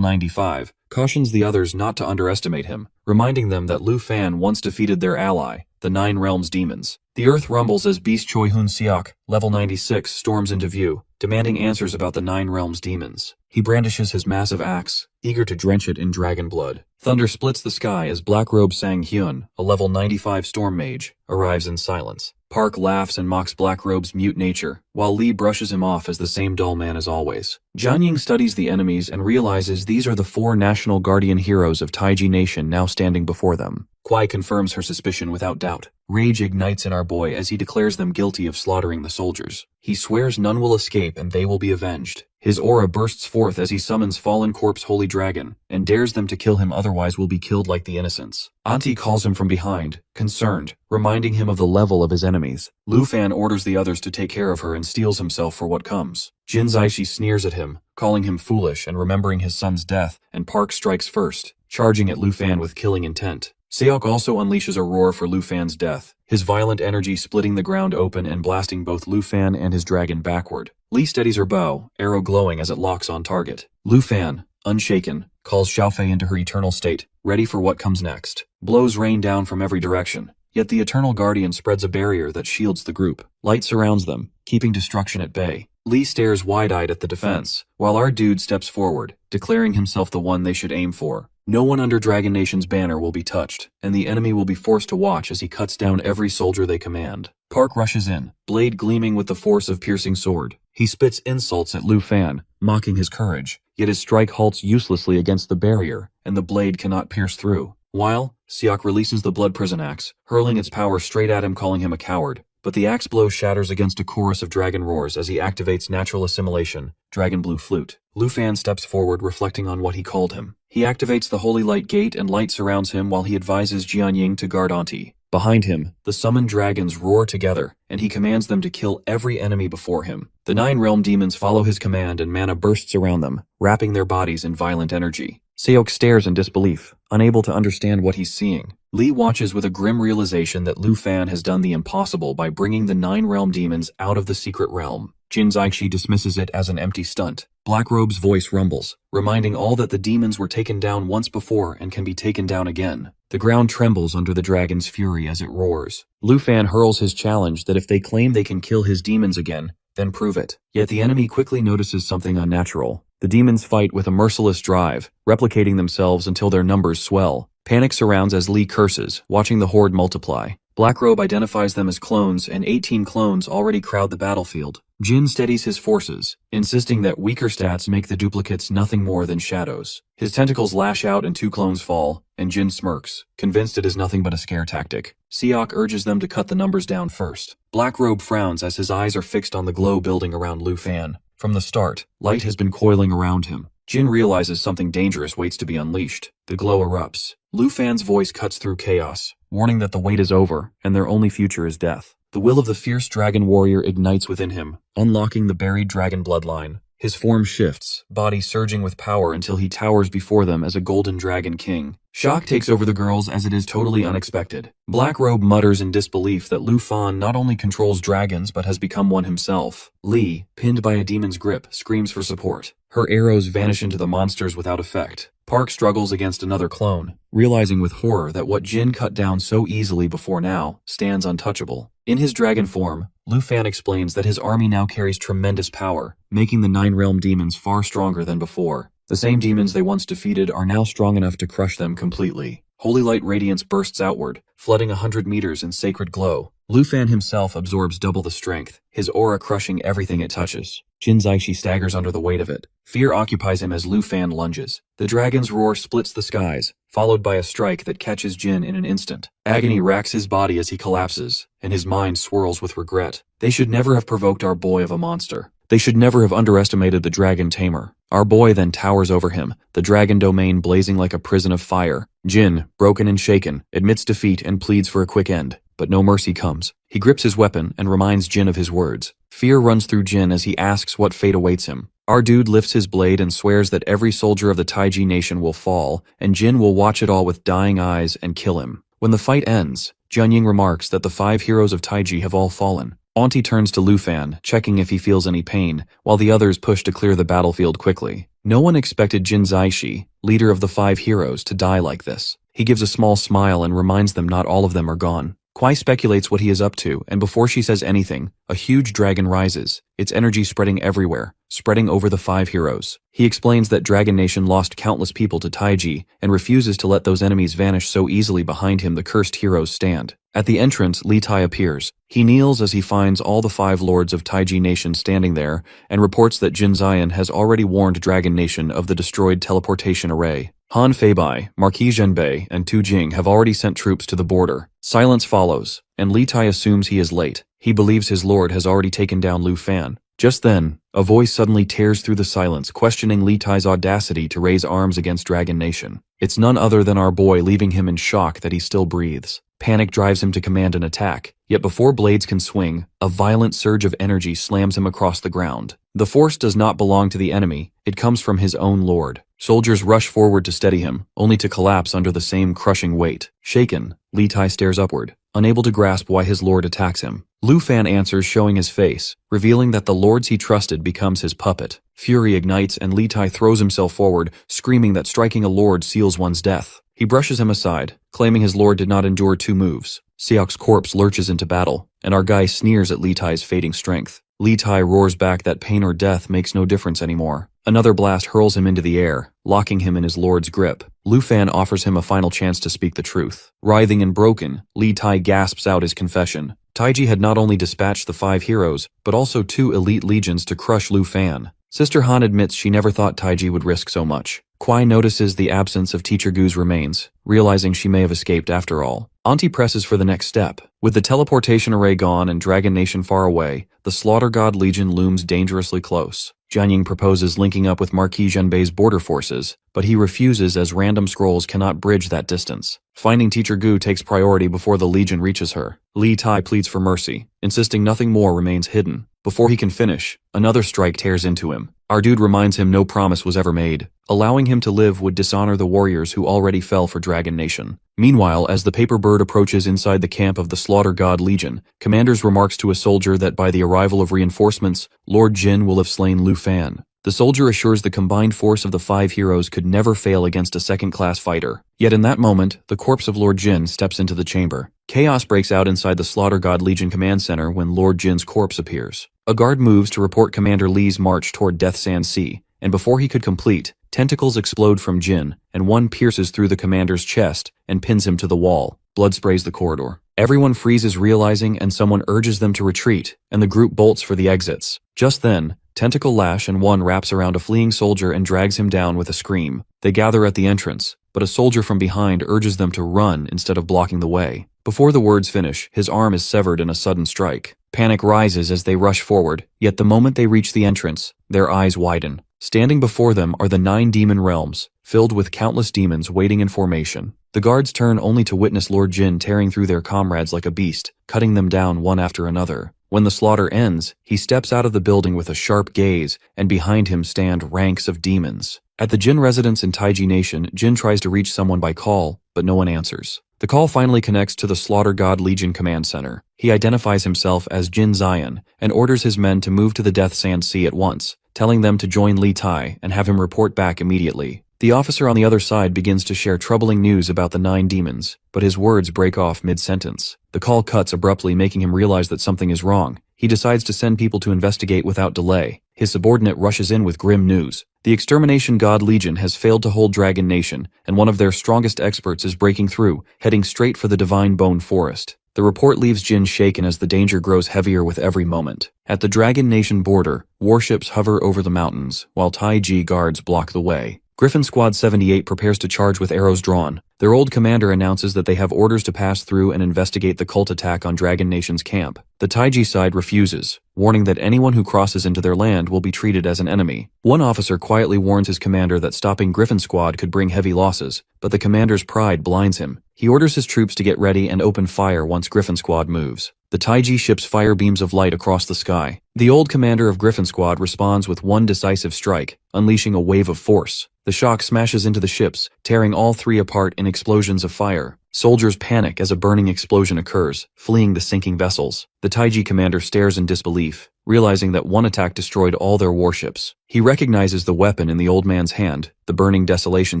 95, cautions the others not to underestimate him, reminding them that Lu Fan once defeated their ally, the 9 Realms demons. The earth rumbles as Beast Choi Hun Seok, level 96, storms into view, demanding answers about the 9 Realms demons. He brandishes his massive axe, eager to drench it in dragon blood. Thunder splits the sky as Blackrobe Sang Hyun, a level 95 storm mage, arrives in silence. Park laughs and mocks Blackrobe's mute nature, while Lee brushes him off as the same dull man as always. Jianying studies the enemies and realizes these are the 4 national guardian heroes of Taiji Nation now standing before them. Kwai confirms her suspicion without doubt. Rage ignites in our boy as he declares them guilty of slaughtering the soldiers. He swears none will escape and they will be avenged. His aura bursts forth as he summons Fallen Corpse Holy Dragon, and dares them to kill him otherwise will be killed like the innocents. Auntie calls him from behind, concerned, reminding him of the level of his enemies. Lu Fan orders the others to take care of her and steels himself for what comes. Jin Zaixi sneers at him, calling him foolish and remembering his son's death, and Park strikes first, charging at Lu Fan with killing intent. Seok also unleashes a roar for Lu Fan's death, his violent energy splitting the ground open and blasting both Lu Fan and his dragon backward. Lee steadies her bow, arrow glowing as it locks on target. Lu Fan, unshaken, calls Xiaofei into her eternal state, ready for what comes next. Blows rain down from every direction, yet the Eternal Guardian spreads a barrier that shields the group. Light surrounds them, keeping destruction at bay. Lee stares wide-eyed at the defense, while our dude steps forward, declaring himself the one they should aim for. No one under Dragon Nation's banner will be touched, and the enemy will be forced to watch as he cuts down every soldier they command. Park rushes in, blade gleaming with the force of piercing sword. He spits insults at Lu Fan, mocking his courage, yet his strike halts uselessly against the barrier, and the blade cannot pierce through. While, Siak releases the blood prison axe, hurling its power straight at him, calling him a coward. But the axe blow shatters against a chorus of dragon roars as he activates natural assimilation, Dragon Blue Flute. Lu Fan steps forward, reflecting on what he called him. He activates the Holy Light Gate and light surrounds him while he advises Jianying to guard Auntie. Behind him, the summoned dragons roar together, and he commands them to kill every enemy before him. The 9 realm demons follow his command and mana bursts around them, wrapping their bodies in violent energy. Seok stares in disbelief, unable to understand what he's seeing. Lee watches with a grim realization that Lu Fan has done the impossible by bringing the 9 realm demons out of the secret realm. Jin Zaiqi dismisses it as an empty stunt. Blackrobe's voice rumbles, reminding all that the demons were taken down once before and can be taken down again. The ground trembles under the dragon's fury as it roars. Lu Fan hurls his challenge that if they claim they can kill his demons again, then prove it. Yet the enemy quickly notices something unnatural. The demons fight with a merciless drive, replicating themselves until their numbers swell. Panic surrounds as Lee curses, watching the horde multiply. Blackrobe identifies them as clones, and 18 clones already crowd the battlefield. Jin steadies his forces, insisting that weaker stats make the duplicates nothing more than shadows. His tentacles lash out and 2 clones fall, and Jin smirks, convinced it is nothing but a scare tactic. Siak urges them to cut the numbers down first. Blackrobe frowns as his eyes are fixed on the glow building around Lu Fan. From the start, light has been coiling around him. Jin realizes something dangerous waits to be unleashed. The glow erupts. Lu Fan's voice cuts through chaos, warning that the wait is over, and their only future is death. The will of the fierce dragon warrior ignites within him, unlocking the buried dragon bloodline. His form shifts, body surging with power until he towers before them as a golden dragon king. Shock takes over the girls as it is totally unexpected. Blackrobe mutters in disbelief that Lu Fan not only controls dragons but has become one himself. Lee, pinned by a demon's grip, screams for support. Her arrows vanish into the monsters without effect. Park struggles against another clone, realizing with horror that what Jin cut down so easily before now stands untouchable. In his dragon form, Lu Fan explains that his army now carries tremendous power, making the 9 realm demons far stronger than before. The same demons they once defeated are now strong enough to crush them completely. Holy light radiance bursts outward, flooding 100 meters in sacred glow. Lu Fan himself absorbs double the strength, his aura crushing everything it touches. Jin Zaiqi staggers under the weight of it. Fear occupies him as Lu Fan lunges. The dragon's roar splits the skies, followed by a strike that catches Jin in an instant. Agony racks his body as he collapses, and his mind swirls with regret. They should never have provoked our boy of a monster. They should never have underestimated the dragon Tamer. Our boy then towers over him, the dragon domain blazing like a prison of fire. Jin, broken and shaken, admits defeat and pleads for a quick end. But no mercy comes. He grips his weapon and reminds Jin of his words. Fear runs through Jin as he asks what fate awaits him. Our dude lifts his blade and swears that every soldier of the Taiji nation will fall, and Jin will watch it all with dying eyes and kill him. When the fight ends, Jianying remarks that the 5 heroes of Taiji have all fallen. Auntie turns to Lu Fan, checking if he feels any pain, while the others push to clear the battlefield quickly. No one expected Jin Zaiqi, leader of the 5 heroes, to die like this. He gives a small smile and reminds them not all of them are gone. Kwai speculates what he is up to, and before she says anything, a huge dragon rises, its energy spreading everywhere, spreading over the 5 heroes. He explains that Dragon Nation lost countless people to Taiji, and refuses to let those enemies vanish so easily behind him the cursed heroes stand. At the entrance, Li Tai appears. He kneels as he finds all the 5 lords of Taiji Nation standing there, and reports that Jin Zion has already warned Dragon Nation of the destroyed teleportation array. Han Feibai, Marquis Zhenbei, and Tu Jing have already sent troops to the border. Silence follows, and Li Tai assumes he is late. He believes his lord has already taken down Lu Fan. Just then, a voice suddenly tears through the silence, questioning Li Tai's audacity to raise arms against Dragon Nation. It's none other than our boy, leaving him in shock that he still breathes. Panic drives him to command an attack, yet before blades can swing, a violent surge of energy slams him across the ground. The force does not belong to the enemy, it comes from his own lord. Soldiers rush forward to steady him, only to collapse under the same crushing weight. Shaken, Li Tai stares upward, unable to grasp why his lord attacks him. Lu Fan answers, showing his face, revealing that the lords he trusted becomes his puppet. Fury ignites and Li Tai throws himself forward, screaming that striking a lord seals one's death. He brushes him aside, claiming his lord did not endure 2 moves. Siak's corpse lurches into battle, and our guy sneers at Li Tai's fading strength. Li Tai roars back that pain or death makes no difference anymore. Another blast hurls him into the air, locking him in his lord's grip. Lu Fan offers him a final chance to speak the truth. Writhing and broken, Li Tai gasps out his confession. Taiji had not only dispatched the 5 heroes, but also 2 elite legions to crush Lu Fan. Sister Han admits she never thought Taiji would risk so much. Kwai notices the absence of Teacher Gu's remains, realizing she may have escaped after all. Auntie presses for the next step. With the teleportation array gone and Dragon Nation far away, the Slaughter God Legion looms dangerously close. Jianying proposes linking up with Marquis Zhenbei's border forces, but he refuses as random scrolls cannot bridge that distance. Finding Teacher Gu takes priority before the Legion reaches her. Li Tai pleads for mercy, insisting nothing more remains hidden. Before he can finish, another strike tears into him. Our dude reminds him no promise was ever made. Allowing him to live would dishonor the warriors who already fell for Dragon Nation. Meanwhile, as the paper bird approaches inside the camp of the Slaughter God Legion, Commander's remarks to a soldier that by the arrival of reinforcements, Lord Jin will have slain Lu Fan. The soldier assures the combined force of the 5 heroes could never fail against a second-class fighter. Yet in that moment, the corpse of Lord Jin steps into the chamber. Chaos breaks out inside the Slaughter God Legion command center when Lord Jin's corpse appears. A guard moves to report Commander Li's march toward Death Sand Sea, and before he could complete, tentacles explode from Jin, and one pierces through the commander's chest and pins him to the wall. Blood sprays the corridor. Everyone freezes realizing and someone urges them to retreat, and the group bolts for the exits. Just then, tentacle lash and one wraps around a fleeing soldier and drags him down with a scream. They gather at the entrance, but a soldier from behind urges them to run instead of blocking the way. Before the words finish, his arm is severed in a sudden strike. Panic rises as they rush forward, yet the moment they reach the entrance, their eyes widen. Standing before them are the 9 demon realms, filled with countless demons waiting in formation. The guards turn only to witness Lord Jin tearing through their comrades like a beast, cutting them down one after another. When the slaughter ends, he steps out of the building with a sharp gaze, and behind him stand ranks of demons. At the Jin residence in Taiji Nation, Jin tries to reach someone by call, but no one answers. The call finally connects to the Slaughter God Legion Command Center. He identifies himself as Jin Zion, and orders his men to move to the Death Sand Sea at once, telling them to join Li Tai and have him report back immediately. The officer on the other side begins to share troubling news about the 9 demons, but his words break off mid-sentence. The call cuts abruptly, making him realize that something is wrong. He decides to send people to investigate without delay. His subordinate rushes in with grim news. The Extermination God Legion has failed to hold Dragon Nation, and one of their strongest experts is breaking through, heading straight for the Divine Bone Forest. The report leaves Jin shaken as the danger grows heavier with every moment. At the Dragon Nation border, warships hover over the mountains, while Taiji guards block the way. Griffin Squad 78 prepares to charge with arrows drawn. Their old commander announces that they have orders to pass through and investigate the cult attack on Dragon Nation's camp. The Taiji side refuses, warning that anyone who crosses into their land will be treated as an enemy. One officer quietly warns his commander that stopping Griffin Squad could bring heavy losses, but the commander's pride blinds him. He orders his troops to get ready and open fire once Griffin Squad moves. The Taiji ships fire beams of light across the sky. The old commander of Griffin Squad responds with one decisive strike, unleashing a wave of force. The shock smashes into the ships, tearing all 3 apart in explosions of fire. Soldiers panic as a burning explosion occurs, fleeing the sinking vessels. The Taiji commander stares in disbelief, realizing that one attack destroyed all their warships. He recognizes the weapon in the old man's hand, the burning desolation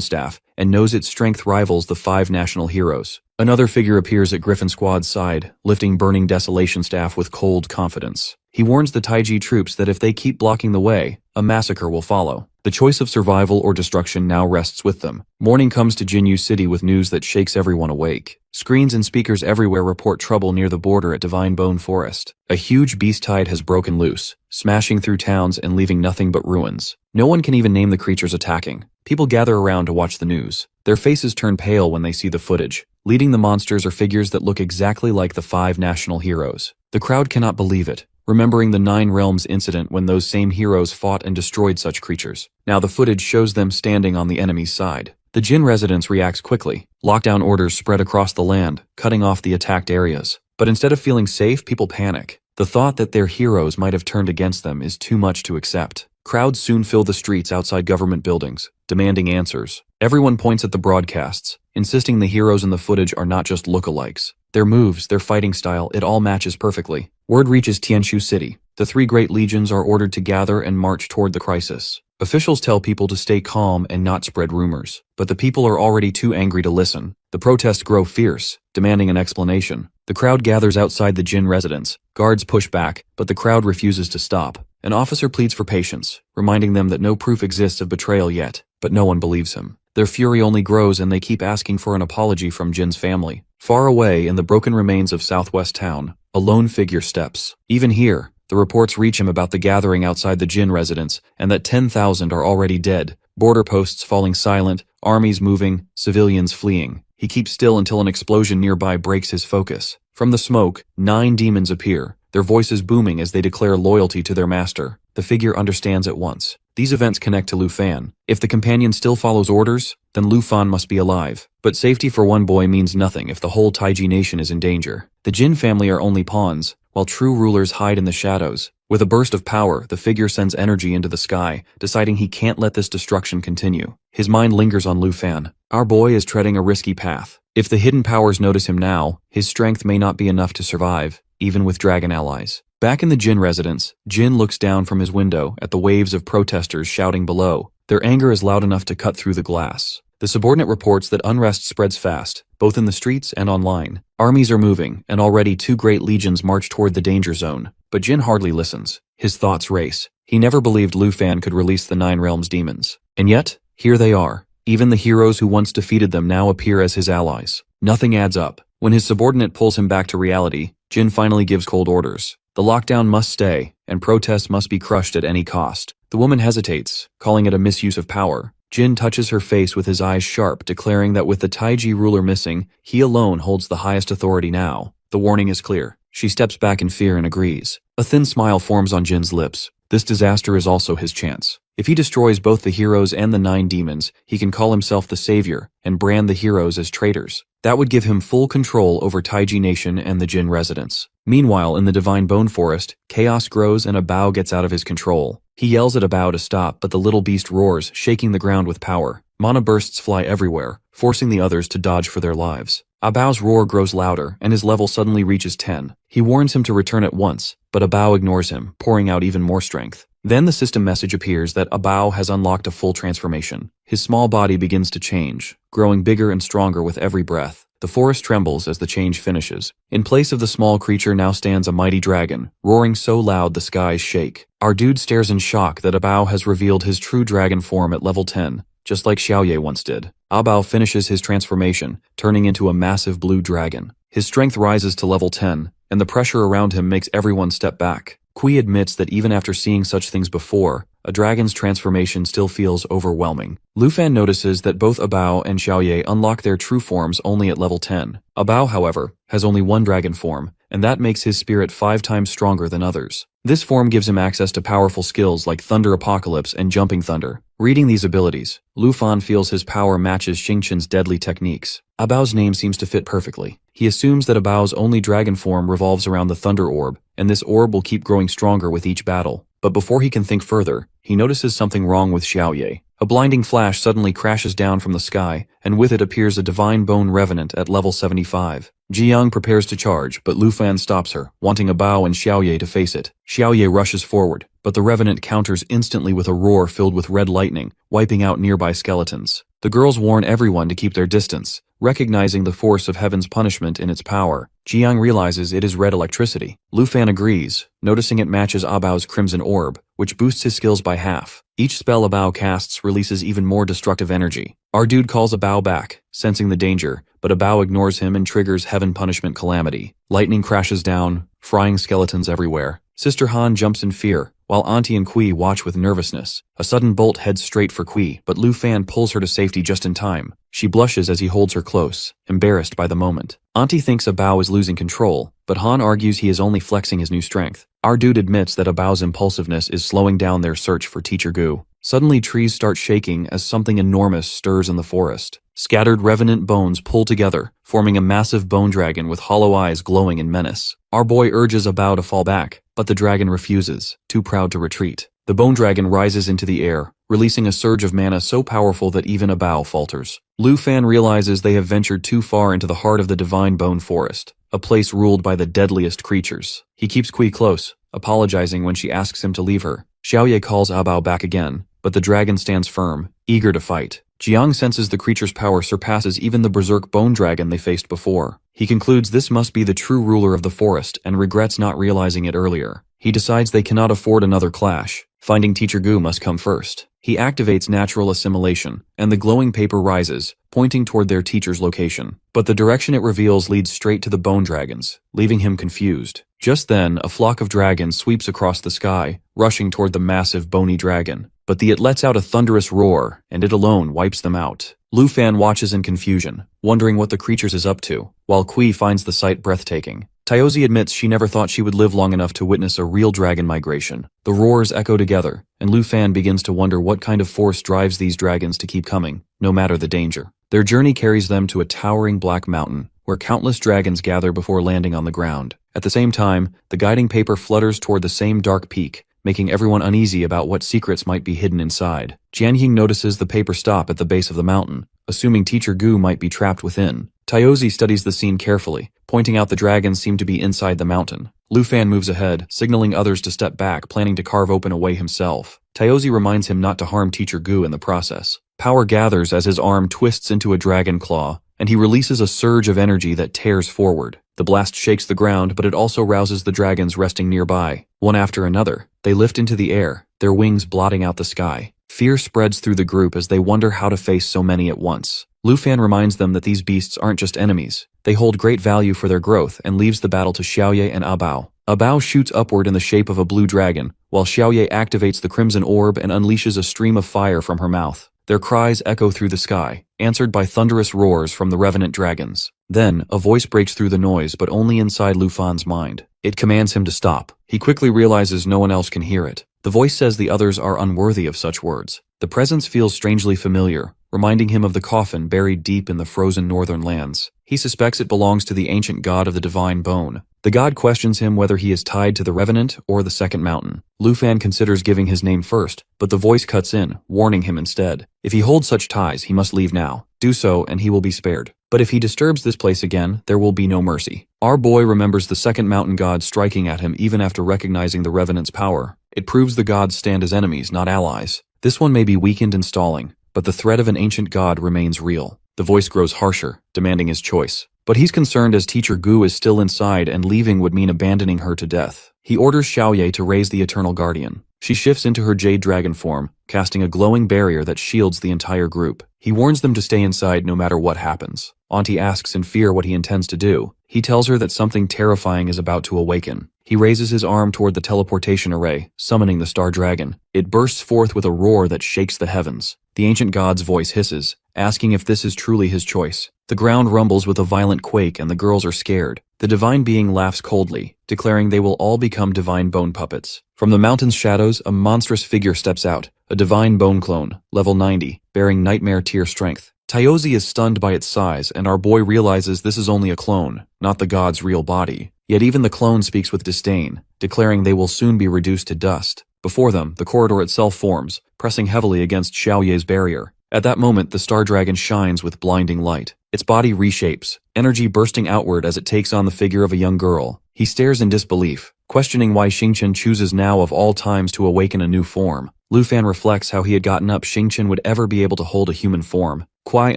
staff, and knows its strength rivals the 5 national heroes. Another figure appears at Griffin Squad's side, lifting burning desolation staff with cold confidence. He warns the Taiji troops that if they keep blocking the way, a massacre will follow. The choice of survival or destruction now rests with them. Morning comes to Jinyu City with news that shakes everyone awake. Screens and speakers everywhere report trouble near the border at Divine Bone Forest. A huge beast tide has broken loose, smashing through towns and leaving nothing but ruins. No one can even name the creatures attacking. People gather around to watch the news. Their faces turn pale when they see the footage. Leading the monsters are figures that look exactly like the 5 national heroes. The crowd cannot believe it, remembering the 9 Realms incident when those same heroes fought and destroyed such creatures. Now the footage shows them standing on the enemy's side. The Jin residence reacts quickly. Lockdown orders spread across the land, cutting off the attacked areas. But instead of feeling safe, people panic. The thought that their heroes might have turned against them is too much to accept. Crowds soon fill the streets outside government buildings, demanding answers. Everyone points at the broadcasts, insisting the heroes in the footage are not just lookalikes. Their moves, their fighting style, it all matches perfectly. Word reaches Tianshu City. The 3 great legions are ordered to gather and march toward the crisis. Officials tell people to stay calm and not spread rumors, but the people are already too angry to listen. The protests grow fierce, demanding an explanation. The crowd gathers outside the Jin residence. Guards push back, but the crowd refuses to stop. An officer pleads for patience, reminding them that no proof exists of betrayal yet, but no one believes him. Their fury only grows and they keep asking for an apology from Jin's family. Far away in the broken remains of Southwest Town, a lone figure steps. Even here, the reports reach him about the gathering outside the Jin residence and that 10,000 are already dead, border posts falling silent, armies moving, civilians fleeing. He keeps still until an explosion nearby breaks his focus. From the smoke, 9 demons appear, their voices booming as they declare loyalty to their master. The figure understands at once. These events connect to Lu Fan. If the companion still follows orders, then Lu Fan must be alive. But safety for one boy means nothing if the whole Taiji nation is in danger. The Jin family are only pawns, while true rulers hide in the shadows. With a burst of power, the figure sends energy into the sky, deciding he can't let this destruction continue. His mind lingers on Lu Fan. Our boy is treading a risky path. If the hidden powers notice him now, his strength may not be enough to survive, even with dragon allies. Back in the Jin residence, Jin looks down from his window at the waves of protesters shouting below. Their anger is loud enough to cut through the glass. The subordinate reports that unrest spreads fast, both in the streets and online. Armies are moving, and already 2 great legions march toward the danger zone. But Jin hardly listens. His thoughts race. He never believed Lu Fan could release the 9 realms demons. And yet, here they are. Even the heroes who once defeated them now appear as his allies. Nothing adds up. When his subordinate pulls him back to reality, Jin finally gives cold orders. The lockdown must stay, and protests must be crushed at any cost. The woman hesitates, calling it a misuse of power. Jin touches her face with his eyes sharp, declaring that with the Taiji ruler missing, he alone holds the highest authority now. The warning is clear. She steps back in fear and agrees. A thin smile forms on Jin's lips. This disaster is also his chance. If he destroys both the heroes and the 9 demons, he can call himself the savior and brand the heroes as traitors. That would give him full control over Taiji Nation and the Jin residents. Meanwhile, in the Divine Bone Forest, chaos grows and a Bao gets out of his control. He yells at a Bao to stop, but the little beast roars, shaking the ground with power. Mana bursts fly everywhere, forcing the others to dodge for their lives. Abao's roar grows louder, and his level suddenly reaches 10. He warns him to return at once, but Abao ignores him, pouring out even more strength. Then the system message appears that Abao has unlocked a full transformation. His small body begins to change, growing bigger and stronger with every breath. The forest trembles as the change finishes. In place of the small creature now stands a mighty dragon, roaring so loud the skies shake. Our dude stares in shock that Abao has revealed his true dragon form at level 10, just like Xiaoye once did. Abao finishes his transformation, turning into a massive blue dragon. His strength rises to level 10, and the pressure around him makes everyone step back. Kui admits that even after seeing such things before, a dragon's transformation still feels overwhelming. Lu Fan notices that both Abao and Xiaoye unlock their true forms only at level 10. Abao, however, has only one dragon form, and that makes his spirit 5 times stronger than others. This form gives him access to powerful skills like Thunder Apocalypse and Jumping Thunder. Reading these abilities, Lu Fan feels his power matches Xingqian's deadly techniques. Abao's name seems to fit perfectly. He assumes that Abao's only dragon form revolves around the Thunder Orb, and this orb will keep growing stronger with each battle. But before he can think further, he notices something wrong with Xiaoye. A blinding flash suddenly crashes down from the sky, and with it appears a Divine Bone Revenant at level 75. Jiang prepares to charge, but Lu Fan stops her, wanting Abao and Xiaoye to face it. Xiaoye rushes forward, but the Revenant counters instantly with a roar filled with red lightning, wiping out nearby skeletons. The girls warn everyone to keep their distance, recognizing the force of heaven's punishment in its power. Jiang realizes it is red electricity. Lu Fan agrees, noticing it matches Abao's Crimson Orb, which boosts his skills by half. Each spell Abao casts releases even more destructive energy. Our dude calls Abao back, sensing the danger, but Abao ignores him and triggers Heaven Punishment Calamity. Lightning crashes down, frying skeletons everywhere. Sister Han jumps in fear, while Auntie and Kui watch with nervousness. A sudden bolt heads straight for Kui, but Lu Fan pulls her to safety just in time. She blushes as he holds her close, embarrassed by the moment. Auntie thinks Abao is losing control, but Han argues he is only flexing his new strength. Our dude admits that Abao's impulsiveness is slowing down their search for Teacher Gu. Suddenly trees start shaking as something enormous stirs in the forest. Scattered revenant bones pull together, forming a massive bone dragon with hollow eyes glowing in menace. Our boy urges Abao to fall back, but the dragon refuses, too proud to retreat. The bone dragon rises into the air, releasing a surge of mana so powerful that even Abao falters. Lu Fan realizes they have ventured too far into the heart of the Divine Bone Forest, a place ruled by the deadliest creatures. He keeps Kui close, apologizing when she asks him to leave her. Xiaoye calls Abao back again, but the dragon stands firm, eager to fight. Jiang senses the creature's power surpasses even the berserk bone dragon they faced before. He concludes this must be the true ruler of the forest and regrets not realizing it earlier. He decides they cannot afford another clash. Finding Teacher Gu must come first. He activates natural assimilation, and the glowing paper rises, pointing toward their teacher's location. But the direction it reveals leads straight to the bone dragons, leaving him confused. Just then, a flock of dragons sweeps across the sky, rushing toward the massive bony dragon. But it lets out a thunderous roar, and it alone wipes them out. Lu Fan watches in confusion, wondering what the creatures is up to, while Kui finds the sight breathtaking. Taozi admits she never thought she would live long enough to witness a real dragon migration. The roars echo together, and Lu Fan begins to wonder what kind of force drives these dragons to keep coming, no matter the danger. Their journey carries them to a towering black mountain, where countless dragons gather before landing on the ground. At the same time, the guiding paper flutters toward the same dark peak, making everyone uneasy about what secrets might be hidden inside. Jianying notices the paper stop at the base of the mountain, assuming Teacher Gu might be trapped within. Taozi studies the scene carefully, pointing out the dragons seem to be inside the mountain. Lu Fan moves ahead, signaling others to step back, planning to carve open a way himself. Taozi reminds him not to harm Teacher Gu in the process. Power gathers as his arm twists into a dragon claw, and he releases a surge of energy that tears forward. The blast shakes the ground, but it also rouses the dragons resting nearby. One after another, they lift into the air, their wings blotting out the sky. Fear spreads through the group as they wonder how to face so many at once. Lu Fan reminds them that these beasts aren't just enemies. They hold great value for their growth and leaves the battle to Xiaoye and Abao. Abao shoots upward in the shape of a blue dragon, while Xiaoye activates the crimson orb and unleashes a stream of fire from her mouth. Their cries echo through the sky, answered by thunderous roars from the revenant dragons. Then, a voice breaks through the noise, but only inside Lu Fan's mind. It commands him to stop. He quickly realizes no one else can hear it. The voice says the others are unworthy of such words. The presence feels strangely familiar, reminding him of the coffin buried deep in the frozen northern lands. He suspects it belongs to the ancient god of the divine bone. The god questions him whether he is tied to the Revenant or the second mountain. Lu Fan considers giving his name first, but the voice cuts in, warning him instead. If he holds such ties, he must leave now. Do so, and he will be spared. But if he disturbs this place again, there will be no mercy. Our boy remembers the second mountain god striking at him even after recognizing the Revenant's power. It proves the gods stand as enemies, not allies. This one may be weakened and stalling, but the threat of an ancient god remains real. The voice grows harsher, demanding his choice. But he's concerned as Teacher Gu is still inside and leaving would mean abandoning her to death. He orders Xiaoye to raise the Eternal Guardian. She shifts into her jade dragon form, casting a glowing barrier that shields the entire group. He warns them to stay inside no matter what happens. Auntie asks in fear what he intends to do. He tells her that something terrifying is about to awaken. He raises his arm toward the teleportation array, summoning the star dragon. It bursts forth with a roar that shakes the heavens. The ancient god's voice hisses, asking if this is truly his choice. The ground rumbles with a violent quake and the girls are scared. The divine being laughs coldly, declaring they will all become divine bone puppets. From the mountain's shadows, a monstrous figure steps out, a divine bone clone, level 90, bearing nightmare tier strength. Taozi is stunned by its size, and our boy realizes this is only a clone, not the god's real body. Yet even the clone speaks with disdain, declaring they will soon be reduced to dust. Before them, the corridor itself forms, pressing heavily against Xiaoye's barrier. At that moment, the star dragon shines with blinding light. Its body reshapes, energy bursting outward as it takes on the figure of a young girl. He stares in disbelief, questioning why Xingqian chooses now of all times to awaken a new form. Lu Fan reflects how he had gotten up Xingqian would ever be able to hold a human form. Kuai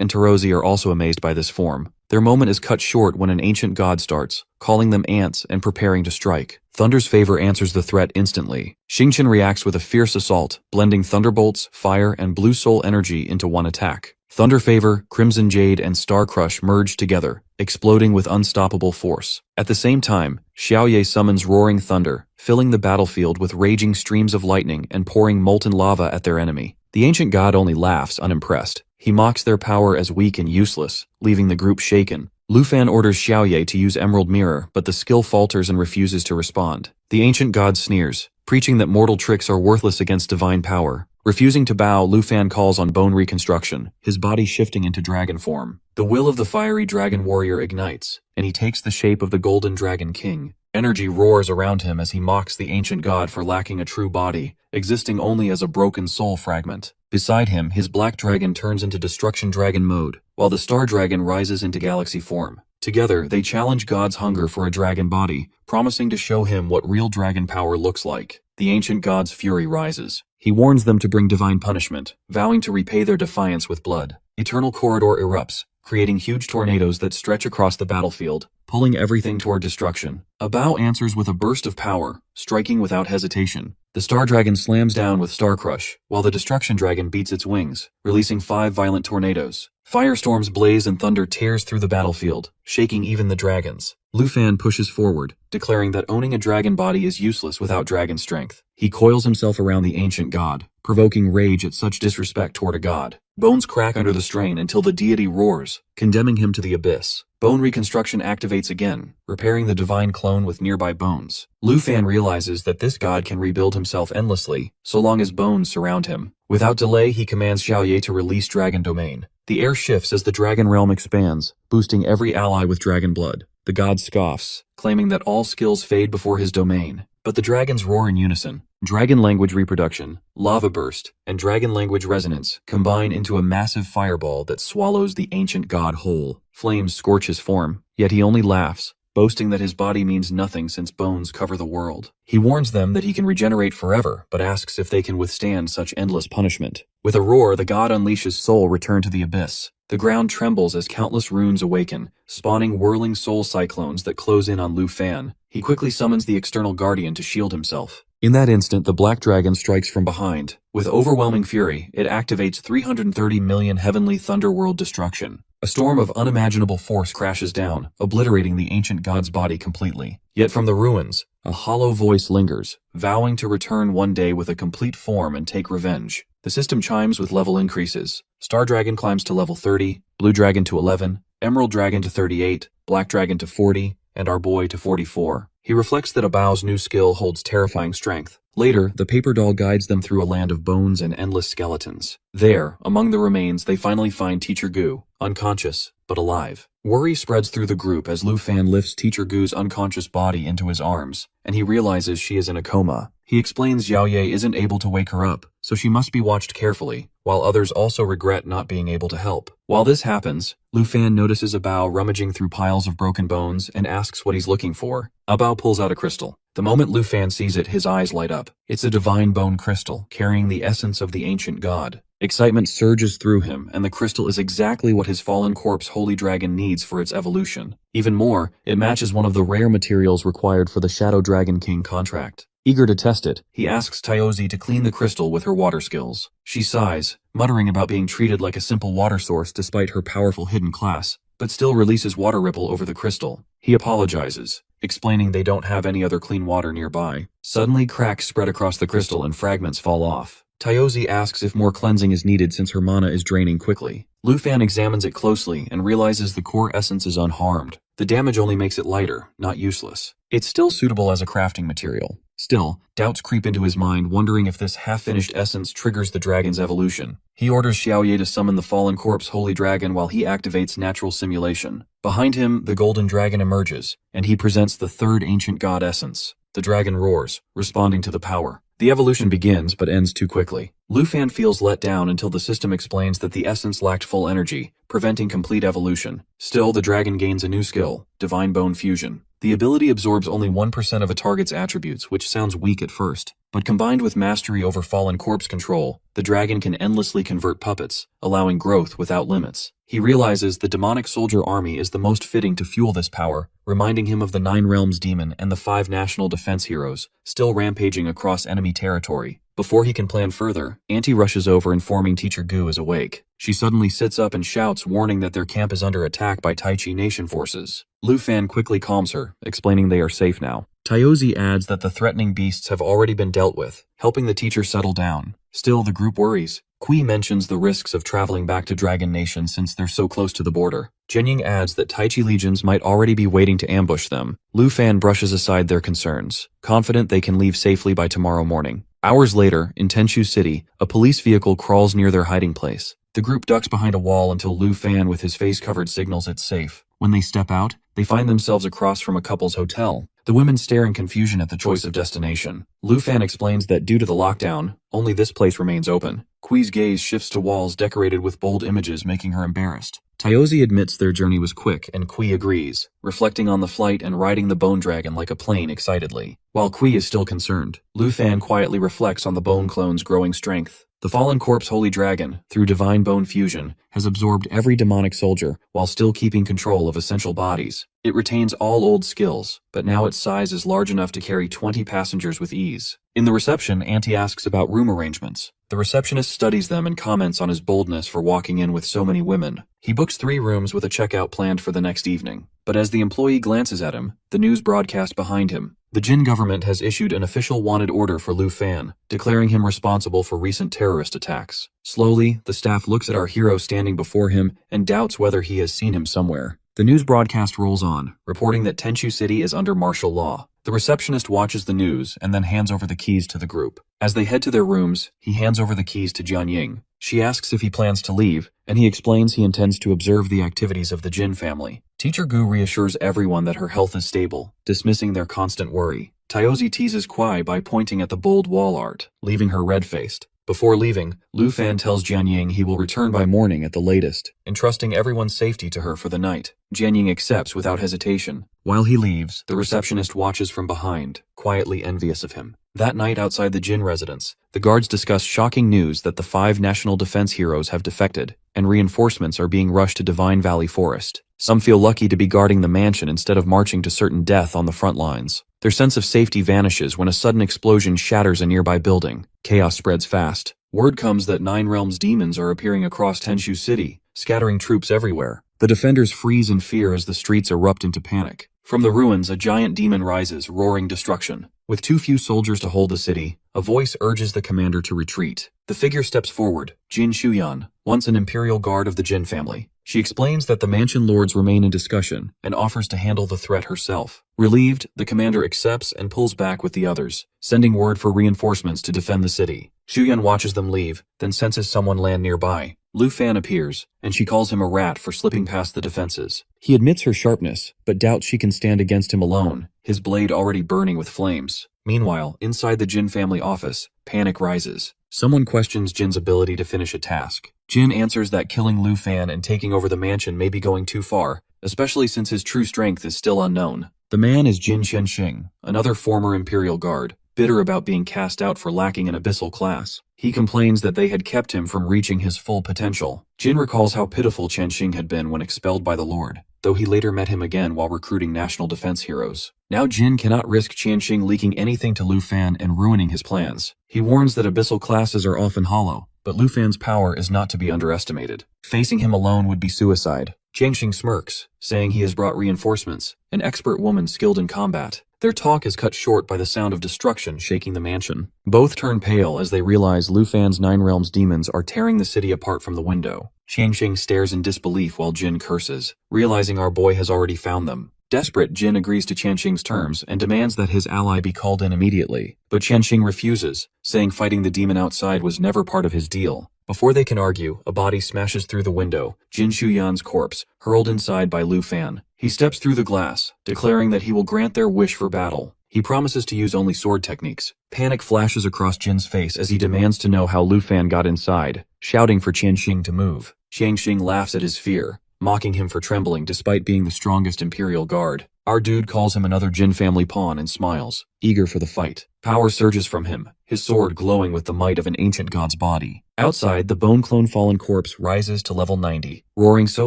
and Tarozi are also amazed by this form. Their moment is cut short when an ancient god starts, calling them ants and preparing to strike. Thunder's favor answers the threat instantly. Xingqian reacts with a fierce assault, blending thunderbolts, fire, and blue soul energy into one attack. Thunder Favor, Crimson Jade, and Star Crush merge together, exploding with unstoppable force. At the same time, Xiaoye summons Roaring Thunder, filling the battlefield with raging streams of lightning and pouring molten lava at their enemy. The ancient god only laughs, unimpressed. He mocks their power as weak and useless, leaving the group shaken. Lu Fan orders Xiaoye to use Emerald Mirror, but the skill falters and refuses to respond. The ancient god sneers, preaching that mortal tricks are worthless against divine power. Refusing to bow, Lu Fan calls on bone reconstruction, his body shifting into dragon form. The will of the fiery dragon warrior ignites, and he takes the shape of the golden dragon king. Energy roars around him as he mocks the ancient god for lacking a true body, existing only as a broken soul fragment. Beside him, his black dragon turns into destruction dragon mode, while the star dragon rises into galaxy form. Together, they challenge God's hunger for a dragon body, promising to show him what real dragon power looks like. The ancient god's fury rises. He warns them to bring divine punishment, vowing to repay their defiance with blood. Eternal corridor erupts, creating huge tornadoes that stretch across the battlefield, pulling everything toward destruction. A Bao answers with a burst of power, striking without hesitation. The Star Dragon slams down with Star Crush, while the Destruction Dragon beats its wings, releasing 5 violent tornadoes. Firestorms blaze and thunder tears through the battlefield, shaking even the dragons. Lu Fan pushes forward, declaring that owning a dragon body is useless without dragon strength. He coils himself around the ancient god, provoking rage at such disrespect toward a god. Bones crack under the strain until the deity roars, condemning him to the abyss. Bone reconstruction activates again, repairing the divine clone with nearby bones. Lu Fan realizes that this god can rebuild himself endlessly, so long as bones surround him. Without delay, he commands Xiaoye to release Dragon Domain. The air shifts as the dragon realm expands, boosting every ally with dragon blood. The god scoffs, claiming that all skills fade before his domain. But the dragons roar in unison. Dragon language reproduction, lava burst, and dragon language resonance combine into a massive fireball that swallows the ancient god whole. Flames scorch his form, yet he only laughs, boasting that his body means nothing since bones cover the world. He warns them that he can regenerate forever, but asks if they can withstand such endless punishment. With a roar, the god unleashes soul return to the abyss. The ground trembles as countless runes awaken, spawning whirling soul cyclones that close in on Lu Fan. He quickly summons the external guardian to shield himself. In that instant, the black dragon strikes from behind. With overwhelming fury, it activates 330 million heavenly thunderworld destruction. A storm of unimaginable force crashes down, obliterating the ancient god's body completely. Yet from the ruins, a hollow voice lingers, vowing to return one day with a complete form and take revenge. The system chimes with level increases. Star Dragon climbs to level 30, Blue Dragon to 11, Emerald Dragon to 38, Black Dragon to 40, and our boy to 44. He reflects that Abao's new skill holds terrifying strength. Later, the paper doll guides them through a land of bones and endless skeletons. There, among the remains, they finally find Teacher Gu, unconscious, but alive. Worry spreads through the group as Lu Fan lifts Teacher Gu's unconscious body into his arms, and he realizes she is in a coma. He explains Xiaoye isn't able to wake her up, so she must be watched carefully, while others also regret not being able to help. While this happens, Lu Fan notices Abao rummaging through piles of broken bones and asks what he's looking for. Abao pulls out a crystal. The moment Lu Fan sees it, his eyes light up. It's a divine bone crystal, carrying the essence of the ancient god. Excitement surges through him, and the crystal is exactly what his fallen corpse holy dragon needs for its evolution. Even more, it matches one of the rare materials required for the Shadow Dragon King contract. Eager to test it, he asks Taozi to clean the crystal with her water skills. She sighs, muttering about being treated like a simple water source despite her powerful hidden class, but still releases water ripple over the crystal. He apologizes, explaining they don't have any other clean water nearby. Suddenly, cracks spread across the crystal and fragments fall off. Taozi asks if more cleansing is needed since her mana is draining quickly. Lu Fan examines it closely and realizes the core essence is unharmed. The damage only makes it lighter, not useless. It's still suitable as a crafting material. Still, doubts creep into his mind, wondering if this half-finished essence triggers the dragon's evolution. He orders Xiaoye to summon the fallen corpse holy dragon while he activates natural simulation. Behind him, the golden dragon emerges, and he presents the third ancient god essence. The dragon roars, responding to the power. The evolution begins, but ends too quickly. Lu Fan feels let down until the system explains that the essence lacked full energy, preventing complete evolution. Still, the dragon gains a new skill, Divine Bone Fusion. The ability absorbs only 1% of a target's attributes, which sounds weak at first. But combined with mastery over fallen corpse control, the dragon can endlessly convert puppets, allowing growth without limits. He realizes the demonic soldier army is the most fitting to fuel this power, reminding him of the 9 Realms demon and the 5 national defense heroes, still rampaging across enemy territory. Before he can plan further, Auntie rushes over informing Teacher Gu is awake. She suddenly sits up and shouts, warning that their camp is under attack by Tai Chi Nation forces. Lu Fan quickly calms her, explaining they are safe now. Taozi adds that the threatening beasts have already been dealt with, helping the teacher settle down. Still, the group worries. Kui mentions the risks of traveling back to Dragon Nation since they're so close to the border. Jinying adds that Tai Chi legions might already be waiting to ambush them. Lu Fan brushes aside their concerns, confident they can leave safely by tomorrow morning. Hours later, in Tenshu City, a police vehicle crawls near their hiding place. The group ducks behind a wall until Lu Fan with his face covered signals it's safe. When they step out, they find themselves across from a couple's hotel. The women stare in confusion at the choice of destination. Lu Fan explains that due to the lockdown, only this place remains open. Kui's gaze shifts to walls decorated with bold images, making her embarrassed. Taozi admits their journey was quick, and Kui agrees, reflecting on the flight and riding the bone dragon like a plane excitedly. While Kui is still concerned, Lu Fan quietly reflects on the bone clone's growing strength. The fallen corpse holy dragon, through divine bone fusion, has absorbed every demonic soldier while still keeping control of essential bodies. It retains all old skills, but now its size is large enough to carry 20 passengers with ease. In the reception, Auntie asks about room arrangements. The receptionist studies them and comments on his boldness for walking in with so many women. He books 3 rooms with a checkout planned for the next evening. But as the employee glances at him, the news broadcast behind him. The Jin government has issued an official wanted order for Lu Fan, declaring him responsible for recent terrorist attacks. Slowly, the staff looks at our hero standing before him and doubts whether he has seen him somewhere. The news broadcast rolls on, reporting that Tenshu City is under martial law. The receptionist watches the news and then hands over the keys to the group. As they head to their rooms, he hands over the keys to Jianying. She asks if he plans to leave, and he explains he intends to observe the activities of the Jin family. Teacher Gu reassures everyone that her health is stable, dismissing their constant worry. Taozi teases Kwai by pointing at the bold wall art, leaving her red-faced. Before leaving, Lu Fan tells Jianying he will return by morning at the latest, entrusting everyone's safety to her for the night. Jianying accepts without hesitation. While he leaves, the receptionist watches from behind, quietly envious of him. That night outside the Jin residence, the guards discuss shocking news that the 5 national defense heroes have defected, and reinforcements are being rushed to Divine Valley Forest. Some feel lucky to be guarding the mansion instead of marching to certain death on the front lines. Their sense of safety vanishes when a sudden explosion shatters a nearby building. Chaos spreads fast. Word comes that 9 Realms demons are appearing across Tenshu City, scattering troops everywhere. The defenders freeze in fear as the streets erupt into panic. From the ruins, a giant demon rises, roaring destruction. With too few soldiers to hold the city, a voice urges the commander to retreat. The figure steps forward, Jin Shuyan, once an imperial guard of the Jin family. She explains that the mansion lords remain in discussion and offers to handle the threat herself. Relieved, the commander accepts and pulls back with the others, sending word for reinforcements to defend the city. Shuyan watches them leave, then senses someone land nearby. Lu Fan appears, and she calls him a rat for slipping past the defenses. He admits her sharpness, but doubts she can stand against him alone, his blade already burning with flames. Meanwhile, inside the Jin family office, panic rises. Someone questions Jin's ability to finish a task. Jin answers that killing Lu Fan and taking over the mansion may be going too far, especially since his true strength is still unknown. The man is Jin Shenxing, another former Imperial Guard, bitter about being cast out for lacking an abyssal class. He complains that they had kept him from reaching his full potential. Jin recalls how pitiful Shenxing had been when expelled by the Lord, though he later met him again while recruiting national defense heroes. Now Jin cannot risk Shenxing leaking anything to Lu Fan and ruining his plans. He warns that abyssal classes are often hollow, but Lu Fan's power is not to be underestimated. Facing him alone would be suicide. Shenxing smirks, saying he has brought reinforcements, an expert woman skilled in combat. Their talk is cut short by the sound of destruction shaking the mansion. Both turn pale as they realize Lu Fan's 9 Realms demons are tearing the city apart from the window. Shenxing stares in disbelief while Jin curses, realizing our boy has already found them. Desperate, Jin agrees to Shenxing's terms and demands that his ally be called in immediately. But Shenxing refuses, saying fighting the demon outside was never part of his deal. Before they can argue, a body smashes through the window, Jin Shuyan's corpse, hurled inside by Lu Fan. He steps through the glass, declaring that he will grant their wish for battle. He promises to use only sword techniques. Panic flashes across Jin's face as he demands to know how Lu Fan got inside, shouting for Shenxing to move. Shenxing laughs at his fear, mocking him for trembling despite being the strongest Imperial Guard. Our dude calls him another Jin family pawn and smiles, eager for the fight. Power surges from him, his sword glowing with the might of an ancient god's body. Outside, the bone-clone fallen corpse rises to level 90, roaring so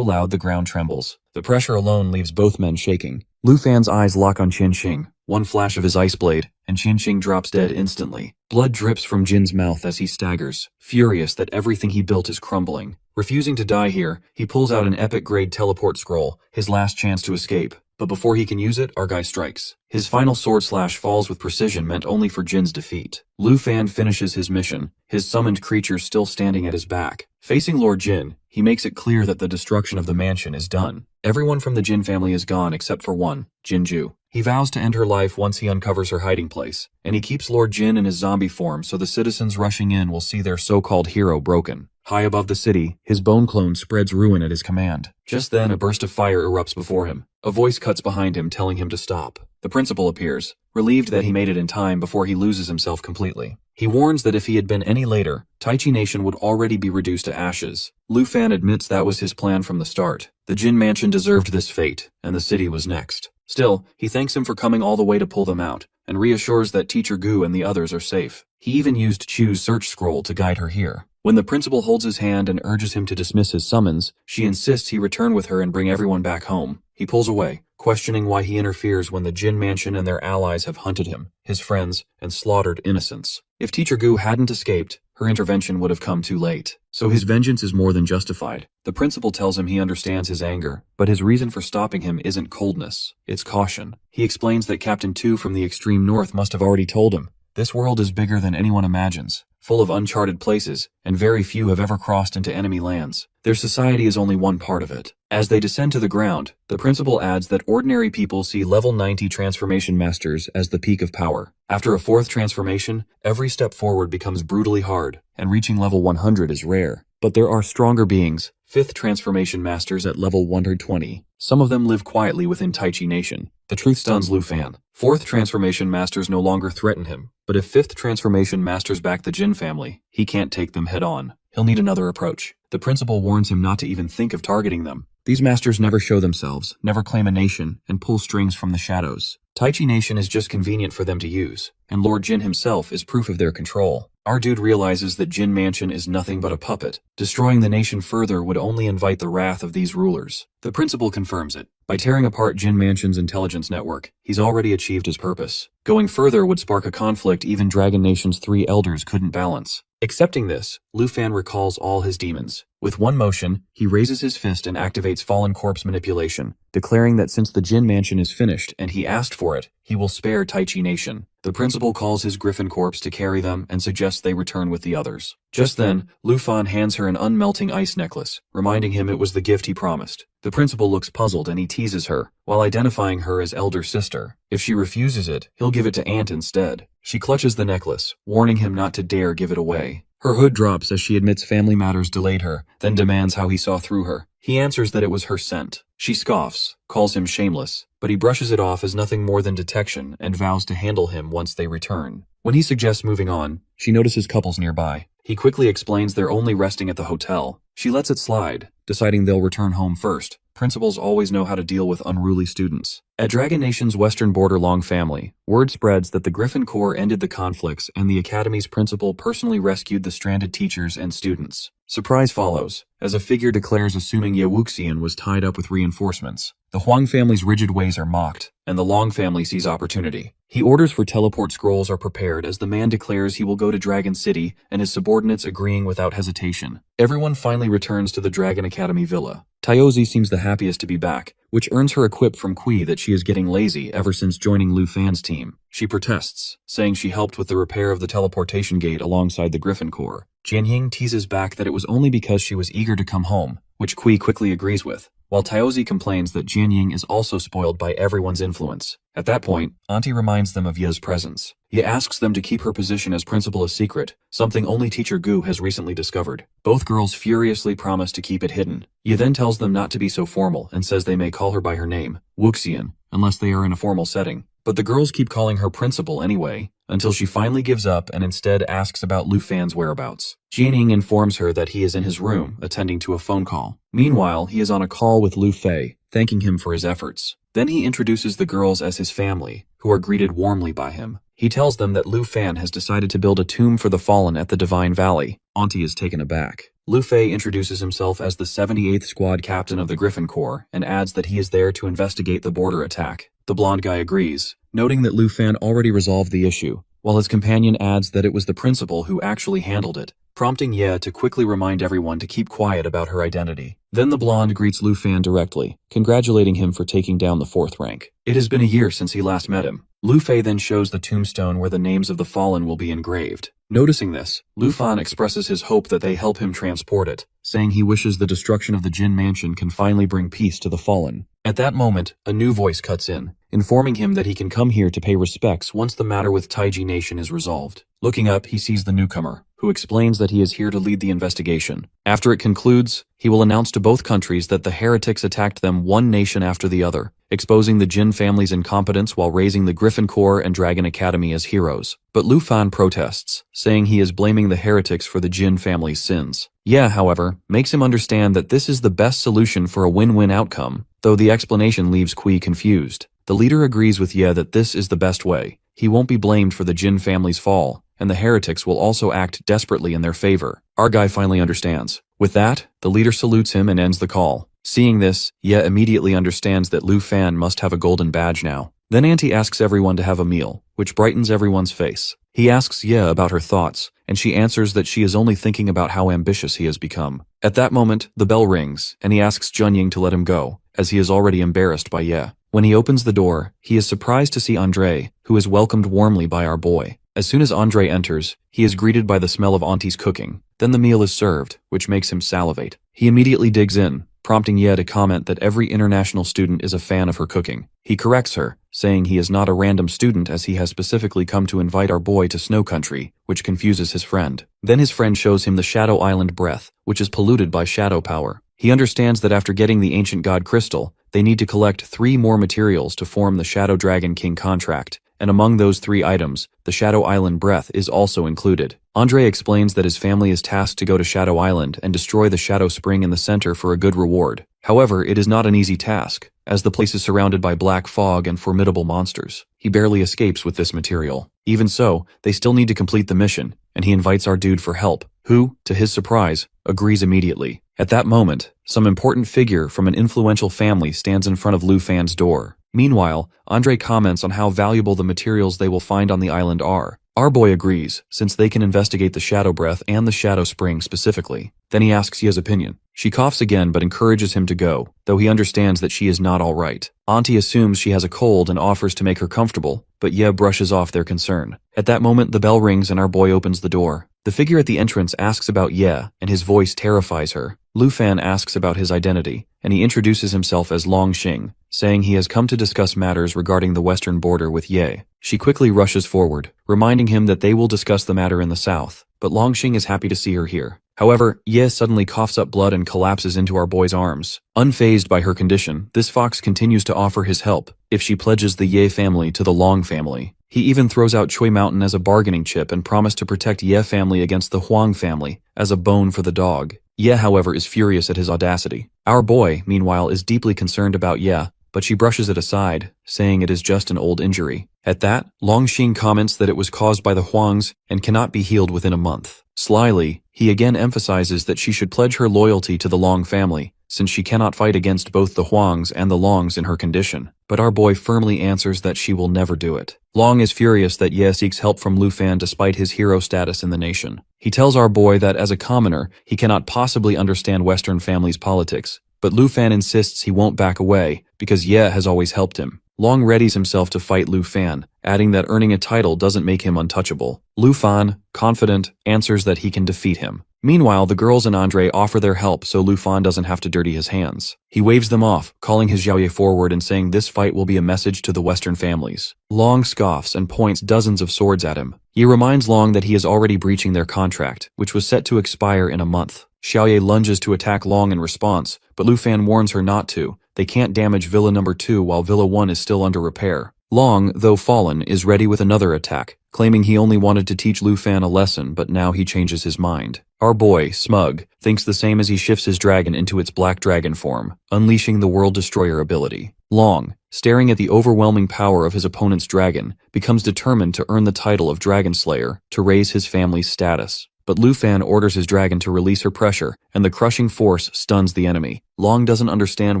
loud the ground trembles. The pressure alone leaves both men shaking. Lu Fan's eyes lock on Shenxing, one flash of his ice blade, and Shenxing drops dead instantly. Blood drips from Jin's mouth as he staggers, furious that everything he built is crumbling. Refusing to die here, he pulls out an epic-grade teleport scroll, his last chance to escape. But before he can use it, our guy strikes. His final sword slash falls with precision meant only for Jin's defeat. Lu Fan finishes his mission, his summoned creature still standing at his back. Facing Lord Jin, he makes it clear that the destruction of the mansion is done. Everyone from the Jin family is gone except for one, Jinju. He vows to end her life once he uncovers her hiding place, and he keeps Lord Jin in his zombie form so the citizens rushing in will see their so-called hero broken. High above the city, his bone clone spreads ruin at his command. Just then, a burst of fire erupts before him. A voice cuts behind him telling him to stop. The principal appears, relieved that he made it in time before he loses himself completely. He warns that if he had been any later, Taichi Nation would already be reduced to ashes. Lu Fan admits that was his plan from the start. The Jin Mansion deserved this fate, and the city was next. Still, he thanks him for coming all the way to pull them out, and reassures that Teacher Gu and the others are safe. He even used Chu's search scroll to guide her here. When the principal holds his hand and urges him to dismiss his summons, she insists he return with her and bring everyone back home. He pulls away, questioning why he interferes when the Jin Mansion and their allies have hunted him, his friends, and slaughtered innocents. If Teacher Gu hadn't escaped, her intervention would have come too late. So his vengeance is more than justified. The principal tells him he understands his anger, but his reason for stopping him isn't coldness, it's caution. He explains that Captain Tu from the extreme north must have already told him. This world is bigger than anyone imagines, full of uncharted places, and very few have ever crossed into enemy lands. Their society is only one part of it. As they descend to the ground, the principal adds that ordinary people see level 90 transformation masters as the peak of power. After a 4th transformation, every step forward becomes brutally hard, and reaching level 100 is rare. But there are stronger beings, 5th transformation masters at level 120. Some of them live quietly within Taichi Nation. The truth stuns Lu Fan. 4th transformation masters no longer threaten him, but if 5th transformation masters back the Jin family, he can't take them head on. He'll need another approach. The principal warns him not to even think of targeting them. These masters never show themselves, never claim a nation, and pull strings from the shadows. Taichi Nation is just convenient for them to use, and Lord Jin himself is proof of their control. Our dude realizes that Jin Mansion is nothing but a puppet. Destroying the nation further would only invite the wrath of these rulers. The principal confirms it. By tearing apart Jin Mansion's intelligence network, he's already achieved his purpose. Going further would spark a conflict even Dragon Nation's 3 elders couldn't balance. Accepting this, Lu Fan recalls all his demons. With one motion, he raises his fist and activates Fallen Corpse manipulation, declaring that since the Jin Mansion is finished and he asked for it, he will spare Taichi Nation. The principal calls his Griffin Corpse to carry them and suggests they return with the others. Just then, Lu Fan hands her an unmelting ice necklace, reminding him it was the gift he promised. The principal looks puzzled and he teases her, while identifying her as elder sister. If she refuses it, he'll give it to Aunt instead. She clutches the necklace, warning him not to dare give it away. Her hood drops as she admits family matters delayed her, then demands how he saw through her. He answers that it was her scent. She scoffs, calls him shameless, but he brushes it off as nothing more than detection and vows to handle him once they return. When he suggests moving on, she notices couples nearby. He quickly explains they're only resting at the hotel. She lets it slide, deciding they'll return home first. Principals always know how to deal with unruly students. At Dragon Nation's western border Long Family, word spreads that the Griffin Corps ended the conflicts and the Academy's principal personally rescued the stranded teachers and students. Surprise follows, as a figure declares assuming Ye Wuxian was tied up with reinforcements. The Huang family's rigid ways are mocked, and the Long family sees opportunity. He orders for teleport scrolls are prepared as the man declares he will go to Dragon City and his subordinates agreeing without hesitation. Everyone finally returns to the Dragon Academy villa. Taozi seems the happiest to be back, which earns her a quip from Kui that she is getting lazy ever since joining Lu Fan's team. She protests, saying she helped with the repair of the teleportation gate alongside the Griffin Corps. Jianying teases back that it was only because she was eager to come home, which Kui quickly agrees with, while Taozi complains that Jianying is also spoiled by everyone's influence. At that point, Auntie reminds them of Ye's presence. Ye asks them to keep her position as principal a secret, something only Teacher Gu has recently discovered. Both girls furiously promise to keep it hidden. Ye then tells them not to be so formal and says they may call her by her name, Wuxian, unless they are in a formal setting. But the girls keep calling her principal anyway, until she finally gives up and instead asks about Lu Fan's whereabouts. Jianying informs her that he is in his room, attending to a phone call. Meanwhile, he is on a call with Lu Fei, thanking him for his efforts. Then he introduces the girls as his family, who are greeted warmly by him. He tells them that Lu Fan has decided to build a tomb for the fallen at the Divine Valley. Auntie is taken aback. Lu Fei introduces himself as the 78th Squad Captain of the Griffin Corps and adds that he is there to investigate the border attack. The blonde guy agrees, noting that Lu Fan already resolved the issue, while his companion adds that it was the principal who actually handled it, prompting Ye to quickly remind everyone to keep quiet about her identity. Then the blonde greets Lu Fan directly, congratulating him for taking down the 4th rank. It has been a year since he last met him. Lu Fei then shows the tombstone where the names of the fallen will be engraved. Noticing this, Lu Fan expresses his hope that they help him transport it, saying he wishes the destruction of the Jin Mansion can finally bring peace to the fallen. At that moment, a new voice cuts in, informing him that he can come here to pay respects once the matter with Taiji Nation is resolved. Looking up, he sees the newcomer, who explains that he is here to lead the investigation. After it concludes, he will announce to both countries that the heretics attacked them one nation after the other, exposing the Jin family's incompetence while raising the Griffin Corps and Dragon Academy as heroes. But Lu Fan protests, saying he is blaming the heretics for the Jin family's sins. Ye, however, makes him understand that this is the best solution for a win-win outcome, though the explanation leaves Kui confused. The leader agrees with Ye that this is the best way. He won't be blamed for the Jin family's fall, and the heretics will also act desperately in their favor. Our guy finally understands. With that, the leader salutes him and ends the call. Seeing this, Ye immediately understands that Lu Fan must have a golden badge now. Then Auntie asks everyone to have a meal, which brightens everyone's face. He asks Ye about her thoughts, and she answers that she is only thinking about how ambitious he has become. At that moment, the bell rings, and he asks Junying to let him go, as he is already embarrassed by Ye. When he opens the door, he is surprised to see Andre, who is welcomed warmly by our boy. As soon as Andre enters, he is greeted by the smell of Auntie's cooking. Then the meal is served, which makes him salivate. He immediately digs in, prompting Ye to comment that every international student is a fan of her cooking. He corrects her, saying he is not a random student as he has specifically come to invite our boy to Snow Country, which confuses his friend. Then his friend shows him the Shadow Island breath, which is polluted by shadow power. He understands that after getting the ancient god crystal, they need to collect 3 more materials to form the Shadow Dragon King contract, and among those 3 items, the Shadow Island breath is also included. Andre explains that his family is tasked to go to Shadow Island and destroy the Shadow Spring in the center for a good reward. However, it is not an easy task, as the place is surrounded by black fog and formidable monsters. He barely escapes with this material. Even so, they still need to complete the mission, and he invites our dude for help, who, to his surprise, agrees immediately. At that moment, some important figure from an influential family stands in front of Lu Fan's door. Meanwhile, Andre comments on how valuable the materials they will find on the island are. Our boy agrees, since they can investigate the Shadow Breath and the Shadow Spring specifically. Then he asks Ye's opinion. She coughs again but encourages him to go, though he understands that she is not all right. Auntie assumes she has a cold and offers to make her comfortable, but Ye brushes off their concern. At that moment, the bell rings and our boy opens the door. The figure at the entrance asks about Ye, and his voice terrifies her. Lu Fan asks about his identity, and he introduces himself as Long Xing, saying he has come to discuss matters regarding the western border with Ye. She quickly rushes forward, reminding him that they will discuss the matter in the south, but Long Xing is happy to see her here. However, Ye suddenly coughs up blood and collapses into our boy's arms. Unfazed by her condition, this fox continues to offer his help if she pledges the Ye family to the Long family. He even throws out Choi Mountain as a bargaining chip and promised to protect Ye family against the Huang family as a bone for the dog. Ye, however, is furious at his audacity. Our boy, meanwhile, is deeply concerned about Ye, but she brushes it aside, saying it is just an old injury. At that, Long Xing comments that it was caused by the Huangs and cannot be healed within a month. Slyly, he again emphasizes that she should pledge her loyalty to the Long family, since she cannot fight against both the Huangs and the Longs in her condition. But our boy firmly answers that she will never do it. Long is furious that Ye seeks help from Lu Fan despite his hero status in the nation. He tells our boy that as a commoner, he cannot possibly understand Western families' politics, but Lu Fan insists he won't back away because Ye has always helped him. Long readies himself to fight Lu Fan, adding that earning a title doesn't make him untouchable. Lu Fan, confident, answers that he can defeat him. Meanwhile, the girls and Andre offer their help so Lu Fan doesn't have to dirty his hands. He waves them off, calling his Xiaoye forward and saying this fight will be a message to the Western families. Long scoffs and points dozens of swords at him. He reminds Long that he is already breaching their contract, which was set to expire in a month. Xiaoye lunges to attack Long in response, but Lu Fan warns her not to. They can't damage Villa number 2 while Villa 1 is still under repair. Long, though fallen, is ready with another attack, claiming he only wanted to teach Lu Fan a lesson, but now he changes his mind. Our boy, Smug, thinks the same as he shifts his dragon into its black dragon form, unleashing the World Destroyer ability. Long, staring at the overwhelming power of his opponent's dragon, becomes determined to earn the title of Dragon Slayer to raise his family's status. But Lu Fan orders his dragon to release her pressure, and the crushing force stuns the enemy. Long doesn't understand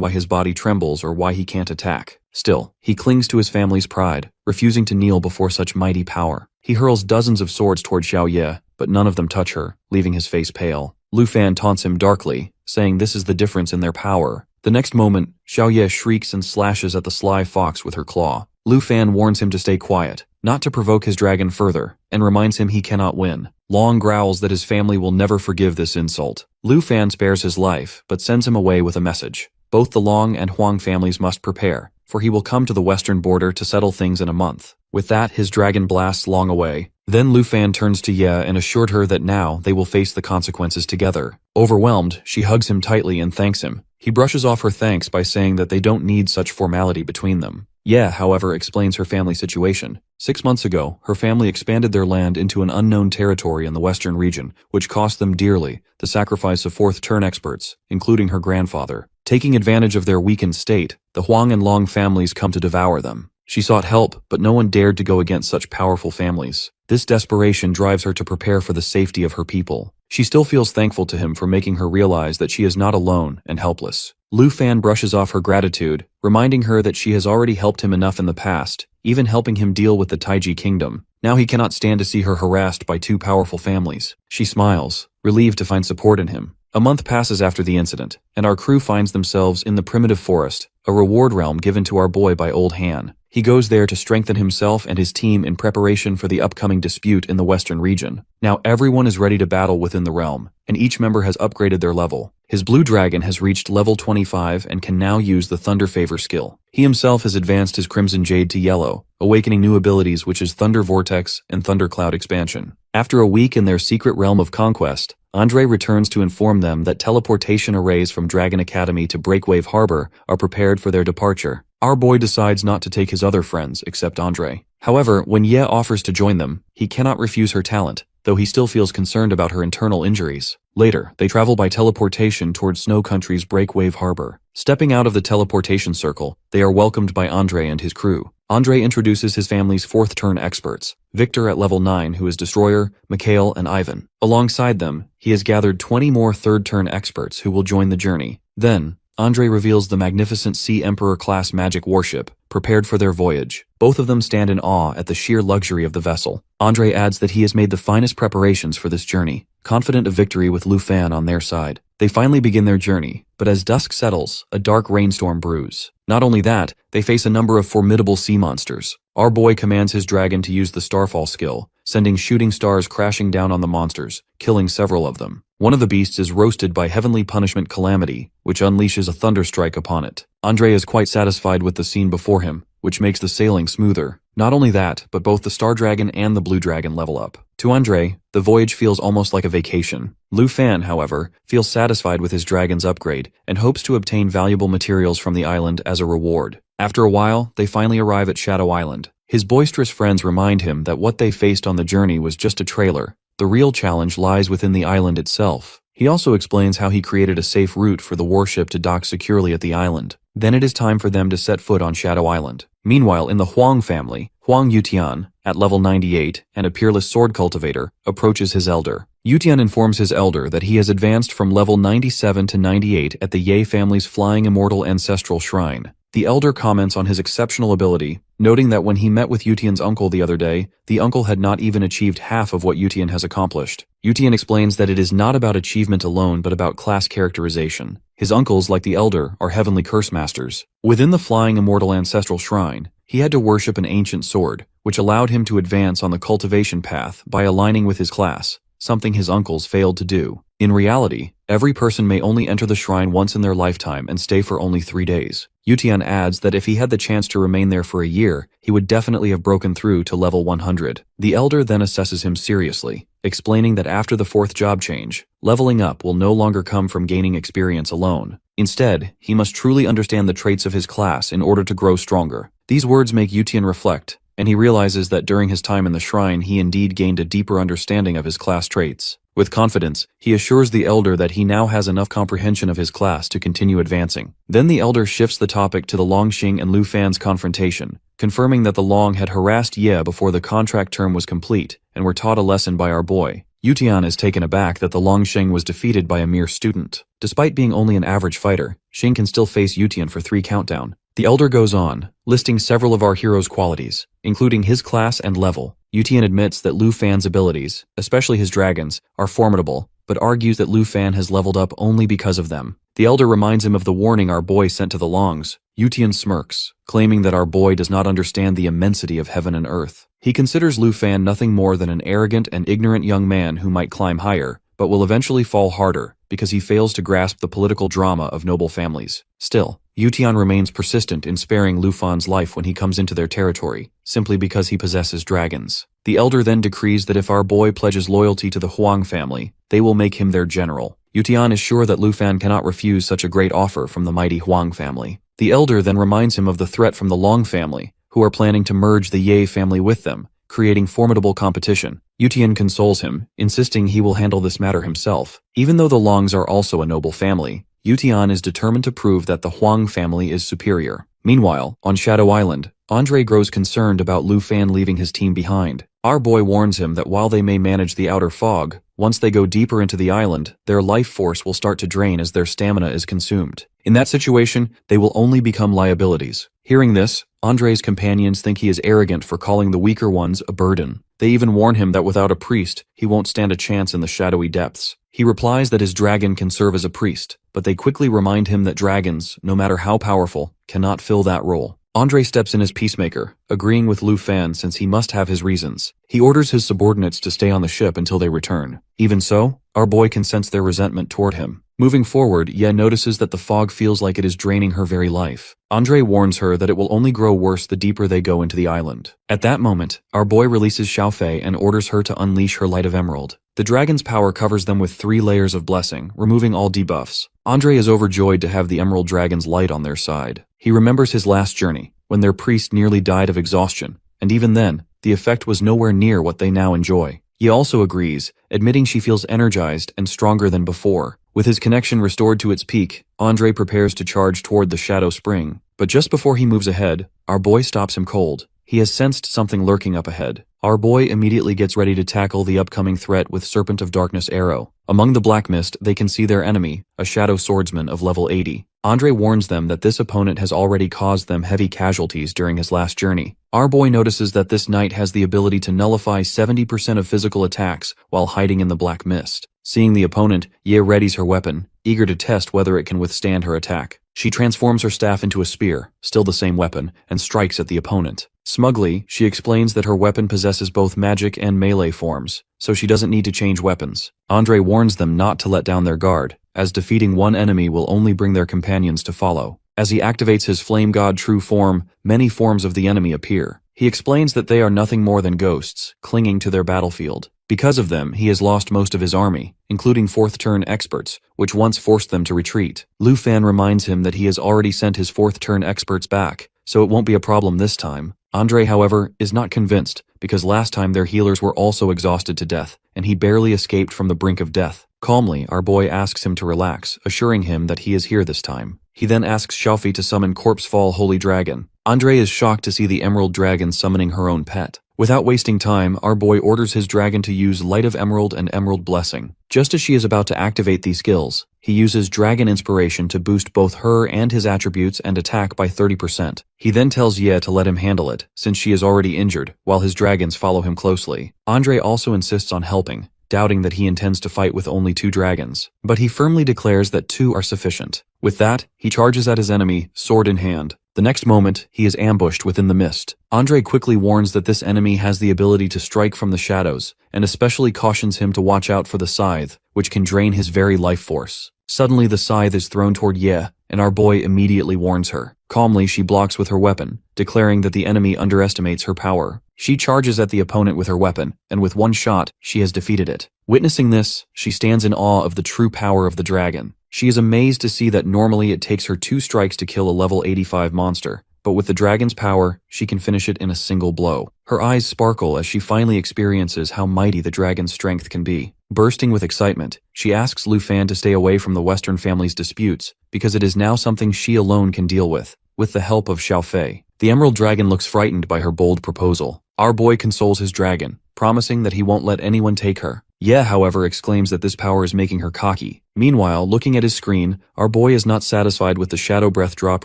why his body trembles or why he can't attack. Still, he clings to his family's pride, refusing to kneel before such mighty power. He hurls dozens of swords toward Xiaoye, but none of them touch her, leaving his face pale. Lu Fan taunts him darkly, saying this is the difference in their power. The next moment, Xiaoye shrieks and slashes at the sly fox with her claw. Lu Fan warns him to stay quiet, not to provoke his dragon further, and reminds him he cannot win. Long growls that his family will never forgive this insult. Lu Fan spares his life, but sends him away with a message. Both the Long and Huang families must prepare, for he will come to the western border to settle things in a month. With that, his dragon blasts Long away. Then Lu Fan turns to Ye and assured her that now they will face the consequences together. Overwhelmed, she hugs him tightly and thanks him. He brushes off her thanks by saying that they don't need such formality between them. Ye, however, explains her family situation. 6 months ago, her family expanded their land into an unknown territory in the western region, which cost them dearly, the sacrifice of fourth turn experts, including her grandfather. Taking advantage of their weakened state, the Huang and Long families come to devour them. She sought help, but no one dared to go against such powerful families. This desperation drives her to prepare for the safety of her people. She still feels thankful to him for making her realize that she is not alone and helpless. Lu Fan brushes off her gratitude, reminding her that she has already helped him enough in the past, even helping him deal with the Taiji kingdom. Now he cannot stand to see her harassed by two powerful families. She smiles, relieved to find support in him. A month passes after the incident, and our crew finds themselves in the primitive forest, a reward realm given to our boy by Old Han. He goes there to strengthen himself and his team in preparation for the upcoming dispute in the western region. Now everyone is ready to battle within the realm, and each member has upgraded their level. His blue dragon has reached level 25 and can now use the Thunder Favor skill. He himself has advanced his Crimson Jade to yellow, awakening new abilities which is Thunder Vortex and Thunder Cloud expansion. After a week in their secret realm of conquest, Andre returns to inform them that teleportation arrays from Dragon Academy to Breakwave Harbor are prepared for their departure. Our boy decides not to take his other friends except Andre. However, when Ye offers to join them, he cannot refuse her talent, though he still feels concerned about her internal injuries. Later, they travel by teleportation towards Snow Country's Breakwave Harbor. Stepping out of the teleportation circle, they are welcomed by Andre and his crew. Andre introduces his family's fourth turn experts, Victor at level 9 who is Destroyer, Mikhail, and Ivan. Alongside them, he has gathered 20 more third turn experts who will join the journey. Then, Andre reveals the magnificent Sea Emperor-class magic warship, prepared for their voyage. Both of them stand in awe at the sheer luxury of the vessel. Andre adds that he has made the finest preparations for this journey, confident of victory with Lu Fan on their side. They finally begin their journey, but as dusk settles, a dark rainstorm brews. Not only that, they face a number of formidable sea monsters. Our boy commands his dragon to use the Starfall skill, sending shooting stars crashing down on the monsters, killing several of them. One of the beasts is roasted by Heavenly Punishment Calamity, which unleashes a thunderstrike upon it. Andre is quite satisfied with the scene before him, which makes the sailing smoother. Not only that, but both the Star Dragon and the Blue Dragon level up. To Andre, the voyage feels almost like a vacation. Lu Fan, however, feels satisfied with his dragon's upgrade and hopes to obtain valuable materials from the island as a reward. After a while, they finally arrive at Shadow Island. His boisterous friends remind him that what they faced on the journey was just a trailer. The real challenge lies within the island itself. He also explains how he created a safe route for the warship to dock securely at the island. Then it is time for them to set foot on Shadow Island. Meanwhile, in the Huang family, Huang Yutian, at level 98 and a peerless sword cultivator, approaches his elder. Yutian informs his elder that he has advanced from level 97 to 98 at the Ye family's Flying Immortal Ancestral Shrine. The elder comments on his exceptional ability, noting that when he met with Yutian's uncle the other day, the uncle had not even achieved half of what Yutian has accomplished. Yutian explains that it is not about achievement alone but about class characterization. His uncles, like the elder, are heavenly curse masters. Within the Flying Immortal Ancestral Shrine, he had to worship an ancient sword, which allowed him to advance on the cultivation path by aligning with his class, something his uncles failed to do. In reality, every person may only enter the shrine once in their lifetime and stay for only 3 days. Yutian adds that if he had the chance to remain there for a year, he would definitely have broken through to level 100. The elder then assesses him seriously, explaining that after the 4th job change, leveling up will no longer come from gaining experience alone. Instead, he must truly understand the traits of his class in order to grow stronger. These words make Yutian reflect, and he realizes that during his time in the shrine he indeed gained a deeper understanding of his class traits. With confidence, he assures the elder that he now has enough comprehension of his class to continue advancing. Then the elder shifts the topic to the Longxing and Lu Fan's confrontation, confirming that the Long had harassed Ye before the contract term was complete and were taught a lesson by our boy. Yutian is taken aback that the Longxing was defeated by a mere student. Despite being only an average fighter, Xing can still face Yutian for 3 countdown. The elder goes on, listing several of our hero's qualities, including his class and level. Yutian admits that Lu Fan's abilities, especially his dragons, are formidable, but argues that Lu Fan has leveled up only because of them. The elder reminds him of the warning our boy sent to the Longs. Yutian smirks, claiming that our boy does not understand the immensity of heaven and earth. He considers Lu Fan nothing more than an arrogant and ignorant young man who might climb higher, but will eventually fall harder because he fails to grasp the political drama of noble families. Still, Yutian remains persistent in sparing Lu Fan's life when he comes into their territory, simply because he possesses dragons. The elder then decrees that if our boy pledges loyalty to the Huang family, they will make him their general. Yutian is sure that Lu Fan cannot refuse such a great offer from the mighty Huang family. The elder then reminds him of the threat from the Long family, who are planning to merge the Ye family with them, creating formidable competition. Yutian consoles him, insisting he will handle this matter himself. Even though the Longs are also a noble family, Yutian is determined to prove that the Huang family is superior. Meanwhile, on Shadow Island, Andre grows concerned about Lu Fan leaving his team behind. Our boy warns him that while they may manage the outer fog, once they go deeper into the island, their life force will start to drain as their stamina is consumed. In that situation, they will only become liabilities. Hearing this, Andre's companions think he is arrogant for calling the weaker ones a burden. They even warn him that without a priest, he won't stand a chance in the shadowy depths. He replies that his dragon can serve as a priest, but they quickly remind him that dragons, no matter how powerful, cannot fill that role. Andre steps in as peacemaker, agreeing with Lu Fan since he must have his reasons. He orders his subordinates to stay on the ship until they return. Even so, our boy can sense their resentment toward him. Moving forward, Ye notices that the fog feels like it is draining her very life. Andre warns her that it will only grow worse the deeper they go into the island. At that moment, our boy releases Xiaofei and orders her to unleash her Light of Emerald. The dragon's power covers them with 3 layers of blessing, removing all debuffs. Andre is overjoyed to have the Emerald Dragon's light on their side. He remembers his last journey, when their priest nearly died of exhaustion, and even then, the effect was nowhere near what they now enjoy. He also agrees, admitting she feels energized and stronger than before. With his connection restored to its peak, Andre prepares to charge toward the Shadow Spring. But just before he moves ahead, our boy stops him cold. He has sensed something lurking up ahead. Our boy immediately gets ready to tackle the upcoming threat with Serpent of Darkness arrow. Among the black mist, they can see their enemy, a shadow swordsman of level 80. Andre warns them that this opponent has already caused them heavy casualties during his last journey. Our boy notices that this knight has the ability to nullify 70% of physical attacks while hiding in the black mist. Seeing the opponent, Ye readies her weapon, eager to test whether it can withstand her attack. She transforms her staff into a spear, still the same weapon, and strikes at the opponent. Smugly, she explains that her weapon possesses both magic and melee forms, so she doesn't need to change weapons. Andre warns them not to let down their guard, as defeating one enemy will only bring their companions to follow. As he activates his Flame God true form, many forms of the enemy appear. He explains that they are nothing more than ghosts, clinging to their battlefield. Because of them, he has lost most of his army, including 4th turn experts, which once forced them to retreat. Lu Fan reminds him that he has already sent his 4th turn experts back, so it won't be a problem this time. Andre, however, is not convinced, because last time their healers were also exhausted to death, and he barely escaped from the brink of death. Calmly, our boy asks him to relax, assuring him that he is here this time. He then asks Xiaofei to summon Corpse Fall Holy Dragon. Andre is shocked to see the Emerald Dragon summoning her own pet. Without wasting time, our boy orders his dragon to use Light of Emerald and Emerald Blessing. Just as she is about to activate these skills, he uses Dragon Inspiration to boost both her and his attributes and attack by 30%. He then tells Ye to let him handle it, since she is already injured, while his dragons follow him closely. Andre also insists on helping, doubting that he intends to fight with only 2 dragons. But he firmly declares that 2 are sufficient. With that, he charges at his enemy, sword in hand. The next moment, he is ambushed within the mist. Andre quickly warns that this enemy has the ability to strike from the shadows, and especially cautions him to watch out for the scythe, which can drain his very life force. Suddenly the scythe is thrown toward Ye, and our boy immediately warns her. Calmly, she blocks with her weapon, declaring that the enemy underestimates her power. She charges at the opponent with her weapon, and with one shot, she has defeated it. Witnessing this, she stands in awe of the true power of the dragon. She is amazed to see that normally it takes her 2 strikes to kill a level 85 monster, but with the dragon's power, she can finish it in a single blow. Her eyes sparkle as she finally experiences how mighty the dragon's strength can be. Bursting with excitement, she asks Lu Fan to stay away from the Western family's disputes, because it is now something she alone can deal with the help of Xiaofei. The Emerald Dragon looks frightened by her bold proposal. Our boy consoles his dragon, promising that he won't let anyone take her. Ye, however, exclaims that this power is making her cocky. Meanwhile, looking at his screen, our boy is not satisfied with the Shadow Breath drop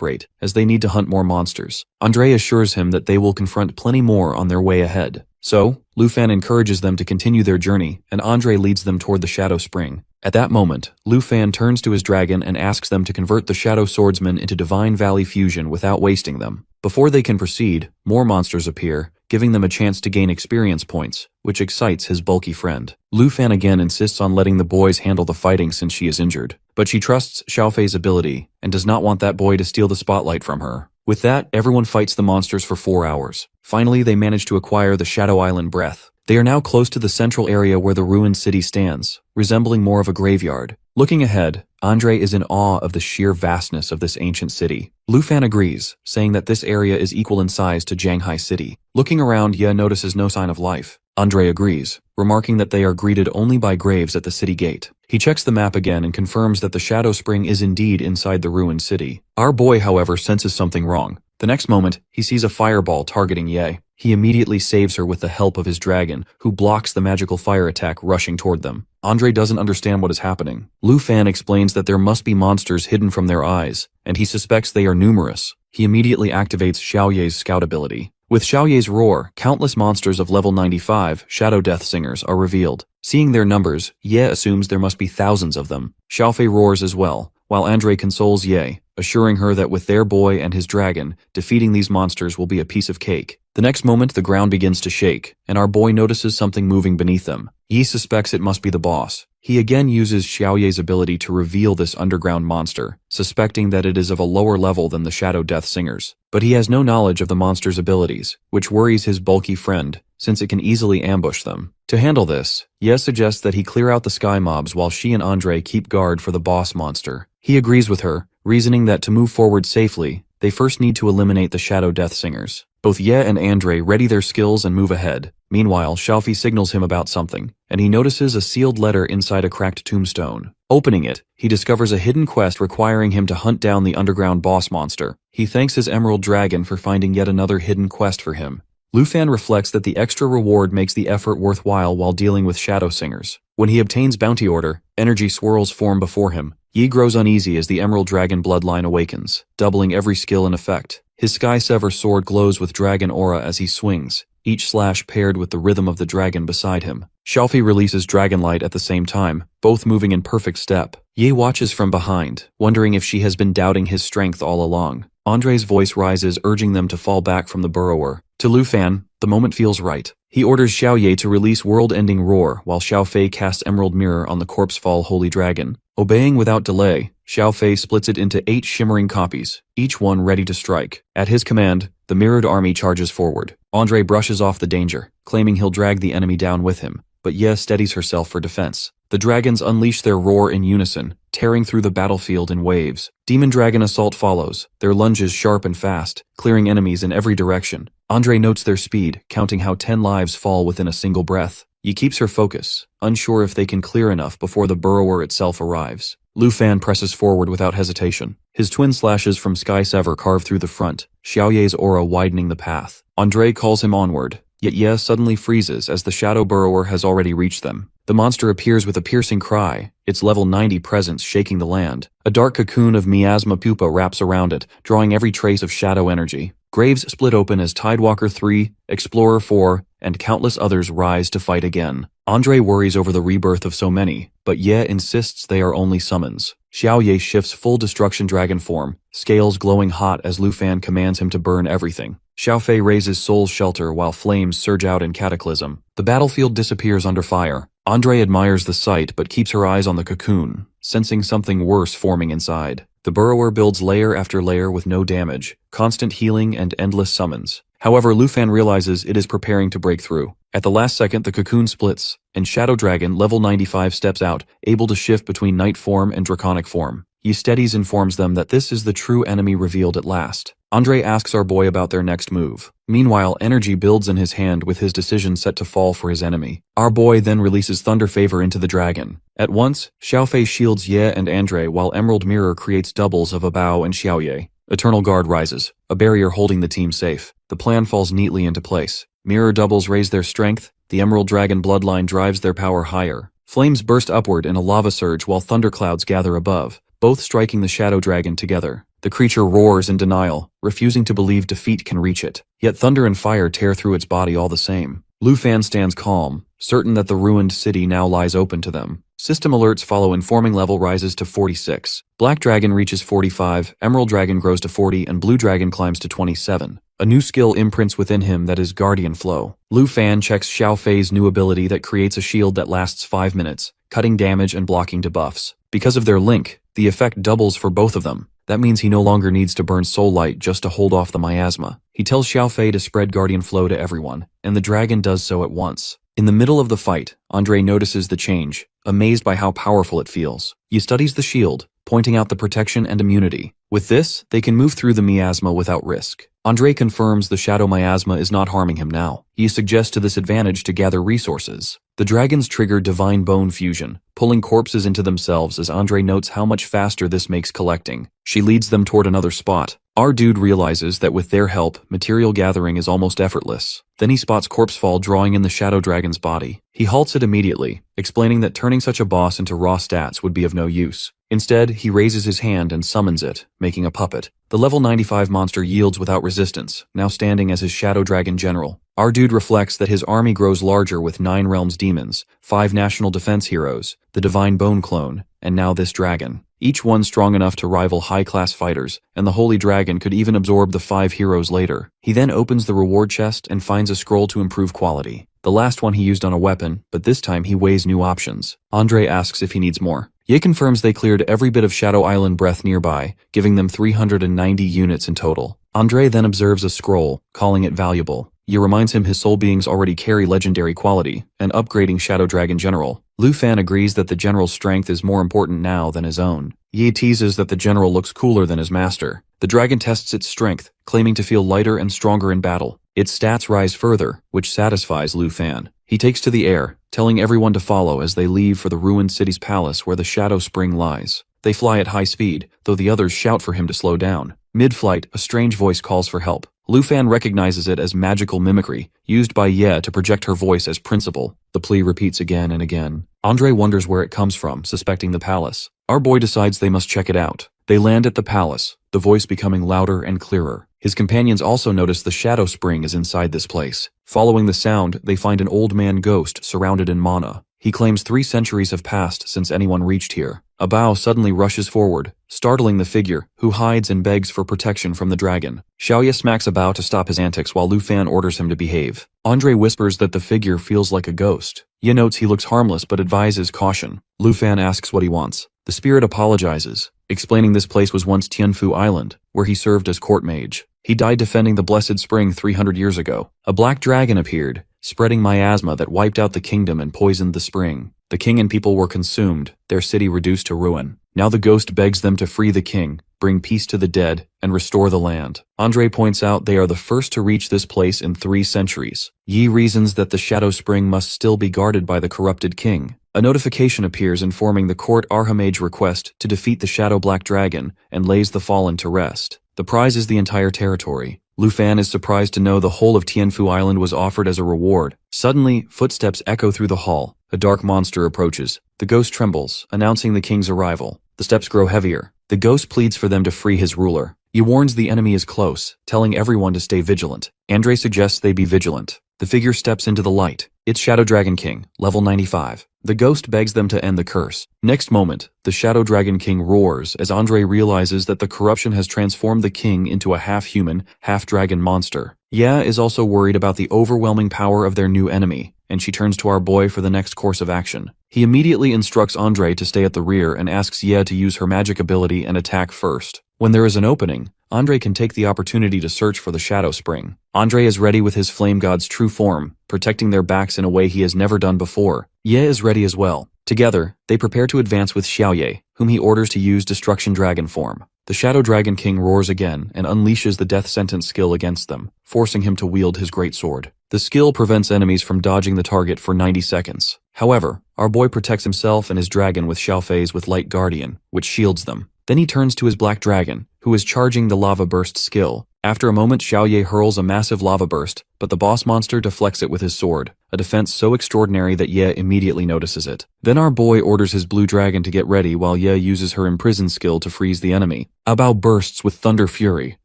rate, as they need to hunt more monsters. Andre assures him that they will confront plenty more on their way ahead. So, Lu Fan encourages them to continue their journey, and Andre leads them toward the Shadow Spring. At that moment, Lu Fan turns to his dragon and asks them to convert the Shadow Swordsman into Divine Valley Fusion without wasting them. Before they can proceed, more monsters appear, giving them a chance to gain experience points, which excites his bulky friend. Lu Fan again insists on letting the boys handle the fighting since she is injured, but she trusts Xiaofei's ability and does not want that boy to steal the spotlight from her. With that, everyone fights the monsters for 4 hours. Finally, they manage to acquire the Shadow Island Breath. They are now close to the central area where the ruined city stands, resembling more of a graveyard. Looking ahead, Andre is in awe of the sheer vastness of this ancient city. Lu Fan agrees, saying that this area is equal in size to Shanghai City. Looking around, Ye notices no sign of life. Andre agrees, remarking that they are greeted only by graves at the city gate. He checks the map again and confirms that the Shadow Spring is indeed inside the ruined city. Our boy, however, senses something wrong. The next moment, he sees a fireball targeting Ye. He immediately saves her with the help of his dragon, who blocks the magical fire attack rushing toward them. Andre doesn't understand what is happening. Lu Fan explains that there must be monsters hidden from their eyes, and he suspects they are numerous. He immediately activates Xiao Ye's scout ability. With Xiao Ye's roar, countless monsters of level 95, Shadow Death Singers, are revealed. Seeing their numbers, Ye assumes there must be thousands of them. Xiaofei roars as well, while Andre consoles Ye, assuring her that with their boy and his dragon, defeating these monsters will be a piece of cake. The next moment, the ground begins to shake, and our boy notices something moving beneath them. Yi suspects it must be the boss. He again uses Xiao Ye's ability to reveal this underground monster, suspecting that it is of a lower level than the Shadow Death Singers. But he has no knowledge of the monster's abilities, which worries his bulky friend, since it can easily ambush them. To handle this, Ye suggests that he clear out the sky mobs while she and Andre keep guard for the boss monster. He agrees with her, reasoning that to move forward safely, they first need to eliminate the Shadow Death Singers. Both Ye and Andre ready their skills and move ahead. Meanwhile, Xiaofei signals him about something, and he notices a sealed letter inside a cracked tombstone. Opening it, he discovers a hidden quest requiring him to hunt down the underground boss monster. He thanks his Emerald Dragon for finding yet another hidden quest for him. Lu Fan reflects that the extra reward makes the effort worthwhile while dealing with Shadow Singers. When he obtains Bounty Order, energy swirls form before him. Yi grows uneasy as the Emerald Dragon bloodline awakens, doubling every skill and effect. His Sky Sever sword glows with dragon aura as he swings, each slash paired with the rhythm of the dragon beside him. Xiaofei releases Dragon Light at the same time, both moving in perfect step. Ye watches from behind, wondering if she has been doubting his strength all along. Andre's voice rises, urging them to fall back from the burrower. To Lu Fan, the moment feels right. He orders Xiao Ye to release world-ending roar while Xiaofei casts Emerald Mirror on the corpse-fall Holy Dragon. Obeying without delay, Xiaofei splits it into 8 shimmering copies, each one ready to strike. At his command, the mirrored army charges forward. Andre brushes off the danger, claiming he'll drag the enemy down with him, but Ye steadies herself for defense. The dragons unleash their roar in unison, tearing through the battlefield in waves. Demon Dragon Assault follows, their lunges sharp and fast, clearing enemies in every direction. Andre notes their speed, counting how 10 lives fall within a single breath. Yi keeps her focus, unsure if they can clear enough before the burrower itself arrives. Lu Fan presses forward without hesitation. His twin slashes from Sky Sever carve through the front, Xiao Ye's aura widening the path. Andre calls him onward, yet Ye suddenly freezes as the shadow burrower has already reached them. The monster appears with a piercing cry, its level 90 presence shaking the land. A dark cocoon of miasma pupa wraps around it, drawing every trace of shadow energy. Graves split open as Tidewalker 3, Explorer 4, and countless others rise to fight again. Andre worries over the rebirth of so many, but Ye insists they are only summons. Xiao Ye shifts full destruction dragon form, scales glowing hot as Lu Fan commands him to burn everything. Xiaofei raises Soul's Shelter while flames surge out in Cataclysm. The battlefield disappears under fire. Andre admires the sight but keeps her eyes on the cocoon, sensing something worse forming inside. The burrower builds layer after layer with no damage, constant healing and endless summons. However, Lu Fan realizes it is preparing to break through. At the last second, the cocoon splits, and Shadow Dragon level 95 steps out, able to shift between night form and draconic form. He steadies informs them that this is the true enemy revealed at last. Andre asks our boy about their next move. Meanwhile, energy builds in his hand with his decision set to fall for his enemy. Our boy then releases Thunder Favor into the dragon. At once, Xiaofei shields Ye and Andre while Emerald Mirror creates doubles of Abao and Xiao Ye. Eternal Guard rises, a barrier holding the team safe. The plan falls neatly into place. Mirror doubles raise their strength, the Emerald Dragon bloodline drives their power higher. Flames burst upward in a lava surge while thunderclouds gather above, both striking the Shadow Dragon together. The creature roars in denial, refusing to believe defeat can reach it. Yet thunder and fire tear through its body all the same. Lu Fan stands calm, certain that the ruined city now lies open to them. System alerts follow. Informing level rises to 46. Black Dragon reaches 45, Emerald Dragon grows to 40, and Blue Dragon climbs to 27. A new skill imprints within him that is Guardian Flow. Lu Fan checks Xiaofei's new ability that creates a shield that lasts 5 minutes, cutting damage and blocking debuffs. Because of their link, the effect doubles for both of them. That means he no longer needs to burn Soul Light just to hold off the miasma. He tells Xiaofei to spread Guardian Flow to everyone, and the dragon does so at once. In the middle of the fight, Andre notices the change, amazed by how powerful it feels. He studies the shield, pointing out the protection and immunity. With this, they can move through the miasma without risk. Andre confirms the shadow miasma is not harming him now. He suggests to this advantage to gather resources. The dragons trigger divine bone fusion, pulling corpses into themselves as Andre notes how much faster this makes collecting. She leads them toward another spot. Our dude realizes that with their help, material gathering is almost effortless. Then he spots Corpsefall drawing in the shadow dragon's body. He halts it immediately, explaining that turning such a boss into raw stats would be of no use. Instead, he raises his hand and summons it, making a puppet. The level 95 monster yields without resistance, now standing as his shadow dragon general. Our dude reflects that his army grows larger with 9 realms demons, 5 national defense heroes, the divine bone clone, and now this dragon. Each one strong enough to rival high-class fighters, and the holy dragon could even absorb the 5 heroes later. He then opens the reward chest and finds a scroll to improve quality. The last one he used on a weapon, but this time he weighs new options. Andre asks if he needs more. Ye confirms they cleared every bit of Shadow Island breath nearby, giving them 390 units in total. Andre then observes a scroll, calling it valuable. Ye reminds him his soul beings already carry legendary quality, and upgrading Shadow Dragon General. Lu Fan agrees that the general's strength is more important now than his own. Ye teases that the general looks cooler than his master. The dragon tests its strength, claiming to feel lighter and stronger in battle. Its stats rise further, which satisfies Lu Fan. He takes to the air, telling everyone to follow as they leave for the ruined city's palace where the Shadow Spring lies. They fly at high speed, though the others shout for him to slow down. Mid-flight, a strange voice calls for help. Lu Fan recognizes it as magical mimicry, used by Ye to project her voice as principal. The plea repeats again and again. Andre wonders where it comes from, suspecting the palace. Our boy decides they must check it out. They land at the palace, the voice becoming louder and clearer. His companions also notice the Shadow Spring is inside this place. Following the sound, they find an old man ghost surrounded in mana. He claims 3 centuries have passed since anyone reached here. A Bao suddenly rushes forward, startling the figure, who hides and begs for protection from the dragon. Xiaoye smacks a Bao to stop his antics while Lu Fan orders him to behave. Andre whispers that the figure feels like a ghost. Ye notes he looks harmless but advises caution. Lu Fan asks what he wants. The spirit apologizes, explaining this place was once Tianfu Island, where he served as court mage. He died defending the Blessed Spring 300 years ago. A black dragon appeared, spreading miasma that wiped out the kingdom and poisoned the spring. The king and people were consumed, their city reduced to ruin. Now the ghost begs them to free the king, bring peace to the dead, and restore the land. Andre points out they are the first to reach this place in 3 centuries. Yi reasons that the Shadow Spring must still be guarded by the corrupted king. A notification appears informing the court Arhamage request to defeat the Shadow Black Dragon and lays the fallen to rest. The prize is the entire territory. Lu Fan is surprised to know the whole of Tianfu Island was offered as a reward. Suddenly, footsteps echo through the hall. A dark monster approaches. The ghost trembles, announcing the king's arrival. The steps grow heavier. The ghost pleads for them to free his ruler. He warns the enemy is close, telling everyone to stay vigilant. Andre suggests they be vigilant. The figure steps into the light. It's Shadow Dragon King, level 95. The ghost begs them to end the curse. Next moment, the Shadow Dragon King roars as Andre realizes that the corruption has transformed the king into a half-human, half-dragon monster. Ye is also worried about the overwhelming power of their new enemy, and she turns to our boy for the next course of action. He immediately instructs Andre to stay at the rear and asks Ye to use her magic ability and attack first. When there is an opening, Andre can take the opportunity to search for the Shadow Spring. Andre is ready with his Flame God's true form, protecting their backs in a way he has never done before. Ye is ready as well. Together, they prepare to advance with Xiaoye, whom he orders to use Destruction Dragon form. The Shadow Dragon King roars again and unleashes the death sentence skill against them, forcing him to wield his great sword. The skill prevents enemies from dodging the target for 90 seconds. However, our boy protects himself and his dragon with Xiaofei's with Light Guardian, which shields them. Then he turns to his black dragon, who is charging the Lava Burst skill. After a moment, Xiaoye hurls a massive lava burst, but the boss monster deflects it with his sword, a defense so extraordinary that Ye immediately notices it. Then our boy orders his blue dragon to get ready while Ye uses her imprison skill to freeze the enemy. Abao bursts with thunder fury,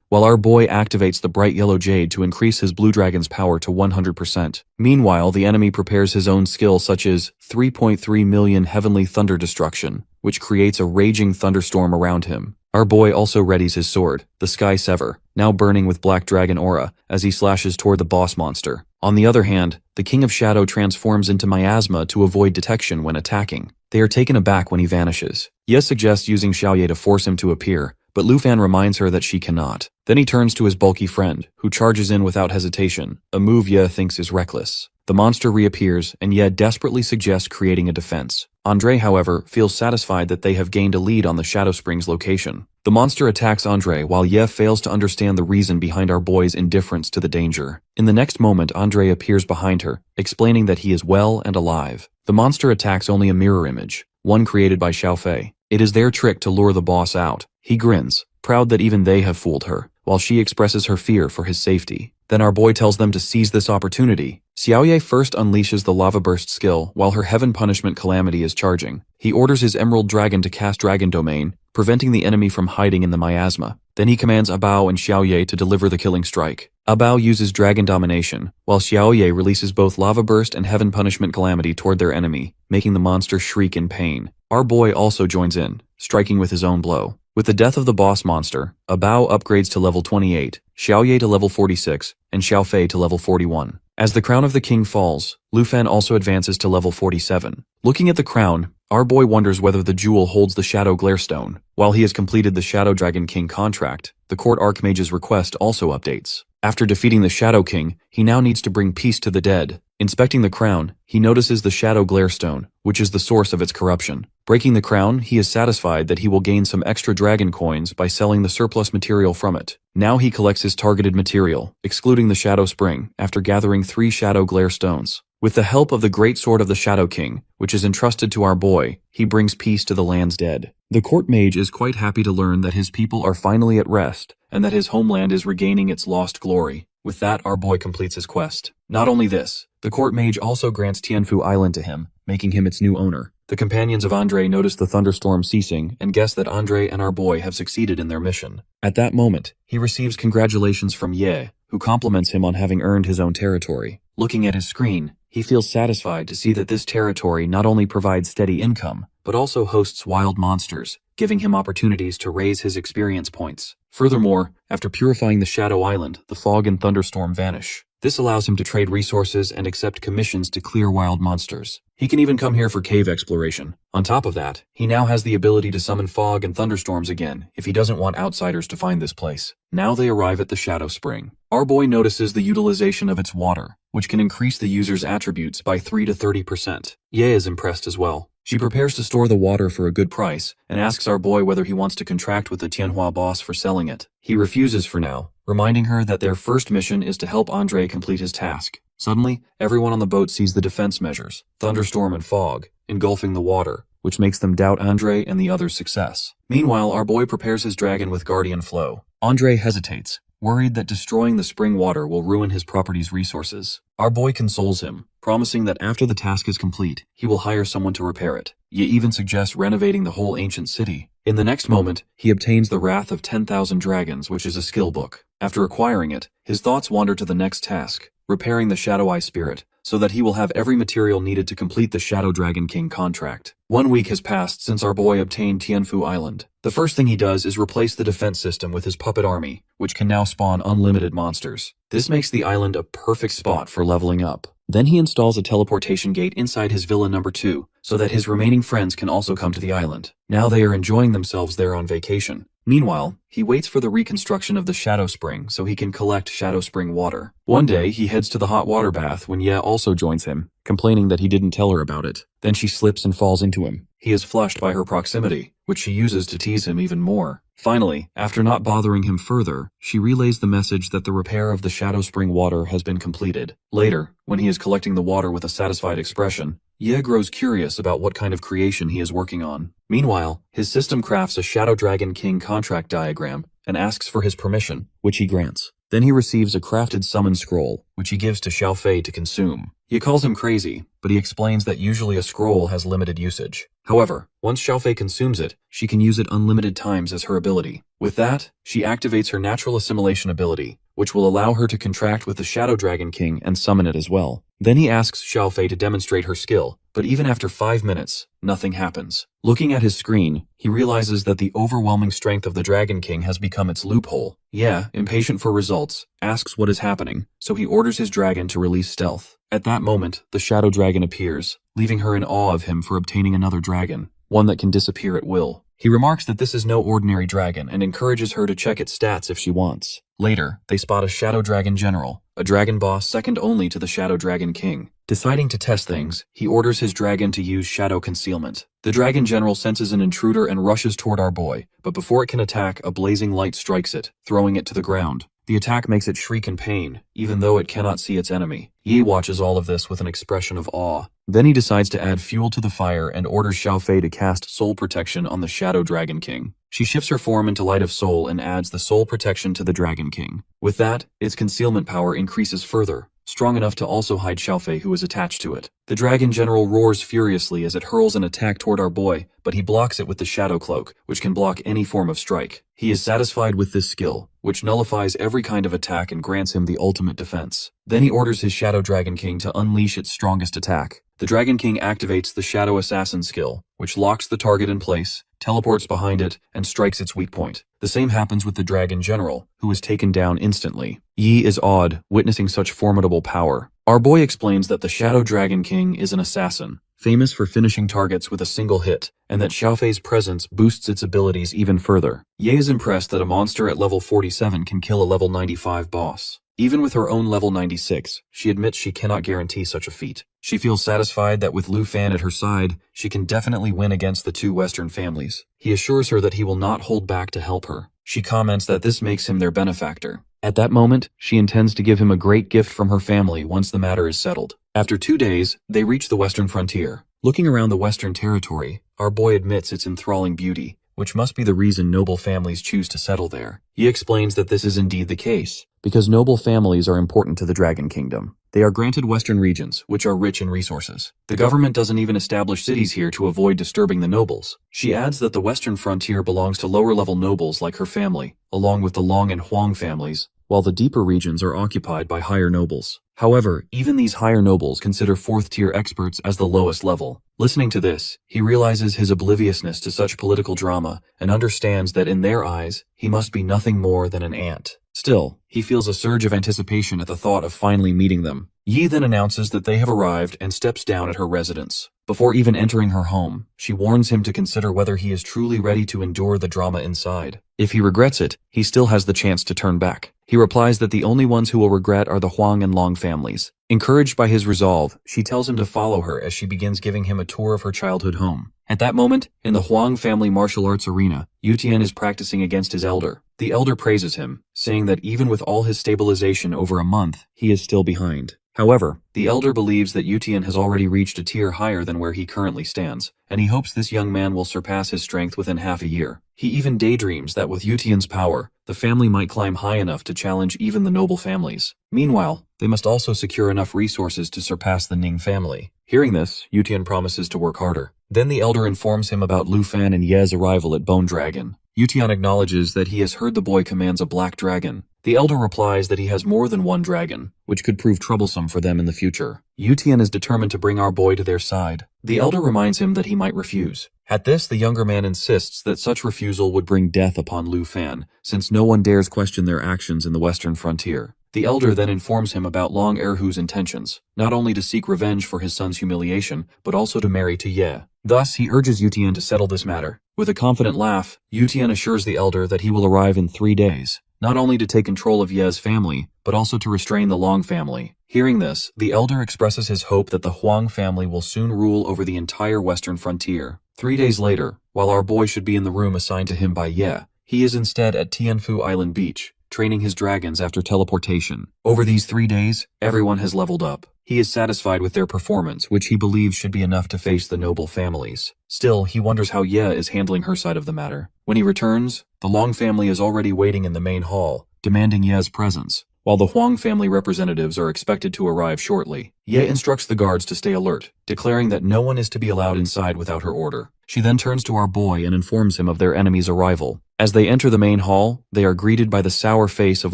while our boy activates the bright yellow jade to increase his blue dragon's power to 100%. Meanwhile, the enemy prepares his own skill such as 3.3 million heavenly thunder destruction, which creates a raging thunderstorm around him. Our boy also readies his sword, the Sky Sever, now burning with black dragon aura, as he slashes toward the boss monster. On the other hand, the King of Shadow transforms into miasma to avoid detection when attacking. They are taken aback when he vanishes. Ye suggests using Xiaoye to force him to appear, but Lu Fan reminds her that she cannot. Then he turns to his bulky friend, who charges in without hesitation, a move Ye thinks is reckless. The The monster reappears, and Ye desperately suggests creating a defense. Andre, however, feels satisfied that they have gained a lead on the Shadow Springs location. The monster attacks Andre while Ye fails to understand the reason behind our boy's indifference to the danger. In the next moment, Andre appears behind her, explaining that he is well and alive. The monster attacks only a mirror image, one created by Xiaofei. It is their trick to lure the boss out. He grins, proud that even they have fooled her, while she expresses her fear for his safety. Then our boy tells them to seize this opportunity. Xiaoye first unleashes the lava burst skill while her heaven punishment calamity is charging. He orders his emerald dragon to cast dragon domain, preventing the enemy from hiding in the miasma. Then he commands Abao and Xiaoye to deliver the killing strike. Abao uses dragon domination, while Xiaoye releases both lava burst and heaven punishment calamity toward their enemy, making the monster shriek in pain. Our boy also joins in, striking with his own blow. With the death of the boss monster, Abao upgrades to level 28, Xiaoye to level 46, and Xiaofei to level 41. As the crown of the king falls, Lu Fan also advances to level 47. Looking at the crown, our boy wonders whether the jewel holds the Shadow Glare-stone. While he has completed the Shadow Dragon King contract, the court Archmage's request also updates. After defeating the Shadow King, he now needs to bring peace to the dead. Inspecting the crown, he notices the Shadow Glare-stone, which is the source of its corruption. Breaking the crown, he is satisfied that he will gain some extra dragon coins by selling the surplus material from it. Now he collects his targeted material, excluding the Shadow Spring, after gathering 3 Shadow Glare stones. With the help of the Great Sword of the Shadow King, which is entrusted to our boy, he brings peace to the land's dead. The court mage is quite happy to learn that his people are finally at rest, and that his homeland is regaining its lost glory. With that, our boy completes his quest. Not only this, the court mage also grants Tianfu Island to him, making him its new owner. The companions of Andre notice the thunderstorm ceasing and guess that Andre and our boy have succeeded in their mission. At that moment, he receives congratulations from Ye, who compliments him on having earned his own territory. Looking at his screen, he feels satisfied to see that this territory not only provides steady income, but also hosts wild monsters, giving him opportunities to raise his experience points. Furthermore, after purifying the Shadow Island, the fog and thunderstorm vanish. This allows him to trade resources and accept commissions to clear wild monsters. He can even come here for cave exploration. On top of that, he now has the ability to summon fog and thunderstorms again if he doesn't want outsiders to find this place. Now they arrive at the Shadow Spring. Our boy notices the utilization of its water, which can increase the user's attributes by 3 to 30%. Ye is impressed as well. She prepares to store the water for a good price and asks our boy whether he wants to contract with the Tianhua boss for selling it. He refuses for now, reminding her that their first mission is to help Andre complete his task. Suddenly, everyone on the boat sees the defense measures, thunderstorm and fog, engulfing the water, which makes them doubt Andre and the others' success. Meanwhile, our boy prepares his dragon with Guardian Flow. Andre hesitates, worried that destroying the spring water will ruin his property's resources. Our boy consoles him, promising that after the task is complete, he will hire someone to repair it. Ye even suggests renovating the whole ancient city. In the next moment, he obtains the Wrath of 10,000 Dragons, which is a skill book. After acquiring it, his thoughts wander to the next task, repairing the Shadow Eye Spirit, so that he will have every material needed to complete the Shadow Dragon King contract. 1 week has passed since our boy obtained Tianfu Island. The first thing he does is replace the defense system with his puppet army, which can now spawn unlimited monsters. This makes the island a perfect spot for leveling up. Then he installs a teleportation gate inside his villa number 2, so that his remaining friends can also come to the island. Now they are enjoying themselves there on vacation. Meanwhile, he waits for the reconstruction of the Shadow Spring so he can collect Shadow Spring water. One day, he heads to the hot water bath when Ye also joins him, complaining that he didn't tell her about it. Then she slips and falls into him. He is flushed by her proximity, which she uses to tease him even more. Finally, after not bothering him further, she relays the message that the repair of the Shadow Spring water has been completed. Later, when he is collecting the water with a satisfied expression, Ye grows curious about what kind of creation he is working on. Meanwhile, his system crafts a Shadow Dragon King contract diagram and asks for his permission, which he grants. Then he receives a crafted summon scroll, which he gives to Xiaofei to consume. He calls him crazy, but he explains that usually a scroll has limited usage. However, once Xiaofei consumes it, she can use it unlimited times as her ability. With that, she activates her natural assimilation ability, which will allow her to contract with the Shadow Dragon King and summon it as well. Then he asks Xiaofei to demonstrate her skill, but even after 5 minutes, nothing happens. Looking at his screen, he realizes that the overwhelming strength of the Dragon King has become its loophole. Ye, impatient for results, asks what is happening, so he orders his dragon to release stealth. At that moment, the Shadow Dragon appears, leaving her in awe of him for obtaining another dragon, one that can disappear at will. He remarks that this is no ordinary dragon and encourages her to check its stats if she wants. Later, they spot a Shadow Dragon General, a dragon boss second only to the Shadow Dragon King. Deciding to test things, he orders his dragon to use shadow concealment. The dragon general senses an intruder and rushes toward our boy, but before it can attack, a blazing light strikes it, throwing it to the ground. The attack makes it shriek in pain, even though it cannot see its enemy. Yi watches all of this with an expression of awe. Then he decides to add fuel to the fire and orders Xiaofei to cast soul protection on the Shadow Dragon King. She shifts her form into Light of Soul and adds the soul protection to the Dragon King. With that, its concealment power increases further, strong enough to also hide Xiaofei, who is attached to it. The Dragon General roars furiously as it hurls an attack toward our boy, but he blocks it with the Shadow Cloak, which can block any form of strike. He is satisfied with this skill, which nullifies every kind of attack and grants him the ultimate defense. Then he orders his Shadow Dragon King to unleash its strongest attack. The Dragon King activates the Shadow Assassin skill, which locks the target in place, teleports behind it, and strikes its weak point. The same happens with the Dragon General, who is taken down instantly. Yi is awed, witnessing such formidable power. Our boy explains that the Shadow Dragon King is an assassin, famous for finishing targets with a single hit, and that Xiaofei's presence boosts its abilities even further. Ye is impressed that a monster at level 47 can kill a level 95 boss. Even with her own level 96, she admits she cannot guarantee such a feat. She feels satisfied that with Lu Fan at her side, she can definitely win against the two Western families. He assures her that he will not hold back to help her. She comments that this makes him their benefactor. At that moment, she intends to give him a great gift from her family once the matter is settled. After 2 days, they reach the Western frontier. Looking around the Western territory, our boy admits its enthralling beauty, which must be the reason noble families choose to settle there. He explains that this is indeed the case, because noble families are important to the Dragon Kingdom. They are granted Western regions, which are rich in resources. The government doesn't even establish cities here to avoid disturbing the nobles. She adds that the Western frontier belongs to lower-level nobles like her family, along with the Long and Huang families, while the deeper regions are occupied by higher nobles. However, even these higher nobles consider fourth-tier experts as the lowest level. Listening to this, he realizes his obliviousness to such political drama and understands that in their eyes, he must be nothing more than an ant. Still, he feels a surge of anticipation at the thought of finally meeting them. Yi then announces that they have arrived and steps down at her residence. Before even entering her home, she warns him to consider whether he is truly ready to endure the drama inside. If he regrets it, he still has the chance to turn back. He replies that the only ones who will regret are the Huang and Long families. Encouraged by his resolve, she tells him to follow her as she begins giving him a tour of her childhood home. At that moment, in the Huang family martial arts arena, Yutian is practicing against his elder. The elder praises him, saying that even with all his stabilization over a month, he is still behind. However, the elder believes that Yutian has already reached a tier higher than where he currently stands, and he hopes this young man will surpass his strength within half a year. He even daydreams that with Yutian's power, the family might climb high enough to challenge even the noble families. Meanwhile, they must also secure enough resources to surpass the Ning family. Hearing this, Yutian promises to work harder. Then the elder informs him about Lu Fan and Ye's arrival at Bone Dragon. Yutian acknowledges that he has heard the boy commands a black dragon. The elder replies that he has more than one dragon, which could prove troublesome for them in the future. Yutian is determined to bring our boy to their side. The elder reminds him that he might refuse. At this, the younger man insists that such refusal would bring death upon Lu Fan, since no one dares question their actions in the western frontier. The elder then informs him about Long Erhu's intentions, not only to seek revenge for his son's humiliation, but also to marry to Ye. Thus, he urges Yutian to settle this matter. With a confident laugh, Yutian assures the elder that he will arrive in 3 days, not only to take control of Ye's family, but also to restrain the Long family. Hearing this, the elder expresses his hope that the Huang family will soon rule over the entire western frontier. 3 days later, while our boy should be in the room assigned to him by Ye, he is instead at Tianfu Island Beach, training his dragons after teleportation. Over these 3 days, everyone has leveled up. He is satisfied with their performance, which he believes should be enough to face the noble families. Still, he wonders how Ye is handling her side of the matter. When he returns, the Long family is already waiting in the main hall, demanding Ye's presence. While the Huang family representatives are expected to arrive shortly, Ye instructs the guards to stay alert, declaring that no one is to be allowed inside without her order. She then turns to our boy and informs him of their enemy's arrival. As they enter the main hall, they are greeted by the sour face of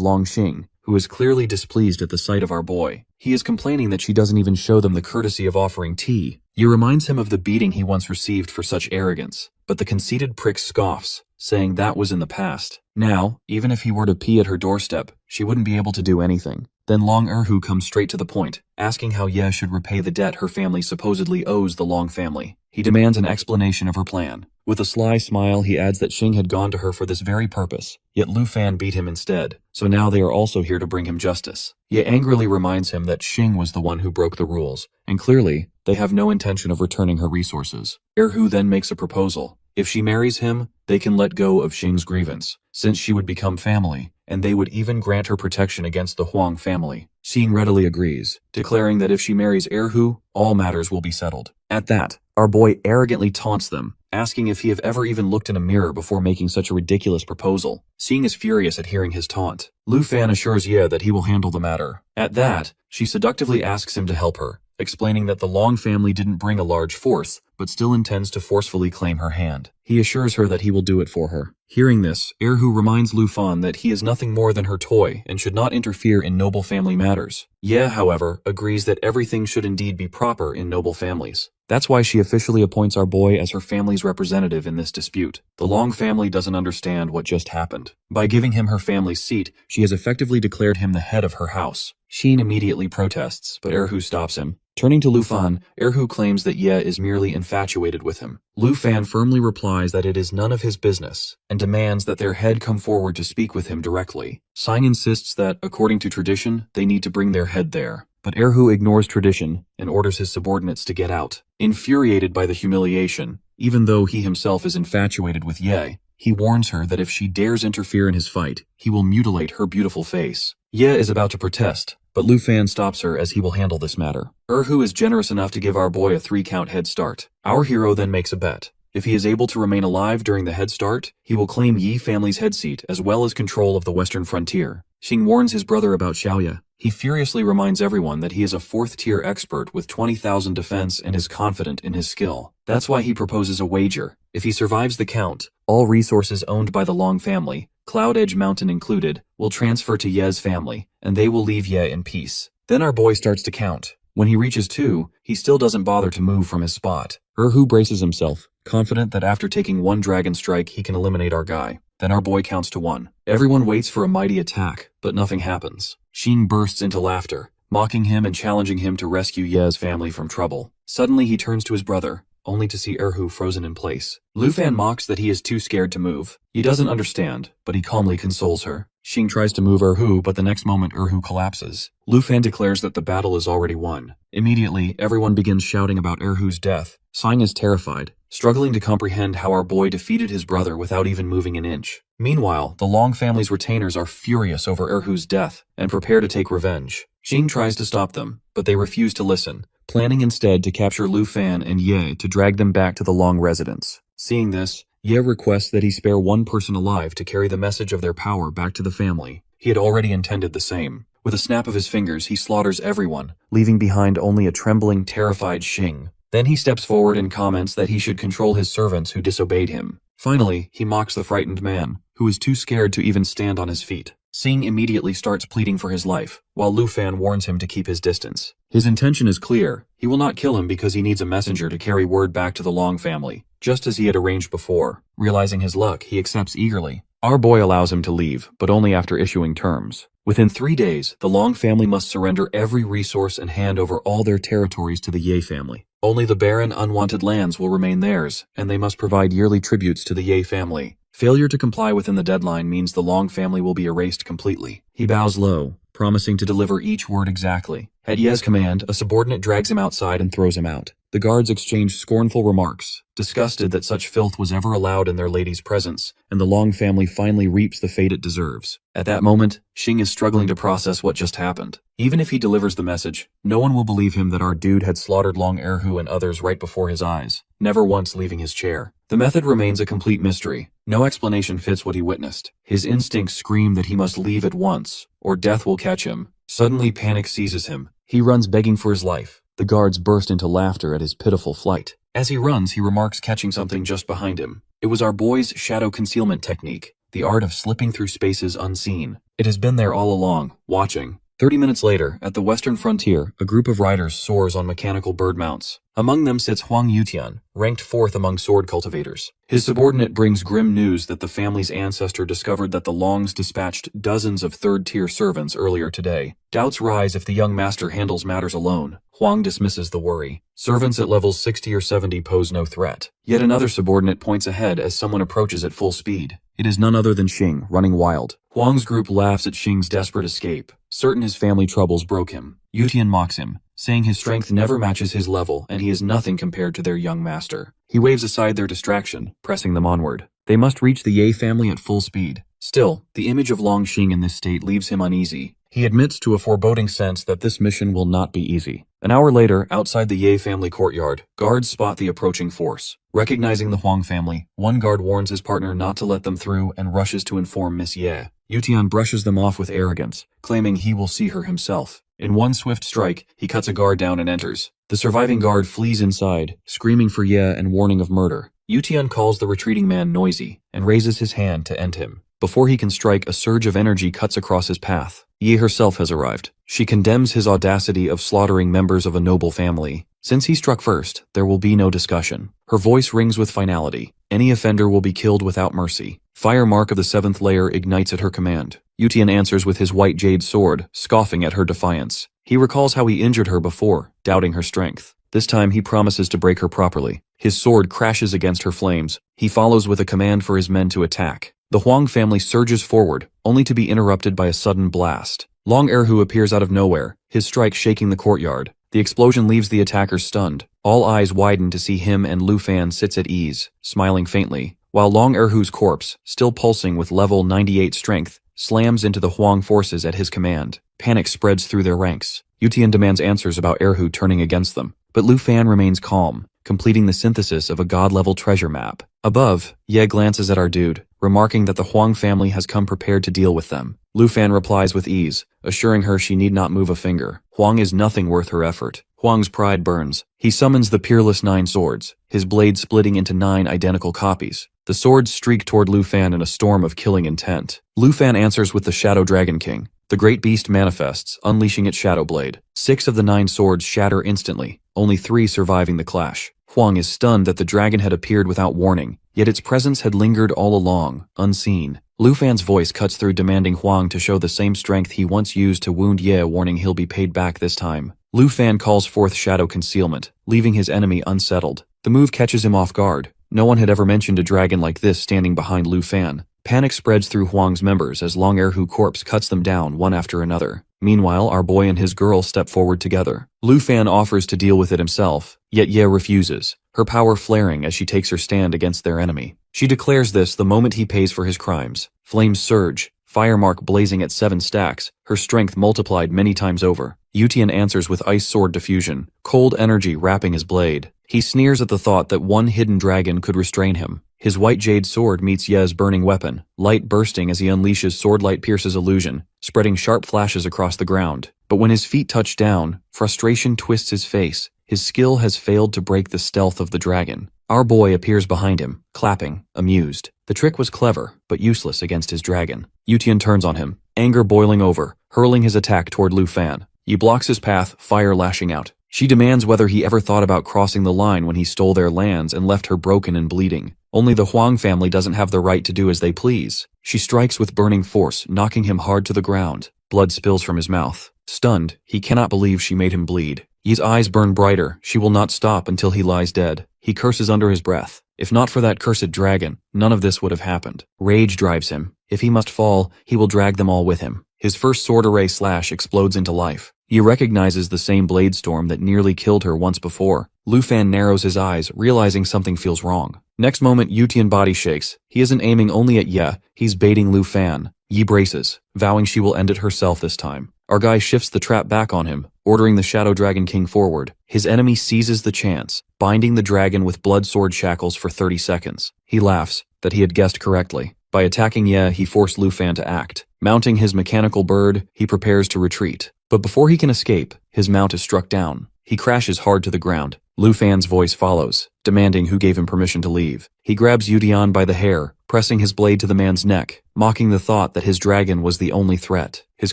Long Xing, who is clearly displeased at the sight of our boy. He is complaining that she doesn't even show them the courtesy of offering tea. Ye reminds him of the beating he once received for such arrogance, but the conceited prick scoffs, saying that was in the past. Now, even if he were to pee at her doorstep, she wouldn't be able to do anything. Then Long Erhu comes straight to the point, asking how Ye should repay the debt her family supposedly owes the Long family. He demands an explanation of her plan. With a sly smile, he adds that Xing had gone to her for this very purpose, yet Lu Fan beat him instead, so now they are also here to bring him justice. Ye angrily reminds him that Xing was the one who broke the rules, and clearly, they have no intention of returning her resources. Erhu then makes a proposal. If she marries him, they can let go of Xing's grievance, since she would become family, and they would even grant her protection against the Huang family. Xing readily agrees, declaring that if she marries Erhu, all matters will be settled. At that, our boy arrogantly taunts them, asking if he have ever even looked in a mirror before making such a ridiculous proposal. Xing is furious at hearing his taunt. Lu Fan assures Ye that he will handle the matter. At that, she seductively asks him to help her, explaining that the Long family didn't bring a large force, but still intends to forcefully claim her hand. He assures her that he will do it for her. Hearing this, Erhu reminds Lu Fan that he is nothing more than her toy and should not interfere in noble family matters. Ye, however, agrees that everything should indeed be proper in noble families. That's why she officially appoints our boy as her family's representative in this dispute. The Long family doesn't understand what just happened. By giving him her family's seat, she has effectively declared him the head of her house. Xin immediately protests, but Erhu stops him. Turning to Lu Fan, Erhu claims that Ye is merely infatuated with him. Lu Fan firmly replies that it is none of his business, and demands that their head come forward to speak with him directly. Sang insists that, according to tradition, they need to bring their head there. But Erhu ignores tradition and orders his subordinates to get out. Infuriated by the humiliation, even though he himself is infatuated with Ye, he warns her that if she dares interfere in his fight, he will mutilate her beautiful face. Ye is about to protest, but Lu Fan stops her as he will handle this matter. Erhu is generous enough to give our boy a 3-count head start. Our hero then makes a bet. If he is able to remain alive during the head start, he will claim Yi family's head seat as well as control of the western frontier. Xing warns his brother about Xiaoya. He furiously reminds everyone that he is a 4th-tier expert with 20,000 defense and is confident in his skill. That's why he proposes a wager. If he survives the count, all resources owned by the Long family, Cloud Edge Mountain included, will transfer to Ye's family, and they will leave Ye in peace. Then our boy starts to count. When he reaches 2, he still doesn't bother to move from his spot. Erhu braces himself, confident that after taking 1 dragon strike he can eliminate our guy. Then our boy counts to 1. Everyone waits for a mighty attack, but nothing happens. Xing bursts into laughter, mocking him and challenging him to rescue Ye's family from trouble. Suddenly he turns to his brother, only to see Erhu frozen in place. Lu Fan mocks that he is too scared to move. He doesn't understand, but he calmly consoles her. Xing tries to move Erhu, but the next moment Erhu collapses. Lu Fan declares that the battle is already won. Immediately, everyone begins shouting about Erhu's death. Sang is terrified, struggling to comprehend how our boy defeated his brother without even moving an inch. Meanwhile, the Long family's retainers are furious over Erhu's death and prepare to take revenge. Xing tries to stop them, but they refuse to listen, planning instead to capture Lu Fan and Ye to drag them back to the Long residence. Seeing this, Ye requests that he spare 1 person alive to carry the message of their power back to the family. He had already intended the same. With a snap of his fingers, he slaughters everyone, leaving behind only a trembling, terrified Xing. Then he steps forward and comments that he should control his servants who disobeyed him. Finally, he mocks the frightened man, who is too scared to even stand on his feet. Xing immediately starts pleading for his life, while Lu Fan warns him to keep his distance. His intention is clear. He will not kill him because he needs a messenger to carry word back to the Long family, just as he had arranged before. Realizing his luck, he accepts eagerly. Our boy allows him to leave, but only after issuing terms. Within 3 days, the Long family must surrender every resource and hand over all their territories to the Ye family. Only the barren, unwanted lands will remain theirs, and they must provide yearly tributes to the Ye family. Failure to comply within the deadline means the Long family will be erased completely. He bows low, promising to deliver each word exactly. At Ye's command, a subordinate drags him outside and throws him out. The guards exchange scornful remarks, disgusted that such filth was ever allowed in their lady's presence, and the Long family finally reaps the fate it deserves. At that moment, Xing is struggling to process what just happened. Even if he delivers the message, no one will believe him that our dude had slaughtered Long Erhu and others right before his eyes, never once leaving his chair. The method remains a complete mystery. No explanation fits what he witnessed. His instincts scream that he must leave at once, or death will catch him. Suddenly panic seizes him. He runs begging for his life. The guards burst into laughter at his pitiful flight. As he runs, he remarks catching something just behind him. It was our boy's shadow concealment technique, the art of slipping through spaces unseen. It has been there all along, watching. 30 minutes later, at the western frontier, a group of riders soars on mechanical bird mounts. Among them sits Huang Yutian, ranked 4th among sword cultivators. His subordinate brings grim news that the family's ancestor discovered that the Longs dispatched dozens of third-tier servants earlier today. Doubts rise if the young master handles matters alone. Huang dismisses the worry. Servants at levels 60 or 70 pose no threat. Yet another subordinate points ahead as someone approaches at full speed. It is none other than Xing, running wild. Huang's group laughs at Xing's desperate escape, certain his family troubles broke him. Yutian mocks him, saying his strength never matches his level and he is nothing compared to their young master. He waves aside their distraction, pressing them onward. They must reach the Ye family at full speed. Still, the image of Long Xing in this state leaves him uneasy. He admits to a foreboding sense that this mission will not be easy. An hour later, outside the Ye family courtyard, guards spot the approaching force. Recognizing the Huang family, one guard warns his partner not to let them through and rushes to inform Miss Ye. Yutian brushes them off with arrogance, claiming he will see her himself. In one swift strike, he cuts a guard down and enters. The surviving guard flees inside, screaming for Ye and warning of murder. Yutian calls the retreating man noisy and raises his hand to end him. Before he can strike, a surge of energy cuts across his path. Ye herself has arrived. She condemns his audacity of slaughtering members of a noble family. Since he struck first, there will be no discussion. Her voice rings with finality. Any offender will be killed without mercy. Fire mark of the 7th layer ignites at her command. Yutian answers with his white jade sword, scoffing at her defiance. He recalls how he injured her before, doubting her strength. This time he promises to break her properly. His sword crashes against her flames. He follows with a command for his men to attack. The Huang family surges forward, only to be interrupted by a sudden blast. Long Erhu appears out of nowhere, his strike shaking the courtyard. The explosion leaves the attackers stunned. All eyes widen to see him, and Lu Fan sits at ease, smiling faintly, while Long Erhu's corpse, still pulsing with level 98 strength, slams into the Huang forces at his command. Panic spreads through their ranks. Yutian demands answers about Erhu turning against them, but Lu Fan remains calm, completing the synthesis of a god-level treasure map. Above, Ye glances at our dude, remarking that the Huang family has come prepared to deal with them. Lu Fan replies with ease, assuring her she need not move a finger. Huang is nothing worth her effort. Huang's pride burns. He summons the peerless 9 swords, his blade splitting into 9 identical copies. The swords streak toward Lu Fan in a storm of killing intent. Lu Fan answers with the Shadow Dragon King. The great beast manifests, unleashing its shadow blade. 6 of the 9 swords shatter instantly, only 3 surviving the clash. Huang is stunned that the dragon had appeared without warning, yet its presence had lingered all along, unseen. Lu Fan's voice cuts through, demanding Huang to show the same strength he once used to wound Ye, warning he'll be paid back this time. Lu Fan calls forth Shadow Concealment, leaving his enemy unsettled. The move catches him off guard. No one had ever mentioned a dragon like this standing behind Lu Fan. Panic spreads through Huang's members as Long Erhu corpse cuts them down one after another. Meanwhile, our boy and his girl step forward together. Lu Fan offers to deal with it himself, yet Ye refuses, her power flaring as she takes her stand against their enemy. She declares this the moment he pays for his crimes. Flames surge, fire mark blazing at 7 stacks, her strength multiplied many times over. Yutian answers with ice sword diffusion, cold energy wrapping his blade. He sneers at the thought that one hidden dragon could restrain him. His white jade sword meets Ye's burning weapon, light bursting as he unleashes sword light pierces illusion, spreading sharp flashes across the ground. But when his feet touch down, frustration twists his face. His skill has failed to break the stealth of the dragon. Our boy appears behind him, clapping, amused. The trick was clever, but useless against his dragon. Yutian turns on him, anger boiling over, hurling his attack toward Lu Fan. He blocks his path, fire lashing out. She demands whether he ever thought about crossing the line when he stole their lands and left her broken and bleeding. Only the Huang family doesn't have the right to do as they please. She strikes with burning force, knocking him hard to the ground. Blood spills from his mouth. Stunned, he cannot believe she made him bleed. Ye's eyes burn brighter. She will not stop until he lies dead. He curses under his breath. If not for that cursed dragon, none of this would have happened. Rage drives him. If he must fall, he will drag them all with him. His first sword array slash explodes into life. He recognizes the same blade storm that nearly killed her once before. Lu Fan narrows his eyes, realizing something feels wrong. Next moment, Yutian body shakes. He isn't aiming only at Ye, he's baiting Lu Fan. Yi braces, vowing she will end it herself this time. Our guy shifts the trap back on him, ordering the Shadow Dragon King forward. His enemy seizes the chance, binding the dragon with blood sword shackles for 30 seconds. He laughs, that he had guessed correctly. By attacking Ye, he forced Lu Fan to act. Mounting his mechanical bird, he prepares to retreat. But before he can escape, his mount is struck down. He crashes hard to the ground. Lu Fan's voice follows, demanding who gave him permission to leave. He grabs Yutian by the hair, pressing his blade to the man's neck, mocking the thought that his dragon was the only threat. His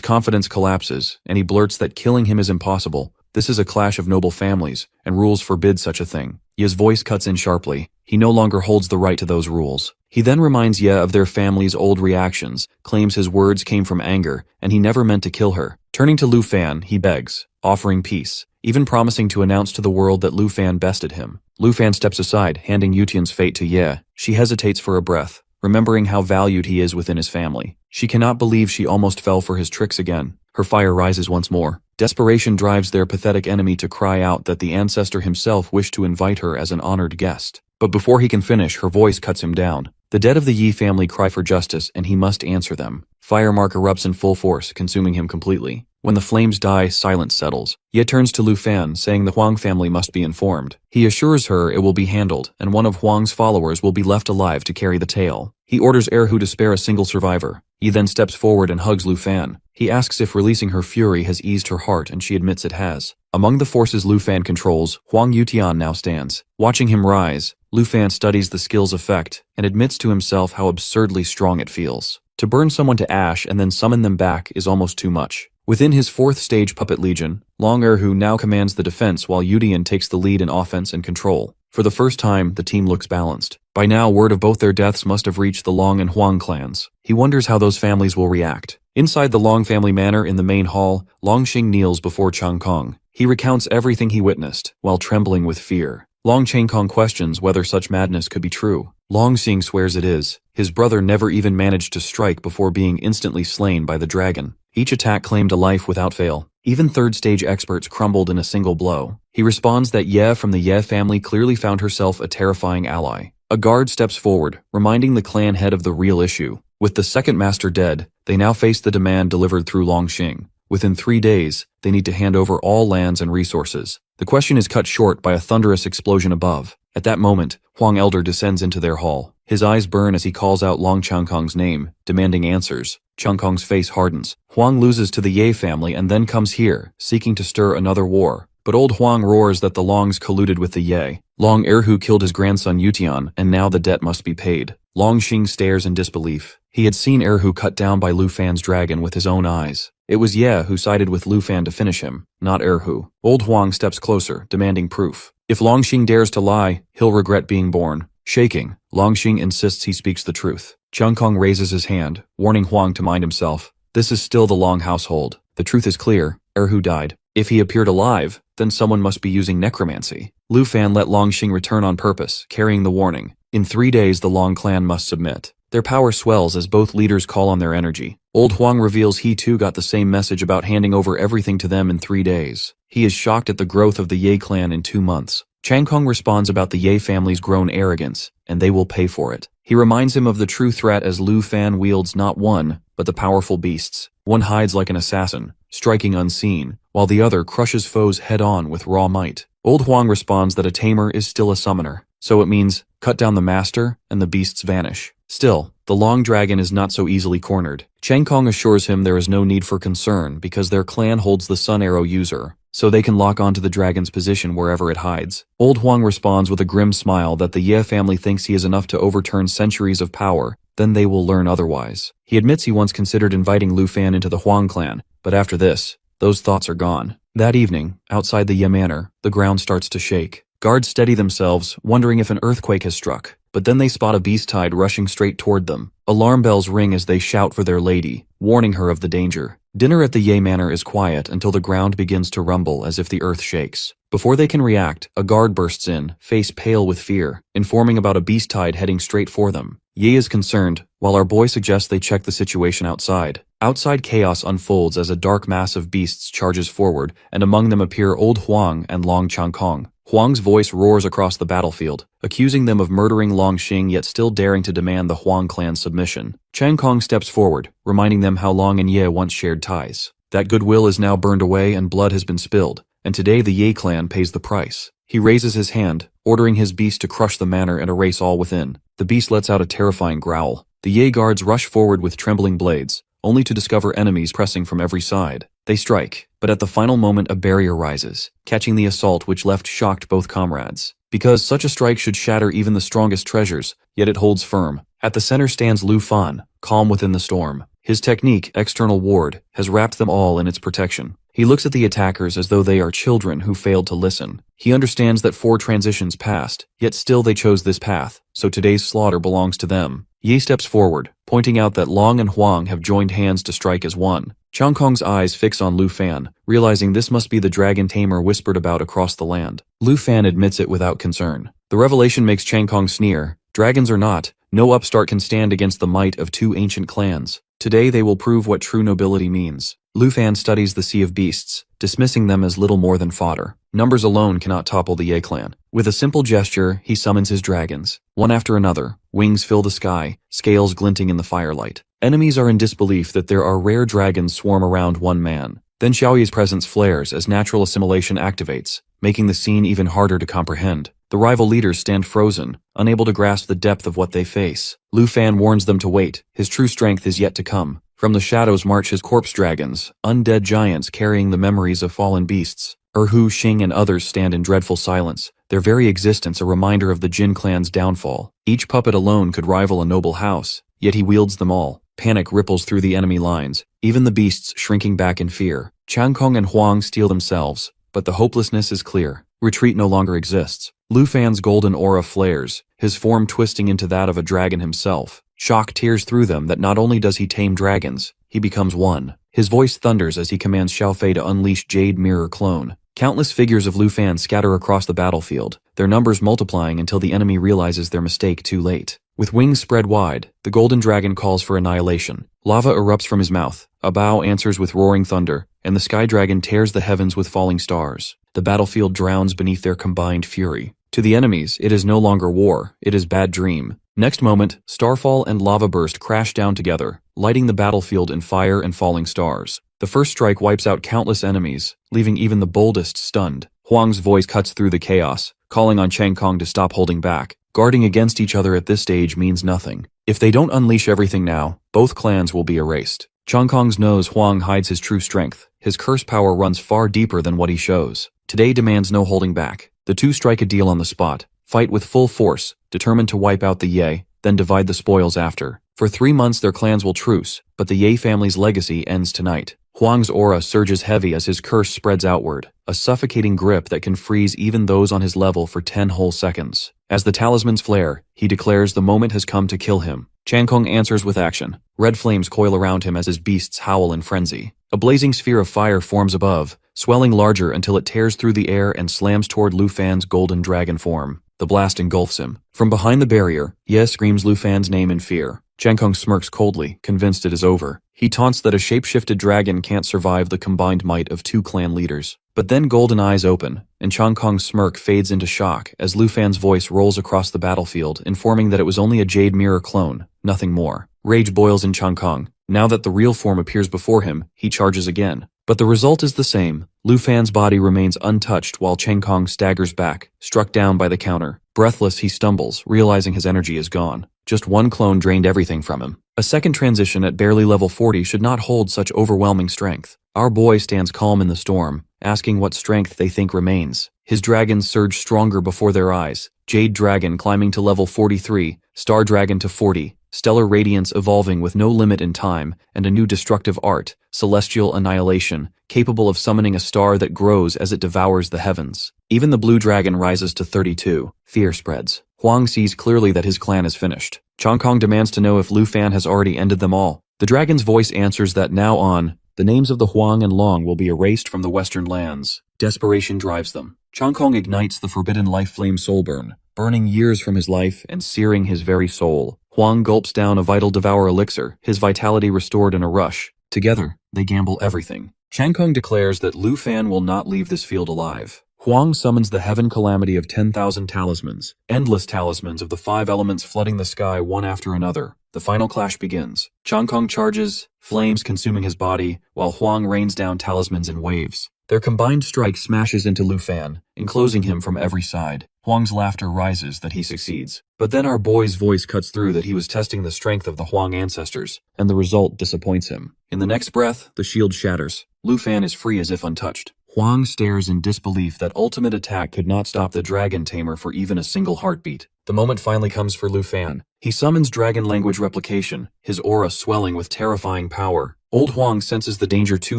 confidence collapses, and he blurts that killing him is impossible. This is a clash of noble families, and rules forbid such a thing. Ye's voice cuts in sharply. He no longer holds the right to those rules. He then reminds Ye of their family's old reactions, claims his words came from anger, and he never meant to kill her. Turning to Lu Fan, he begs, offering peace, even promising to announce to the world that Lu Fan bested him. Lu Fan steps aside, handing Yutian's fate to Ye. She hesitates for a breath, remembering how valued he is within his family. She cannot believe she almost fell for his tricks again. Her fire rises once more. Desperation drives their pathetic enemy to cry out that the ancestor himself wished to invite her as an honored guest. But before he can finish, her voice cuts him down. The dead of the Yi family cry for justice, and he must answer them. Firemark erupts in full force, consuming him completely. When the flames die, silence settles. Ye turns to Lu Fan, saying the Huang family must be informed. He assures her it will be handled, and one of Huang's followers will be left alive to carry the tale. He orders Erhu to spare a single survivor. He then steps forward and hugs Lu Fan. He asks if releasing her fury has eased her heart, and she admits it has. Among the forces Lu Fan controls, Huang Yutian now stands. Watching him rise, Lu Fan studies the skill's effect, and admits to himself how absurdly strong it feels. To burn someone to ash and then summon them back is almost too much. Within his 4th stage puppet legion, Long Erhu now commands the defense while Yutian takes the lead in offense and control. For the first time, the team looks balanced. By now, word of both their deaths must have reached the Long and Huang clans. He wonders how those families will react. Inside the Long family manor in the main hall, Long Xing kneels before Chang Kong. He recounts everything he witnessed, while trembling with fear. Long Chang Kong questions whether such madness could be true. Long Xing swears it is. His brother never even managed to strike before being instantly slain by the dragon. Each attack claimed a life without fail. Even 3rd stage experts crumbled in a single blow. He responds that Ye from the Ye family clearly found herself a terrifying ally. A guard steps forward, reminding the clan head of the real issue. With the 2nd master dead, they now face the demand delivered through Long Xing. Within 3 days, they need to hand over all lands and resources. The question is cut short by a thunderous explosion above. At that moment, Huang Elder descends into their hall. His eyes burn as he calls out Long Changkong's name, demanding answers. Changkong's face hardens. Huang loses to the Ye family and then comes here, seeking to stir another war. But old Huang roars that the Longs colluded with the Ye. Long Erhu killed his grandson Yutian, and now the debt must be paid. Long Xing stares in disbelief. He had seen Erhu cut down by Lu Fan's dragon with his own eyes. It was Ye who sided with Lu Fan to finish him, not Erhu. Old Huang steps closer, demanding proof. If Long Xing dares to lie, he'll regret being born. Shaking, Long Xing insists he speaks the truth. Chang Kong raises his hand, warning Huang to mind himself. This is still the Long household. The truth is clear. Erhu died. If he appeared alive, then someone must be using necromancy. Lu Fan let Long Xing return on purpose, carrying the warning. In 3 days, the Long clan must submit. Their power swells as both leaders call on their energy. Old Huang reveals he too got the same message about handing over everything to them in 3 days. He is shocked at the growth of the Ye clan in 2 months. Chang Kong responds about the Ye family's grown arrogance, and they will pay for it. He reminds him of the true threat as Lu Fan wields not one, but the powerful beasts. One hides like an assassin, striking unseen, while the other crushes foes head-on with raw might. Old Huang responds that a tamer is still a summoner, so it means cut down the master and the beasts vanish. Still, the Long Dragon is not so easily cornered. Chang Kong assures him there is no need for concern because their clan holds the Sun Arrow user, so they can lock onto the dragon's position wherever it hides. Old Huang responds with a grim smile that the Ye family thinks he is enough to overturn centuries of power, then they will learn otherwise. He admits he once considered inviting Lu Fan into the Huang clan, but after this, those thoughts are gone. That evening, outside the Ye manor, the ground starts to shake. Guards steady themselves, wondering if an earthquake has struck, but then they spot a beast tide rushing straight toward them. Alarm bells ring as they shout for their lady, warning her of the danger. Dinner at the Ye manor is quiet until the ground begins to rumble as if the earth shakes. Before they can react, a guard bursts in, face pale with fear, informing about a beast tide heading straight for them. Ye is concerned, while our boy suggests they check the situation outside. Outside chaos unfolds as a dark mass of beasts charges forward, and among them appear Old Huang and Long Changkong. Huang's voice roars across the battlefield, accusing them of murdering Long Xing yet still daring to demand the Huang clan's submission. Chang Kong steps forward, reminding them how Long and Ye once shared ties. That goodwill is now burned away and blood has been spilled, and today the Ye clan pays the price. He raises his hand, ordering his beast to crush the manor and erase all within. The beast lets out a terrifying growl. The Ye guards rush forward with trembling blades, only to discover enemies pressing from every side. They strike, but at the final moment a barrier rises, catching the assault which left shocked both comrades. Because such a strike should shatter even the strongest treasures, yet it holds firm. At the center stands Lu Fan, calm within the storm. His technique, External Ward, has wrapped them all in its protection. He looks at the attackers as though they are children who failed to listen. He understands that 4 transitions passed, yet still they chose this path, so today's slaughter belongs to them. Ye steps forward, pointing out that Long and Huang have joined hands to strike as one. Chang Kong's eyes fix on Lu Fan, realizing this must be the dragon Tamer whispered about across the land. Lu Fan admits it without concern. The revelation makes Chang Kong sneer. Dragons or not, no upstart can stand against the might of 2 ancient clans. Today they will prove what true nobility means. Lu Fan studies the Sea of Beasts, dismissing them as little more than fodder. Numbers alone cannot topple the Ye clan. With a simple gesture, he summons his dragons. One after another, wings fill the sky, scales glinting in the firelight. Enemies are in disbelief that there are rare dragons swarm around one man. Then Xiaoyi's presence flares as natural assimilation activates, making the scene even harder to comprehend. The rival leaders stand frozen, unable to grasp the depth of what they face. Lu Fan warns them to wait. His true strength is yet to come. From the shadows march his corpse dragons, undead giants carrying the memories of fallen beasts. Hu, Xing and others stand in dreadful silence, their very existence a reminder of the Jin clan's downfall. Each puppet alone could rival a noble house, yet he wields them all. Panic ripples through the enemy lines, even the beasts shrinking back in fear. Chang Kong and Huang steel themselves, but the hopelessness is clear. Retreat no longer exists. Lu Fan's golden aura flares, his form twisting into that of a dragon himself. Shock tears through them that not only does he tame dragons, he becomes one. His voice thunders as he commands Xiaofei to unleash Jade Mirror Clone. Countless figures of Lu Fan scatter across the battlefield, their numbers multiplying until the enemy realizes their mistake too late. With wings spread wide, the golden dragon calls for annihilation. Lava erupts from his mouth, a bow answers with roaring thunder, and the sky dragon tears the heavens with falling stars. The battlefield drowns beneath their combined fury. To the enemies, it is no longer war, it is bad dream. Next moment, starfall and lava burst crash down together, lighting the battlefield in fire and falling stars. The first strike wipes out countless enemies, leaving even the boldest stunned. Huang's voice cuts through the chaos, calling on Chang Kong to stop holding back. Guarding against each other at this stage means nothing. If they don't unleash everything now, both clans will be erased. Chang Kong's knows Huang hides his true strength. His curse power runs far deeper than what he shows. Today demands no holding back. The two strike a deal on the spot, fight with full force, determined to wipe out the Ye, then divide the spoils after. For 3 months their clans will truce, but the Ye family's legacy ends tonight. Huang's aura surges heavy as his curse spreads outward, a suffocating grip that can freeze even those on his level for 10 whole seconds. As the talismans flare, he declares the moment has come to kill him. Chang Kong answers with action. Red flames coil around him as his beasts howl in frenzy. A blazing sphere of fire forms above, swelling larger until it tears through the air and slams toward Lu Fan's golden dragon form. The blast engulfs him. From behind the barrier, Ye screams Lu Fan's name in fear. Chang Kong smirks coldly, convinced it is over. He taunts that a shape-shifted dragon can't survive the combined might of 2 clan leaders. But then golden eyes open, and Chang Kong's smirk fades into shock as Lu Fan's voice rolls across the battlefield, informing that it was only a Jade Mirror clone, nothing more. Rage boils in Chang Kong. Now that the real form appears before him, he charges again. But the result is the same. Lu Fan's body remains untouched while Chang Kong staggers back, struck down by the counter. Breathless, he stumbles, realizing his energy is gone. Just one clone drained everything from him. A second transition at barely level 40 should not hold such overwhelming strength. Our boy stands calm in the storm, asking what strength they think remains. His dragons surge stronger before their eyes. Jade Dragon climbing to level 43, Star Dragon to 40, Stellar Radiance evolving with no limit in time, and a new destructive art, Celestial Annihilation, capable of summoning a star that grows as it devours the heavens. Even the Blue Dragon rises to 32. Fear spreads. Huang sees clearly that his clan is finished. Chang Kong demands to know if Lu Fan has already ended them all. The dragon's voice answers that now on, the names of the Huang and Long will be erased from the western lands. Desperation drives them. Chang Kong ignites the forbidden life flame soulburn, burning years from his life and searing his very soul. Huang gulps down a vital devour elixir, his vitality restored in a rush. Together, they gamble everything. Chang Kong declares that Lu Fan will not leave this field alive. Huang summons the heaven calamity of 10,000 talismans, endless talismans of the 5 elements flooding the sky one after another. The final clash begins. Chang Kong charges, flames consuming his body, while Huang rains down talismans in waves. Their combined strike smashes into Lu Fan, enclosing him from every side. Huang's laughter rises that he succeeds. But then our boy's voice cuts through that he was testing the strength of the Huang ancestors, and the result disappoints him. In the next breath, the shield shatters. Lu Fan is free as if untouched. Huang stares in disbelief that ultimate attack could not stop the dragon tamer for even a single heartbeat. The moment finally comes for Lu Fan. He summons dragon language replication, his aura swelling with terrifying power. Old Huang senses the danger too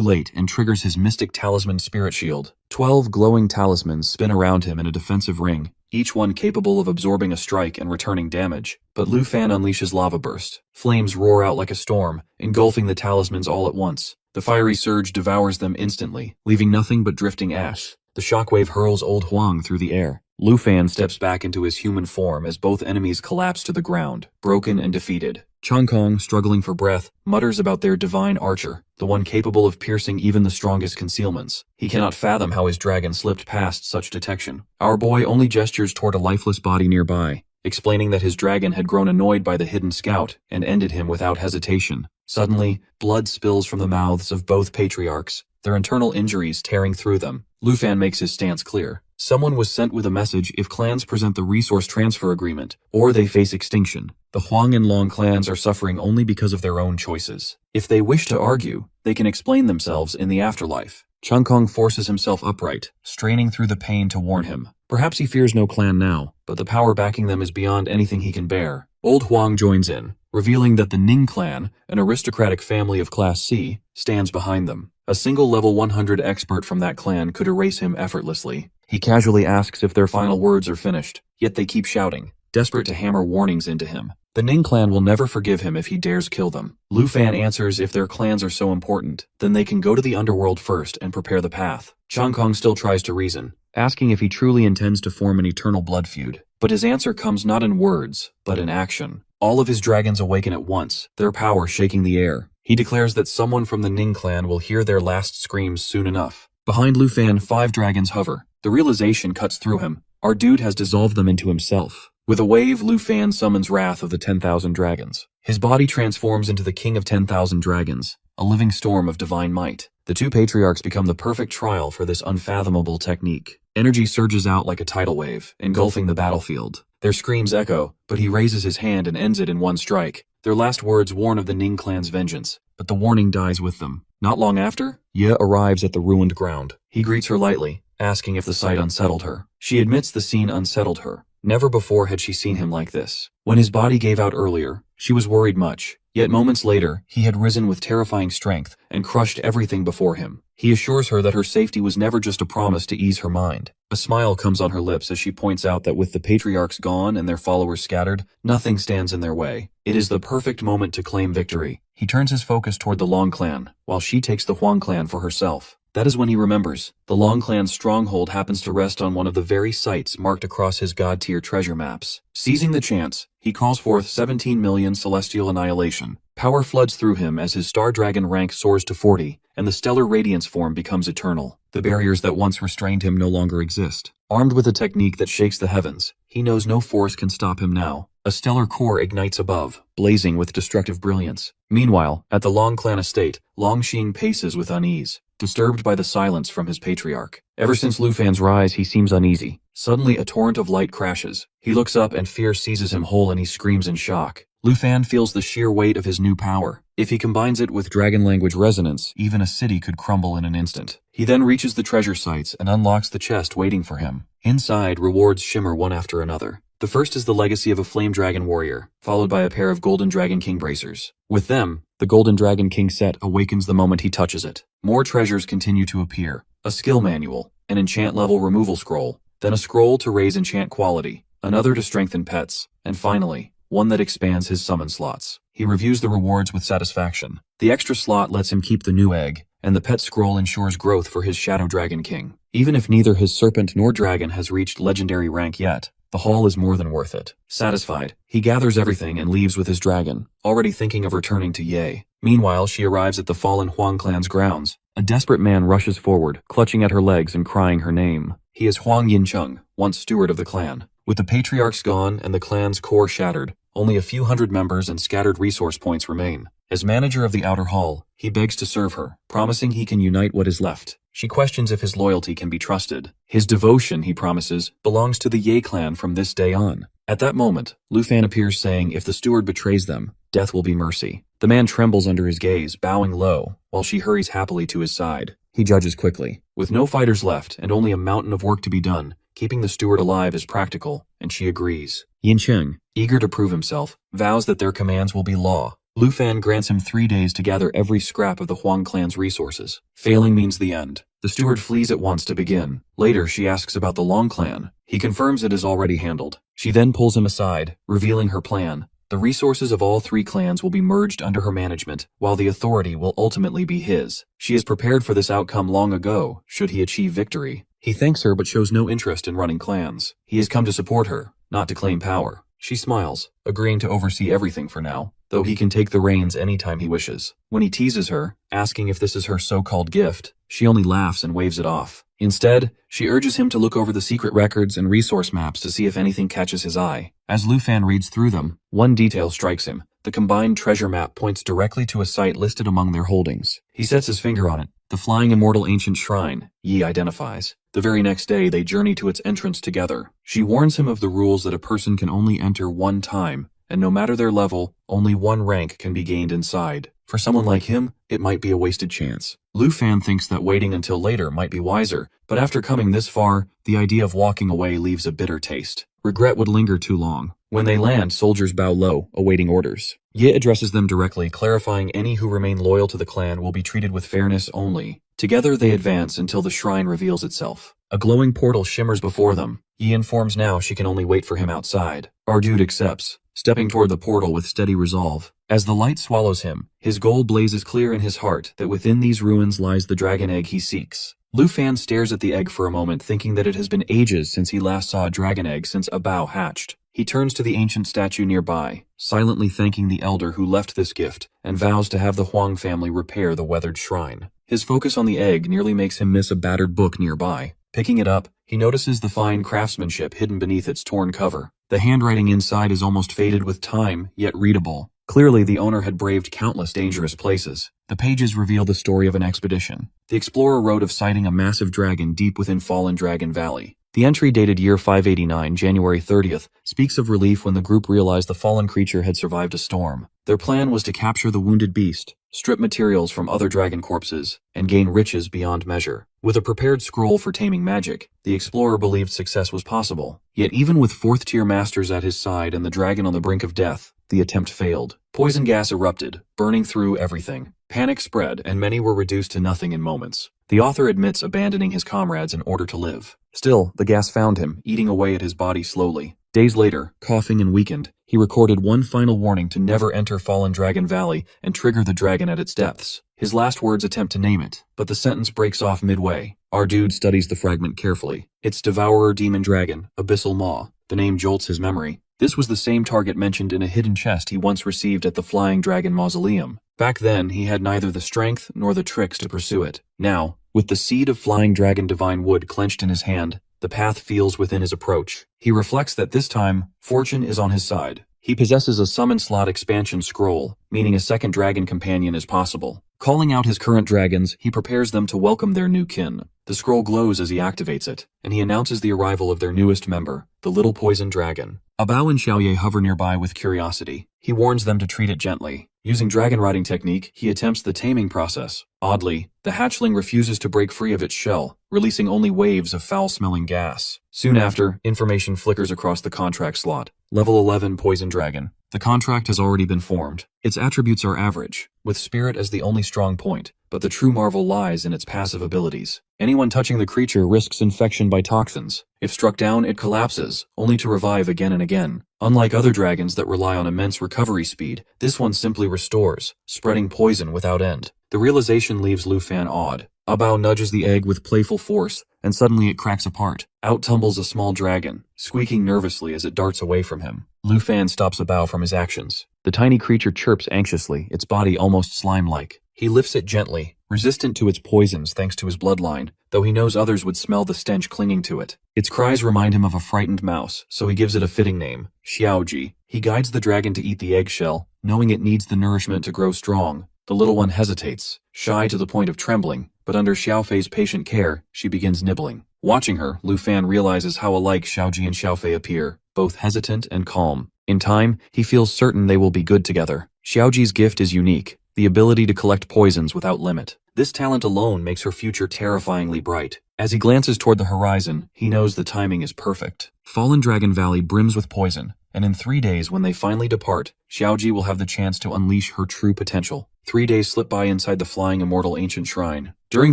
late and triggers his mystic talisman spirit shield. 12 glowing talismans spin around him in a defensive ring, each one capable of absorbing a strike and returning damage. But Lu Fan unleashes lava burst. Flames roar out like a storm, engulfing the talismans all at once. The fiery surge devours them instantly, leaving nothing but drifting ash. The shockwave hurls Old Huang through the air. Lu Fan steps back into his human form as both enemies collapse to the ground, broken and defeated. Chang Kong, struggling for breath, mutters about their divine archer, the one capable of piercing even the strongest concealments. He cannot fathom how his dragon slipped past such detection. Our boy only gestures toward a lifeless body nearby, explaining that his dragon had grown annoyed by the hidden scout and ended him without hesitation. Suddenly, blood spills from the mouths of both patriarchs, their internal injuries tearing through them. Lu Fan makes his stance clear. Someone was sent with a message: if clans present the resource transfer agreement, or they face extinction. The Huang and Long clans are suffering only because of their own choices. If they wish to argue, they can explain themselves in the afterlife. Chang Kong forces himself upright, straining through the pain to warn him. Perhaps he fears no clan now, but the power backing them is beyond anything he can bear. Old Huang joins in, revealing that the Ning clan, an aristocratic family of Class C, stands behind them. A single level 100 expert from that clan could erase him effortlessly. He casually asks if their final words are finished, yet they keep shouting, desperate to hammer warnings into him. The Ning clan will never forgive him if he dares kill them. Lu Fan answers if their clans are so important, then they can go to the underworld first and prepare the path. Chang Kong still tries to reason, asking if he truly intends to form an eternal blood feud. But his answer comes not in words, but in action. All of his dragons awaken at once, their power shaking the air. He declares that someone from the Ning clan will hear their last screams soon enough. Behind Lu Fan, 5 dragons hover. The realization cuts through him. Our dude has dissolved them into himself. With a wave, Lu Fan summons Wrath of the 10,000 Dragons. His body transforms into the King of 10,000 Dragons, a living storm of divine might. The 2 patriarchs become the perfect trial for this unfathomable technique. Energy surges out like a tidal wave, engulfing the battlefield. Their screams echo, but he raises his hand and ends it in one strike. Their last words warn of the Ning clan's vengeance, but the warning dies with them. Not long after, Ye arrives at the ruined ground. He greets her lightly, asking if the sight unsettled her. She admits the scene unsettled her. Never before had she seen him like this. When his body gave out earlier, she was worried much. Yet moments later, he had risen with terrifying strength and crushed everything before him. He assures her that her safety was never just a promise to ease her mind. A smile comes on her lips as she points out that with the patriarchs gone and their followers scattered, nothing stands in their way. It is the perfect moment to claim victory. He turns his focus toward the Long clan, while she takes the Huang clan for herself. That is when he remembers. The Long clan's stronghold happens to rest on one of the very sites marked across his god-tier treasure maps. Seizing the chance, he calls forth 17 million celestial annihilation. Power floods through him as his star dragon rank soars to 40, and the stellar radiance form becomes eternal. The barriers that once restrained him no longer exist. Armed with a technique that shakes the heavens, he knows no force can stop him now. A stellar core ignites above, blazing with destructive brilliance. Meanwhile, at the Long clan estate, Long Xing paces with unease, disturbed by the silence from his patriarch. Ever since Lu Fan's rise, he seems uneasy. Suddenly, a torrent of light crashes. He looks up and fear seizes him whole and he screams in shock. Lu Fan feels the sheer weight of his new power. If he combines it with dragon language resonance, even a city could crumble in an instant. He then reaches the treasure sites and unlocks the chest waiting for him. Inside, rewards shimmer one after another. The first is the legacy of a flame dragon warrior, followed by a pair of golden dragon king bracers. With them, the golden dragon king set awakens the moment he touches it. More treasures continue to appear. A skill manual, an enchant level removal scroll, then a scroll to raise enchant quality, another to strengthen pets, and finally, one that expands his summon slots. He reviews the rewards with satisfaction. The extra slot lets him keep the new egg, and the pet scroll ensures growth for his Shadow Dragon King. Even if neither his serpent nor dragon has reached legendary rank yet, the haul is more than worth it. Satisfied, he gathers everything and leaves with his dragon, already thinking of returning to Ye. Meanwhile, she arrives at the fallen Huang clan's grounds. A desperate man rushes forward, clutching at her legs and crying her name. He is Huang Yincheng, once steward of the clan. With the patriarchs gone and the clan's core shattered, only a few hundred members and scattered resource points remain. As manager of the outer hall, he begs to serve her, promising he can unite what is left. She questions if his loyalty can be trusted. His devotion, he promises, belongs to the Ye clan from this day on. At that moment, Lu Fan appears saying if the steward betrays them, death will be mercy. The man trembles under his gaze, bowing low, while she hurries happily to his side. He judges quickly. With no fighters left and only a mountain of work to be done, keeping the steward alive is practical, and she agrees. Yin Cheng, eager to prove himself, vows that their commands will be law. Lu Fan grants him 3 days to gather every scrap of the Huang clan's resources. Failing means the end. The steward flees at once to begin. Later, she asks about the Long clan. He confirms it is already handled. She then pulls him aside, revealing her plan. The resources of all 3 clans will be merged under her management, while the authority will ultimately be his. She is prepared for this outcome long ago, should he achieve victory. He thanks her but shows no interest in running clans. He has come to support her, not to claim power. She smiles, agreeing to oversee everything for now, though he can take the reins anytime he wishes. When he teases her, asking if this is her so-called gift, she only laughs and waves it off. Instead, she urges him to look over the secret records and resource maps to see if anything catches his eye. As Lu Fan reads through them, one detail strikes him. The combined treasure map points directly to a site listed among their holdings. He sets his finger on it. The flying immortal ancient shrine, Yi identifies. The very next day, they journey to its entrance together. She warns him of the rules that a person can only enter 1 time, and no matter their level, only 1 rank can be gained inside. For someone like him, it might be a wasted chance. Lu Fan thinks that waiting until later might be wiser, but after coming this far, the idea of walking away leaves a bitter taste. Regret would linger too long. When they land, soldiers bow low, awaiting orders. Ye addresses them directly, clarifying any who remain loyal to the clan will be treated with fairness only. Together they advance until the shrine reveals itself. A glowing portal shimmers before them. Yi informs now she can only wait for him outside. Our dude accepts, stepping toward the portal with steady resolve. As the light swallows him, his goal blazes clear in his heart that within these ruins lies the dragon egg he seeks. Lu Fan stares at the egg for a moment, thinking that it has been ages since he last saw a dragon egg since a bao hatched. He turns to the ancient statue nearby, silently thanking the elder who left this gift, and vows to have the Huang family repair the weathered shrine. His focus on the egg nearly makes him miss a battered book nearby. Picking it up, he notices the fine craftsmanship hidden beneath its torn cover. The handwriting inside is almost faded with time, yet readable. Clearly, the owner had braved countless dangerous places. The pages reveal the story of an expedition. The explorer wrote of sighting a massive dragon deep within Fallen Dragon Valley. The entry dated year 589, January 30th, speaks of relief when the group realized the fallen creature had survived a storm. Their plan was to capture the wounded beast, strip materials from other dragon corpses, and gain riches beyond measure. With a prepared scroll for taming magic, the explorer believed success was possible. Yet even with 4th-tier masters at his side and the dragon on the brink of death, the attempt failed. Poison gas erupted, burning through everything. Panic spread, and many were reduced to nothing in moments. The author admits abandoning his comrades in order to live. Still, the gas found him, eating away at his body slowly. Days later, coughing and weakened, he recorded one final warning to never enter Fallen Dragon Valley and trigger the dragon at its depths. His last words attempt to name it, but the sentence breaks off midway. Our dude studies the fragment carefully. It's Devourer Demon Dragon, Abyssal Maw. The name jolts his memory. This was the same target mentioned in a hidden chest he once received at the Flying Dragon Mausoleum. Back then, he had neither the strength nor the tricks to pursue it. Now, with the seed of Flying Dragon Divine Wood clenched in his hand, the path feels within his approach. He reflects that this time, fortune is on his side. He possesses a summon slot expansion scroll, meaning a second dragon companion is possible. Calling out his current dragons, he prepares them to welcome their new kin. The scroll glows as he activates it, and he announces the arrival of their newest member, the little poison dragon. Abao and Xiaoye hover nearby with curiosity. He warns them to treat it gently. Using dragon riding technique, he attempts the taming process. Oddly, the hatchling refuses to break free of its shell, releasing only waves of foul-smelling gas. Soon after, information flickers across the contract slot. Level 11 Poison Dragon. The contract has already been formed. Its attributes are average, with spirit as the only strong point, but the true marvel lies in its passive abilities. Anyone touching the creature risks infection by toxins. If struck down, it collapses, only to revive again and again. Unlike other dragons that rely on immense recovery speed, this one simply restores, spreading poison without end. The realization leaves Lu Fan awed. Abao nudges the egg with playful force, and suddenly it cracks apart. Out tumbles a small dragon, squeaking nervously as it darts away from him. Lu Fan stops Abao from his actions. The tiny creature chirps anxiously, its body almost slime-like. He lifts it gently, resistant to its poisons thanks to his bloodline, though he knows others would smell the stench clinging to it. Its cries remind him of a frightened mouse, so he gives it a fitting name, Xiaoji. He guides the dragon to eat the eggshell, knowing it needs the nourishment to grow strong. The little one hesitates, shy to the point of trembling, but under Xiaofei's patient care, she begins nibbling. Watching her, Lu Fan realizes how alike Xiaoji and Xiaofei appear. both hesitant and calm. In time, he feels certain they will be good together. Xiaoji's gift is unique, the ability to collect poisons without limit. This talent alone makes her future terrifyingly bright. As he glances toward the horizon, he knows the timing is perfect. Fallen Dragon Valley brims with poison, and in 3 days when they finally depart, Xiaoji will have the chance to unleash her true potential. 3 days slip by inside the flying immortal ancient shrine. During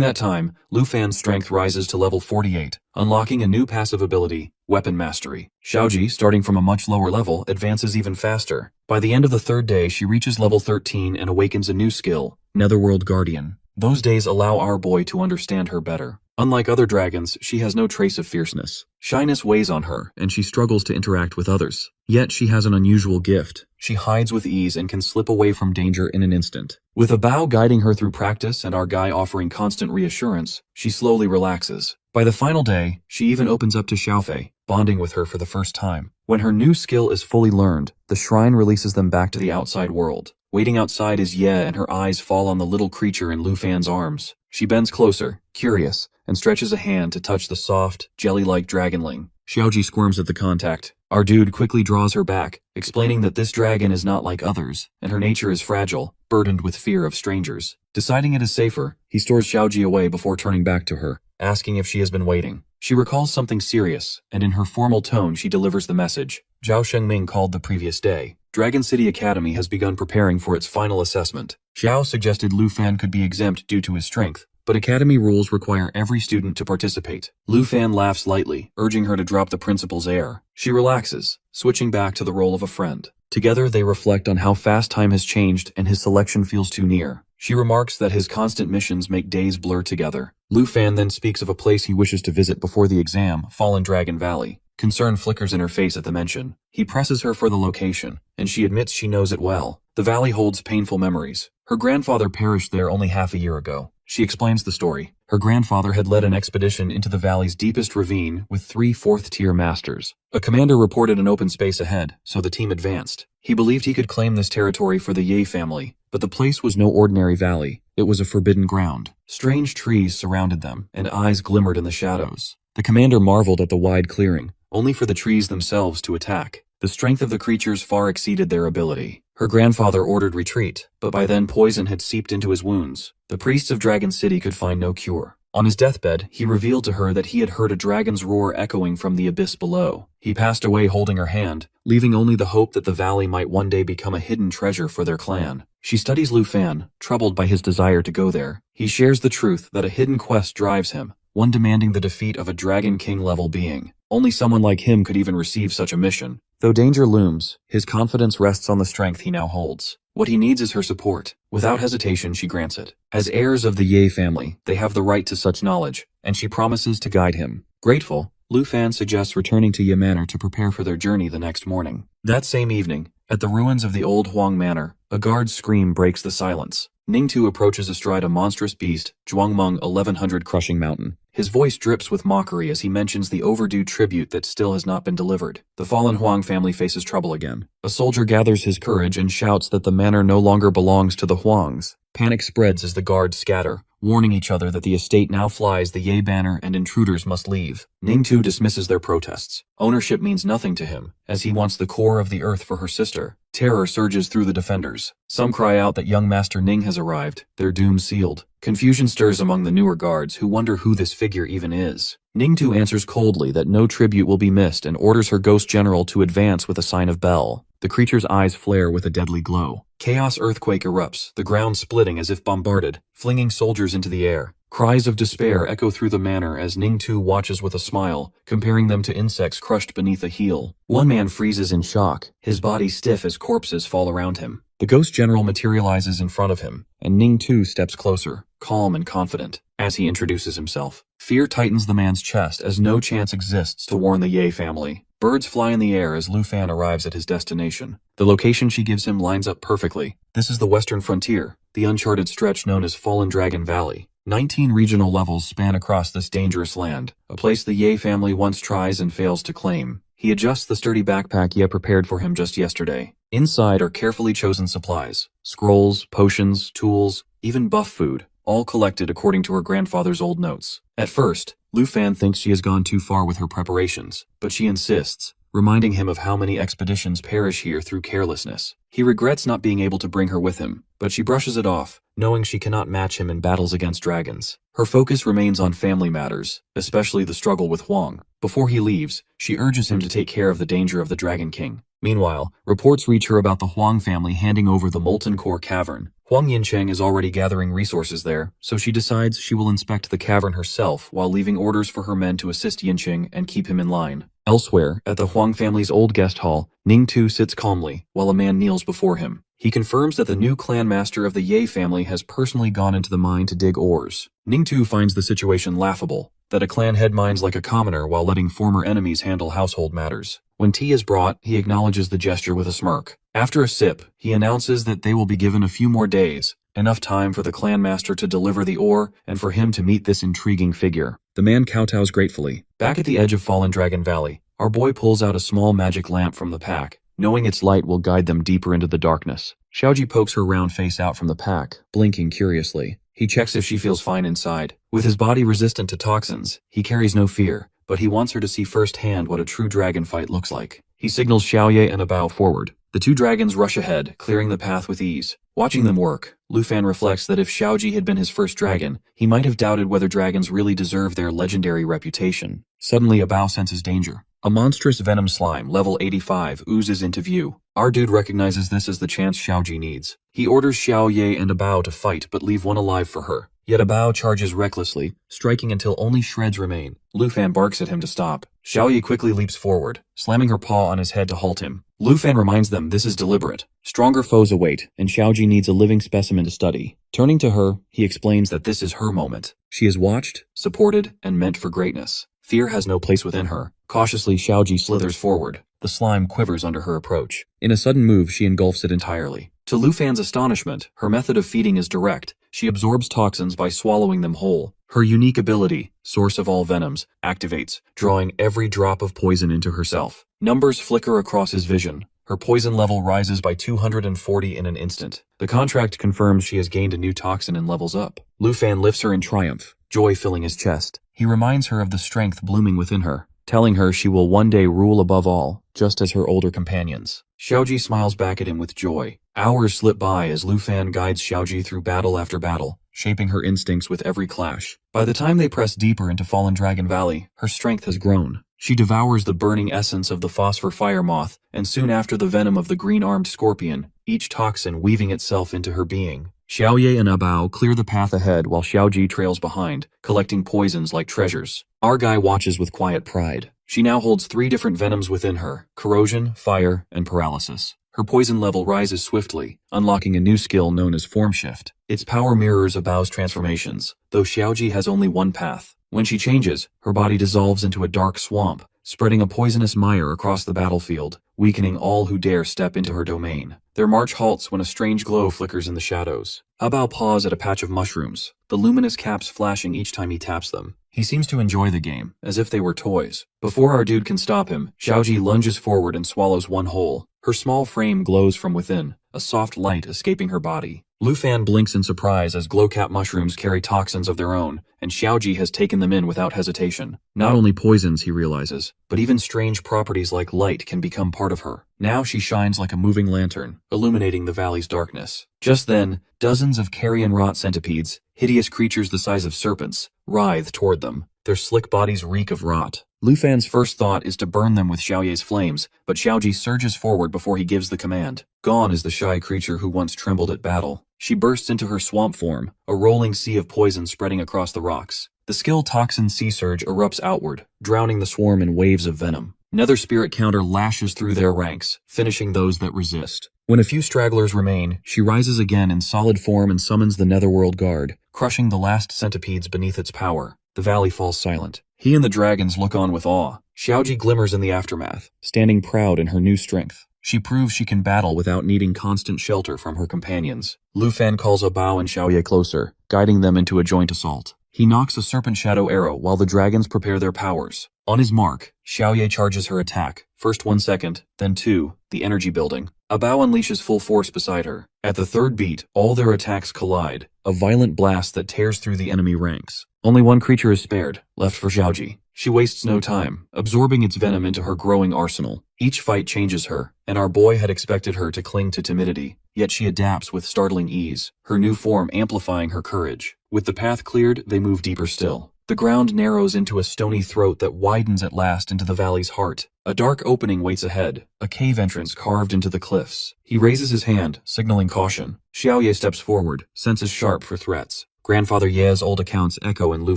that time, Lu Fan's strength rises to level 48, unlocking a new passive ability, Weapon Mastery. Xiaoji, starting from a much lower level, advances even faster. By the end of the 3rd day, she reaches level 13 and awakens a new skill, Netherworld Guardian. Those days allow our boy to understand her better. Unlike other dragons, she has no trace of fierceness. Shyness weighs on her, and she struggles to interact with others. Yet she has an unusual gift. She hides with ease and can slip away from danger in an instant. With a bow guiding her through practice and our guy offering constant reassurance, she slowly relaxes. By the final day, she even opens up to Xiaofei, bonding with her for the first time. When her new skill is fully learned, the shrine releases them back to the outside world. Waiting outside is Ye, and her eyes fall on the little creature in Lu Fan's arms. She bends closer, curious, and stretches a hand to touch the soft, jelly-like dragonling. Xiaoji squirms at the contact. Our dude quickly draws her back, explaining that this dragon is not like others, and her nature is fragile, burdened with fear of strangers. Deciding it is safer, he stores Xiaoji away before turning back to her, asking if she has been waiting. She recalls something serious, and in her formal tone she delivers the message. Zhao Shengming called the previous day. Dragon City Academy has begun preparing for its final assessment. Xiao suggested Lu Fan could be exempt due to his strength, but Academy rules require every student to participate. Lu Fan laughs lightly, urging her to drop the principal's air. She relaxes, switching back to the role of a friend. Together they reflect on how fast time has changed and his selection feels too near. She remarks that his constant missions make days blur together. Lu Fan then speaks of a place he wishes to visit before the exam, Fallen Dragon Valley. Concern flickers in her face at the mention. He presses her for the location, and she admits she knows it well. The valley holds painful memories. Her grandfather perished there only half a year ago. She explains the story. Her grandfather had led an expedition into the valley's deepest ravine with 3 4th-tier masters. A commander reported an open space ahead, so the team advanced. He believed he could claim this territory for the Ye family, but the place was no ordinary valley. It was a forbidden ground. Strange trees surrounded them, and eyes glimmered in the shadows. The commander marveled at the wide clearing, only for the trees themselves to attack. The strength of the creatures far exceeded their ability. Her grandfather ordered retreat, but by then poison had seeped into his wounds. The priests of Dragon City could find no cure. On his deathbed, he revealed to her that he had heard a dragon's roar echoing from the abyss below. He passed away holding her hand, leaving only the hope that the valley might one day become a hidden treasure for their clan. She studies Lu Fan, troubled by his desire to go there. He shares the truth that a hidden quest drives him, one demanding the defeat of a Dragon King-level being. Only someone like him could even receive such a mission. Though danger looms, his confidence rests on the strength he now holds. What he needs is her support. Without hesitation, she grants it. As heirs of the Ye family, they have the right to such knowledge, and she promises to guide him. Grateful, Lu Fan suggests returning to Ye Manor to prepare for their journey the next morning. That same evening, at the ruins of the old Huang Manor, a guard's scream breaks the silence. Ningtu approaches astride a monstrous beast, Zhuangmeng 1100 Crushing Mountain. His voice drips with mockery as he mentions the overdue tribute that still has not been delivered. The fallen Huang family faces trouble again. A soldier gathers his courage and shouts that the manor no longer belongs to the Huangs. Panic spreads as the guards scatter, warning each other that the estate now flies the Ye banner and intruders must leave. Ningtu dismisses their protests. Ownership means nothing to him, as he wants the core of the earth for her sister. Terror surges through the defenders. Some cry out that young Master Ning has arrived, their doom sealed. Confusion stirs among the newer guards, who wonder who this figure even is. Ningtu answers coldly that no tribute will be missed and orders her ghost general to advance with a sign of bell. The creature's eyes flare with a deadly glow. Chaos earthquake erupts, the ground splitting as if bombarded, flinging soldiers into the air. Cries of despair echo through the manor as Ningtu watches with a smile, comparing them to insects crushed beneath a heel. One man freezes in shock, his body stiff as corpses fall around him. The ghost general materializes in front of him, and Ningtu steps closer, calm and confident, as he introduces himself. Fear tightens the man's chest as no chance exists to warn the Ye family. Birds fly in the air as Lu Fan arrives at his destination. The location she gives him lines up perfectly. This is the western frontier, the uncharted stretch known as Fallen Dragon Valley. 19 regional levels span across this dangerous land, a place the Ye family once tries and fails to claim. He adjusts the sturdy backpack Ye prepared for him just yesterday. Inside are carefully chosen supplies, scrolls, potions, tools, even buff food, all collected according to her grandfather's old notes. At first, Lu Fan thinks she has gone too far with her preparations, but she insists, reminding him of how many expeditions perish here through carelessness. He regrets not being able to bring her with him, but she brushes it off, knowing she cannot match him in battles against dragons. Her focus remains on family matters, especially the struggle with Huang. Before he leaves, she urges him to take care of the danger of the Dragon King. Meanwhile, reports reach her about the Huang family handing over the Molten Core Cavern. Huang Yincheng is already gathering resources there, so she decides she will inspect the cavern herself while leaving orders for her men to assist Yincheng and keep him in line. Elsewhere, at the Huang family's old guest hall, Ning Tu sits calmly while a man kneels before him. He confirms that the new clan master of the Ye family has personally gone into the mine to dig ores. Ning Tu finds the situation laughable, that a clan head mines like a commoner while letting former enemies handle household matters. When tea is brought, he acknowledges the gesture with a smirk. After a sip, he announces that they will be given a few more days, enough time for the clan master to deliver the ore and for him to meet this intriguing figure. The man kowtows gratefully. Back at the edge of Fallen Dragon Valley, our boy pulls out a small magic lamp from the pack, knowing its light will guide them deeper into the darkness. Xiaoji pokes her round face out from the pack, blinking curiously. He checks if she feels fine inside. With his body resistant to toxins, he carries no fear, but he wants her to see firsthand what a true dragon fight looks like. He signals Xiaoye and Abao forward. The two dragons rush ahead, clearing the path with ease. Watching them work, Lu Fan reflects that if Xiaoji had been his first dragon, he might have doubted whether dragons really deserve their legendary reputation. Suddenly, Abao senses danger. A monstrous venom slime, level 85, oozes into view. Our dude recognizes this as the chance Xiaoji needs. He orders Xiaoye and Abao to fight but leave one alive for her. Yet Abao charges recklessly, striking until only shreds remain. Lu Fan barks at him to stop. Xiaoye quickly leaps forward, slamming her paw on his head to halt him. Lu Fan reminds them this is deliberate. Stronger foes await, and Xiaoji needs a living specimen to study. Turning to her, he explains that this is her moment. She is watched, supported, and meant for greatness. Fear has no place within her. Cautiously, Xiaoji slithers forward. The slime quivers under her approach. In a sudden move, she engulfs it entirely. To Lu Fan's astonishment, her method of feeding is direct. She absorbs toxins by swallowing them whole. Her unique ability, source of all venoms, activates, drawing every drop of poison into herself. Numbers flicker across his vision. Her poison level rises by 240 in an instant. The contract confirms she has gained a new toxin and levels up. Lu Fan lifts her in triumph, joy filling his chest. He reminds her of the strength blooming within her, telling her she will one day rule above all, just as her older companions. Xiaoji smiles back at him with joy. Hours slip by as Lu Fan guides Xiaoji through battle after battle, shaping her instincts with every clash. By the time they press deeper into Fallen Dragon Valley, her strength has grown. She devours the burning essence of the phosphor fire moth, and soon after the venom of the green-armed scorpion, each toxin weaving itself into her being. Xiaoye and Abao clear the path ahead while Xiaoji trails behind, collecting poisons like treasures. Our guy watches with quiet pride. She now holds 3 different venoms within her: corrosion, fire, and paralysis. Her poison level rises swiftly, unlocking a new skill known as Form Shift. Its power mirrors Abao's transformations, though Xiaoji has only one path. When she changes, her body dissolves into a dark swamp, spreading a poisonous mire across the battlefield, weakening all who dare step into her domain. Their march halts when a strange glow flickers in the shadows. Abao paws at a patch of mushrooms, the luminous caps flashing each time he taps them. He seems to enjoy the game, as if they were toys. Before our dude can stop him, Xiaoji lunges forward and swallows one whole. Her small frame glows from within, a soft light escaping her body. Lu Fan blinks in surprise as glowcap mushrooms carry toxins of their own, and Xiaoji has taken them in without hesitation. Not only poisons, he realizes, but even strange properties like light can become part of her. Now she shines like a moving lantern, illuminating the valley's darkness. Just then, dozens of carrion rot centipedes, hideous creatures the size of serpents, writhe toward them. Their slick bodies reek of rot. Lu Fan's first thought is to burn them with Xiaoye's flames, but Xiaoji surges forward before he gives the command. Gone is the shy creature who once trembled at battle. She bursts into her swamp form, a rolling sea of poison spreading across the rocks. The skill Toxin Sea Surge erupts outward, drowning the swarm in waves of venom. Another spirit counter lashes through their ranks, finishing those that resist. When a few stragglers remain, she rises again in solid form and summons the Netherworld Guard, crushing the last centipedes beneath its power. The valley falls silent. He and the dragons look on with awe. Xiaoji glimmers in the aftermath, standing proud in her new strength. She proves she can battle without needing constant shelter from her companions. Lu Fan calls Abao and Xiaoye closer, guiding them into a joint assault. He knocks a Serpent Shadow arrow while the dragons prepare their powers. On his mark, Xiaoye charges her attack. First 1 second, then 2, the energy building. Abao unleashes full force beside her. At the third beat, all their attacks collide, a violent blast that tears through the enemy ranks. Only one creature is spared, left for Xiaoji. She wastes no time, absorbing its venom into her growing arsenal. Each fight changes her, and our boy had expected her to cling to timidity, yet she adapts with startling ease, her new form amplifying her courage. With the path cleared, they move deeper still. The ground narrows into a stony throat that widens at last into the valley's heart. A dark opening waits ahead, a cave entrance carved into the cliffs. He raises his hand, signaling caution. Xiaoye steps forward, senses sharp for threats. Grandfather Ye's old accounts echo in Lu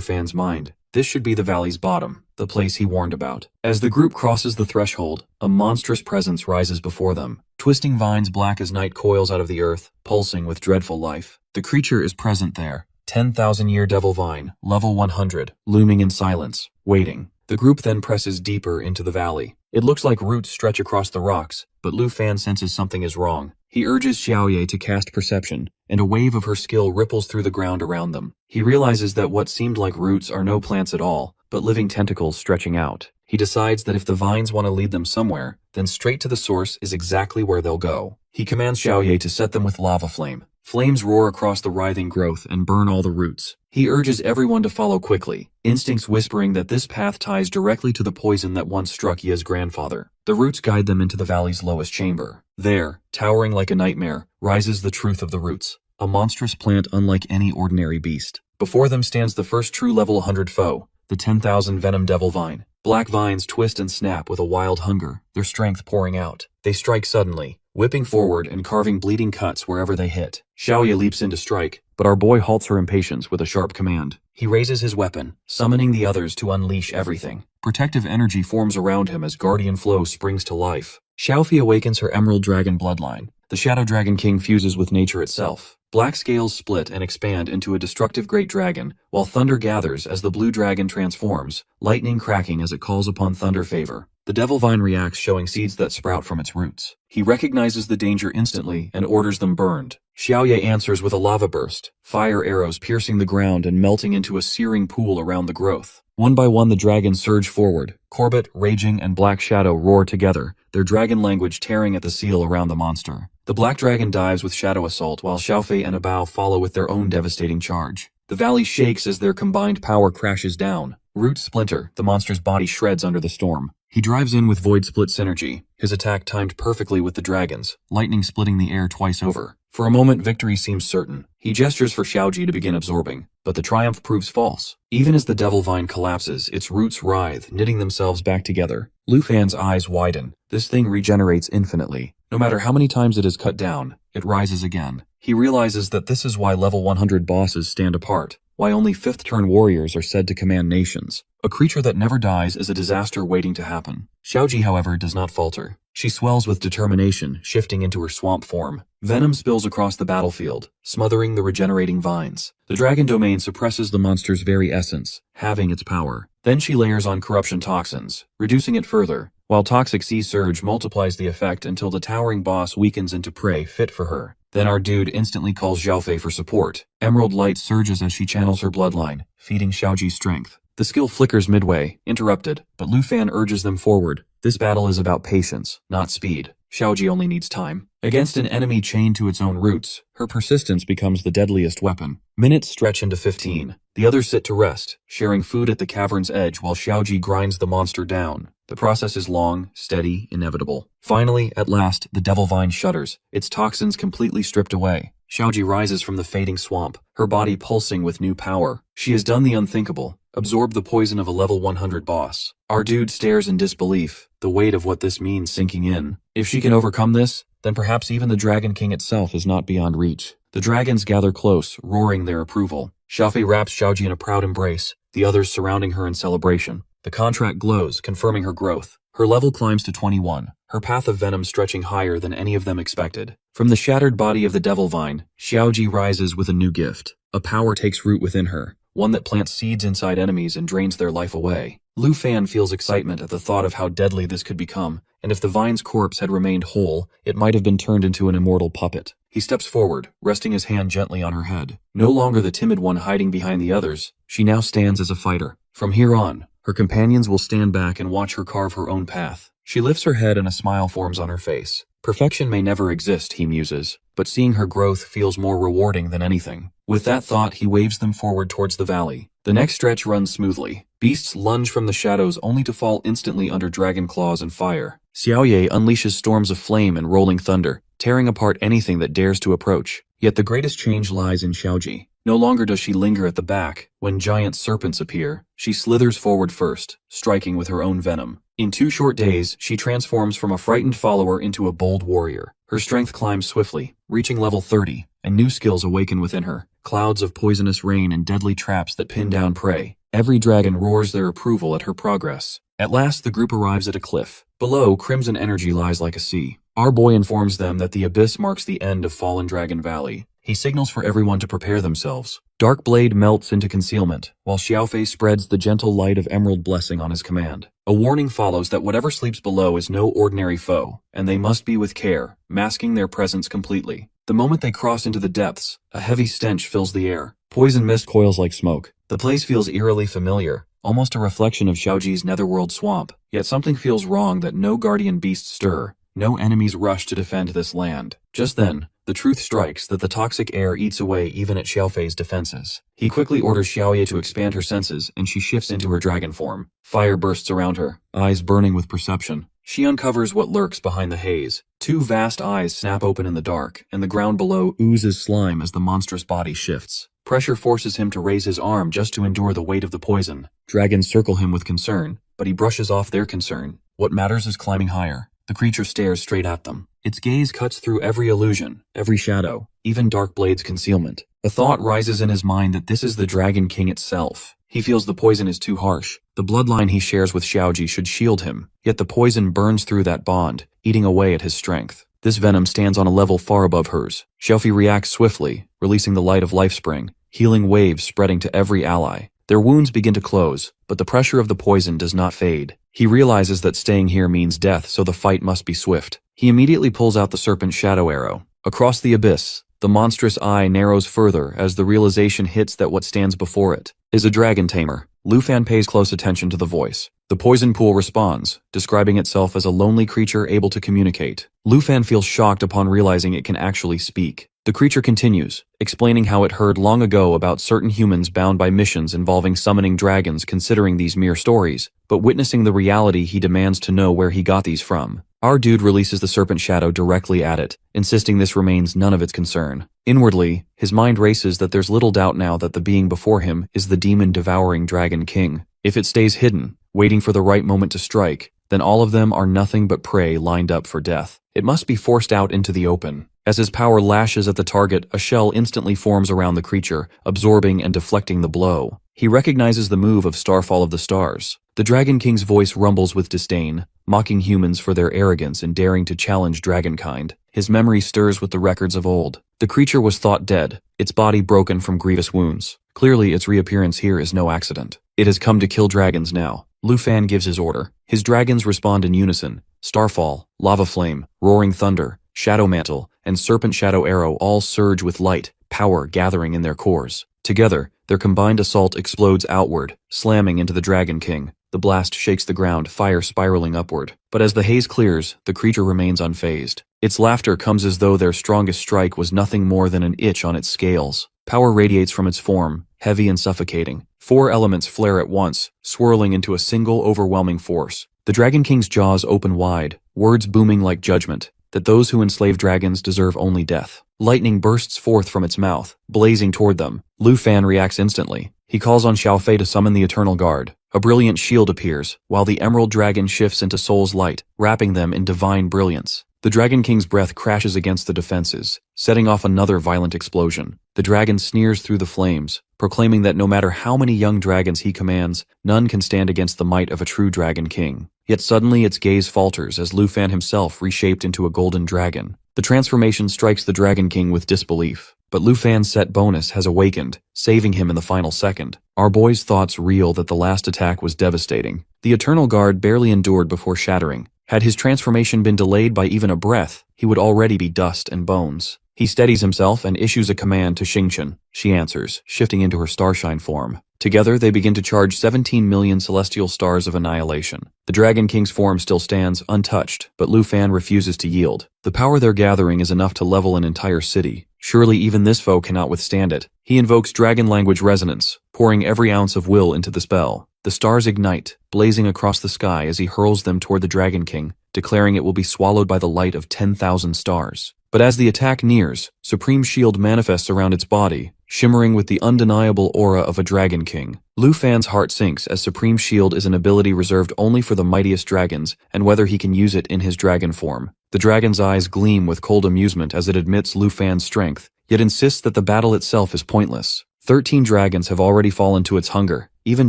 Fan's mind. This should be the valley's bottom, the place he warned about. As the group crosses the threshold, a monstrous presence rises before them. Twisting vines black as night coils out of the earth, pulsing with dreadful life. The creature is present there. 10,000-year devil vine, level 100, looming in silence, waiting. The group then presses deeper into the valley. It looks like roots stretch across the rocks, but Lu Fan senses something is wrong. He urges Xiaoye to cast perception, and a wave of her skill ripples through the ground around them. He realizes that what seemed like roots are no plants at all, but living tentacles stretching out. He decides that if the vines want to lead them somewhere, then straight to the source is exactly where they'll go. He commands Xiaoye to set them with lava flame. Flames roar across the writhing growth and burn all the roots. He urges everyone to follow quickly, instincts whispering that this path ties directly to the poison that once struck Ye's grandfather. The roots guide them into the valley's lowest chamber. There, towering like a nightmare, rises the truth of the roots, a monstrous plant unlike any ordinary beast. Before them stands the first true level 100 foe, the 10,000 venom devil vine. Black vines twist and snap with a wild hunger, their strength pouring out. They strike suddenly, whipping forward and carving bleeding cuts wherever they hit. Xiaoye leaps in to strike, but our boy halts her impatience with a sharp command. He raises his weapon, summoning the others to unleash everything. Protective energy forms around him as Guardian Flow springs to life. Xiaofi awakens her Emerald Dragon bloodline. The Shadow Dragon King fuses with nature itself. Black scales split and expand into a destructive great dragon, while thunder gathers as the blue dragon transforms, lightning cracking as it calls upon thunder favor. The devil vine reacts, showing seeds that sprout from its roots. He recognizes the danger instantly and orders them burned. Xiaoye answers with a lava burst, fire arrows piercing the ground and melting into a searing pool around the growth. One by one the dragons surge forward. Corbett, Raging, and Black Shadow roar together, their dragon language tearing at the seal around the monster. The black dragon dives with Shadow Assault, while Xiaofei and Abao follow with their own devastating charge. The valley shakes as their combined power crashes down. Roots splinter, the monster's body shreds under the storm. He drives in with Void Split synergy, his attack timed perfectly with the dragons, lightning splitting the air twice over. For a moment, victory seems certain. He gestures for Xiaoji to begin absorbing, but the triumph proves false. Even as the devil vine collapses, its roots writhe, knitting themselves back together. Lu Fan's eyes widen. This thing regenerates infinitely. No matter how many times it is cut down, it rises again. He realizes that this is why level 100 bosses stand apart, why only 5th turn warriors are said to command nations. A creature that never dies is a disaster waiting to happen. Xiaoji, however, does not falter. She swells with determination, shifting into her swamp form. Venom spills across the battlefield, smothering the regenerating vines. The dragon domain suppresses the monster's very essence, halving its power. Then she layers on corruption toxins, reducing it further, while Toxic Sea Surge multiplies the effect until the towering boss weakens into prey fit for her. Then our dude instantly calls Xiaofei for support. Emerald light surges as she channels her bloodline, feeding Xiaoji's strength. The skill flickers midway, interrupted, but Lu Fan urges them forward. This battle is about patience, not speed. Xiaoji only needs time. Against an enemy chained to its own roots, her persistence becomes the deadliest weapon. Minutes stretch into 15. The others sit to rest, sharing food at the cavern's edge while Xiaoji grinds the monster down. The process is long, steady, inevitable. Finally, at last, the devil vine shudders, its toxins completely stripped away. Xiaoji rises from the fading swamp, her body pulsing with new power. She has done the unthinkable, absorbed the poison of a level 100 boss. Our dude stares in disbelief, the weight of what this means sinking in. If she can overcome this, then perhaps even the Dragon King itself is not beyond reach. The dragons gather close, roaring their approval. Xiaofei wraps Xiaoji in a proud embrace, the others surrounding her in celebration. The contract glows, confirming her growth. Her level climbs to 21, her path of venom stretching higher than any of them expected. From the shattered body of the devil vine, Xiaoji rises with a new gift. A power takes root within her, one that plants seeds inside enemies and drains their life away. Lu Fan feels excitement at the thought of how deadly this could become, and if the vine's corpse had remained whole, it might have been turned into an immortal puppet. He steps forward, resting his hand gently on her head. No longer the timid one hiding behind the others, she now stands as a fighter. From here on, her companions will stand back and watch her carve her own path. She lifts her head and a smile forms on her face. Perfection may never exist, he muses, but seeing her growth feels more rewarding than anything. With that thought, he waves them forward towards the valley. The next stretch runs smoothly. Beasts lunge from the shadows only to fall instantly under dragon claws and fire. Xiaoye unleashes storms of flame and rolling thunder, tearing apart anything that dares to approach. Yet the greatest change lies in Xiaoji. No longer does she linger at the back. When giant serpents appear, she slithers forward first, striking with her own venom. In 2 short days, she transforms from a frightened follower into a bold warrior. Her strength climbs swiftly, reaching level 30, and new skills awaken within her. Clouds of poisonous rain and deadly traps that pin down prey. Every dragon roars their approval at her progress. At last, the group arrives at a cliff. Below, crimson energy lies like a sea. Our boy informs them that the abyss marks the end of Fallen Dragon Valley. He signals for everyone to prepare themselves. Dark Blade melts into concealment, while Xiaofei spreads the gentle light of Emerald Blessing on his command. A warning follows that whatever sleeps below is no ordinary foe, and they must be with care, masking their presence completely. The moment they cross into the depths, a heavy stench fills the air. Poison mist coils like smoke. The place feels eerily familiar, almost a reflection of Xiaoji's netherworld swamp. Yet something feels wrong that no guardian beasts stir, no enemies rush to defend this land. Just then, the truth strikes that the toxic air eats away even at Xiaofei's defenses. He quickly orders Xiaoye to expand her senses, and she shifts into her dragon form. Fire bursts around her, eyes burning with perception. She uncovers what lurks behind the haze. 2 vast eyes snap open in the dark, and the ground below oozes slime as the monstrous body shifts. Pressure forces him to raise his arm just to endure the weight of the poison. Dragons circle him with concern, but he brushes off their concern. What matters is climbing higher. The creature stares straight at them. Its gaze cuts through every illusion, every shadow, even Dark Blade's concealment. A thought rises in his mind that this is the Dragon King itself. He feels the poison is too harsh. The bloodline he shares with Xiaoji should shield him, yet the poison burns through that bond, eating away at his strength. This venom stands on a level far above hers. Xiaofi reacts swiftly, releasing the light of Lifespring, healing waves spreading to every ally. Their wounds begin to close, but the pressure of the poison does not fade. He realizes that staying here means death, so the fight must be swift. He immediately pulls out the serpent shadow arrow. Across the abyss, the monstrous eye narrows further as the realization hits that what stands before it is a dragon tamer. Lu Fan pays close attention to the voice. The poison pool responds, describing itself as a lonely creature able to communicate. Lu Fan feels shocked upon realizing it can actually speak. The creature continues, explaining how it heard long ago about certain humans bound by missions involving summoning dragons, considering these mere stories, but witnessing the reality, he demands to know where he got these from. Our dude releases the serpent shadow directly at it, insisting this remains none of its concern. Inwardly, his mind races that there's little doubt now that the being before him is the demon-devouring Dragon King. If it stays hidden, waiting for the right moment to strike, then all of them are nothing but prey lined up for death. It must be forced out into the open. As his power lashes at the target, a shell instantly forms around the creature, absorbing and deflecting the blow. He recognizes the move of Starfall of the Stars. The Dragon King's voice rumbles with disdain, mocking humans for their arrogance in daring to challenge dragonkind. His memory stirs with the records of old. The creature was thought dead, its body broken from grievous wounds. Clearly, its reappearance here is no accident. It has come to kill dragons now. Lu Fan gives his order. His dragons respond in unison. Starfall, Lava Flame, Roaring Thunder, Shadow Mantle, and Serpent Shadow Arrow all surge with light, power gathering in their cores. Together, their combined assault explodes outward, slamming into the Dragon King. The blast shakes the ground, fire spiraling upward. But as the haze clears, the creature remains unfazed. Its laughter comes as though their strongest strike was nothing more than an itch on its scales. Power radiates from its form, heavy and suffocating. 4 elements flare at once, swirling into a single overwhelming force. The Dragon King's jaws open wide, words booming like judgment, that those who enslave dragons deserve only death. Lightning bursts forth from its mouth, blazing toward them. Lu Fan reacts instantly. He calls on Xiaofei to summon the Eternal Guard. A brilliant shield appears, while the Emerald Dragon shifts into Soul's light, wrapping them in divine brilliance. The Dragon King's breath crashes against the defenses, setting off another violent explosion. The dragon sneers through the flames, proclaiming that no matter how many young dragons he commands, none can stand against the might of a true Dragon King. Yet suddenly its gaze falters as Lu Fan himself reshaped into a golden dragon. The transformation strikes the Dragon King with disbelief, but Lu Fan's set bonus has awakened, saving him in the final second. Our boy's thoughts reel that the last attack was devastating. The Eternal Guard barely endured before shattering. Had his transformation been delayed by even a breath, he would already be dust and bones. He steadies himself and issues a command to Xingqian. She answers, shifting into her starshine form. Together, they begin to charge 17 million celestial stars of annihilation. The Dragon King's form still stands, untouched, but Lu Fan refuses to yield. The power they're gathering is enough to level an entire city. Surely even this foe cannot withstand it. He invokes dragon language resonance, pouring every ounce of will into the spell. The stars ignite, blazing across the sky as he hurls them toward the Dragon King, declaring it will be swallowed by the light of 10,000 stars. But as the attack nears, Supreme Shield manifests around its body, shimmering with the undeniable aura of a Dragon King. Lu Fan's heart sinks as Supreme Shield is an ability reserved only for the mightiest dragons, and whether he can use it in his dragon form. The dragon's eyes gleam with cold amusement as it admits Lu Fan's strength, yet insists that the battle itself is pointless. 13 dragons have already fallen to its hunger, even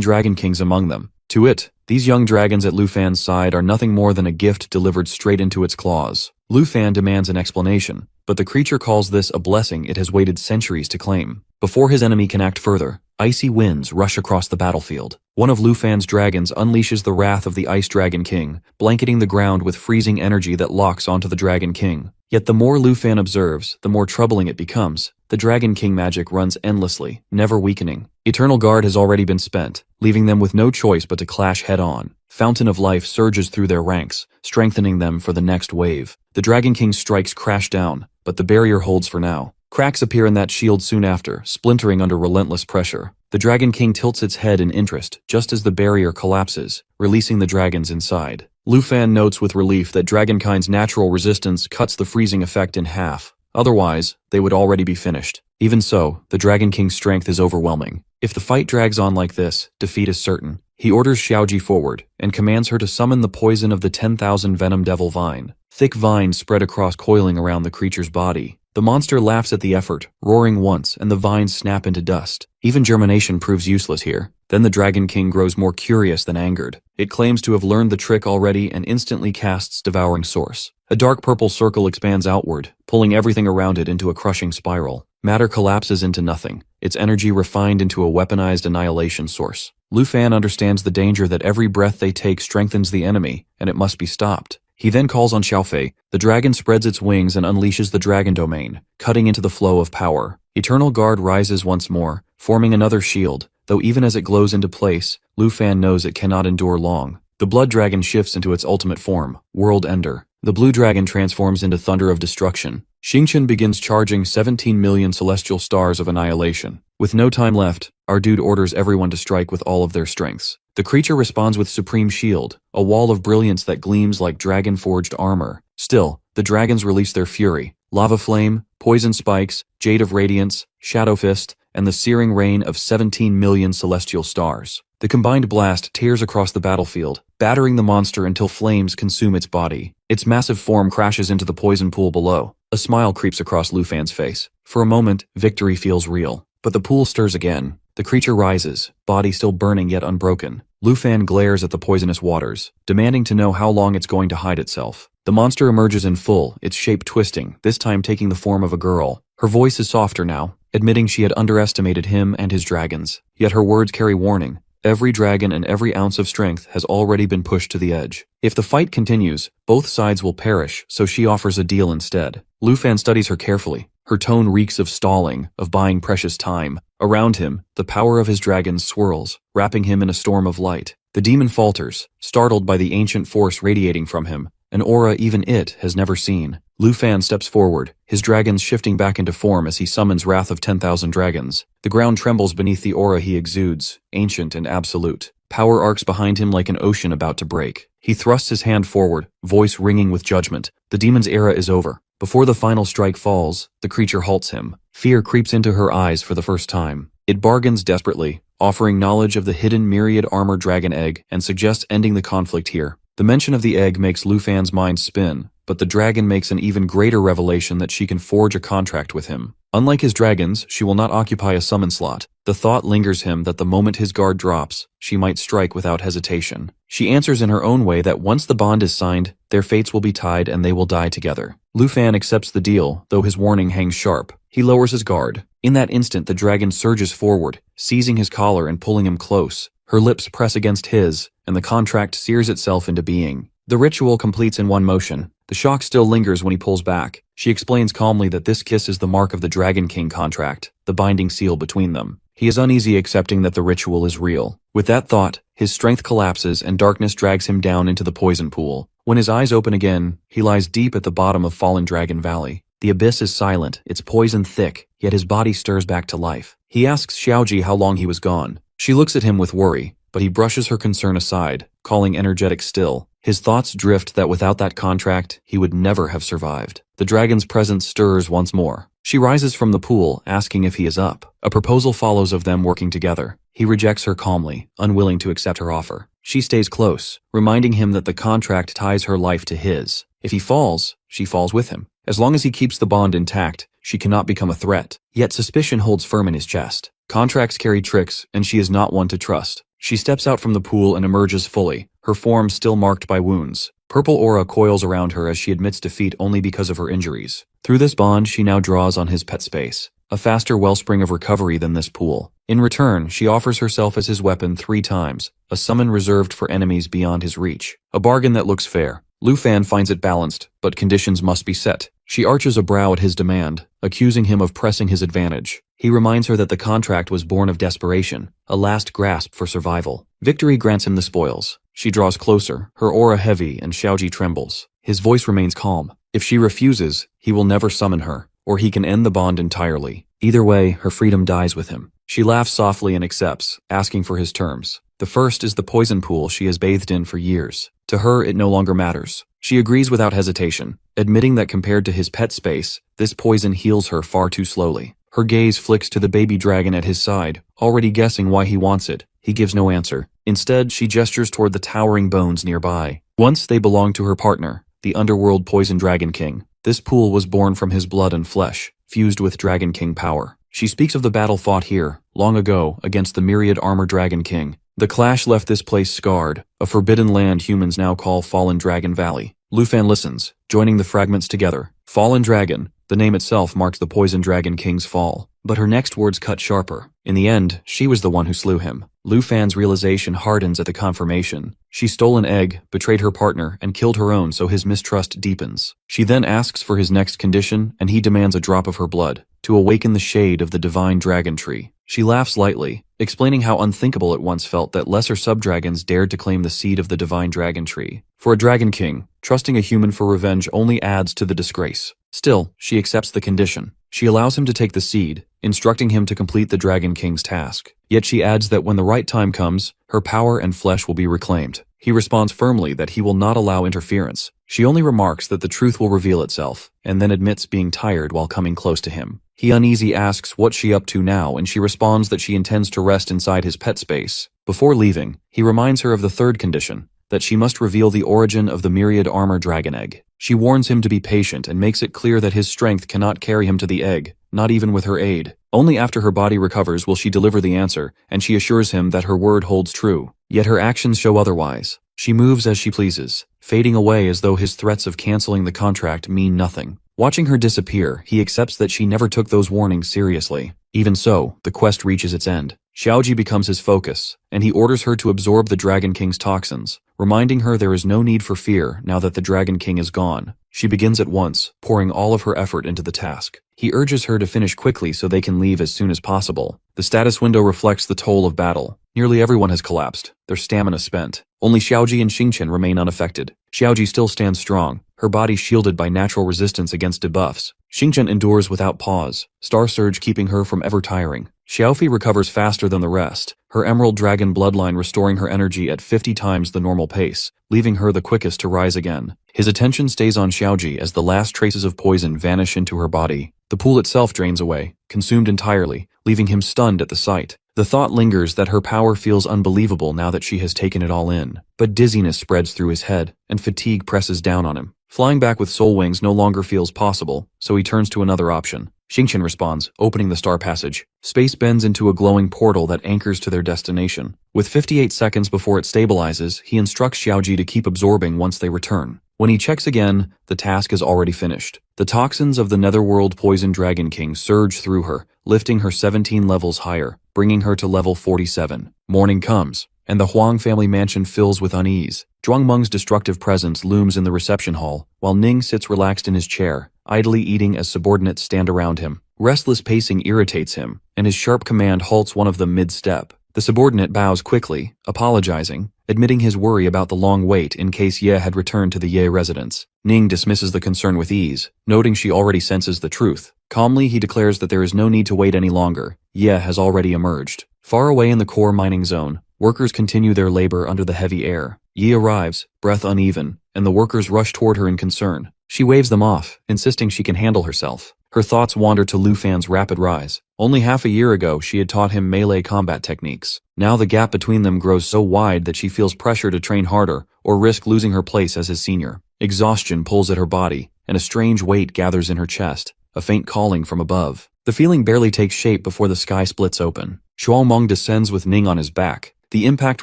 Dragon Kings among them. To it, these young dragons at Lu Fan's side are nothing more than a gift delivered straight into its claws. Lu Fan demands an explanation, but the creature calls this a blessing it has waited centuries to claim. Before his enemy can act further, icy winds rush across the battlefield. One of Lu Fan's dragons unleashes the wrath of the Ice Dragon King, blanketing the ground with freezing energy that locks onto the Dragon King. Yet the more Lu Fan observes, the more troubling it becomes. The Dragon King magic runs endlessly, never weakening. Eternal Guard has already been spent, leaving them with no choice but to clash head-on. Fountain of Life surges through their ranks, strengthening them for the next wave. The Dragon King's strikes crash down, but the barrier holds for now. Cracks appear in that shield soon after, splintering under relentless pressure. The Dragon King tilts its head in interest, just as the barrier collapses, releasing the dragons inside. Lu Fan notes with relief that Dragonkind's natural resistance cuts the freezing effect in half. Otherwise, they would already be finished. Even so, the Dragon King's strength is overwhelming. If the fight drags on like this, defeat is certain. He orders Xiaoji forward, and commands her to summon the poison of the 10,000 Venom Devil Vine. Thick vines spread across, coiling around the creature's body. The monster laughs at the effort, roaring once, and the vines snap into dust. Even germination proves useless here. Then the Dragon King grows more curious than angered. It claims to have learned the trick already and instantly casts Devouring Source. A dark purple circle expands outward, pulling everything around it into a crushing spiral. Matter collapses into nothing, its energy refined into a weaponized annihilation source. Lu Fan understands the danger that every breath they take strengthens the enemy, and it must be stopped. He then calls on Xiaofei. The dragon spreads its wings and unleashes the dragon domain, cutting into the flow of power. Eternal Guard rises once more, forming another shield, though even as it glows into place, Lu Fan knows it cannot endure long. The blood dragon shifts into its ultimate form, World Ender. The blue dragon transforms into Thunder of Destruction. Xingqian begins charging 17 million celestial stars of annihilation. With no time left, our dude orders everyone to strike with all of their strengths. The creature responds with Supreme Shield, a wall of brilliance that gleams like dragon-forged armor. Still, the dragons release their fury. Lava Flame, Poison Spikes, Jade of Radiance, Shadow Fist, and the searing rain of 17 million celestial stars. The combined blast tears across the battlefield, battering the monster until flames consume its body. Its massive form crashes into the poison pool below. A smile creeps across Lu Fan's face. For a moment, victory feels real. But the pool stirs again. The creature rises, body still burning yet unbroken. Lu Fan glares at the poisonous waters, demanding to know how long it's going to hide itself. The monster emerges in full, its shape twisting, this time taking the form of a girl. Her voice is softer now, admitting she had underestimated him and his dragons. Yet her words carry warning. Every dragon and every ounce of strength has already been pushed to the edge. If the fight continues, both sides will perish, so she offers a deal instead. Lu Fan studies her carefully. Her tone reeks of stalling, of buying precious time. Around him, the power of his dragons swirls, wrapping him in a storm of light. The demon falters, startled by the ancient force radiating from him, an aura even it has never seen. Lu Fan steps forward, his dragons shifting back into form as he summons Wrath of 10,000 Dragons. The ground trembles beneath the aura he exudes, ancient and absolute. Power arcs behind him like an ocean about to break. He thrusts his hand forward, voice ringing with judgment. The demon's era is over. Before the final strike falls, the creature halts him. Fear creeps into her eyes for the first time. It bargains desperately, offering knowledge of the hidden myriad armor dragon egg and suggests ending the conflict here. The mention of the egg makes Lu Fan's mind spin, but the dragon makes an even greater revelation that she can forge a contract with him. Unlike his dragons, she will not occupy a summon slot. The thought lingers him that the moment his guard drops, she might strike without hesitation. She answers in her own way that once the bond is signed, their fates will be tied and they will die together. Lu Fan accepts the deal, though his warning hangs sharp. He lowers his guard. In that instant, the dragon surges forward, seizing his collar and pulling him close. Her lips press against his, and the contract sears itself into being. The ritual completes in one motion. The shock still lingers when he pulls back. She explains calmly that this kiss is the mark of the Dragon King contract, the binding seal between them. He is uneasy accepting that the ritual is real. With that thought, his strength collapses and darkness drags him down into the poison pool. When his eyes open again, he lies deep at the bottom of Fallen Dragon Valley. The abyss is silent, its poison thick, yet his body stirs back to life. He asks Xiaoji how long he was gone. She looks at him with worry, but he brushes her concern aside, calling energetic still. His thoughts drift that without that contract, he would never have survived. The dragon's presence stirs once more. She rises from the pool, asking if he is up. A proposal follows of them working together. He rejects her calmly, unwilling to accept her offer. She stays close, reminding him that the contract ties her life to his. If he falls, she falls with him. As long as he keeps the bond intact, she cannot become a threat. Yet suspicion holds firm in his chest. Contracts carry tricks, and she is not one to trust. She steps out from the pool and emerges fully, her form still marked by wounds. Purple aura coils around her as she admits defeat only because of her injuries. Through this bond, she now draws on his pet space, a faster wellspring of recovery than this pool. In return, she offers herself as his weapon 3 times, a summon reserved for enemies beyond his reach. A bargain that looks fair. Lu Fan finds it balanced, but conditions must be set. She arches a brow at his demand, accusing him of pressing his advantage. He reminds her that the contract was born of desperation, a last grasp for survival. Victory grants him the spoils. She draws closer, her aura heavy, and Xiaoji trembles. His voice remains calm. If she refuses, he will never summon her, or he can end the bond entirely. Either way, her freedom dies with him. She laughs softly and accepts, asking for his terms. The first is the poison pool she has bathed in for years. To her, it no longer matters. She agrees without hesitation, admitting that compared to his pet space, this poison heals her far too slowly. Her gaze flicks to the baby dragon at his side, already guessing why he wants it. He gives no answer. Instead, she gestures toward the towering bones nearby. Once they belonged to her partner, the underworld poison dragon king. This pool was born from his blood and flesh, fused with dragon king power. She speaks of the battle fought here, long ago, against the myriad armor dragon king. The clash left this place scarred, a forbidden land humans now call Fallen Dragon Valley. Lu Fan listens, joining the fragments together. Fallen Dragon, the name itself marks the poison dragon king's fall. But her next words cut sharper. In the end, she was the one who slew him. Lu Fan's realization hardens at the confirmation. She stole an egg, betrayed her partner, and killed her own, so his mistrust deepens. She then asks for his next condition, and he demands a drop of her blood, to awaken the shade of the divine dragon tree. She laughs lightly, explaining how unthinkable it once felt that lesser subdragons dared to claim the seed of the divine dragon tree. For a dragon king, trusting a human for revenge only adds to the disgrace. Still, she accepts the condition. She allows him to take the seed, instructing him to complete the Dragon King's task. Yet she adds that when the right time comes, her power and flesh will be reclaimed. He responds firmly that he will not allow interference. She only remarks that the truth will reveal itself, and then admits being tired while coming close to him. He uneasy asks what's she up to now, and she responds that she intends to rest inside his pet space. Before leaving, he reminds her of the third condition, that she must reveal the origin of the myriad armor dragon egg. She warns him to be patient and makes it clear that his strength cannot carry him to the egg, not even with her aid. Only after her body recovers will she deliver the answer, and she assures him that her word holds true. Yet her actions show otherwise. She moves as she pleases, fading away as though his threats of canceling the contract mean nothing. Watching her disappear, he accepts that she never took those warnings seriously. Even so, the quest reaches its end. Xiaoji becomes his focus, and he orders her to absorb the Dragon King's toxins, reminding her there is no need for fear now that the Dragon King is gone. She begins at once, pouring all of her effort into the task. He urges her to finish quickly so they can leave as soon as possible. The status window reflects the toll of battle. Nearly everyone has collapsed, their stamina spent. Only Xiaoji and Xingqian remain unaffected. Xiaoji still stands strong, her body shielded by natural resistance against debuffs. Xingqian endures without pause, Star Surge keeping her from ever tiring. Xiaofi recovers faster than the rest, her Emerald Dragon bloodline restoring her energy at 50 times the normal pace, leaving her the quickest to rise again. His attention stays on Xiaoji as the last traces of poison vanish into her body. The pool itself drains away, consumed entirely, leaving him stunned at the sight. The thought lingers that her power feels unbelievable now that she has taken it all in. But dizziness spreads through his head, and fatigue presses down on him. Flying back with soul wings no longer feels possible, so he turns to another option. Xingqian responds, opening the star passage. Space bends into a glowing portal that anchors to their destination. With 58 seconds before it stabilizes, he instructs Xiaoji to keep absorbing once they return. When he checks again, the task is already finished. The toxins of the Netherworld Poison Dragon King surge through her, lifting her 17 levels higher, bringing her to level 47. Morning comes, and the Huang family mansion fills with unease. Zhuangmeng's destructive presence looms in the reception hall, while Ning sits relaxed in his chair, idly eating as subordinates stand around him. Restless pacing irritates him, and his sharp command halts one of them mid-step. The subordinate bows quickly, apologizing, admitting his worry about the long wait in case Ye had returned to the Ye residence. Ning dismisses the concern with ease, noting she already senses the truth. Calmly, he declares that there is no need to wait any longer. Ye has already emerged. Far away in the core mining zone, workers continue their labor under the heavy air. Yi arrives, breath uneven, and the workers rush toward her in concern. She waves them off, insisting she can handle herself. Her thoughts wander to Lu Fan's rapid rise. Only half a year ago, she had taught him melee combat techniques. Now the gap between them grows so wide that she feels pressure to train harder or risk losing her place as his senior. Exhaustion pulls at her body, and a strange weight gathers in her chest, a faint calling from above. The feeling barely takes shape before the sky splits open. Zhuangmeng descends with Ning on his back. The impact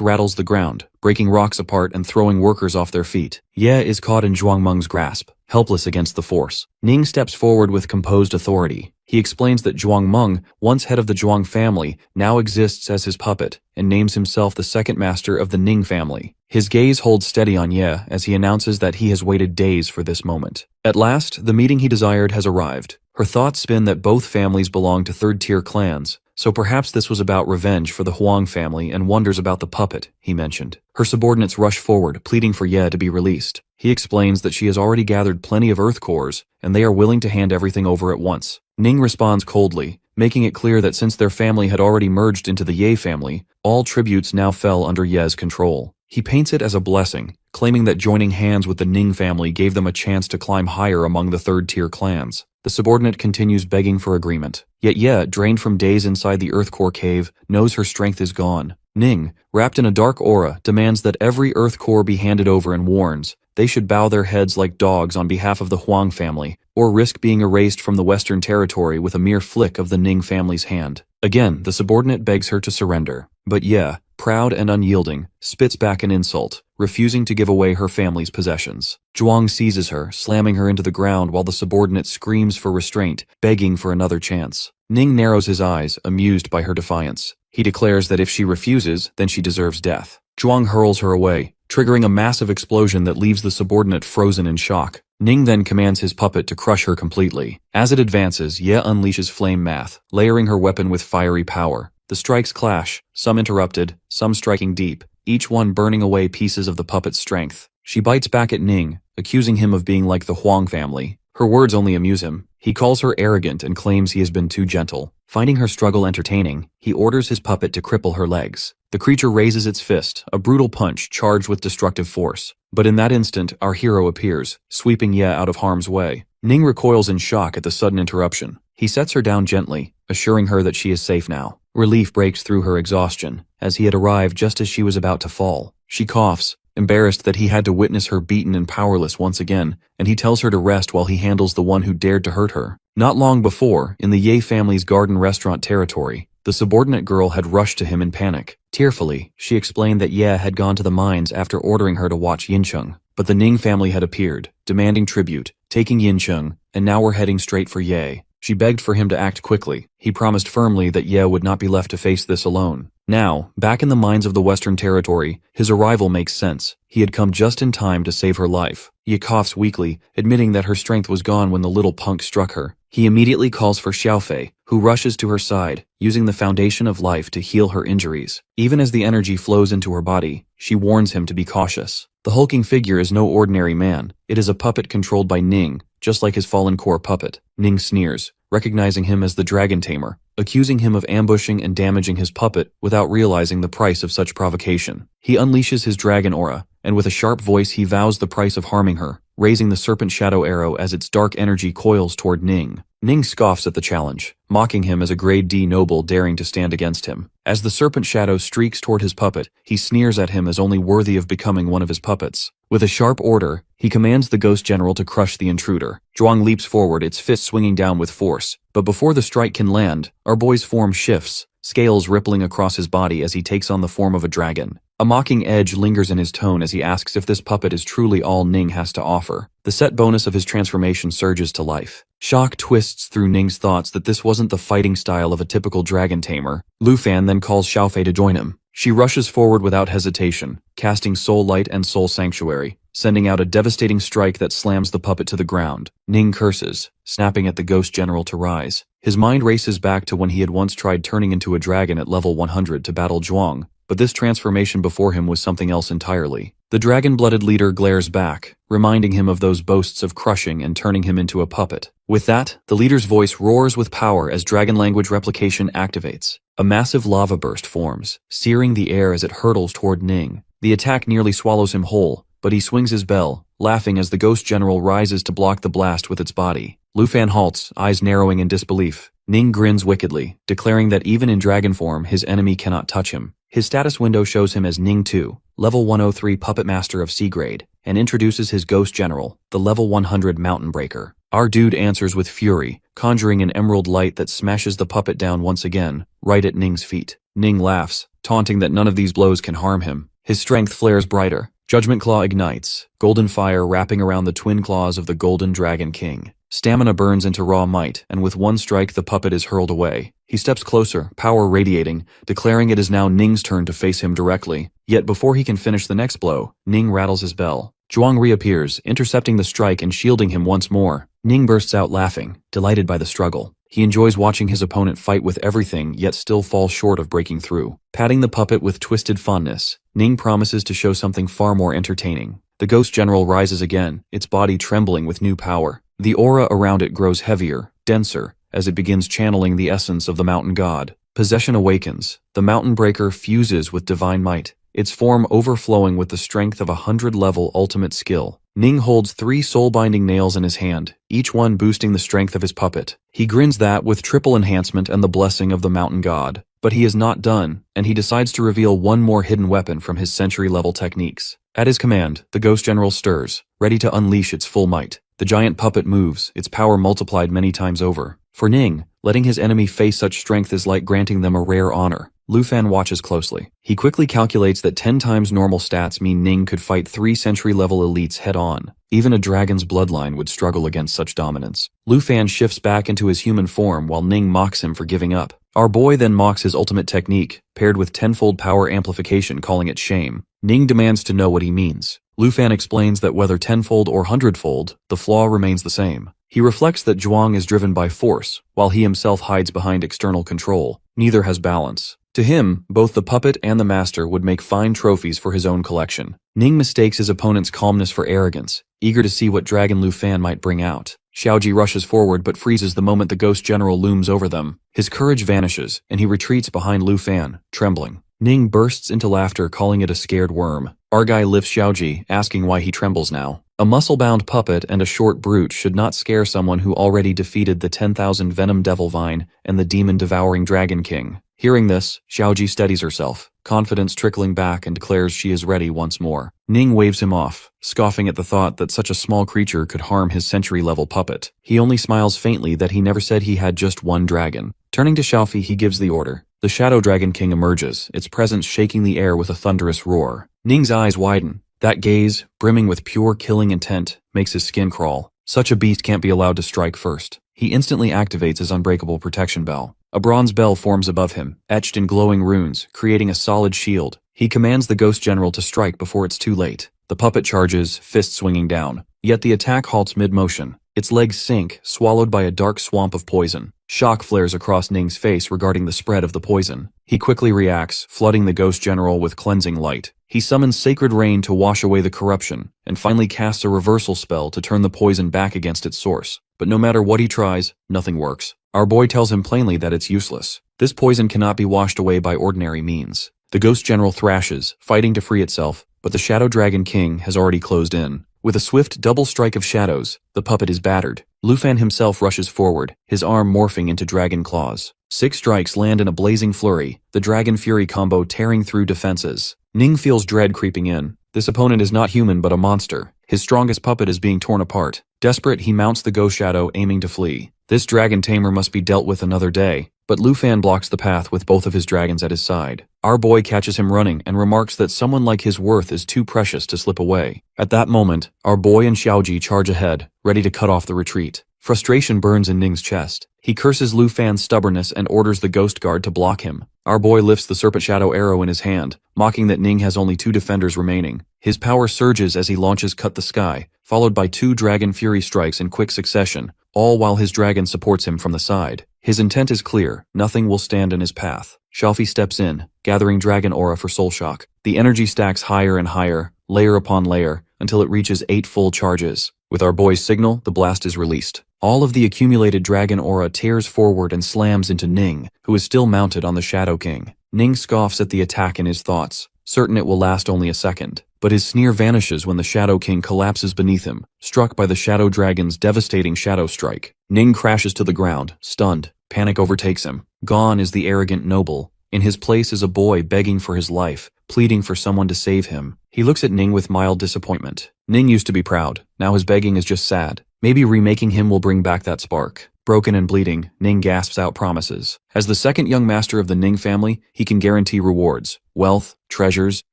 rattles the ground, breaking rocks apart and throwing workers off their feet. Ye is caught in Zhuangmeng's grasp, helpless against the force. Ning steps forward with composed authority. He explains that Zhuangmeng, once head of the Zhuang family, now exists as his puppet, and names himself the second master of the Ning family. His gaze holds steady on Ye as he announces that he has waited days for this moment. At last, the meeting he desired has arrived. Her thoughts spin that both families belong to third-tier clans, so perhaps this was about revenge for the Huang family and wonders about the puppet, he mentioned. Her subordinates rush forward, pleading for Ye to be released. He explains that she has already gathered plenty of earth cores, and they are willing to hand everything over at once. Ning responds coldly, making it clear that since their family had already merged into the Ye family, all tributes now fell under Ye's control. He paints it as a blessing, claiming that joining hands with the Ning family gave them a chance to climb higher among the third-tier clans. The subordinate continues begging for agreement. Yet Ye, drained from days inside the Earth Core cave, knows her strength is gone. Ning, wrapped in a dark aura, demands that every Earth Core be handed over and warns they should bow their heads like dogs on behalf of the Huang family, or risk being erased from the Western Territory with a mere flick of the Ning family's hand. Again, the subordinate begs her to surrender. But Ye, proud and unyielding, spits back an insult, refusing to give away her family's possessions. Zhuang seizes her, slamming her into the ground while the subordinate screams for restraint, begging for another chance. Ning narrows his eyes, amused by her defiance. He declares that if she refuses, then she deserves death. Zhuang hurls her away, triggering a massive explosion that leaves the subordinate frozen in shock. Ning then commands his puppet to crush her completely. As it advances, Ye unleashes flame math, layering her weapon with fiery power. The strikes clash, some interrupted, some striking deep, each one burning away pieces of the puppet's strength. She bites back at Ning, accusing him of being like the Huang family. Her words only amuse him. He calls her arrogant and claims he has been too gentle. Finding her struggle entertaining, he orders his puppet to cripple her legs. The creature raises its fist, a brutal punch charged with destructive force. But in that instant, our hero appears, sweeping Ye out of harm's way. Ning recoils in shock at the sudden interruption. He sets her down gently, assuring her that she is safe now. Relief breaks through her exhaustion, as he had arrived just as she was about to fall. She coughs, embarrassed that he had to witness her beaten and powerless once again, and he tells her to rest while he handles the one who dared to hurt her. Not long before, in the Ye family's garden restaurant territory, the subordinate girl had rushed to him in panic. Tearfully, she explained that Ye had gone to the mines after ordering her to watch Yincheng, but the Ning family had appeared, demanding tribute, taking Yincheng, and now were heading straight for Ye. She begged for him to act quickly. He promised firmly that Ye would not be left to face this alone. Now, back in the mines of the Western Territory, his arrival makes sense. He had come just in time to save her life. Ye coughs weakly, admitting that her strength was gone when the little punk struck her. He immediately calls for Xiaofei, who rushes to her side, using the foundation of life to heal her injuries. Even as the energy flows into her body, she warns him to be cautious. The hulking figure is no ordinary man. It is a puppet controlled by Ning, just like his fallen core puppet. Ning sneers, recognizing him as the Dragon Tamer, accusing him of ambushing and damaging his puppet without realizing the price of such provocation. He unleashes his dragon aura, and with a sharp voice he vows the price of harming her, raising the serpent shadow arrow as its dark energy coils toward Ning. Ning scoffs at the challenge, mocking him as a grade D noble daring to stand against him. As the serpent shadow streaks toward his puppet, he sneers at him as only worthy of becoming one of his puppets. With a sharp order, he commands the ghost general to crush the intruder. Zhuang leaps forward, its fist swinging down with force. But before the strike can land, our boy's form shifts, scales rippling across his body as he takes on the form of a dragon. A mocking edge lingers in his tone as he asks if this puppet is truly all Ning has to offer. The set bonus of his transformation surges to life. Shock twists through Ning's thoughts that this wasn't the fighting style of a typical dragon tamer. Lu Fan then calls Xiaofei to join him. She rushes forward without hesitation, casting Soul Light and Soul Sanctuary, sending out a devastating strike that slams the puppet to the ground. Ning curses, snapping at the ghost general to rise. His mind races back to when he had once tried turning into a dragon at level 100 to battle Zhuang, but this transformation before him was something else entirely. The dragon-blooded leader glares back, reminding him of those boasts of crushing and turning him into a puppet. With that, the leader's voice roars with power as dragon language replication activates. A massive lava burst forms, searing the air as it hurtles toward Ning. The attack nearly swallows him whole, but he swings his bell, laughing as the ghost general rises to block the blast with its body. Lu Fan halts, eyes narrowing in disbelief. Ning grins wickedly, declaring that even in dragon form his enemy cannot touch him. His status window shows him as Ning 2, level 103 puppet master of C grade, and introduces his ghost general, the level 100 mountain breaker. Our dude answers with fury, conjuring an emerald light that smashes the puppet down once again, right at Ning's feet. Ning laughs, taunting that none of these blows can harm him. His strength flares brighter. Judgment Claw ignites, golden fire wrapping around the twin claws of the Golden Dragon King. Stamina burns into raw might, and with one strike the puppet is hurled away. He steps closer, power radiating, declaring it is now Ning's turn to face him directly. Yet before he can finish the next blow, Ning rattles his bell. Zhuang reappears, intercepting the strike and shielding him once more. Ning bursts out laughing, delighted by the struggle. He enjoys watching his opponent fight with everything yet still falls short of breaking through. Patting the puppet with twisted fondness, Ning promises to show something far more entertaining. The ghost general rises again, its body trembling with new power. The aura around it grows heavier, denser, as it begins channeling the essence of the mountain god. Possession awakens. The mountain breaker fuses with divine might, its form overflowing with the strength of 100-level ultimate skill. Ning holds 3 soul-binding nails in his hand, each one boosting the strength of his puppet. He grins that with triple enhancement and the blessing of the mountain god. But he is not done, and he decides to reveal one more hidden weapon from his century-level techniques. At his command, the ghost general stirs, ready to unleash its full might. The giant puppet moves, its power multiplied many times over. For Ning, letting his enemy face such strength is like granting them a rare honor. Lu Fan watches closely. He quickly calculates that 10 times normal stats mean Ning could fight 3 century-level elites head-on. Even a dragon's bloodline would struggle against such dominance. Lu Fan shifts back into his human form while Ning mocks him for giving up. Our boy then mocks his ultimate technique, paired with tenfold power amplification, calling it shame. Ning demands to know what he means. Lu Fan explains that whether tenfold or hundredfold, the flaw remains the same. He reflects that Zhuang is driven by force, while he himself hides behind external control. Neither has balance. To him, both the puppet and the master would make fine trophies for his own collection. Ning mistakes his opponent's calmness for arrogance, eager to see what Dragon Lu Fan might bring out. Xiaoji rushes forward but freezes the moment the ghost general looms over them. His courage vanishes, and he retreats behind Lu Fan, trembling. Ning bursts into laughter, calling it a scared worm. Argai lifts Xiaoji, asking why he trembles now. A muscle-bound puppet and a short brute should not scare someone who already defeated the 10,000 Venom Devil Vine and the demon-devouring Dragon King. Hearing this, Xiaoji steadies herself, confidence trickling back, and declares she is ready once more. Ning waves him off, scoffing at the thought that such a small creature could harm his century-level puppet. He only smiles faintly that he never said he had just one dragon. Turning to Xiaofi, he gives the order. The Shadow Dragon King emerges, its presence shaking the air with a thunderous roar. Ning's eyes widen. That gaze, brimming with pure killing intent, makes his skin crawl. Such a beast can't be allowed to strike first. He instantly activates his unbreakable protection bell. A bronze bell forms above him, etched in glowing runes, creating a solid shield. He commands the Ghost General to strike before it's too late. The puppet charges, fist swinging down. Yet the attack halts mid-motion. Its legs sink, swallowed by a dark swamp of poison. Shock flares across Ning's face regarding the spread of the poison. He quickly reacts, flooding the Ghost General with cleansing light. He summons Sacred Rain to wash away the corruption, and finally casts a reversal spell to turn the poison back against its source. But no matter what he tries, nothing works. Our boy tells him plainly that it's useless. This poison cannot be washed away by ordinary means. The Ghost General thrashes, fighting to free itself, but the Shadow Dragon King has already closed in. With a swift double strike of shadows, the puppet is battered. Lu Fan himself rushes forward, his arm morphing into dragon claws. 6 strikes land in a blazing flurry, the Dragon Fury combo tearing through defenses. Ning feels dread creeping in. This opponent is not human but a monster. His strongest puppet is being torn apart. Desperate, he mounts the Ghost Shadow, aiming to flee. This dragon tamer must be dealt with another day, but Lu Fan blocks the path with both of his dragons at his side. Our boy catches him running and remarks that someone like his worth is too precious to slip away. At that moment, our boy and Xiaoji charge ahead, ready to cut off the retreat. Frustration burns in Ning's chest. He curses Lu Fan's stubbornness and orders the Ghost Guard to block him. Our boy lifts the serpent shadow arrow in his hand, mocking that Ning has only 2 defenders remaining. His power surges as he launches Cut the Sky, followed by 2 dragon fury strikes in quick succession, all while his dragon supports him from the side. His intent is clear, nothing will stand in his path. Shalfie steps in, gathering dragon aura for soul shock. The energy stacks higher and higher, layer upon layer, until it reaches 8 full charges. With our boy's signal, the blast is released. All of the accumulated dragon aura tears forward and slams into Ning, who is still mounted on the Shadow King. Ning scoffs at the attack in his thoughts, certain it will last only a second. But his sneer vanishes when the Shadow King collapses beneath him, struck by the Shadow Dragon's devastating shadow strike. Ning crashes to the ground, stunned. Panic overtakes him. Gone is the arrogant noble. In his place is a boy begging for his life, pleading for someone to save him. He looks at Ning with mild disappointment. Ning used to be proud. Now his begging is just sad. Maybe remaking him will bring back that spark. Broken and bleeding, Ning gasps out promises. As the second young master of the Ning family, he can guarantee rewards. Wealth, treasures,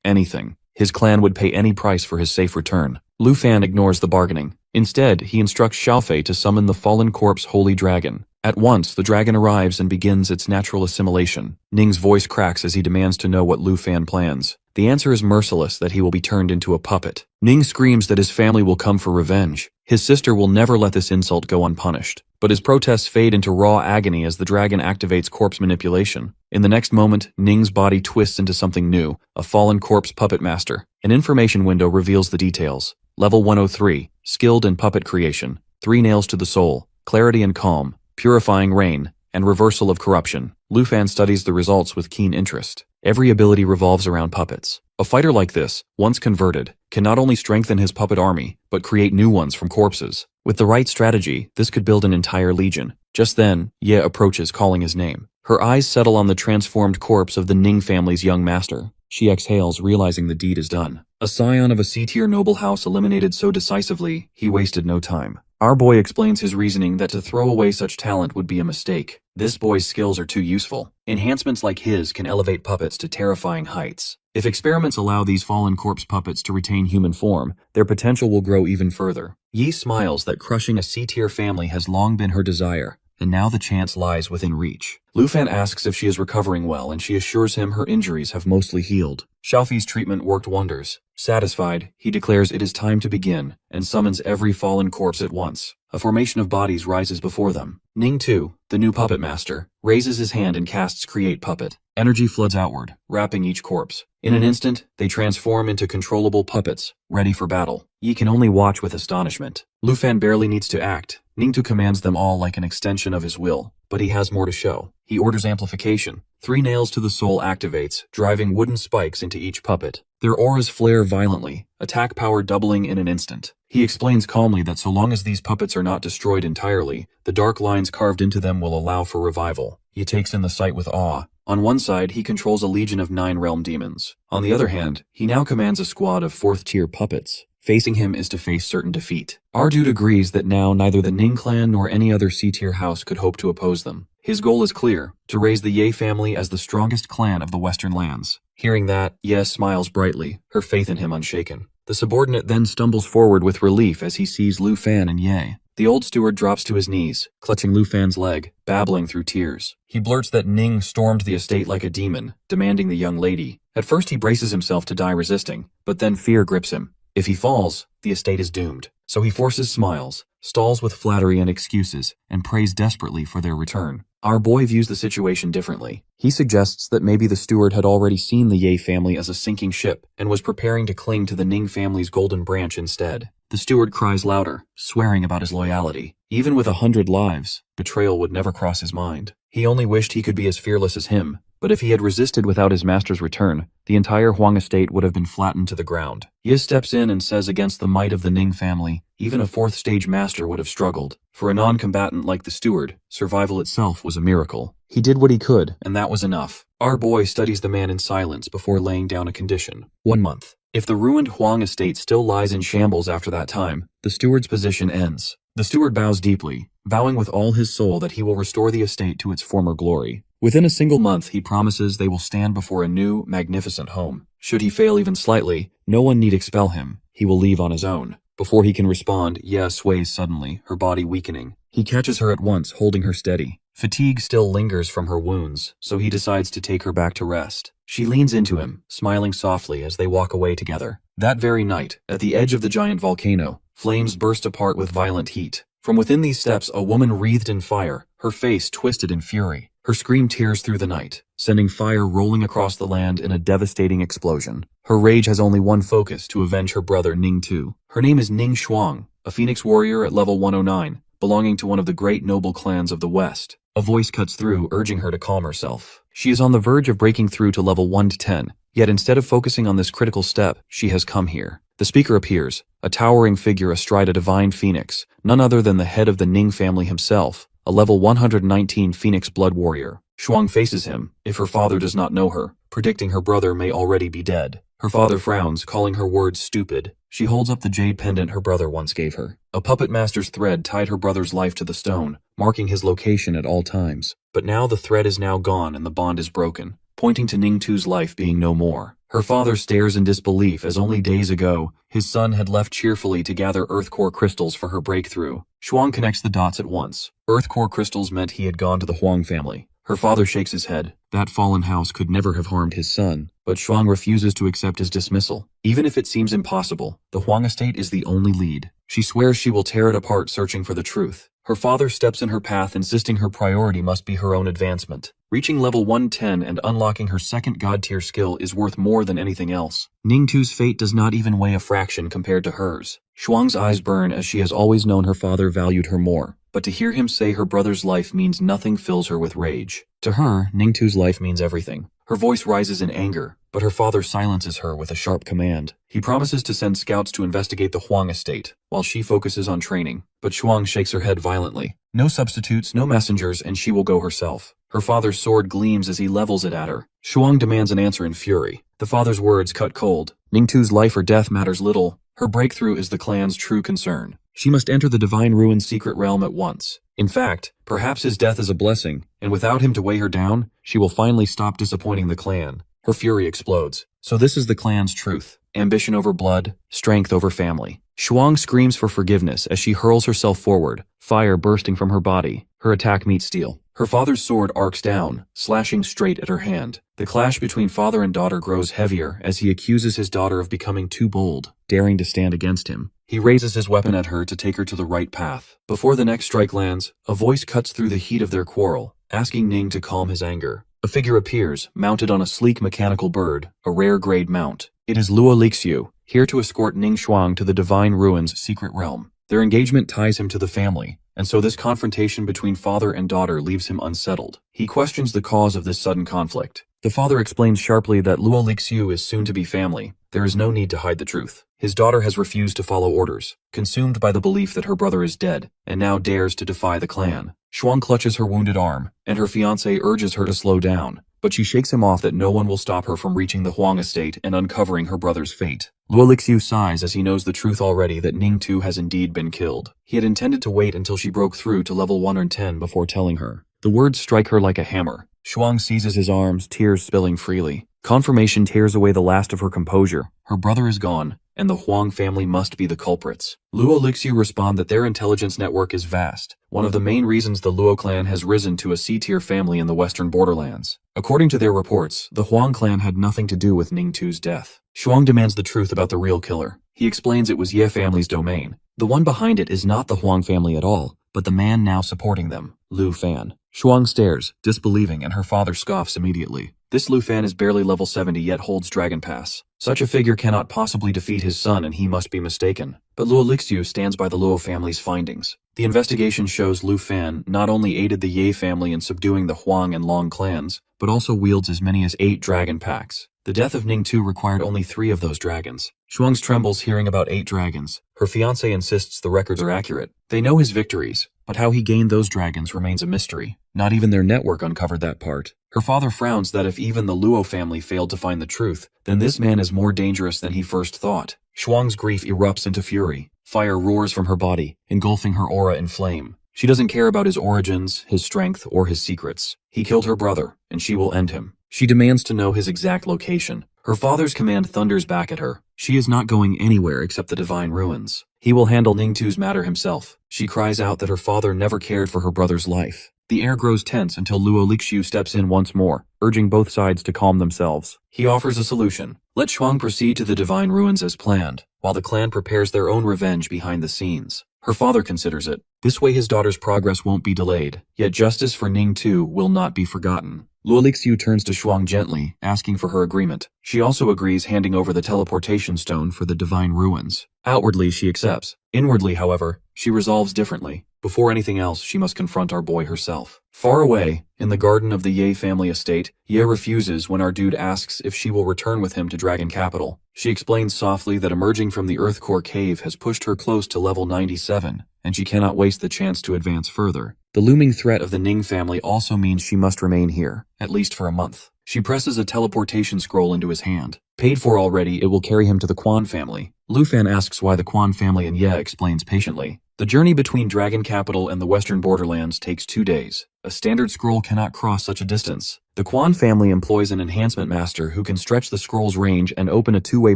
anything. His clan would pay any price for his safe return. Lu Fan ignores the bargaining. Instead, he instructs Xiaofei to summon the fallen corpse Holy Dragon. At once, the dragon arrives and begins its natural assimilation. Ning's voice cracks as he demands to know what Lu Fan plans. The answer is merciless, that he will be turned into a puppet. Ning screams that his family will come for revenge. His sister will never let this insult go unpunished. But his protests fade into raw agony as the dragon activates corpse manipulation. In the next moment, Ning's body twists into something new, a fallen corpse puppet master. An information window reveals the details. Level 103, skilled in puppet creation, 3 nails to the soul, clarity and calm, purifying rain, and reversal of corruption. Lu Fan studies the results with keen interest. Every ability revolves around puppets. A fighter like this, once converted, can not only strengthen his puppet army, but create new ones from corpses. With the right strategy, this could build an entire legion. Just then, Ye approaches, calling his name. Her eyes settle on the transformed corpse of the Ning family's young master. She exhales, realizing the deed is done. A scion of a C-tier noble house eliminated so decisively, he wasted no time. Our boy explains his reasoning that to throw away such talent would be a mistake. This boy's skills are too useful. Enhancements like his can elevate puppets to terrifying heights. If experiments allow these fallen corpse puppets to retain human form, their potential will grow even further. Yi smiles that crushing a C-tier family has long been her desire, and now the chance lies within reach. Lu Fan asks if she is recovering well, and she assures him her injuries have mostly healed. Xiaofei's treatment worked wonders. Satisfied, he declares it is time to begin, and summons every fallen corpse at once. A formation of bodies rises before them. Ning too, the new puppet master, raises his hand and casts Create Puppet. Energy floods outward, wrapping each corpse. In an instant, they transform into controllable puppets, ready for battle. Yi can only watch with astonishment. Lu Fan barely needs to act. Ningtu commands them all like an extension of his will, but he has more to show. He orders amplification. 3 nails to the soul activates, driving wooden spikes into each puppet. Their auras flare violently, attack power doubling in an instant. He explains calmly that so long as these puppets are not destroyed entirely, the dark lines carved into them will allow for revival. He takes in the sight with awe. On one side, he controls a legion of 9 realm demons. On the other hand, he now commands a squad of 4th-tier puppets. Facing him is to face certain defeat. Ardude agrees that now neither the Ning clan nor any other C-tier house could hope to oppose them. His goal is clear, to raise the Ye family as the strongest clan of the Western lands. Hearing that, Ye smiles brightly, her faith in him unshaken. The subordinate then stumbles forward with relief as he sees Lu Fan and Ye. The old steward drops to his knees, clutching Lu Fan's leg, babbling through tears. He blurts that Ning stormed the estate like a demon, demanding the young lady. At first he braces himself to die resisting, but then fear grips him. If he falls, the estate is doomed. So he forces smiles, stalls with flattery and excuses, and prays desperately for their return. Our boy views the situation differently. He suggests that maybe the steward had already seen the Ye family as a sinking ship and was preparing to cling to the Ning family's golden branch instead. The steward cries louder, swearing about his loyalty. Even with 100 lives, betrayal would never cross his mind. He only wished he could be as fearless as him, but if he had resisted without his master's return, the entire Huang estate would have been flattened to the ground. Ye steps in and says against the might of the Ning family, even a 4th-stage master would have struggled. For a non-combatant like the steward, survival itself was a miracle. He did what he could, and that was enough. Our boy studies the man in silence before laying down a condition. 1 month. If the ruined Huang estate still lies in shambles after that time, the steward's position ends. The steward bows deeply, vowing with all his soul that he will restore the estate to its former glory. Within a single month, he promises they will stand before a new, magnificent home. Should he fail even slightly, no one need expel him. He will leave on his own. Before he can respond, Ye sways suddenly, her body weakening. He catches her at once, holding her steady. Fatigue still lingers from her wounds, so he decides to take her back to rest. She leans into him, smiling softly as they walk away together. That very night, at the edge of the giant volcano, flames burst apart with violent heat. From within these steps, a woman wreathed in fire, her face twisted in fury. Her scream tears through the night, sending fire rolling across the land in a devastating explosion. Her rage has only one focus: to avenge her brother Ning-tu. Her name is Ning Xuang, a phoenix warrior at level 109, belonging to one of the great noble clans of the West. A voice cuts through, urging her to calm herself. She is on the verge of breaking through to level 1 to 10, yet instead of focusing on this critical step, she has come here. The speaker appears, a towering figure astride a divine phoenix, none other than the head of the Ning family himself, a level 119 phoenix blood warrior. Xuang faces him, if her father does not know her, predicting her brother may already be dead. Her father frowns, calling her words stupid. She holds up the jade pendant her brother once gave her. A puppet master's thread tied her brother's life to the stone, marking his location at all times. But now the thread is now gone and the bond is broken, pointing to Ning-tu's life being no more. Her father stares in disbelief as only days ago, his son had left cheerfully to gather earth core crystals for her breakthrough. Xuang connects the dots at once. Earth core crystals meant he had gone to the Huang family. Her father shakes his head. That fallen house could never have harmed his son, but Xuang refuses to accept his dismissal. Even if it seems impossible, the Huang estate is the only lead. She swears she will tear it apart, searching for the truth. Her father steps in her path, insisting her priority must be her own advancement. Reaching level 110 and unlocking her second god-tier skill is worth more than anything else. Ning-tu's fate does not even weigh a fraction compared to hers. Xuang's eyes burn, as she has always known her father valued her more. But to hear him say her brother's life means nothing fills her with rage. To her, Ning-tu's life means everything. Her voice rises in anger, but her father silences her with a sharp command. He promises to send scouts to investigate the Huang estate, while she focuses on training. But Xuang shakes her head violently. No substitutes, no messengers, and she will go herself. Her father's sword gleams as he levels it at her. Xuang demands an answer in fury. The father's words cut cold. Ning-tu's life or death matters little. Her breakthrough is the clan's true concern. She must enter the Divine Ruin's secret realm at once. In fact, perhaps his death is a blessing, and without him to weigh her down, she will finally stop disappointing the clan. Her fury explodes. So this is the clan's truth. Ambition over blood, strength over family. Xuang screams for forgiveness as she hurls herself forward, fire bursting from her body. Her attack meets steel. Her father's sword arcs down, slashing straight at her hand. The clash between father and daughter grows heavier as he accuses his daughter of becoming too bold, daring to stand against him. He raises his weapon at her to take her to the right path. Before the next strike lands, a voice cuts through the heat of their quarrel, asking Ning to calm his anger. A figure appears, mounted on a sleek mechanical bird, a rare grade mount. It is Luo Lixiu, here to escort Ning Xuang to the Divine Ruin's secret realm. Their engagement ties him to the family, and so this confrontation between father and daughter leaves him unsettled. He questions the cause of this sudden conflict. The father explains sharply that Luo Lixiu is soon to be family. There is no need to hide the truth. His daughter has refused to follow orders, consumed by the belief that her brother is dead, and now dares to defy the clan. Xuang clutches her wounded arm, and her fiancé urges her to slow down, but she shakes him off that no one will stop her from reaching the Huang estate and uncovering her brother's fate. Luo Lixiu sighs as he knows the truth already, that Ning-tu has indeed been killed. He had intended to wait until she broke through to level 110 before telling her. The words strike her like a hammer. Xuang seizes his arms, tears spilling freely. Confirmation tears away the last of her composure. Her brother is gone, and the Huang family must be the culprits. Luo Lixiu respond that their intelligence network is vast, one of the main reasons the Luo clan has risen to a C-tier family in the western borderlands. According to their reports, the Huang clan had nothing to do with Ning-tu's death. Xuang demands the truth about the real killer. He explains it was Ye family's domain. The one behind it is not the Huang family at all, but the man now supporting them, Lu Fan. Xuang stares, disbelieving, and her father scoffs immediately. This Lu Fan is barely level 70 yet holds Dragon Pass. Such a figure cannot possibly defeat his son, and he must be mistaken. But Luo Lixiu stands by the Luo family's findings. The investigation shows Lu Fan not only aided the Ye family in subduing the Huang and Long clans, but also wields as many as 8 dragon packs. The death of Ning-tu required only 3 of those dragons. Xuang trembles hearing about 8 dragons. Her fiancé insists the records are accurate. They know his victories, but how he gained those dragons remains a mystery. Not even their network uncovered that part. Her father frowns that if even the Luo family failed to find the truth, then this man is more dangerous than he first thought. Xuang's grief erupts into fury. Fire roars from her body, engulfing her aura in flame. She doesn't care about his origins, his strength, or his secrets. He killed her brother, and she will end him. She demands to know his exact location. Her father's command thunders back at her. She is not going anywhere except the Divine Ruins. He will handle Ning-tu's matter himself. She cries out that her father never cared for her brother's life. The air grows tense until Luo Lixiu steps in once more, urging both sides to calm themselves. He offers a solution. Let Shuang proceed to the divine ruins as planned, while the clan prepares their own revenge behind the scenes. Her father considers it. This way his daughter's progress won't be delayed, yet justice for Ning too will not be forgotten. Luo Lixiu turns to Shuang gently, asking for her agreement. She also agrees, handing over the teleportation stone for the divine ruins. Outwardly she accepts. Inwardly, however, she resolves differently. Before anything else, she must confront our boy herself. Far away, in the garden of the Ye family estate, Ye refuses when our dude asks if she will return with him to Dragon Capital. She explains softly that emerging from the Earth Core cave has pushed her close to level 97, and she cannot waste the chance to advance further. The looming threat of the Ning family also means she must remain here, at least for a month. She presses a teleportation scroll into his hand. Paid for already, it will carry him to the Quan family. Lu Fan asks why the Quan family, and Ye explains patiently. The journey between Dragon Capital and the western borderlands takes 2 days. A standard scroll cannot cross such a distance. The Quan family employs an enhancement master who can stretch the scroll's range and open a two-way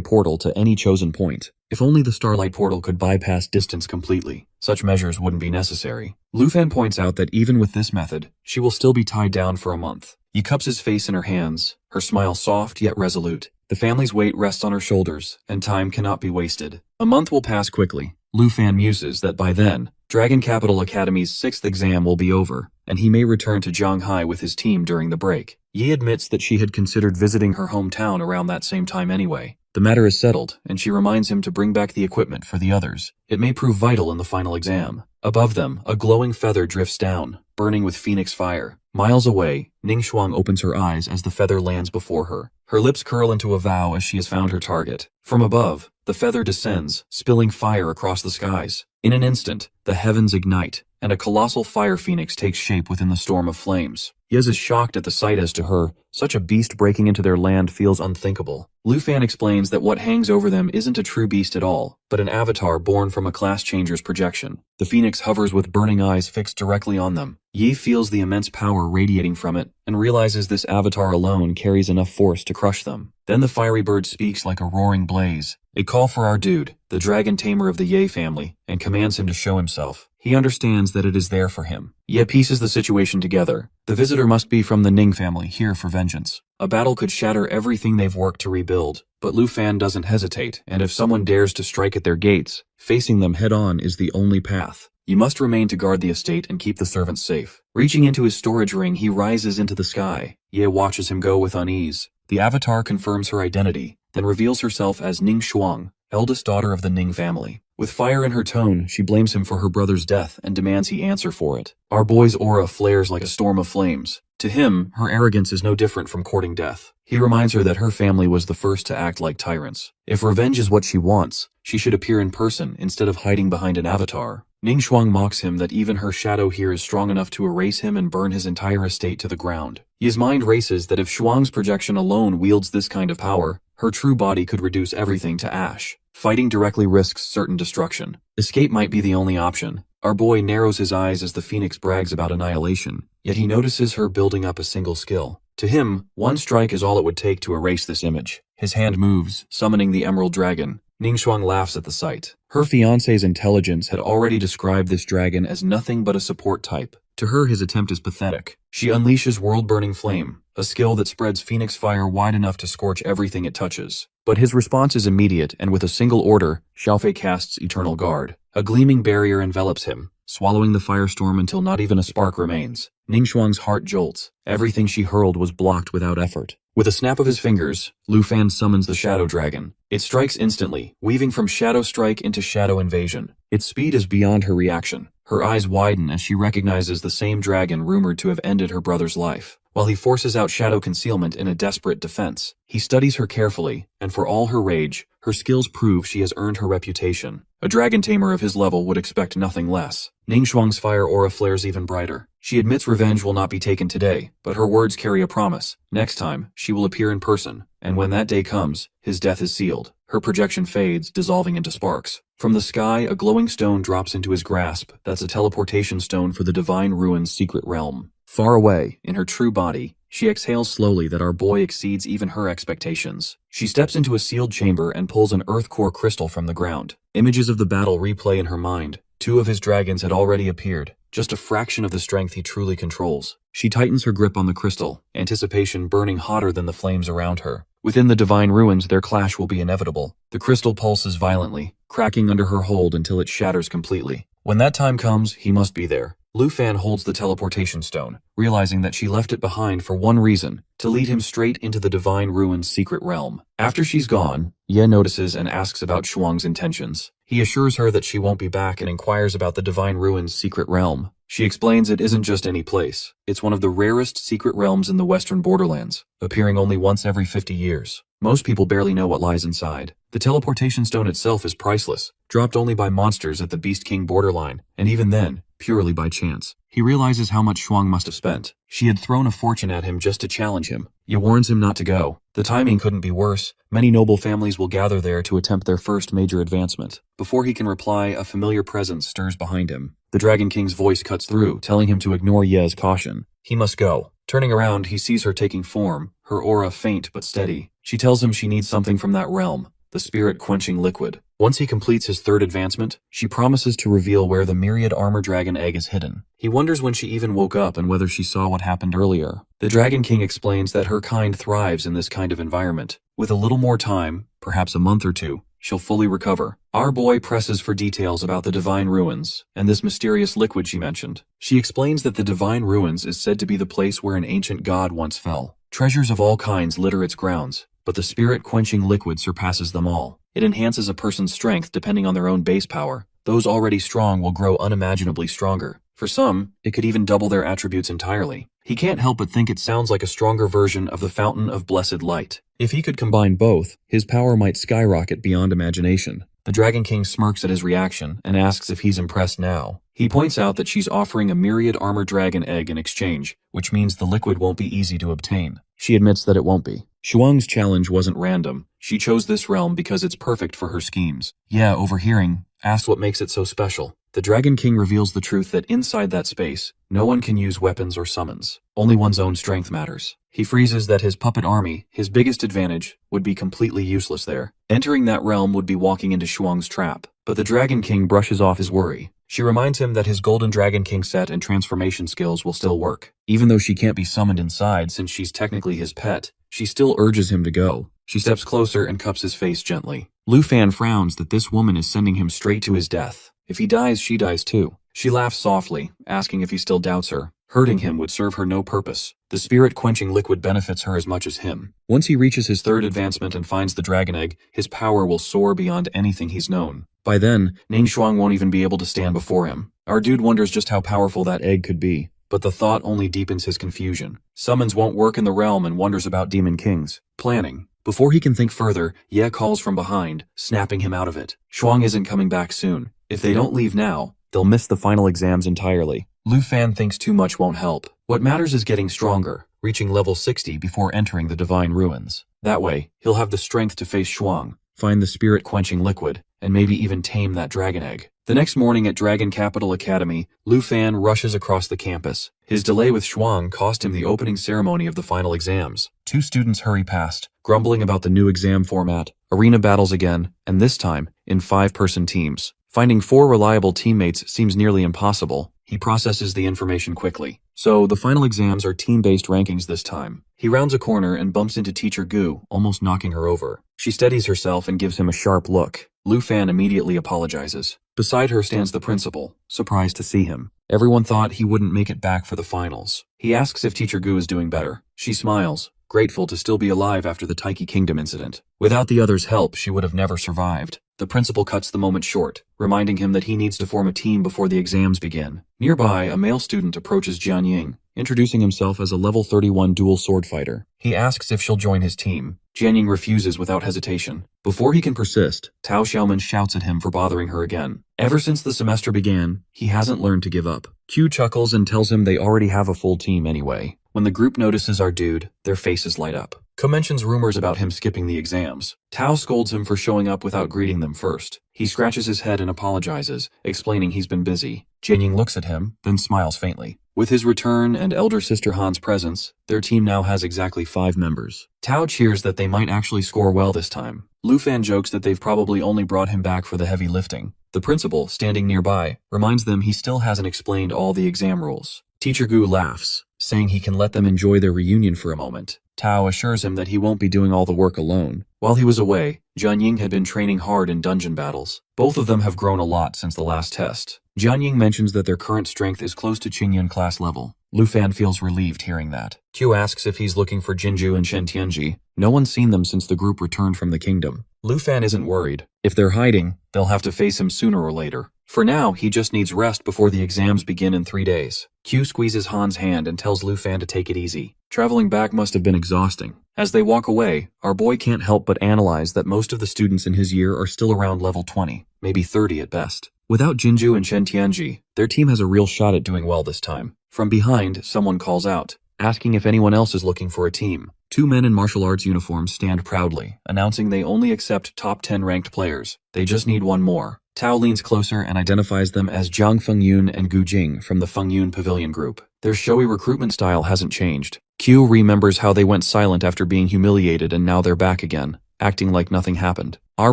portal to any chosen point. If only the Starlight portal could bypass distance completely, such measures wouldn't be necessary. Lu Fan points out that even with this method, she will still be tied down for a month. He cups his face in her hands, her smile soft yet resolute. The family's weight rests on her shoulders, and time cannot be wasted. A month will pass quickly. Lu Fan muses that by then, Dragon Capital Academy's 6th exam will be over, and he may return to Zhanghai with his team during the break. Yi admits that she had considered visiting her hometown around that same time anyway. The matter is settled, and she reminds him to bring back the equipment for the others. It may prove vital in the final exam. Above them, a glowing feather drifts down, burning with phoenix fire. Miles away, Ning Shuang opens her eyes as the feather lands before her. Her lips curl into a vow as she has found her target. From above, the feather descends, spilling fire across the skies. In an instant, the heavens ignite, and a colossal fire phoenix takes shape within the storm of flames. Yez is shocked at the sight. As to her, such a beast breaking into their land feels unthinkable. Lu Fan explains that what hangs over them isn't a true beast at all, but an avatar born from a class changer's projection. The phoenix hovers with burning eyes fixed directly on them. Yi feels the immense power radiating from it, and realizes this avatar alone carries enough force to crush them. Then the fiery bird speaks like a roaring blaze. It calls for our dude, the dragon tamer of the Ye family, and commands him to show himself. He understands that it is there for him. Ye pieces the situation together. The visitor must be from the Ning family, here for vengeance. A battle could shatter everything they've worked to rebuild, but Lu Fan doesn't hesitate, and if someone dares to strike at their gates, facing them head-on is the only path. You must remain to guard the estate and keep the servants safe. Reaching into his storage ring, he rises into the sky. Ye watches him go with unease. The avatar confirms her identity, then reveals herself as Ning Shuang, eldest daughter of the Ning family. With fire in her tone, she blames him for her brother's death and demands he answer for it. Our boy's aura flares like a storm of flames. To him, her arrogance is no different from courting death. He reminds her that her family was the first to act like tyrants. If revenge is what she wants, she should appear in person instead of hiding behind an avatar. Ning Shuang mocks him that even her shadow here is strong enough to erase him and burn his entire estate to the ground. His mind races that if Shuang's projection alone wields this kind of power, her true body could reduce everything to ash. Fighting directly risks certain destruction. Escape might be the only option. Our boy narrows his eyes as the phoenix brags about annihilation, yet he notices her building up a single skill. To him, one strike is all it would take to erase this image. His hand moves, summoning the Emerald Dragon. Ning Shuang laughs at the sight. Her fiancé's intelligence had already described this dragon as nothing but a support type. To her, his attempt is pathetic. She unleashes World-Burning Flame, a skill that spreads phoenix fire wide enough to scorch everything it touches. But his response is immediate, and with a single order, Xiaofei casts Eternal Guard. A gleaming barrier envelops him, swallowing the firestorm until not even a spark remains. Ning Shuang's heart jolts. Everything she hurled was blocked without effort. With a snap of his fingers, Lu Fan summons the Shadow Dragon. It strikes instantly, weaving from Shadow Strike into Shadow Invasion. Its speed is beyond her reaction. Her eyes widen as she recognizes the same dragon rumored to have ended her brother's life. While he forces out Shadow Concealment in a desperate defense, he studies her carefully, and for all her rage, her skills prove she has earned her reputation. A dragon tamer of his level would expect nothing less. Ning Shuang's fire aura flares even brighter. She admits revenge will not be taken today, but her words carry a promise. Next time, she will appear in person, and when that day comes, his death is sealed. Her projection fades, dissolving into sparks. From the sky, a glowing stone drops into his grasp. That's a teleportation stone for the Divine Ruin's secret realm. Far away, in her true body, she exhales slowly that our boy exceeds even her expectations. She steps into a sealed chamber and pulls an earth core crystal from the ground. Images of the battle replay in her mind. 2 of his dragons had already appeared, just a fraction of the strength he truly controls. She tightens her grip on the crystal, anticipation burning hotter than the flames around her. Within the divine ruins, their clash will be inevitable. The crystal pulses violently, cracking under her hold until it shatters completely. When that time comes, he must be there. Lu Fan holds the teleportation stone, realizing that she left it behind for one reason, to lead him straight into the divine ruins' secret realm. After she's gone, Ye notices and asks about Shuang's intentions. He assures her that she won't be back and inquires about the divine ruins' secret realm. She explains it isn't just any place. It's one of the rarest secret realms in the western borderlands, appearing only once every 50 years. Most people barely know what lies inside. The teleportation stone itself is priceless, dropped only by monsters at the Beast King borderline, and even then, purely by chance. He realizes how much Shuang must have spent. She had thrown a fortune at him just to challenge him. Ye warns him not to go. The timing couldn't be worse. Many noble families will gather there to attempt their first major advancement. Before he can reply, a familiar presence stirs behind him. The Dragon King's voice cuts through, telling him to ignore Ye's caution. He must go. Turning around, he sees her taking form, her aura faint but steady. She tells him she needs something from that realm, the spirit-quenching liquid. Once he completes his 3rd advancement, she promises to reveal where the myriad armor dragon egg is hidden. He wonders when she even woke up and whether she saw what happened earlier. The Dragon King explains that her kind thrives in this kind of environment. With a little more time, perhaps a month or 2, she'll fully recover. Our boy presses for details about the divine ruins and this mysterious liquid she mentioned. She explains that the divine ruins is said to be the place where an ancient god once fell. Treasures of all kinds litter its grounds, but the spirit-quenching liquid surpasses them all. It enhances a person's strength depending on their own base power. Those already strong will grow unimaginably stronger. For some, it could even double their attributes entirely. He can't help but think it sounds like a stronger version of the Fountain of Blessed Light. If he could combine both, his power might skyrocket beyond imagination. The Dragon King smirks at his reaction and asks if he's impressed now. He points out that she's offering a myriad armor dragon egg in exchange, which means the liquid won't be easy to obtain. She admits that it won't be. Shuang's challenge wasn't random. She chose this realm because it's perfect for her schemes. Yeah, overhearing, asked what makes it so special. The Dragon King reveals the truth that inside that space, no one can use weapons or summons. Only one's own strength matters. He freezes that his puppet army, his biggest advantage, would be completely useless there. Entering that realm would be walking into Shuang's trap. But the Dragon King brushes off his worry. She reminds him that his Golden Dragon King set and transformation skills will still work. Even though she can't be summoned inside since she's technically his pet, she still urges him to go. She steps closer and cups his face gently. Lu Fan frowns that this woman is sending him straight to his death. If he dies, she dies too. She laughs softly, asking if he still doubts her. Hurting him would serve her no purpose. The spirit-quenching liquid benefits her as much as him. Once he reaches his 3rd advancement and finds the dragon egg, his power will soar beyond anything he's known. By then, Ning Shuang won't even be able to stand before him. Our dude wonders just how powerful that egg could be, but the thought only deepens his confusion. Summons won't work in the realm and wonders about demon kings. Planning. Before he can think further, Ye calls from behind, snapping him out of it. Shuang isn't coming back soon. If they don't leave now, they'll miss the final exams entirely. Lu Fan thinks too much won't help. What matters is getting stronger, reaching level 60 before entering the divine ruins. That way, he'll have the strength to face Shuang, find the spirit-quenching liquid, and maybe even tame that dragon egg. The next morning at Dragon Capital Academy, Lu Fan rushes across the campus. His delay with Shuang cost him the opening ceremony of the final exams. 2 students hurry past, grumbling about the new exam format. Arena battles again, and this time, in 5-person teams. Finding 4 reliable teammates seems nearly impossible. He processes the information quickly. So, the final exams are team-based rankings this time. He rounds a corner and bumps into Teacher Gu, almost knocking her over. She steadies herself and gives him a sharp look. Lu Fan immediately apologizes. Beside her stands the principal, surprised to see him. Everyone thought he wouldn't make it back for the finals. He asks if Teacher Gu is doing better. She smiles, grateful to still be alive after the Taiki Kingdom incident. Without the others' help, she would have never survived. The principal cuts the moment short, reminding him that he needs to form a team before the exams begin. Nearby, a male student approaches Jian Ying, introducing himself as a level 31 dual sword fighter. He asks if she'll join his team. Jian Ying refuses without hesitation. Before he can persist, Tao Xiaoman shouts at him for bothering her again. Ever since the semester began, he hasn't learned to give up. Q chuckles and tells him they already have a full team anyway. When the group notices our dude, their faces light up. Ko mentions rumors about him skipping the exams. Tao scolds him for showing up without greeting them first. He scratches his head and apologizes, explaining he's been busy. Jianying looks at him, then smiles faintly. With his return and elder sister Han's presence, their team now has exactly 5 members. Tao cheers that they might actually score well this time. Lu Fan jokes that they've probably only brought him back for the heavy lifting. The principal, standing nearby, reminds them he still hasn't explained all the exam rules. Teacher Gu laughs, saying he can let them enjoy their reunion for a moment. Tao assures him that he won't be doing all the work alone. While he was away, Jianying had been training hard in dungeon battles. Both of them have grown a lot since the last test. Jianying mentions that their current strength is close to Qingyun class level. Lu Fan feels relieved hearing that. Q asks if he's looking for Jinju and Shen Tianji. No one's seen them since the group returned from the kingdom. Lu Fan isn't worried. If they're hiding, they'll have to face him sooner or later. For now, he just needs rest before the exams begin in 3 days. Q squeezes Han's hand and tells Lu Fan to take it easy. Traveling back must have been exhausting. As they walk away, our boy can't help but analyze that most of the students in his year are still around level 20, maybe 30 at best. Without Jinju and Shen Tianji, their team has a real shot at doing well this time. From behind, someone calls out, asking if anyone else is looking for a team. 2 men in martial arts uniforms stand proudly, announcing they only accept top 10 ranked players. They just need one more. Tao leans closer and identifies them as Jiang Fengyun and Gu Jing from the Fengyun Pavilion Group. Their showy recruitment style hasn't changed. Q remembers how they went silent after being humiliated and now they're back again, acting like nothing happened. Our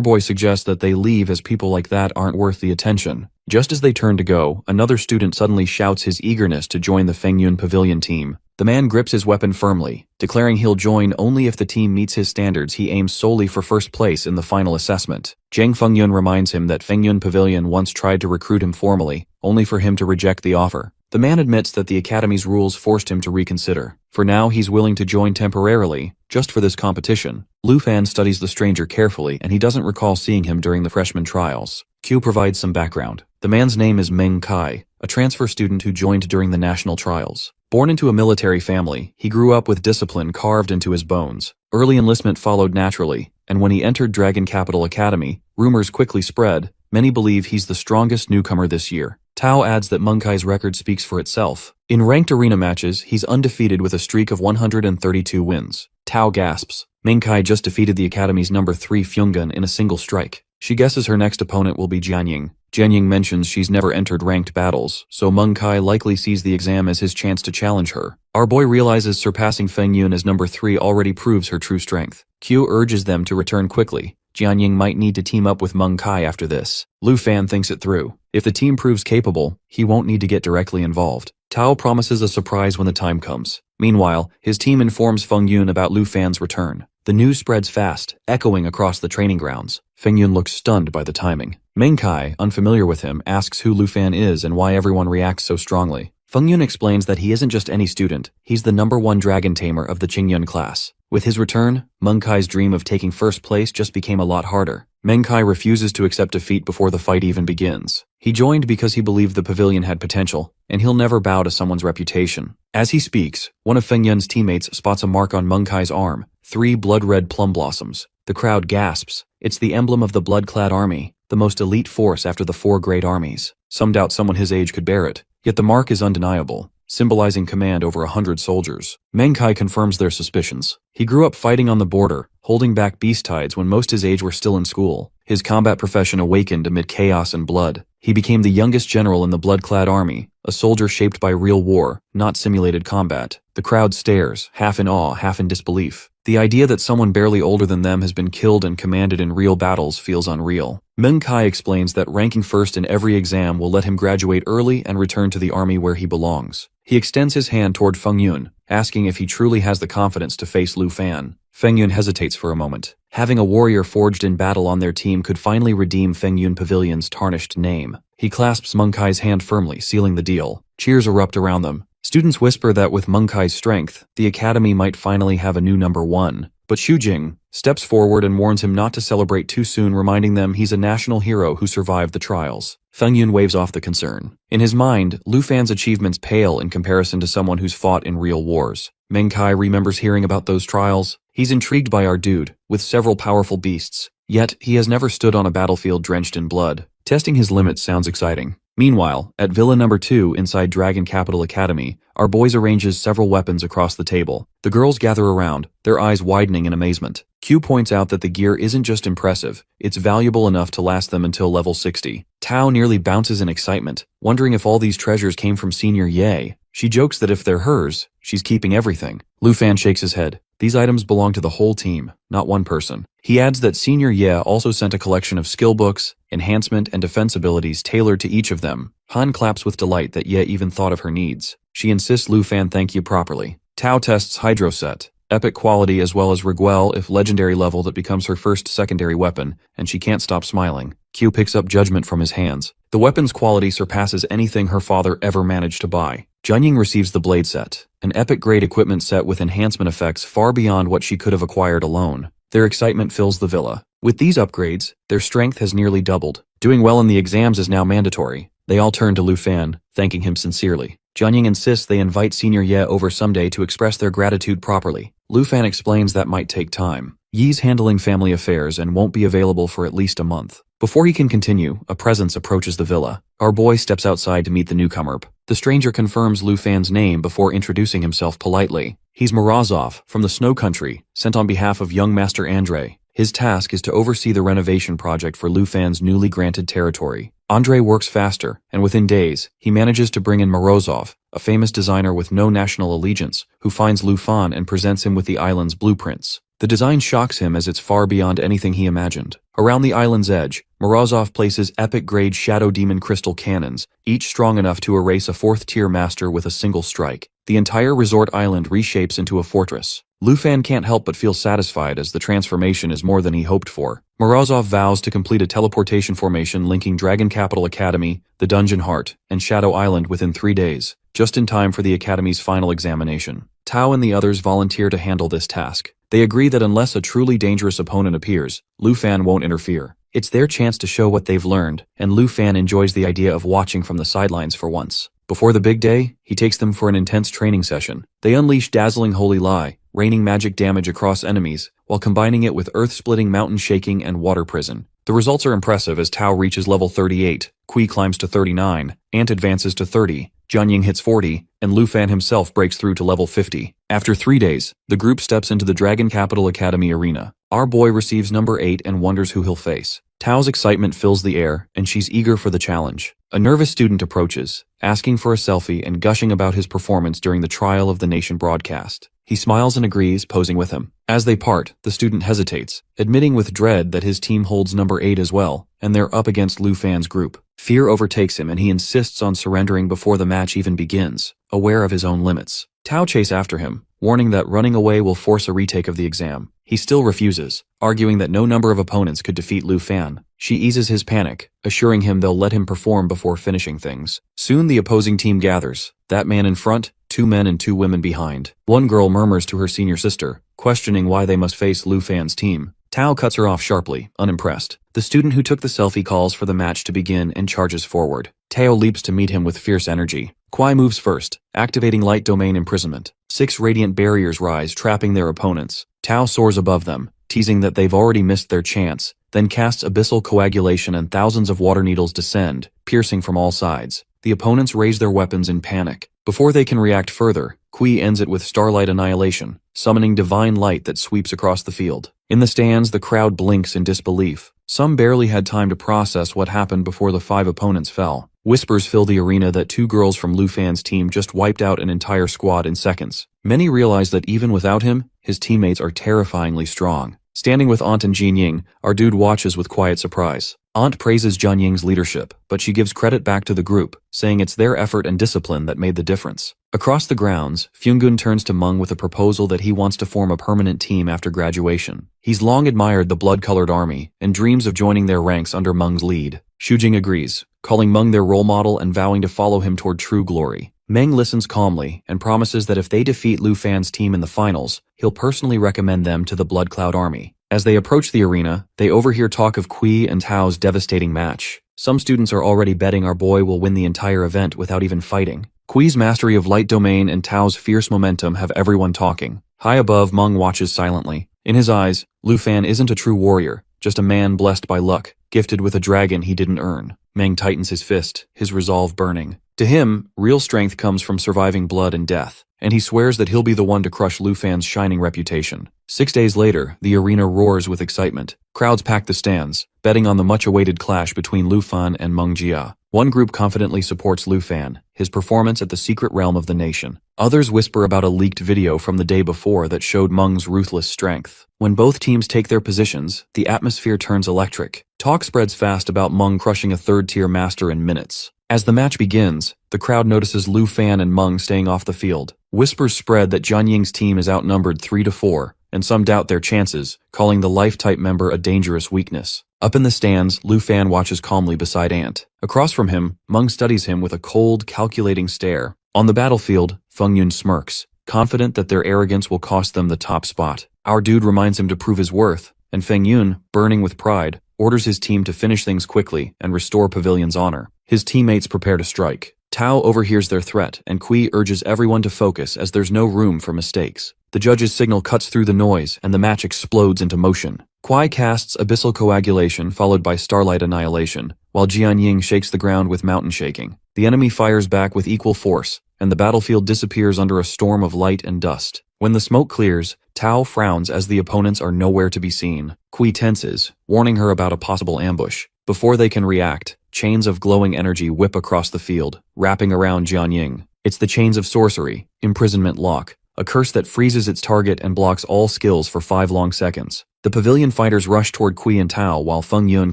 boy suggests that they leave as people like that aren't worth the attention. Just as they turn to go, another student suddenly shouts his eagerness to join the Fengyun Pavilion team. The man grips his weapon firmly, declaring he'll join only if the team meets his standards. He aims solely for first place in the final assessment. Jiang Fengyun reminds him that Fengyun Pavilion once tried to recruit him formally, only for him to reject the offer. The man admits that the academy's rules forced him to reconsider. For now, he's willing to join temporarily, just for this competition. Lu Fan studies the stranger carefully, and he doesn't recall seeing him during the freshman trials. Q provides some background. The man's name is Meng Kai, a transfer student who joined during the national trials. Born into a military family, he grew up with discipline carved into his bones. Early enlistment followed naturally, and when he entered Dragon Capital Academy, rumors quickly spread. Many believe he's the strongest newcomer this year. Tao adds that Meng Kai's record speaks for itself. In ranked arena matches, he's undefeated with a streak of 132 wins. Tao gasps. Meng Kai just defeated the Academy's number 3 Fyungun in a single strike. She guesses her next opponent will be Jianying. Jianying mentions she's never entered ranked battles, so Meng Kai likely sees the exam as his chance to challenge her. Our boy realizes surpassing Fengyun as number 3 already proves her true strength. Q urges them to return quickly. Jianying might need to team up with Meng Kai after this. Lu Fan thinks it through. If the team proves capable, he won't need to get directly involved. Tao promises a surprise when the time comes. Meanwhile, his team informs Fengyun about Lu Fan's return. The news spreads fast, echoing across the training grounds. Fengyun looks stunned by the timing. Meng Kai, unfamiliar with him, asks who Lu Fan is and why everyone reacts so strongly. Fengyun explains that he isn't just any student, he's the number 1 dragon tamer of the Qingyun class. With his return, Meng Kai's dream of taking first place just became a lot harder. Meng Kai refuses to accept defeat before the fight even begins. He joined because he believed the pavilion had potential, and he'll never bow to someone's reputation. As he speaks, one of Fengyun's teammates spots a mark on Meng Kai's arm, 3 blood-red plum blossoms. The crowd gasps. It's the emblem of the blood-clad army, the most elite force after the 4 great armies. Some doubt someone his age could bear it, yet the mark is undeniable, symbolizing command over 100 soldiers. Meng Kai confirms their suspicions. He grew up fighting on the border, holding back beast tides when most his age were still in school. His combat profession awakened amid chaos and blood. He became the youngest general in the blood-clad army, a soldier shaped by real war, not simulated combat. The crowd stares, half in awe, half in disbelief. The idea that someone barely older than them has been killed and commanded in real battles feels unreal. Meng Kai explains that ranking first in every exam will let him graduate early and return to the army where he belongs. He extends his hand toward Fengyun, asking if he truly has the confidence to face Lu Fan. Fengyun hesitates for a moment. Having a warrior forged in battle on their team could finally redeem Fengyun Pavilion's tarnished name. He clasps Meng Kai's hand firmly, sealing the deal. Cheers erupt around them. Students whisper that with Meng Kai's strength, the academy might finally have a new number 1. But Xu Jing steps forward and warns him not to celebrate too soon, reminding them he's a national hero who survived the trials. Fengyun waves off the concern. In his mind, Lu Fan's achievements pale in comparison to someone who's fought in real wars. Meng Kai remembers hearing about those trials. He's intrigued by our dude, with several powerful beasts. Yet, he has never stood on a battlefield drenched in blood. Testing his limits sounds exciting. Meanwhile, at Villa Number 2 inside Dragon Capital Academy, our boys arranges several weapons across the table. The girls gather around, their eyes widening in amazement. Q points out that the gear isn't just impressive, it's valuable enough to last them until level 60. Tao nearly bounces in excitement, wondering if all these treasures came from Senior Ye. She jokes that if they're hers, she's keeping everything. Lu Fan shakes his head. These items belong to the whole team, not one person. He adds that Senior Ye also sent a collection of skill books, enhancement and defense abilities tailored to each of them. Han claps with delight that Ye even thought of her needs. She insists Lu Fan thank you properly. Tao tests Hydro Set, epic quality as well as Riguel if legendary level that becomes her first secondary weapon, and she can't stop smiling. Q picks up judgment from his hands. The weapon's quality surpasses anything her father ever managed to buy. Junying receives the blade set, an epic-grade equipment set with enhancement effects far beyond what she could have acquired alone. Their excitement fills the villa. With these upgrades, their strength has nearly doubled. Doing well in the exams is now mandatory. They all turn to Lu Fan, thanking him sincerely. Junying insists they invite Senior Ye over someday to express their gratitude properly. Lu Fan explains that might take time. Yi's handling family affairs and won't be available for at least a month. Before he can continue, a presence approaches the villa. Our boy steps outside to meet the newcomer. The stranger confirms Lu Fan's name before introducing himself politely. He's Morozov, from the Snow Country, sent on behalf of young Master Andre. His task is to oversee the renovation project for Lu Fan's newly granted territory. Andre works faster, and within days, he manages to bring in Morozov, a famous designer with no national allegiance, who finds Lu Fan and presents him with the island's blueprints. The design shocks him as it's far beyond anything he imagined. Around the island's edge, Morozov places epic-grade Shadow Demon crystal cannons, each strong enough to erase a fourth-tier master with a single strike. The entire resort island reshapes into a fortress. Lu Fan can't help but feel satisfied as the transformation is more than he hoped for. Morozov vows to complete a teleportation formation linking Dragon Capital Academy, the Dungeon Heart, and Shadow Island within 3 days, just in time for the Academy's final examination. Tao and the others volunteer to handle this task. They agree that unless a truly dangerous opponent appears, Lu Fan won't interfere. It's their chance to show what they've learned, and Lu Fan enjoys the idea of watching from the sidelines for once. Before the big day, he takes them for an intense training session. They unleash dazzling Holy Lie, raining magic damage across enemies, while combining it with earth-splitting mountain shaking and water prison. The results are impressive as Tao reaches level 38, Kui climbs to 39, Ant advances to 30, Junying hits 40, and Lu Fan himself breaks through to level 50. After 3 days, the group steps into the Dragon Capital Academy arena. Our boy receives number 8 and wonders who he'll face. Tao's excitement fills the air, and she's eager for the challenge. A nervous student approaches, asking for a selfie and gushing about his performance during the Trial of the Nation broadcast. He smiles and agrees, posing with him. As they part, the student hesitates, admitting with dread that his team holds number 8 as well, and they're up against Lu Fan's group. Fear overtakes him and he insists on surrendering before the match even begins, aware of his own limits. Tao chase after him, warning that running away will force a retake of the exam. He still refuses, arguing that no number of opponents could defeat Lu Fan. She eases his panic, assuring him they'll let him perform before finishing things. Soon the opposing team gathers, that man in front, 2 men and 2 women behind. One girl murmurs to her senior sister, questioning why they must face Lu Fan's team. Tao cuts her off sharply, unimpressed. The student who took the selfie calls for the match to begin and charges forward. Tao leaps to meet him with fierce energy. Kwai moves first, activating light domain imprisonment. 6 radiant barriers rise, trapping their opponents. Tao soars above them, teasing that they've already missed their chance, then casts abyssal coagulation and thousands of water needles descend, piercing from all sides. The opponents raise their weapons in panic. Before they can react further, Kui ends it with starlight annihilation, summoning divine light that sweeps across the field. In the stands, the crowd blinks in disbelief. Some barely had time to process what happened before the 5 opponents fell. Whispers fill the arena that 2 girls from Lu Fan's team just wiped out an entire squad in seconds. Many realize that even without him, his teammates are terrifyingly strong. Standing with Aunt and Jinying, our dude watches with quiet surprise. Aunt praises Junying's leadership, but she gives credit back to the group, saying it's their effort and discipline that made the difference. Across the grounds, Fyungun turns to Meng with a proposal that he wants to form a permanent team after graduation. He's long admired the blood-colored army, and dreams of joining their ranks under Meng's lead. Shujing agrees, calling Meng their role model and vowing to follow him toward true glory. Meng listens calmly and promises that if they defeat Lu Fan's team in the finals, he'll personally recommend them to the Blood Cloud Army. As they approach the arena, they overhear talk of Kui and Tao's devastating match. Some students are already betting our boy will win the entire event without even fighting. Kui's mastery of light domain and Tao's fierce momentum have everyone talking. High above, Meng watches silently. In his eyes, Lu Fan isn't a true warrior, just a man blessed by luck, gifted with a dragon he didn't earn. Meng tightens his fist, his resolve burning. To him, real strength comes from surviving blood and death, and he swears that he'll be the one to crush Lu Fan's shining reputation. 6 days later, the arena roars with excitement. Crowds pack the stands, betting on the much-awaited clash between Lu Fan and Meng Jia. One group confidently supports Lu Fan, his performance at the secret realm of the nation. Others whisper about a leaked video from the day before that showed Meng's ruthless strength. When both teams take their positions, the atmosphere turns electric. Talk spreads fast about Meng crushing a third-tier master in minutes. As the match begins, the crowd notices Lu Fan and Meng staying off the field. Whispers spread that Jianying's team is outnumbered 3-4, and some doubt their chances, calling the life-type member a dangerous weakness. Up in the stands, Lu Fan watches calmly beside Ant. Across from him, Meng studies him with a cold, calculating stare. On the battlefield, Feng Yun smirks, confident that their arrogance will cost them the top spot. Our dude reminds him to prove his worth, and Feng Yun, burning with pride, orders his team to finish things quickly and restore Pavilion's honor. His teammates prepare to strike. Tao overhears their threat, and Kui urges everyone to focus as there's no room for mistakes. The judge's signal cuts through the noise, and the match explodes into motion. Kui casts Abyssal Coagulation followed by Starlight Annihilation, while Jianying shakes the ground with Mountain Shaking. The enemy fires back with equal force, and the battlefield disappears under a storm of light and dust. When the smoke clears, Tao frowns as the opponents are nowhere to be seen. Kui tenses, warning her about a possible ambush. Before they can react, chains of glowing energy whip across the field, wrapping around Jianying. It's the Chains of Sorcery, Imprisonment Lock, a curse that freezes its target and blocks all skills for 5 long seconds. The pavilion fighters rush toward Kui and Tao while Feng Yun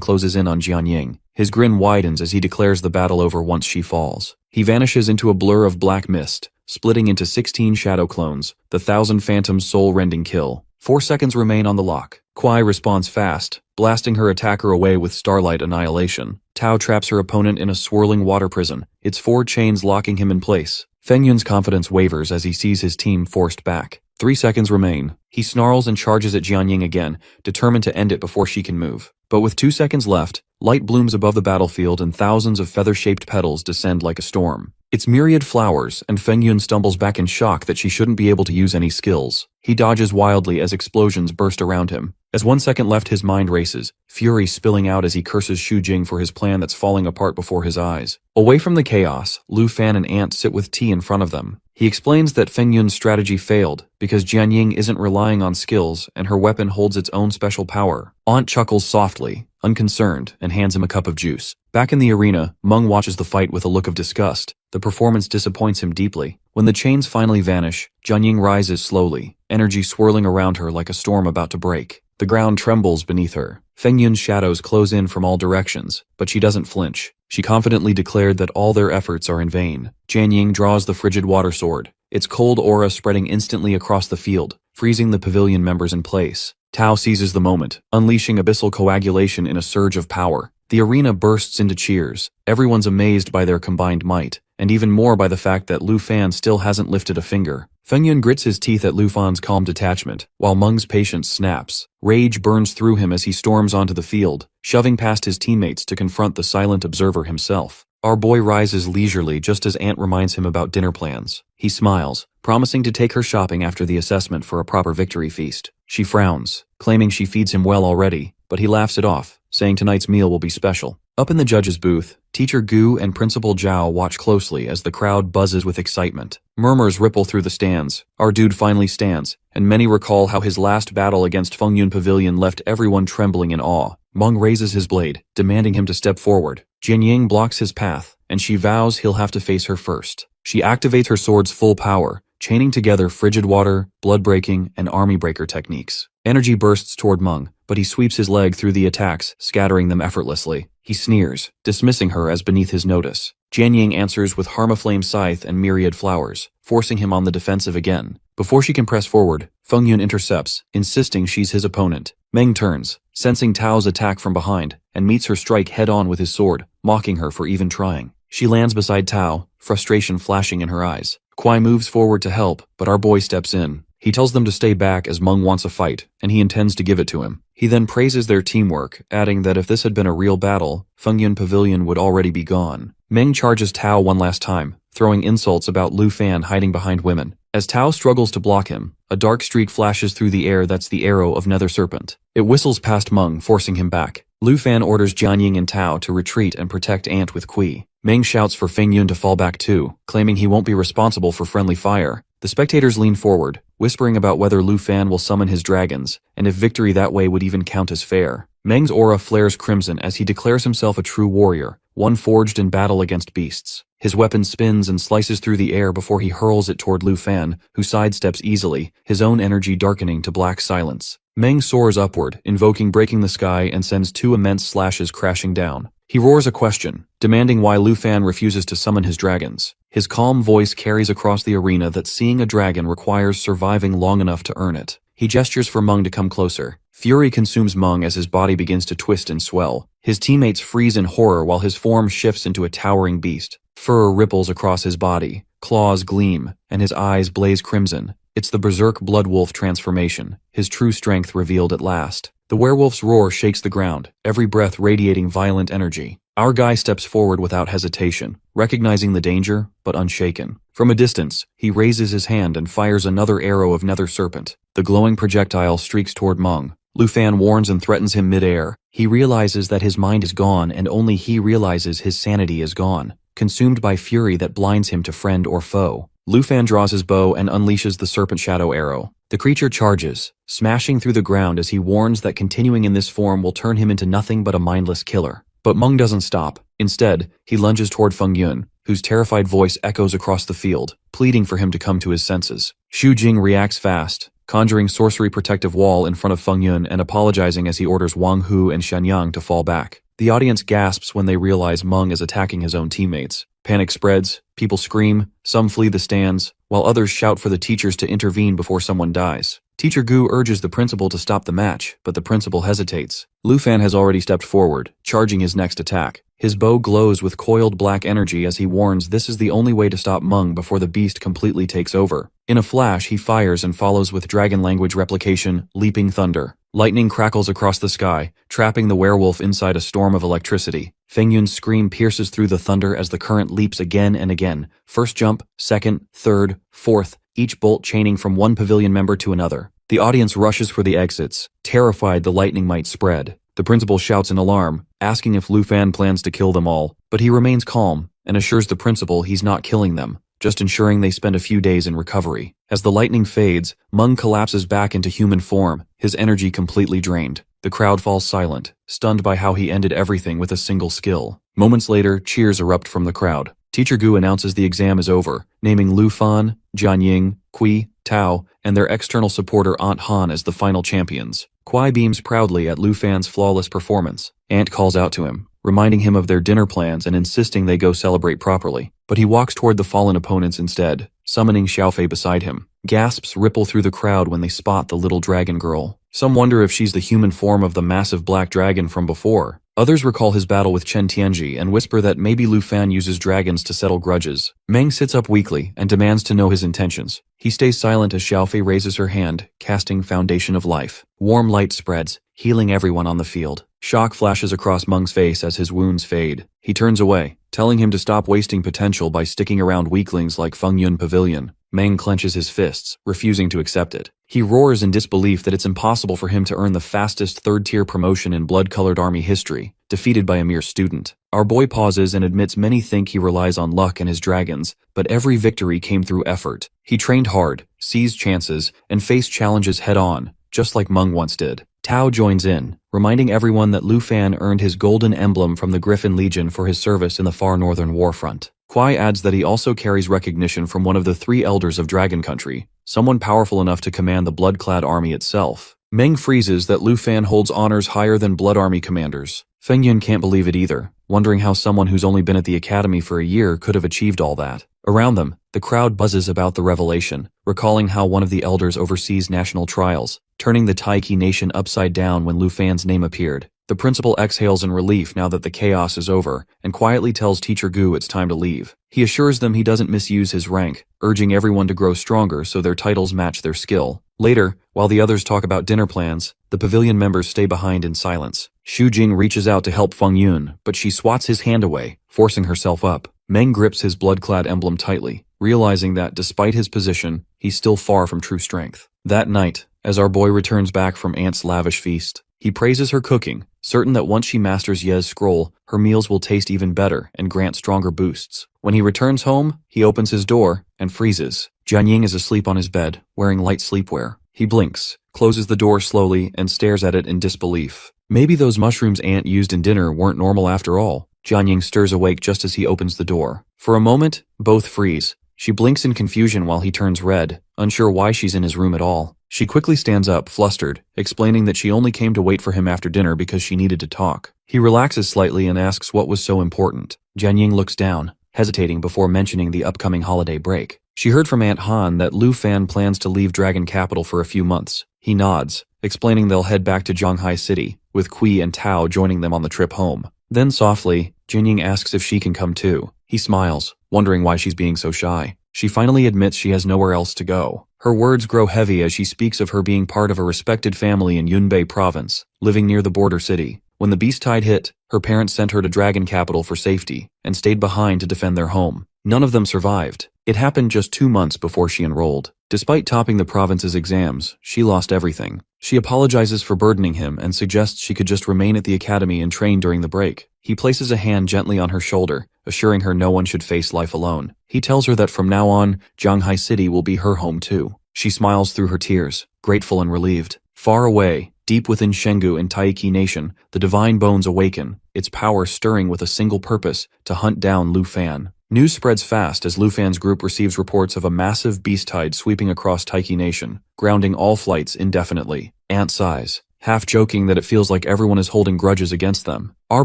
closes in on Jianying. His grin widens as he declares the battle over once she falls. He vanishes into a blur of black mist, splitting into 16 shadow clones, the 1,000 Phantoms' soul-rending kill. 4 seconds remain on the lock. Kui responds fast, blasting her attacker away with Starlight Annihilation. Tao traps her opponent in a swirling water prison, its 4 chains locking him in place. Feng Yun's confidence wavers as he sees his team forced back. 3 seconds remain. He snarls and charges at Jianying again, determined to end it before she can move. But with 2 seconds left, light blooms above the battlefield and thousands of feather-shaped petals descend like a storm. It's myriad flowers, and Feng Yun stumbles back in shock that she shouldn't be able to use any skills. He dodges wildly as explosions burst around him. As 1 second left, his mind races, fury spilling out as he curses Xu Jing for his plan that's falling apart before his eyes. Away from the chaos, Lu Fan and Ant sit with tea in front of them. He explains that Feng Yun's strategy failed because Jianying isn't relying on skills and her weapon holds its own special power. Ant chuckles softly, unconcerned, and hands him a cup of juice. Back in the arena, Meng watches the fight with a look of disgust. The performance disappoints him deeply. When the chains finally vanish, Jianying rises slowly, energy swirling around her like a storm about to break. The ground trembles beneath her. Feng Yun's shadows close in from all directions, but she doesn't flinch. She confidently declared that all their efforts are in vain. Jianying draws the frigid water sword, its cold aura spreading instantly across the field, freezing the pavilion members in place. Tao seizes the moment, unleashing Abyssal Coagulation in a surge of power. The arena bursts into cheers. Everyone's amazed by their combined might, and even more by the fact that Lu Fan still hasn't lifted a finger. Feng Yun grits his teeth at Lu Fan's calm detachment, while Meng's patience snaps. Rage burns through him as he storms onto the field, shoving past his teammates to confront the silent observer himself. Our boy rises leisurely just as Ant reminds him about dinner plans. He smiles, promising to take her shopping after the assessment for a proper victory feast. She frowns, claiming she feeds him well already, but he laughs it off, saying tonight's meal will be special. Up in the judge's booth, Teacher Gu and Principal Zhao watch closely as the crowd buzzes with excitement. Murmurs ripple through the stands. Our dude finally stands, and many recall how his last battle against Feng Yun Pavilion left everyone trembling in awe. Meng raises his blade, demanding him to step forward. Jianying blocks his path, and she vows he'll have to face her first. She activates her sword's full power, chaining together frigid water, blood-breaking, and army breaker techniques. Energy bursts toward Meng, but he sweeps his leg through the attacks, scattering them effortlessly. He sneers, dismissing her as beneath his notice. Jianying answers with Harmaflame Scythe and Myriad Flowers, forcing him on the defensive again. Before she can press forward, Feng Yun intercepts, insisting she's his opponent. Meng turns, sensing Tao's attack from behind, and meets her strike head-on with his sword, mocking her for even trying. She lands beside Tao, frustration flashing in her eyes. Kui moves forward to help, but our boy steps in. He tells them to stay back as Meng wants a fight, and he intends to give it to him. He then praises their teamwork, adding that if this had been a real battle, Feng Yun Pavilion would already be gone. Meng charges Tao one last time, throwing insults about Lu Fan hiding behind women. As Tao struggles to block him, a dark streak flashes through the air that's the arrow of Nether Serpent. It whistles past Meng, forcing him back. Lu Fan orders Jianying and Tao to retreat and protect Ant with Kui. Meng shouts for Feng Yun to fall back too, claiming he won't be responsible for friendly fire. The spectators lean forward, whispering about whether Lu Fan will summon his dragons, and if victory that way would even count as fair. Meng's aura flares crimson as he declares himself a true warrior, one forged in battle against beasts. His weapon spins and slices through the air before he hurls it toward Lu Fan, who sidesteps easily, his own energy darkening to black silence. Meng soars upward, invoking breaking the sky, and sends two immense slashes crashing down. He roars a question, demanding why Lu Fan refuses to summon his dragons. His calm voice carries across the arena that seeing a dragon requires surviving long enough to earn it. He gestures for Meng to come closer. Fury consumes Meng as his body begins to twist and swell. His teammates freeze in horror while his form shifts into a towering beast. Fur ripples across his body, claws gleam, and his eyes blaze crimson. It's the berserk blood wolf transformation, his true strength revealed at last. The werewolf's roar shakes the ground, every breath radiating violent energy. Our guy steps forward without hesitation, recognizing the danger, but unshaken. From a distance, he raises his hand and fires another arrow of nether serpent. The glowing projectile streaks toward Meng. Lu Fan warns and threatens him mid-air. He realizes that his mind is gone, and only he realizes his sanity is gone, consumed by fury that blinds him to friend or foe. Lu Fan draws his bow and unleashes the serpent shadow arrow. The creature charges, smashing through the ground as he warns that continuing in this form will turn him into nothing but a mindless killer. But Meng doesn't stop. Instead, he lunges toward Feng Yun, whose terrified voice echoes across the field, pleading for him to come to his senses. Xu Jing reacts fast, conjuring sorcery protective wall in front of Feng Yun and apologizing as he orders Wang Hu and Shanyang to fall back. The audience gasps when they realize Meng is attacking his own teammates. Panic spreads, people scream, some flee the stands, while others shout for the teachers to intervene before someone dies. Teacher Gu urges the principal to stop the match, but the principal hesitates. Lu Fan has already stepped forward, charging his next attack. His bow glows with coiled black energy as he warns this is the only way to stop Meng before the beast completely takes over. In a flash, he fires and follows with dragon language replication, Leaping Thunder. Lightning crackles across the sky, trapping the werewolf inside a storm of electricity. Feng Yun's scream pierces through the thunder as the current leaps again and again. First jump, second, third, fourth, each bolt chaining from one pavilion member to another. The audience rushes for the exits, terrified the lightning might spread. The principal shouts in alarm, asking if Lu Fan plans to kill them all, but he remains calm and assures the principal he's not killing them, just ensuring they spend a few days in recovery. As the lightning fades, Meng collapses back into human form, his energy completely drained. The crowd falls silent, stunned by how he ended everything with a single skill. Moments later, cheers erupt from the crowd. Teacher Gu announces the exam is over, naming Lu Fan, Jian Ying, Kui, Tao, and their external supporter Aunt Han as the final champions. Kui beams proudly at Lu Fan's flawless performance. Aunt calls out to him, reminding him of their dinner plans and insisting they go celebrate properly. But he walks toward the fallen opponents instead, summoning Xiaofei beside him. Gasps ripple through the crowd when they spot the little dragon girl. Some wonder if she's the human form of the massive black dragon from before. Others recall his battle with Chen Tianji and whisper that maybe Lu Fan uses dragons to settle grudges. Meng sits up weakly and demands to know his intentions. He stays silent as Xiaofei raises her hand, casting Foundation of Life. Warm light spreads, healing everyone on the field. Shock flashes across Meng's face as his wounds fade. He turns away, telling him to stop wasting potential by sticking around weaklings like Feng Yun Pavilion. Meng clenches his fists, refusing to accept it. He roars in disbelief that it's impossible for him to earn the fastest third-tier promotion in blood-colored army history, defeated by a mere student. Our boy pauses and admits many think he relies on luck and his dragons, but every victory came through effort. He trained hard, seized chances, and faced challenges head-on, just like Meng once did. Tao joins in, reminding everyone that Lu Fan earned his golden emblem from the Griffin Legion for his service in the far northern warfront. Kui adds that he also carries recognition from one of the three elders of Dragon Country, someone powerful enough to command the blood-clad army itself. Meng freezes that Lu Fan holds honors higher than Blood Army commanders. Feng Yun can't believe it either, wondering how someone who's only been at the academy for a year could have achieved all that. Around them, the crowd buzzes about the revelation, recalling how one of the elders oversees national trials, turning the Taiki nation upside down when Lu Fan's name appeared. The principal exhales in relief now that the chaos is over, and quietly tells Teacher Gu it's time to leave. He assures them he doesn't misuse his rank, urging everyone to grow stronger so their titles match their skill. Later, while the others talk about dinner plans, the pavilion members stay behind in silence. Xu Jing reaches out to help Feng Yun, but she swats his hand away, forcing herself up. Meng grips his blood-clad emblem tightly, realizing that despite his position, he's still far from true strength. That night, as our boy returns back from Aunt's lavish feast, he praises her cooking, certain that once she masters Ye's scroll, her meals will taste even better and grant stronger boosts. When he returns home, he opens his door and freezes. Jianying is asleep on his bed, wearing light sleepwear. He blinks, closes the door slowly, and stares at it in disbelief. Maybe those mushrooms Aunt used in dinner weren't normal after all. Jianying stirs awake just as he opens the door. For a moment, both freeze. She blinks in confusion while he turns red, unsure why she's in his room at all. She quickly stands up, flustered, explaining that she only came to wait for him after dinner because she needed to talk. He relaxes slightly and asks what was so important. Jianying looks down, hesitating before mentioning the upcoming holiday break. She heard from Aunt Han that Lu Fan plans to leave Dragon Capital for a few months. He nods, explaining they'll head back to Zhanghai City, with Kui and Tao joining them on the trip home. Then softly, Jianying asks if she can come too. He smiles, wondering why she's being so shy. She finally admits she has nowhere else to go. Her words grow heavy as she speaks of her being part of a respected family in Yunbei province, living near the border city. When the beast tide hit, her parents sent her to Dragon Capital for safety, and stayed behind to defend their home. None of them survived. It happened just 2 months before she enrolled. Despite topping the province's exams, she lost everything. She apologizes for burdening him and suggests she could just remain at the academy and train during the break. He places a hand gently on her shoulder, assuring her no one should face life alone. He tells her that from now on, Zhanghai City will be her home too. She smiles through her tears, grateful and relieved. Far away, deep within Shenggu and Taiki Nation, the divine bones awaken, its power stirring with a single purpose, to hunt down Lu Fan. News spreads fast as Lu Fan's group receives reports of a massive beast tide sweeping across Taiki Nation, grounding all flights indefinitely. Aunt sighs, half joking that it feels like everyone is holding grudges against them. Our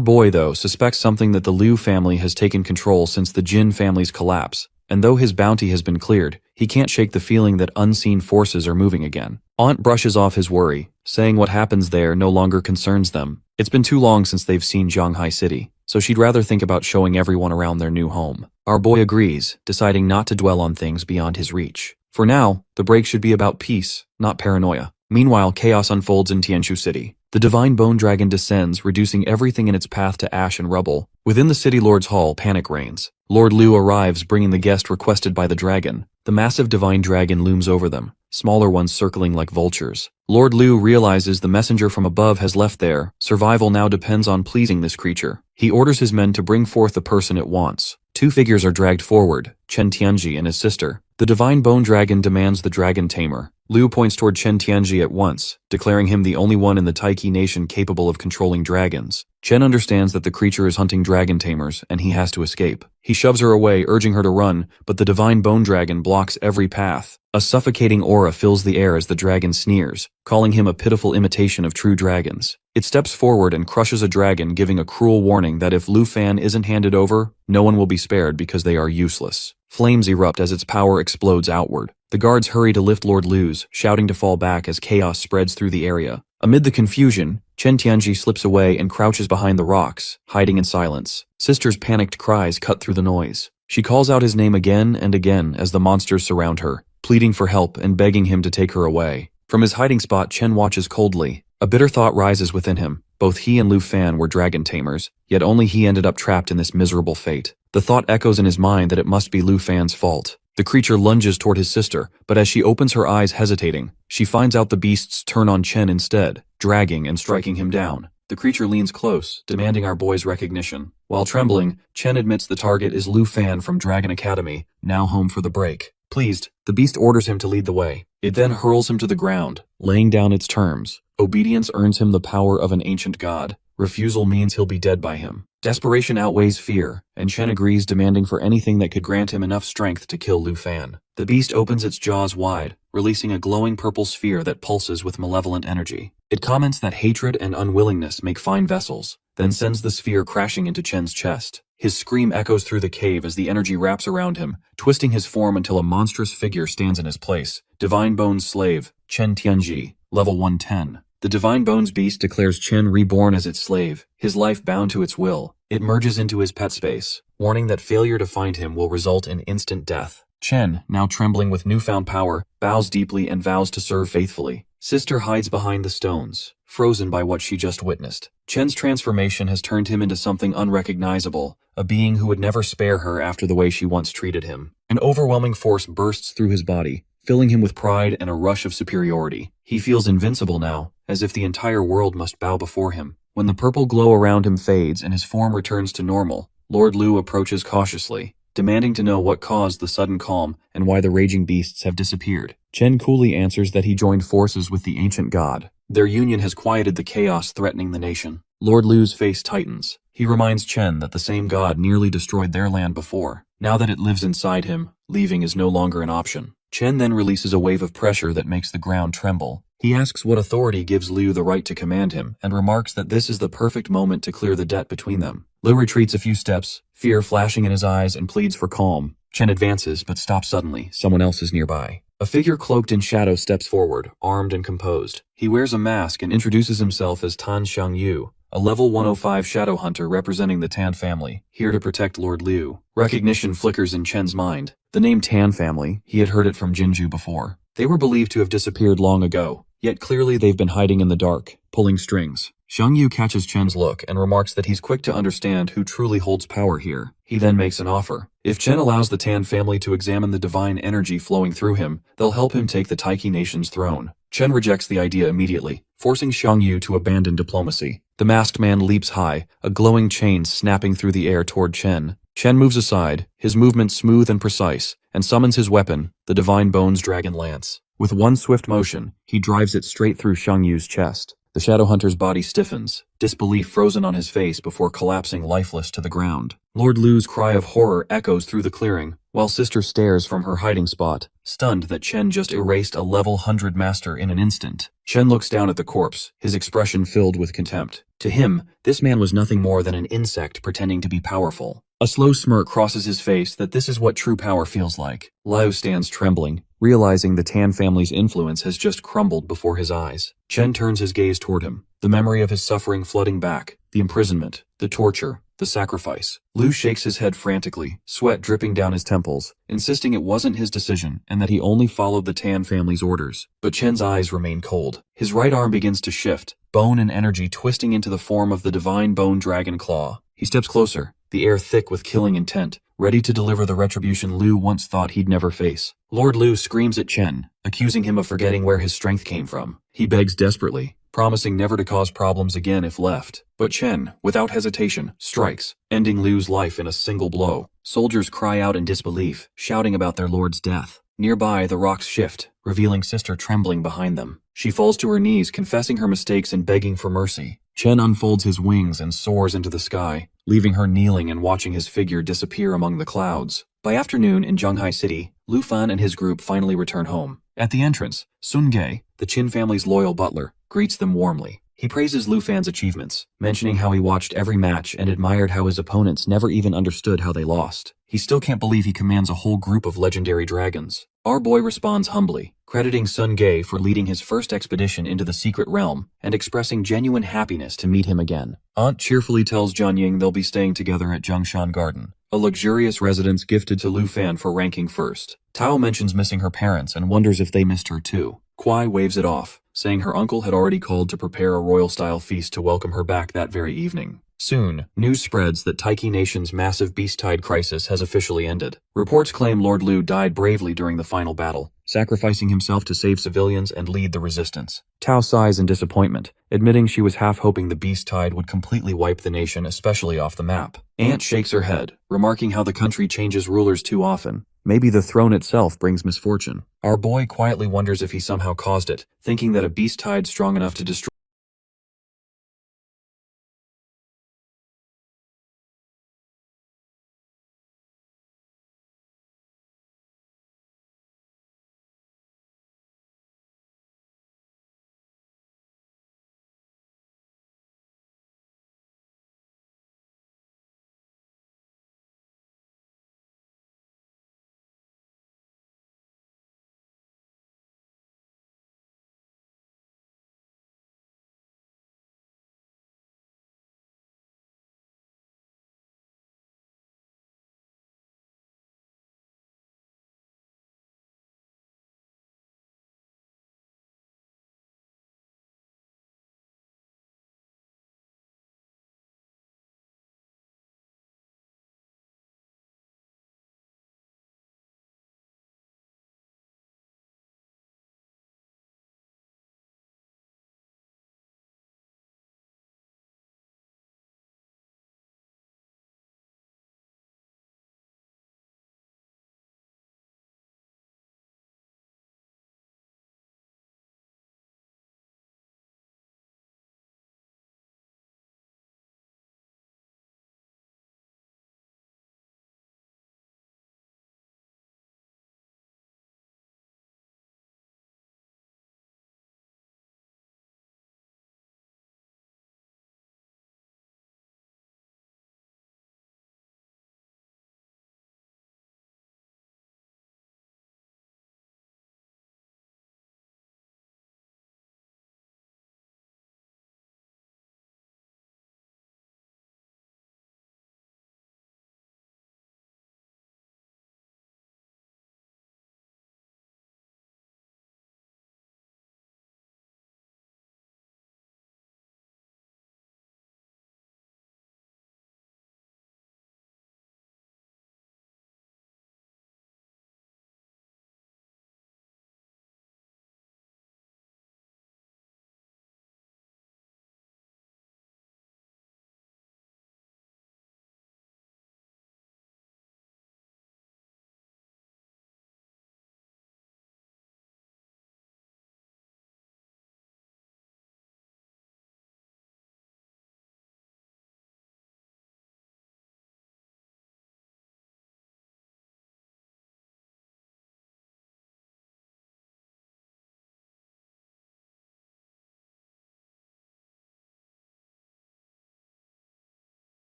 boy, though, suspects something that the Liu family has taken control since the Jin family's collapse, and though his bounty has been cleared, he can't shake the feeling that unseen forces are moving again. Aunt brushes off his worry, saying what happens there no longer concerns them. It's been too long since they've seen Zhanghai City, so she'd rather think about showing everyone around their new home. Our boy agrees, deciding not to dwell on things beyond his reach. For now, the break should be about peace, not paranoia. Meanwhile, chaos unfolds in Tianshu City. The divine bone dragon descends, reducing everything in its path to ash and rubble. Within the city lord's hall, panic reigns. Lord Liu arrives, bringing the guest requested by the dragon. The massive divine dragon looms over them, smaller ones circling like vultures. Lord Liu realizes the messenger from above has left there. Survival now depends on pleasing this creature. He orders his men to bring forth the person it wants. 2 figures are dragged forward, Chen Tianji and his sister. The divine bone dragon demands the dragon Tamer. Liu points toward Chen Tianji at once, declaring him the only one in the Taiki nation capable of controlling dragons. Chen understands that the creature is hunting dragon tamers, and he has to escape. He shoves her away, urging her to run, but the divine bone dragon blocks every path. A suffocating aura fills the air as the dragon sneers, calling him a pitiful imitation of true dragons. It steps forward and crushes a dragon, giving a cruel warning that if Lu Fan isn't handed over, no one will be spared because they are useless. Flames erupt as its power explodes outward. The guards hurry to lift Lord Liu's, shouting to fall back as chaos spreads through the area. Amid the confusion, Chen Tianji slips away and crouches behind the rocks, hiding in silence. Sister's panicked cries cut through the noise. She calls out his name again and again as the monsters surround her, pleading for help and begging him to take her away. From his hiding spot, Chen watches coldly. A bitter thought rises within him. Both he and Lu Fan were dragon tamers, yet only he ended up trapped in this miserable fate. The thought echoes in his mind that it must be Lu Fan's fault. The creature lunges toward his sister, but as she opens her eyes hesitating, she finds out the beasts turn on Chen instead, dragging and striking him down. The creature leans close, demanding our boy's recognition. While trembling, Chen admits the target is Lu Fan from Dragon Academy, now home for the break. Pleased, the beast orders him to lead the way. It then hurls him to the ground, laying down its terms. Obedience earns him the power of an ancient god. Refusal means he'll be dead by him. Desperation outweighs fear, and Chen agrees, demanding for anything that could grant him enough strength to kill Lu Fan. The beast opens its jaws wide, releasing a glowing purple sphere that pulses with malevolent energy. It comments that hatred and unwillingness make fine vessels, then sends the sphere crashing into Chen's chest. His scream echoes through the cave as the energy wraps around him, twisting his form until a monstrous figure stands in his place. Divine Bones Slave, Chen Tianji, level 110. The Divine Bones beast declares Chen reborn as its slave, his life bound to its will. It merges into his pet space, warning that failure to find him will result in instant death. Chen, now trembling with newfound power, bows deeply and vows to serve faithfully. Sister hides behind the stones, frozen by what she just witnessed. Chen's transformation has turned him into something unrecognizable, a being who would never spare her after the way she once treated him. An overwhelming force bursts through his body, filling him with pride and a rush of superiority. He feels invincible now, as if the entire world must bow before him. When the purple glow around him fades and his form returns to normal, Lord Liu approaches cautiously. demanding to know what caused the sudden calm and why the raging beasts have disappeared. Chen coolly answers that he joined forces with the ancient god. Their union has quieted the chaos threatening the nation. Lord Lu's face tightens. He reminds Chen that the same god nearly destroyed their land before. Now that it lives inside him, leaving is no longer an option. Chen then releases a wave of pressure that makes the ground tremble. He asks what authority gives Liu the right to command him, and remarks that this is the perfect moment to clear the debt between them. Liu retreats a few steps, fear flashing in his eyes, and pleads for calm. Chen advances, but stops suddenly. Someone else is nearby. A figure cloaked in shadow steps forward, armed and composed. He wears a mask and introduces himself as Tan Xiangyu, a level 105 shadow hunter representing the Tan family, here to protect Lord Liu. Recognition flickers in Chen's mind. The name Tan family, he had heard it from Jinju before. They were believed to have disappeared long ago, yet clearly they've been hiding in the dark, pulling strings. Xiangyu catches Chen's look and remarks that he's quick to understand who truly holds power here. He then makes an offer. If Chen allows the Tan family to examine the divine energy flowing through him, they'll help him take the Taiki nation's throne. Chen rejects the idea immediately, forcing Xiangyu to abandon diplomacy. The masked man leaps high, a glowing chain snapping through the air toward Chen. Chen moves aside, his movements smooth and precise, and summons his weapon, the Divine Bones Dragon Lance. With one swift motion, he drives it straight through Xiangyu's chest. The shadow hunter's body stiffens, disbelief frozen on his face before collapsing lifeless to the ground. Lord Lu's cry of horror echoes through the clearing, while Sister stares from her hiding spot, stunned that Chen just erased a level 100 master in an instant. Chen looks down at the corpse, his expression filled with contempt. To him, this man was nothing more than an insect pretending to be powerful. A slow smirk crosses his face that this is what true power feels like. Liu stands trembling, realizing the Tan family's influence has just crumbled before his eyes. Chen turns his gaze toward him, the memory of his suffering flooding back, the imprisonment, the torture, the sacrifice. Liu shakes his head frantically, sweat dripping down his temples, insisting it wasn't his decision and that he only followed the Tan family's orders. But Chen's eyes remain cold. His right arm begins to shift, bone and energy twisting into the form of the divine bone dragon claw. He steps closer, the air thick with killing intent, ready to deliver the retribution Liu once thought he'd never face. Lord Liu screams at Chen, accusing him of forgetting where his strength came from. He begs desperately, promising never to cause problems again if left. But Chen, without hesitation, strikes, ending Liu's life in a single blow. Soldiers cry out in disbelief, shouting about their lord's death. Nearby, the rocks shift, revealing Sister trembling behind them. She falls to her knees, confessing her mistakes and begging for mercy. Chen unfolds his wings and soars into the sky, leaving her kneeling and watching his figure disappear among the clouds. By afternoon in Zhanghai City, Lu Fan and his group finally return home. At the entrance, Sun Ge, the Qin family's loyal butler, greets them warmly. He praises Lu Fan's achievements, mentioning how he watched every match and admired how his opponents never even understood how they lost. He still can't believe he commands a whole group of legendary dragons. Our boy responds humbly, crediting Sun Ge for leading his first expedition into the secret realm and expressing genuine happiness to meet him again. Aunt cheerfully tells Jianying they'll be staying together at Zhongshan Garden, a luxurious residence gifted to Lu Fan for ranking first. Tao mentions missing her parents and wonders if they missed her too. Kuai waves it off, saying her uncle had already called to prepare a royal-style feast to welcome her back that very evening. Soon, news spreads that Taiki Nation's massive beast tide crisis has officially ended. Reports claim Lord Liu died bravely during the final battle, sacrificing himself to save civilians and lead the resistance. Tao sighs in disappointment, admitting she was half hoping the beast tide would completely wipe the nation, especially off the map. Aunt shakes her head, remarking how the country changes rulers too often. Maybe the throne itself brings misfortune. Our boy quietly wonders if he somehow caused it, thinking that a beast tide strong enough to destroy